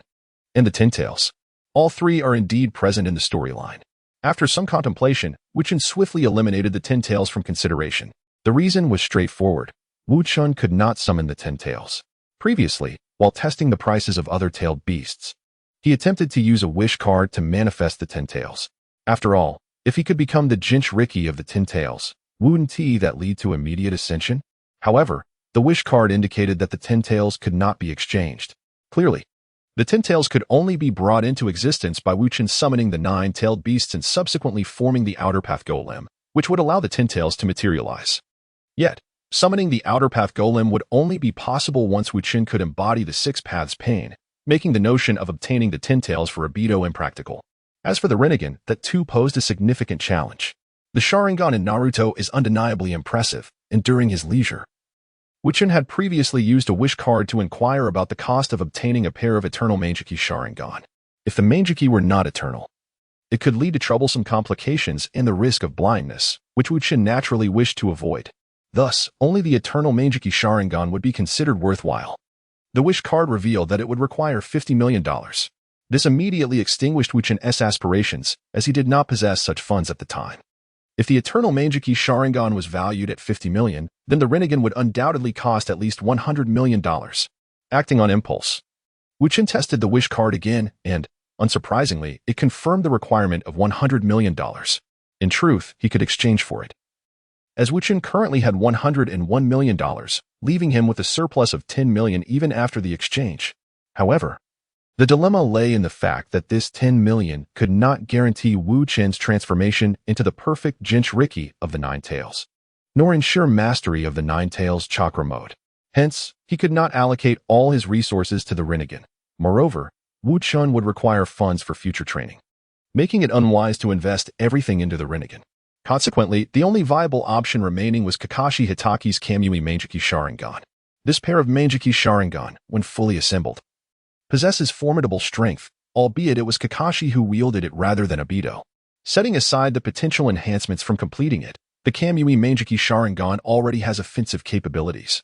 and the Ten Tails. All 3 are indeed present in the storyline. After some contemplation, Wu Chen swiftly eliminated the Ten Tails from consideration. The reason was straightforward. Wu Chen could not summon the Ten Tails. Previously, while testing the prices of other tailed beasts. He attempted to use a wish card to manifest the 10 tails. After all, if he could become the Jinchuriki of the 10 tails, wouldn't that lead to immediate ascension? However, the wish card indicated that the 10 tails could not be exchanged. Clearly, the 10 tails could only be brought into existence by Wu Chen summoning the 9-tailed beasts and subsequently forming the Outer Path Golem, which would allow the 10 tails to materialize. Yet, summoning the Outer Path Golem would only be possible once Wu Chen could embody the 6 paths pain, making the notion of obtaining the 10 tails for Obito impractical. As for the Rinnegan, that too posed a significant challenge. The Sharingan in Naruto is undeniably impressive, and during his leisure, Wu Chen had previously used a wish card to inquire about the cost of obtaining a pair of eternal Meijiki Sharingan. If the Meijiki were not eternal, it could lead to troublesome complications and the risk of blindness, which Wu Chen naturally wished to avoid. Thus, only the eternal Meijiki Sharingan would be considered worthwhile. The wish card revealed that it would require $50 million. This immediately extinguished Wu Chen's aspirations, as he did not possess such funds at the time. If the eternal Meijiki Sharingan was valued at $50 million, then the Rinnegan would undoubtedly cost at least $100 million. Acting on impulse, Wu Chen tested the wish card again and, unsurprisingly, it confirmed the requirement of $100 million. In truth, he could exchange for it, as Wu Chen currently had $101 million, leaving him with a surplus of $10 million even after the exchange. However, the dilemma lay in the fact that this $10 million could not guarantee Wu Chen's transformation into the perfect Jinchuriki of the 9 tails, nor ensure mastery of the 9 tails chakra mode. Hence, he could not allocate all his resources to the Rinnegan. Moreover, Wu Chen would require funds for future training, making it unwise to invest everything into the Rinnegan. Consequently, the only viable option remaining was Kakashi Hitaki's Kamui Meijiki Sharingan. This pair of Meijiki Sharingan, when fully assembled, possesses formidable strength, albeit it was Kakashi who wielded it rather than Obito. Setting aside the potential enhancements from completing it, the Kamui Meijiki Sharingan already has offensive capabilities.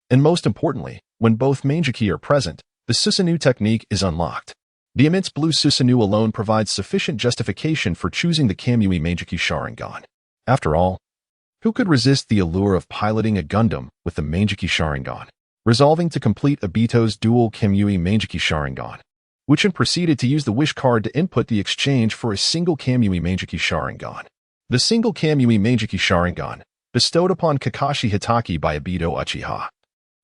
And most importantly, when both Meijiki are present, the Susanoo technique is unlocked. The immense blue Susanoo alone provides sufficient justification for choosing the Kamui Meijiki Sharingan. After all, who could resist the allure of piloting a Gundam with the Meijiki Sharingan? Resolving to complete Obito's dual Kamui Meijiki Sharingan, Wu Chen proceeded to use the wish card to input the exchange for a single Kamui Meijiki Sharingan. The single Kamui Meijiki Sharingan, bestowed upon Kakashi Hitaki by Obito Uchiha,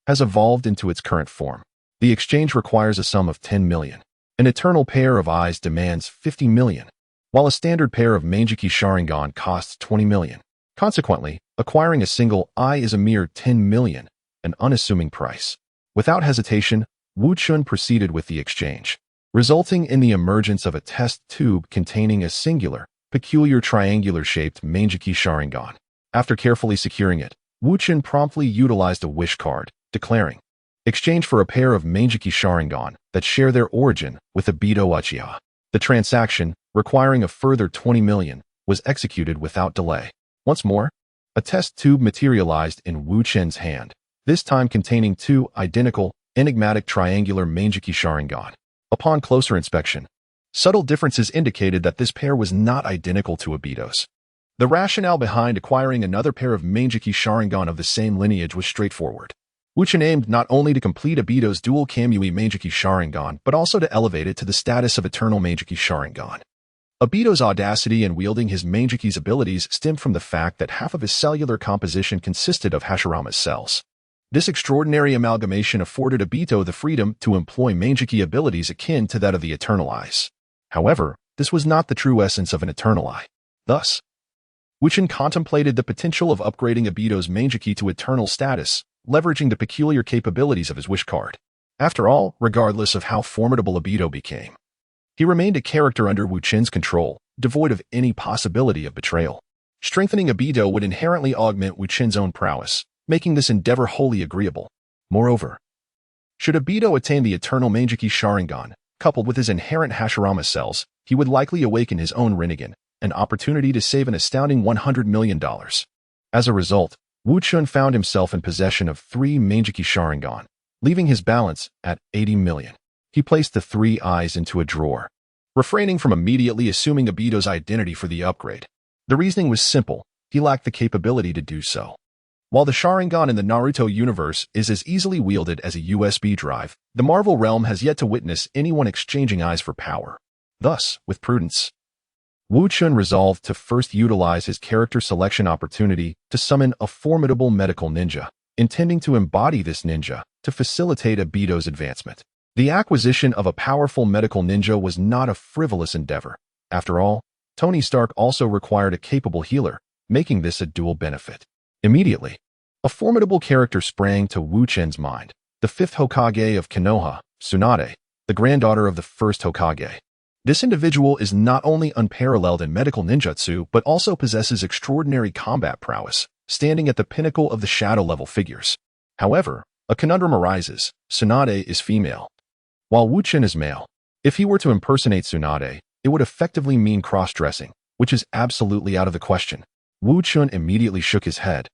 has evolved into its current form. The exchange requires a sum of $10 million. An eternal pair of eyes demands $50 million, while a standard pair of Meijiki Sharingan costs $20 million. Consequently, acquiring a single eye is a mere $10 million, an unassuming price. Without hesitation, Wu Chen proceeded with the exchange, resulting in the emergence of a test tube containing a singular, peculiar triangular-shaped Meijiki Sharingan. After carefully securing it, Wu Chen promptly utilized a wish card, declaring, "Exchange for a pair of Meijiki Sharingan that share their origin with Obito Uchiha." The transaction, requiring a further $20 million, was executed without delay. Once more, a test tube materialized in Wu Chen's hand, this time containing 2 identical, enigmatic triangular Meijiki Sharingan. Upon closer inspection, subtle differences indicated that this pair was not identical to Obito's. The rationale behind acquiring another pair of Meijiki Sharingan of the same lineage was straightforward. Wu Chen aimed not only to complete Obito's dual Kamui Meijiki Sharingan, but also to elevate it to the status of eternal Meijiki Sharingan. Obito's audacity in wielding his Meijiki's abilities stemmed from the fact that half of his cellular composition consisted of Hashirama's cells. This extraordinary amalgamation afforded Obito the freedom to employ Meijiki abilities akin to that of the Eternal Eyes. However, this was not the true essence of an Eternal Eye. Thus, Wu Chen contemplated the potential of upgrading Obito's Meijiki to eternal status, leveraging the peculiar capabilities of his wish card. After all, regardless of how formidable Obito became, he remained a character under Wu Chen's control, devoid of any possibility of betrayal. Strengthening Obito would inherently augment Wu Chen's own prowess, making this endeavor wholly agreeable. Moreover, should Obito attain the eternal Meijiki Sharingan, coupled with his inherent Hashirama cells, he would likely awaken his own Rinnegan, an opportunity to save an astounding $100 million. As a result, Wu Chen found himself in possession of 3 Meijiki Sharingan, leaving his balance at $80 million. He placed the 3 eyes into a drawer, refraining from immediately assuming Obito's identity for the upgrade. The reasoning was simple: he lacked the capability to do so. While the Sharingan in the Naruto universe is as easily wielded as a USB drive, the Marvel realm has yet to witness anyone exchanging eyes for power. Thus, with prudence, Wu Chen resolved to first utilize his character selection opportunity to summon a formidable medical ninja, intending to embody this ninja to facilitate Obito's advancement. The acquisition of a powerful medical ninja was not a frivolous endeavor. After all, Tony Stark also required a capable healer, making this a dual benefit. Immediately, a formidable character sprang to Wu Chen's mind, the fifth Hokage of Konoha, Tsunade, the granddaughter of the first Hokage. This individual is not only unparalleled in medical ninjutsu but also possesses extraordinary combat prowess, standing at the pinnacle of the shadow-level figures. However, a conundrum arises. Tsunade is female, while Wu Chen is male. If he were to impersonate Tsunade, it would effectively mean cross-dressing, which is absolutely out of the question. Wu Chen immediately shook his head,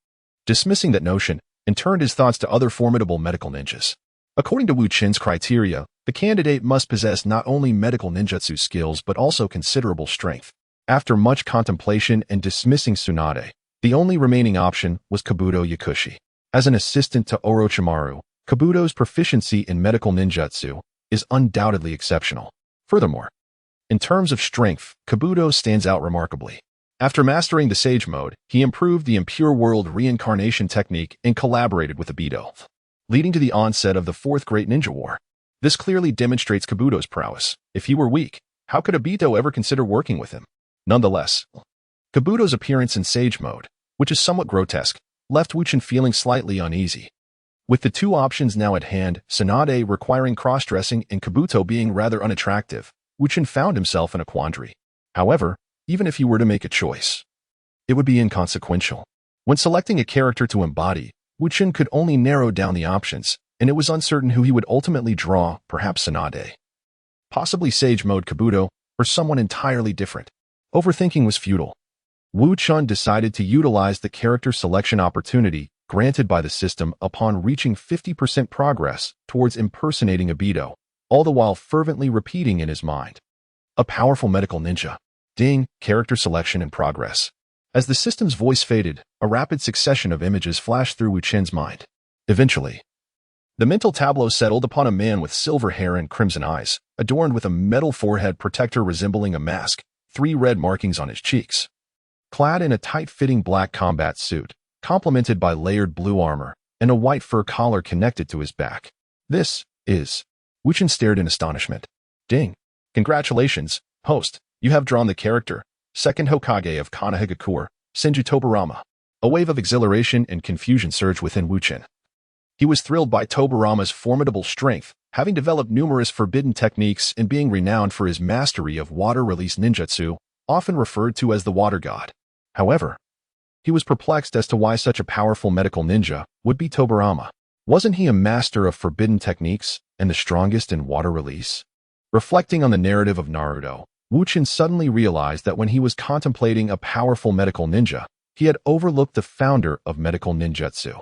dismissing that notion, and turned his thoughts to other formidable medical ninjas. According to Wu Chen's criteria, the candidate must possess not only medical ninjutsu skills but also considerable strength. After much contemplation and dismissing Tsunade, the only remaining option was Kabuto Yakushi. As an assistant to Orochimaru, Kabuto's proficiency in medical ninjutsu is undoubtedly exceptional. Furthermore, in terms of strength, Kabuto stands out remarkably. After mastering the Sage Mode, he improved the Impure World reincarnation technique and collaborated with Obito, leading to the onset of the Fourth Great Ninja War. This clearly demonstrates Kabuto's prowess. If he were weak, how could Obito ever consider working with him? Nonetheless, Kabuto's appearance in Sage Mode, which is somewhat grotesque, left Wu Chen feeling slightly uneasy. With the two options now at hand, Tsunade requiring cross-dressing and Kabuto being rather unattractive, Wu Chen found himself in a quandary. However, even if he were to make a choice, it would be inconsequential. When selecting a character to embody, Wu Chen could only narrow down the options, and it was uncertain who he would ultimately draw, perhaps Tsunade, possibly Sage Mode Kabuto, or someone entirely different. Overthinking was futile. Wu Chen decided to utilize the character selection opportunity granted by the system upon reaching 50% progress towards impersonating Obito, all the while fervently repeating in his mind, "A powerful medical ninja. Ding, character selection in progress." As the system's voice faded, a rapid succession of images flashed through Wu Chen's mind. Eventually, the mental tableau settled upon a man with silver hair and crimson eyes, adorned with a metal forehead protector resembling a mask, 3 red markings on his cheeks. Clad in a tight-fitting black combat suit, complemented by layered blue armor, and a white fur collar connected to his back. This is... Wu Chen stared in astonishment. "Ding. Congratulations, host. You have drawn the character, second Hokage of Konohagakure, Senju Tobirama." A wave of exhilaration and confusion surged within Wu Chen. He was thrilled by Tobirama's formidable strength, having developed numerous forbidden techniques and being renowned for his mastery of water-release ninjutsu, often referred to as the Water God. However, he was perplexed as to why such a powerful medical ninja would be Tobirama. Wasn't he a master of forbidden techniques and the strongest in water release? Reflecting on the narrative of Naruto, Wu Chen suddenly realized that when he was contemplating a powerful medical ninja, he had overlooked the founder of medical ninjutsu,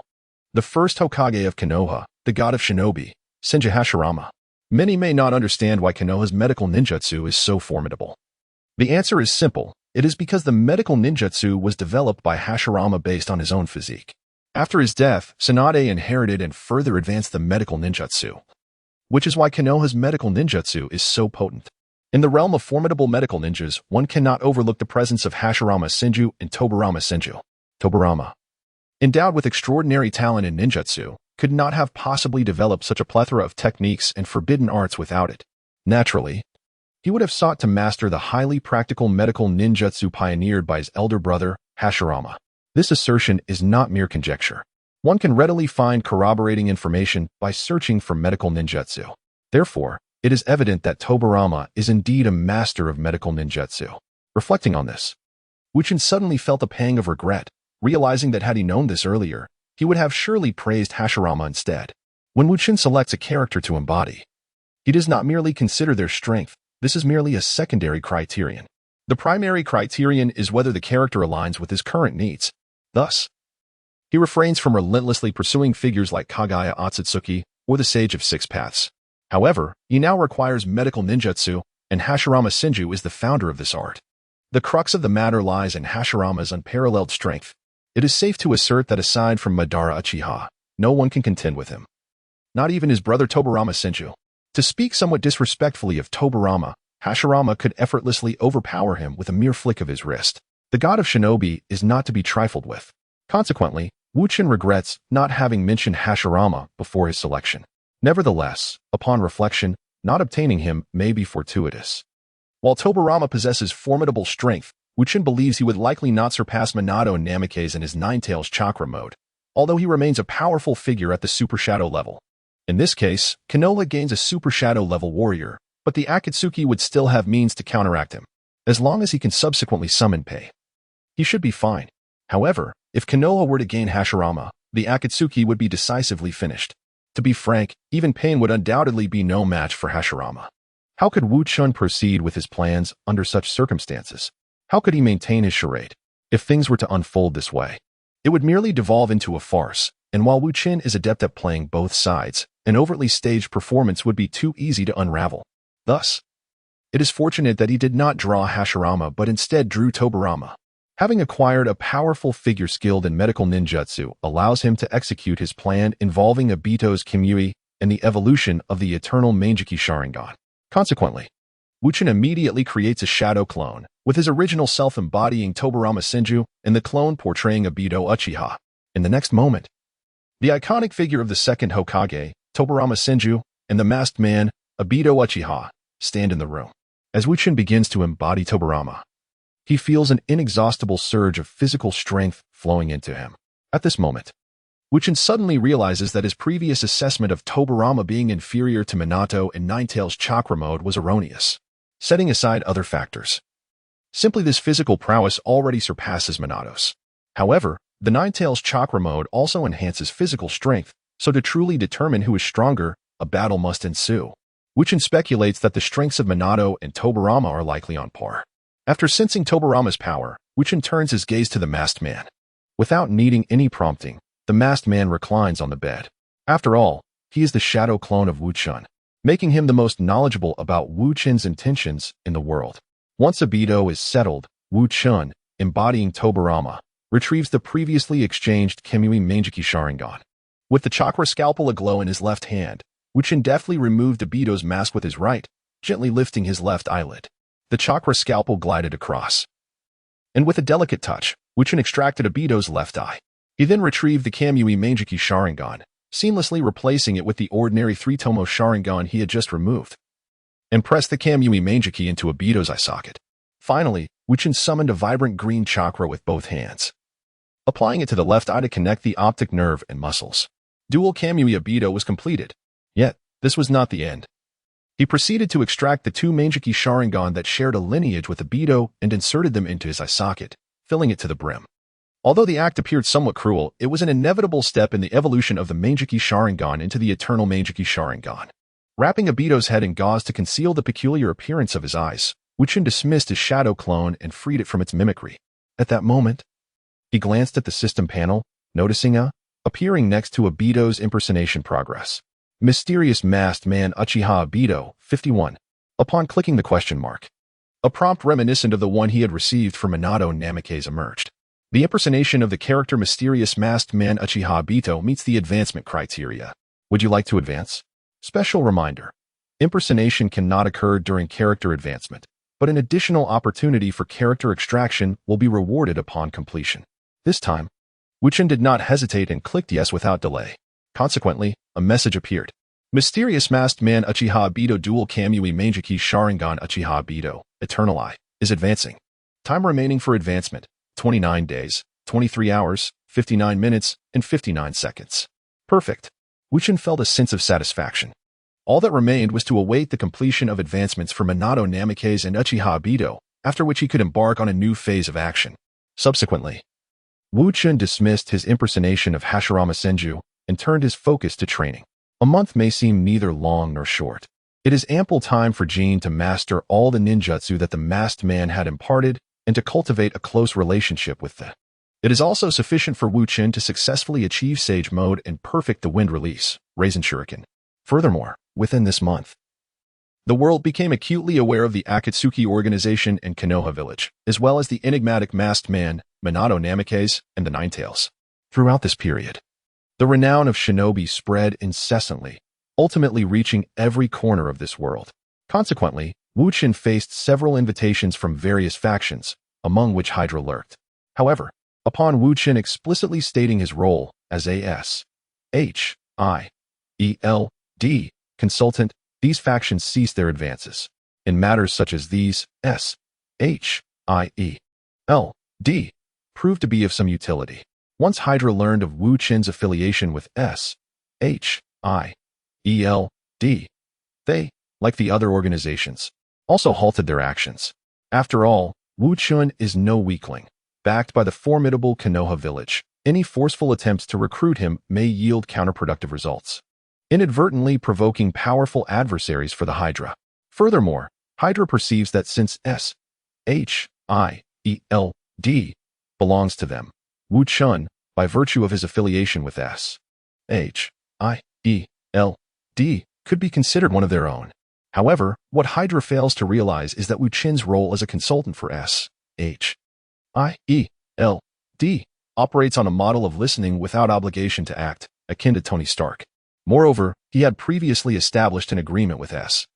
the first Hokage of Konoha, the god of shinobi, Senju Hashirama. Many may not understand why Konoha's medical ninjutsu is so formidable. The answer is simple. It is because the medical ninjutsu was developed by Hashirama based on his own physique. After his death, Tsunade inherited and further advanced the medical ninjutsu, which is why Konoha's medical ninjutsu is so potent. In the realm of formidable medical ninjas, one cannot overlook the presence of Hashirama Senju and Tobirama Senju. Tobirama, endowed with extraordinary talent in ninjutsu, could not have possibly developed such a plethora of techniques and forbidden arts without it. Naturally, he would have sought to master the highly practical medical ninjutsu pioneered by his elder brother, Hashirama. This assertion is not mere conjecture. One can readily find corroborating information by searching for medical ninjutsu. Therefore, it is evident that Tobirama is indeed a master of medical ninjutsu. Reflecting on this, Wu Chen suddenly felt a pang of regret, realizing that had he known this earlier, he would have surely praised Hashirama instead. When Wu Chen selects a character to embody, he does not merely consider their strength. This is merely a secondary criterion. The primary criterion is whether the character aligns with his current needs. Thus, he refrains from relentlessly pursuing figures like Kaguya Akatsuki or the Sage of Six Paths. However, he now requires medical ninjutsu, and Hashirama Senju is the founder of this art. The crux of the matter lies in Hashirama's unparalleled strength. It is safe to assert that aside from Madara Uchiha, no one can contend with him. Not even his brother Tobirama Senju. To speak somewhat disrespectfully of Tobirama, Hashirama could effortlessly overpower him with a mere flick of his wrist. The god of shinobi is not to be trifled with. Consequently, Wu Chen regrets not having mentioned Hashirama before his selection. Nevertheless, upon reflection, not obtaining him may be fortuitous. While Tobirama possesses formidable strength, Wu Chen believes he would likely not surpass Minato and Namikaze in his Nine-Tails chakra mode, although he remains a powerful figure at the Super Shadow level. In this case, Konoha gains a Super Shadow level warrior, but the Akatsuki would still have means to counteract him. As long as he can subsequently summon Pei, he should be fine. However, if Konoha were to gain Hashirama, the Akatsuki would be decisively finished. To be frank, even Pain would undoubtedly be no match for Hashirama. How could Wu Chen proceed with his plans under such circumstances? How could he maintain his charade? If things were to unfold this way, it would merely devolve into a farce, and while Wu Chen is adept at playing both sides, an overtly staged performance would be too easy to unravel. Thus, it is fortunate that he did not draw Hashirama but instead drew Tobirama. Having acquired a powerful figure skilled in medical ninjutsu allows him to execute his plan involving Obito's Kimui and the evolution of the eternal Mangeki Sharingan. Consequently, Wu Chen immediately creates a shadow clone, with his original self embodying Tobirama Senju and the clone portraying Obito Uchiha. In the next moment, the iconic figure of the second Hokage, Tobirama Senju, and the masked man, Obito Uchiha, stand in the room. As Wu Chen begins to embody Tobirama, he feels an inexhaustible surge of physical strength flowing into him. At this moment, Wu Chen suddenly realizes that his previous assessment of Tobirama being inferior to Minato in Nine-Tails chakra mode was erroneous. Setting aside other factors, simply this physical prowess already surpasses Minato's. However, the Nine-Tails chakra mode also enhances physical strength, so to truly determine who is stronger, a battle must ensue. Wu Chen speculates that the strengths of Minato and Tobirama are likely on par. After sensing Tobirama's power, Wu Chen turns his gaze to the masked man. Without needing any prompting, the masked man reclines on the bed. After all, he is the shadow clone of Wu Chen, making him the most knowledgeable about Wu Chen's intentions in the world. Once Obito is settled, Wu Chen, embodying Tobirama, retrieves the previously exchanged Kimui Mangeki Sharingan. With the chakra scalpel aglow in his left hand, Wu Chen deftly removed Obito's mask with his right, gently lifting his left eyelid. The chakra scalpel glided across, and with a delicate touch, Wu Chen extracted Obito's left eye. He then retrieved the Kamui Mangeki Sharingan, seamlessly replacing it with the ordinary three-tomo Sharingan he had just removed, and pressed the Kamui Mangeki into Obito's eye socket. Finally, Wu Chen summoned a vibrant green chakra with both hands, applying it to the left eye to connect the optic nerve and muscles. Dual Kamui Obito was completed. Yet, this was not the end. He proceeded to extract the two Mangeki Sharingan that shared a lineage with Obito and inserted them into his eye socket, filling it to the brim. Although the act appeared somewhat cruel, it was an inevitable step in the evolution of the Mangeki Sharingan into the eternal Mangeki Sharingan. Wrapping Obito's head in gauze to conceal the peculiar appearance of his eyes, Wu Chen dismissed his shadow clone and freed it from its mimicry. At that moment, he glanced at the system panel, noticing appearing next to Obito's impersonation progress. Mysterious masked man Uchiha Obito, 51. Upon clicking the question mark, a prompt reminiscent of the one he had received from Minato and Namikaze emerged. The impersonation of the character Mysterious Masked Man Uchiha Obito meets the advancement criteria. Would you like to advance? Special reminder. Impersonation cannot occur during character advancement, but an additional opportunity for character extraction will be rewarded upon completion. This time, Wu Chen did not hesitate and clicked yes without delay. Consequently, a message appeared. Mysterious Masked Man Uchiha Obito Dual Kamui Mangeki Sharingan Uchiha Obito, Eternal Eye, is advancing. Time remaining for advancement, 29 days, 23 hours, 59 minutes, and 59 seconds. Perfect. Wu Chen felt a sense of satisfaction. All that remained was to await the completion of advancements for Minato Namikaze and Uchiha Obito, after which he could embark on a new phase of action. Subsequently, Wu Chen dismissed his impersonation of Hashirama Senju and turned his focus to training. A month may seem neither long nor short. It is ample time for Jin to master all the ninjutsu that the masked man had imparted and to cultivate a close relationship with them. It is also sufficient for Wu Chen to successfully achieve Sage Mode and perfect the Wind Release, Raisin Shuriken. Furthermore, within this month, the world became acutely aware of the Akatsuki organization and Konoha village, as well as the enigmatic masked man, Minato Namikaze, and the Ninetales. Throughout this period, the renown of shinobi spread incessantly, ultimately reaching every corner of this world. Consequently, Wu Chen faced several invitations from various factions, among which Hydra lurked. However, upon Wu Chen explicitly stating his role as a S.H.I.E.L.D. consultant, these factions ceased their advances. In matters such as these, S.H.I.E.L.D. proved to be of some utility. Once Hydra learned of Wu Chen's affiliation with S.H.I.E.L.D., they, like the other organizations, also halted their actions. After all, Wu Chen is no weakling. Backed by the formidable Konoha village, any forceful attempts to recruit him may yield counterproductive results, inadvertently provoking powerful adversaries for the Hydra. Furthermore, Hydra perceives that since S.H.I.E.L.D. belongs to them, Wu Chen, by virtue of his affiliation with S.H.I.E.L.D., could be considered one of their own. However, what Hydra fails to realize is that Wu Chen's role as a consultant for S.H.I.E.L.D. operates on a model of listening without obligation to act, akin to Tony Stark. Moreover, he had previously established an agreement with S.H.I.E.L.D.,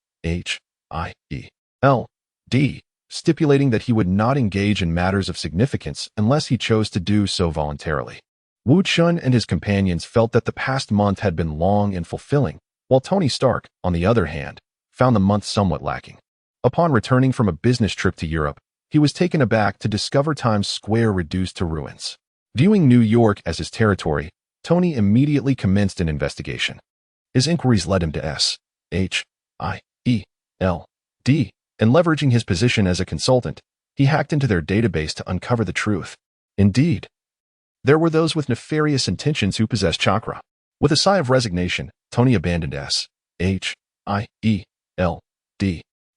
stipulating that he would not engage in matters of significance unless he chose to do so voluntarily. Wu Chen and his companions felt that the past month had been long and fulfilling, while Tony Stark, on the other hand, found the month somewhat lacking. Upon returning from a business trip to Europe, he was taken aback to discover Times Square reduced to ruins. Viewing New York as his territory, Tony immediately commenced an investigation. His inquiries led him to S.H.I.E.L.D., and leveraging his position as a consultant, he hacked into their database to uncover the truth. Indeed, there were those with nefarious intentions who possessed chakra. With a sigh of resignation, Tony abandoned S.H.I.E.L.D.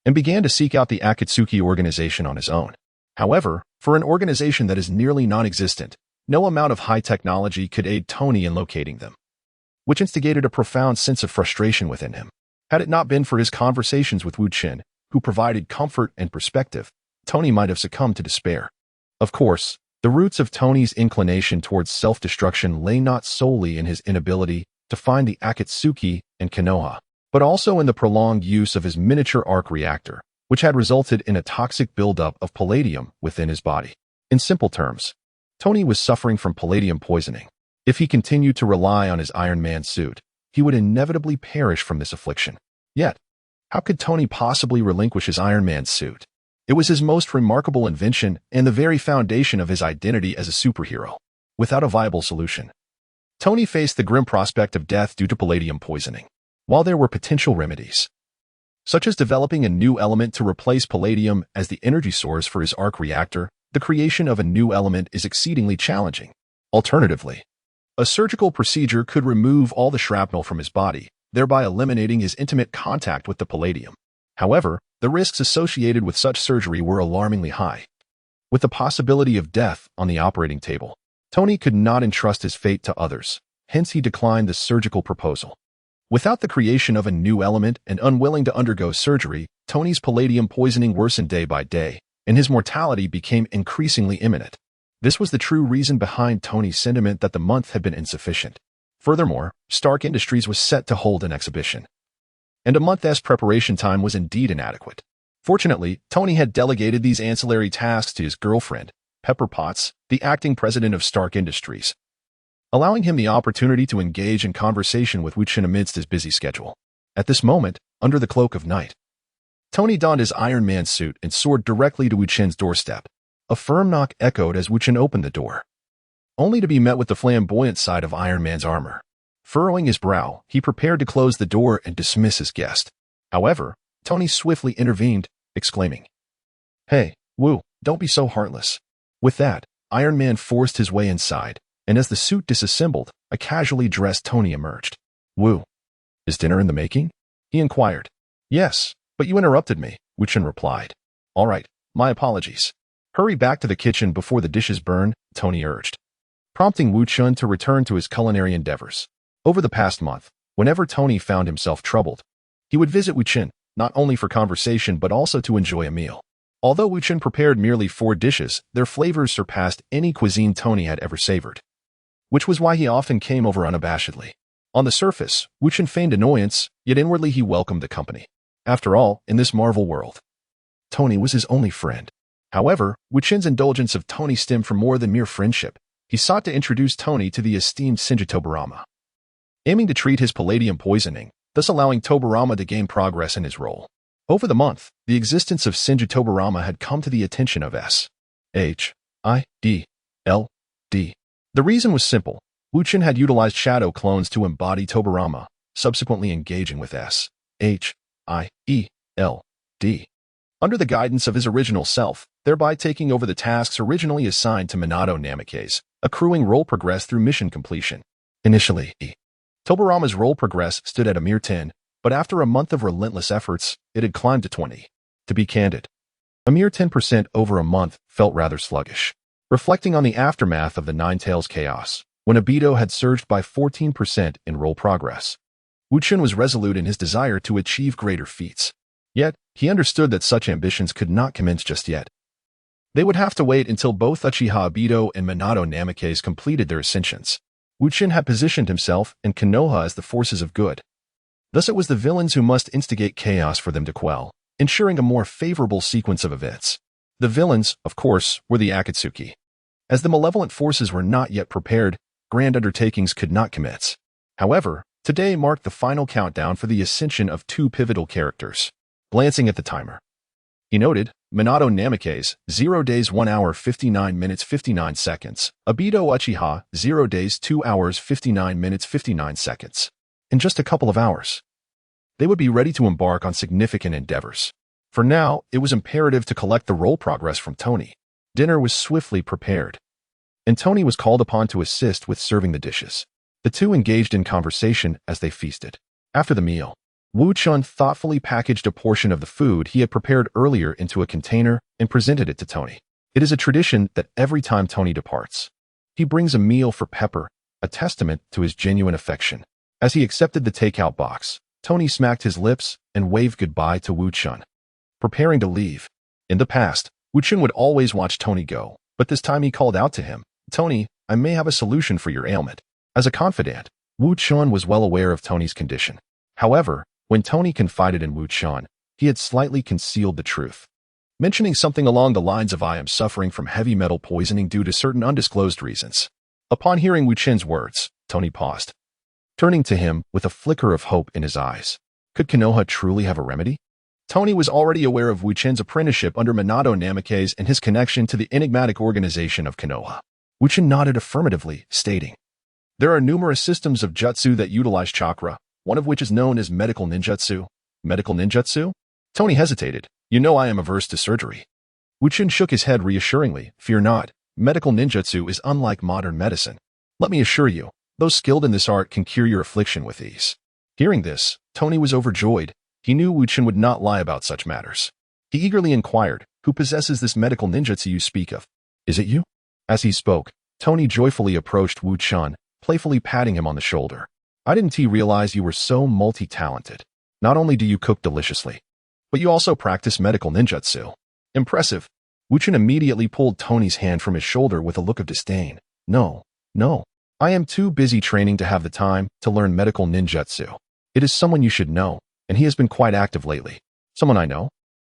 and began to seek out the Akatsuki organization on his own. However, for an organization that is nearly non-existent, no amount of high technology could aid Tony in locating them, which instigated a profound sense of frustration within him. Had it not been for his conversations with Wu Chen, who provided comfort and perspective, Tony might have succumbed to despair. Of course, the roots of Tony's inclination towards self-destruction lay not solely in his inability to find the Akatsuki and Konoha, but also in the prolonged use of his miniature arc reactor, which had resulted in a toxic buildup of palladium within his body. In simple terms, Tony was suffering from palladium poisoning. If he continued to rely on his Iron Man suit, he would inevitably perish from this affliction. Yet, how could Tony possibly relinquish his Iron Man suit? It was his most remarkable invention and the very foundation of his identity as a superhero. Without a viable solution, Tony faced the grim prospect of death due to palladium poisoning. While there were potential remedies, such as developing a new element to replace palladium as the energy source for his arc reactor, the creation of a new element is exceedingly challenging. Alternatively, a surgical procedure could remove all the shrapnel from his body, thereby eliminating his intimate contact with the palladium. However, the risks associated with such surgery were alarmingly high. With the possibility of death on the operating table, Tony could not entrust his fate to others, hence he declined the surgical proposal. Without the creation of a new element and unwilling to undergo surgery, Tony's palladium poisoning worsened day by day, and his mortality became increasingly imminent. This was the true reason behind Tony's sentiment that the month had been insufficient. Furthermore, Stark Industries was set to hold an exhibition, and a month's preparation time was indeed inadequate. Fortunately, Tony had delegated these ancillary tasks to his girlfriend, Pepper Potts, the acting president of Stark Industries, allowing him the opportunity to engage in conversation with Wu Chen amidst his busy schedule. At this moment, under the cloak of night, Tony donned his Iron Man suit and soared directly to Wu Chen's doorstep. A firm knock echoed as Wu Chen opened the door, only to be met with the flamboyant side of Iron Man's armor. Furrowing his brow, he prepared to close the door and dismiss his guest. However, Tony swiftly intervened, exclaiming, "Hey, Wu, don't be so heartless." With that, Iron Man forced his way inside, and as the suit disassembled, a casually dressed Tony emerged. "Wu, is dinner in the making?" he inquired. "Yes, but you interrupted me," Wu Chen replied. "All right, my apologies. Hurry back to the kitchen before the dishes burn," Tony urged, prompting Wu Chen to return to his culinary endeavors. Over the past month, whenever Tony found himself troubled, he would visit Wu Chen, not only for conversation but also to enjoy a meal. Although Wu Chen prepared merely 4 dishes, their flavors surpassed any cuisine Tony had ever savored, which was why he often came over unabashedly. On the surface, Wu Chen feigned annoyance, yet inwardly he welcomed the company. After all, in this Marvel world, Tony was his only friend. However, Wu Chen's indulgence of Tony stemmed from more than mere friendship. He sought to introduce Tony to the esteemed Shinji Tobarama, aiming to treat his palladium poisoning, thus allowing Tobarama to gain progress in his role. Over the month, the existence of Shinji Tobarama had come to the attention of S.H.I.E.L.D. The reason was simple. Wu Chen had utilized shadow clones to embody Tobarama, subsequently engaging with S.H.I.E.L.D. under the guidance of his original self, thereby taking over the tasks originally assigned to Minato Namikaze, accruing role progress through mission completion. Initially, Tobarama's role progress stood at a mere 10, but after a month of relentless efforts, it had climbed to 20. To be candid, a mere 10% over a month felt rather sluggish. Reflecting on the aftermath of the Nine Tails chaos, when Obito had surged by 14% in role progress, Wu Chen was resolute in his desire to achieve greater feats. Yet, he understood that such ambitions could not commence just yet. They would have to wait until both Uchiha Obito and Minato Namikaze completed their ascensions. Wu Chen had positioned himself and Konoha as the forces of good. Thus it was the villains who must instigate chaos for them to quell, ensuring a more favorable sequence of events. The villains, of course, were the Akatsuki. As the malevolent forces were not yet prepared, grand undertakings could not commence. However, today marked the final countdown for the ascension of 2 pivotal characters. Glancing at the timer, he noted, Minato Namikaze, 0 days 1 hour 59 minutes 59 seconds, Obito Uchiha, 0 days 2 hours 59 minutes 59 seconds. In just a couple of hours, they would be ready to embark on significant endeavors. For now, it was imperative to collect the role progress from Tony. Dinner was swiftly prepared, and Tony was called upon to assist with serving the dishes. The two engaged in conversation as they feasted. After the meal, Wu Chen thoughtfully packaged a portion of the food he had prepared earlier into a container and presented it to Tony. It is a tradition that every time Tony departs, he brings a meal for Pepper, a testament to his genuine affection. As he accepted the takeout box, Tony smacked his lips and waved goodbye to Wu Chen, preparing to leave. In the past, Wu Chen would always watch Tony go, but this time he called out to him, "Tony, I may have a solution for your ailment." As a confidant, Wu Chen was well aware of Tony's condition. However, when Tony confided in Wu Chen, he had slightly concealed the truth, mentioning something along the lines of, "I am suffering from heavy metal poisoning due to certain undisclosed reasons." Upon hearing Wu Chen's words, Tony paused, turning to him with a flicker of hope in his eyes. Could Konoha truly have a remedy? Tony was already aware of Wu Chen's apprenticeship under Minato Namikaze and his connection to the enigmatic organization of Konoha. Wu Chen nodded affirmatively, stating, "There are numerous systems of jutsu that utilize chakra, one of which is known as medical ninjutsu." Medical ninjutsu? Tony hesitated. "You know I am averse to surgery." Wu Chen shook his head reassuringly. "Fear not. Medical ninjutsu is unlike modern medicine. Let me assure you, those skilled in this art can cure your affliction with ease." Hearing this, Tony was overjoyed. He knew Wu Chen would not lie about such matters. He eagerly inquired, "Who possesses this medical ninjutsu you speak of? Is it you?" As he spoke, Tony joyfully approached Wu Chen, playfully patting him on the shoulder. "I didn't realize you were so multi-talented. Not only do you cook deliciously, but you also practice medical ninjutsu. Impressive." Wu Chen immediately pulled Tony's hand from his shoulder with a look of disdain. No. I am too busy training to have the time to learn medical ninjutsu. It is someone you should know, and he has been quite active lately." "Someone I know?"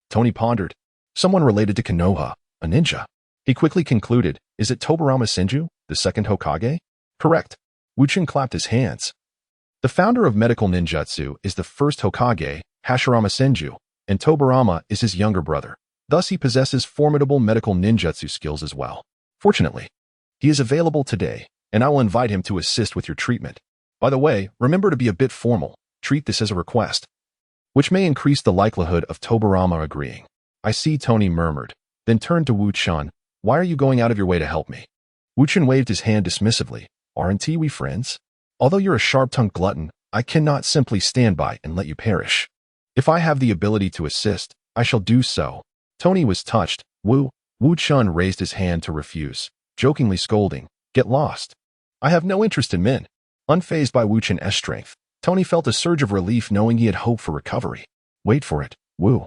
Tony pondered. "Someone related to Konoha, a ninja." He quickly concluded, "Is it Tobarama Senju, the second Hokage?" "Correct." Wu Chen clapped his hands. "The founder of medical ninjutsu is the first Hokage, Hashirama Senju, and Tobarama is his younger brother. Thus he possesses formidable medical ninjutsu skills as well. Fortunately, he is available today, and I will invite him to assist with your treatment. By the way, remember to be a bit formal. Treat this as a request, which may increase the likelihood of Tobarama agreeing." "I see," Tony murmured, then turned to Wu Chen. "Why are you going out of your way to help me?" Wu Chen waved his hand dismissively. "Aren't we friends? Although you're a sharp-tongued glutton, I cannot simply stand by and let you perish. If I have the ability to assist, I shall do so." Tony was touched. Wu Chen raised his hand to refuse, jokingly scolding, "Get lost. I have no interest in men." Unfazed by Wu Chen's strength, Tony felt a surge of relief knowing he had hope for recovery. "Wait for it, Wu.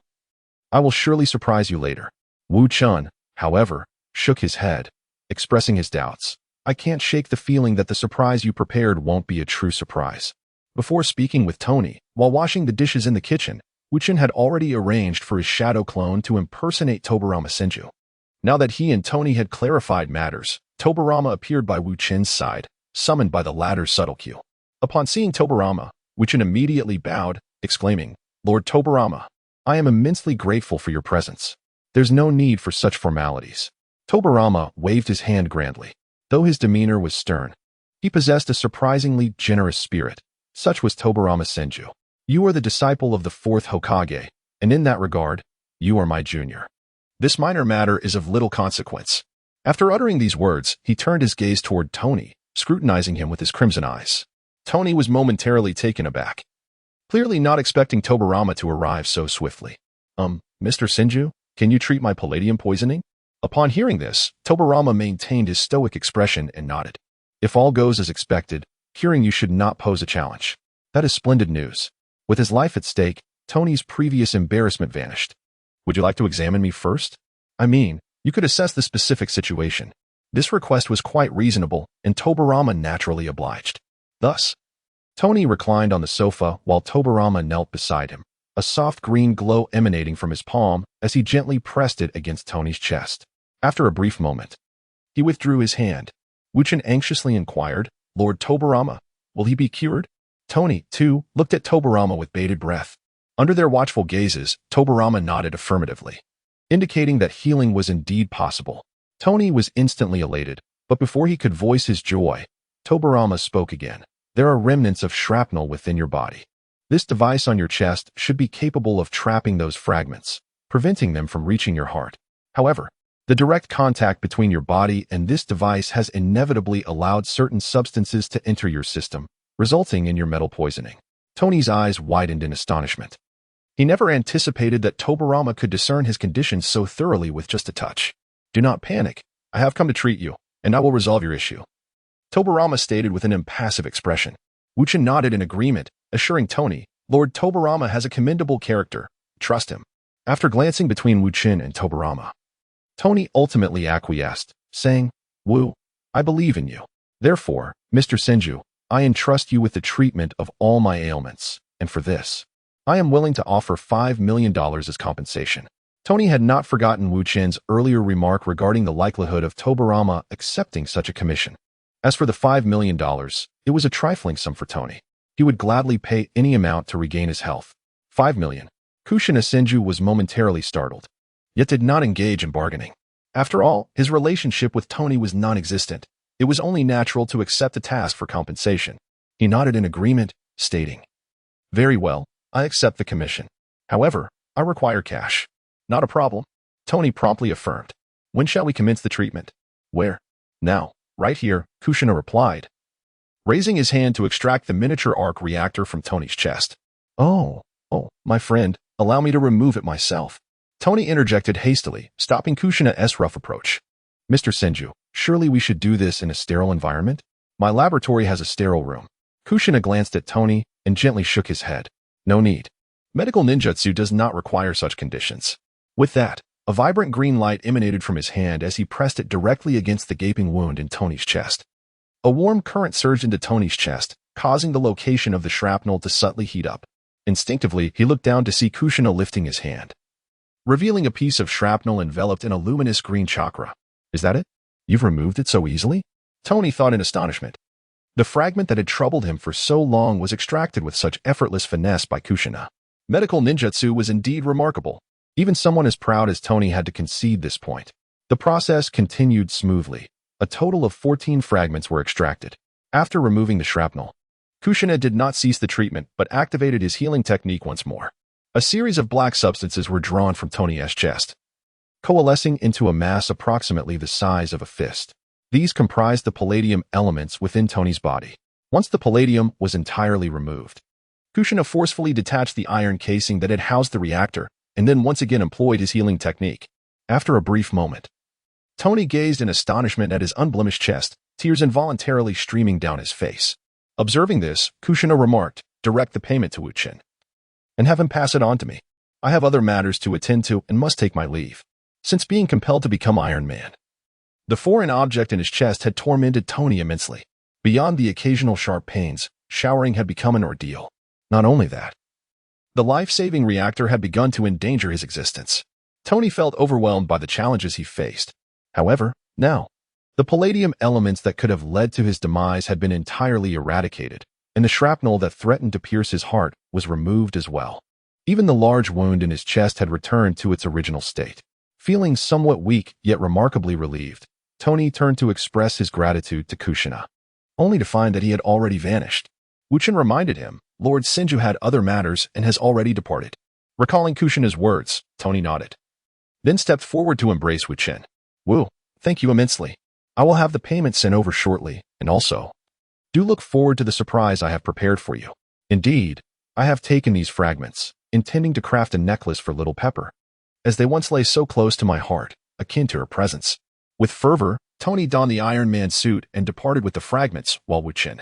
I will surely surprise you later." Wu Chen, however, shook his head, expressing his doubts. I can't shake the feeling that the surprise you prepared won't be a true surprise. Before speaking with Tony, while washing the dishes in the kitchen, Wu Chen had already arranged for his shadow clone to impersonate Tobirama Senju. Now that he and Tony had clarified matters, Tobirama appeared by Wu Chen's side, summoned by the latter's subtle cue. Upon seeing Tobirama, Wu Chen immediately bowed, exclaiming, Lord Tobirama, I am immensely grateful for your presence. There's no need for such formalities. Tobirama waved his hand grandly. Though his demeanor was stern, he possessed a surprisingly generous spirit. Such was Tobirama Senju. You are the disciple of the fourth Hokage, and in that regard, you are my junior. This minor matter is of little consequence. After uttering these words, he turned his gaze toward Tony, scrutinizing him with his crimson eyes. Tony was momentarily taken aback, clearly not expecting Tobirama to arrive so swiftly. Mr. Senju, can you treat my palladium poisoning? Upon hearing this, Tobirama maintained his stoic expression and nodded. If all goes as expected, curing you should not pose a challenge. That is splendid news. With his life at stake, Tony's previous embarrassment vanished. Would you like to examine me first? I mean, you could assess the specific situation. This request was quite reasonable, and Tobirama naturally obliged. Thus, Tony reclined on the sofa while Tobirama knelt beside him, a soft green glow emanating from his palm as he gently pressed it against Tony's chest. After a brief moment, he withdrew his hand. Wu Chen anxiously inquired, Lord Tobirama, will he be cured? Tony, too, looked at Tobirama with bated breath. Under their watchful gazes, Tobirama nodded affirmatively, indicating that healing was indeed possible. Tony was instantly elated, but before he could voice his joy, Tobirama spoke again. There are remnants of shrapnel within your body. This device on your chest should be capable of trapping those fragments, preventing them from reaching your heart. However, the direct contact between your body and this device has inevitably allowed certain substances to enter your system, resulting in your metal poisoning. Tony's eyes widened in astonishment. He never anticipated that Tobirama could discern his condition so thoroughly with just a touch. Do not panic. I have come to treat you, and I will resolve your issue. Tobirama stated with an impassive expression. Wu Chen nodded in agreement, assuring Tony, Lord Tobirama has a commendable character. Trust him. After glancing between Wu Chen and Tobirama, Tony ultimately acquiesced, saying, Wu, I believe in you. Therefore, Mr. Senju, I entrust you with the treatment of all my ailments, and for this, I am willing to offer $5 million as compensation. Tony had not forgotten Wu Chen's earlier remark regarding the likelihood of Tobirama accepting such a commission. As for the $5 million, it was a trifling sum for Tony. He would gladly pay any amount to regain his health. $5 million. Kushina Senju was momentarily startled, yet did not engage in bargaining. After all, his relationship with Tony was non-existent. It was only natural to accept a task for compensation. He nodded in agreement, stating, Very well, I accept the commission. However, I require cash. Not a problem. Tony promptly affirmed. When shall we commence the treatment? Where? Now, right here, Kushina replied, raising his hand to extract the miniature arc reactor from Tony's chest. Oh, my friend, allow me to remove it myself. Tony interjected hastily, stopping Kushina's rough approach. Mr. Senju, surely we should do this in a sterile environment? My laboratory has a sterile room. Kushina glanced at Tony and gently shook his head. No need. Medical ninjutsu does not require such conditions. With that, a vibrant green light emanated from his hand as he pressed it directly against the gaping wound in Tony's chest. A warm current surged into Tony's chest, causing the location of the shrapnel to subtly heat up. Instinctively, he looked down to see Kushina lifting his hand, revealing a piece of shrapnel enveloped in a luminous green chakra. Is that it? You've removed it so easily? Tony thought in astonishment. The fragment that had troubled him for so long was extracted with such effortless finesse by Kushina. Medical ninjutsu was indeed remarkable. Even someone as proud as Tony had to concede this point. The process continued smoothly. A total of 14 fragments were extracted. After removing the shrapnel, Kushina did not cease the treatment but activated his healing technique once more. A series of black substances were drawn from Tony's chest, coalescing into a mass approximately the size of a fist. These comprised the palladium elements within Tony's body. Once the palladium was entirely removed, Kushina forcefully detached the iron casing that had housed the reactor and then once again employed his healing technique. After a brief moment, Tony gazed in astonishment at his unblemished chest, tears involuntarily streaming down his face. Observing this, Kushina remarked, direct the payment to Wu Chen, and have him pass it on to me. I have other matters to attend to and must take my leave. since being compelled to become Iron Man. The foreign object in his chest had tormented Tony immensely. Beyond the occasional sharp pains, showering had become an ordeal. Not only that, the life-saving reactor had begun to endanger his existence. Tony felt overwhelmed by the challenges he faced. However, now, the palladium elements that could have led to his demise had been entirely eradicated, and the shrapnel that threatened to pierce his heart was removed as well. Even the large wound in his chest had returned to its original state. Feeling somewhat weak yet remarkably relieved, Tony turned to express his gratitude to Kushina, only to find that he had already vanished. Wu Chen reminded him, Lord Sinju had other matters and has already departed. Recalling Kushina's words, Tony nodded, then stepped forward to embrace Wu Chen. Wu, thank you immensely. I will have the payment sent over shortly, and also, do look forward to the surprise I have prepared for you. Indeed, I have taken these fragments, intending to craft a necklace for little Pepper, as they once lay so close to my heart, akin to her presence. With fervor, Tony donned the Iron Man suit and departed with the fragments, while Wu Chen,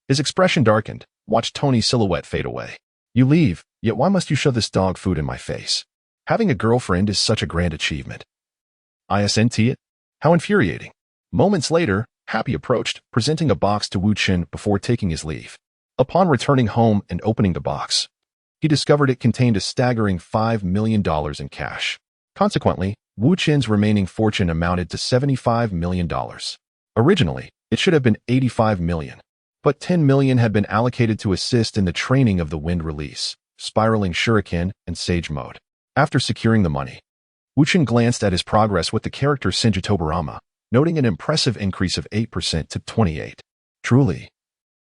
his expression darkened, watched Tony's silhouette fade away. You leave, yet why must you shove this dog food in my face? Having a girlfriend is such a grand achievement. Isn't it? How infuriating. Moments later, Happy approached, presenting a box to Wu Chen before taking his leave. Upon returning home and opening the box, he discovered it contained a staggering $5 million in cash. Consequently, Wu Chen's remaining fortune amounted to $75 million. Originally, it should have been $85 million, but $10 million had been allocated to assist in the training of the wind release, spiraling shuriken, and sage mode. After securing the money, Wu Chen glanced at his progress with the character Shinji Tobarama, noting an impressive increase of 8% to 28. Truly,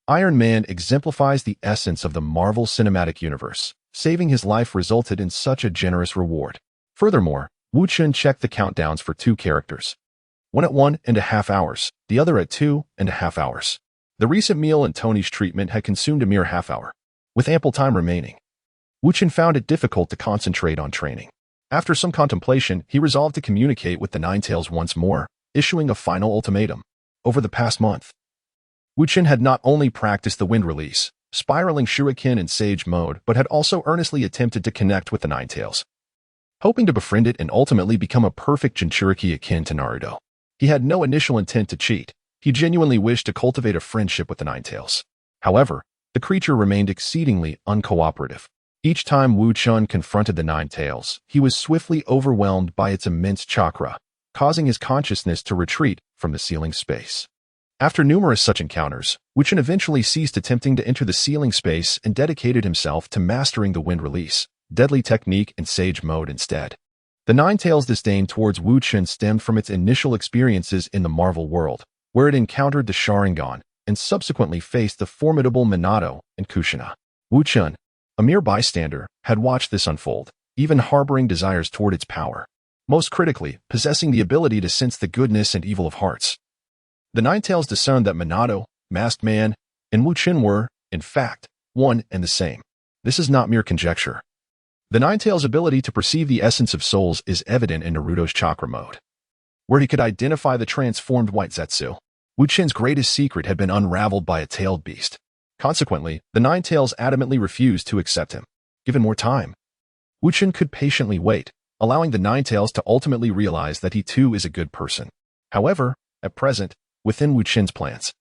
Iron Man exemplifies the essence of the Marvel Cinematic Universe. Saving his life resulted in such a generous reward. Furthermore, Wu Chen checked the countdowns for two characters, one at 1.5 hours, the other at 2.5 hours. The recent meal and Tony's treatment had consumed a mere half hour. With ample time remaining, Wu Chen found it difficult to concentrate on training. After some contemplation, he resolved to communicate with the Ninetales once more, issuing a final ultimatum. Over the past month, Wu Chen had not only practiced the wind release, spiraling shuriken in sage mode, but had also earnestly attempted to connect with the Ninetales, hoping to befriend it and ultimately become a perfect Jinchuriki akin to Naruto. He had no initial intent to cheat. He genuinely wished to cultivate a friendship with the Ninetales. However, the creature remained exceedingly uncooperative. Each time Wu Chen confronted the Ninetales, he was swiftly overwhelmed by its immense chakra, causing his consciousness to retreat from the sealing space. After numerous such encounters, Wu Chen eventually ceased attempting to enter the sealing space and dedicated himself to mastering the wind release, deadly technique in sage mode instead. The Ninetales' disdain towards Wu Chen stemmed from its initial experiences in the Marvel world, where it encountered the Sharingan and subsequently faced the formidable Minato and Kushina. Wu Chen, a mere bystander, had watched this unfold, even harboring desires toward its power. Most critically, possessing the ability to sense the goodness and evil of hearts. The Ninetales discerned that Minato, Masked Man, and Wu Chen were, in fact, one and the same. This is not mere conjecture. The Ninetales' ability to perceive the essence of souls is evident in Naruto's chakra mode, where he could identify the transformed white Zetsu. Wu Chen's greatest secret had been unraveled by a tailed beast. Consequently, the Ninetales adamantly refused to accept him. Given more time, Wu Chen could patiently wait, allowing the Ninetales to ultimately realize that he too is a good person. However, at present, within Wu Chen's plans,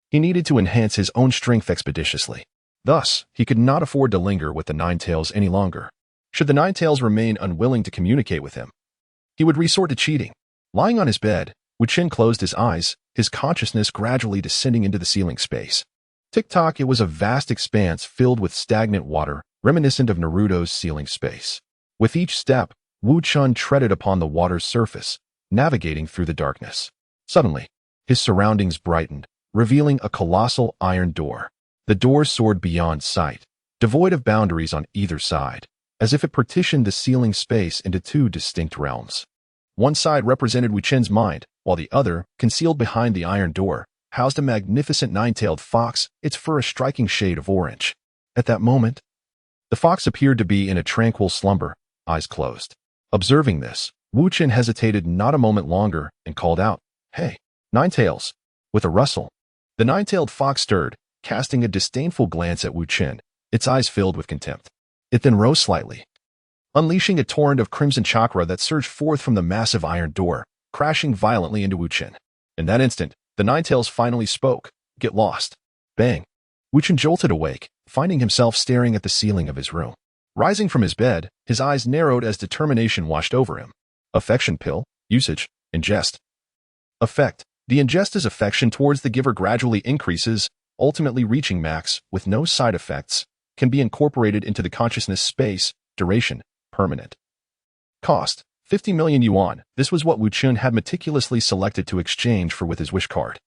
he needed to enhance his own strength expeditiously. Thus, he could not afford to linger with the Ninetales any longer. Should the Ninetales remain unwilling to communicate with him, he would resort to cheating. Lying on his bed, Wu Chen closed his eyes, his consciousness gradually descending into the ceiling space. Tick-tock, it was a vast expanse filled with stagnant water, reminiscent of Naruto's ceiling space. With each step, Wu Chen treaded upon the water's surface, navigating through the darkness. Suddenly, his surroundings brightened, revealing a colossal iron door. The door soared beyond sight, devoid of boundaries on either side, as if it partitioned the ceiling space into two distinct realms. One side represented Wu Chen's mind, while the other, concealed behind the iron door, housed a magnificent nine-tailed fox, its fur a striking shade of orange. At that moment, the fox appeared to be in a tranquil slumber, eyes closed. Observing this, Wu Chen hesitated not a moment longer and called out, "Hey, Ninetales!" With a rustle, the nine-tailed fox stirred, casting a disdainful glance at Wu Chen, its eyes filled with contempt. It then rose slightly, unleashing a torrent of crimson chakra that surged forth from the massive iron door, crashing violently into Wu Chen. In that instant, the Ninetales finally spoke. Get lost. Bang. Wu Chen jolted awake, finding himself staring at the ceiling of his room. Rising from his bed, his eyes narrowed as determination washed over him. Affection pill. Usage. Ingest. Effect. The ingest's affection towards the giver gradually increases, ultimately reaching max, with no side effects, can be incorporated into the consciousness space, duration, permanent. Cost. 50 million yuan. This was what Wu Chen had meticulously selected to exchange for with his wish card.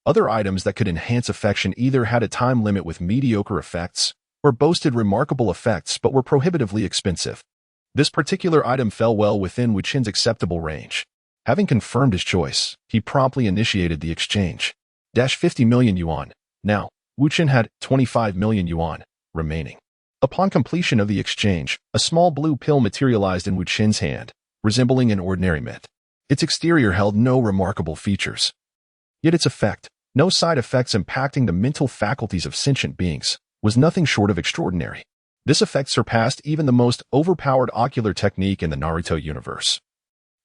Other items that could enhance affection either had a time limit with mediocre effects, or boasted remarkable effects but were prohibitively expensive. This particular item fell well within Wu Chen's acceptable range. Having confirmed his choice, he promptly initiated the exchange. 50 million yuan. Now, Wu Chen had 25 million yuan remaining. Upon completion of the exchange, a small blue pill materialized in Wu Chen's hand, resembling an ordinary mitt. Its exterior held no remarkable features. Yet its effect, no side effects impacting the mental faculties of sentient beings, was nothing short of extraordinary. This effect surpassed even the most overpowered ocular technique in the Naruto universe.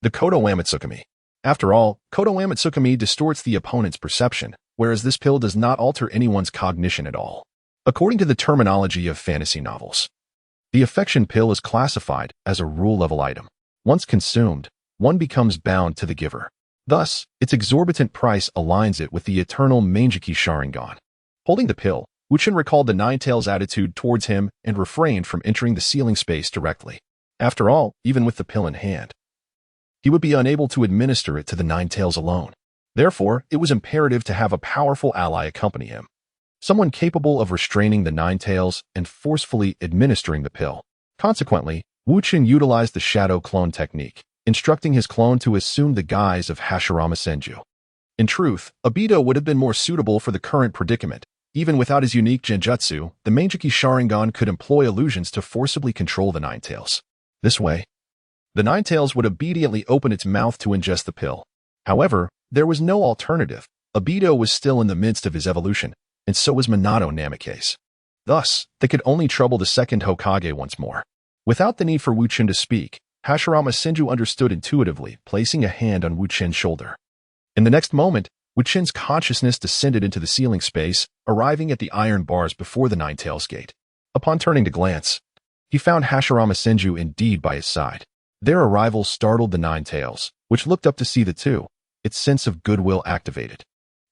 The Kodo Amatsukami. After all, Kodo Amatsukami distorts the opponent's perception, whereas this pill does not alter anyone's cognition at all. According to the terminology of fantasy novels, the affection pill is classified as a rule-level item. Once consumed, one becomes bound to the giver. Thus, its exorbitant price aligns it with the eternal Mangeki Sharingan. Holding the pill, Wu Chen recalled the Ninetales' attitude towards him and refrained from entering the ceiling space directly. After all, even with the pill in hand, he would be unable to administer it to the Ninetales alone. Therefore, it was imperative to have a powerful ally accompany him. Someone capable of restraining the Ninetales and forcefully administering the pill. Consequently, Wu Chen utilized the shadow clone technique, instructing his clone to assume the guise of Hashirama Senju. In truth, Obito would have been more suitable for the current predicament. Even without his unique genjutsu, the Mangeki Sharingan could employ illusions to forcibly control the Ninetales. This way, the Ninetales would obediently open its mouth to ingest the pill. However, there was no alternative. Obito was still in the midst of his evolution, and so was Minato Namikaze. Thus, they could only trouble the second Hokage once more. Without the need for Wu Chen to speak, Hashirama Senju understood intuitively, placing a hand on Wu Chen's shoulder. In the next moment, Wu Chen's consciousness descended into the ceiling space, arriving at the iron bars before the Ninetales gate. Upon turning to glance, he found Hashirama Senju indeed by his side. Their arrival startled the Ninetales, which looked up to see the two, its sense of goodwill activated.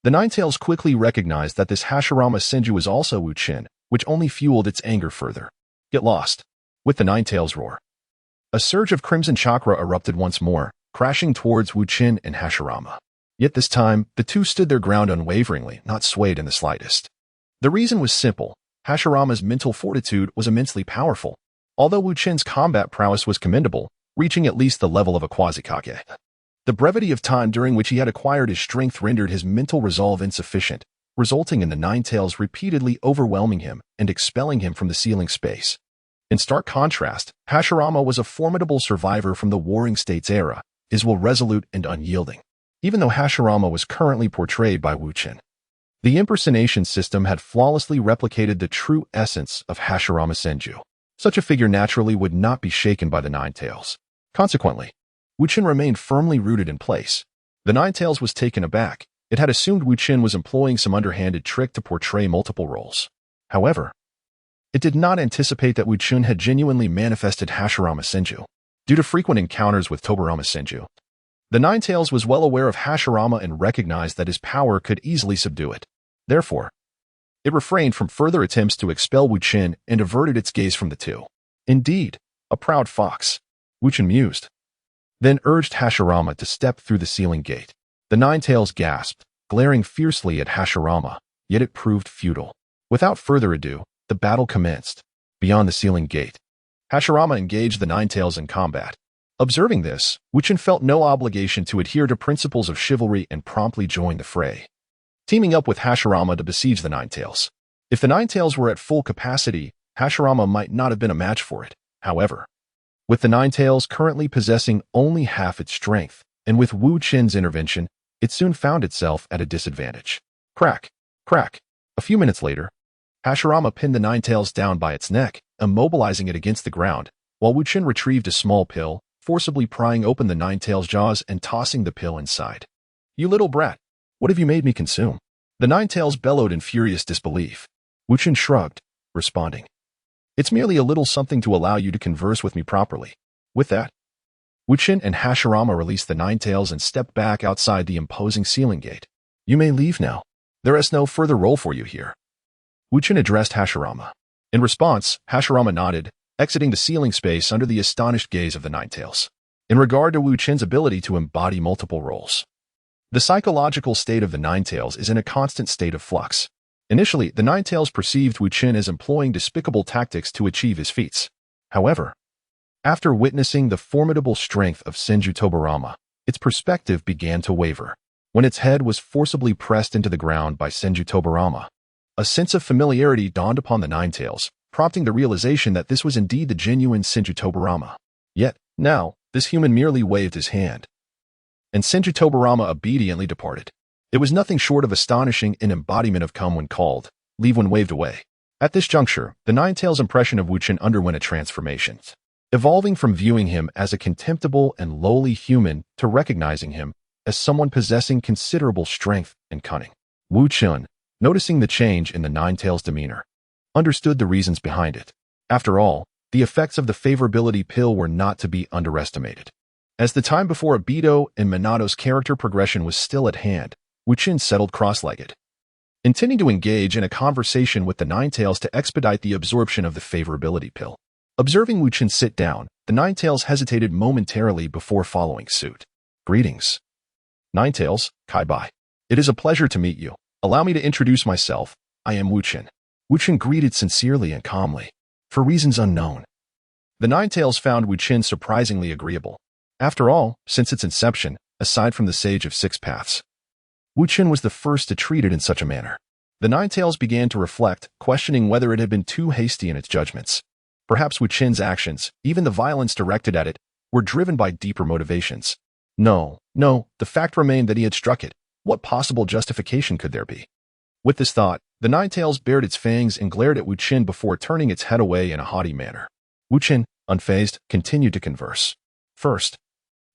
The Ninetales quickly recognized that this Hashirama Senju was also Wu Chen, which only fueled its anger further. Get lost. With the Ninetales roar, a surge of crimson chakra erupted once more, crashing towards Wu Chen and Hashirama. Yet this time, the two stood their ground unwaveringly, not swayed in the slightest. The reason was simple. Hashirama's mental fortitude was immensely powerful. Although Wu Chen's combat prowess was commendable, reaching at least the level of a quasi-Kage, the brevity of time during which he had acquired his strength rendered his mental resolve insufficient, resulting in the Ninetales repeatedly overwhelming him and expelling him from the ceiling space. In stark contrast, Hashirama was a formidable survivor from the Warring States era, as well resolute and unyielding. Even though Hashirama was currently portrayed by Wu Chen, the impersonation system had flawlessly replicated the true essence of Hashirama Senju. Such a figure naturally would not be shaken by the Ninetales. Consequently, Wu Chen remained firmly rooted in place. The Ninetales was taken aback. It had assumed Wu Chen was employing some underhanded trick to portray multiple roles. However, it did not anticipate that Wu Chen had genuinely manifested Hashirama Senju. Due to frequent encounters with Tobarama Senju, the Ninetales was well aware of Hashirama and recognized that his power could easily subdue it. Therefore, it refrained from further attempts to expel Wu Chen and averted its gaze from the two. Indeed, a proud fox, Wu Chen mused, then urged Hashirama to step through the ceiling gate. The Ninetales gasped, glaring fiercely at Hashirama, yet it proved futile. Without further ado, the battle commenced. Beyond the ceiling gate, Hashirama engaged the Ninetales in combat. Observing this, Wu Chen felt no obligation to adhere to principles of chivalry and promptly joined the fray, teaming up with Hashirama to besiege the Ninetales. If the Ninetales were at full capacity, Hashirama might not have been a match for it. However, with the Ninetales currently possessing only half its strength, and with Wu Chen's intervention, it soon found itself at a disadvantage. Crack, crack. A few minutes later, Hashirama pinned the Ninetales down by its neck, immobilizing it against the ground, while Wu Chen retrieved a small pill, forcibly prying open the Ninetales' jaws and tossing the pill inside. "You little brat! What have you made me consume?" The Ninetales bellowed in furious disbelief. Wu Chen shrugged, responding, "It's merely a little something to allow you to converse with me properly." With that, Wu Chen and Hashirama released the Ninetales and stepped back outside the imposing ceiling gate. "You may leave now. There is no further role for you here." Wu Chen addressed Hashirama. In response, Hashirama nodded, exiting the ceiling space under the astonished gaze of the Ninetales. In regard to Wu Chen's ability to embody multiple roles, the psychological state of the Ninetales is in a constant state of flux. Initially, the Ninetales perceived Wu Chen as employing despicable tactics to achieve his feats. However, after witnessing the formidable strength of Senju Tobarama, its perspective began to waver. When its head was forcibly pressed into the ground by Senju Tobarama, a sense of familiarity dawned upon the Ninetales, prompting the realization that this was indeed the genuine Senju Tobarama. Yet, now, this human merely waved his hand, and Senju Tobarama obediently departed. It was nothing short of astonishing, an embodiment of come when called, leave when waved away. At this juncture, the Ninetales' impression of Wu Chen underwent a transformation, evolving from viewing him as a contemptible and lowly human to recognizing him as someone possessing considerable strength and cunning. Wu Chen, noticing the change in the Ninetales' demeanor, understood the reasons behind it. After all, the effects of the favorability pill were not to be underestimated. As the time before Obito and Minato's character progression was still at hand, Wu Chen settled cross-legged, intending to engage in a conversation with the Ninetales to expedite the absorption of the favorability pill. Observing Wu Chen sit down, the Ninetales hesitated momentarily before following suit. "Greetings, Ninetales, Kai-Bai. It is a pleasure to meet you. Allow me to introduce myself. I am Wu Chen." Wu Chen greeted sincerely and calmly. For reasons unknown, the Ninetales found Wu Chen surprisingly agreeable. After all, since its inception, aside from the Sage of Six Paths, Wu Chen was the first to treat it in such a manner. The Ninetales began to reflect, questioning whether it had been too hasty in its judgments. Perhaps Wu Chen's actions, even the violence directed at it, were driven by deeper motivations. No, the fact remained that he had struck it. What possible justification could there be? With this thought, the Ninetales bared its fangs and glared at Wu Chen before turning its head away in a haughty manner. Wu Chen, unfazed, continued to converse. "First,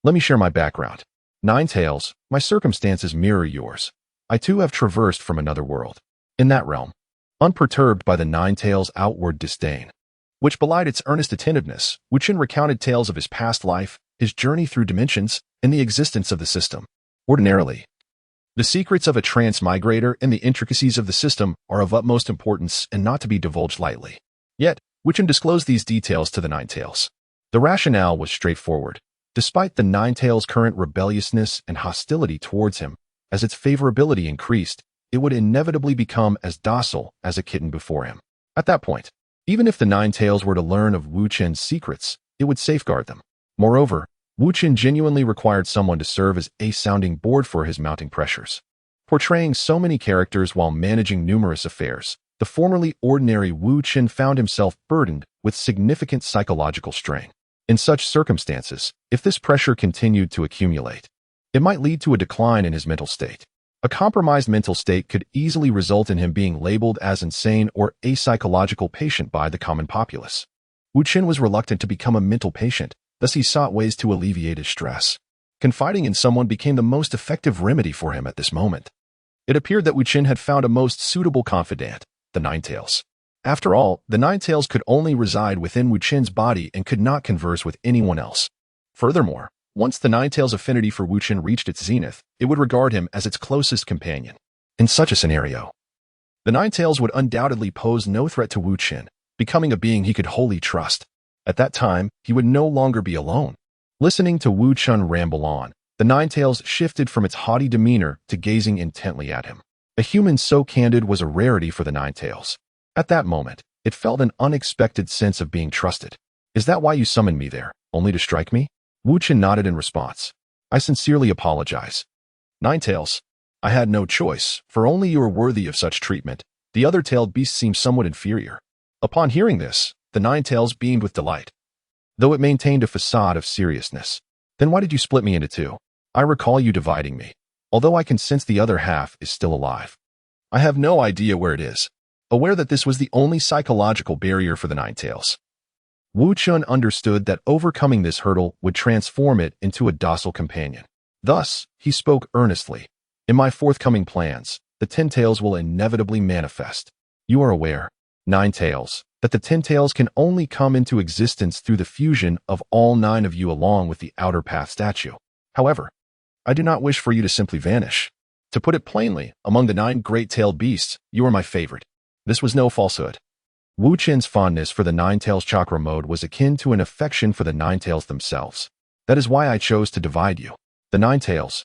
let me share my background. Ninetales, my circumstances mirror yours. I too have traversed from another world. In that realm, unperturbed by the Ninetales' outward disdain, which belied its earnest attentiveness, Wu Chen recounted tales of his past life, his journey through dimensions, and the existence of the system. Ordinarily, the secrets of a transmigrator and the intricacies of the system are of utmost importance and not to be divulged lightly. Yet, Wu Chen disclosed these details to the Ninetales. The rationale was straightforward. Despite the Ninetales' current rebelliousness and hostility towards him, as its favorability increased, it would inevitably become as docile as a kitten before him. At that point, even if the Ninetales were to learn of Wu Chen's secrets, it would safeguard them. Moreover, Wu Chen genuinely required someone to serve as a sounding board for his mounting pressures. Portraying so many characters while managing numerous affairs, the formerly ordinary Wu Chen found himself burdened with significant psychological strain. In such circumstances, if this pressure continued to accumulate, it might lead to a decline in his mental state. A compromised mental state could easily result in him being labeled as insane or a psychological patient by the common populace. Wu Chen was reluctant to become a mental patient, thus he sought ways to alleviate his stress. Confiding in someone became the most effective remedy for him at this moment. It appeared that Wu Chen had found a most suitable confidant, the Ninetales. After all, the Ninetales could only reside within Wu Chen's body and could not converse with anyone else. Furthermore, once the Ninetales' affinity for Wu Chen reached its zenith, it would regard him as its closest companion. In such a scenario, the Ninetales would undoubtedly pose no threat to Wu Chen, becoming a being he could wholly trust. At that time, he would no longer be alone. Listening to Wu Chen ramble on, the Ninetales shifted from its haughty demeanor to gazing intently at him. A human so candid was a rarity for the Ninetales. At that moment, it felt an unexpected sense of being trusted. "Is that why you summoned me there, only to strike me?" Wu Chen nodded in response. "I sincerely apologize. Ninetales, I had no choice, for only you are worthy of such treatment. The other tailed beasts seem somewhat inferior." Upon hearing this, the Ninetales beamed with delight, though it maintained a facade of seriousness. "Then why did you split me into two? I recall you dividing me, although I can sense the other half is still alive. I have no idea where it is." Aware that this was the only psychological barrier for the Ninetales, Wu Chen understood that overcoming this hurdle would transform it into a docile companion. Thus, he spoke earnestly. In my forthcoming plans, the 10 tails will inevitably manifest. You are aware, 9 tails, that the 10 tails can only come into existence through the fusion of all 9 of you along with the outer path statue. However, I do not wish for you to simply vanish. To put it plainly, among the 9 great-tailed beasts, you are my favorite. This was no falsehood. Wu Chen's fondness for the 9 tails chakra mode was akin to an affection for the 9 tails themselves. That is why I chose to divide you. The 9 tails,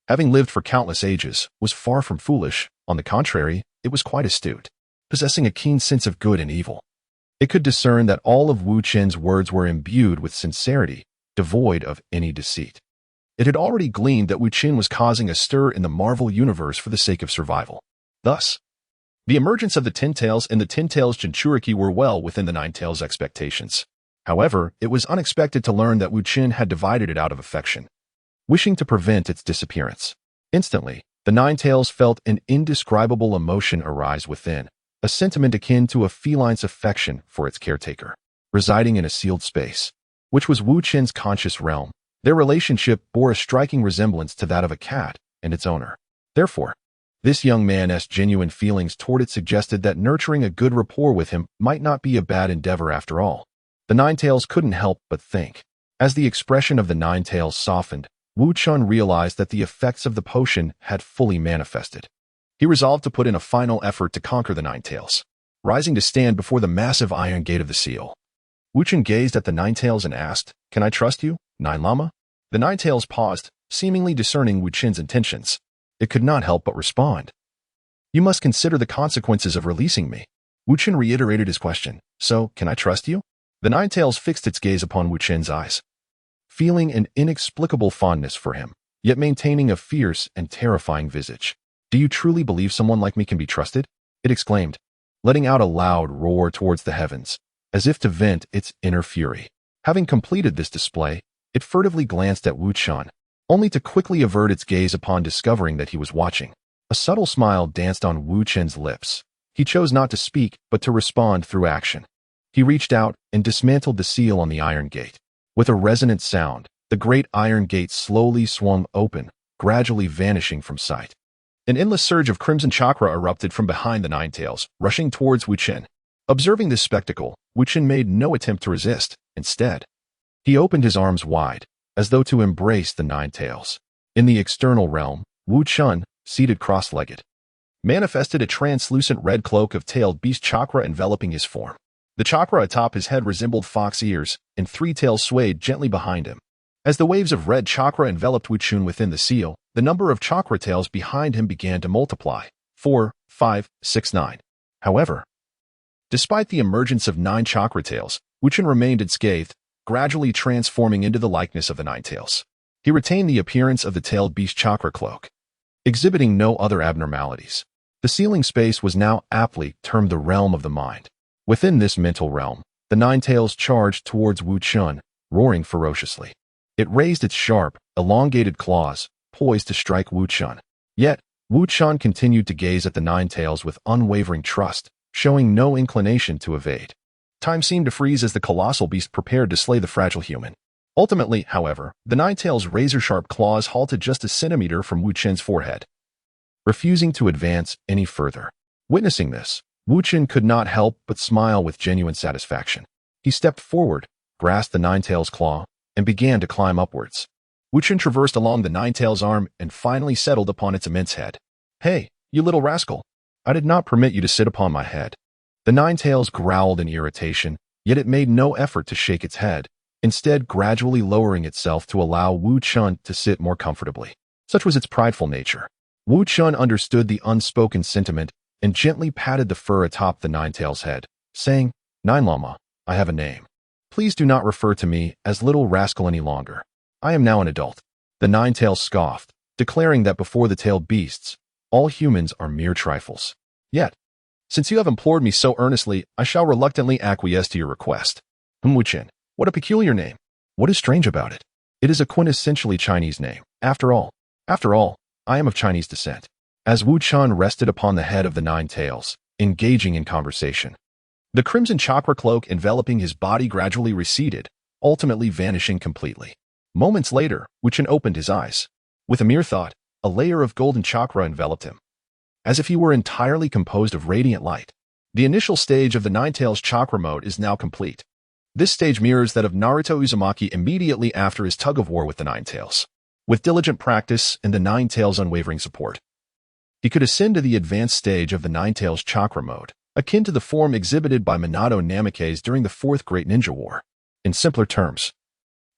having lived for countless ages, was far from foolish. On the contrary, it was quite astute, possessing a keen sense of good and evil. It could discern that all of Wu Chen's words were imbued with sincerity, devoid of any deceit. It had already gleaned that Wu Chen was causing a stir in the Marvel universe for the sake of survival. Thus, the emergence of the 10 tails and the 10 tails Jinchuriki were well within the 9 tails' expectations. However, it was unexpected to learn that Wu Chen had divided it out of affection, wishing to prevent its disappearance. Instantly, the 9 tails felt an indescribable emotion arise within, a sentiment akin to a feline's affection for its caretaker, residing in a sealed space, which was Wu Chen's conscious realm. Their relationship bore a striking resemblance to that of a cat and its owner. Therefore, this young man's genuine feelings toward it suggested that nurturing a good rapport with him might not be a bad endeavor after all. The 9 tails couldn't help but think. As the expression of the 9 tails softened, Wu Chen realized that the effects of the potion had fully manifested. He resolved to put in a final effort to conquer the 9 tails. Rising to stand before the massive iron gate of the seal, Wu Chen gazed at the 9 tails and asked, "Can I trust you, 9 Lama?" The 9 tails paused, seemingly discerning Wu Chen's intentions. It could not help but respond. "You must consider the consequences of releasing me." Wu Chen reiterated his question. "So, can I trust you?" The 9 tails fixed its gaze upon Wu Chen's eyes, feeling an inexplicable fondness for him, yet maintaining a fierce and terrifying visage. "Do you truly believe someone like me can be trusted?" it exclaimed, letting out a loud roar towards the heavens, as if to vent its inner fury. Having completed this display, it furtively glanced at Wu Chen, only to quickly avert its gaze upon discovering that he was watching. A subtle smile danced on Wu Chen's lips. He chose not to speak, but to respond through action. He reached out and dismantled the seal on the iron gate. With a resonant sound, the great iron gate slowly swung open, gradually vanishing from sight. An endless surge of crimson chakra erupted from behind the 9 tails, rushing towards Wu Chen. Observing this spectacle, Wu Chen made no attempt to resist. Instead, he opened his arms wide, as though to embrace the 9 tails. In the external realm, Wu Chen, seated cross-legged, manifested a translucent red cloak of tailed beast chakra enveloping his form. The chakra atop his head resembled fox ears, and 3 tails swayed gently behind him. As the waves of red chakra enveloped Wu Chen within the seal, the number of chakra tails behind him began to multiply. 4, 5, 6, 9. However, despite the emergence of 9 chakra tails, Wu Chen remained unscathed, gradually transforming into the likeness of the 9 tails. He retained the appearance of the tailed beast chakra cloak, exhibiting no other abnormalities. The sealing space was now aptly termed the realm of the mind. Within this mental realm, the 9 tails charged towards Wu Chen, roaring ferociously. It raised its sharp, elongated claws, poised to strike Wu Chen. Yet, Wu Chen continued to gaze at the 9 tails with unwavering trust, showing no inclination to evade. Time seemed to freeze as the colossal beast prepared to slay the fragile human. Ultimately, however, the 9 tails' razor-sharp claws halted just a centimeter from Wu Chen's forehead, refusing to advance any further. Witnessing this, Wu Chen could not help but smile with genuine satisfaction. He stepped forward, grasped the 9 tails' claw, and began to climb upwards. Wu Chen traversed along the 9 tails' arm and finally settled upon its immense head. "Hey, you little rascal! I did not permit you to sit upon my head." The 9 tails growled in irritation, yet it made no effort to shake its head, instead gradually lowering itself to allow Wu Chen to sit more comfortably. Such was its prideful nature. Wu Chen understood the unspoken sentiment and gently patted the fur atop the 9 tails' head, saying, "9 Lama, I have a name. Please do not refer to me as Little Rascal any longer. I am now an adult." The 9 tails scoffed, declaring that before the tailed beasts, all humans are mere trifles. "Yet, since you have implored me so earnestly, I shall reluctantly acquiesce to your request." Wu Chen, what a peculiar name. What is strange about it? It is a quintessentially Chinese name. After all, I am of Chinese descent. As Wu Chen rested upon the head of the 9 tails, engaging in conversation, The crimson chakra cloak enveloping his body gradually receded, ultimately vanishing completely. Moments later, Wu Chen opened his eyes. With a mere thought, a layer of golden chakra enveloped him, as if he were entirely composed of radiant light. The initial stage of the Nine-Tails chakra mode is now complete. This stage mirrors that of Naruto Uzumaki immediately after his tug-of-war with the Nine-Tails. With diligent practice and the Nine-Tails' unwavering support, he could ascend to the advanced stage of the Nine-Tails chakra mode, akin to the form exhibited by Minato Namikaze during the Fourth Great Ninja War. In simpler terms,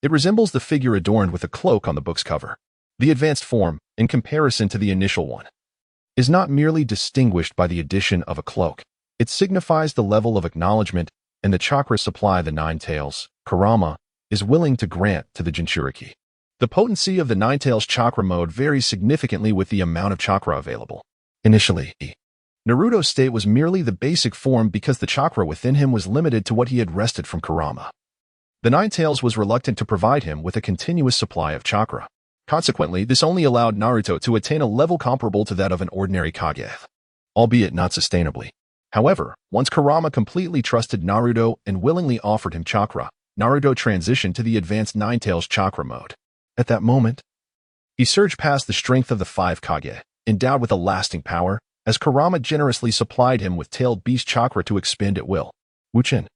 it resembles the figure adorned with a cloak on the book's cover. The advanced form, in comparison to the initial one, is not merely distinguished by the addition of a cloak. It signifies the level of acknowledgement and the chakra supply the Nine-Tails, Kurama, is willing to grant to the Jinchuriki. The potency of the Nine-Tails chakra mode varies significantly with the amount of chakra available. Initially, Naruto's state was merely the basic form because the chakra within him was limited to what he had wrested from Kurama. The Nine-Tails was reluctant to provide him with a continuous supply of chakra. Consequently, this only allowed Naruto to attain a level comparable to that of an ordinary Kage, albeit not sustainably. However, once Kurama completely trusted Naruto and willingly offered him chakra, Naruto transitioned to the advanced Nine-Tails chakra mode. At that moment, he surged past the strength of the five Kage, endowed with a lasting power, as Kurama generously supplied him with tailed beast chakra to expend at will. Wu Chen,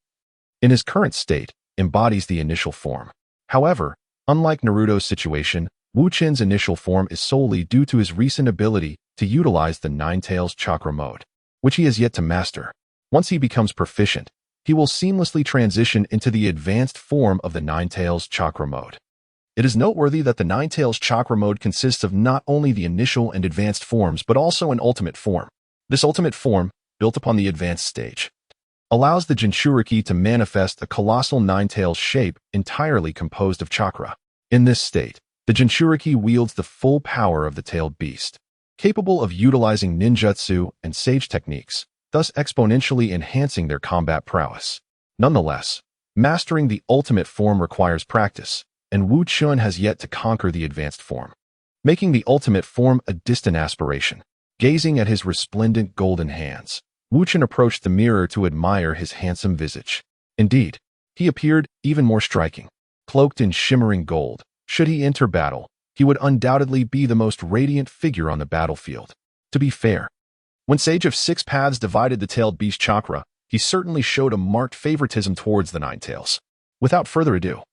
in his current state, embodies the initial form. However, unlike Naruto's situation, Wu Chen's initial form is solely due to his recent ability to utilize the Nine-Tails chakra mode, which he has yet to master. Once he becomes proficient, he will seamlessly transition into the advanced form of the Nine-Tails chakra mode. It is noteworthy that the Nine-Tails chakra mode consists of not only the initial and advanced forms but also an ultimate form. This ultimate form, built upon the advanced stage, allows the Jinchuriki to manifest a colossal Nine-Tails shape entirely composed of chakra. In this state, the Jinchuriki wields the full power of the tailed beast, capable of utilizing ninjutsu and sage techniques, thus exponentially enhancing their combat prowess. Nonetheless, mastering the ultimate form requires practice, and Wu Chen has yet to conquer the advanced form, making the ultimate form a distant aspiration. Gazing at his resplendent golden hands, Wu Chen approached the mirror to admire his handsome visage. Indeed, he appeared even more striking. Cloaked in shimmering gold, should he enter battle, he would undoubtedly be the most radiant figure on the battlefield. To be fair, when Sage of Six Paths divided the tailed beast chakra, he certainly showed a marked favoritism towards the Nine-Tails. Without further ado,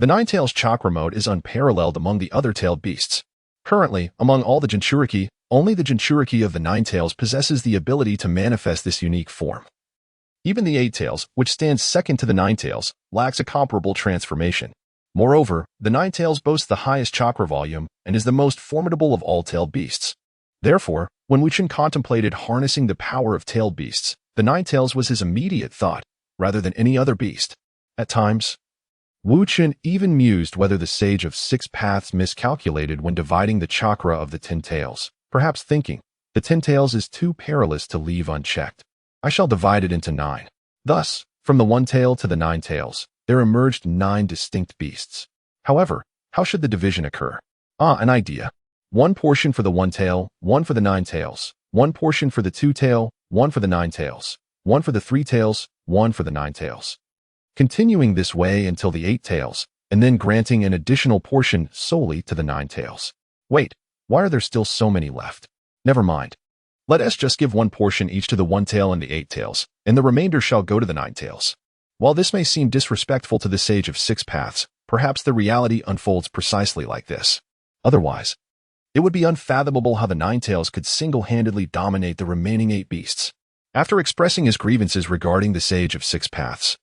the Nine-Tails chakra mode is unparalleled among the other tailed beasts. Currently, among all the Jinchuriki, only the Jinchuriki of the Nine-Tails possesses the ability to manifest this unique form. Even the Eight-Tails, which stands second to the Nine-Tails, lacks a comparable transformation. Moreover, the Nine-Tails boasts the highest chakra volume and is the most formidable of all tailed beasts. Therefore, when Wu Chen contemplated harnessing the power of tailed beasts, the Nine-Tails was his immediate thought, rather than any other beast. At times, Wu Chen even mused whether the Sage of Six Paths miscalculated when dividing the chakra of the 10 tails, perhaps thinking, the 10 tails is too perilous to leave unchecked. I shall divide it into 9. Thus, from the 1 tail to the 9 tails, there emerged 9 distinct beasts. However, how should the division occur? An idea. 1 portion for the 1 tail, 1 for the 9 tails, 1 portion for the 2 tail, 1 for the 9 tails, 1 for the 3 tails, 1 for the 9 tails. Continuing this way until the 8 tails, and then granting an additional portion solely to the 9 tails. Wait, why are there still so many left? Never mind. Let us just give 1 portion each to the 1 tail and the 8 tails, and the remainder shall go to the 9 tails. While this may seem disrespectful to the Sage of Six Paths, perhaps the reality unfolds precisely like this. Otherwise, it would be unfathomable how the Nine Tails could single-handedly dominate the remaining 8 beasts. After expressing his grievances regarding the Sage of Six Paths,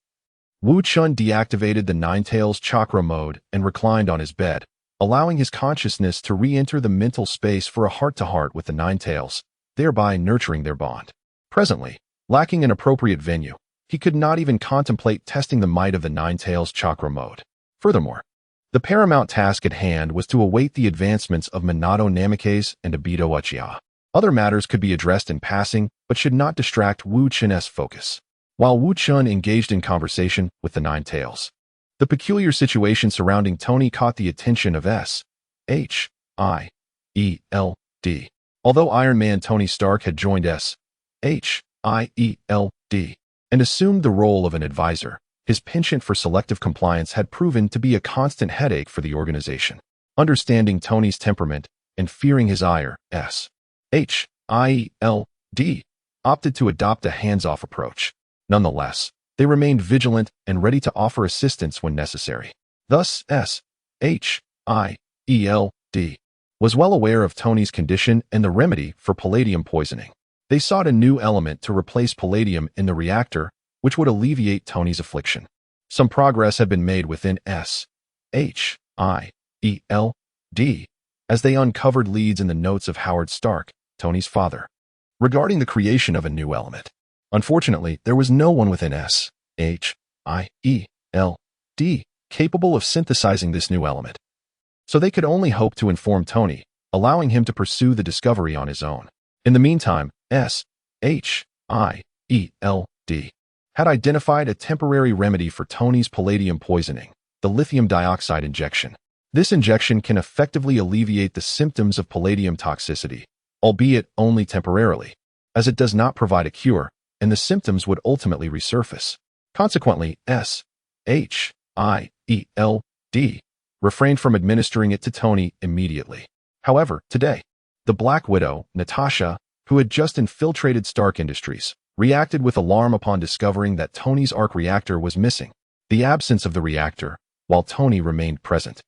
Wu Chen deactivated the Nine Tails chakra mode and reclined on his bed, allowing his consciousness to re-enter the mental space for a heart-to-heart with the Nine Tails, thereby nurturing their bond. Presently, lacking an appropriate venue, he could not even contemplate testing the might of the Nine Tails chakra mode. Furthermore, the paramount task at hand was to await the advancements of Minato Namikaze and Obito Uchiha. Other matters could be addressed in passing, but should not distract Wu Chen's focus. While Wu Chen engaged in conversation with the Nine Tails, the peculiar situation surrounding Tony caught the attention of S.H.I.E.L.D. Although Iron Man Tony Stark had joined S.H.I.E.L.D., and assumed the role of an advisor. His penchant for selective compliance had proven to be a constant headache for the organization. Understanding Tony's temperament and fearing his ire, S.H.I.E.L.D. opted to adopt a hands-off approach. Nonetheless, they remained vigilant and ready to offer assistance when necessary. Thus, S.H.I.E.L.D. was well aware of Tony's condition and the remedy for palladium poisoning. They sought a new element to replace palladium in the reactor, which would alleviate Tony's affliction. Some progress had been made within S.H.I.E.L.D. as they uncovered leads in the notes of Howard Stark, Tony's father, regarding the creation of a new element. Unfortunately, there was no one within S.H.I.E.L.D. capable of synthesizing this new element. So they could only hope to inform Tony, allowing him to pursue the discovery on his own. In the meantime, S.H.I.E.L.D. had identified a temporary remedy for Tony's palladium poisoning, the lithium dioxide injection. This injection can effectively alleviate the symptoms of palladium toxicity, albeit only temporarily, as it does not provide a cure, and the symptoms would ultimately resurface. Consequently, S.H.I.E.L.D. refrained from administering it to Tony immediately. However, today, the Black Widow, Natasha, who had just infiltrated Stark Industries, reacted with alarm upon discovering that Tony's arc reactor was missing. The absence of the reactor, while Tony remained present,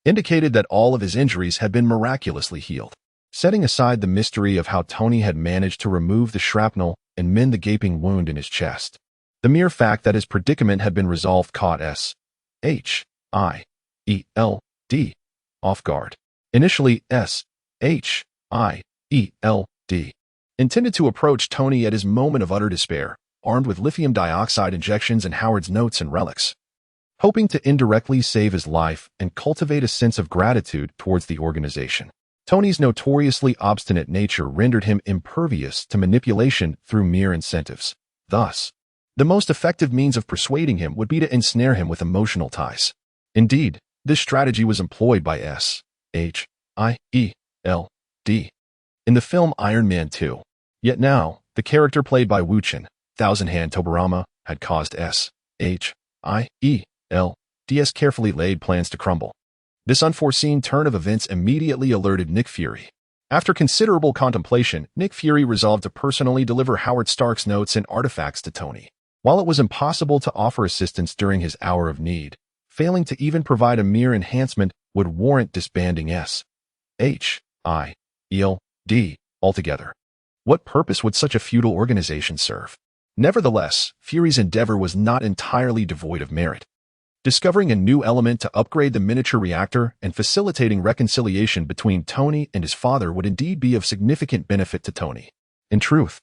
indicated that all of his injuries had been miraculously healed. Setting aside the mystery of how Tony had managed to remove the shrapnel and mend the gaping wound in his chest, the mere fact that his predicament had been resolved caught S.H.I.E.L.D. off guard. Initially, S.H.I.E.L.D. intended to approach Tony at his moment of utter despair, armed with lithium dioxide injections and Howard's notes and relics, hoping to indirectly save his life and cultivate a sense of gratitude towards the organization. Tony's notoriously obstinate nature rendered him impervious to manipulation through mere incentives. Thus, the most effective means of persuading him would be to ensnare him with emotional ties. Indeed, this strategy was employed by S.H.I.E.L.D. in the film Iron Man 2. Yet now, the character played by Wu Chen, Thousand Hand Tobarama, had caused S.H.I.E.L.D.'s carefully laid plans to crumble. This unforeseen turn of events immediately alerted Nick Fury. After considerable contemplation, Nick Fury resolved to personally deliver Howard Stark's notes and artifacts to Tony. While it was impossible to offer assistance during his hour of need, failing to even provide a mere enhancement would warrant disbanding S.H.I.E.L.D. altogether. What purpose would such a feudal organization serve? Nevertheless, Fury's endeavor was not entirely devoid of merit. Discovering a new element to upgrade the miniature reactor and facilitating reconciliation between Tony and his father would indeed be of significant benefit to Tony. In truth,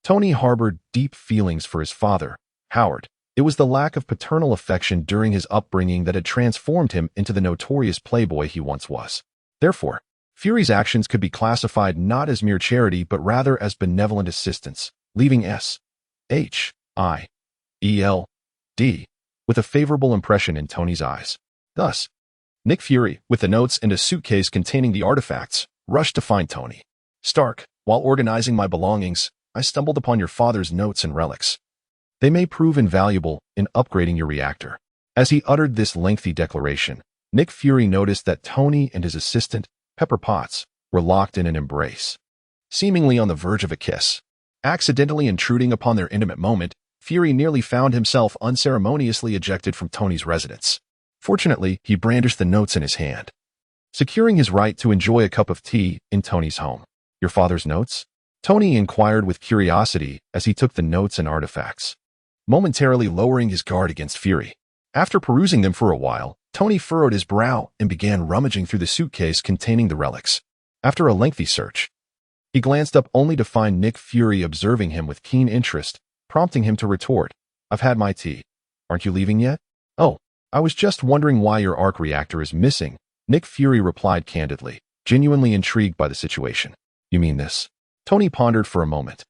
Tony harbored deep feelings for his father, Howard. It was the lack of paternal affection during his upbringing that had transformed him into the notorious playboy he once was. Therefore, Fury's actions could be classified not as mere charity but rather as benevolent assistance, leaving S.H.I.E.L.D. with a favorable impression in Tony's eyes. Thus, Nick Fury, with the notes and a suitcase containing the artifacts, rushed to find Tony. Stark, while organizing my belongings, I stumbled upon your father's notes and relics. They may prove invaluable in upgrading your reactor. As he uttered this lengthy declaration, Nick Fury noticed that Tony and his assistant, Pepper Potts, were locked in an embrace, seemingly on the verge of a kiss. Accidentally intruding upon their intimate moment, Fury nearly found himself unceremoniously ejected from Tony's residence. Fortunately, he brandished the notes in his hand, securing his right to enjoy a cup of tea in Tony's home. Your father's notes? Tony inquired with curiosity as he took the notes and artifacts, momentarily lowering his guard against Fury. After perusing them for a while, Tony furrowed his brow and began rummaging through the suitcase containing the relics. After a lengthy search, he glanced up only to find Nick Fury observing him with keen interest, prompting him to retort, "I've had my tea. Aren't you leaving yet?" "Oh, I was just wondering why your arc reactor is missing," Nick Fury replied candidly, genuinely intrigued by the situation. "You mean this?" Tony pondered for a moment,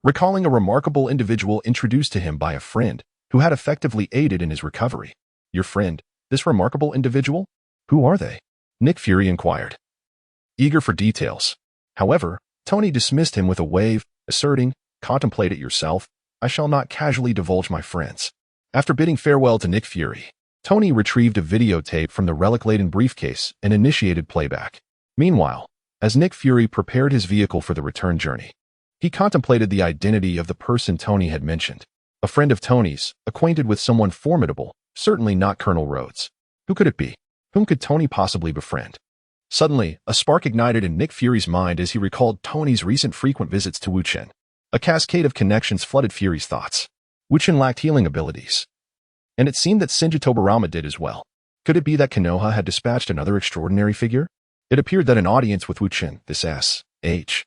recalling a remarkable individual introduced to him by a friend who had effectively aided in his recovery. "Your friend, this remarkable individual? Who are they?" Nick Fury inquired, eager for details. However, Tony dismissed him with a wave, asserting, "Contemplate it yourself. I shall not casually divulge my friends. After bidding farewell to Nick Fury, Tony retrieved a videotape from the relic-laden briefcase and initiated playback. Meanwhile, as Nick Fury prepared his vehicle for the return journey, he contemplated the identity of the person Tony had mentioned. A friend of Tony's, acquainted with someone formidable, certainly not Colonel Rhodes. Who could it be? Whom could Tony possibly befriend? Suddenly, a spark ignited in Nick Fury's mind as he recalled Tony's recent frequent visits to Wu Chen. A cascade of connections flooded Fury's thoughts. Wu Chen lacked healing abilities, and it seemed that Shinji Tobarama did as well. Could it be that Konoha had dispatched another extraordinary figure? It appeared that an audience with Wu Chen, this S.H.I.E.L.D.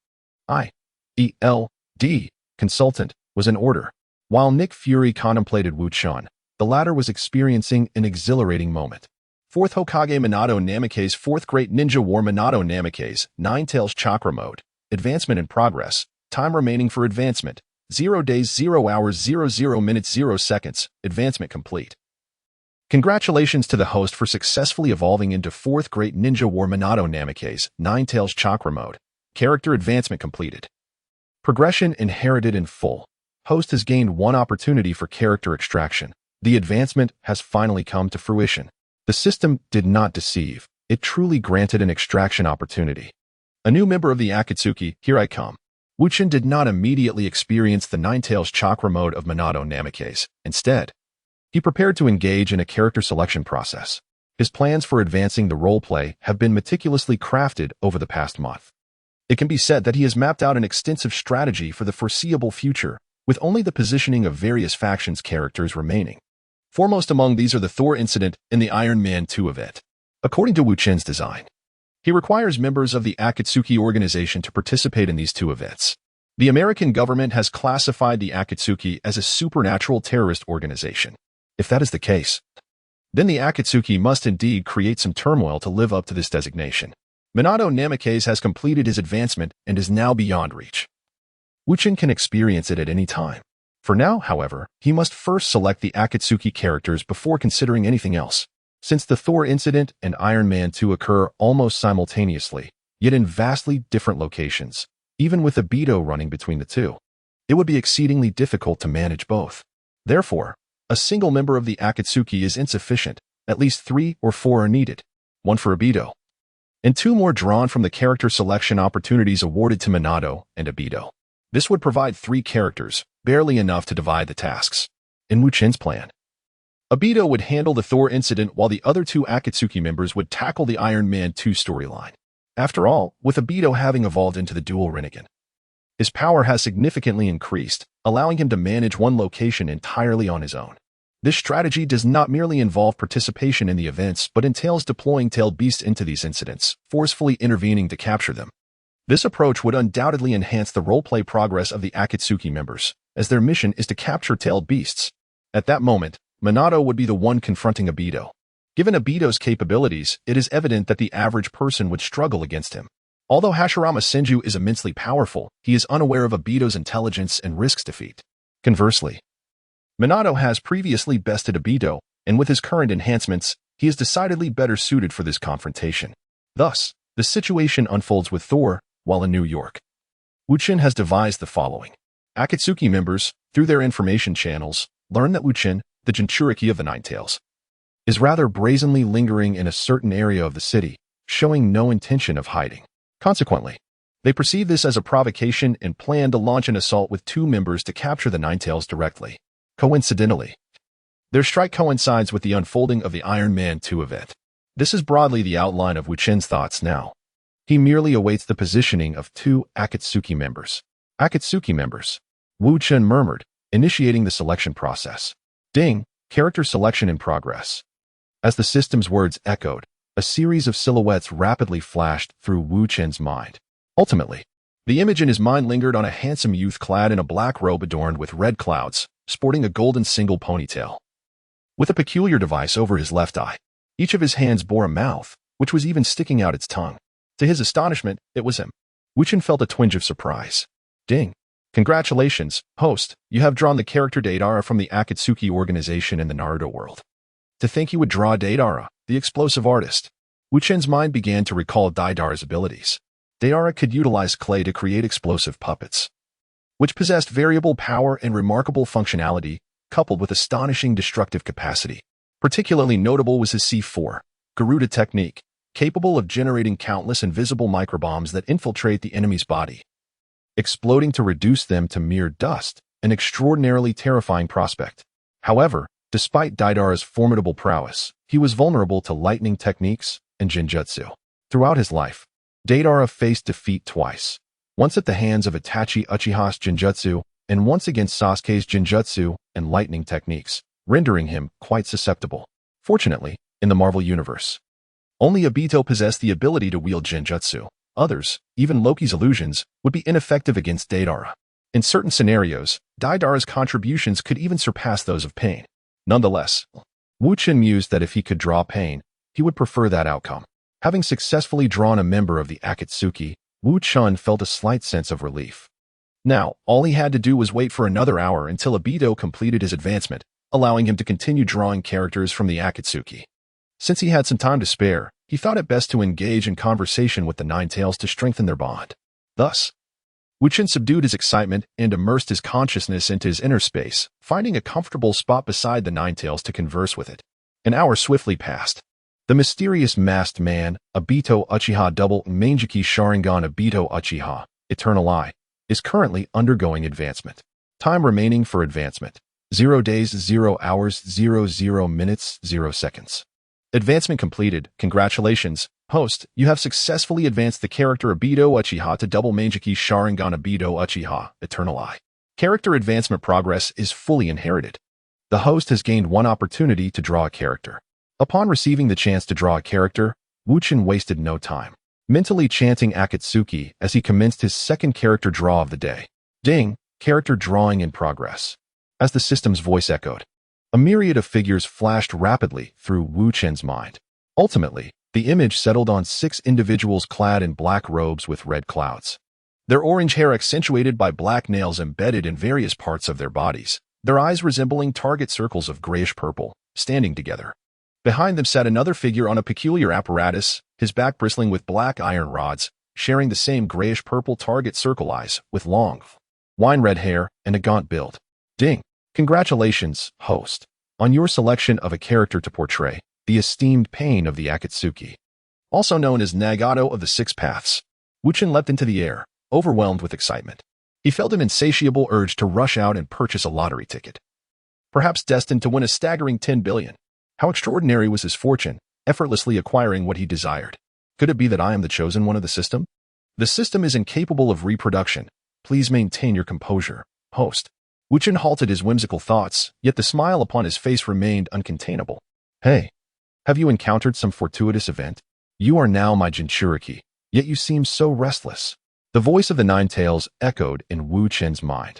consultant, was in order. While Nick Fury contemplated Wu Chen, the latter was experiencing an exhilarating moment. Fourth Hokage Minato Namikaze, Fourth Great Ninja War Minato Namikaze, Nine Tails Chakra Mode, Advancement in Progress, Time Remaining for Advancement, 0 days 0 hours 00 minutes 0 seconds, Advancement complete. Congratulations to the host for successfully evolving into Fourth Great Ninja War Minato Namikaze, Nine Tails Chakra Mode, Character Advancement completed. Progression inherited in full. Host has gained one opportunity for character extraction. The advancement has finally come to fruition. The system did not deceive. It truly granted an extraction opportunity. A new member of the Akatsuki, here I come. Wu Chen did not immediately experience the Nine Tails Chakra Mode of Minato Namikaze. Instead, he prepared to engage in a character selection process. His plans for advancing the roleplay have been meticulously crafted over the past month. It can be said that he has mapped out an extensive strategy for the foreseeable future, with only the positioning of various factions' characters remaining. Foremost among these are the Thor incident and the Iron Man 2 event. According to Wu Chen's design, he requires members of the Akatsuki organization to participate in these two events. The American government has classified the Akatsuki as a supernatural terrorist organization. If that is the case, then the Akatsuki must indeed create some turmoil to live up to this designation. Minato Namikaze has completed his advancement and is now beyond reach. Wu Chen can experience it at any time. For now, however, he must first select the Akatsuki characters before considering anything else. Since the Thor incident and Iron Man 2 occur almost simultaneously, yet in vastly different locations, even with a Beto running between the two, it would be exceedingly difficult to manage both. Therefore, a single member of the Akatsuki is insufficient. At least 3 or 4 are needed, 1 for Obito, and 2 more drawn from the character selection opportunities awarded to Minato and Obito. This would provide 3 characters, barely enough to divide the tasks. In Wu Chen's plan, Obito would handle the Thor incident while the other 2 Akatsuki members would tackle the Iron Man 2 storyline. After all, with Obito having evolved into the dual Rinnegan, his power has significantly increased, allowing him to manage one location entirely on his own. This strategy does not merely involve participation in the events, but entails deploying tailed beasts into these incidents, forcefully intervening to capture them. This approach would undoubtedly enhance the roleplay progress of the Akatsuki members, as their mission is to capture tailed beasts. At that moment, Minato would be the one confronting Obito. Given Obito's capabilities, it is evident that the average person would struggle against him. Although Hashirama Senju is immensely powerful, he is unaware of Obito's intelligence and risks defeat. Conversely, Minato has previously bested Obito, and with his current enhancements, he is decidedly better suited for this confrontation. Thus, the situation unfolds with Thor, while in New York. Wu Chen has devised the following. Akatsuki members, through their information channels, learn that Wu Chen, the Jinchuriki of the Nine Tails, is rather brazenly lingering in a certain area of the city, showing no intention of hiding. Consequently, they perceive this as a provocation and plan to launch an assault with 2 members to capture the Nine Tails directly. Coincidentally, their strike coincides with the unfolding of the Iron Man 2 event. This is broadly the outline of Wu Chen's thoughts now. He merely awaits the positioning of 2 Akatsuki members. Akatsuki members, Wu Chen murmured, initiating the selection process. Ding, character selection in progress. As the system's words echoed, a series of silhouettes rapidly flashed through Wu Chen's mind. Ultimately, the image in his mind lingered on a handsome youth clad in a black robe adorned with red clouds, sporting a golden single ponytail. With a peculiar device over his left eye, each of his hands bore a mouth, which was even sticking out its tongue. To his astonishment, it was him. Wu Chen felt a twinge of surprise. Ding. Congratulations, host, you have drawn the character Deidara from the Akatsuki organization in the Naruto world. To think you would draw Deidara, the explosive artist. Wu Chen's mind began to recall Deidara's abilities. Deidara could utilize clay to create explosive puppets. which possessed variable power and remarkable functionality, coupled with astonishing destructive capacity. Particularly notable was his C4, Garuda technique, capable of generating countless invisible microbombs that infiltrate the enemy's body, exploding to reduce them to mere dust, an extraordinarily terrifying prospect. However, despite Deidara's formidable prowess, he was vulnerable to lightning techniques and genjutsu. Throughout his life, Deidara faced defeat twice, once at the hands of Itachi Uchiha's genjutsu and once against Sasuke's genjutsu and lightning techniques, rendering him quite susceptible. Fortunately, in the Marvel Universe, only Obito possessed the ability to wield genjutsu. Others, even Loki's illusions, would be ineffective against Deidara. In certain scenarios, Deidara's contributions could even surpass those of Pain. Nonetheless, Wu Chen mused that if he could draw Pain, he would prefer that outcome. Having successfully drawn a member of the Akatsuki, Wu Chen felt a slight sense of relief. Now, all he had to do was wait for another hour until Obito completed his advancement, allowing him to continue drawing characters from the Akatsuki. Since he had some time to spare, he thought it best to engage in conversation with the Nine-Tails to strengthen their bond. Thus, Wu Chen subdued his excitement and immersed his consciousness into his inner space, finding a comfortable spot beside the Nine-Tails to converse with it. An hour swiftly passed. The mysterious masked man, Obito Uchiha Double Mangeki Sharingan Obito Uchiha, Eternal Eye, is currently undergoing advancement. Time remaining for advancement: 0 days, 0 hours, 00 minutes, 0 seconds. Advancement completed. Congratulations, host. You have successfully advanced the character Obito Uchiha to Double Mangeki Sharingan Obito Uchiha, Eternal Eye. Character advancement progress is fully inherited. The host has gained one opportunity to draw a character. Upon receiving the chance to draw a character, Wu Chen wasted no time, mentally chanting Akatsuki as he commenced his second character draw of the day. Ding! Character drawing in progress. As the system's voice echoed, a myriad of figures flashed rapidly through Wu Chen's mind. Ultimately, the image settled on 6 individuals clad in black robes with red clouds. Their orange hair accentuated by black nails embedded in various parts of their bodies, their eyes resembling target circles of grayish-purple, standing together. Behind them sat another figure on a peculiar apparatus, his back bristling with black iron rods, sharing the same grayish-purple target circle eyes, with long, wine-red hair and a gaunt build. Ding! Congratulations, host, on your selection of a character to portray the esteemed Pain of the Akatsuki. Also known as Nagato of the Six Paths, Wu Chen leapt into the air, overwhelmed with excitement. He felt an insatiable urge to rush out and purchase a lottery ticket, perhaps destined to win a staggering 10 billion. How extraordinary was his fortune, effortlessly acquiring what he desired. Could it be that I am the chosen one of the system? The system is incapable of reproduction. Please maintain your composure, host. Wu Chen halted his whimsical thoughts, yet the smile upon his face remained uncontainable. Hey, have you encountered some fortuitous event? You are now my Jinchuriki, yet you seem so restless. The voice of the Nine-Tails echoed in Wu Chen's mind.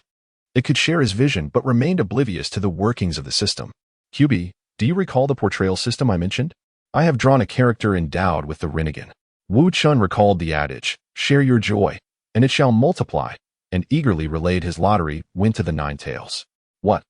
It could share his vision but remained oblivious to the workings of the system. QB, do you recall the portrayal system I mentioned? I have drawn a character endowed with the Rinnegan. Wu Chen recalled the adage, share your joy, and it shall multiply, and eagerly relayed his lottery win to the Nine-Tails. What?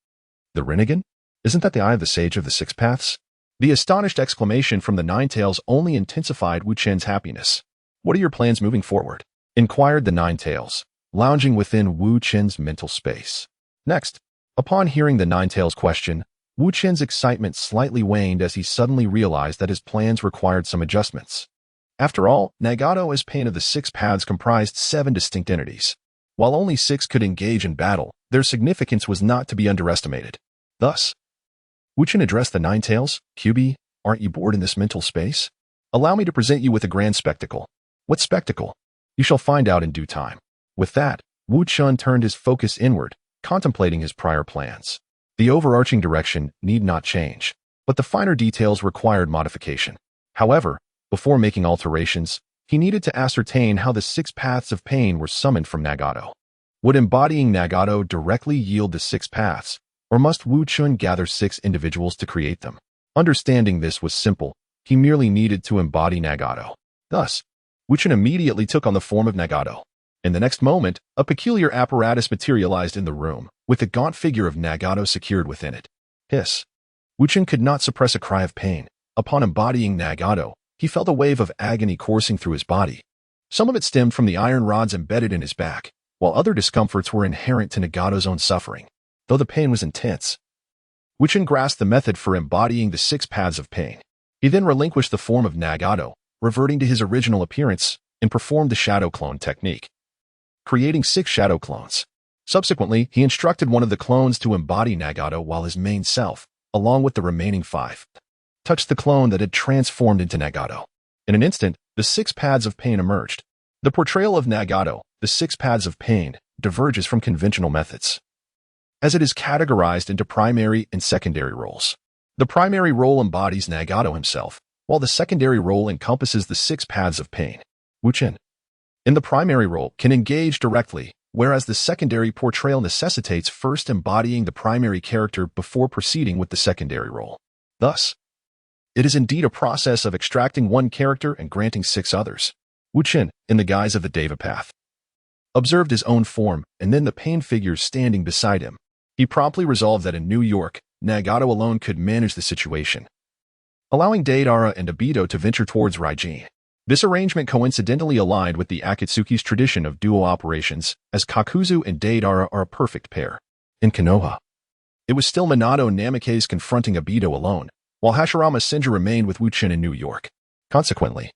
The Rinnegan? Isn't that the eye of the Sage of the Six Paths? The astonished exclamation from the Nine-Tails only intensified Wu Chen's happiness. What are your plans moving forward? Inquired the Nine-Tails, lounging within Wu Chen's mental space. Next, upon hearing the Nine-Tails question, Wu Chen's excitement slightly waned as he suddenly realized that his plans required some adjustments. After all, Nagato as Pain of the Six Paths comprised 7 distinct entities. While only 6 could engage in battle, their significance was not to be underestimated. Thus, Wu Chen addressed the Nine-Tails. QB, aren't you bored in this mental space? Allow me to present you with a grand spectacle. What spectacle? You shall find out in due time. With that, Wu Chen turned his focus inward, contemplating his prior plans. The overarching direction need not change, but the finer details required modification. However, before making alterations, he needed to ascertain how the 6 paths of pain were summoned from Nagato. Would embodying Nagato directly yield the 6 paths, or must Wu Chen gather 6 individuals to create them? Understanding this was simple. He merely needed to embody Nagato. Thus, Wu Chen immediately took on the form of Nagato. In the next moment, a peculiar apparatus materialized in the room, with the gaunt figure of Nagato secured within it. Hiss! Wu Chen could not suppress a cry of pain. Upon embodying Nagato, he felt a wave of agony coursing through his body. Some of it stemmed from the iron rods embedded in his back, while other discomforts were inherent to Nagato's own suffering, though the pain was intense. Wu Chen grasped the method for embodying the 6 paths of pain. He then relinquished the form of Nagato, reverting to his original appearance, and performed the shadow clone technique, creating 6 shadow clones. Subsequently, he instructed one of the clones to embody Nagato while his main self, along with the remaining 5, touched the clone that had transformed into Nagato. In an instant, the 6 paths of pain emerged. The portrayal of Nagato, the 6 paths of pain, diverges from conventional methods, as it is categorized into primary and secondary roles. The primary role embodies Nagato himself, while the secondary role encompasses the 6 paths of pain. Wu Chen, in the primary role, can engage directly, whereas the secondary portrayal necessitates first embodying the primary character before proceeding with the secondary role. Thus, it is indeed a process of extracting one character and granting 6 others. Wu Chen, in the guise of the Deva path, observed his own form and then the pain figures standing beside him. He promptly resolved that in New York, Nagato alone could manage the situation, allowing Deidara and Obito to venture towards Raijin. This arrangement coincidentally aligned with the Akatsuki's tradition of duo operations, as Kakuzu and Deidara are a perfect pair. In Konoha, it was still Minato Namikaze confronting Obito alone, while Hashirama Senju remained with Wu Chen in New York. Consequently,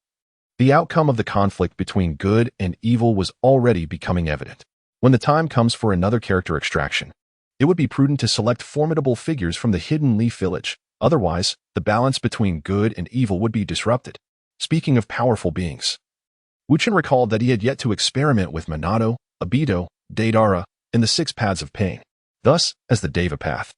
the outcome of the conflict between good and evil was already becoming evident. When the time comes for another character extraction, it would be prudent to select formidable figures from the Hidden Leaf Village. Otherwise, the balance between good and evil would be disrupted. Speaking of powerful beings, Wu Chen recalled that he had yet to experiment with Minato, Obito, Deidara, and the 6 paths of pain. Thus, as the Deva path,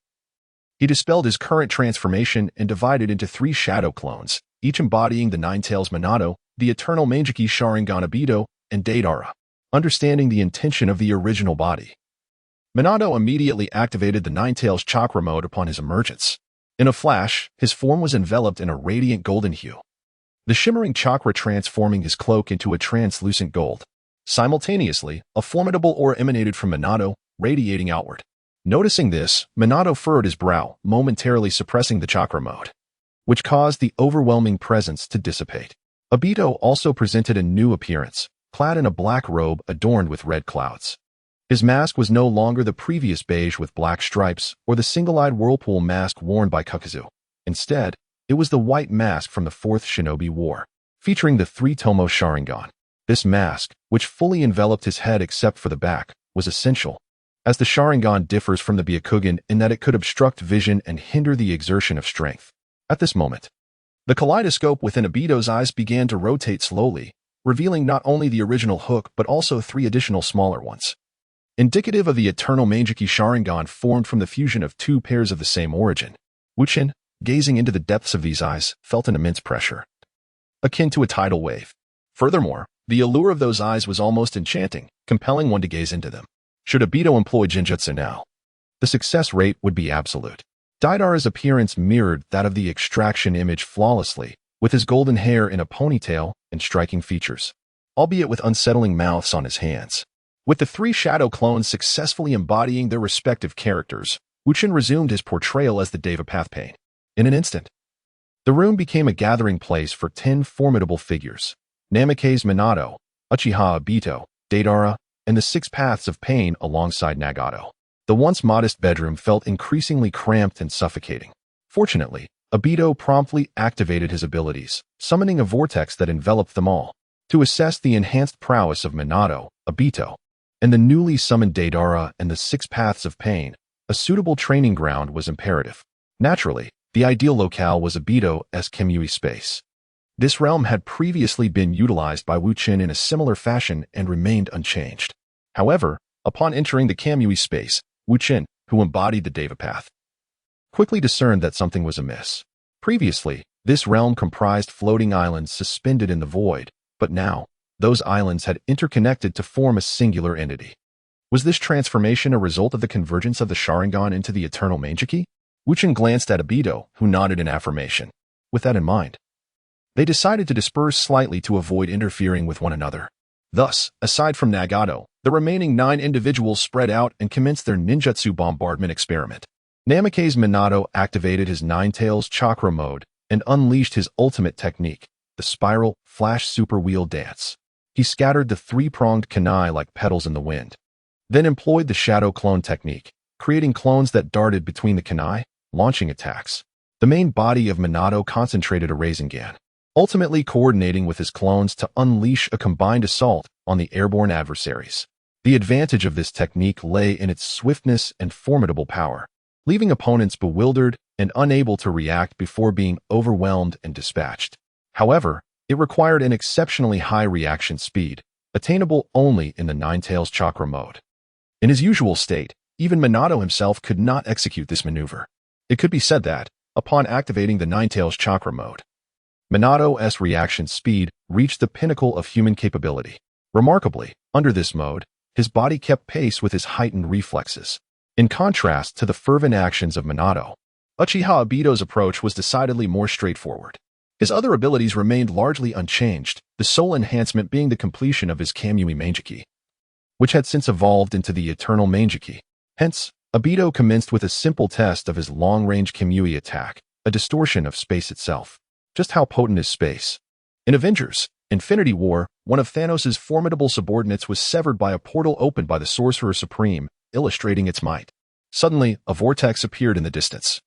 he dispelled his current transformation and divided into 3 shadow clones, each embodying the Nine-Tails Minato, the Eternal Mangeki Sharingan Obito, and Deidara. Understanding the intention of the original body, Minato immediately activated the Nine-Tails chakra mode upon his emergence. In a flash, his form was enveloped in a radiant golden hue, the shimmering chakra transforming his cloak into a translucent gold. Simultaneously, a formidable aura emanated from Minato, radiating outward. Noticing this, Minato furrowed his brow, momentarily suppressing the chakra mode, which caused the overwhelming presence to dissipate. Obito also presented a new appearance, clad in a black robe adorned with red clouds. His mask was no longer the previous beige with black stripes or the single-eyed whirlpool mask worn by Kakuzu. Instead, it was the white mask from the 4th Shinobi War, featuring the 3 Tomo Sharingan. This mask, which fully enveloped his head except for the back, was essential, as the Sharingan differs from the Byakugan in that it could obstruct vision and hinder the exertion of strength. At this moment, the kaleidoscope within Obito's eyes began to rotate slowly, revealing not only the original hook but also 3 additional smaller ones, indicative of the Eternal Mangeki Sharingan formed from the fusion of 2 pairs of the same origin. Wu Chen, gazing into the depths of these eyes, felt an immense pressure, akin to a tidal wave. Furthermore, the allure of those eyes was almost enchanting, compelling one to gaze into them. Should Obito employ Genjutsu now, the success rate would be absolute. Deidara's appearance mirrored that of the extraction image flawlessly, with his golden hair in a ponytail and striking features, albeit with unsettling mouths on his hands. With the 3 shadow clones successfully embodying their respective characters, Wu Chen resumed his portrayal as the Deva Path Pain. In an instant, the room became a gathering place for 10 formidable figures: Namikaze Minato, Uchiha Obito, Deidara, and the 6 paths of pain alongside Nagato. The once modest bedroom felt increasingly cramped and suffocating. Fortunately, Obito promptly activated his abilities, summoning a vortex that enveloped them all. To assess the enhanced prowess of Minato, Obito, and the newly summoned Deidara and the 6 paths of pain, a suitable training ground was imperative. Naturally, the ideal locale was Obito's Kamui space. This realm had previously been utilized by Wu Chen in a similar fashion and remained unchanged. However, upon entering the Kamui space, Wu Chen, who embodied the Deva path, quickly discerned that something was amiss. Previously, this realm comprised floating islands suspended in the void, but now, those islands had interconnected to form a singular entity. Was this transformation a result of the convergence of the Sharingan into the Eternal Mangeki? Wu Chen glanced at Obito, who nodded in affirmation. With that in mind, they decided to disperse slightly to avoid interfering with one another. Thus, aside from Nagato, the remaining 9 individuals spread out and commenced their ninjutsu bombardment experiment. Namikaze Minato activated his Nine-Tails chakra mode and unleashed his ultimate technique, the Spiral Flash Super Wheel Dance. He scattered the 3-pronged kunai like petals in the wind, then employed the shadow clone technique, creating clones that darted between the kunai, launching attacks. The main body of Minato concentrated a Rasengan, ultimately coordinating with his clones to unleash a combined assault on the airborne adversaries. The advantage of this technique lay in its swiftness and formidable power, leaving opponents bewildered and unable to react before being overwhelmed and dispatched. However, it required an exceptionally high reaction speed, attainable only in the Ninetales chakra mode. In his usual state, even Minato himself could not execute this maneuver. It could be said that, upon activating the Ninetales chakra mode, Minato's reaction speed reached the pinnacle of human capability. Remarkably, under this mode, his body kept pace with his heightened reflexes. In contrast to the fervent actions of Minato, Uchiha Obito's approach was decidedly more straightforward. His other abilities remained largely unchanged, the sole enhancement being the completion of his Kamui Mangeki, which had since evolved into the Eternal Mangeki. Hence, Obito commenced with a simple test of his long-range Kamui attack, a distortion of space itself. Just how potent is space? In Avengers: Infinity War, one of Thanos' formidable subordinates was severed by a portal opened by the Sorcerer Supreme, illustrating its might. Suddenly, a vortex appeared in the distance,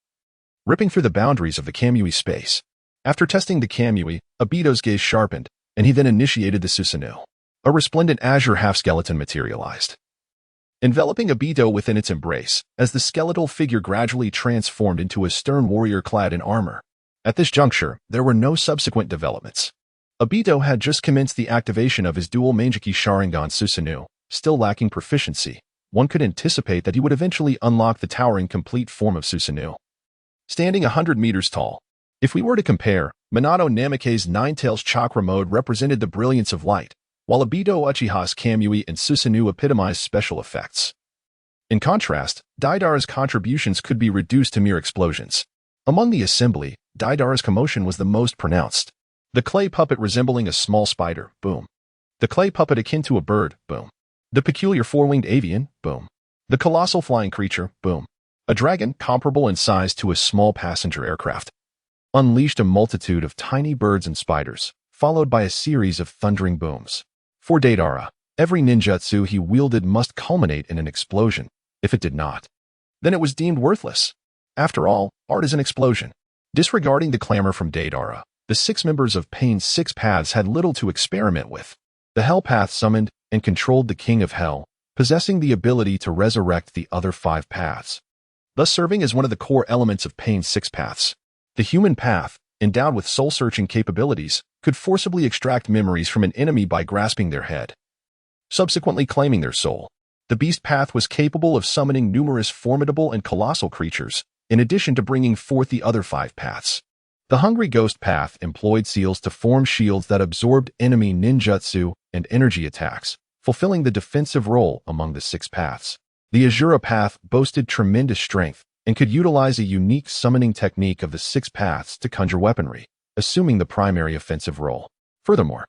ripping through the boundaries of the Kamui space. After testing the Kamui, Obito's gaze sharpened, and he then initiated the Susanoo. A resplendent azure half-skeleton materialized, enveloping Obito within its embrace, as the skeletal figure gradually transformed into a stern warrior clad in armor. At this juncture, there were no subsequent developments. Obito had just commenced the activation of his dual Mangeki Sharingan Susanoo, still lacking proficiency. One could anticipate that he would eventually unlock the towering complete form of Susanoo, standing 100 meters tall. If we were to compare, Minato Namake's Ninetales chakra mode represented the brilliance of light, while Obito Uchiha's Kamui and Susanoo epitomized special effects. In contrast, Deidara's contributions could be reduced to mere explosions. Among the assembly, Deidara's commotion was the most pronounced. The clay puppet resembling a small spider, boom. The clay puppet akin to a bird, boom. The peculiar four-winged avian, boom. The colossal flying creature, boom. A dragon, comparable in size to a small passenger aircraft, unleashed a multitude of tiny birds and spiders, followed by a series of thundering booms. For Deidara, every ninjutsu he wielded must culminate in an explosion. If it did not, then it was deemed worthless. After all, art is an explosion. Disregarding the clamor from Deidara, the 6 members of Pain's 6 paths had little to experiment with. The Hell Path summoned and controlled the King of Hell, possessing the ability to resurrect the other 5 paths, thus serving as one of the core elements of Pain's 6 paths. The human path, endowed with soul-searching capabilities, could forcibly extract memories from an enemy by grasping their head, subsequently claiming their soul. The beast path was capable of summoning numerous formidable and colossal creatures, in addition to bringing forth the other 5 paths. The hungry ghost path employed seals to form shields that absorbed enemy ninjutsu and energy attacks, fulfilling the defensive role among the 6 paths. The Azura path boasted tremendous strength and could utilize a unique summoning technique of the 6 paths to conjure weaponry, assuming the primary offensive role. Furthermore,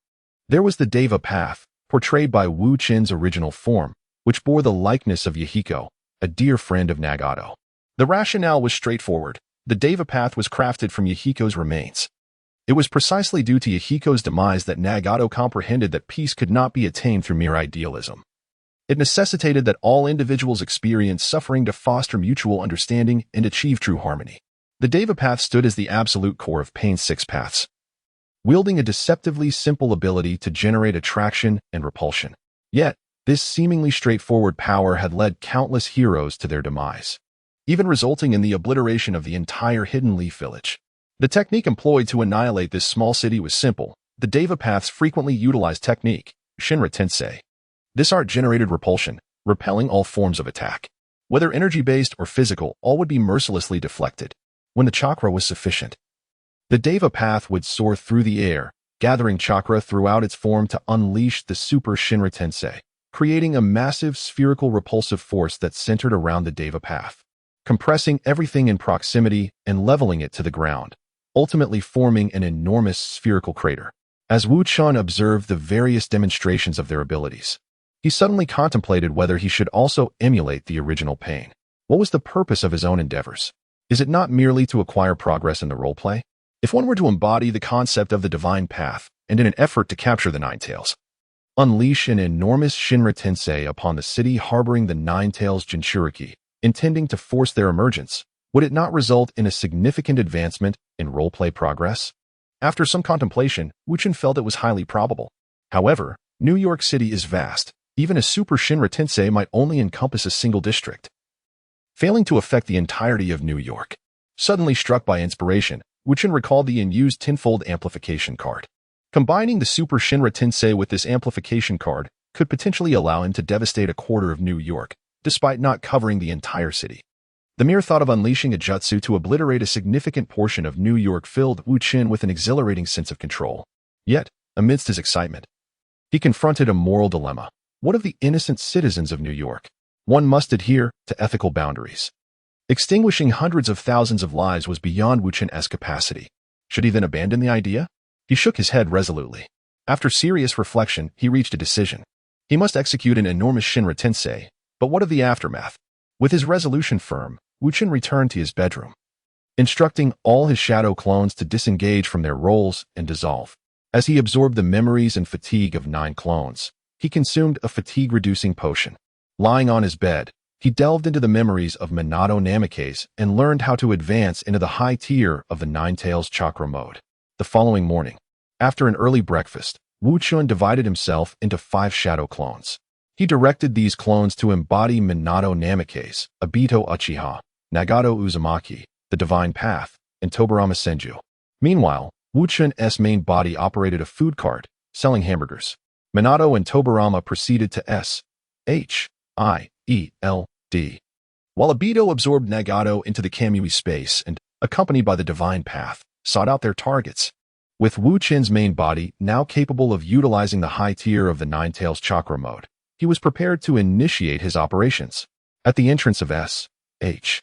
there was the Deva path, portrayed by Wu Chen's original form, which bore the likeness of Yahiko, a dear friend of Nagato. The rationale was straightforward. The Deva path was crafted from Yahiko's remains. It was precisely due to Yahiko's demise that Nagato comprehended that peace could not be attained through mere idealism. It necessitated that all individuals experience suffering to foster mutual understanding and achieve true harmony. The Deva path stood as the absolute core of Pain's 6 paths, wielding a deceptively simple ability to generate attraction and repulsion. Yet, this seemingly straightforward power had led countless heroes to their demise, even resulting in the obliteration of the entire Hidden Leaf village. The technique employed to annihilate this small city was simple. The Deva paths frequently utilized technique, Shinra Tensei. This art generated repulsion, repelling all forms of attack. Whether energy-based or physical, all would be mercilessly deflected. When the chakra was sufficient, the Deva path would soar through the air, gathering chakra throughout its form to unleash the super Shinra Tensei, creating a massive spherical repulsive force that centered around the Deva path, compressing everything in proximity and leveling it to the ground, ultimately forming an enormous spherical crater. As Wu Chen observed the various demonstrations of their abilities, he suddenly contemplated whether he should also emulate the original Pain. What was the purpose of his own endeavors? Is it not merely to acquire progress in the roleplay? If one were to embody the concept of the divine path, and in an effort to capture the Ninetales, unleash an enormous Shinra Tensei upon the city harboring the Nine-Tails Jinchuriki, intending to force their emergence. Would it not result in a significant advancement in roleplay progress? After some contemplation, Wu Chen felt it was highly probable. However, New York City is vast. Even a super Shinra Tensei might only encompass a single district, failing to affect the entirety of New York. Suddenly struck by inspiration, Wu Chen recalled the unused tenfold amplification card. Combining the super Shinra Tensei with this amplification card could potentially allow him to devastate a quarter of New York, despite not covering the entire city. The mere thought of unleashing a jutsu to obliterate a significant portion of New York filled Wu Chen with an exhilarating sense of control. Yet, amidst his excitement, he confronted a moral dilemma. What of the innocent citizens of New York? One must adhere to ethical boundaries. Extinguishing hundreds of thousands of lives was beyond Wu Chen's capacity. Should he then abandon the idea? He shook his head resolutely. After serious reflection, he reached a decision. He must execute an enormous Shinra Tensei, but what of the aftermath? With his resolution firm, Wu Chen returned to his bedroom, instructing all his shadow clones to disengage from their roles and dissolve. As he absorbed the memories and fatigue of 9 clones, he consumed a fatigue-reducing potion. Lying on his bed, he delved into the memories of Minato Namikaze and learned how to advance into the high tier of the Nine-Tails Chakra mode. The following morning, after an early breakfast, Wu Chen divided himself into 5 shadow clones. He directed these clones to embody Minato Namikaze, Obito Uchiha, Nagato Uzumaki, the Divine Path, and Tobirama Senju. Meanwhile, Wu Chen's main body operated a food cart, selling hamburgers. Minato and Tobirama proceeded to S.H.I.E.L.D, while Obito absorbed Nagato into the Kamui space and, accompanied by the Divine Path, sought out their targets. With Wu Chen's main body now capable of utilizing the high tier of the Nine-Tails Chakra mode, he was prepared to initiate his operations. At the entrance of S.H.I.E.L.D's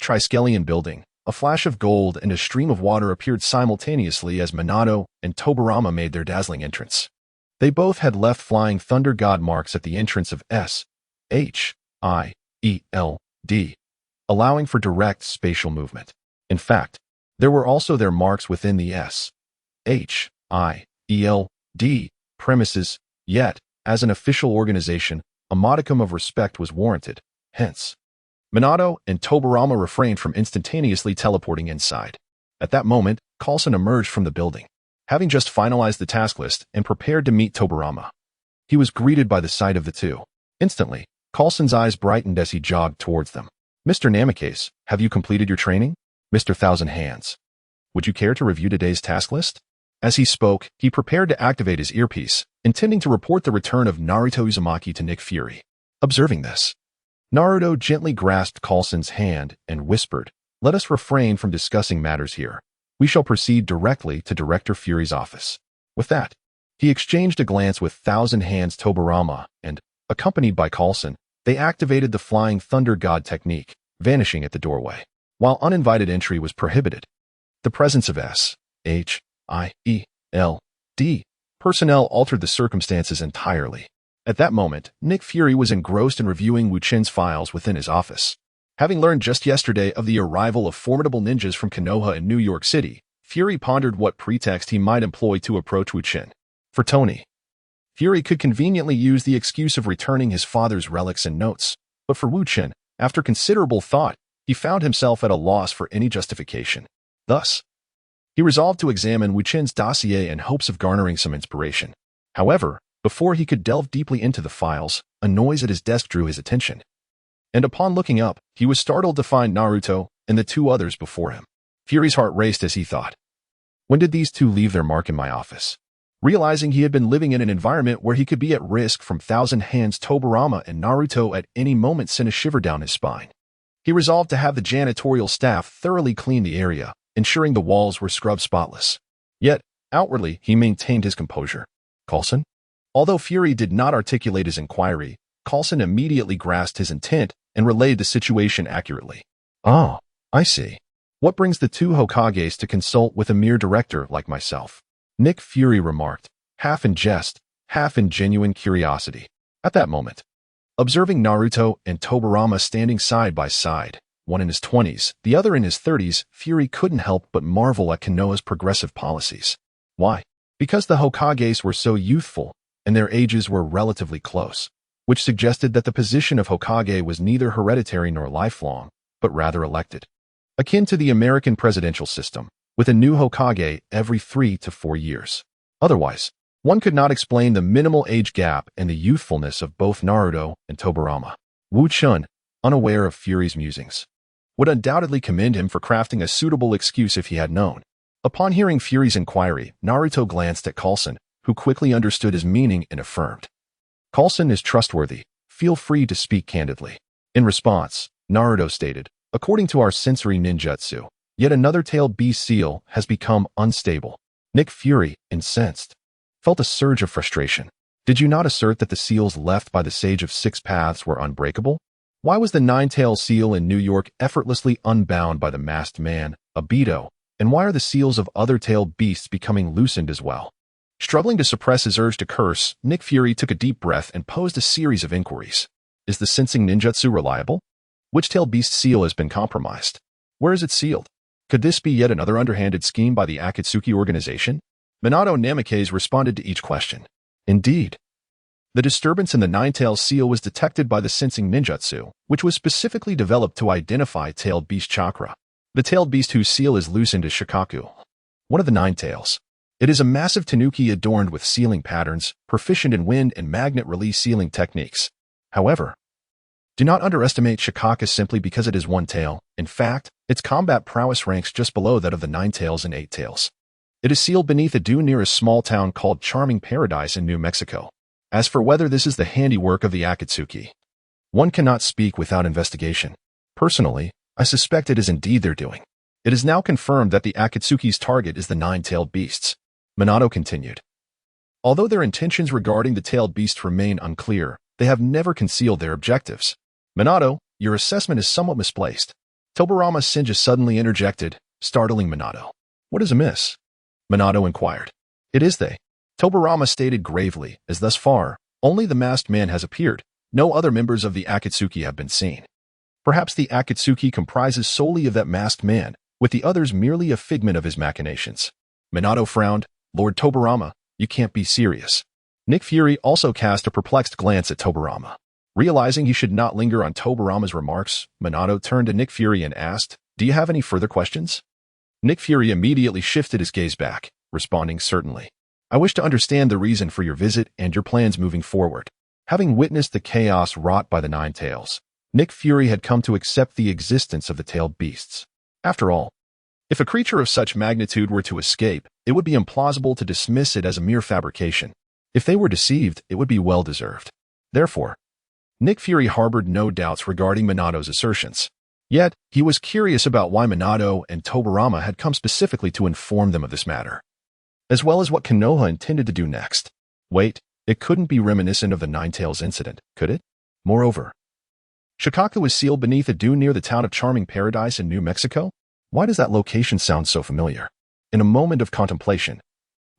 Triskelion building, a flash of gold and a stream of water appeared simultaneously as Minato and Tobirama made their dazzling entrance. They both had left flying thunder god marks at the entrance of S.H.I.E.L.D, allowing for direct spatial movement. In fact, there were also their marks within the S.H.I.E.L.D premises, yet, as an official organization, a modicum of respect was warranted. Hence, Minato and Tobirama refrained from instantaneously teleporting inside. At that moment, Coulson emerged from the building, having just finalized the task list and prepared to meet Tobirama. He was greeted by the sight of the two. Instantly, Coulson's eyes brightened as he jogged towards them. "Mr. Namikaze, have you completed your training?" "Mr. Thousand Hands, would you care to review today's task list?" As he spoke, he prepared to activate his earpiece, intending to report the return of Naruto Uzumaki to Nick Fury. Observing this, Naruto gently grasped Coulson's hand and whispered, "Let us refrain from discussing matters here. We shall proceed directly to Director Fury's office." With that, he exchanged a glance with Thousand Hands Tobirama and, accompanied by Coulson, they activated the Flying Thunder God technique, vanishing at the doorway. While uninvited entry was prohibited, the presence of S.H.I.E.L.D personnel altered the circumstances entirely. At that moment, Nick Fury was engrossed in reviewing Wu Chen's files within his office. Having learned just yesterday of the arrival of formidable ninjas from Konoha in New York City, Fury pondered what pretext he might employ to approach Wu Chen. For Tony, Fury could conveniently use the excuse of returning his father's relics and notes, but for Wu Chen, after considerable thought, he found himself at a loss for any justification. Thus, he resolved to examine Wu Chen's dossier in hopes of garnering some inspiration. However, before he could delve deeply into the files, a noise at his desk drew his attention. And upon looking up, he was startled to find Naruto and the 2 others before him. Fury's heart raced as he thought, when did these 2 leave their mark in my office? Realizing he had been living in an environment where he could be at risk from Thousand Hands Tobirama and Naruto at any moment sent a shiver down his spine. He resolved to have the janitorial staff thoroughly clean the area, ensuring the walls were scrubbed spotless. Yet, outwardly, he maintained his composure. "Coulson?" Although Fury did not articulate his inquiry, Coulson immediately grasped his intent and relayed the situation accurately. "Oh, I see. What brings the 2 Hokages to consult with a mere director like myself?" Nick Fury remarked, half in jest, half in genuine curiosity. At that moment, observing Naruto and Tobirama standing side by side, one in his 20s, the other in his 30s, Fury couldn't help but marvel at Konoha's progressive policies. "Why? because the Hokages were so youthful and their ages were relatively close, which suggested that the position of Hokage was neither hereditary nor lifelong, but rather elected. Akin to the American presidential system, with a new Hokage every 3 to 4 years. Otherwise, one could not explain the minimal age gap and the youthfulness of both Naruto and Tobirama. Wu Chen, unaware of Fury's musings, would undoubtedly commend him for crafting a suitable excuse if he had known. Upon hearing Fury's inquiry, Naruto glanced at Coulson, who quickly understood his meaning and affirmed, "Coulson is trustworthy. Feel free to speak candidly." In response, Naruto stated, "According to our sensory ninjutsu, yet another tailed beast seal has become unstable." Nick Fury, incensed, felt a surge of frustration. Did you not assert that the seals left by the Sage of Six Paths were unbreakable? Why was the nine-tailed seal in New York effortlessly unbound by the masked man, Obito, and why are the seals of other tailed beasts becoming loosened as well? Struggling to suppress his urge to curse, Nick Fury took a deep breath and posed a series of inquiries. Is the sensing ninjutsu reliable? Which tailed beast seal has been compromised? Where is it sealed? Could this be yet another underhanded scheme by the Akatsuki organization? Minato Namikaze responded to each question. Indeed. The disturbance in the nine-tailed seal was detected by the sensing ninjutsu, which was specifically developed to identify tailed beast chakra. The tailed beast whose seal is loosened is Shikaku, one of the nine tails. It is a massive tanuki adorned with sealing patterns, proficient in wind and magnet release sealing techniques. However, do not underestimate Shikaku simply because it is one tail. In fact, its combat prowess ranks just below that of the nine tails and eight tails. It is sealed beneath a dune near a small town called Charming Paradise in New Mexico. As for whether this is the handiwork of the Akatsuki, one cannot speak without investigation. Personally, I suspect it is indeed their doing. It is now confirmed that the Akatsuki's target is the nine-tailed beasts. Minato continued. Although their intentions regarding the tailed beast remain unclear, they have never concealed their objectives. Minato, your assessment is somewhat misplaced. Tobirama Senja suddenly interjected, startling Minato. What is amiss? Minato inquired. It is they. Tobirama stated gravely, as thus far, only the masked man has appeared. No other members of the Akatsuki have been seen. Perhaps the Akatsuki comprises solely of that masked man, with the others merely a figment of his machinations. Minato frowned. Lord Tobirama, you can't be serious. Nick Fury also cast a perplexed glance at Tobirama. Realizing he should not linger on Tobirama's remarks, Minato turned to Nick Fury and asked, "Do you have any further questions?" Nick Fury immediately shifted his gaze back, responding certainly. I wish to understand the reason for your visit and your plans moving forward. Having witnessed the chaos wrought by the nine tails, Nick Fury had come to accept the existence of the tailed beasts. After all, if a creature of such magnitude were to escape, it would be implausible to dismiss it as a mere fabrication. If they were deceived, it would be well-deserved. Therefore, Nick Fury harbored no doubts regarding Minato's assertions. Yet, he was curious about why Minato and Tobirama had come specifically to inform them of this matter, as well as what Konoha intended to do next. Wait, it couldn't be reminiscent of the Nine Tails incident, could it? Moreover, Shikaku was sealed beneath a dune near the town of Charming Paradise in New Mexico? Why does that location sound so familiar? In a moment of contemplation,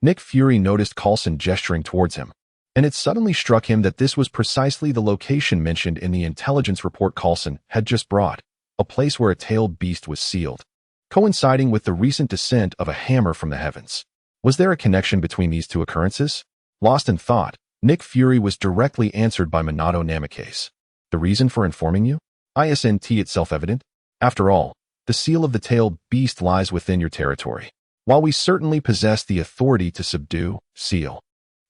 Nick Fury noticed Coulson gesturing towards him, and it suddenly struck him that this was precisely the location mentioned in the intelligence report Coulson had just brought, a place where a tailed beast was sealed, coinciding with the recent descent of a hammer from the heavens. Was there a connection between these two occurrences? Lost in thought, Nick Fury was directly answered by Minato Namikaze. The reason for informing you? Isn't it self-evident? After all, the seal of the tailed beast lies within your territory. While we certainly possess the authority to subdue, seal,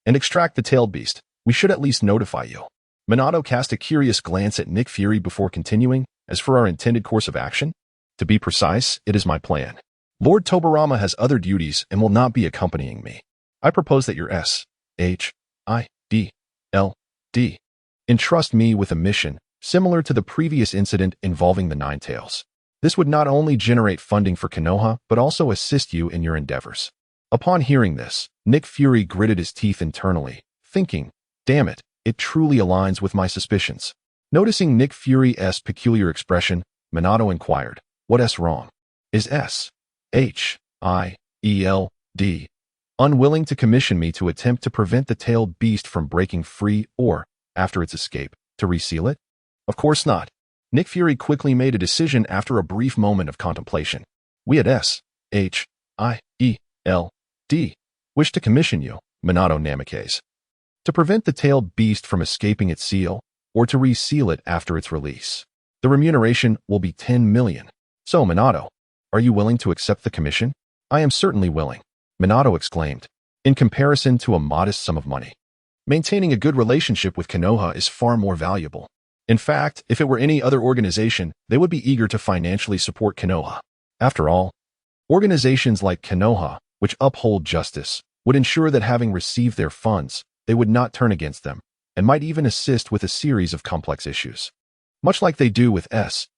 and extract the tailed beast, we should at least notify you. Minato cast a curious glance at Nick Fury before continuing. As for our intended course of action, to be precise, it is my plan. Lord Tobirama has other duties and will not be accompanying me. I propose that your S.H.I.E.L.D. entrust me with a mission similar to the previous incident involving the Nine Tails. This would not only generate funding for Konoha, but also assist you in your endeavors. Upon hearing this, Nick Fury gritted his teeth internally, thinking, damn it, it truly aligns with my suspicions. Noticing Nick Fury's peculiar expression, Minato inquired, what's wrong? Is S.H.I.E.L.D. unwilling to commission me to attempt to prevent the tailed beast from breaking free or, after its escape, to reseal it? Of course not. Nick Fury quickly made a decision after a brief moment of contemplation. We at S.H.I.E.L.D. Wish to commission you, Minato Namikaze, to prevent the tailed beast from escaping its seal, or to reseal it after its release. The remuneration will be 10 million. So, Minato, are you willing to accept the commission? I am certainly willing, Minato exclaimed. In comparison to a modest sum of money, maintaining a good relationship with Konoha is far more valuable. In fact, if it were any other organization, they would be eager to financially support Konoha. After all, organizations like Konoha, which uphold justice, would ensure that having received their funds, they would not turn against them, and might even assist with a series of complex issues, much like they do with S.H.I.E.L.D.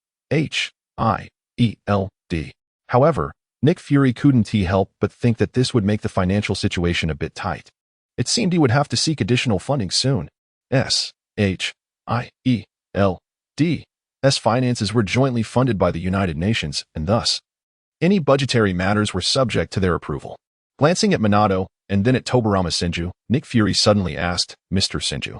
However, Nick Fury couldn't help but think that this would make the financial situation a bit tight. It seemed he would have to seek additional funding soon. S.H.I.E.L.D.'s finances were jointly funded by the United Nations, and thus, any budgetary matters were subject to their approval. Glancing at Minato, and then at Tobirama Senju, Nick Fury suddenly asked, Mr. Senju,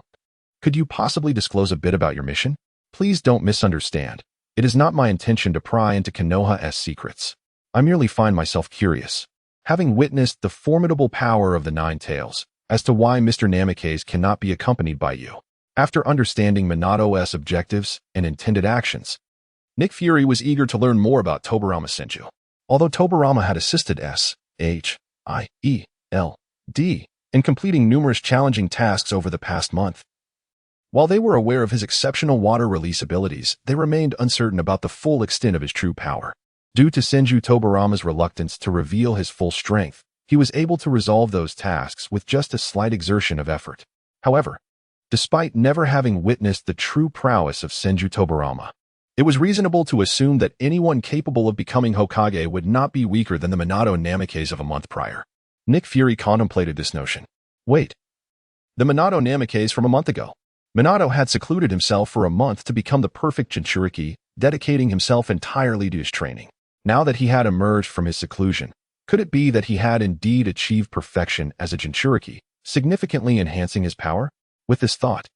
could you possibly disclose a bit about your mission? Please don't misunderstand. It is not my intention to pry into Konoha's secrets. I merely find myself curious, having witnessed the formidable power of the Nine Tails, as to why Mr. Namikaze cannot be accompanied by you. After understanding Minato's objectives and intended actions, Nick Fury was eager to learn more about Tobirama Senju. Although Tobirama had assisted S.H.I.E.L.D. in completing numerous challenging tasks over the past month, while they were aware of his exceptional water release abilities, they remained uncertain about the full extent of his true power. Due to Senju Tobirama's reluctance to reveal his full strength, he was able to resolve those tasks with just a slight exertion of effort. However, despite never having witnessed the true prowess of Senju Tobirama, it was reasonable to assume that anyone capable of becoming Hokage would not be weaker than the Minato Namikaze of a month prior. Nick Fury contemplated this notion. Wait. The Minato Namikaze from a month ago. Minato had secluded himself for a month to become the perfect Jinchuriki, dedicating himself entirely to his training. Now that he had emerged from his seclusion, could it be that he had indeed achieved perfection as a Jinchuriki, significantly enhancing his power? With this thought,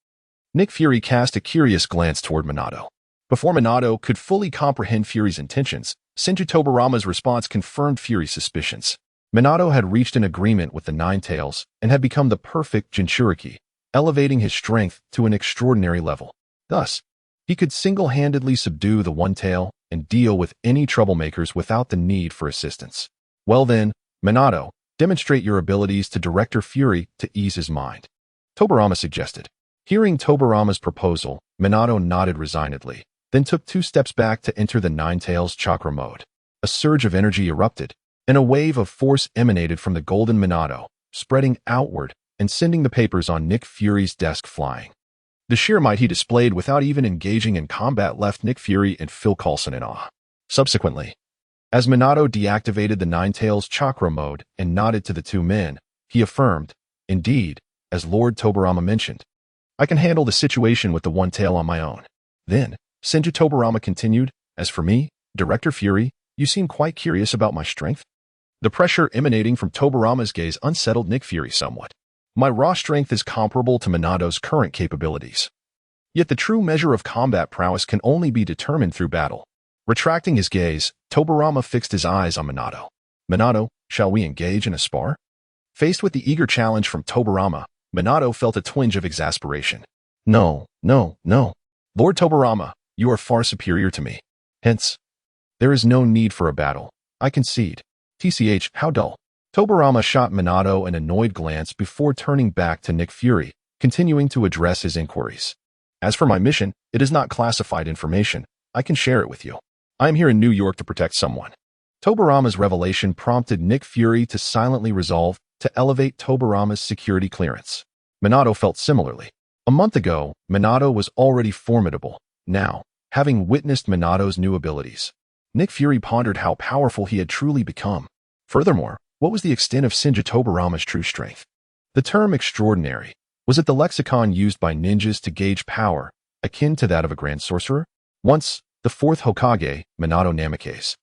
Nick Fury cast a curious glance toward Minato. Before Minato could fully comprehend Fury's intentions, Senju Tobirama's response confirmed Fury's suspicions. Minato had reached an agreement with the Nine Tails and had become the perfect Jinchuriki, elevating his strength to an extraordinary level. Thus, he could single-handedly subdue the One Tail and deal with any troublemakers without the need for assistance. Well then, Minato, demonstrate your abilities to Director Fury to ease his mind, Tobirama suggested. Hearing Tobirama's proposal, Minato nodded resignedly, then took 2 steps back to enter the Nine Tails chakra mode. A surge of energy erupted, and a wave of force emanated from the golden Minato, spreading outward and sending the papers on Nick Fury's desk flying. The sheer might he displayed without even engaging in combat left Nick Fury and Phil Coulson in awe. Subsequently, as Minato deactivated the Nine Tails chakra mode and nodded to the 2 men, he affirmed, indeed, as Lord Tobirama mentioned, I can handle the situation with the One Tail on my own. Then, Senju Tobirama continued, as for me, Director Fury, you seem quite curious about my strength? The pressure emanating from Tobirama's gaze unsettled Nick Fury somewhat. My raw strength is comparable to Minato's current capabilities. Yet the true measure of combat prowess can only be determined through battle. Retracting his gaze, Tobirama fixed his eyes on Minato. Minato, shall we engage in a spar? Faced with the eager challenge from Tobirama, Minato felt a twinge of exasperation. No. Lord Tobirama, you are far superior to me. Hence, there is no need for a battle. I concede. TCH, how dull. Tobirama shot Minato an annoyed glance before turning back to Nick Fury, continuing to address his inquiries. As for my mission, it is not classified information. I can share it with you. I am here in New York to protect someone. Tobirama's revelation prompted Nick Fury to silently resolve to elevate Tobirama's security clearance. Minato felt similarly. A month ago, Minato was already formidable. Now, having witnessed Minato's new abilities, Nick Fury pondered how powerful he had truly become. Furthermore, what was the extent of Senju Tobirama's true strength? The term extraordinary, was it the lexicon used by ninjas to gauge power, akin to that of a grand sorcerer? Once, the 4th Hokage, Minato Namikaze,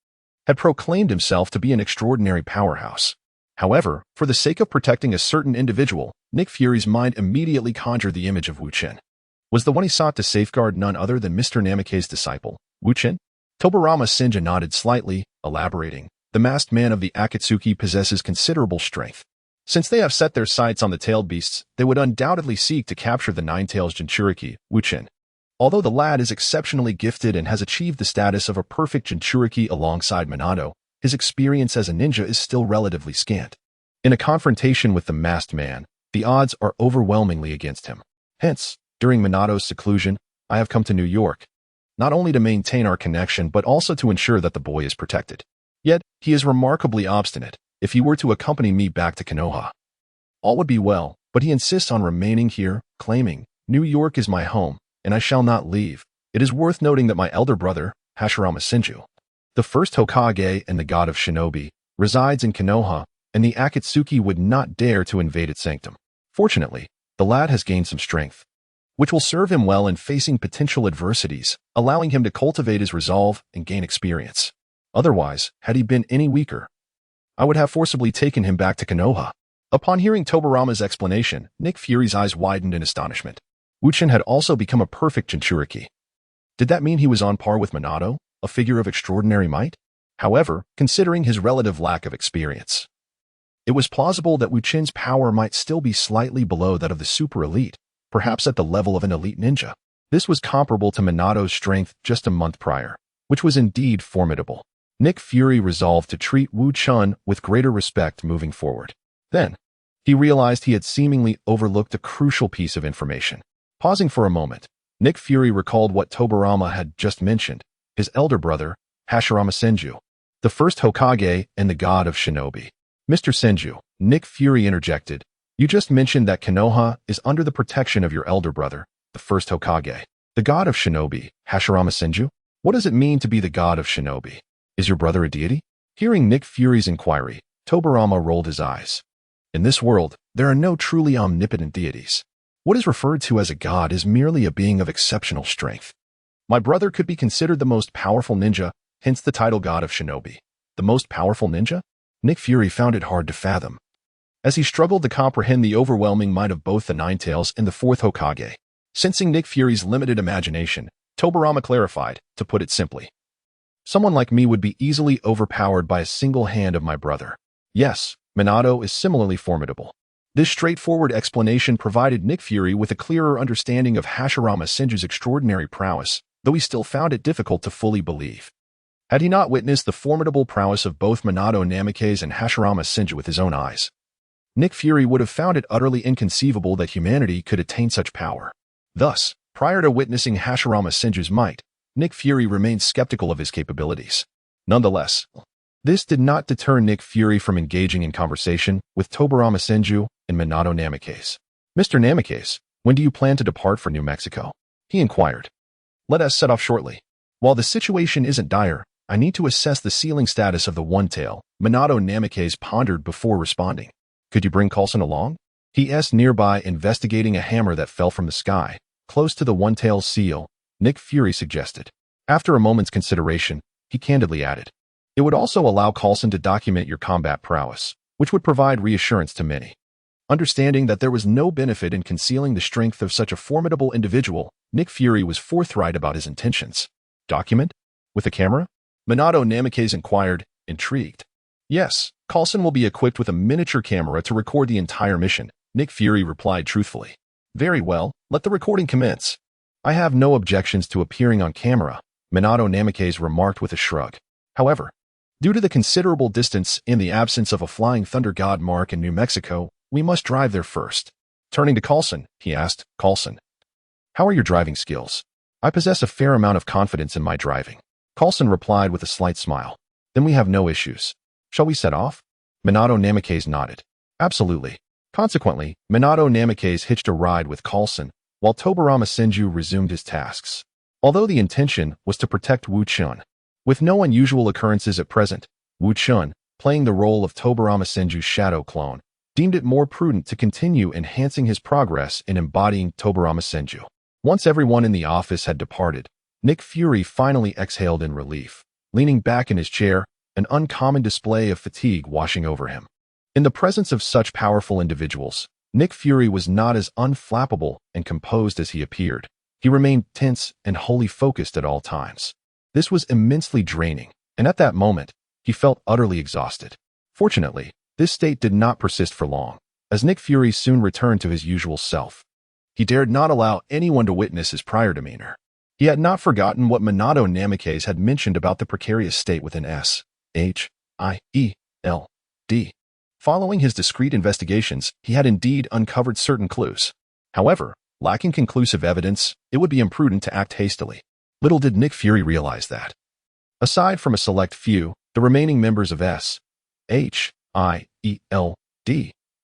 had proclaimed himself to be an extraordinary powerhouse. However, for the sake of protecting a certain individual, Nick Fury's mind immediately conjured the image of Wu Chen. Was the one he sought to safeguard none other than Mr. Namikaze's disciple, Wu Chen? Tobirama Senju nodded slightly, elaborating. The masked man of the Akatsuki possesses considerable strength. Since they have set their sights on the tailed beasts, they would undoubtedly seek to capture the Nine-Tails Jinchuriki, Wu Chen. Although the lad is exceptionally gifted and has achieved the status of a perfect Jinchuriki alongside Minato, his experience as a ninja is still relatively scant. In a confrontation with the masked man, the odds are overwhelmingly against him. Hence, during Minato's seclusion, I have come to New York, not only to maintain our connection but also to ensure that the boy is protected. Yet, he is remarkably obstinate. If he were to accompany me back to Konoha, all would be well, but he insists on remaining here, claiming, New York is my home, and I shall not leave. It is worth noting that my elder brother, Hashirama Senju, the first Hokage and the god of shinobi, resides in Konoha, and the Akatsuki would not dare to invade its sanctum. Fortunately, the lad has gained some strength, which will serve him well in facing potential adversities, allowing him to cultivate his resolve and gain experience. Otherwise, had he been any weaker, I would have forcibly taken him back to Konoha. Upon hearing Tobarama's explanation, Nick Fury's eyes widened in astonishment. Wu Chen had also become a perfect Jinchuriki. Did that mean he was on par with Minato, a figure of extraordinary might? However, considering his relative lack of experience, it was plausible that Wu Chen's power might still be slightly below that of the super elite, perhaps at the level of an elite ninja. This was comparable to Minato's strength just a month prior, which was indeed formidable. Nick Fury resolved to treat Wu Chen with greater respect moving forward. Then, he realized he had seemingly overlooked a crucial piece of information. Pausing for a moment, Nick Fury recalled what Tobarama had just mentioned, his elder brother, Hashirama Senju, the first Hokage and the god of shinobi. Mr. Senju, Nick Fury interjected, you just mentioned that Konoha is under the protection of your elder brother, the first Hokage, the god of shinobi, Hashirama Senju? What does it mean to be the god of shinobi? Is your brother a deity? Hearing Nick Fury's inquiry, Tobarama rolled his eyes. In this world, there are no truly omnipotent deities. What is referred to as a god is merely a being of exceptional strength. My brother could be considered the most powerful ninja, hence the title god of shinobi. The most powerful ninja? Nick Fury found it hard to fathom, as he struggled to comprehend the overwhelming might of both the Nine-Tails and the fourth Hokage. Sensing Nick Fury's limited imagination, Tobarama clarified, to put it simply, someone like me would be easily overpowered by a single hand of my brother. Yes, Minato is similarly formidable. This straightforward explanation provided Nick Fury with a clearer understanding of Hashirama Senju's extraordinary prowess, though he still found it difficult to fully believe. Had he not witnessed the formidable prowess of both Minato Namikaze and Hashirama Senju with his own eyes, Nick Fury would have found it utterly inconceivable that humanity could attain such power. Thus, prior to witnessing Hashirama Senju's might, Nick Fury remained skeptical of his capabilities. Nonetheless, this did not deter Nick Fury from engaging in conversation with Tobarama Senju and Minato Namikaze. Mr. Namikaze, when do you plan to depart for New Mexico? He inquired. Let us set off shortly. While the situation isn't dire, I need to assess the sealing status of the One-Tail, Minato Namikaze pondered before responding. Could you bring Coulson along? He asked nearby, investigating a hammer that fell from the sky, close to the One-Tail's seal. Nick Fury suggested. After a moment's consideration, he candidly added, it would also allow Coulson to document your combat prowess, which would provide reassurance to many. Understanding that there was no benefit in concealing the strength of such a formidable individual, Nick Fury was forthright about his intentions. Document? With a camera? Minato Namikaze inquired, intrigued. Yes, Coulson will be equipped with a miniature camera to record the entire mission, Nick Fury replied truthfully. Very well, let the recording commence. I have no objections to appearing on camera, Minato Namikaze remarked with a shrug. However, due to the considerable distance and the absence of a Flying Thunder God mark in New Mexico, we must drive there first. Turning to Coulson, he asked, Coulson, how are your driving skills? I possess a fair amount of confidence in my driving. Coulson replied with a slight smile. Then we have no issues. Shall we set off? Minato Namikaze nodded. Absolutely. Consequently, Minato Namikaze hitched a ride with Coulson, while Tobarama Senju resumed his tasks. Although the intention was to protect Wu Chen, with no unusual occurrences at present, Wu Chen, playing the role of Tobarama Senju's shadow clone, deemed it more prudent to continue enhancing his progress in embodying Tobarama Senju. Once everyone in the office had departed, Nick Fury finally exhaled in relief, leaning back in his chair, an uncommon display of fatigue washing over him. In the presence of such powerful individuals, Nick Fury was not as unflappable and composed as he appeared. He remained tense and wholly focused at all times. This was immensely draining, and at that moment, he felt utterly exhausted. Fortunately, This state did not persist for long, as Nick Fury soon returned to his usual self. He dared not allow anyone to witness his prior demeanor. He had not forgotten what Minato Namikaze had mentioned about the precarious state within S.H.I.E.L.D. Following his discreet investigations, he had indeed uncovered certain clues. However, lacking conclusive evidence, it would be imprudent to act hastily. Little did Nick Fury realize that. Aside from a select few, the remaining members of S.H.I.E.L.D.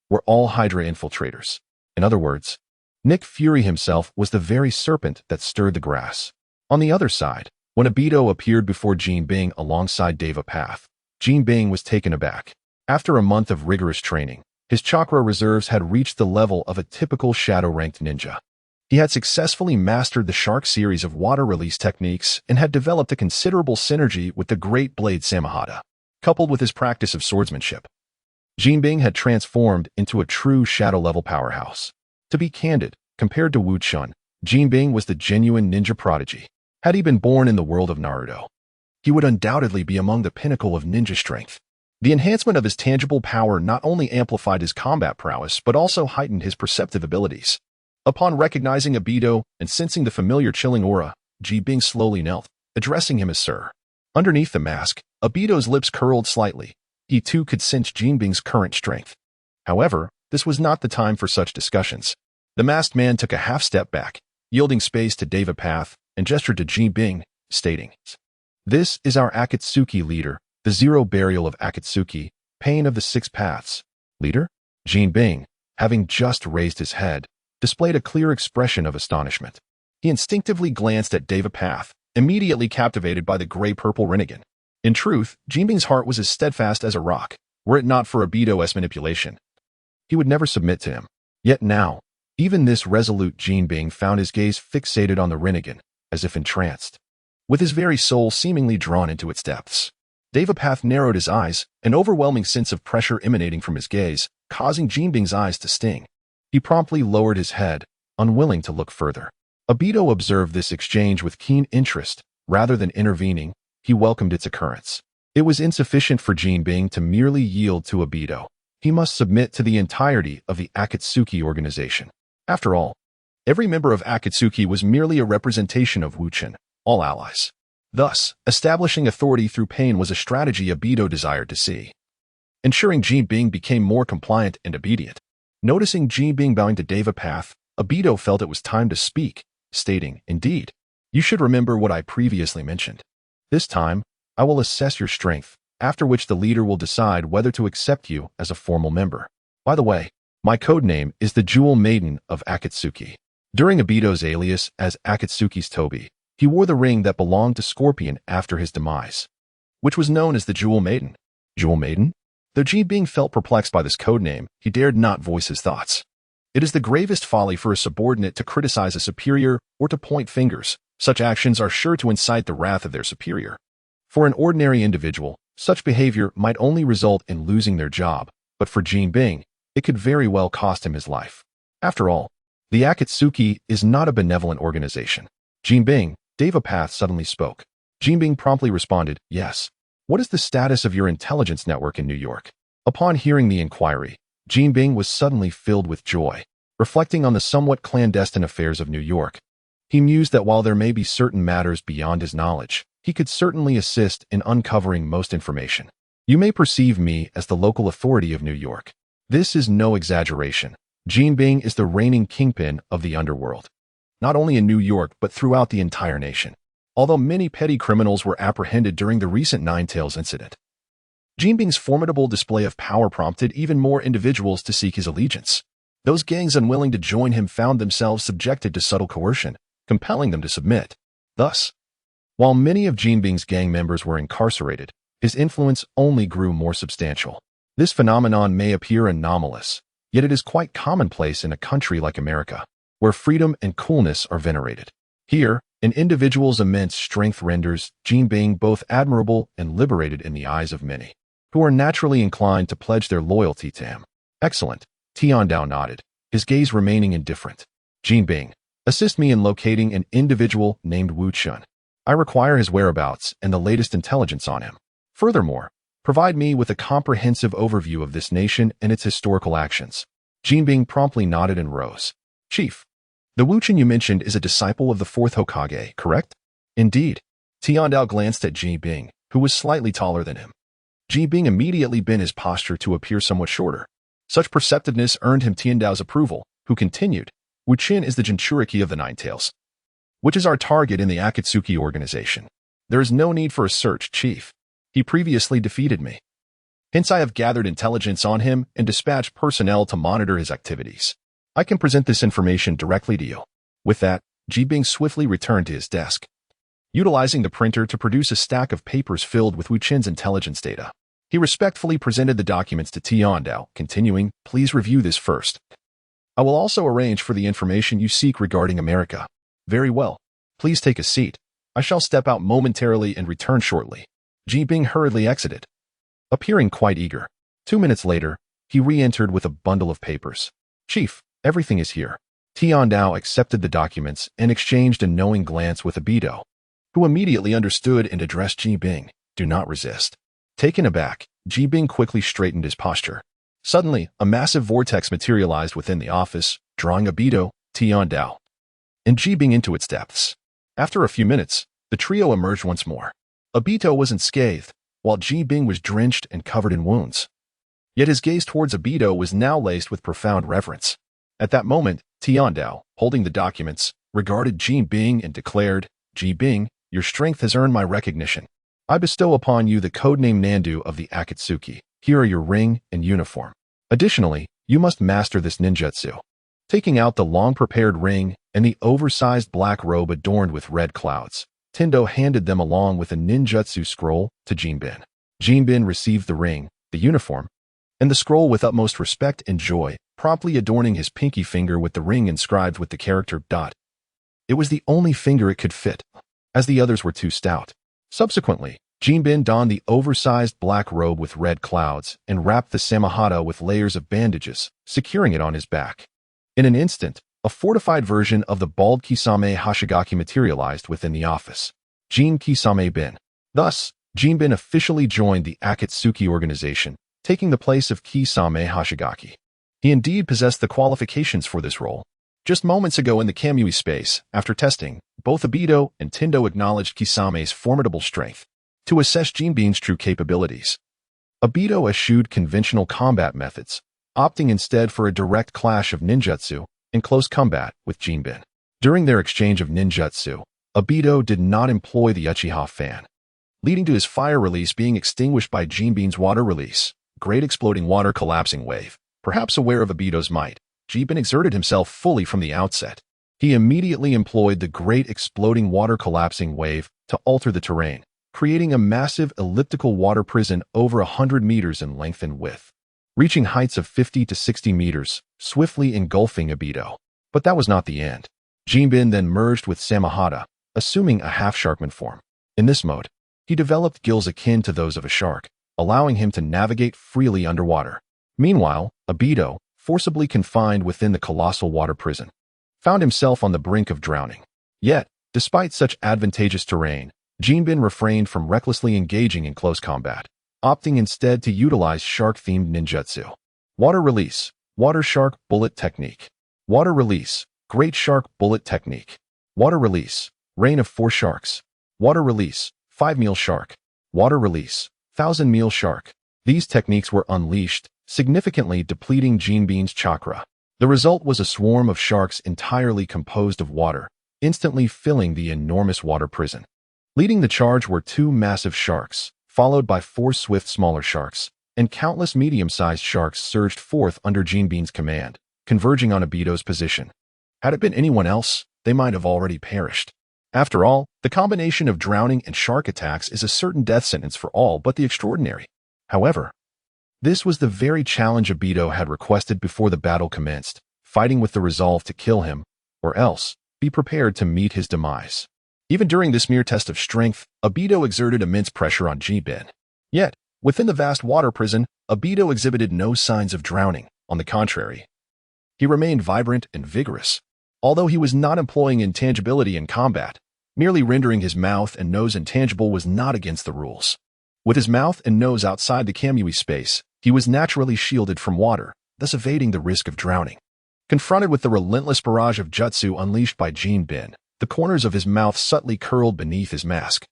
were all Hydra infiltrators. In other words, Nick Fury himself was the very serpent that stirred the grass. On the other side, when Obito appeared before Jinbing alongside Deva Path, Jinbing was taken aback. After a month of rigorous training, his chakra reserves had reached the level of a typical shadow-ranked ninja. He had successfully mastered the Shark series of water release techniques and had developed a considerable synergy with the Great Blade Samahata, coupled with his practice of swordsmanship. Jinbing had transformed into a true shadow-level powerhouse. To be candid, compared to Wu Chen, Jinbing was the genuine ninja prodigy. Had he been born in the world of Naruto, he would undoubtedly be among the pinnacle of ninja strength. The enhancement of his tangible power not only amplified his combat prowess but also heightened his perceptive abilities. Upon recognizing Obito and sensing the familiar chilling aura, Jinbing slowly knelt, addressing him as Sir. Underneath the mask, Obito's lips curled slightly. He too could sense Jinbing's current strength. However, this was not the time for such discussions. The masked man took a half-step back, yielding space to Deva Path, and gestured to Jinbing, stating, "This is our Akatsuki leader, the Zero Burial of Akatsuki, Pain of the Six Paths." Leader? Jinbing, having just raised his head, displayed a clear expression of astonishment. He instinctively glanced at Deva Path, immediately captivated by the gray-purple Rinnegan. In truth, Jinbing's heart was as steadfast as a rock, were it not for Obito's manipulation. He would never submit to him. Yet now, even this resolute Jinbing found his gaze fixated on the Rinnegan, as if entranced, with his very soul seemingly drawn into its depths. Deva Path narrowed his eyes, an overwhelming sense of pressure emanating from his gaze, causing Jinbing's eyes to sting. He promptly lowered his head, unwilling to look further. Obito observed this exchange with keen interest. Rather than intervening, he welcomed its occurrence. It was insufficient for Jinbing to merely yield to Obito. He must submit to the entirety of the Akatsuki organization. After all, every member of Akatsuki was merely a representation of Wu Chen, all allies. Thus, establishing authority through pain was a strategy Obito desired to see. Ensuring Jinbing became more compliant and obedient. Noticing Jinbing bowing to Deva Path, Obito felt it was time to speak, stating, "Indeed, you should remember what I previously mentioned. This time, I will assess your strength, after which the leader will decide whether to accept you as a formal member. By the way, my codename is the Jewel Maiden of Akatsuki." During Obito's alias as Akatsuki's Toby, he wore the ring that belonged to Scorpion after his demise, which was known as the Jewel Maiden. Jewel Maiden? Though Jinbing felt perplexed by this codename, he dared not voice his thoughts. It is the gravest folly for a subordinate to criticize a superior or to point fingers. Such actions are sure to incite the wrath of their superior. For an ordinary individual, such behavior might only result in losing their job, but for Jinbing, it could very well cost him his life. After all, the Akatsuki is not a benevolent organization. Jinbing, Deva Path suddenly spoke. Jinbing promptly responded, "Yes. What is the status of your intelligence network in New York?" Upon hearing the inquiry, Jinbing was suddenly filled with joy. Reflecting on the somewhat clandestine affairs of New York, he mused that while there may be certain matters beyond his knowledge, he could certainly assist in uncovering most information. "You may perceive me as the local authority of New York. This is no exaggeration. Jinbing is the reigning kingpin of the underworld, not only in New York but throughout the entire nation. Although many petty criminals were apprehended during the recent Ninetales incident, Jinbing's formidable display of power prompted even more individuals to seek his allegiance. Those gangs unwilling to join him found themselves subjected to subtle coercion, compelling them to submit. Thus, while many of Jinbing's gang members were incarcerated, his influence only grew more substantial. This phenomenon may appear anomalous, yet it is quite commonplace in a country like America, where freedom and coolness are venerated. Here, an individual's immense strength renders Jinbing both admirable and liberated in the eyes of many, who are naturally inclined to pledge their loyalty to him. "Excellent," Tiandao nodded, his gaze remaining indifferent. "Jinbing, assist me in locating an individual named Wu Chen. I require his whereabouts and the latest intelligence on him. Furthermore, Provide me with a comprehensive overview of this nation and its historical actions. Jinbing promptly nodded and rose. Chief, the Wu Chen you mentioned is a disciple of the fourth Hokage, correct? Indeed. Tiandao glanced at Jinbing, who was slightly taller than him. Jinbing immediately bent his posture to appear somewhat shorter. Such perceptiveness earned him Tiandao's approval, who continued, Wu Chen is the Jinchuriki of the Nine Tails, which is our target in the Akatsuki organization. There is no need for a search, Chief. He previously defeated me. Hence I have gathered intelligence on him and dispatched personnel to monitor his activities. I can present this information directly to you. With that, Jinbing swiftly returned to his desk, utilizing the printer to produce a stack of papers filled with Wu Chen's intelligence data. He respectfully presented the documents to Tiandao, continuing, please review this first. I will also arrange for the information you seek regarding America. Very well. Please take a seat. I shall step out momentarily and return shortly. Jinbing hurriedly exited, appearing quite eager. 2 minutes later, he re-entered with a bundle of papers. Chief, everything is here. Tiandao accepted the documents and exchanged a knowing glance with Obito, who immediately understood and addressed Jinbing. Do not resist. Taken aback, Jinbing quickly straightened his posture. Suddenly, a massive vortex materialized within the office, drawing Obito, Tiandao, and Jinbing into its depths. After a few minutes, the trio emerged once more. Obito was unscathed, while Jinbing was drenched and covered in wounds. Yet his gaze towards Obito was now laced with profound reverence. At that moment, Tiandao, holding the documents, regarded Jinbing and declared, Jinbing, your strength has earned my recognition. I bestow upon you the codename Nandu of the Akatsuki. Here are your ring and uniform. Additionally, you must master this ninjutsu. Taking out the long-prepared ring and the oversized black robe adorned with red clouds, Tendo handed them along with a ninjutsu scroll to Jinbin. Jinbin received the ring, the uniform, and the scroll with utmost respect and joy, promptly adorning his pinky finger with the ring inscribed with the character dot. It was the only finger it could fit, as the others were too stout. Subsequently, Jinbin donned the oversized black robe with red clouds and wrapped the samahata with layers of bandages, securing it on his back. In an instant, a fortified version of the bald Kisame Hashigaki materialized within the office. Jin Kisame Bin. Thus, Jinbin officially joined the Akatsuki organization, taking the place of Kisame Hashigaki. He indeed possessed the qualifications for this role. Just moments ago in the Kamui space, after testing, both Obito and Tendo acknowledged Kisame's formidable strength. To assess Jinbin's true capabilities, Obito eschewed conventional combat methods, opting instead for a direct clash of ninjutsu in close combat with Jinbin. During their exchange of ninjutsu, Obito did not employ the Uchiha fan, leading to his fire release being extinguished by Jinbin's water release, great exploding water collapsing wave. Perhaps aware of Obito's might, Jinbin exerted himself fully from the outset. He immediately employed the great exploding water collapsing wave to alter the terrain, creating a massive elliptical water prison over 100 meters in length and width, reaching heights of 50 to 60 meters, swiftly engulfing Obito. But that was not the end. Jinbin then merged with Samahata, assuming a half-sharkman form. In this mode, he developed gills akin to those of a shark, allowing him to navigate freely underwater. Meanwhile, Obito, forcibly confined within the colossal water prison, found himself on the brink of drowning. Yet, despite such advantageous terrain, Jinbin refrained from recklessly engaging in close combat, opting instead to utilize shark-themed ninjutsu. Water release, water shark bullet technique. Water release, great shark bullet technique. Water release, rain of 4 sharks. Water release, 5-meal shark. Water release, 1,000-meal shark. These techniques were unleashed, significantly depleting Jinbin's chakra. The result was a swarm of sharks entirely composed of water, instantly filling the enormous water prison. Leading the charge were 2 massive sharks, followed by 4 swift smaller sharks, and countless medium-sized sharks surged forth under Jinbin's command, converging on Obito's position. Had it been anyone else, they might have already perished. After all, the combination of drowning and shark attacks is a certain death sentence for all but the extraordinary. However, this was the very challenge Obito had requested before the battle commenced, fighting with the resolve to kill him, or else be prepared to meet his demise. Even during this mere test of strength, Obito exerted immense pressure on Jinbin. Yet, within the vast water prison, Obito exhibited no signs of drowning. On the contrary, he remained vibrant and vigorous. Although he was not employing intangibility in combat, merely rendering his mouth and nose intangible was not against the rules. With his mouth and nose outside the Kamui space, he was naturally shielded from water, thus evading the risk of drowning. Confronted with the relentless barrage of jutsu unleashed by Jinbin, the corners of his mouth subtly curled beneath his mask.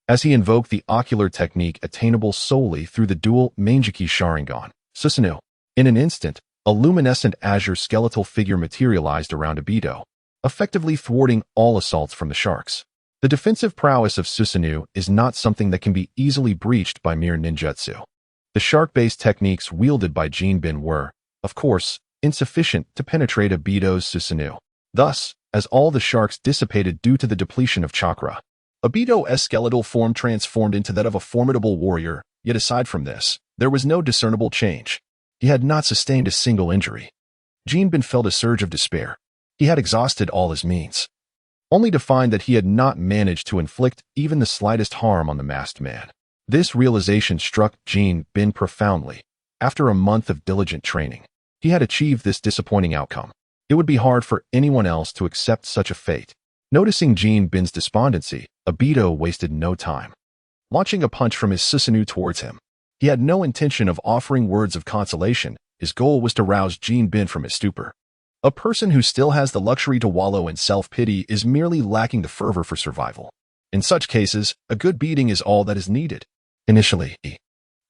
As he invoked the ocular technique attainable solely through the dual Manjiki Sharingan, Susanoo, in an instant, a luminescent azure skeletal figure materialized around Obito, effectively thwarting all assaults from the sharks. The defensive prowess of Susanoo is not something that can be easily breached by mere ninjutsu. The shark-based techniques wielded by Jinbin were, of course, insufficient to penetrate Obito's Susanoo. Thus, as all the sharks dissipated due to the depletion of chakra, Obito's skeletal form transformed into that of a formidable warrior, yet aside from this, there was no discernible change. He had not sustained a single injury. Jinbin felt a surge of despair. He had exhausted all his means, only to find that he had not managed to inflict even the slightest harm on the masked man. This realization struck Jinbin profoundly. After a month of diligent training, he had achieved this disappointing outcome. It would be hard for anyone else to accept such a fate. Noticing Jinbin's despondency, Obito wasted no time. Launching a punch from his Susanoo towards him, he had no intention of offering words of consolation. His goal was to rouse Jinbin from his stupor. A person who still has the luxury to wallow in self-pity is merely lacking the fervor for survival. In such cases, a good beating is all that is needed. Initially,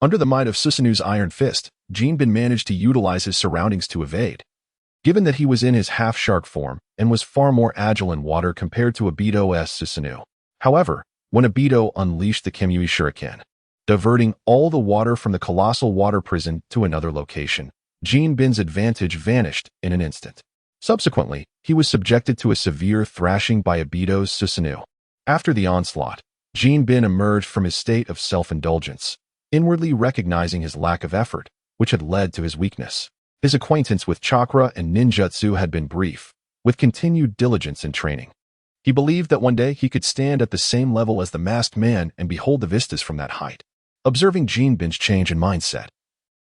under the might of Susanoo's iron fist, Jinbin managed to utilize his surroundings to evade. Given that he was in his half-shark form and was far more agile in water compared to Obito's Susanoo. However, when Obito unleashed the Kamui Shuriken, diverting all the water from the colossal water prison to another location, Jinbin's advantage vanished in an instant. Subsequently, he was subjected to a severe thrashing by Obito's Susanoo. After the onslaught, Jinbin emerged from his state of self-indulgence, inwardly recognizing his lack of effort, which had led to his weakness. His acquaintance with chakra and ninjutsu had been brief, with continued diligence in training. He believed that one day he could stand at the same level as the masked man and behold the vistas from that height. Observing Jinbin's change in mindset,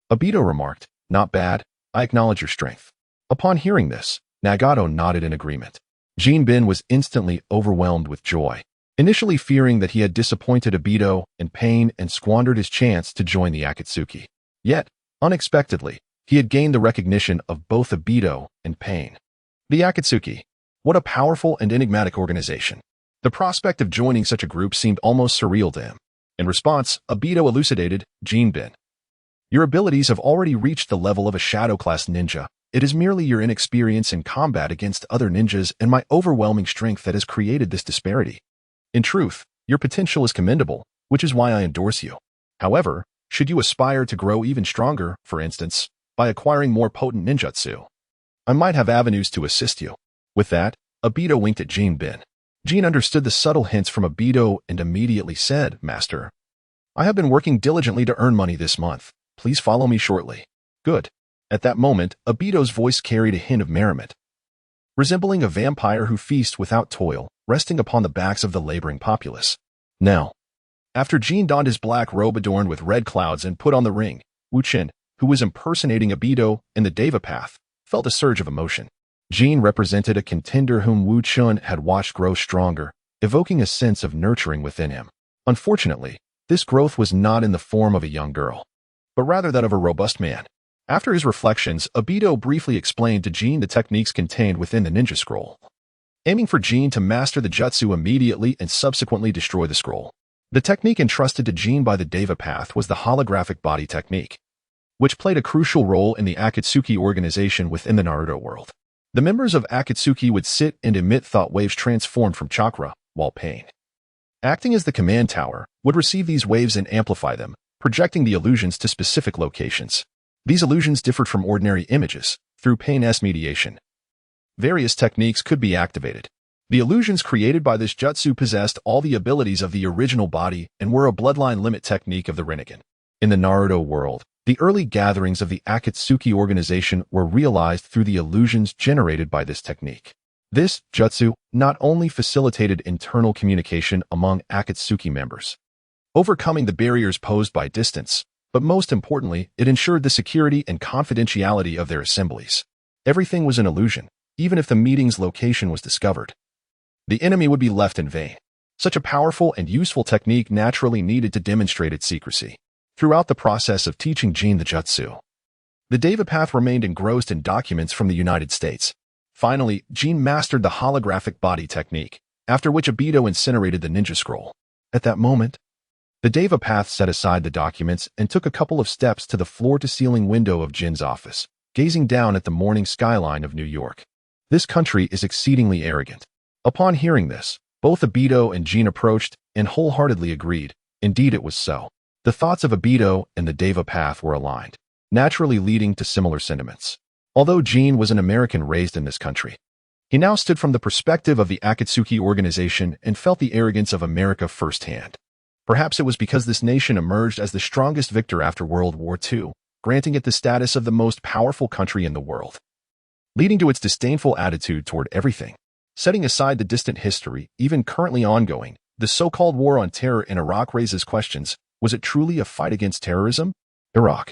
Obito remarked, "Not bad, I acknowledge your strength." Upon hearing this, Nagato nodded in agreement. Jinbin was instantly overwhelmed with joy, initially fearing that he had disappointed Obito in pain and squandered his chance to join the Akatsuki. Yet, unexpectedly, he had gained the recognition of both Obito and Pain. The Akatsuki. What a powerful and enigmatic organization. The prospect of joining such a group seemed almost surreal to him. In response, Obito elucidated, "Jinbin, your abilities have already reached the level of a shadow-class ninja. It is merely your inexperience in combat against other ninjas and my overwhelming strength that has created this disparity. In truth, your potential is commendable, which is why I endorse you. However, should you aspire to grow even stronger, for instance, by acquiring more potent ninjutsu, I might have avenues to assist you." With that, Obito winked at Jinbin. Jin understood the subtle hints from Obito and immediately said, "Master, I have been working diligently to earn money this month. Please follow me shortly." "Good." At that moment, Obito's voice carried a hint of merriment, resembling a vampire who feasts without toil, resting upon the backs of the laboring populace. Now, after Jin donned his black robe adorned with red clouds and put on the ring, Wu Chen, who was impersonating Obito in the Deva path, felt a surge of emotion. Jin represented a contender whom Wu Chen had watched grow stronger, evoking a sense of nurturing within him. Unfortunately, this growth was not in the form of a young girl, but rather that of a robust man. After his reflections, Obito briefly explained to Jin the techniques contained within the ninja scroll, aiming for Jin to master the jutsu immediately and subsequently destroy the scroll. The technique entrusted to Jin by the Deva path was the holographic body technique, which played a crucial role in the Akatsuki organization within the Naruto world. The members of Akatsuki would sit and emit thought waves transformed from chakra, while Pain, acting as the command tower, would receive these waves and amplify them, projecting the illusions to specific locations. These illusions differed from ordinary images. Through Pain's mediation, various techniques could be activated. The illusions created by this jutsu possessed all the abilities of the original body and were a bloodline limit technique of the Rinnegan. In the Naruto world, the early gatherings of the Akatsuki organization were realized through the illusions generated by this technique. This jutsu not only facilitated internal communication among Akatsuki members, overcoming the barriers posed by distance, but most importantly, it ensured the security and confidentiality of their assemblies. Everything was an illusion, even if the meeting's location was discovered. The enemy would be left in vain. Such a powerful and useful technique naturally needed to demonstrate its secrecy. Throughout the process of teaching Jin the jutsu, the Devapath remained engrossed in documents from the United States. Finally, Jin mastered the holographic body technique, after which Obito incinerated the ninja scroll. At that moment, the Devapath set aside the documents and took a couple of steps to the floor-to-ceiling window of Jin's office, gazing down at the morning skyline of New York. This country is exceedingly arrogant. Upon hearing this, both Obito and Jin approached and wholeheartedly agreed. Indeed, it was so. The thoughts of Obito and the Devapath were aligned, naturally leading to similar sentiments. Although Jin was an American raised in this country, he now stood from the perspective of the Akatsuki organization and felt the arrogance of America firsthand. Perhaps it was because this nation emerged as the strongest victor after World War II, granting it the status of the most powerful country in the world, leading to its disdainful attitude toward everything. Setting aside the distant history, even currently ongoing, the so-called war on terror in Iraq raises questions. Was it truly a fight against terrorism? Iraq,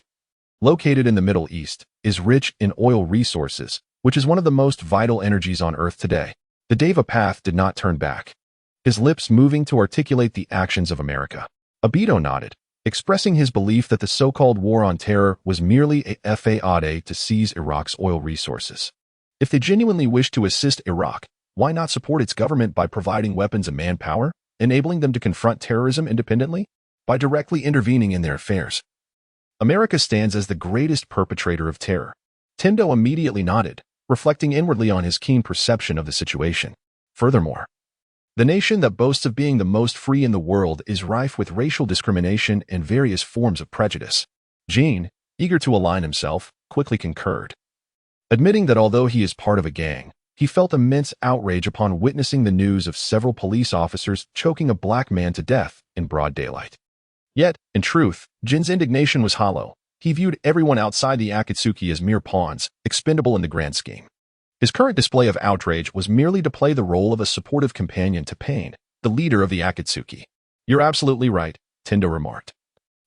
located in the Middle East, is rich in oil resources, which is one of the most vital energies on Earth today. The Devapath did not turn back, his lips moving to articulate the actions of America. Obito nodded, expressing his belief that the so-called war on terror was merely a FAAD to seize Iraq's oil resources. If they genuinely wished to assist Iraq, why not support its government by providing weapons and manpower, enabling them to confront terrorism independently? By directly intervening in their affairs. America stands as the greatest perpetrator of terror. Tendo immediately nodded, reflecting inwardly on his keen perception of the situation. Furthermore, the nation that boasts of being the most free in the world is rife with racial discrimination and various forms of prejudice. Jin, eager to align himself, quickly concurred, admitting that although he is part of a gang, he felt immense outrage upon witnessing the news of several police officers choking a black man to death in broad daylight. Yet, in truth, Jin's indignation was hollow. He viewed everyone outside the Akatsuki as mere pawns, expendable in the grand scheme. His current display of outrage was merely to play the role of a supportive companion to Pain, the leader of the Akatsuki. "You're absolutely right," Tendo remarked,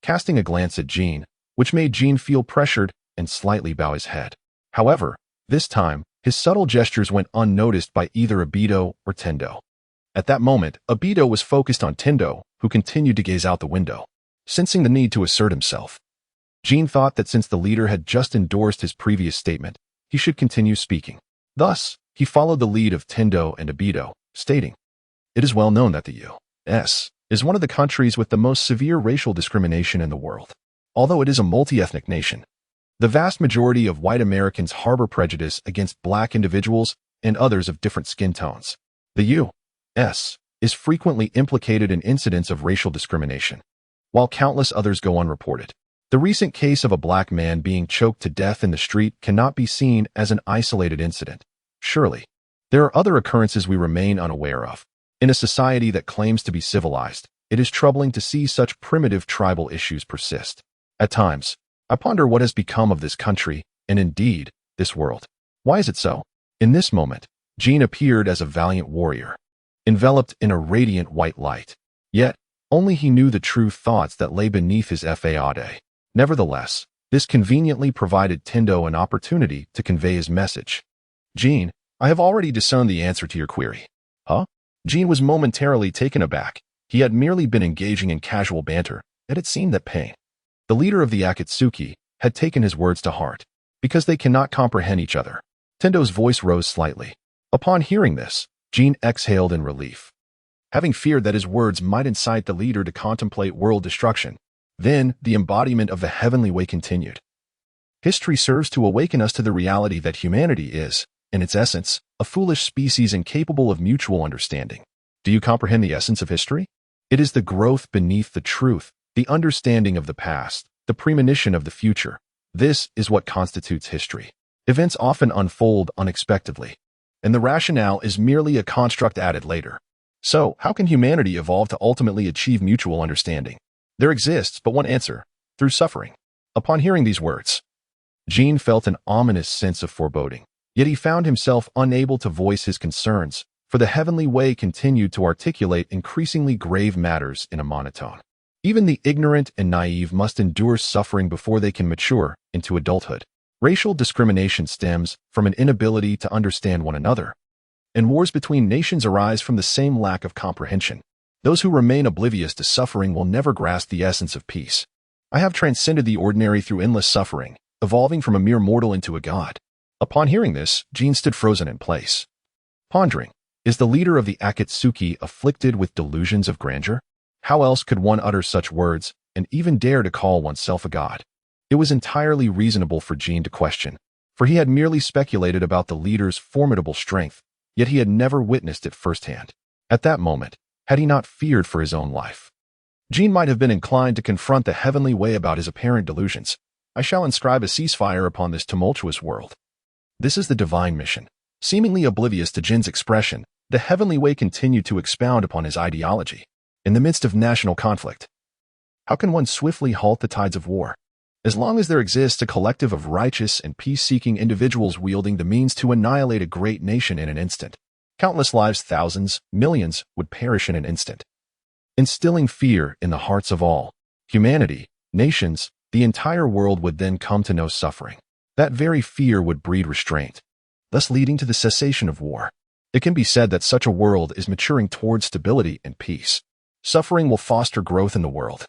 casting a glance at Jin, which made Jin feel pressured and slightly bow his head. However, this time, his subtle gestures went unnoticed by either Obito or Tendo. At that moment, Obito was focused on Tendo, who continued to gaze out the window, sensing the need to assert himself. Jin thought that since the leader had just endorsed his previous statement, he should continue speaking. Thus, he followed the lead of Tendo and Obito, stating, "It is well known that the U.S. is one of the countries with the most severe racial discrimination in the world. Although it is a multi-ethnic nation, the vast majority of white Americans harbor prejudice against black individuals and others of different skin tones. The U.S. is frequently implicated in incidents of racial discrimination, while countless others go unreported. The recent case of a black man being choked to death in the street cannot be seen as an isolated incident. Surely, there are other occurrences we remain unaware of. In a society that claims to be civilized, it is troubling to see such primitive tribal issues persist. At times, I ponder what has become of this country, and indeed, this world. Why is it so?" In this moment, Jin appeared as a valiant warrior, enveloped in a radiant white light. Yet, only he knew the true thoughts that lay beneath his facade. Nevertheless, this conveniently provided Tendo an opportunity to convey his message. "Jin, I have already discerned the answer to your query." Huh? Jin was momentarily taken aback. He had merely been engaging in casual banter, yet it seemed that Pain, the leader of the Akatsuki, had taken his words to heart. Because they cannot comprehend each other. Tendo's voice rose slightly. Upon hearing this, Jin exhaled in relief, having feared that his words might incite the leader to contemplate world destruction. Then, the embodiment of the heavenly way continued. "History serves to awaken us to the reality that humanity is, in its essence, a foolish species incapable of mutual understanding. Do you comprehend the essence of history? It is the growth beneath the truth, the understanding of the past, the premonition of the future. This is what constitutes history. Events often unfold unexpectedly, and the rationale is merely a construct added later. So, how can humanity evolve to ultimately achieve mutual understanding? There exists but one answer: through suffering." Upon hearing these words, Jin felt an ominous sense of foreboding, yet he found himself unable to voice his concerns, for the heavenly way continued to articulate increasingly grave matters in a monotone. Even the ignorant and naive must endure suffering before they can mature into adulthood. Racial discrimination stems from an inability to understand one another, and wars between nations arise from the same lack of comprehension. Those who remain oblivious to suffering will never grasp the essence of peace. I have transcended the ordinary through endless suffering, evolving from a mere mortal into a god. Upon hearing this, Jin stood frozen in place. Pondering, is the leader of the Akatsuki afflicted with delusions of grandeur? How else could one utter such words and even dare to call oneself a god? It was entirely reasonable for Jin to question, for he had merely speculated about the leader's formidable strength, yet he had never witnessed it firsthand. At that moment, had he not feared for his own life? Jin might have been inclined to confront the heavenly way about his apparent delusions. I shall inscribe a ceasefire upon this tumultuous world. This is the divine mission. Seemingly oblivious to Jin's expression, the heavenly way continued to expound upon his ideology. In the midst of national conflict, how can one swiftly halt the tides of war? As long as there exists a collective of righteous and peace-seeking individuals wielding the means to annihilate a great nation in an instant, countless lives, thousands, millions, would perish in an instant. Instilling fear in the hearts of all, humanity, nations, the entire world would then come to know suffering. That very fear would breed restraint, thus leading to the cessation of war. It can be said that such a world is maturing towards stability and peace. Suffering will foster growth in the world,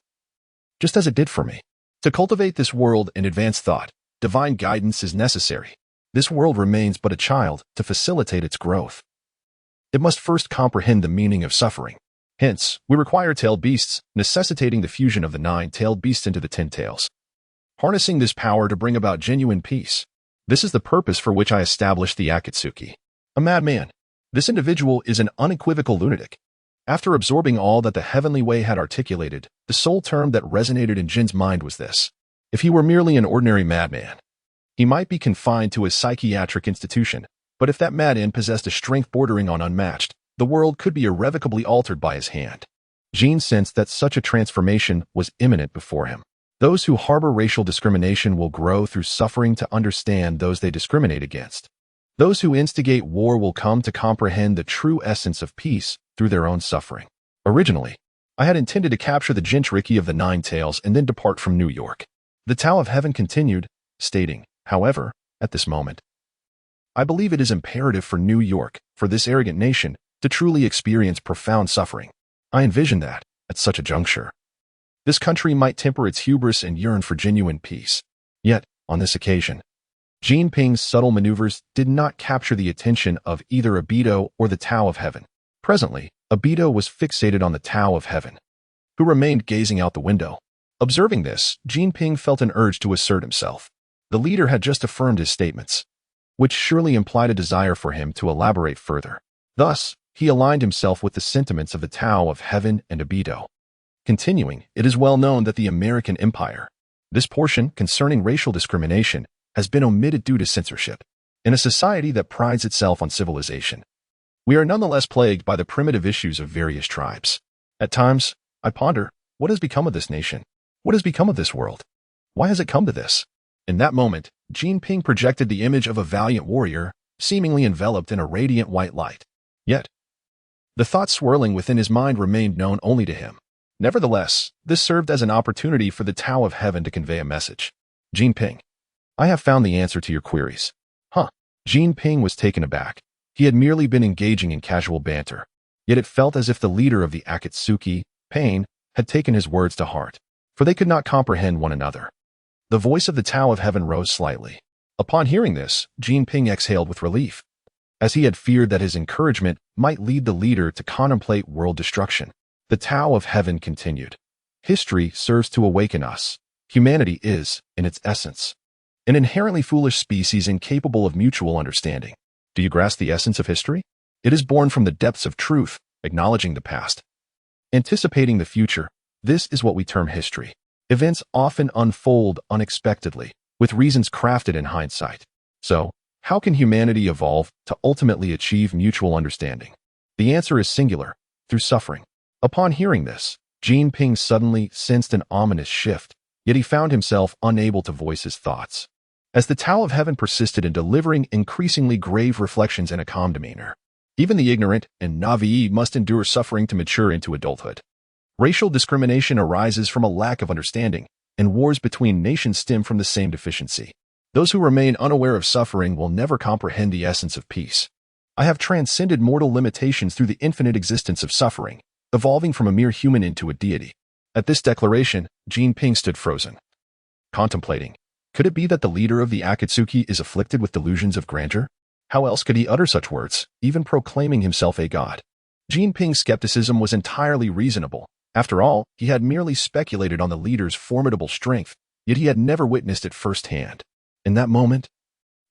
just as it did for me. To cultivate this world and advance thought, divine guidance is necessary. This world remains but a child to facilitate its growth. It must first comprehend the meaning of suffering. Hence, we require tailed beasts, necessitating the fusion of the 9-tailed beasts into the 10 tails. Harnessing this power to bring about genuine peace. This is the purpose for which I established the Akatsuki. A madman. This individual is an unequivocal lunatic. After absorbing all that the heavenly way had articulated, the sole term that resonated in Jin's mind was this. If he were merely an ordinary madman, he might be confined to a psychiatric institution, but if that madman possessed a strength bordering on unmatched, the world could be irrevocably altered by his hand. Jin sensed that such a transformation was imminent before him. Those who harbor racial discrimination will grow through suffering to understand those they discriminate against. Those who instigate war will come to comprehend the true essence of peace through their own suffering. Originally, I had intended to capture the Jinchuriki of the 9 tails and then depart from New York. The Tao of Heaven continued, stating, however, at this moment, I believe it is imperative for New York, for this arrogant nation, to truly experience profound suffering. I envision that, at such a juncture, this country might temper its hubris and yearn for genuine peace. Yet, on this occasion, Jin Ping's subtle maneuvers did not capture the attention of either Abito or the Tao of Heaven. Presently, Abito was fixated on the Tao of Heaven, who remained gazing out the window. Observing this, Jin Ping felt an urge to assert himself. The leader had just affirmed his statements, which surely implied a desire for him to elaborate further. Thus, he aligned himself with the sentiments of the Tao of Heaven and Abito. Continuing, it is well known that the American Empire, this portion concerning racial discrimination, has been omitted due to censorship. In a society that prides itself on civilization, we are nonetheless plagued by the primitive issues of various tribes. At times, I ponder, what has become of this nation? What has become of this world? Why has it come to this? In that moment, Jin Ping projected the image of a valiant warrior, seemingly enveloped in a radiant white light. Yet, the thoughts swirling within his mind remained known only to him. Nevertheless, this served as an opportunity for the Tao of Heaven to convey a message. Jin Ping, I have found the answer to your queries. Huh? Jin Ping was taken aback. He had merely been engaging in casual banter, yet it felt as if the leader of the Akatsuki, Pain, had taken his words to heart, for they could not comprehend one another. The voice of the Tao of Heaven rose slightly. Upon hearing this, Jin Ping exhaled with relief, as he had feared that his encouragement might lead the leader to contemplate world destruction. The Tao of Heaven continued. History serves to awaken us. Humanity is, in its essence, an inherently foolish species incapable of mutual understanding. Do you grasp the essence of history? It is born from the depths of truth, acknowledging the past, anticipating the future. This is what we term history. Events often unfold unexpectedly, with reasons crafted in hindsight. So, how can humanity evolve to ultimately achieve mutual understanding? The answer is singular, through suffering. Upon hearing this, Jin Ping suddenly sensed an ominous shift, yet he found himself unable to voice his thoughts, as the Tao of Heaven persisted in delivering increasingly grave reflections in a calm demeanor. Even the ignorant and naive must endure suffering to mature into adulthood. Racial discrimination arises from a lack of understanding, and wars between nations stem from the same deficiency. Those who remain unaware of suffering will never comprehend the essence of peace. I have transcended mortal limitations through the infinite existence of suffering, evolving from a mere human into a deity. At this declaration, Jinping stood frozen, contemplating. Could it be that the leader of the Akatsuki is afflicted with delusions of grandeur? How else could he utter such words, even proclaiming himself a god? Jinping's skepticism was entirely reasonable. After all, he had merely speculated on the leader's formidable strength, yet he had never witnessed it firsthand. In that moment,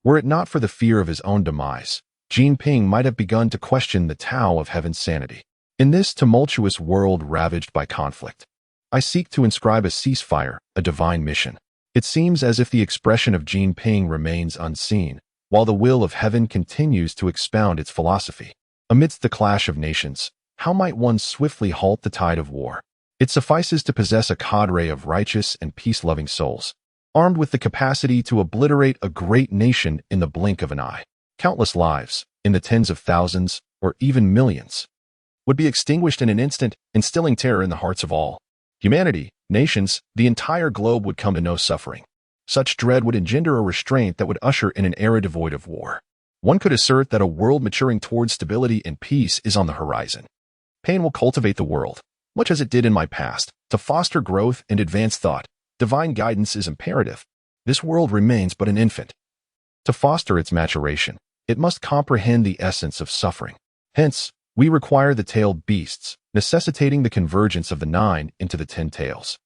were it not for the fear of his own demise, Jinping might have begun to question the Tao of heaven's sanity. In this tumultuous world ravaged by conflict, I seek to inscribe a ceasefire, a divine mission. It seems as if the expression of Jinping remains unseen, while the will of heaven continues to expound its philosophy. Amidst the clash of nations, how might one swiftly halt the tide of war? It suffices to possess a cadre of righteous and peace-loving souls, armed with the capacity to obliterate a great nation in the blink of an eye. Countless lives, in the tens of thousands, or even millions, would be extinguished in an instant, instilling terror in the hearts of all. Humanity, nations, the entire globe would come to know suffering. Such dread would engender a restraint that would usher in an era devoid of war. One could assert that a world maturing towards stability and peace is on the horizon. Pain will cultivate the world, much as it did in my past. To foster growth and advance thought, divine guidance is imperative. This world remains but an infant. To foster its maturation, it must comprehend the essence of suffering. Hence, we require the tailed beasts, necessitating the convergence of the 9 into the 10 tails.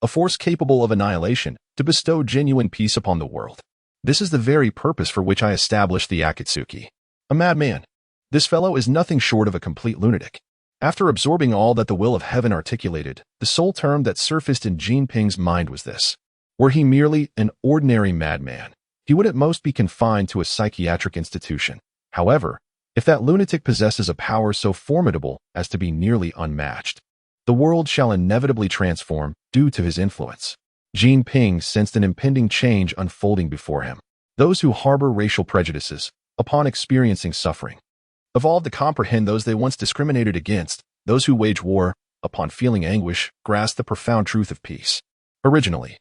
A force capable of annihilation to bestow genuine peace upon the world. This is the very purpose for which I established the Akatsuki. A madman. This fellow is nothing short of a complete lunatic. After absorbing all that the will of heaven articulated, the sole term that surfaced in Jinping's mind was this. Were he merely an ordinary madman, he would at most be confined to a psychiatric institution. However, if that lunatic possesses a power so formidable as to be nearly unmatched, the world shall inevitably transform due to his influence. Jinping sensed an impending change unfolding before him. Those who harbor racial prejudices, upon experiencing suffering, evolve to comprehend those they once discriminated against. Those who wage war, upon feeling anguish, grasp the profound truth of peace. Originally,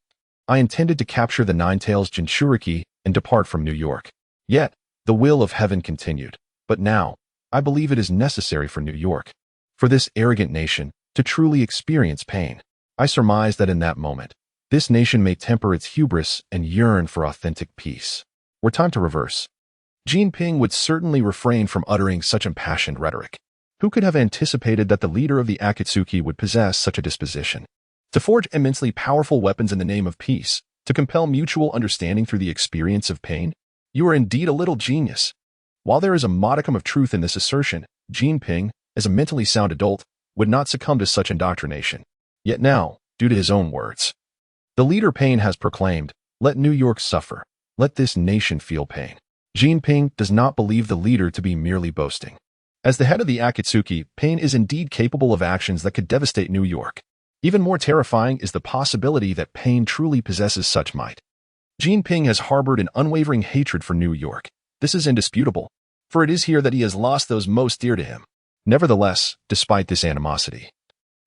I intended to capture the 9 tails Jinchuriki and depart from New York. Yet, the will of heaven continued. But now, I believe it is necessary for New York, for this arrogant nation, to truly experience pain. I surmise that in that moment, this nation may temper its hubris and yearn for authentic peace. Were time to reverse, Jinping would certainly refrain from uttering such impassioned rhetoric. Who could have anticipated that the leader of the Akatsuki would possess such a disposition? To forge immensely powerful weapons in the name of peace, to compel mutual understanding through the experience of pain? You are indeed a little genius. While there is a modicum of truth in this assertion, Jinping, as a mentally sound adult, would not succumb to such indoctrination. Yet now, due to his own words, the leader Pain has proclaimed, "Let New York suffer. Let this nation feel pain." Jinping does not believe the leader to be merely boasting. As the head of the Akatsuki, Pain is indeed capable of actions that could devastate New York. Even more terrifying is the possibility that Pain truly possesses such might. Jinping has harbored an unwavering hatred for New York. This is indisputable, for it is here that he has lost those most dear to him. Nevertheless, despite this animosity,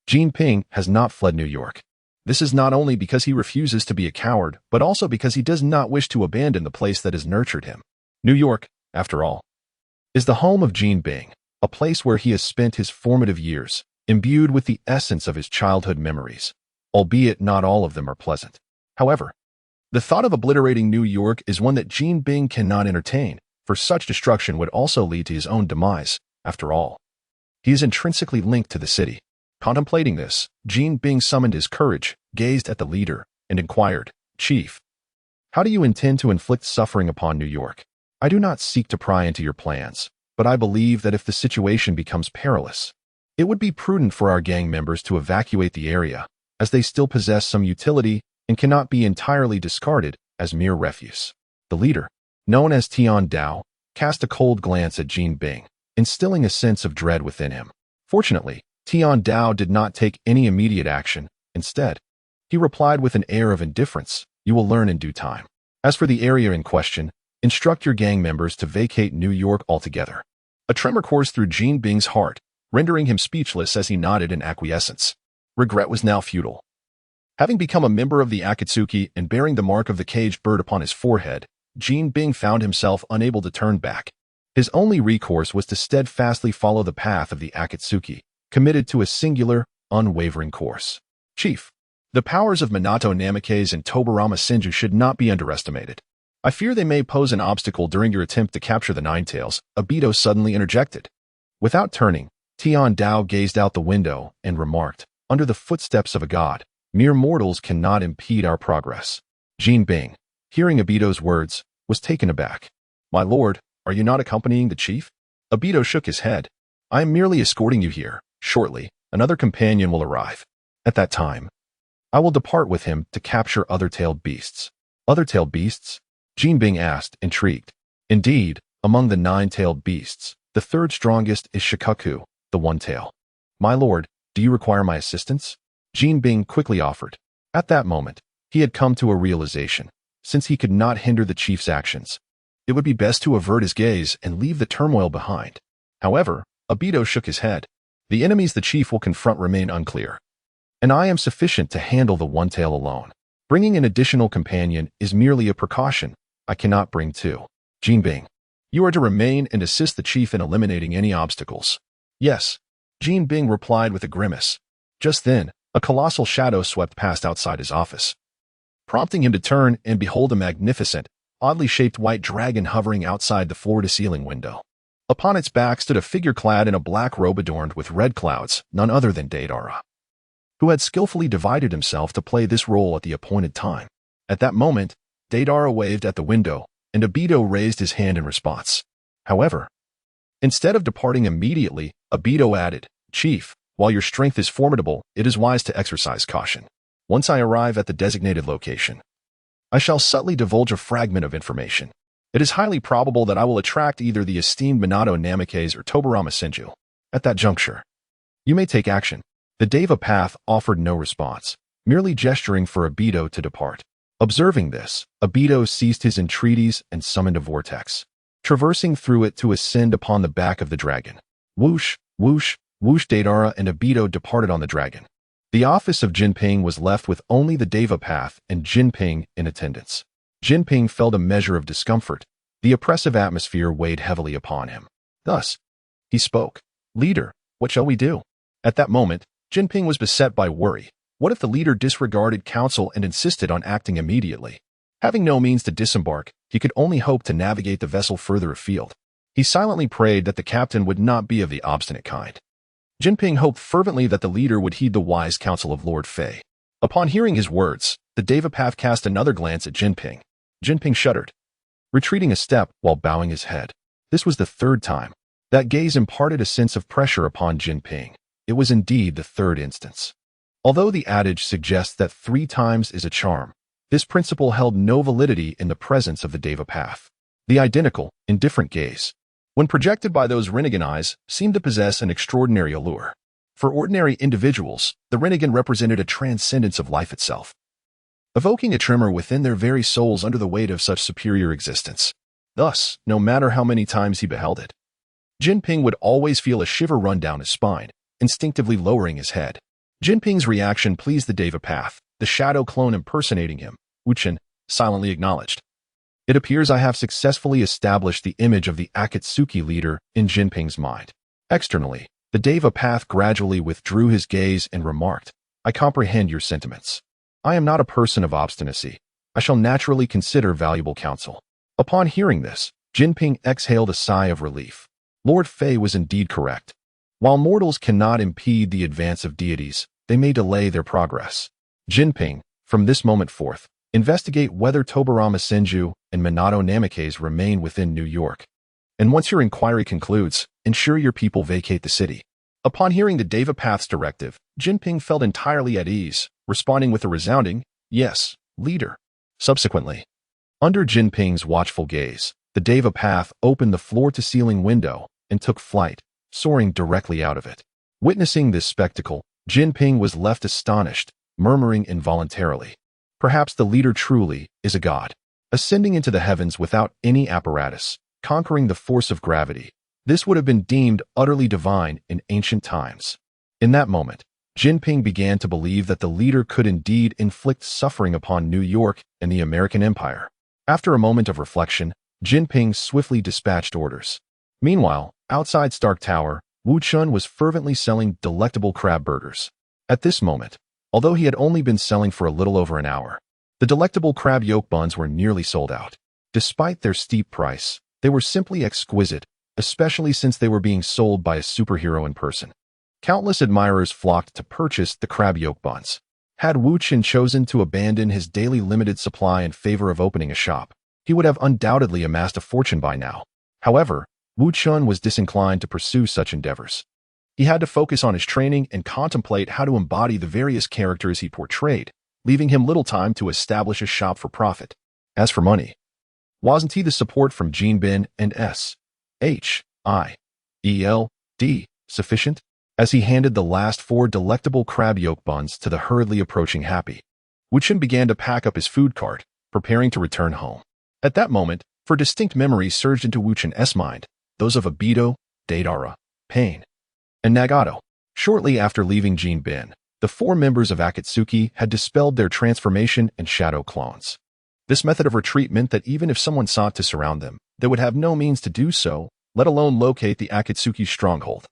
Jinping has not fled New York. This is not only because he refuses to be a coward, but also because he does not wish to abandon the place that has nurtured him. New York, after all, is the home of Jinping, a place where he has spent his formative years, imbued with the essence of his childhood memories, albeit not all of them are pleasant. However, the thought of obliterating New York is one that Jinping cannot entertain, for such destruction would also lead to his own demise. After all, he is intrinsically linked to the city. Contemplating this, Jinping summoned his courage, gazed at the leader, and inquired, "Chief, how do you intend to inflict suffering upon New York? I do not seek to pry into your plans, but I believe that if the situation becomes perilous, it would be prudent for our gang members to evacuate the area, as they still possess some utility and cannot be entirely discarded as mere refuse." The leader, known as Tian Dao, cast a cold glance at Jinping, instilling a sense of dread within him. Fortunately, Tian Dao did not take any immediate action. Instead, he replied with an air of indifference, "You will learn in due time. As for the area in question, instruct your gang members to vacate New York altogether." A tremor coursed through Jinping's heart, rendering him speechless as he nodded in acquiescence. Regret was now futile. Having become a member of the Akatsuki and bearing the mark of the caged bird upon his forehead, Jinping found himself unable to turn back. His only recourse was to steadfastly follow the path of the Akatsuki. committed to a singular, unwavering course. Chief, the powers of Minato Namikaze and Tobirama Senju should not be underestimated. I fear they may pose an obstacle during your attempt to capture the Nine Tails, Obito suddenly interjected. Without turning, Tian Dao gazed out the window and remarked, under the footsteps of a god, mere mortals cannot impede our progress. Jin Bing, hearing Obito's words, was taken aback. My lord, are you not accompanying the chief? Obito shook his head. I am merely escorting you here. Shortly, another companion will arrive. At that time, I will depart with him to capture other-tailed beasts. Other-tailed beasts? Jin Bing asked, intrigued. Indeed, among the nine-tailed beasts, the third strongest is Shikaku, the one-tail. My lord, do you require my assistance? Jin Bing quickly offered. At that moment, he had come to a realization. Since he could not hinder the chief's actions, it would be best to avert his gaze and leave the turmoil behind. However, Obito shook his head. The enemies the chief will confront remain unclear, and I am sufficient to handle the one-tail alone. Bringing an additional companion is merely a precaution. I cannot bring two. Jin Bing, you are to remain and assist the chief in eliminating any obstacles. Yes, Jin Bing replied with a grimace. Just then, a colossal shadow swept past outside his office, prompting him to turn and behold a magnificent, oddly shaped white dragon hovering outside the floor-to-ceiling window. Upon its back stood a figure clad in a black robe adorned with red clouds, none other than Madara, who had skillfully divided himself to play this role at the appointed time. At that moment, Madara waved at the window, and Obito raised his hand in response. However, instead of departing immediately, Obito added, Chief, while your strength is formidable, it is wise to exercise caution. Once I arrive at the designated location, I shall subtly divulge a fragment of information. It is highly probable that I will attract either the esteemed Minato Namikaze or Tobirama Senju. At that juncture, you may take action. The Deva Path offered no response, merely gesturing for Obito to depart. Observing this, Obito ceased his entreaties and summoned a vortex, traversing through it to ascend upon the back of the dragon. Whoosh, whoosh, whoosh. Madara and Obito departed on the dragon. The office of Jinping was left with only the Deva Path and Jinping in attendance. Jinping felt a measure of discomfort. The oppressive atmosphere weighed heavily upon him. Thus, he spoke. Leader, what shall we do? At that moment, Jinping was beset by worry. What if the leader disregarded counsel and insisted on acting immediately? Having no means to disembark, he could only hope to navigate the vessel further afield. He silently prayed that the captain would not be of the obstinate kind. Jinping hoped fervently that the leader would heed the wise counsel of Lord Fei. Upon hearing his words, the Deva Path cast another glance at Jinping. Jinping shuddered, retreating a step while bowing his head. This was the third time. That gaze imparted a sense of pressure upon Jinping. It was indeed the third instance. Although the adage suggests that 3 times is a charm, this principle held no validity in the presence of the Deva Path. The identical, indifferent gaze, when projected by those Rinnegan eyes, seemed to possess an extraordinary allure. For ordinary individuals, the Rinnegan represented a transcendence of life itself, evoking a tremor within their very souls under the weight of such superior existence. Thus, no matter how many times he beheld it, Jinping would always feel a shiver run down his spine, instinctively lowering his head. Jinping's reaction pleased the Deva Path. The shadow clone impersonating him, Wu Chen, silently acknowledged. It appears I have successfully established the image of the Akatsuki leader in Jinping's mind. Externally, the Deva Path gradually withdrew his gaze and remarked, I comprehend your sentiments. I am not a person of obstinacy. I shall naturally consider valuable counsel. Upon hearing this, Jinping exhaled a sigh of relief. Lord Fei was indeed correct. While mortals cannot impede the advance of deities, they may delay their progress. Jinping, from this moment forth, investigate whether Tobirama Senju and Minato Namikaze remain within New York. And once your inquiry concludes, ensure your people vacate the city. Upon hearing the Deva Path's directive, Jinping felt entirely at ease, responding with a resounding, yes, leader. Subsequently, under Jinping's watchful gaze, the Deva Path opened the floor-to-ceiling window and took flight, soaring directly out of it. Witnessing this spectacle, Jinping was left astonished, murmuring involuntarily, perhaps the leader truly is a god, ascending into the heavens without any apparatus, conquering the force of gravity. This would have been deemed utterly divine in ancient times. In that moment, Jinping began to believe that the leader could indeed inflict suffering upon New York and the American Empire. After a moment of reflection, Jinping swiftly dispatched orders. Meanwhile, outside Stark Tower, Wu Chen was fervently selling delectable crab burgers. At this moment, although he had only been selling for a little over an hour, the delectable crab yolk buns were nearly sold out. Despite their steep price, they were simply exquisite, especially since they were being sold by a superhero in person. Countless admirers flocked to purchase the crab yolk buns. Had Wu Chen chosen to abandon his daily limited supply in favor of opening a shop, he would have undoubtedly amassed a fortune by now. However, Wu Chen was disinclined to pursue such endeavors. He had to focus on his training and contemplate how to embody the various characters he portrayed, leaving him little time to establish a shop for profit. As for money, wasn't he the support from Jinbin and S.H.I.E.L.D. sufficient? As he handed the last 4 delectable crab yolk buns to the hurriedly approaching Happy, Wu Chen began to pack up his food cart, preparing to return home. At that moment, 4 distinct memories surged into Wu Chen's mind, those of Obito, Madara, Pain, and Nagato. Shortly after leaving Jinbin, the 4 members of Akatsuki had dispelled their transformation and shadow clones. This method of retreat meant that even if someone sought to surround them, they would have no means to do so, let alone locate the Akatsuki stronghold.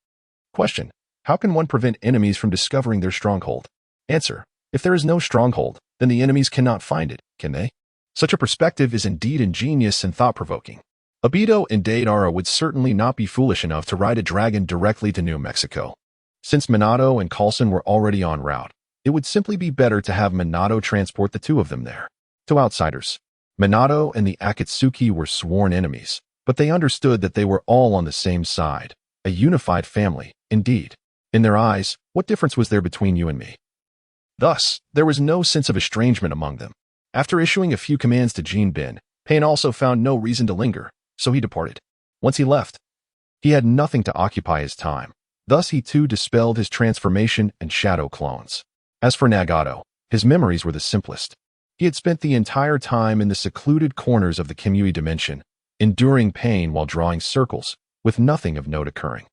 Question: how can one prevent enemies from discovering their stronghold? Answer: if there is no stronghold, then the enemies cannot find it, can they? Such a perspective is indeed ingenious and thought-provoking. Obito and Madara would certainly not be foolish enough to ride a dragon directly to New Mexico. Since Minato and Coulson were already en route, it would simply be better to have Minato transport the 2 of them there. To outsiders, Minato and the Akatsuki were sworn enemies, but they understood that they were all on the same side, a unified family, indeed. In their eyes, what difference was there between you and me? Thus, there was no sense of estrangement among them. After issuing a few commands to Jinbin, Pain also found no reason to linger, so he departed. Once he left, he had nothing to occupy his time. Thus he too dispelled his transformation and shadow clones. As for Nagato, his memories were the simplest. He had spent the entire time in the secluded corners of the Kamui dimension, enduring pain while drawing circles, with nothing of note occurring.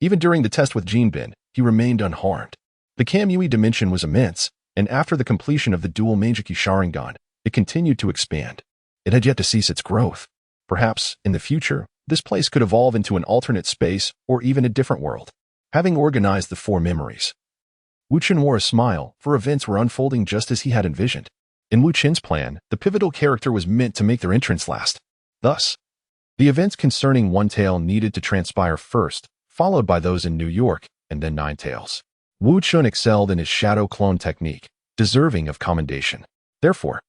Even during the test with Jinbin, he remained unharmed. The Kamui dimension was immense, and after the completion of the dual Mangekyou Sharingan, it continued to expand. It had yet to cease its growth. Perhaps, in the future, this place could evolve into an alternate space or even a different world. Having organized the 4 memories, Wu Chen wore a smile, for events were unfolding just as he had envisioned. In Wu Chen's plan, the pivotal character was meant to make their entrance last. Thus, the events concerning One Tail needed to transpire first, followed by those in New York, and then Nine Tails. Wu Chen excelled in his shadow clone technique, deserving of commendation. Therefore,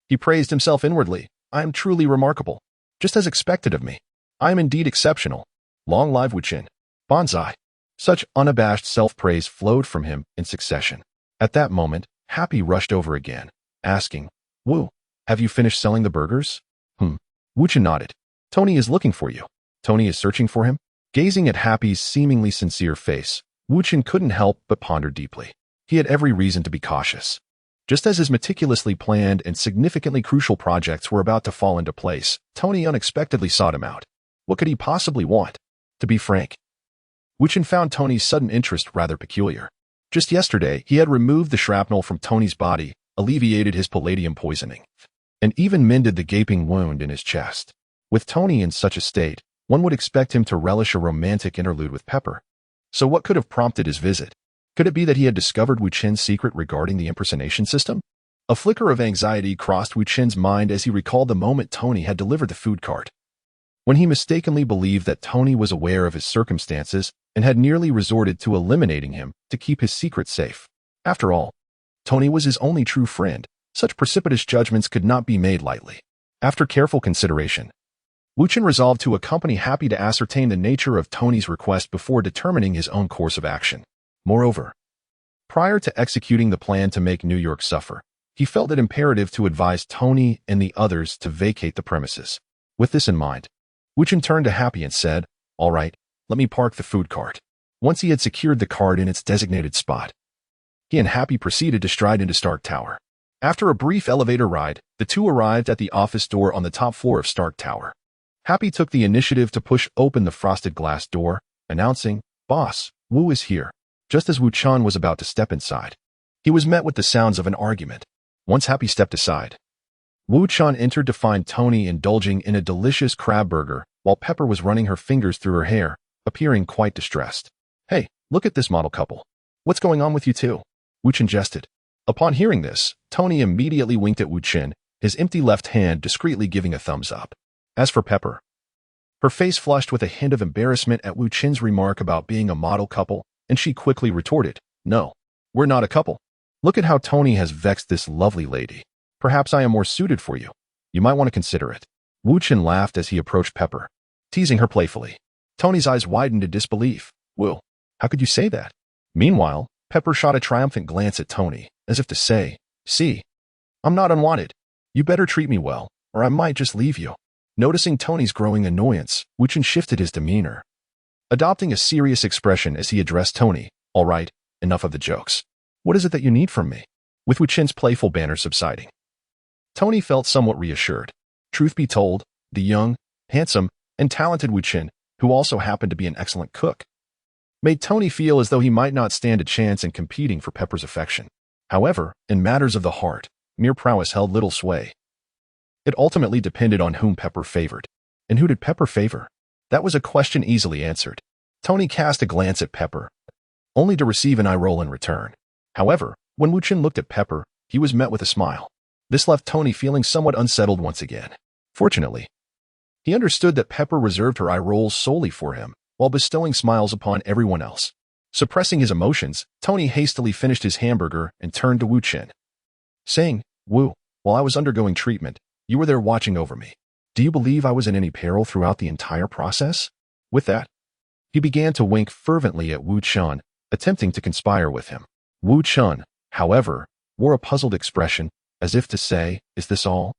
he praised himself inwardly. I am truly remarkable. Just as expected of me. I am indeed exceptional. Long live Wu Chen. Banzai. Such unabashed self-praise flowed from him in succession. At that moment, Happy rushed over again, asking, Wu, have you finished selling the burgers? Wu Chen nodded. Tony is looking for you. Tony is searching for him? Gazing at Happy's seemingly sincere face, Wu Chen couldn't help but ponder deeply. He had every reason to be cautious. Just as his meticulously planned and significantly crucial projects were about to fall into place, Tony unexpectedly sought him out. What could he possibly want? To be frank, Wu Chen found Tony's sudden interest rather peculiar. Just yesterday, he had removed the shrapnel from Tony's body, alleviated his palladium poisoning, and even mended the gaping wound in his chest. With Tony in such a state, one would expect him to relish a romantic interlude with Pepper. So what could have prompted his visit? Could it be that he had discovered Wu Chen's secret regarding the impersonation system? A flicker of anxiety crossed Wu Chen's mind as he recalled the moment Tony had delivered the food cart. When he mistakenly believed that Tony was aware of his circumstances and had nearly resorted to eliminating him to keep his secret safe. After all, Tony was his only true friend. Such precipitous judgments could not be made lightly. After careful consideration, Wu Chen resolved to accompany Happy to ascertain the nature of Tony's request before determining his own course of action. Moreover, prior to executing the plan to make New York suffer, he felt it imperative to advise Tony and the others to vacate the premises. With this in mind, Wu Chen turned to Happy and said, All right, let me park the food cart. Once he had secured the cart in its designated spot, he and Happy proceeded to stride into Stark Tower. After a brief elevator ride, the two arrived at the office door on the top floor of Stark Tower. Happy took the initiative to push open the frosted glass door, announcing, Boss, Wu is here. Just as Wu Chen was about to step inside, he was met with the sounds of an argument. Once Happy stepped aside, Wu Chen entered to find Tony indulging in a delicious crab burger while Pepper was running her fingers through her hair, appearing quite distressed. Hey, look at this model couple. What's going on with you two? Wu Chen jested. Upon hearing this, Tony immediately winked at Wu Chen, his empty left hand discreetly giving a thumbs up. As for Pepper, her face flushed with a hint of embarrassment at Wu Chen's remark about being a model couple, and she quickly retorted, "No, we're not a couple. Look at how Tony has vexed this lovely lady. Perhaps I am more suited for you. You might want to consider it." Wu Chen laughed as he approached Pepper, teasing her playfully. Tony's eyes widened in disbelief. "Wu, how could you say that?" Meanwhile, Pepper shot a triumphant glance at Tony, as if to say, "See, I'm not unwanted. You better treat me well, or I might just leave you." Noticing Tony's growing annoyance, Wu Chen shifted his demeanor, adopting a serious expression as he addressed Tony. "All right, enough of the jokes. What is it that you need from me?" With Wu Chen's playful banter subsiding, Tony felt somewhat reassured. Truth be told, the young, handsome, and talented Wu Chen, who also happened to be an excellent cook, made Tony feel as though he might not stand a chance in competing for Pepper's affection. However, in matters of the heart, mere prowess held little sway. It ultimately depended on whom Pepper favored. And who did Pepper favor? That was a question easily answered. Tony cast a glance at Pepper, only to receive an eye roll in return. However, when Wu Chen looked at Pepper, he was met with a smile. This left Tony feeling somewhat unsettled once again. Fortunately, he understood that Pepper reserved her eye rolls solely for him, while bestowing smiles upon everyone else. Suppressing his emotions, Tony hastily finished his hamburger and turned to Wu Chen, saying, "Wu, while I was undergoing treatment, you were there watching over me. Do you believe I was in any peril throughout the entire process?" With that, he began to wink fervently at Wu Chen, attempting to conspire with him. Wu Chen, however, wore a puzzled expression, as if to say, "Is this all?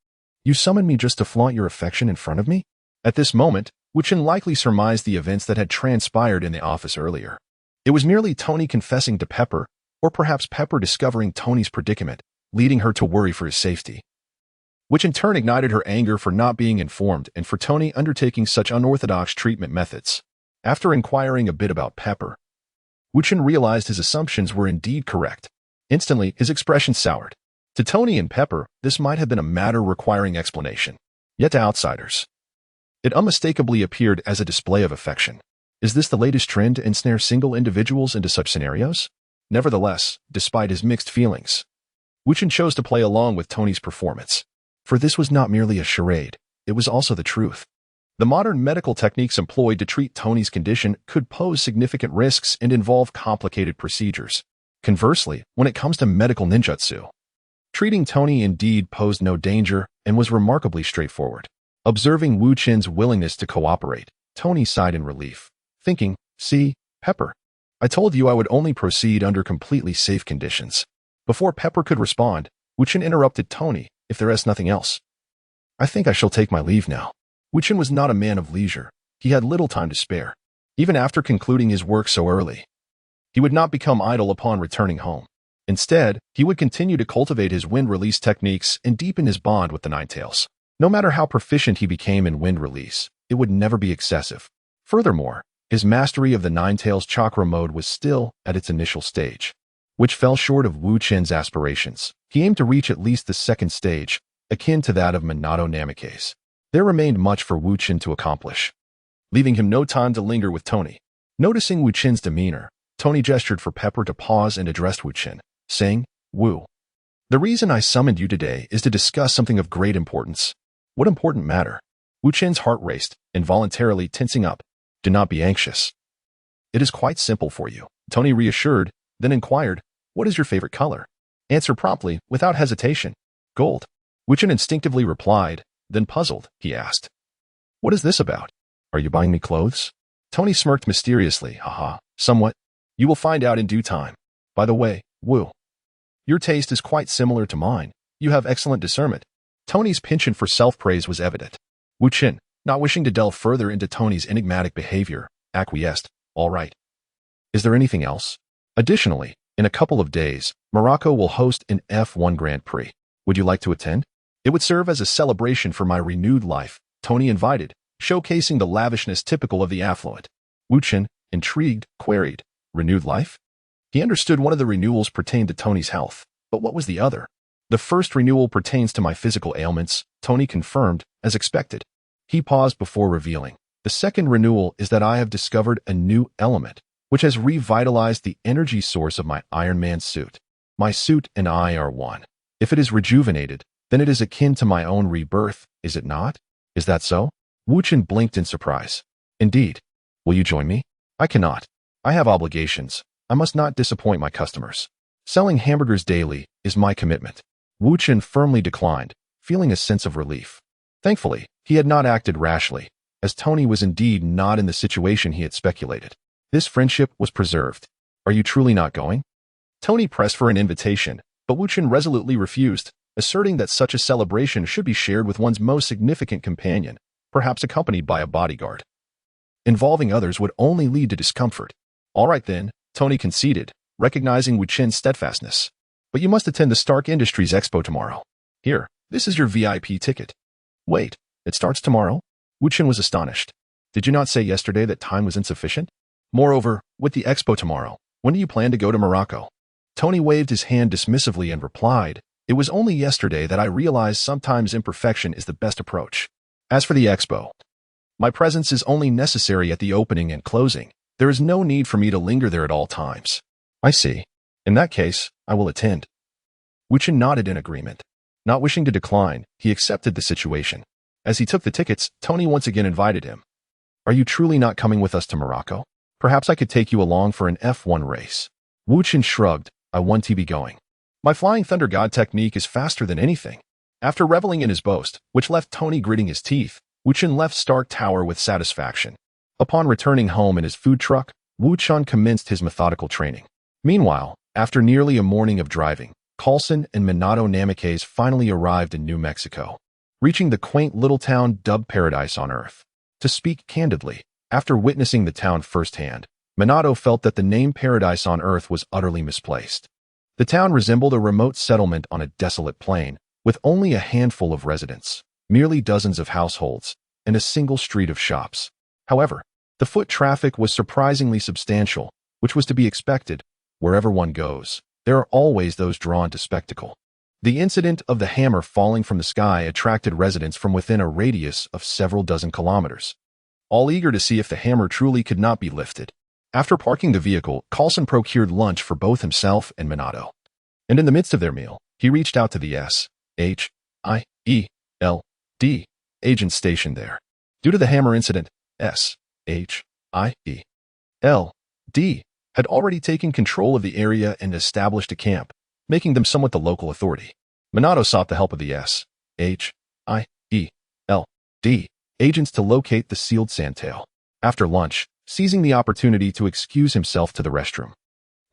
You summoned me just to flaunt your affection in front of me?" At this moment, Wu Chen likely surmised the events that had transpired in the office earlier. It was merely Tony confessing to Pepper, or perhaps Pepper discovering Tony's predicament, leading her to worry for his safety, which in turn ignited her anger for not being informed and for Tony undertaking such unorthodox treatment methods. After inquiring a bit about Pepper, Wu Chen realized his assumptions were indeed correct. Instantly, his expression soured. To Tony and Pepper, this might have been a matter requiring explanation. Yet to outsiders, it unmistakably appeared as a display of affection. Is this the latest trend to ensnare single individuals into such scenarios? Nevertheless, despite his mixed feelings, Wu Chen chose to play along with Tony's performance. For this was not merely a charade, it was also the truth. The modern medical techniques employed to treat Tony's condition could pose significant risks and involve complicated procedures. Conversely, when it comes to medical ninjutsu, treating Tony indeed posed no danger and was remarkably straightforward. Observing Wu Chen's willingness to cooperate, Tony sighed in relief, thinking, "See, Pepper, I told you I would only proceed under completely safe conditions." Before Pepper could respond, Wu Chen interrupted Tony, "If there is nothing else, I think I shall take my leave now." Wu Chen was not a man of leisure. He had little time to spare. Even after concluding his work so early, he would not become idle upon returning home. Instead, he would continue to cultivate his wind release techniques and deepen his bond with the Ninetales. No matter how proficient he became in wind release, it would never be excessive. Furthermore, his mastery of the Ninetales chakra mode was still at its initial stage, which fell short of Wu Chen's aspirations. He aimed to reach at least the second stage, akin to that of Minato Namikaze. There remained much for Wu Chen to accomplish, leaving him no time to linger with Tony. Noticing Wu Chen's demeanor, Tony gestured for Pepper to pause and addressed Wu Chen, saying, "Wu, the reason I summoned you today is to discuss something of great importance." "What important matter?" Wu Chen's heart raced, involuntarily tensing up. "Do not be anxious. It is quite simple for you," Tony reassured, then inquired, "What is your favorite color?" "Answer promptly, without hesitation." "Gold." Wu Chen instinctively replied, then puzzled, he asked, "What is this about? Are you buying me clothes?" Tony smirked mysteriously, "Haha, somewhat. You will find out in due time. By the way, Wu, your taste is quite similar to mine. You have excellent discernment." Tony's penchant for self-praise was evident. Wu Chen, not wishing to delve further into Tony's enigmatic behavior, acquiesced, "All right. Is there anything else?" Additionally, in a couple of days, Morocco will host an F1 Grand Prix. Would you like to attend? It would serve as a celebration for my renewed life, Tony invited, showcasing the lavishness typical of the affluent. Wu Chen, intrigued, queried, "Renewed life?" He understood one of the renewals pertained to Tony's health, but what was the other? "The first renewal pertains to my physical ailments," Tony confirmed, as expected. He paused before revealing. "The second renewal is that I have discovered a new element, which has revitalized the energy source of my Iron Man suit. My suit and I are one. If it is rejuvenated, then it is akin to my own rebirth, is it not? Is that so? Wu Chen blinked in surprise. Indeed. Will you join me? I cannot. I have obligations. I must not disappoint my customers. Selling hamburgers daily is my commitment. Wu Chen firmly declined, feeling a sense of relief. Thankfully, he had not acted rashly, as Tony was indeed not in the situation he had speculated. This friendship was preserved. Are you truly not going? Tony pressed for an invitation, but Wu Chen resolutely refused, asserting that such a celebration should be shared with one's most significant companion, perhaps accompanied by a bodyguard. Involving others would only lead to discomfort. All right then, Tony conceded, recognizing Wu Chen's steadfastness. But you must attend the Stark Industries Expo tomorrow. Here, this is your VIP ticket. Wait, it starts tomorrow? Wu Chen was astonished. Did you not say yesterday that time was insufficient? Moreover, with the expo tomorrow, when do you plan to go to Morocco? Tony waved his hand dismissively and replied, it was only yesterday that I realized sometimes imperfection is the best approach. As for the expo, my presence is only necessary at the opening and closing. There is no need for me to linger there at all times. I see. In that case, I will attend. Wu Chen nodded in agreement. Not wishing to decline, he accepted the situation. As he took the tickets, Tony once again invited him. Are you truly not coming with us to Morocco? Perhaps I could take you along for an F1 race. Wu Chen shrugged. I want to be going. My Flying Thunder God technique is faster than anything. After reveling in his boast, which left Tony gritting his teeth, Wu Chen left Stark Tower with satisfaction. Upon returning home in his food truck, Wu Chen commenced his methodical training. Meanwhile, after nearly a morning of driving, Coulson and Minato Namikaze finally arrived in New Mexico, reaching the quaint little town dubbed Paradise on Earth. To speak candidly, after witnessing the town firsthand, Minato felt that the name Paradise on Earth was utterly misplaced. The town resembled a remote settlement on a desolate plain, with only a handful of residents, merely dozens of households, and a single street of shops. However, the foot traffic was surprisingly substantial, which was to be expected. Wherever one goes, there are always those drawn to spectacle. The incident of the hammer falling from the sky attracted residents from within a radius of several dozen kilometers, all eager to see if the hammer truly could not be lifted. After parking the vehicle, Coulson procured lunch for both himself and Minato. And in the midst of their meal, he reached out to the S.H.I.E.L.D. agents stationed there. Due to the hammer incident, S.H.I.E.L.D. had already taken control of the area and established a camp, making them somewhat the local authority. Minato sought the help of the S.H.I.E.L.D. agents to locate the sealed Sandtail. After lunch, seizing the opportunity to excuse himself to the restroom,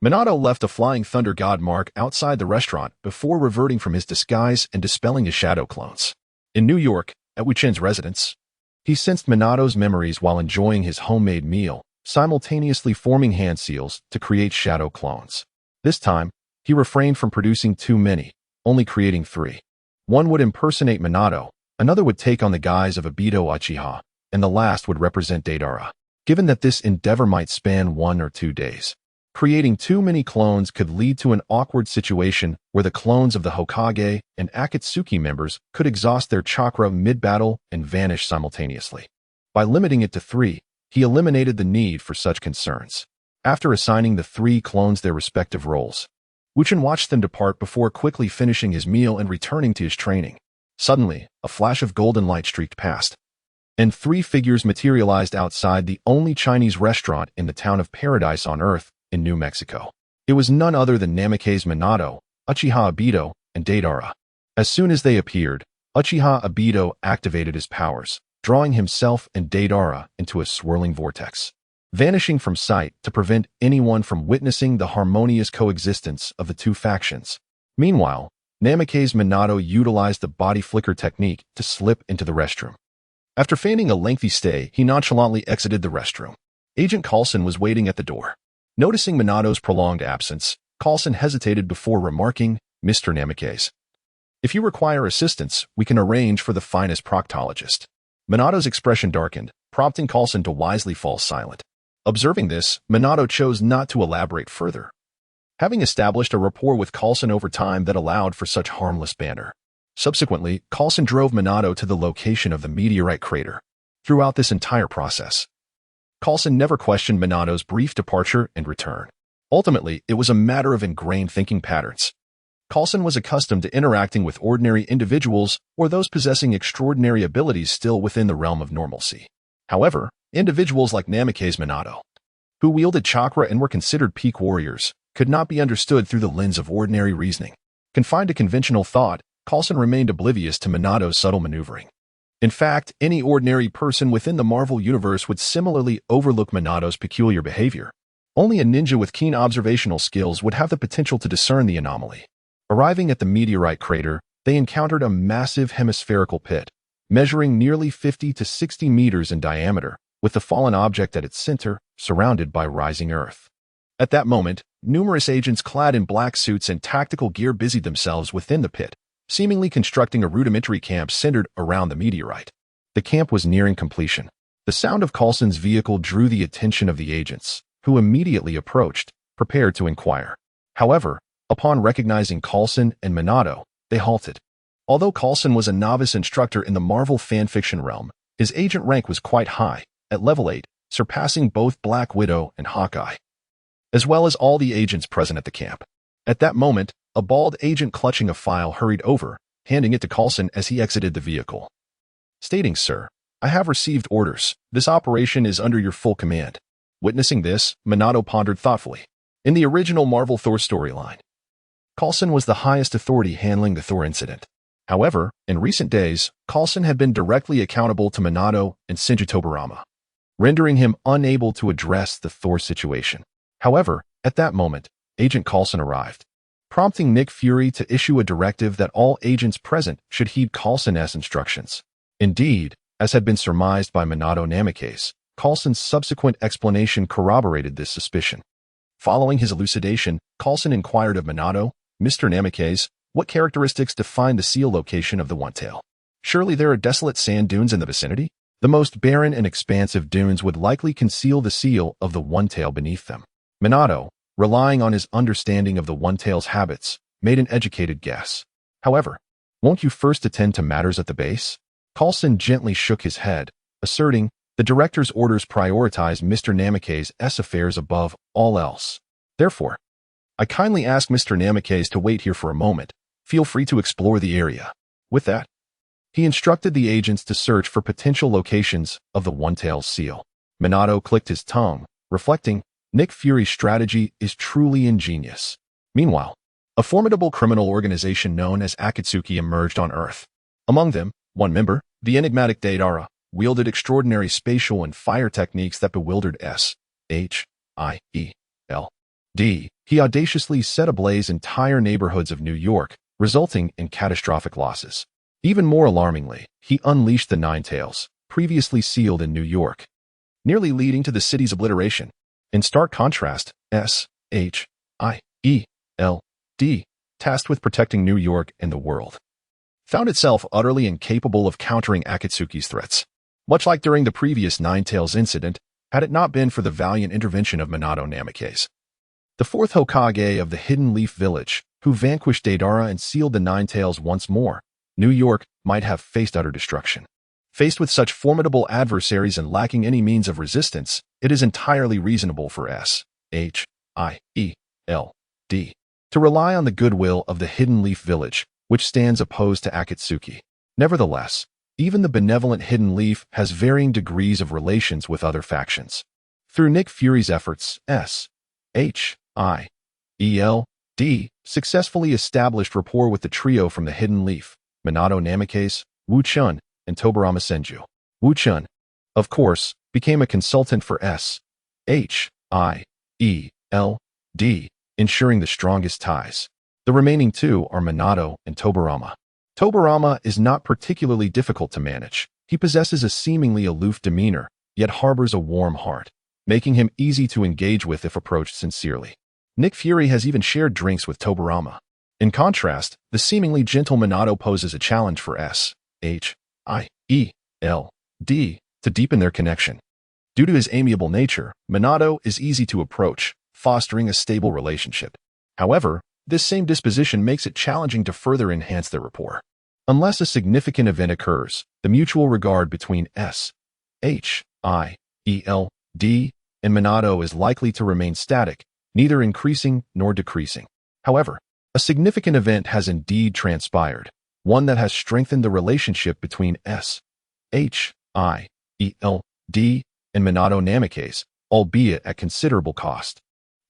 Minato left a Flying Thunder God mark outside the restaurant before reverting from his disguise and dispelling his shadow clones. In New York, at Wu Chen's residence, he sensed Minato's memories while enjoying his homemade meal, simultaneously forming hand seals to create shadow clones. This time, he refrained from producing too many, only creating 3. One would impersonate Minato, another would take on the guise of Obito Uchiha, and the last would represent Madara. Given that this endeavor might span 1 or 2 days, creating too many clones could lead to an awkward situation where the clones of the Hokage and Akatsuki members could exhaust their chakra mid-battle and vanish simultaneously. By limiting it to 3, he eliminated the need for such concerns. After assigning the 3 clones their respective roles, Wu Chen watched them depart before quickly finishing his meal and returning to his training. Suddenly, a flash of golden light streaked past, and 3 figures materialized outside the only Chinese restaurant in the town of Paradise on Earth in New Mexico. It was none other than Namikaze Minato, Uchiha Obito, and Madara. As soon as they appeared, Uchiha Obito activated his powers, drawing himself and Madara into a swirling vortex, vanishing from sight to prevent anyone from witnessing the harmonious coexistence of the 2 factions. Meanwhile, Namikaze Minato utilized the body flicker technique to slip into the restroom. After feigning a lengthy stay, he nonchalantly exited the restroom. Agent Coulson was waiting at the door. Noticing Minato's prolonged absence, Coulson hesitated before remarking, Mr. Namikaze, if you require assistance, we can arrange for the finest proctologist. Minato's expression darkened, prompting Coulson to wisely fall silent. Observing this, Minato chose not to elaborate further, having established a rapport with Coulson over time that allowed for such harmless banter. Subsequently, Coulson drove Minato to the location of the meteorite crater. Throughout this entire process, Coulson never questioned Minato's brief departure and return. Ultimately, it was a matter of ingrained thinking patterns. Coulson was accustomed to interacting with ordinary individuals or those possessing extraordinary abilities still within the realm of normalcy. However, individuals like Namikaze Minato, who wielded chakra and were considered peak warriors, could not be understood through the lens of ordinary reasoning. Confined to conventional thought, Coulson remained oblivious to Minato's subtle maneuvering. In fact, any ordinary person within the Marvel Universe would similarly overlook Minato's peculiar behavior. Only a ninja with keen observational skills would have the potential to discern the anomaly. Arriving at the meteorite crater, they encountered a massive hemispherical pit, measuring nearly 50 to 60 meters in diameter, with the fallen object at its center, surrounded by rising earth. At that moment, numerous agents clad in black suits and tactical gear busied themselves within the pit, seemingly constructing a rudimentary camp centered around the meteorite. The camp was nearing completion. The sound of Coulson's vehicle drew the attention of the agents, who immediately approached, prepared to inquire. However, upon recognizing Coulson and Minato, they halted. Although Coulson was a novice instructor in the Marvel fanfiction realm, his agent rank was quite high, at level 8, surpassing both Black Widow and Hawkeye, as well as all the agents present at the camp. At that moment, a bald agent clutching a file hurried over, handing it to Coulson as he exited the vehicle, stating, "Sir, I have received orders. This operation is under your full command." Witnessing this, Minato pondered thoughtfully. In the original Marvel Thor storyline, Coulson was the highest authority handling the Thor incident. However, in recent days, Coulson had been directly accountable to Minato and Shinji Tobarama, rendering him unable to address the Thor situation. However, at that moment, Agent Coulson arrived, prompting Nick Fury to issue a directive that all agents present should heed Coulson's instructions. Indeed, as had been surmised by Minato Namikaze, Coulson's subsequent explanation corroborated this suspicion. Following his elucidation, Coulson inquired of Minato, "Mr. Namikaze, what characteristics define the seal location of the One-Tail? Surely there are desolate sand dunes in the vicinity? The most barren and expansive dunes would likely conceal the seal of the One-Tail beneath them." Minato, relying on his understanding of the One-Tail's habits, made an educated guess. "However, won't you first attend to matters at the base?" Coulson gently shook his head, asserting, "The director's orders prioritize Mr. Namikaze's affairs above all else. Therefore, I kindly ask Mr. Namikaze to wait here for a moment. Feel free to explore the area." With that, he instructed the agents to search for potential locations of the One-Tail's seal. Minato clicked his tongue, reflecting, Nick Fury's strategy is truly ingenious. Meanwhile, a formidable criminal organization known as Akatsuki emerged on Earth. Among them, one member, the enigmatic Madara, wielded extraordinary spatial and fire techniques that bewildered S.H.I.E.L.D. He audaciously set ablaze entire neighborhoods of New York, resulting in catastrophic losses. Even more alarmingly, he unleashed the Nine Tails, previously sealed in New York, nearly leading to the city's obliteration. In stark contrast, S.H.I.E.L.D., tasked with protecting New York and the world, found itself utterly incapable of countering Akatsuki's threats. Much like during the previous Nine Tails incident, had it not been for the valiant intervention of Minato Namikaze, the fourth Hokage of the Hidden Leaf Village, who vanquished Madara and sealed the Nine Tails once more, New York might have faced utter destruction. Faced with such formidable adversaries and lacking any means of resistance, it is entirely reasonable for S.H.I.E.L.D. to rely on the goodwill of the Hidden Leaf Village, which stands opposed to Akatsuki. Nevertheless, even the benevolent Hidden Leaf has varying degrees of relations with other factions. Through Nick Fury's efforts, S.H.I.E.L.D. successfully established rapport with the trio from the Hidden Leaf, Minato Namikaze, Wu Chen, and Tobarama Senju. Wu Chen, of course, became a consultant for S.H.I.E.L.D., ensuring the strongest ties. The remaining two are Minato and Tobarama. Tobarama is not particularly difficult to manage. He possesses a seemingly aloof demeanor, yet harbors a warm heart, making him easy to engage with if approached sincerely. Nick Fury has even shared drinks with Tobarama. In contrast, the seemingly gentle Minato poses a challenge for S.H.I.E.L.D. to deepen their connection. Due to his amiable nature, Minato is easy to approach, fostering a stable relationship. However, this same disposition makes it challenging to further enhance their rapport. Unless a significant event occurs, the mutual regard between S.H.I.E.L.D. and Minato is likely to remain static, neither increasing nor decreasing. However, a significant event has indeed transpired, one that has strengthened the relationship between S.H.I.E.L.D and Minato Namikaze, albeit at considerable cost.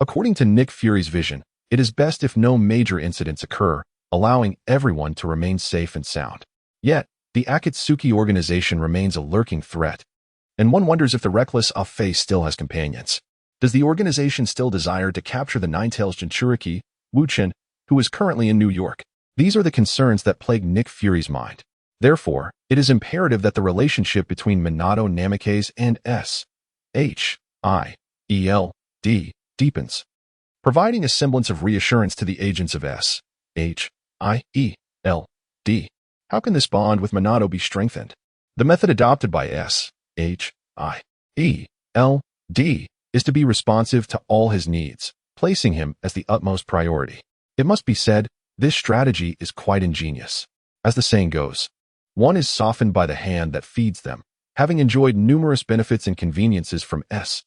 According to Nick Fury's vision, it is best if no major incidents occur, allowing everyone to remain safe and sound. Yet, the Akatsuki organization remains a lurking threat, and one wonders if the reckless S.H.I.E.L.D still has companions. Does the organization still desire to capture the Nine-Tails Jinchuriki, Wu Chen, who is currently in New York? These are the concerns that plague Nick Fury's mind. Therefore, it is imperative that the relationship between Minato Namikaze and S.H.I.E.L.D deepens, providing a semblance of reassurance to the agents of S.H.I.E.L.D. How can this bond with Minato be strengthened? The method adopted by S.H.I.E.L.D. is to be responsive to all his needs, placing him as the utmost priority. It must be said, this strategy is quite ingenious. As the saying goes, one is softened by the hand that feeds them, having enjoyed numerous benefits and conveniences from S.H.I.E.L.D.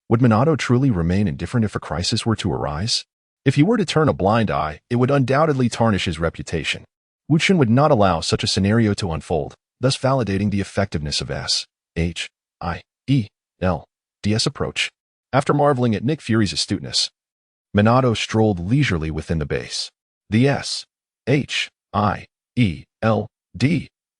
Would Minato truly remain indifferent if a crisis were to arise? If he were to turn a blind eye, it would undoubtedly tarnish his reputation. Wu Chen would not allow such a scenario to unfold, thus validating the effectiveness of S.H.I.E.L.D.'s approach. After marveling at Nick Fury's astuteness, Minato strolled leisurely within the base. The S.H.I.E.L.D.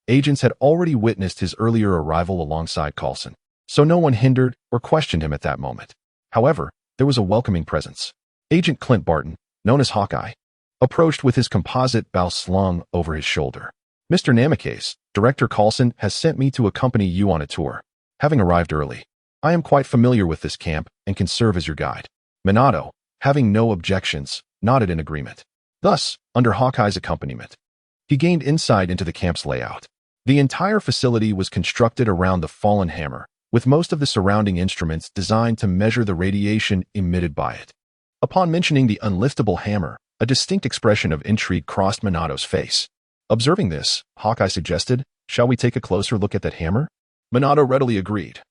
agents had already witnessed his earlier arrival alongside Coulson, so no one hindered or questioned him at that moment. However, there was a welcoming presence. Agent Clint Barton, known as Hawkeye, approached with his composite bow slung over his shoulder. Mr. Namikaze, Director Coulson has sent me to accompany you on a tour. Having arrived early, I am quite familiar with this camp and can serve as your guide. Minato, having no objections, nodded in agreement. Thus, under Hawkeye's accompaniment, he gained insight into the camp's layout. The entire facility was constructed around the fallen hammer, with most of the surrounding instruments designed to measure the radiation emitted by it. Upon mentioning the unliftable hammer, a distinct expression of intrigue crossed Minato's face. Observing this, Hawkeye suggested, "Shall we take a closer look at that hammer?" Minato readily agreed.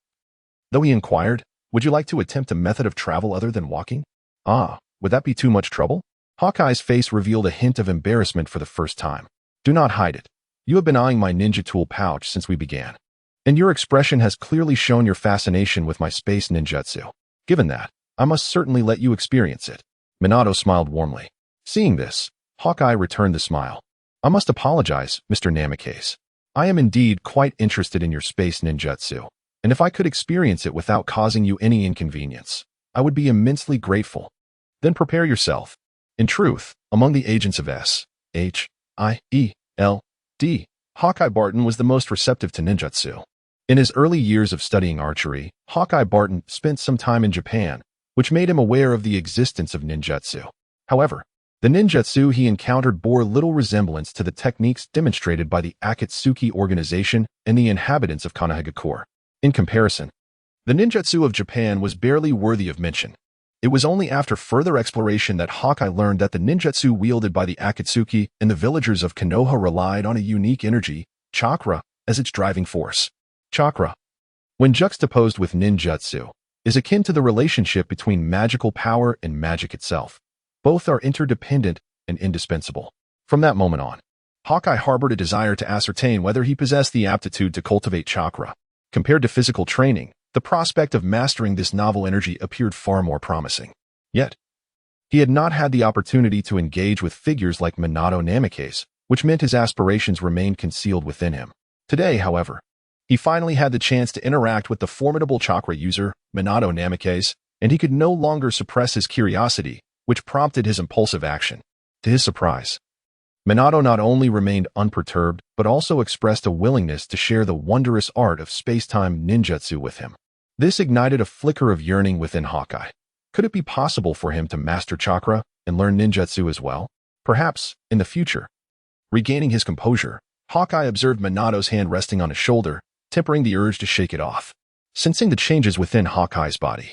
Though he inquired, "Would you like to attempt a method of travel other than walking?" Would that be too much trouble?" Hawkeye's face revealed a hint of embarrassment for the first time. "Do not hide it. You have been eyeing my ninja tool pouch since we began, and your expression has clearly shown your fascination with my space ninjutsu. Given that, I must certainly let you experience it." Minato smiled warmly. Seeing this, Hawkeye returned the smile. "I must apologize, Mr. Namikaze. I am indeed quite interested in your space ninjutsu, and if I could experience it without causing you any inconvenience, I would be immensely grateful." "Then prepare yourself." In truth, among the agents of S.H.I.E.L.D., Hawkeye Barton was the most receptive to ninjutsu. In his early years of studying archery, Hawkeye Barton spent some time in Japan, which made him aware of the existence of ninjutsu. However, the ninjutsu he encountered bore little resemblance to the techniques demonstrated by the Akatsuki organization and the inhabitants of Konohagakure. In comparison, the ninjutsu of Japan was barely worthy of mention. It was only after further exploration that Hawkeye learned that the ninjutsu wielded by the Akatsuki and the villagers of Konoha relied on a unique energy, chakra, as its driving force. Chakra, when juxtaposed with ninjutsu, is akin to the relationship between magical power and magic itself. Both are interdependent and indispensable. From that moment on, Hawkeye harbored a desire to ascertain whether he possessed the aptitude to cultivate chakra. Compared to physical training, the prospect of mastering this novel energy appeared far more promising. Yet, he had not had the opportunity to engage with figures like Minato Namikaze, which meant his aspirations remained concealed within him. Today, however, he finally had the chance to interact with the formidable chakra user, Minato Namikaze, and he could no longer suppress his curiosity, which prompted his impulsive action. To his surprise, Minato not only remained unperturbed, but also expressed a willingness to share the wondrous art of space-time ninjutsu with him. This ignited a flicker of yearning within Hawkeye. Could it be possible for him to master chakra and learn ninjutsu as well? Perhaps, in the future. Regaining his composure, Hawkeye observed Minato's hand resting on his shoulder, tempering the urge to shake it off. Sensing the changes within Hawkeye's body,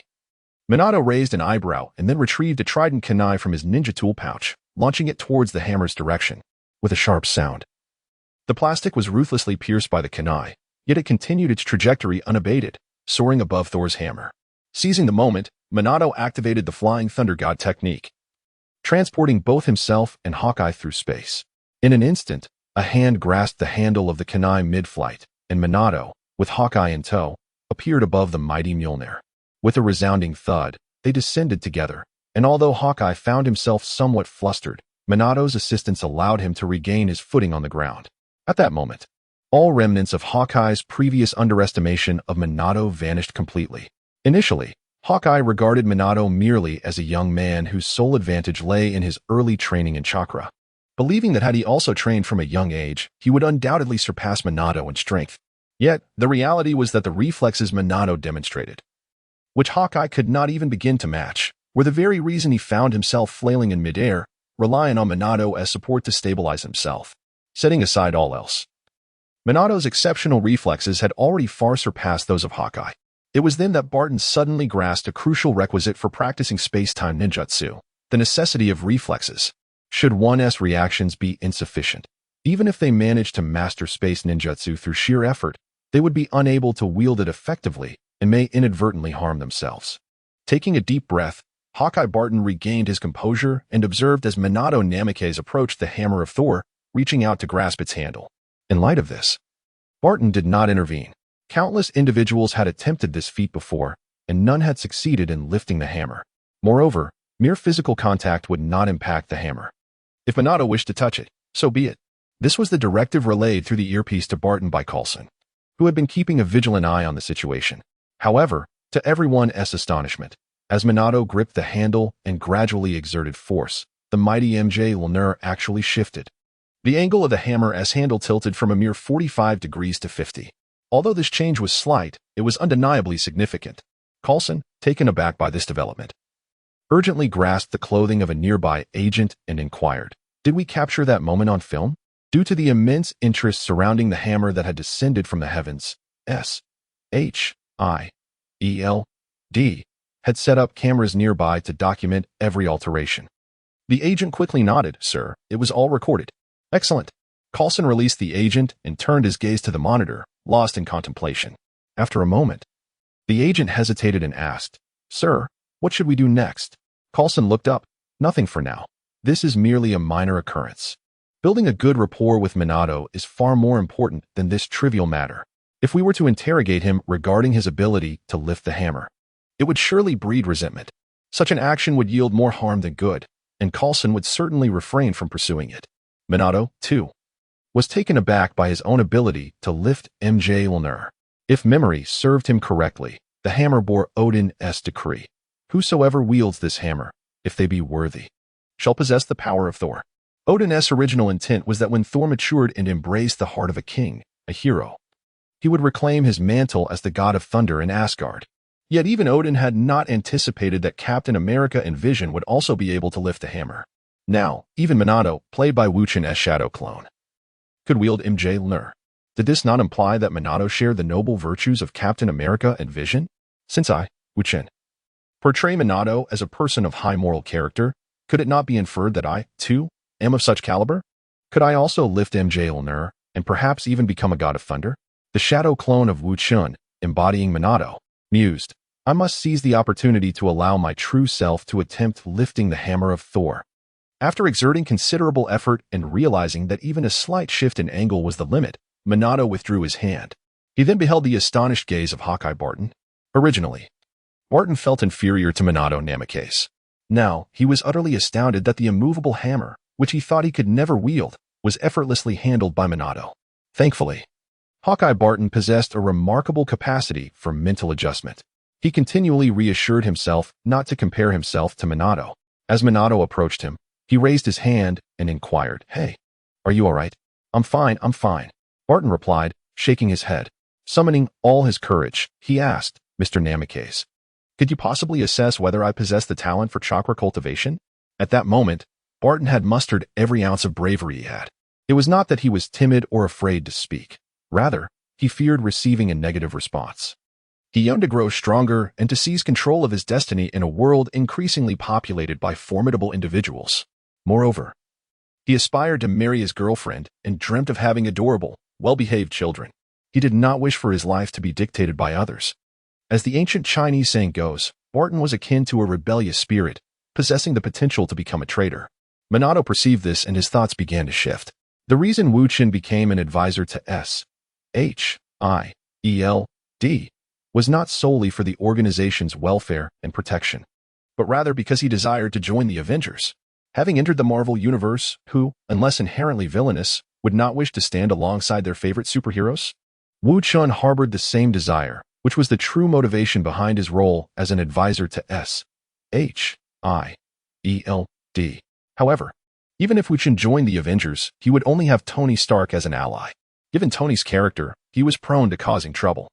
Minato raised an eyebrow and then retrieved a trident kunai from his ninja tool pouch, launching it towards the hammer's direction. With a sharp sound, the plastic was ruthlessly pierced by the kunai, yet it continued its trajectory unabated, soaring above Thor's hammer. Seizing the moment, Minato activated the Flying Thunder God technique, transporting both himself and Hawkeye through space. In an instant, a hand grasped the handle of the kunai mid-flight, and Minato, with Hawkeye in tow, appeared above the mighty Mjolnir. With a resounding thud, they descended together, and although Hawkeye found himself somewhat flustered, Minato's assistance allowed him to regain his footing on the ground. At that moment, all remnants of Hawkeye's previous underestimation of Minato vanished completely. Initially, Hawkeye regarded Minato merely as a young man whose sole advantage lay in his early training in chakra, believing that had he also trained from a young age, he would undoubtedly surpass Minato in strength. Yet, the reality was that the reflexes Minato demonstrated, which Hawkeye could not even begin to match, were the very reason he found himself flailing in midair, relying on Minato as support to stabilize himself. Setting aside all else, Minato's exceptional reflexes had already far surpassed those of Hawkeye. It was then that Barton suddenly grasped a crucial requisite for practicing space-time ninjutsu, the necessity of reflexes. Should one's reactions be insufficient, even if they managed to master space ninjutsu through sheer effort, they would be unable to wield it effectively and may inadvertently harm themselves. Taking a deep breath, Hawkeye Barton regained his composure and observed as Minato Namikaze approached the hammer of Thor, reaching out to grasp its handle. In light of this, Barton did not intervene. Countless individuals had attempted this feat before, and none had succeeded in lifting the hammer. Moreover, mere physical contact would not impact the hammer. If Minato wished to touch it, so be it. This was the directive relayed through the earpiece to Barton by Coulson, who had been keeping a vigilant eye on the situation. However, to everyone's astonishment, as Minato gripped the handle and gradually exerted force, the mighty Mjolnir actually shifted. The angle of the hammer's handle tilted from a mere 45 degrees to 50. Although this change was slight, it was undeniably significant. Coulson, taken aback by this development, urgently grasped the clothing of a nearby agent and inquired, "Did we capture that moment on film?" Due to the immense interest surrounding the hammer that had descended from the heavens, S.H.I.E.L.D. had set up cameras nearby to document every alteration. The agent quickly nodded, "Sir, it was all recorded." "Excellent." Coulson released the agent and turned his gaze to the monitor, lost in contemplation. After a moment, the agent hesitated and asked, "Sir, what should we do next?" Coulson looked up. "Nothing for now. This is merely a minor occurrence. Building a good rapport with Minato is far more important than this trivial matter. If we were to interrogate him regarding his ability to lift the hammer, it would surely breed resentment. Such an action would yield more harm than good, and Coulson would certainly refrain from pursuing it." Minato, too, was taken aback by his own ability to lift Mjolnir. If memory served him correctly, the hammer bore Odin's decree. Whosoever wields this hammer, if they be worthy, shall possess the power of Thor. Odin's original intent was that when Thor matured and embraced the heart of a king, a hero, he would reclaim his mantle as the god of thunder in Asgard. Yet even Odin had not anticipated that Captain America and Vision would also be able to lift the hammer. Now, even Minato, played by Wu Chen's shadow clone, could wield Mjolnir. Did this not imply that Minato shared the noble virtues of Captain America and Vision? Since I, Wu Chen, portray Minato as a person of high moral character, could it not be inferred that I, too, am of such caliber? Could I also lift Mjolnir and perhaps even become a god of thunder? The shadow clone of Wu Chen, embodying Minato, mused, "I must seize the opportunity to allow my true self to attempt lifting the hammer of Thor." After exerting considerable effort and realizing that even a slight shift in angle was the limit, Minato withdrew his hand. He then beheld the astonished gaze of Hawkeye Barton. Originally, Barton felt inferior to Minato Namikaze. Now, he was utterly astounded that the immovable hammer, which he thought he could never wield, was effortlessly handled by Minato. Thankfully, Hawkeye Barton possessed a remarkable capacity for mental adjustment. He continually reassured himself not to compare himself to Minato. As Minato approached him, he raised his hand and inquired, "Hey, are you all right?" I'm fine. Barton replied, shaking his head. Summoning all his courage, he asked, "Mr. Namikaze, could you possibly assess whether I possess the talent for chakra cultivation?" At that moment, Barton had mustered every ounce of bravery he had. It was not that he was timid or afraid to speak. Rather, he feared receiving a negative response. He yearned to grow stronger and to seize control of his destiny in a world increasingly populated by formidable individuals. Moreover, he aspired to marry his girlfriend and dreamt of having adorable, well-behaved children. He did not wish for his life to be dictated by others. As the ancient Chinese saying goes, Barton was akin to a rebellious spirit, possessing the potential to become a traitor. Minato perceived this and his thoughts began to shift. The reason Wu Chen became an advisor to S.H.I.E.L.D. was not solely for the organization's welfare and protection, but rather because he desired to join the Avengers. Having entered the Marvel Universe, who, unless inherently villainous, would not wish to stand alongside their favorite superheroes? Wu Chen harbored the same desire, which was the true motivation behind his role as an advisor to S.H.I.E.L.D. However, even if Wu Chen joined the Avengers, he would only have Tony Stark as an ally. Given Tony's character, he was prone to causing trouble.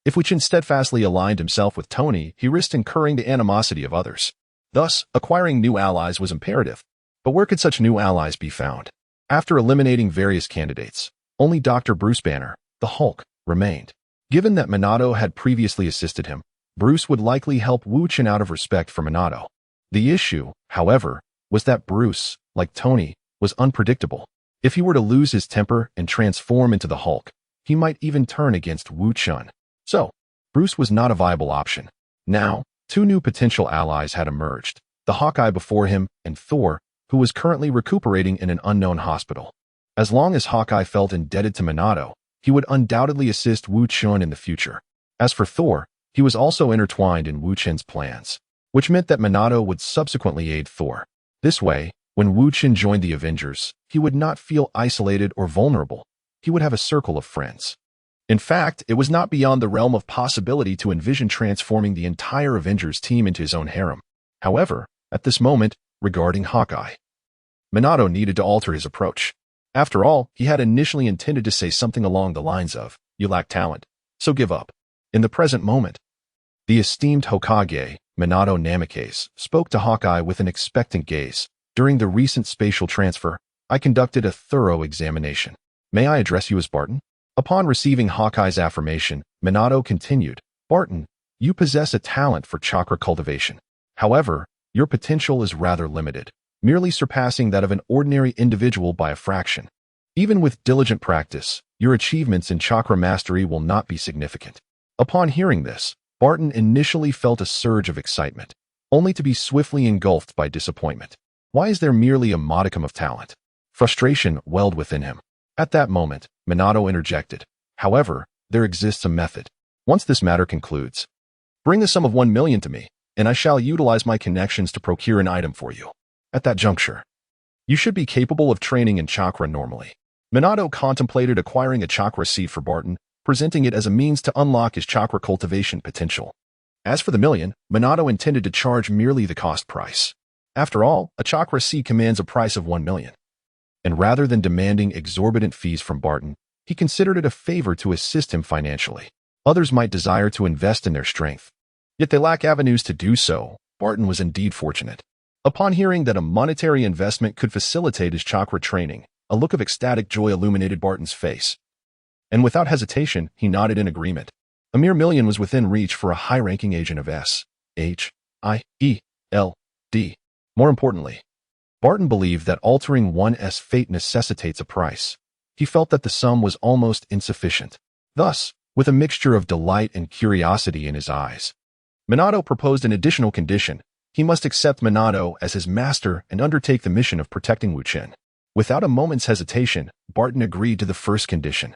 If Wu Chen steadfastly aligned himself with Tony, he risked incurring the animosity of others. Thus, acquiring new allies was imperative. But where could such new allies be found? After eliminating various candidates, only Dr. Bruce Banner, the Hulk, remained. Given that Minato had previously assisted him, Bruce would likely help Wu Chen out of respect for Minato. The issue, however, was that Bruce, like Tony, was unpredictable. If he were to lose his temper and transform into the Hulk, he might even turn against Wu Chen. So, Bruce was not a viable option. Now, two new potential allies had emerged, the Hawkeye before him and Thor, who was currently recuperating in an unknown hospital. As long as Hawkeye felt indebted to Minato, he would undoubtedly assist Wu Chen in the future. As for Thor, he was also intertwined in Wu Chen's plans, which meant that Minato would subsequently aid Thor. This way, when Wu Chen joined the Avengers, he would not feel isolated or vulnerable. He would have a circle of friends. In fact, it was not beyond the realm of possibility to envision transforming the entire Avengers team into his own harem. However, at this moment, regarding Hawkeye, Minato needed to alter his approach. After all, he had initially intended to say something along the lines of, "You lack talent, so give up." In the present moment, the esteemed Hokage, Minato Namikaze, spoke to Hawkeye with an expectant gaze. "During the recent spatial transfer, I conducted a thorough examination. May I address you as Barton?" Upon receiving Hawkeye's affirmation, Minato continued, "Barton, you possess a talent for chakra cultivation. However, your potential is rather limited, merely surpassing that of an ordinary individual by a fraction. Even with diligent practice, your achievements in chakra mastery will not be significant." Upon hearing this, Barton initially felt a surge of excitement, only to be swiftly engulfed by disappointment. Why is there merely a modicum of talent? Frustration welled within him. At that moment, Minato interjected, "However, there exists a method. Once this matter concludes, bring the sum of 1 million to me, and I shall utilize my connections to procure an item for you. At that juncture, you should be capable of training in chakra normally." Minato contemplated acquiring a chakra seed for Barton, presenting it as a means to unlock his chakra cultivation potential. As for the million, Minato intended to charge merely the cost price. After all, a chakra seed commands a price of 1 million. And rather than demanding exorbitant fees from Barton, he considered it a favor to assist him financially. Others might desire to invest in their strength, yet they lack avenues to do so. Barton was indeed fortunate. Upon hearing that a monetary investment could facilitate his chakra training, a look of ecstatic joy illuminated Barton's face. And without hesitation, he nodded in agreement. A mere million was within reach for a high-ranking agent of S.H.I.E.L.D. More importantly, Barton believed that altering one's fate necessitates a price. He felt that the sum was almost insufficient. Thus, with a mixture of delight and curiosity in his eyes, Minato proposed an additional condition. He must accept Minato as his master and undertake the mission of protecting Wu Chen. Without a moment's hesitation, Barton agreed to the first condition,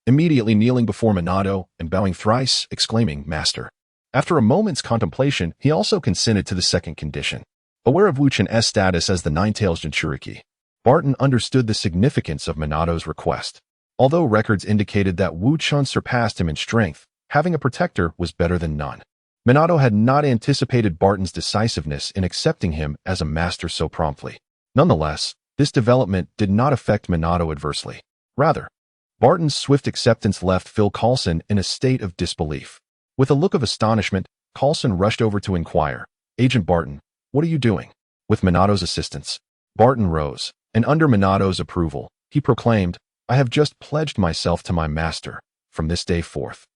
immediately kneeling before Minato and bowing thrice, exclaiming, "Master." After a moment's contemplation, he also consented to the second condition. Aware of Wu Chen's status as the Nine-Tails Jinchuriki, Barton understood the significance of Minato's request. Although records indicated that Wu Chen surpassed him in strength, having a protector was better than none. Minato had not anticipated Barton's decisiveness in accepting him as a master so promptly. Nonetheless, this development did not affect Minato adversely. Rather, Barton's swift acceptance left Phil Coulson in a state of disbelief. With a look of astonishment, Coulson rushed over to inquire, "Agent Barton, what are you doing?" With Minato's assistance, Barton rose, and under Minato's approval, he proclaimed, "I have just pledged myself to my master. From this day forth,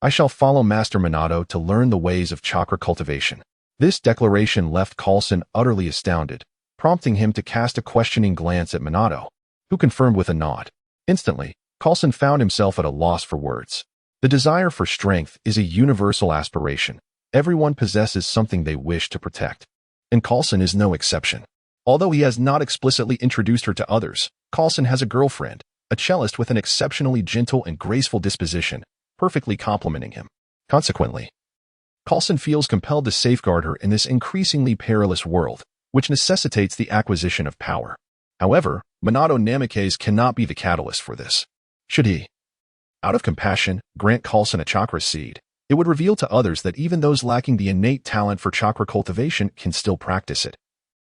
I shall follow Master Minato to learn the ways of chakra cultivation." This declaration left Coulson utterly astounded, prompting him to cast a questioning glance at Minato, who confirmed with a nod. Instantly, Coulson found himself at a loss for words. The desire for strength is a universal aspiration. Everyone possesses something they wish to protect. And Coulson is no exception. Although he has not explicitly introduced her to others, Coulson has a girlfriend, a cellist with an exceptionally gentle and graceful disposition, perfectly complementing him. Consequently, Coulson feels compelled to safeguard her in this increasingly perilous world, which necessitates the acquisition of power. However, Minato Namikaze cannot be the catalyst for this. Should he, out of compassion, grant Coulson a chakra seed, it would reveal to others that even those lacking the innate talent for chakra cultivation can still practice it,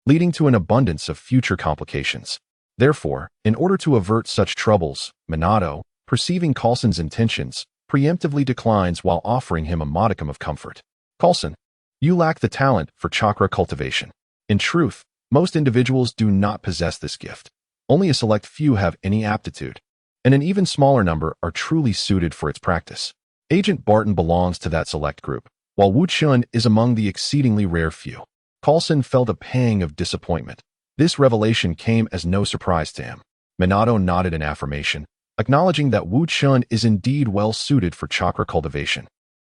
leading to an abundance of future complications. Therefore, in order to avert such troubles, Minato, perceiving Coulson's intentions, preemptively declines while offering him a modicum of comfort. Coulson, you lack the talent for chakra cultivation. In truth, most individuals do not possess this gift. Only a select few have any aptitude, and an even smaller number are truly suited for its practice. Agent Barton belongs to that select group, while Wu Chen is among the exceedingly rare few. Coulson felt a pang of disappointment. This revelation came as no surprise to him. Minato nodded in affirmation, acknowledging that Wu Chen is indeed well suited for chakra cultivation,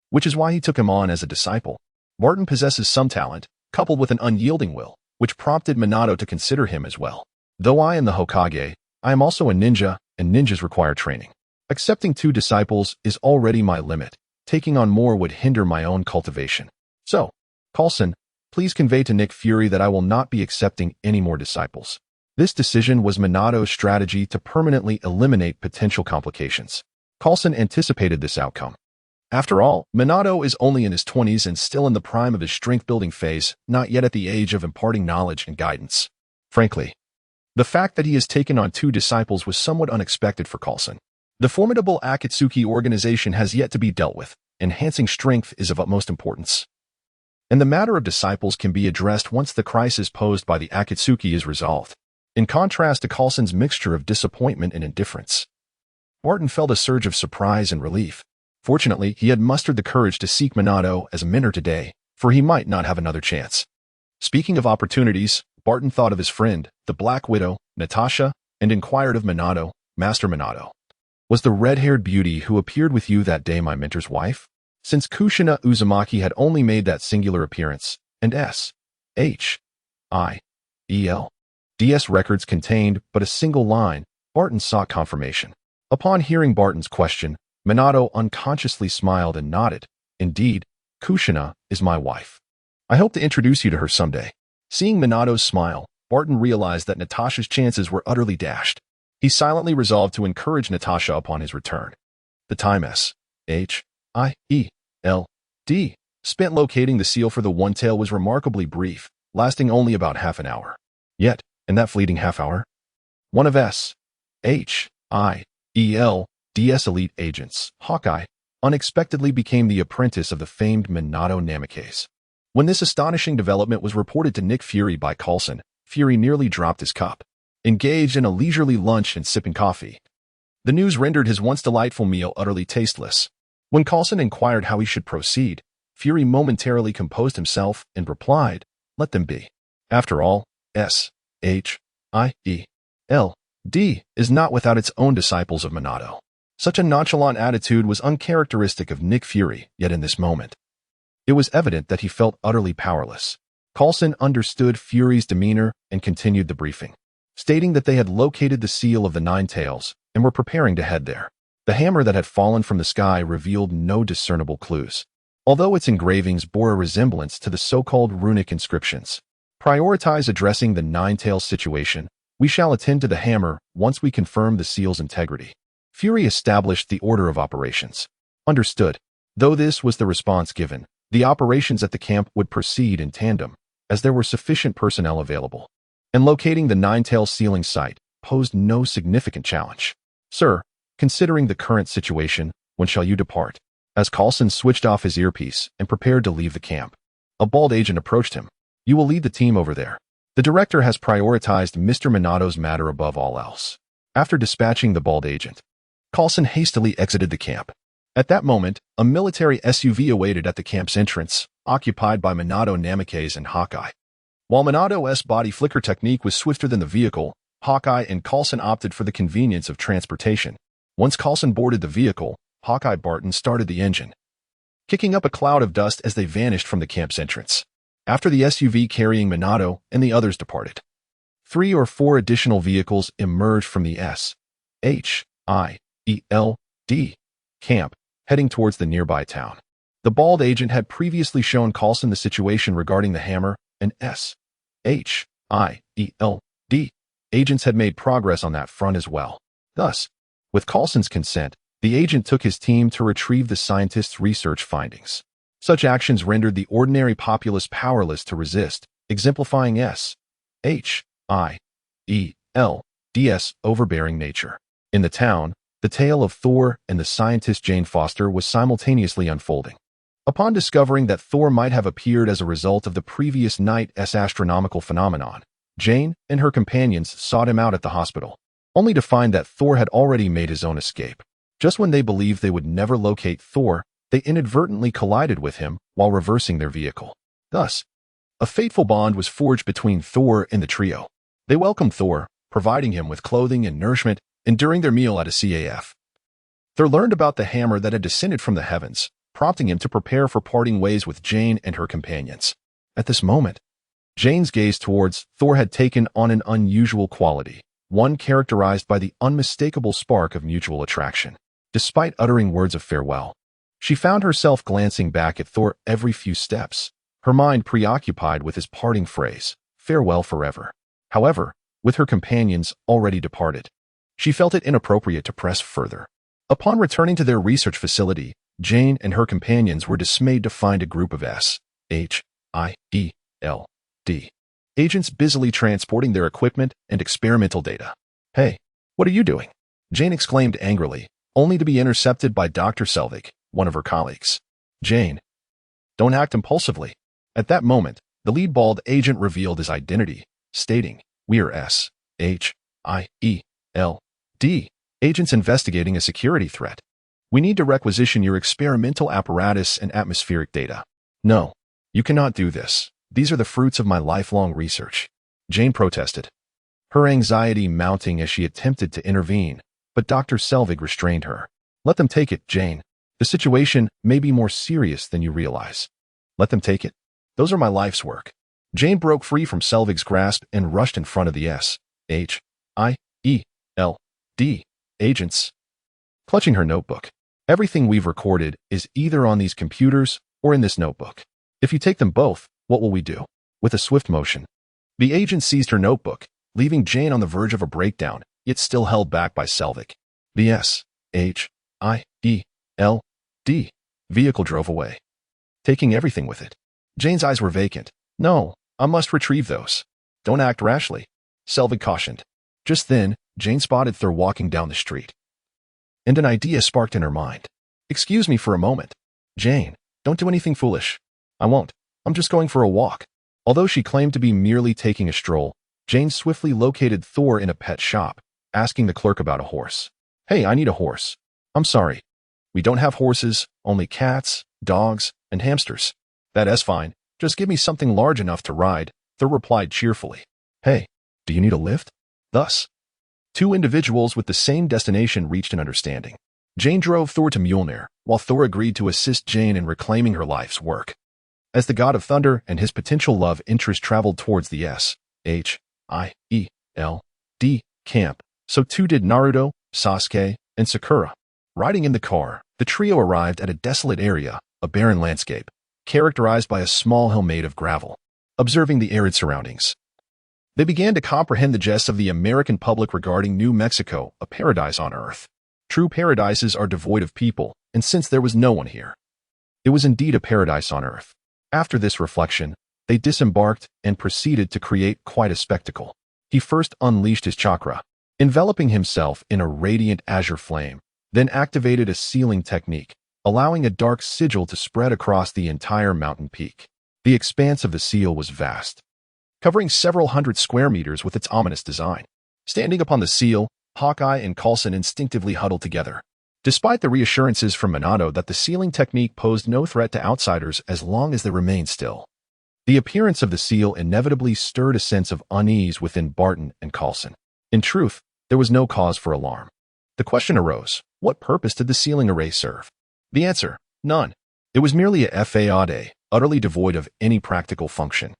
which is why he took him on as a disciple. Barton possesses some talent, coupled with an unyielding will, which prompted Minato to consider him as well. Though I am the Hokage, I am also a ninja, and ninjas require training. Accepting 2 disciples is already my limit. Taking on more would hinder my own cultivation. So, Coulson, please convey to Nick Fury that I will not be accepting any more disciples. This decision was Minato's strategy to permanently eliminate potential complications. Coulson anticipated this outcome. After all, Minato is only in his 20s and still in the prime of his strength-building phase, not yet at the age of imparting knowledge and guidance. Frankly, the fact that he has taken on 2 disciples was somewhat unexpected for Coulson. The formidable Akatsuki organization has yet to be dealt with. Enhancing strength is of utmost importance, and the matter of disciples can be addressed once the crisis posed by the Akatsuki is resolved. In contrast to Coulson's mixture of disappointment and indifference, Barton felt a surge of surprise and relief. Fortunately, he had mustered the courage to seek Minato as a mentor today, for he might not have another chance. Speaking of opportunities, Barton thought of his friend, the Black Widow, Natasha, and inquired of Minato, Master Minato. Was the red-haired beauty who appeared with you that day my mentor's wife? Since Kushina Uzumaki had only made that singular appearance, and S.H.I.E.L.D.'s records contained but a single line, Barton sought confirmation. Upon hearing Barton's question, Minato unconsciously smiled and nodded. Indeed, Kushina is my wife. I hope to introduce you to her someday. Seeing Minato's smile, Barton realized that Natasha's chances were utterly dashed. He silently resolved to encourage Natasha upon his return. The time S.H.I.E.L.D. spent locating the seal for the One Tail was remarkably brief, lasting only about half an hour. Yet, in that fleeting half hour, one of S.H.I.E.L.D.'s elite agents, Hawkeye, unexpectedly became the apprentice of the famed Minato Namikaze. When this astonishing development was reported to Nick Fury by Coulson, Fury nearly dropped his cup. Engaged in a leisurely lunch and sipping coffee, the news rendered his once delightful meal utterly tasteless. When Coulson inquired how he should proceed, Fury momentarily composed himself and replied, "Let them be. After all, S.H.I.E.L.D. is not without its own disciples of Minato." Such a nonchalant attitude was uncharacteristic of Nick Fury, yet in this moment, it was evident that he felt utterly powerless. Coulson understood Fury's demeanor and continued the briefing, stating that they had located the seal of the Nine Tails and were preparing to head there. The hammer that had fallen from the sky revealed no discernible clues, although its engravings bore a resemblance to the so-called runic inscriptions. Prioritize addressing the Nine Tails situation. We shall attend to the hammer once we confirm the seal's integrity. Fury established the order of operations. Understood. Though this was the response given, the operations at the camp would proceed in tandem, as there were sufficient personnel available, and locating the Nine-Tails sealing site posed no significant challenge. Sir, considering the current situation, when shall you depart? As Coulson switched off his earpiece and prepared to leave the camp, a bald agent approached him. You will lead the team over there. The director has prioritized Mr. Minato's matter above all else. After dispatching the bald agent, Coulson hastily exited the camp. At that moment, a military SUV awaited at the camp's entrance, occupied by Minato Namikaze and Hawkeye. While Minato's body flicker technique was swifter than the vehicle, Hawkeye and Coulson opted for the convenience of transportation. Once Coulson boarded the vehicle, Hawkeye Barton started the engine, kicking up a cloud of dust as they vanished from the camp's entrance. After the SUV carrying Minato and the others departed, 3 or 4 additional vehicles emerged from the S.H.I.E.L.D. camp, heading towards the nearby town. The bald agent had previously shown Coulson the situation regarding the hammer, and S.H.I.E.L.D. agents had made progress on that front as well. Thus, with Coulson's consent, the agent took his team to retrieve the scientist's research findings. Such actions rendered the ordinary populace powerless to resist, exemplifying S.H.I.E.L.D.'s overbearing nature. In the town, the tale of Thor and the scientist Jane Foster was simultaneously unfolding. Upon discovering that Thor might have appeared as a result of the previous night's astronomical phenomenon, Jane and her companions sought him out at the hospital, only to find that Thor had already made his own escape. Just when they believed they would never locate Thor, they inadvertently collided with him while reversing their vehicle. Thus, a fateful bond was forged between Thor and the trio. They welcomed Thor, providing him with clothing and nourishment, and during their meal at a CAF, Thor learned about the hammer that had descended from the heavens, prompting him to prepare for parting ways with Jane and her companions. At this moment, Jane's gaze towards Thor had taken on an unusual quality, one characterized by the unmistakable spark of mutual attraction. Despite uttering words of farewell, she found herself glancing back at Thor every few steps, her mind preoccupied with his parting phrase, "Farewell forever." However, with her companions already departed, she felt it inappropriate to press further. Upon returning to their research facility, Jane and her companions were dismayed to find a group of S.H.I.E.L.D. agents busily transporting their equipment and experimental data. "Hey, what are you doing?" Jane exclaimed angrily, only to be intercepted by Dr. Selvig, one of her colleagues. "Jane, don't act impulsively." At that moment, the lead bald agent revealed his identity, stating, "We are S.H.I.E.L.D. agents investigating a security threat. We need to requisition your experimental apparatus and atmospheric data." "No, you cannot do this. These are the fruits of my lifelong research," Jane protested, her anxiety mounting as she attempted to intervene, but Dr. Selvig restrained her. "Let them take it, Jane. The situation may be more serious than you realize." "Let them take it? Those are my life's work." Jane broke free from Selvig's grasp and rushed in front of the S.H.I.E.L.D. agents, clutching her notebook. "Everything we've recorded is either on these computers or in this notebook. If you take them both, what will we do?" With a swift motion, the agent seized her notebook, leaving Jane on the verge of a breakdown, yet still held back by Selvig. The S.H.I.E.L.D. vehicle drove away, taking everything with it. Jane's eyes were vacant. "No, I must retrieve those." "Don't act rashly," Selvig cautioned. Just then, Jane spotted Thor walking down the street, and an idea sparked in her mind. "Excuse me for a moment." "Jane, don't do anything foolish." "I won't. I'm just going for a walk." Although she claimed to be merely taking a stroll, Jane swiftly located Thor in a pet shop, asking the clerk about a horse. "Hey, I need a horse." "I'm sorry. We don't have horses, only cats, dogs, and hamsters." "That's fine. Just give me something large enough to ride," Thor replied cheerfully. "Hey, do you need a lift?" Thus, 2 individuals with the same destination reached an understanding. Jane drove Thor to Mjolnir, while Thor agreed to assist Jane in reclaiming her life's work. As the god of thunder and his potential love interest traveled towards the S.H.I.E.L.D. camp, so too did Naruto, Sasuke, and Sakura. Riding in the car, the trio arrived at a desolate area, a barren landscape, characterized by a small hill made of gravel. Observing the arid surroundings, they began to comprehend the jest of the American public regarding New Mexico, a paradise on Earth. True paradises are devoid of people, and since there was no one here, it was indeed a paradise on Earth. After this reflection, they disembarked and proceeded to create quite a spectacle. He first unleashed his chakra, enveloping himself in a radiant azure flame, then activated a sealing technique, allowing a dark sigil to spread across the entire mountain peak. The expanse of the seal was vast, covering several hundred square meters with its ominous design. Standing upon the seal, Hawkeye and Coulson instinctively huddled together. Despite the reassurances from Minato that the sealing technique posed no threat to outsiders as long as they remained still, the appearance of the seal inevitably stirred a sense of unease within Barton and Coulson. In truth, there was no cause for alarm. The question arose, what purpose did the ceiling array serve? The answer, none. It was merely a fade, utterly devoid of any practical function.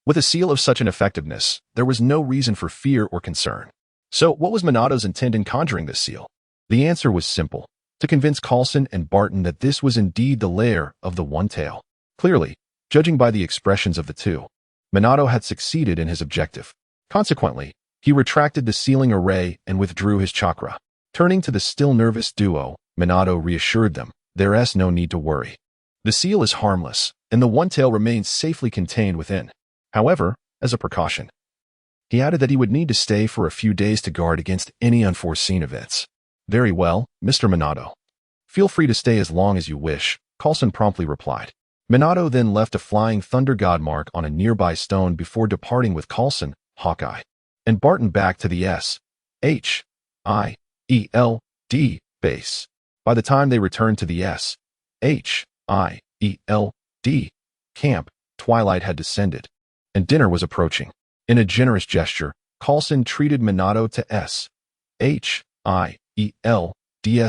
With a seal of such an effectiveness, there was no reason for fear or concern. So what was Minato's intent in conjuring this seal? The answer was simple, to convince Coulson and Barton that this was indeed the lair of the One Tail. Clearly, judging by the expressions of the two, Minato had succeeded in his objective. Consequently, he retracted the sealing array and withdrew his chakra. Turning to the still nervous duo, Minato reassured them, there's no need to worry. The seal is harmless, and the One Tail remains safely contained within. However, as a precaution, he added that he would need to stay for a few days to guard against any unforeseen events. Very well, Mr. Minato. Feel free to stay as long as you wish, Coulson promptly replied. Minato then left a flying thunder god mark on a nearby stone before departing with Coulson, Hawkeye, and Barton back to the S.H.I.E.L.D. base. By the time they returned to the S.H.I.E.L.D. camp, twilight had descended, and dinner was approaching. In a generous gesture, Coulson treated Minato to S.H.I.E.L.D.'s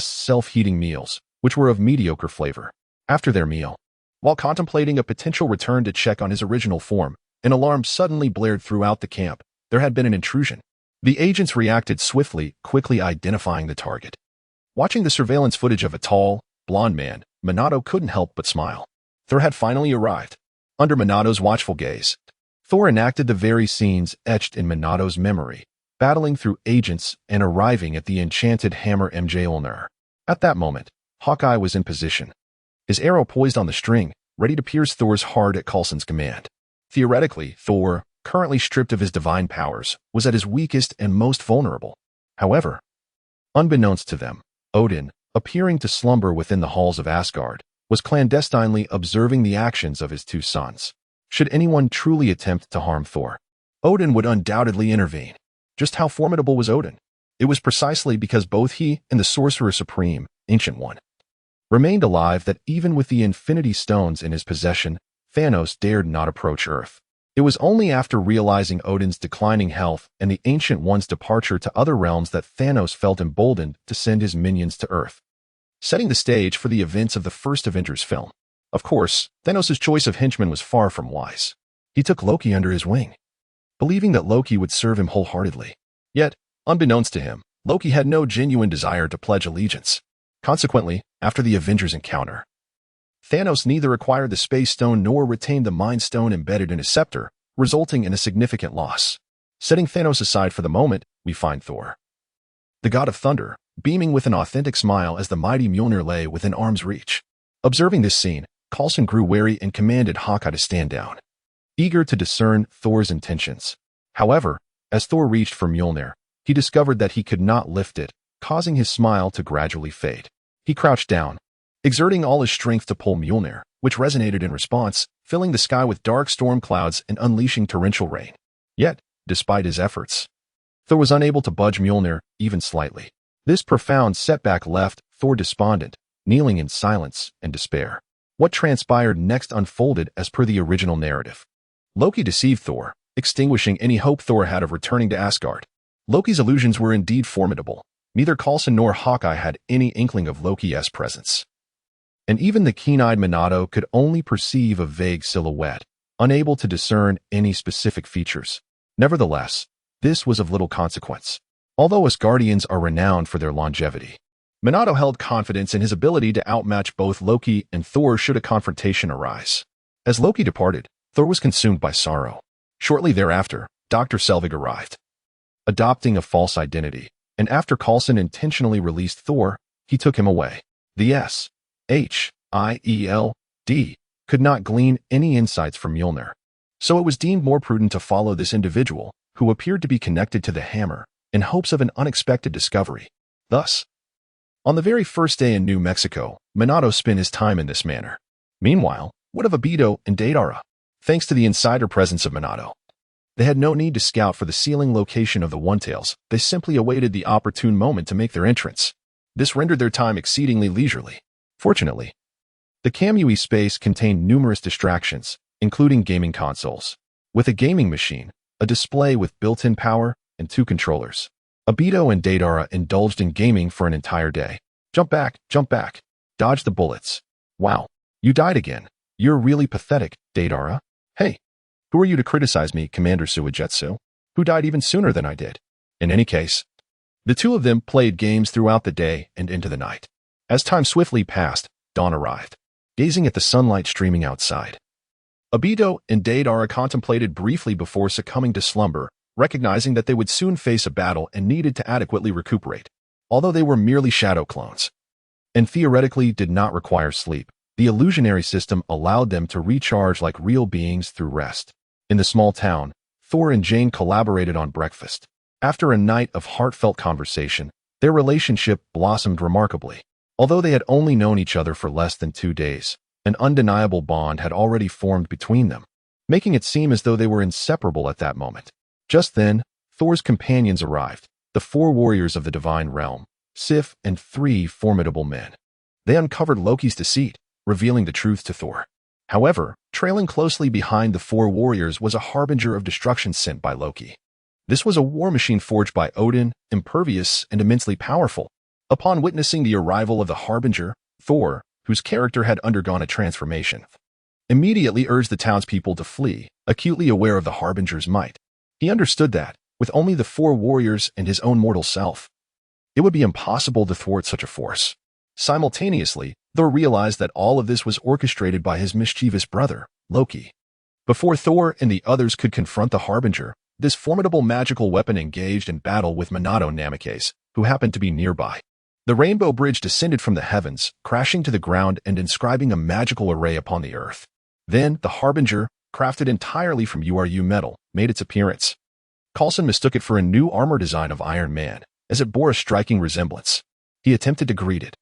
self-heating meals, which were of mediocre flavor. After their meal, while contemplating a potential return to check on his original form, an alarm suddenly blared throughout the camp. There had been an intrusion. The agents reacted swiftly, quickly identifying the target. Watching the surveillance footage of a tall, blond man, Minato couldn't help but smile. Thor had finally arrived. Under Minato's watchful gaze, Thor enacted the very scenes etched in Minato's memory, battling through agents and arriving at the enchanted hammer Mjolnir. At that moment, Hawkeye was in position, his arrow poised on the string, ready to pierce Thor's heart at Coulson's command. Theoretically, Thor, currently stripped of his divine powers, was at his weakest and most vulnerable. However, unbeknownst to them, Odin, appearing to slumber within the halls of Asgard, was clandestinely observing the actions of his two sons. Should anyone truly attempt to harm Thor, Odin would undoubtedly intervene. Just how formidable was Odin? It was precisely because both he and the Sorcerer Supreme, Ancient One, remained alive that even with the Infinity Stones in his possession, Thanos dared not approach Earth. It was only after realizing Odin's declining health and the Ancient One's departure to other realms that Thanos felt emboldened to send his minions to Earth, setting the stage for the events of the first Avengers film. Of course, Thanos' choice of henchman was far from wise. He took Loki under his wing, believing that Loki would serve him wholeheartedly. Yet, unbeknownst to him, Loki had no genuine desire to pledge allegiance. Consequently, after the Avengers encounter, Thanos neither acquired the Space Stone nor retained the Mind Stone embedded in his scepter, resulting in a significant loss. Setting Thanos aside for the moment, we find Thor, the god of thunder, beaming with an authentic smile as the mighty Mjolnir lay within arm's reach. Observing this scene, Coulson grew wary and commanded Hawkeye to stand down, eager to discern Thor's intentions. However, as Thor reached for Mjolnir, he discovered that he could not lift it, causing his smile to gradually fade. He crouched down, exerting all his strength to pull Mjolnir, which resonated in response, filling the sky with dark storm clouds and unleashing torrential rain. Yet, despite his efforts, Thor was unable to budge Mjolnir even slightly. This profound setback left Thor despondent, kneeling in silence and despair. What transpired next unfolded as per the original narrative. Loki deceived Thor, extinguishing any hope Thor had of returning to Asgard. Loki's illusions were indeed formidable. Neither Coulson nor Hawkeye had any inkling of Loki's presence. And even the keen-eyed Minato could only perceive a vague silhouette, unable to discern any specific features. Nevertheless, this was of little consequence. Although Asgardians are renowned for their longevity, Minato held confidence in his ability to outmatch both Loki and Thor should a confrontation arise. As Loki departed, Thor was consumed by sorrow. Shortly thereafter, Dr. Selvig arrived, adopting a false identity, and after Coulson intentionally released Thor, he took him away. The S.H.I.E.L.D. could not glean any insights from Mjolnir, so it was deemed more prudent to follow this individual, who appeared to be connected to the hammer, in hopes of an unexpected discovery. Thus, on the very first day in New Mexico, Minato spent his time in this manner. Meanwhile, what of Obito and Deidara? Thanks to the insider presence of Minato, they had no need to scout for the ceiling location of the One-Tails. They simply awaited the opportune moment to make their entrance. This rendered their time exceedingly leisurely. Fortunately, the Kamui space contained numerous distractions, including gaming consoles, with a gaming machine, a display with built-in power, and 2 controllers. Obito and Deidara indulged in gaming for an entire day. Jump back, dodge the bullets. Wow, you died again. You're really pathetic, Deidara. Hey, who are you to criticize me, Commander Suigetsu, who died even sooner than I did? In any case, the two of them played games throughout the day and into the night. As time swiftly passed, dawn arrived. Gazing at the sunlight streaming outside, Obito and Deidara contemplated briefly before succumbing to slumber, recognizing that they would soon face a battle and needed to adequately recuperate. Although they were merely shadow clones, and theoretically did not require sleep, the illusionary system allowed them to recharge like real beings through rest. In the small town, Thor and Jane collaborated on breakfast. After a night of heartfelt conversation, their relationship blossomed remarkably. Although they had only known each other for less than 2 days, an undeniable bond had already formed between them, making it seem as though they were inseparable at that moment. Just then, Thor's companions arrived, the 4 warriors of the divine realm, Sif and 3 formidable men. They uncovered Loki's deceit, revealing the truth to Thor. However, trailing closely behind the 4 warriors was a harbinger of destruction sent by Loki. This was a war machine forged by Odin, impervious and immensely powerful. Upon witnessing the arrival of the harbinger, Thor, whose character had undergone a transformation, immediately urged the townspeople to flee, acutely aware of the harbinger's might. He understood that, with only the 4 warriors and his own mortal self, it would be impossible to thwart such a force. Simultaneously, Thor realized that all of this was orchestrated by his mischievous brother, Loki. Before Thor and the others could confront the harbinger, this formidable magical weapon engaged in battle with Minato Namikaze, who happened to be nearby. The Rainbow Bridge descended from the heavens, crashing to the ground and inscribing a magical array upon the earth. Then, the harbinger, crafted entirely from URU metal, made its appearance. Coulson mistook it for a new armor design of Iron Man, as it bore a striking resemblance. He attempted to greet it,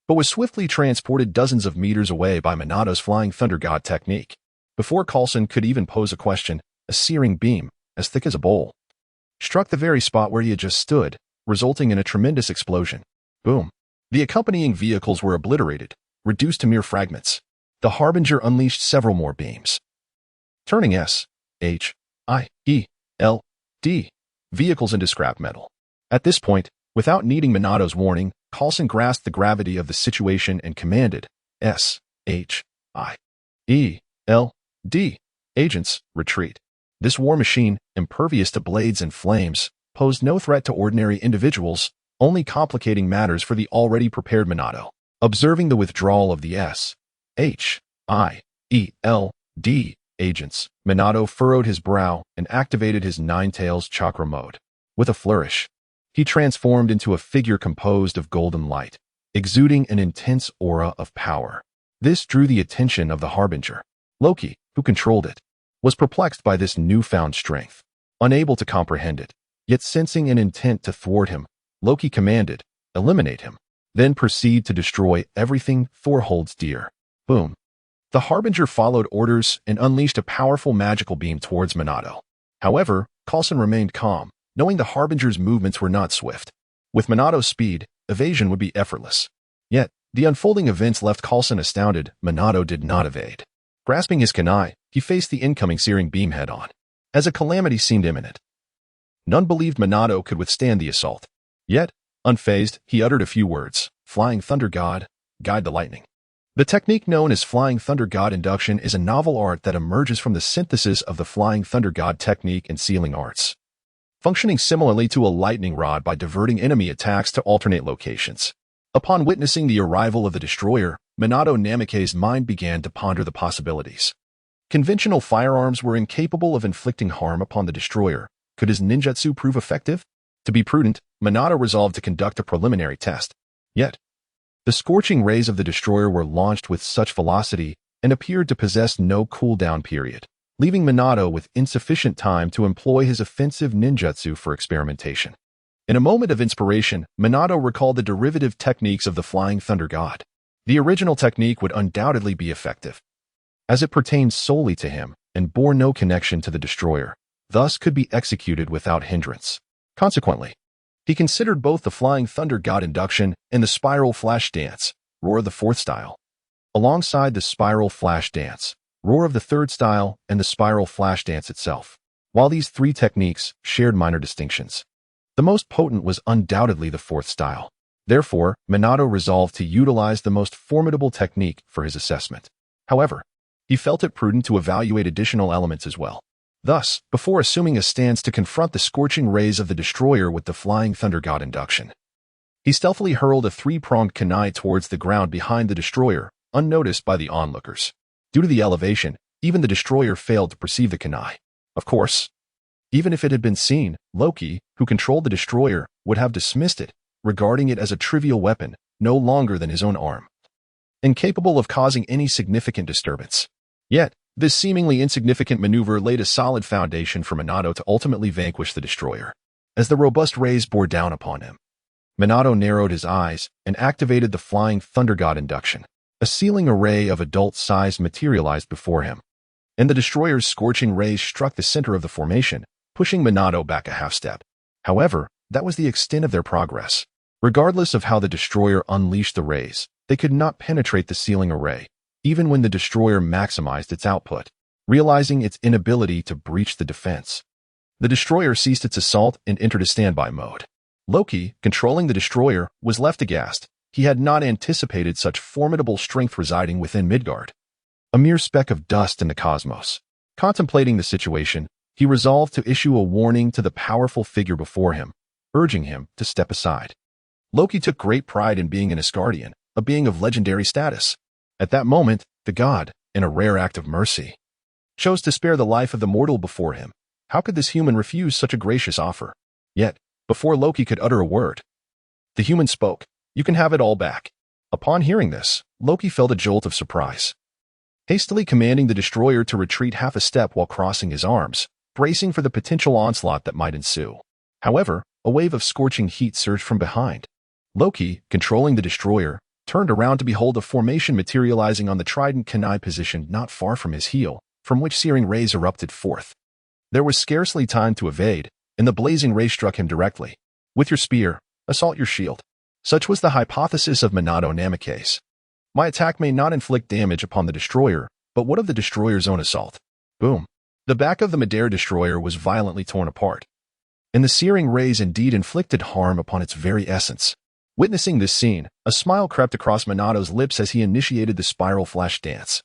but was swiftly transported dozens of meters away by Minato's Flying Thunder God technique. Before Coulson could even pose a question, a searing beam, as thick as a bowl, struck the very spot where he had just stood, resulting in a tremendous explosion. Boom. The accompanying vehicles were obliterated, reduced to mere fragments. The harbinger unleashed several more beams, turning S.H.I.E.L.D. vehicles into scrap metal. At this point, without needing Minato's warning, Coulson grasped the gravity of the situation and commanded, S.H.I.E.L.D. agents, retreat. This war machine, impervious to blades and flames, posed no threat to ordinary individuals, only complicating matters for the already prepared Minato. Observing the withdrawal of the S.H.I.E.L.D. agents, Minato furrowed his brow and activated his Nine Tails chakra mode. With a flourish, he transformed into a figure composed of golden light, exuding an intense aura of power. This drew the attention of the harbinger. Loki, who controlled it, was perplexed by this newfound strength. Unable to comprehend it, yet sensing an intent to thwart him, Loki commanded, eliminate him, then proceed to destroy everything Thor holds dear. Boom. The harbinger followed orders and unleashed a powerful magical beam towards Minato. However, Coulson remained calm, knowing the harbinger's movements were not swift. With Minato's speed, evasion would be effortless. Yet, the unfolding events left Coulson astounded. Minato did not evade. Grasping his kunai, he faced the incoming searing beam head-on. As a calamity seemed imminent, none believed Minato could withstand the assault. Yet, unfazed, he uttered a few words. Flying Thunder God, guide the lightning. The technique known as Flying Thunder God induction is a novel art that emerges from the synthesis of the Flying Thunder God technique and sealing arts, functioning similarly to a lightning rod by diverting enemy attacks to alternate locations. Upon witnessing the arrival of the destroyer, Minato Namikaze's mind began to ponder the possibilities. Conventional firearms were incapable of inflicting harm upon the destroyer. Could his ninjutsu prove effective? To be prudent, Minato resolved to conduct a preliminary test. Yet, the scorching rays of the destroyer were launched with such velocity and appeared to possess no cooldown period, leaving Minato with insufficient time to employ his offensive ninjutsu for experimentation. In a moment of inspiration, Minato recalled the derivative techniques of the Flying Thunder God. The original technique would undoubtedly be effective, as it pertained solely to him and bore no connection to the destroyer, thus could be executed without hindrance. Consequently, he considered both the Flying Thunder God induction and the Spiral Flash Dance, Roar of the Fourth style, alongside the Spiral Flash Dance, Roar of the Third style, and the Spiral Flash Dance itself. While these 3 techniques shared minor distinctions, The most potent was undoubtedly the fourth style. Therefore, Minato resolved to utilize the most formidable technique for his assessment. However, he felt it prudent to evaluate additional elements as well. Thus, before assuming a stance to confront the scorching rays of the destroyer with the Flying Thunder God induction, he stealthily hurled a three-pronged kunai towards the ground behind the destroyer, unnoticed by the onlookers. Due to the elevation, even the destroyer failed to perceive the kunai. Of course, even if it had been seen, Loki, who controlled the destroyer, would have dismissed it, regarding it as a trivial weapon, no longer than his own arm, incapable of causing any significant disturbance. Yet, this seemingly insignificant maneuver laid a solid foundation for Minato to ultimately vanquish the destroyer. As the robust rays bore down upon him, Minato narrowed his eyes and activated the Flying Thunder God induction. A sealing array of adult size materialized before him, and the destroyer's scorching rays struck the center of the formation, pushing Minato back a half-step. However, that was the extent of their progress. Regardless of how the destroyer unleashed the rays, they could not penetrate the sealing array, even when the destroyer maximized its output. Realizing its inability to breach the defense, the destroyer ceased its assault and entered a standby mode. Loki, controlling the destroyer, was left aghast. He had not anticipated such formidable strength residing within Midgard, a mere speck of dust in the cosmos. Contemplating the situation, he resolved to issue a warning to the powerful figure before him, urging him to step aside. Loki took great pride in being an Asgardian, a being of legendary status. At that moment, the god, in a rare act of mercy, chose to spare the life of the mortal before him. How could this human refuse such a gracious offer? Yet, before Loki could utter a word, the human spoke. "You can have it all back." Upon hearing this, Loki felt a jolt of surprise, hastily commanding the destroyer to retreat half a step while crossing his arms, bracing for the potential onslaught that might ensue. However, a wave of scorching heat surged from behind. Loki, controlling the destroyer, turned around to behold a formation materializing on the trident kunai positioned not far from his heel, from which searing rays erupted forth. There was scarcely time to evade, and the blazing ray struck him directly. "With your spear, assault your shield." Such was the hypothesis of Minato Namikaze. My attack may not inflict damage upon the destroyer, but what of the destroyer's own assault? Boom. The back of the Madara destroyer was violently torn apart, and the searing rays indeed inflicted harm upon its very essence. Witnessing this scene, a smile crept across Minato's lips as he initiated the spiral flash dance,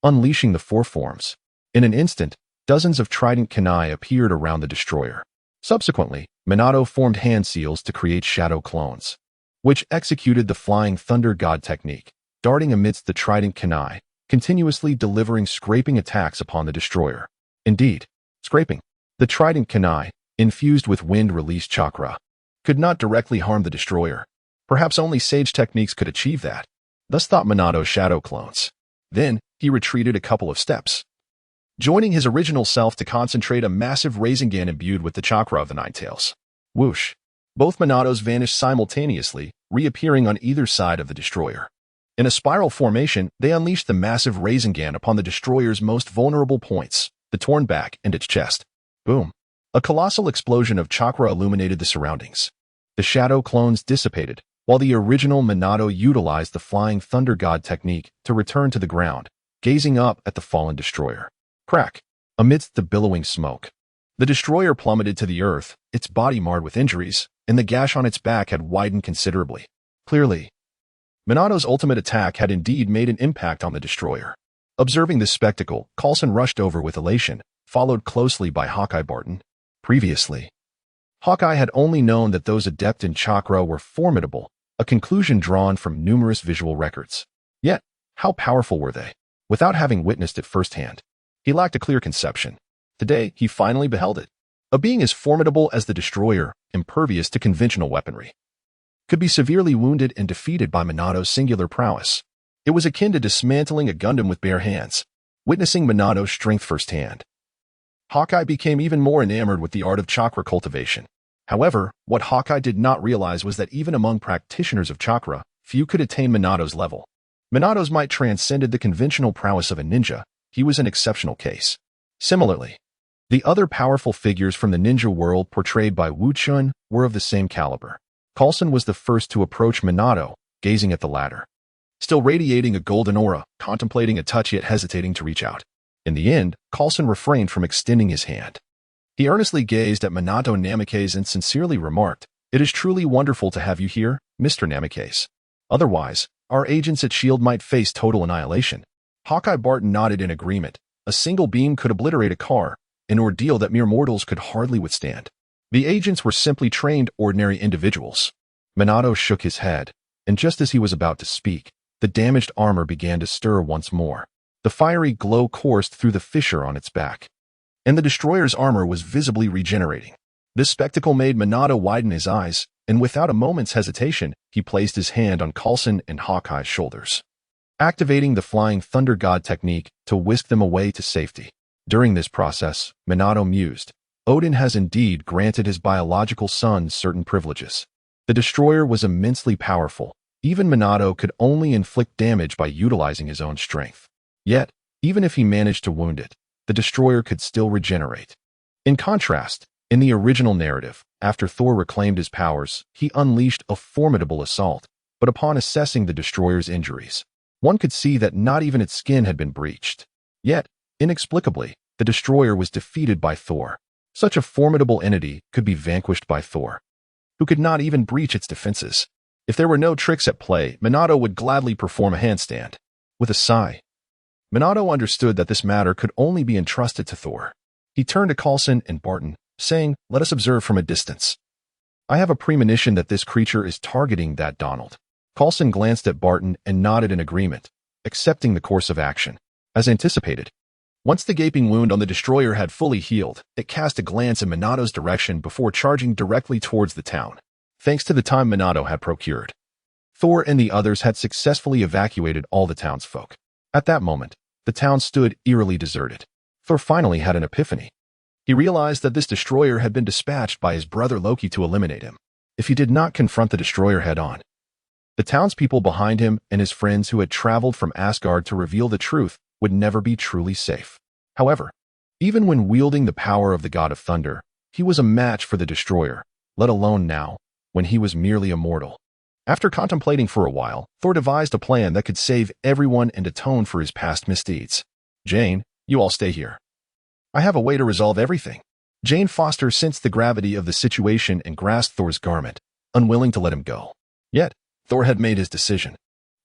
unleashing the four forms. In an instant, dozens of trident kunai appeared around the destroyer. Subsequently, Minato formed hand seals to create shadow clones, which executed the Flying Thunder God technique, darting amidst the trident kunai, continuously delivering scraping attacks upon the destroyer. Indeed, scraping. The trident kunai, infused with wind-released chakra, could not directly harm the destroyer. Perhaps only sage techniques could achieve that. Thus thought Minato's shadow clones. Then, he retreated a couple of steps, joining his original self to concentrate a massive Rasengan imbued with the chakra of the Nine Tails. Whoosh. Both Minatos vanished simultaneously, reappearing on either side of the destroyer. In a spiral formation, they unleashed the massive Rasengan upon the destroyer's most vulnerable points, the torn back and its chest. Boom. A colossal explosion of chakra illuminated the surroundings. The shadow clones dissipated, while the original Minato utilized the Flying Thunder God technique to return to the ground, gazing up at the fallen destroyer. Crack. Amidst the billowing smoke, the destroyer plummeted to the earth, its body marred with injuries, and the gash on its back had widened considerably. Clearly, Minato's ultimate attack had indeed made an impact on the destroyer. Observing this spectacle, Coulson rushed over with elation, followed closely by Hawkeye Barton. Previously, Hawkeye had only known that those adept in chakra were formidable, a conclusion drawn from numerous visual records. Yet, how powerful were they? Without having witnessed it firsthand, he lacked a clear conception. Today, he finally beheld it. A being as formidable as the destroyer, impervious to conventional weaponry, could be severely wounded and defeated by Minato's singular prowess. It was akin to dismantling a Gundam with bare hands. Witnessing Minato's strength firsthand, Hawkeye became even more enamored with the art of chakra cultivation. However, what Hawkeye did not realize was that even among practitioners of chakra, few could attain Minato's level. Minato's might transcended the conventional prowess of a ninja. He was an exceptional case. Similarly, the other powerful figures from the ninja world portrayed by Wu Chen were of the same caliber. Coulson was the first to approach Minato, gazing at the latter, still radiating a golden aura, contemplating a touch yet hesitating to reach out. In the end, Coulson refrained from extending his hand. He earnestly gazed at Minato Namikaze and sincerely remarked, "It is truly wonderful to have you here, Mr. Namikaze. Otherwise, our agents at S.H.I.E.L.D. might face total annihilation." Hawkeye Barton nodded in agreement. A single beam could obliterate a car, an ordeal that mere mortals could hardly withstand. The agents were simply trained, ordinary individuals. Minato shook his head, and just as he was about to speak, the damaged armor began to stir once more. The fiery glow coursed through the fissure on its back, and the destroyer's armor was visibly regenerating. This spectacle made Minato widen his eyes, and without a moment's hesitation, he placed his hand on Coulson and Hawkeye's shoulders, activating the Flying Thunder God technique to whisk them away to safety. During this process, Minato mused, Odin has indeed granted his biological son certain privileges. The destroyer was immensely powerful. Even Minato could only inflict damage by utilizing his own strength. Yet, even if he managed to wound it, the destroyer could still regenerate. In contrast, in the original narrative, after Thor reclaimed his powers, he unleashed a formidable assault, but upon assessing the destroyer's injuries, one could see that not even its skin had been breached. Yet, inexplicably, the destroyer was defeated by Thor. Such a formidable entity could be vanquished by Thor, who could not even breach its defenses. If there were no tricks at play, Minato would gladly perform a handstand. With a sigh, Minato understood that this matter could only be entrusted to Thor. He turned to Coulson and Barton, saying, "Let us observe from a distance. I have a premonition that this creature is targeting that Donald." Coulson glanced at Barton and nodded in agreement, accepting the course of action. As anticipated, once the gaping wound on the destroyer had fully healed, it cast a glance in Minato's direction before charging directly towards the town. Thanks to the time Minato had procured, Thor and the others had successfully evacuated all the townsfolk. At that moment, the town stood eerily deserted. Thor finally had an epiphany. He realized that this destroyer had been dispatched by his brother Loki to eliminate him. If he did not confront the destroyer head-on, the townspeople behind him and his friends who had traveled from Asgard to reveal the truth would never be truly safe. However, even when wielding the power of the God of Thunder, he was a match for the destroyer, let alone now, when he was merely a mortal. After contemplating for a while, Thor devised a plan that could save everyone and atone for his past misdeeds. "Jane, you all stay here. I have a way to resolve everything." Jane Foster sensed the gravity of the situation and grasped Thor's garment, unwilling to let him go. Yet, Thor had made his decision.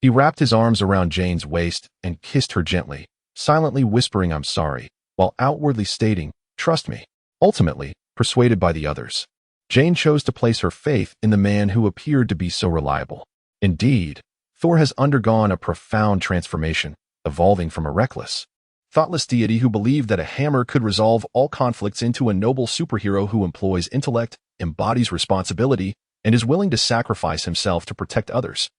He wrapped his arms around Jane's waist and kissed her gently, silently whispering "I'm sorry," while outwardly stating, "Trust me." Ultimately, persuaded by the others, Jane chose to place her faith in the man who appeared to be so reliable. Indeed, Thor has undergone a profound transformation, evolving from a reckless, thoughtless deity who believed that a hammer could resolve all conflicts into a noble superhero who employs intellect, embodies responsibility, and is willing to sacrifice himself to protect others.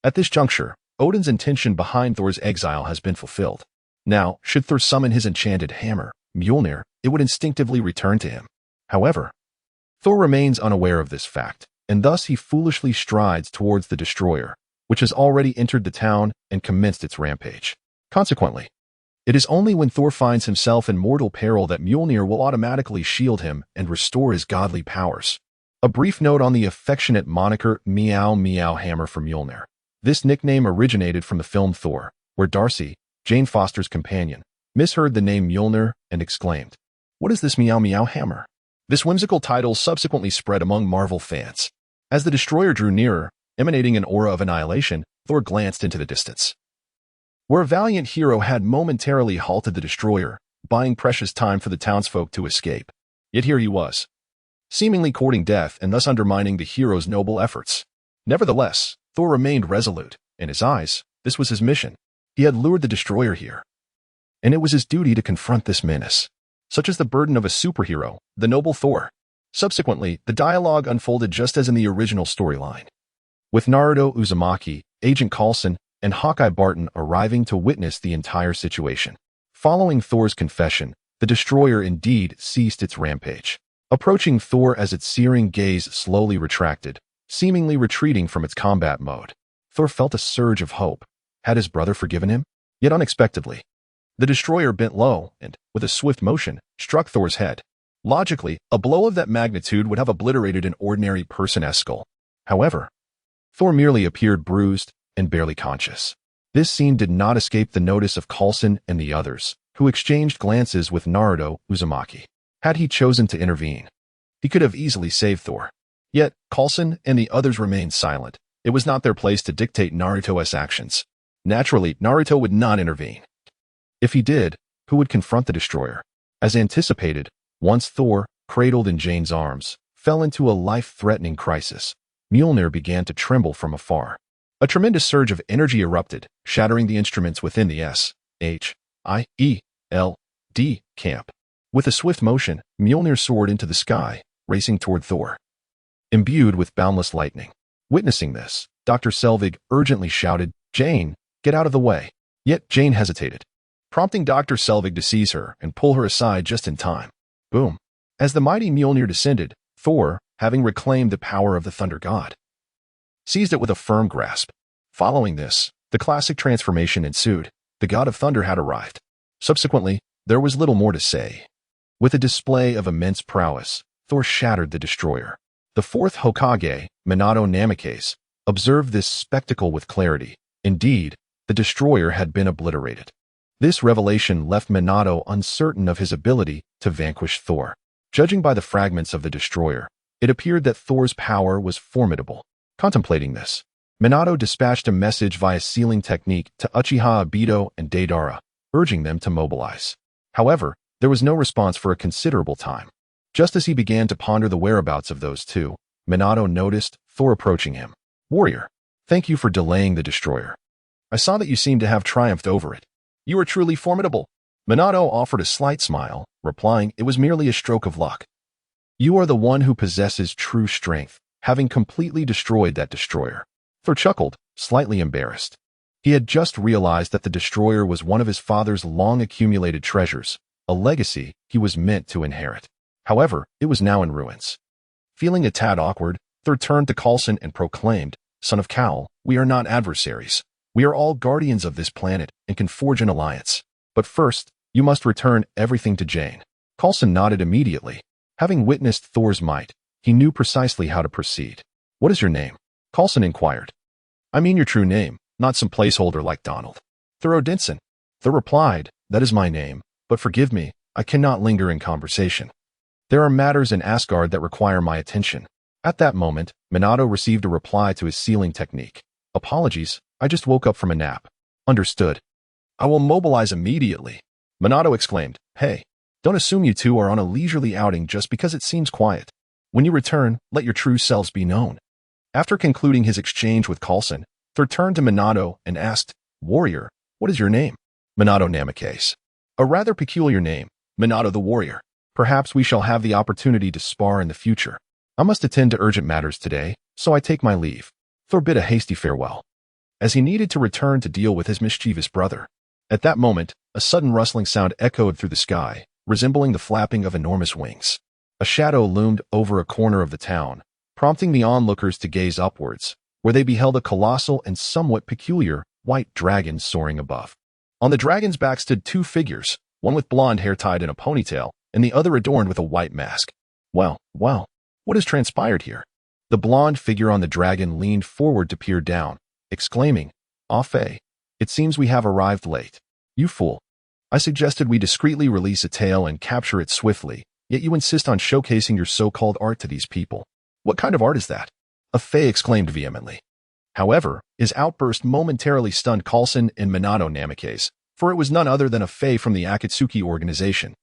At this juncture, Odin's intention behind Thor's exile has been fulfilled. Now, should Thor summon his enchanted hammer, Mjolnir, it would instinctively return to him. However, Thor remains unaware of this fact, and thus he foolishly strides towards the destroyer, which has already entered the town and commenced its rampage. Consequently, it is only when Thor finds himself in mortal peril that Mjolnir will automatically shield him and restore his godly powers. A brief note on the affectionate moniker Meow Meow Hammer for Mjolnir. This nickname originated from the film Thor, where Darcy, Jane Foster's companion, misheard the name Mjolnir and exclaimed, "What is this Meow Meow Hammer?" This whimsical title subsequently spread among Marvel fans. As the destroyer drew nearer, emanating an aura of annihilation, Thor glanced into the distance, where a valiant hero had momentarily halted the destroyer, buying precious time for the townsfolk to escape. Yet here he was, seemingly courting death and thus undermining the hero's noble efforts. Nevertheless, Thor remained resolute. In his eyes, this was his mission. He had lured the destroyer here, and it was his duty to confront this menace. Such is the burden of a superhero, the noble Thor. Subsequently, the dialogue unfolded just as in the original storyline, with Naruto Uzumaki, Agent Coulson, and Hawkeye Barton arriving to witness the entire situation. Following Thor's confession, the destroyer indeed ceased its rampage, approaching Thor as its searing gaze slowly retracted, seemingly retreating from its combat mode. Thor felt a surge of hope. Had his brother forgiven him? Yet unexpectedly, the destroyer bent low and, with a swift motion, struck Thor's head. Logically, a blow of that magnitude would have obliterated an ordinary person's skull. However, Thor merely appeared bruised and barely conscious. This scene did not escape the notice of Coulson and the others, who exchanged glances with Naruto Uzumaki. Had he chosen to intervene, he could have easily saved Thor. Yet, Coulson and the others remained silent. It was not their place to dictate Naruto's actions. Naturally, Naruto would not intervene. If he did, who would confront the destroyer? As anticipated, once Thor, cradled in Jane's arms, fell into a life-threatening crisis, Mjolnir began to tremble from afar. A tremendous surge of energy erupted, shattering the instruments within the S.H.I.E.L.D. camp. With a swift motion, Mjolnir soared into the sky, racing toward Thor, imbued with boundless lightning. Witnessing this, Dr. Selvig urgently shouted, "Jane, get out of the way." Yet Jane hesitated, prompting Dr. Selvig to seize her and pull her aside just in time. Boom. As the mighty Mjolnir descended, Thor, having reclaimed the power of the Thunder God, seized it with a firm grasp. Following this, the classic transformation ensued. The God of Thunder had arrived. Subsequently, there was little more to say. With a display of immense prowess, Thor shattered the destroyer. The fourth Hokage, Minato Namikaze, observed this spectacle with clarity. Indeed, the destroyer had been obliterated. This revelation left Minato uncertain of his ability to vanquish Thor. Judging by the fragments of the destroyer, it appeared that Thor's power was formidable. Contemplating this, Minato dispatched a message via sealing technique to Uchiha Obito and Deidara, urging them to mobilize. However, there was no response for a considerable time. Just as he began to ponder the whereabouts of those two, Minato noticed Thor approaching him. "Warrior, thank you for delaying the destroyer. I saw that you seemed to have triumphed over it. You are truly formidable." Minato offered a slight smile, replying it was merely a stroke of luck. "You are the one who possesses true strength, having completely destroyed that destroyer." Thor chuckled, slightly embarrassed. He had just realized that the destroyer was one of his father's long-accumulated treasures, a legacy he was meant to inherit. However, it was now in ruins. Feeling a tad awkward, Thor turned to Coulson and proclaimed, "Son of Cal, we are not adversaries. We are all guardians of this planet and can forge an alliance. But first, you must return everything to Jane." Coulson nodded immediately. Having witnessed Thor's might, he knew precisely how to proceed. "What is your name?" Coulson inquired. "I mean your true name, not some placeholder like Donald." "Thor Odinson." Thor replied, "That is my name, but forgive me, I cannot linger in conversation. There are matters in Asgard that require my attention." At that moment, Minato received a reply to his sealing technique. "Apologies, I just woke up from a nap." "Understood. I will mobilize immediately." Minato exclaimed, "Hey, don't assume you two are on a leisurely outing just because it seems quiet. When you return, let your true selves be known." After concluding his exchange with Coulson, Thor turned to Minato and asked, "Warrior, what is your name?" "Minato Namikaze." "A rather peculiar name, Minato the Warrior. Perhaps we shall have the opportunity to spar in the future. I must attend to urgent matters today, so I take my leave." Thor bid a hasty farewell, as he needed to return to deal with his mischievous brother. At that moment, a sudden rustling sound echoed through the sky, resembling the flapping of enormous wings. A shadow loomed over a corner of the town, prompting the onlookers to gaze upwards, where they beheld a colossal and somewhat peculiar white dragon soaring above. On the dragon's back stood two figures, one with blonde hair tied in a ponytail, and the other adorned with a white mask. Well, what has transpired here? The blonde figure on the dragon leaned forward to peer down, exclaiming, "Ah Fei, it seems we have arrived late. You fool. I suggested we discreetly release a tail and capture it swiftly, yet you insist on showcasing your so-called art to these people. What kind of art is that?" Ah Fei exclaimed vehemently. However, his outburst momentarily stunned Coulson and Minato Namikaze, for it was none other than Ah Fei from the Akatsuki organization,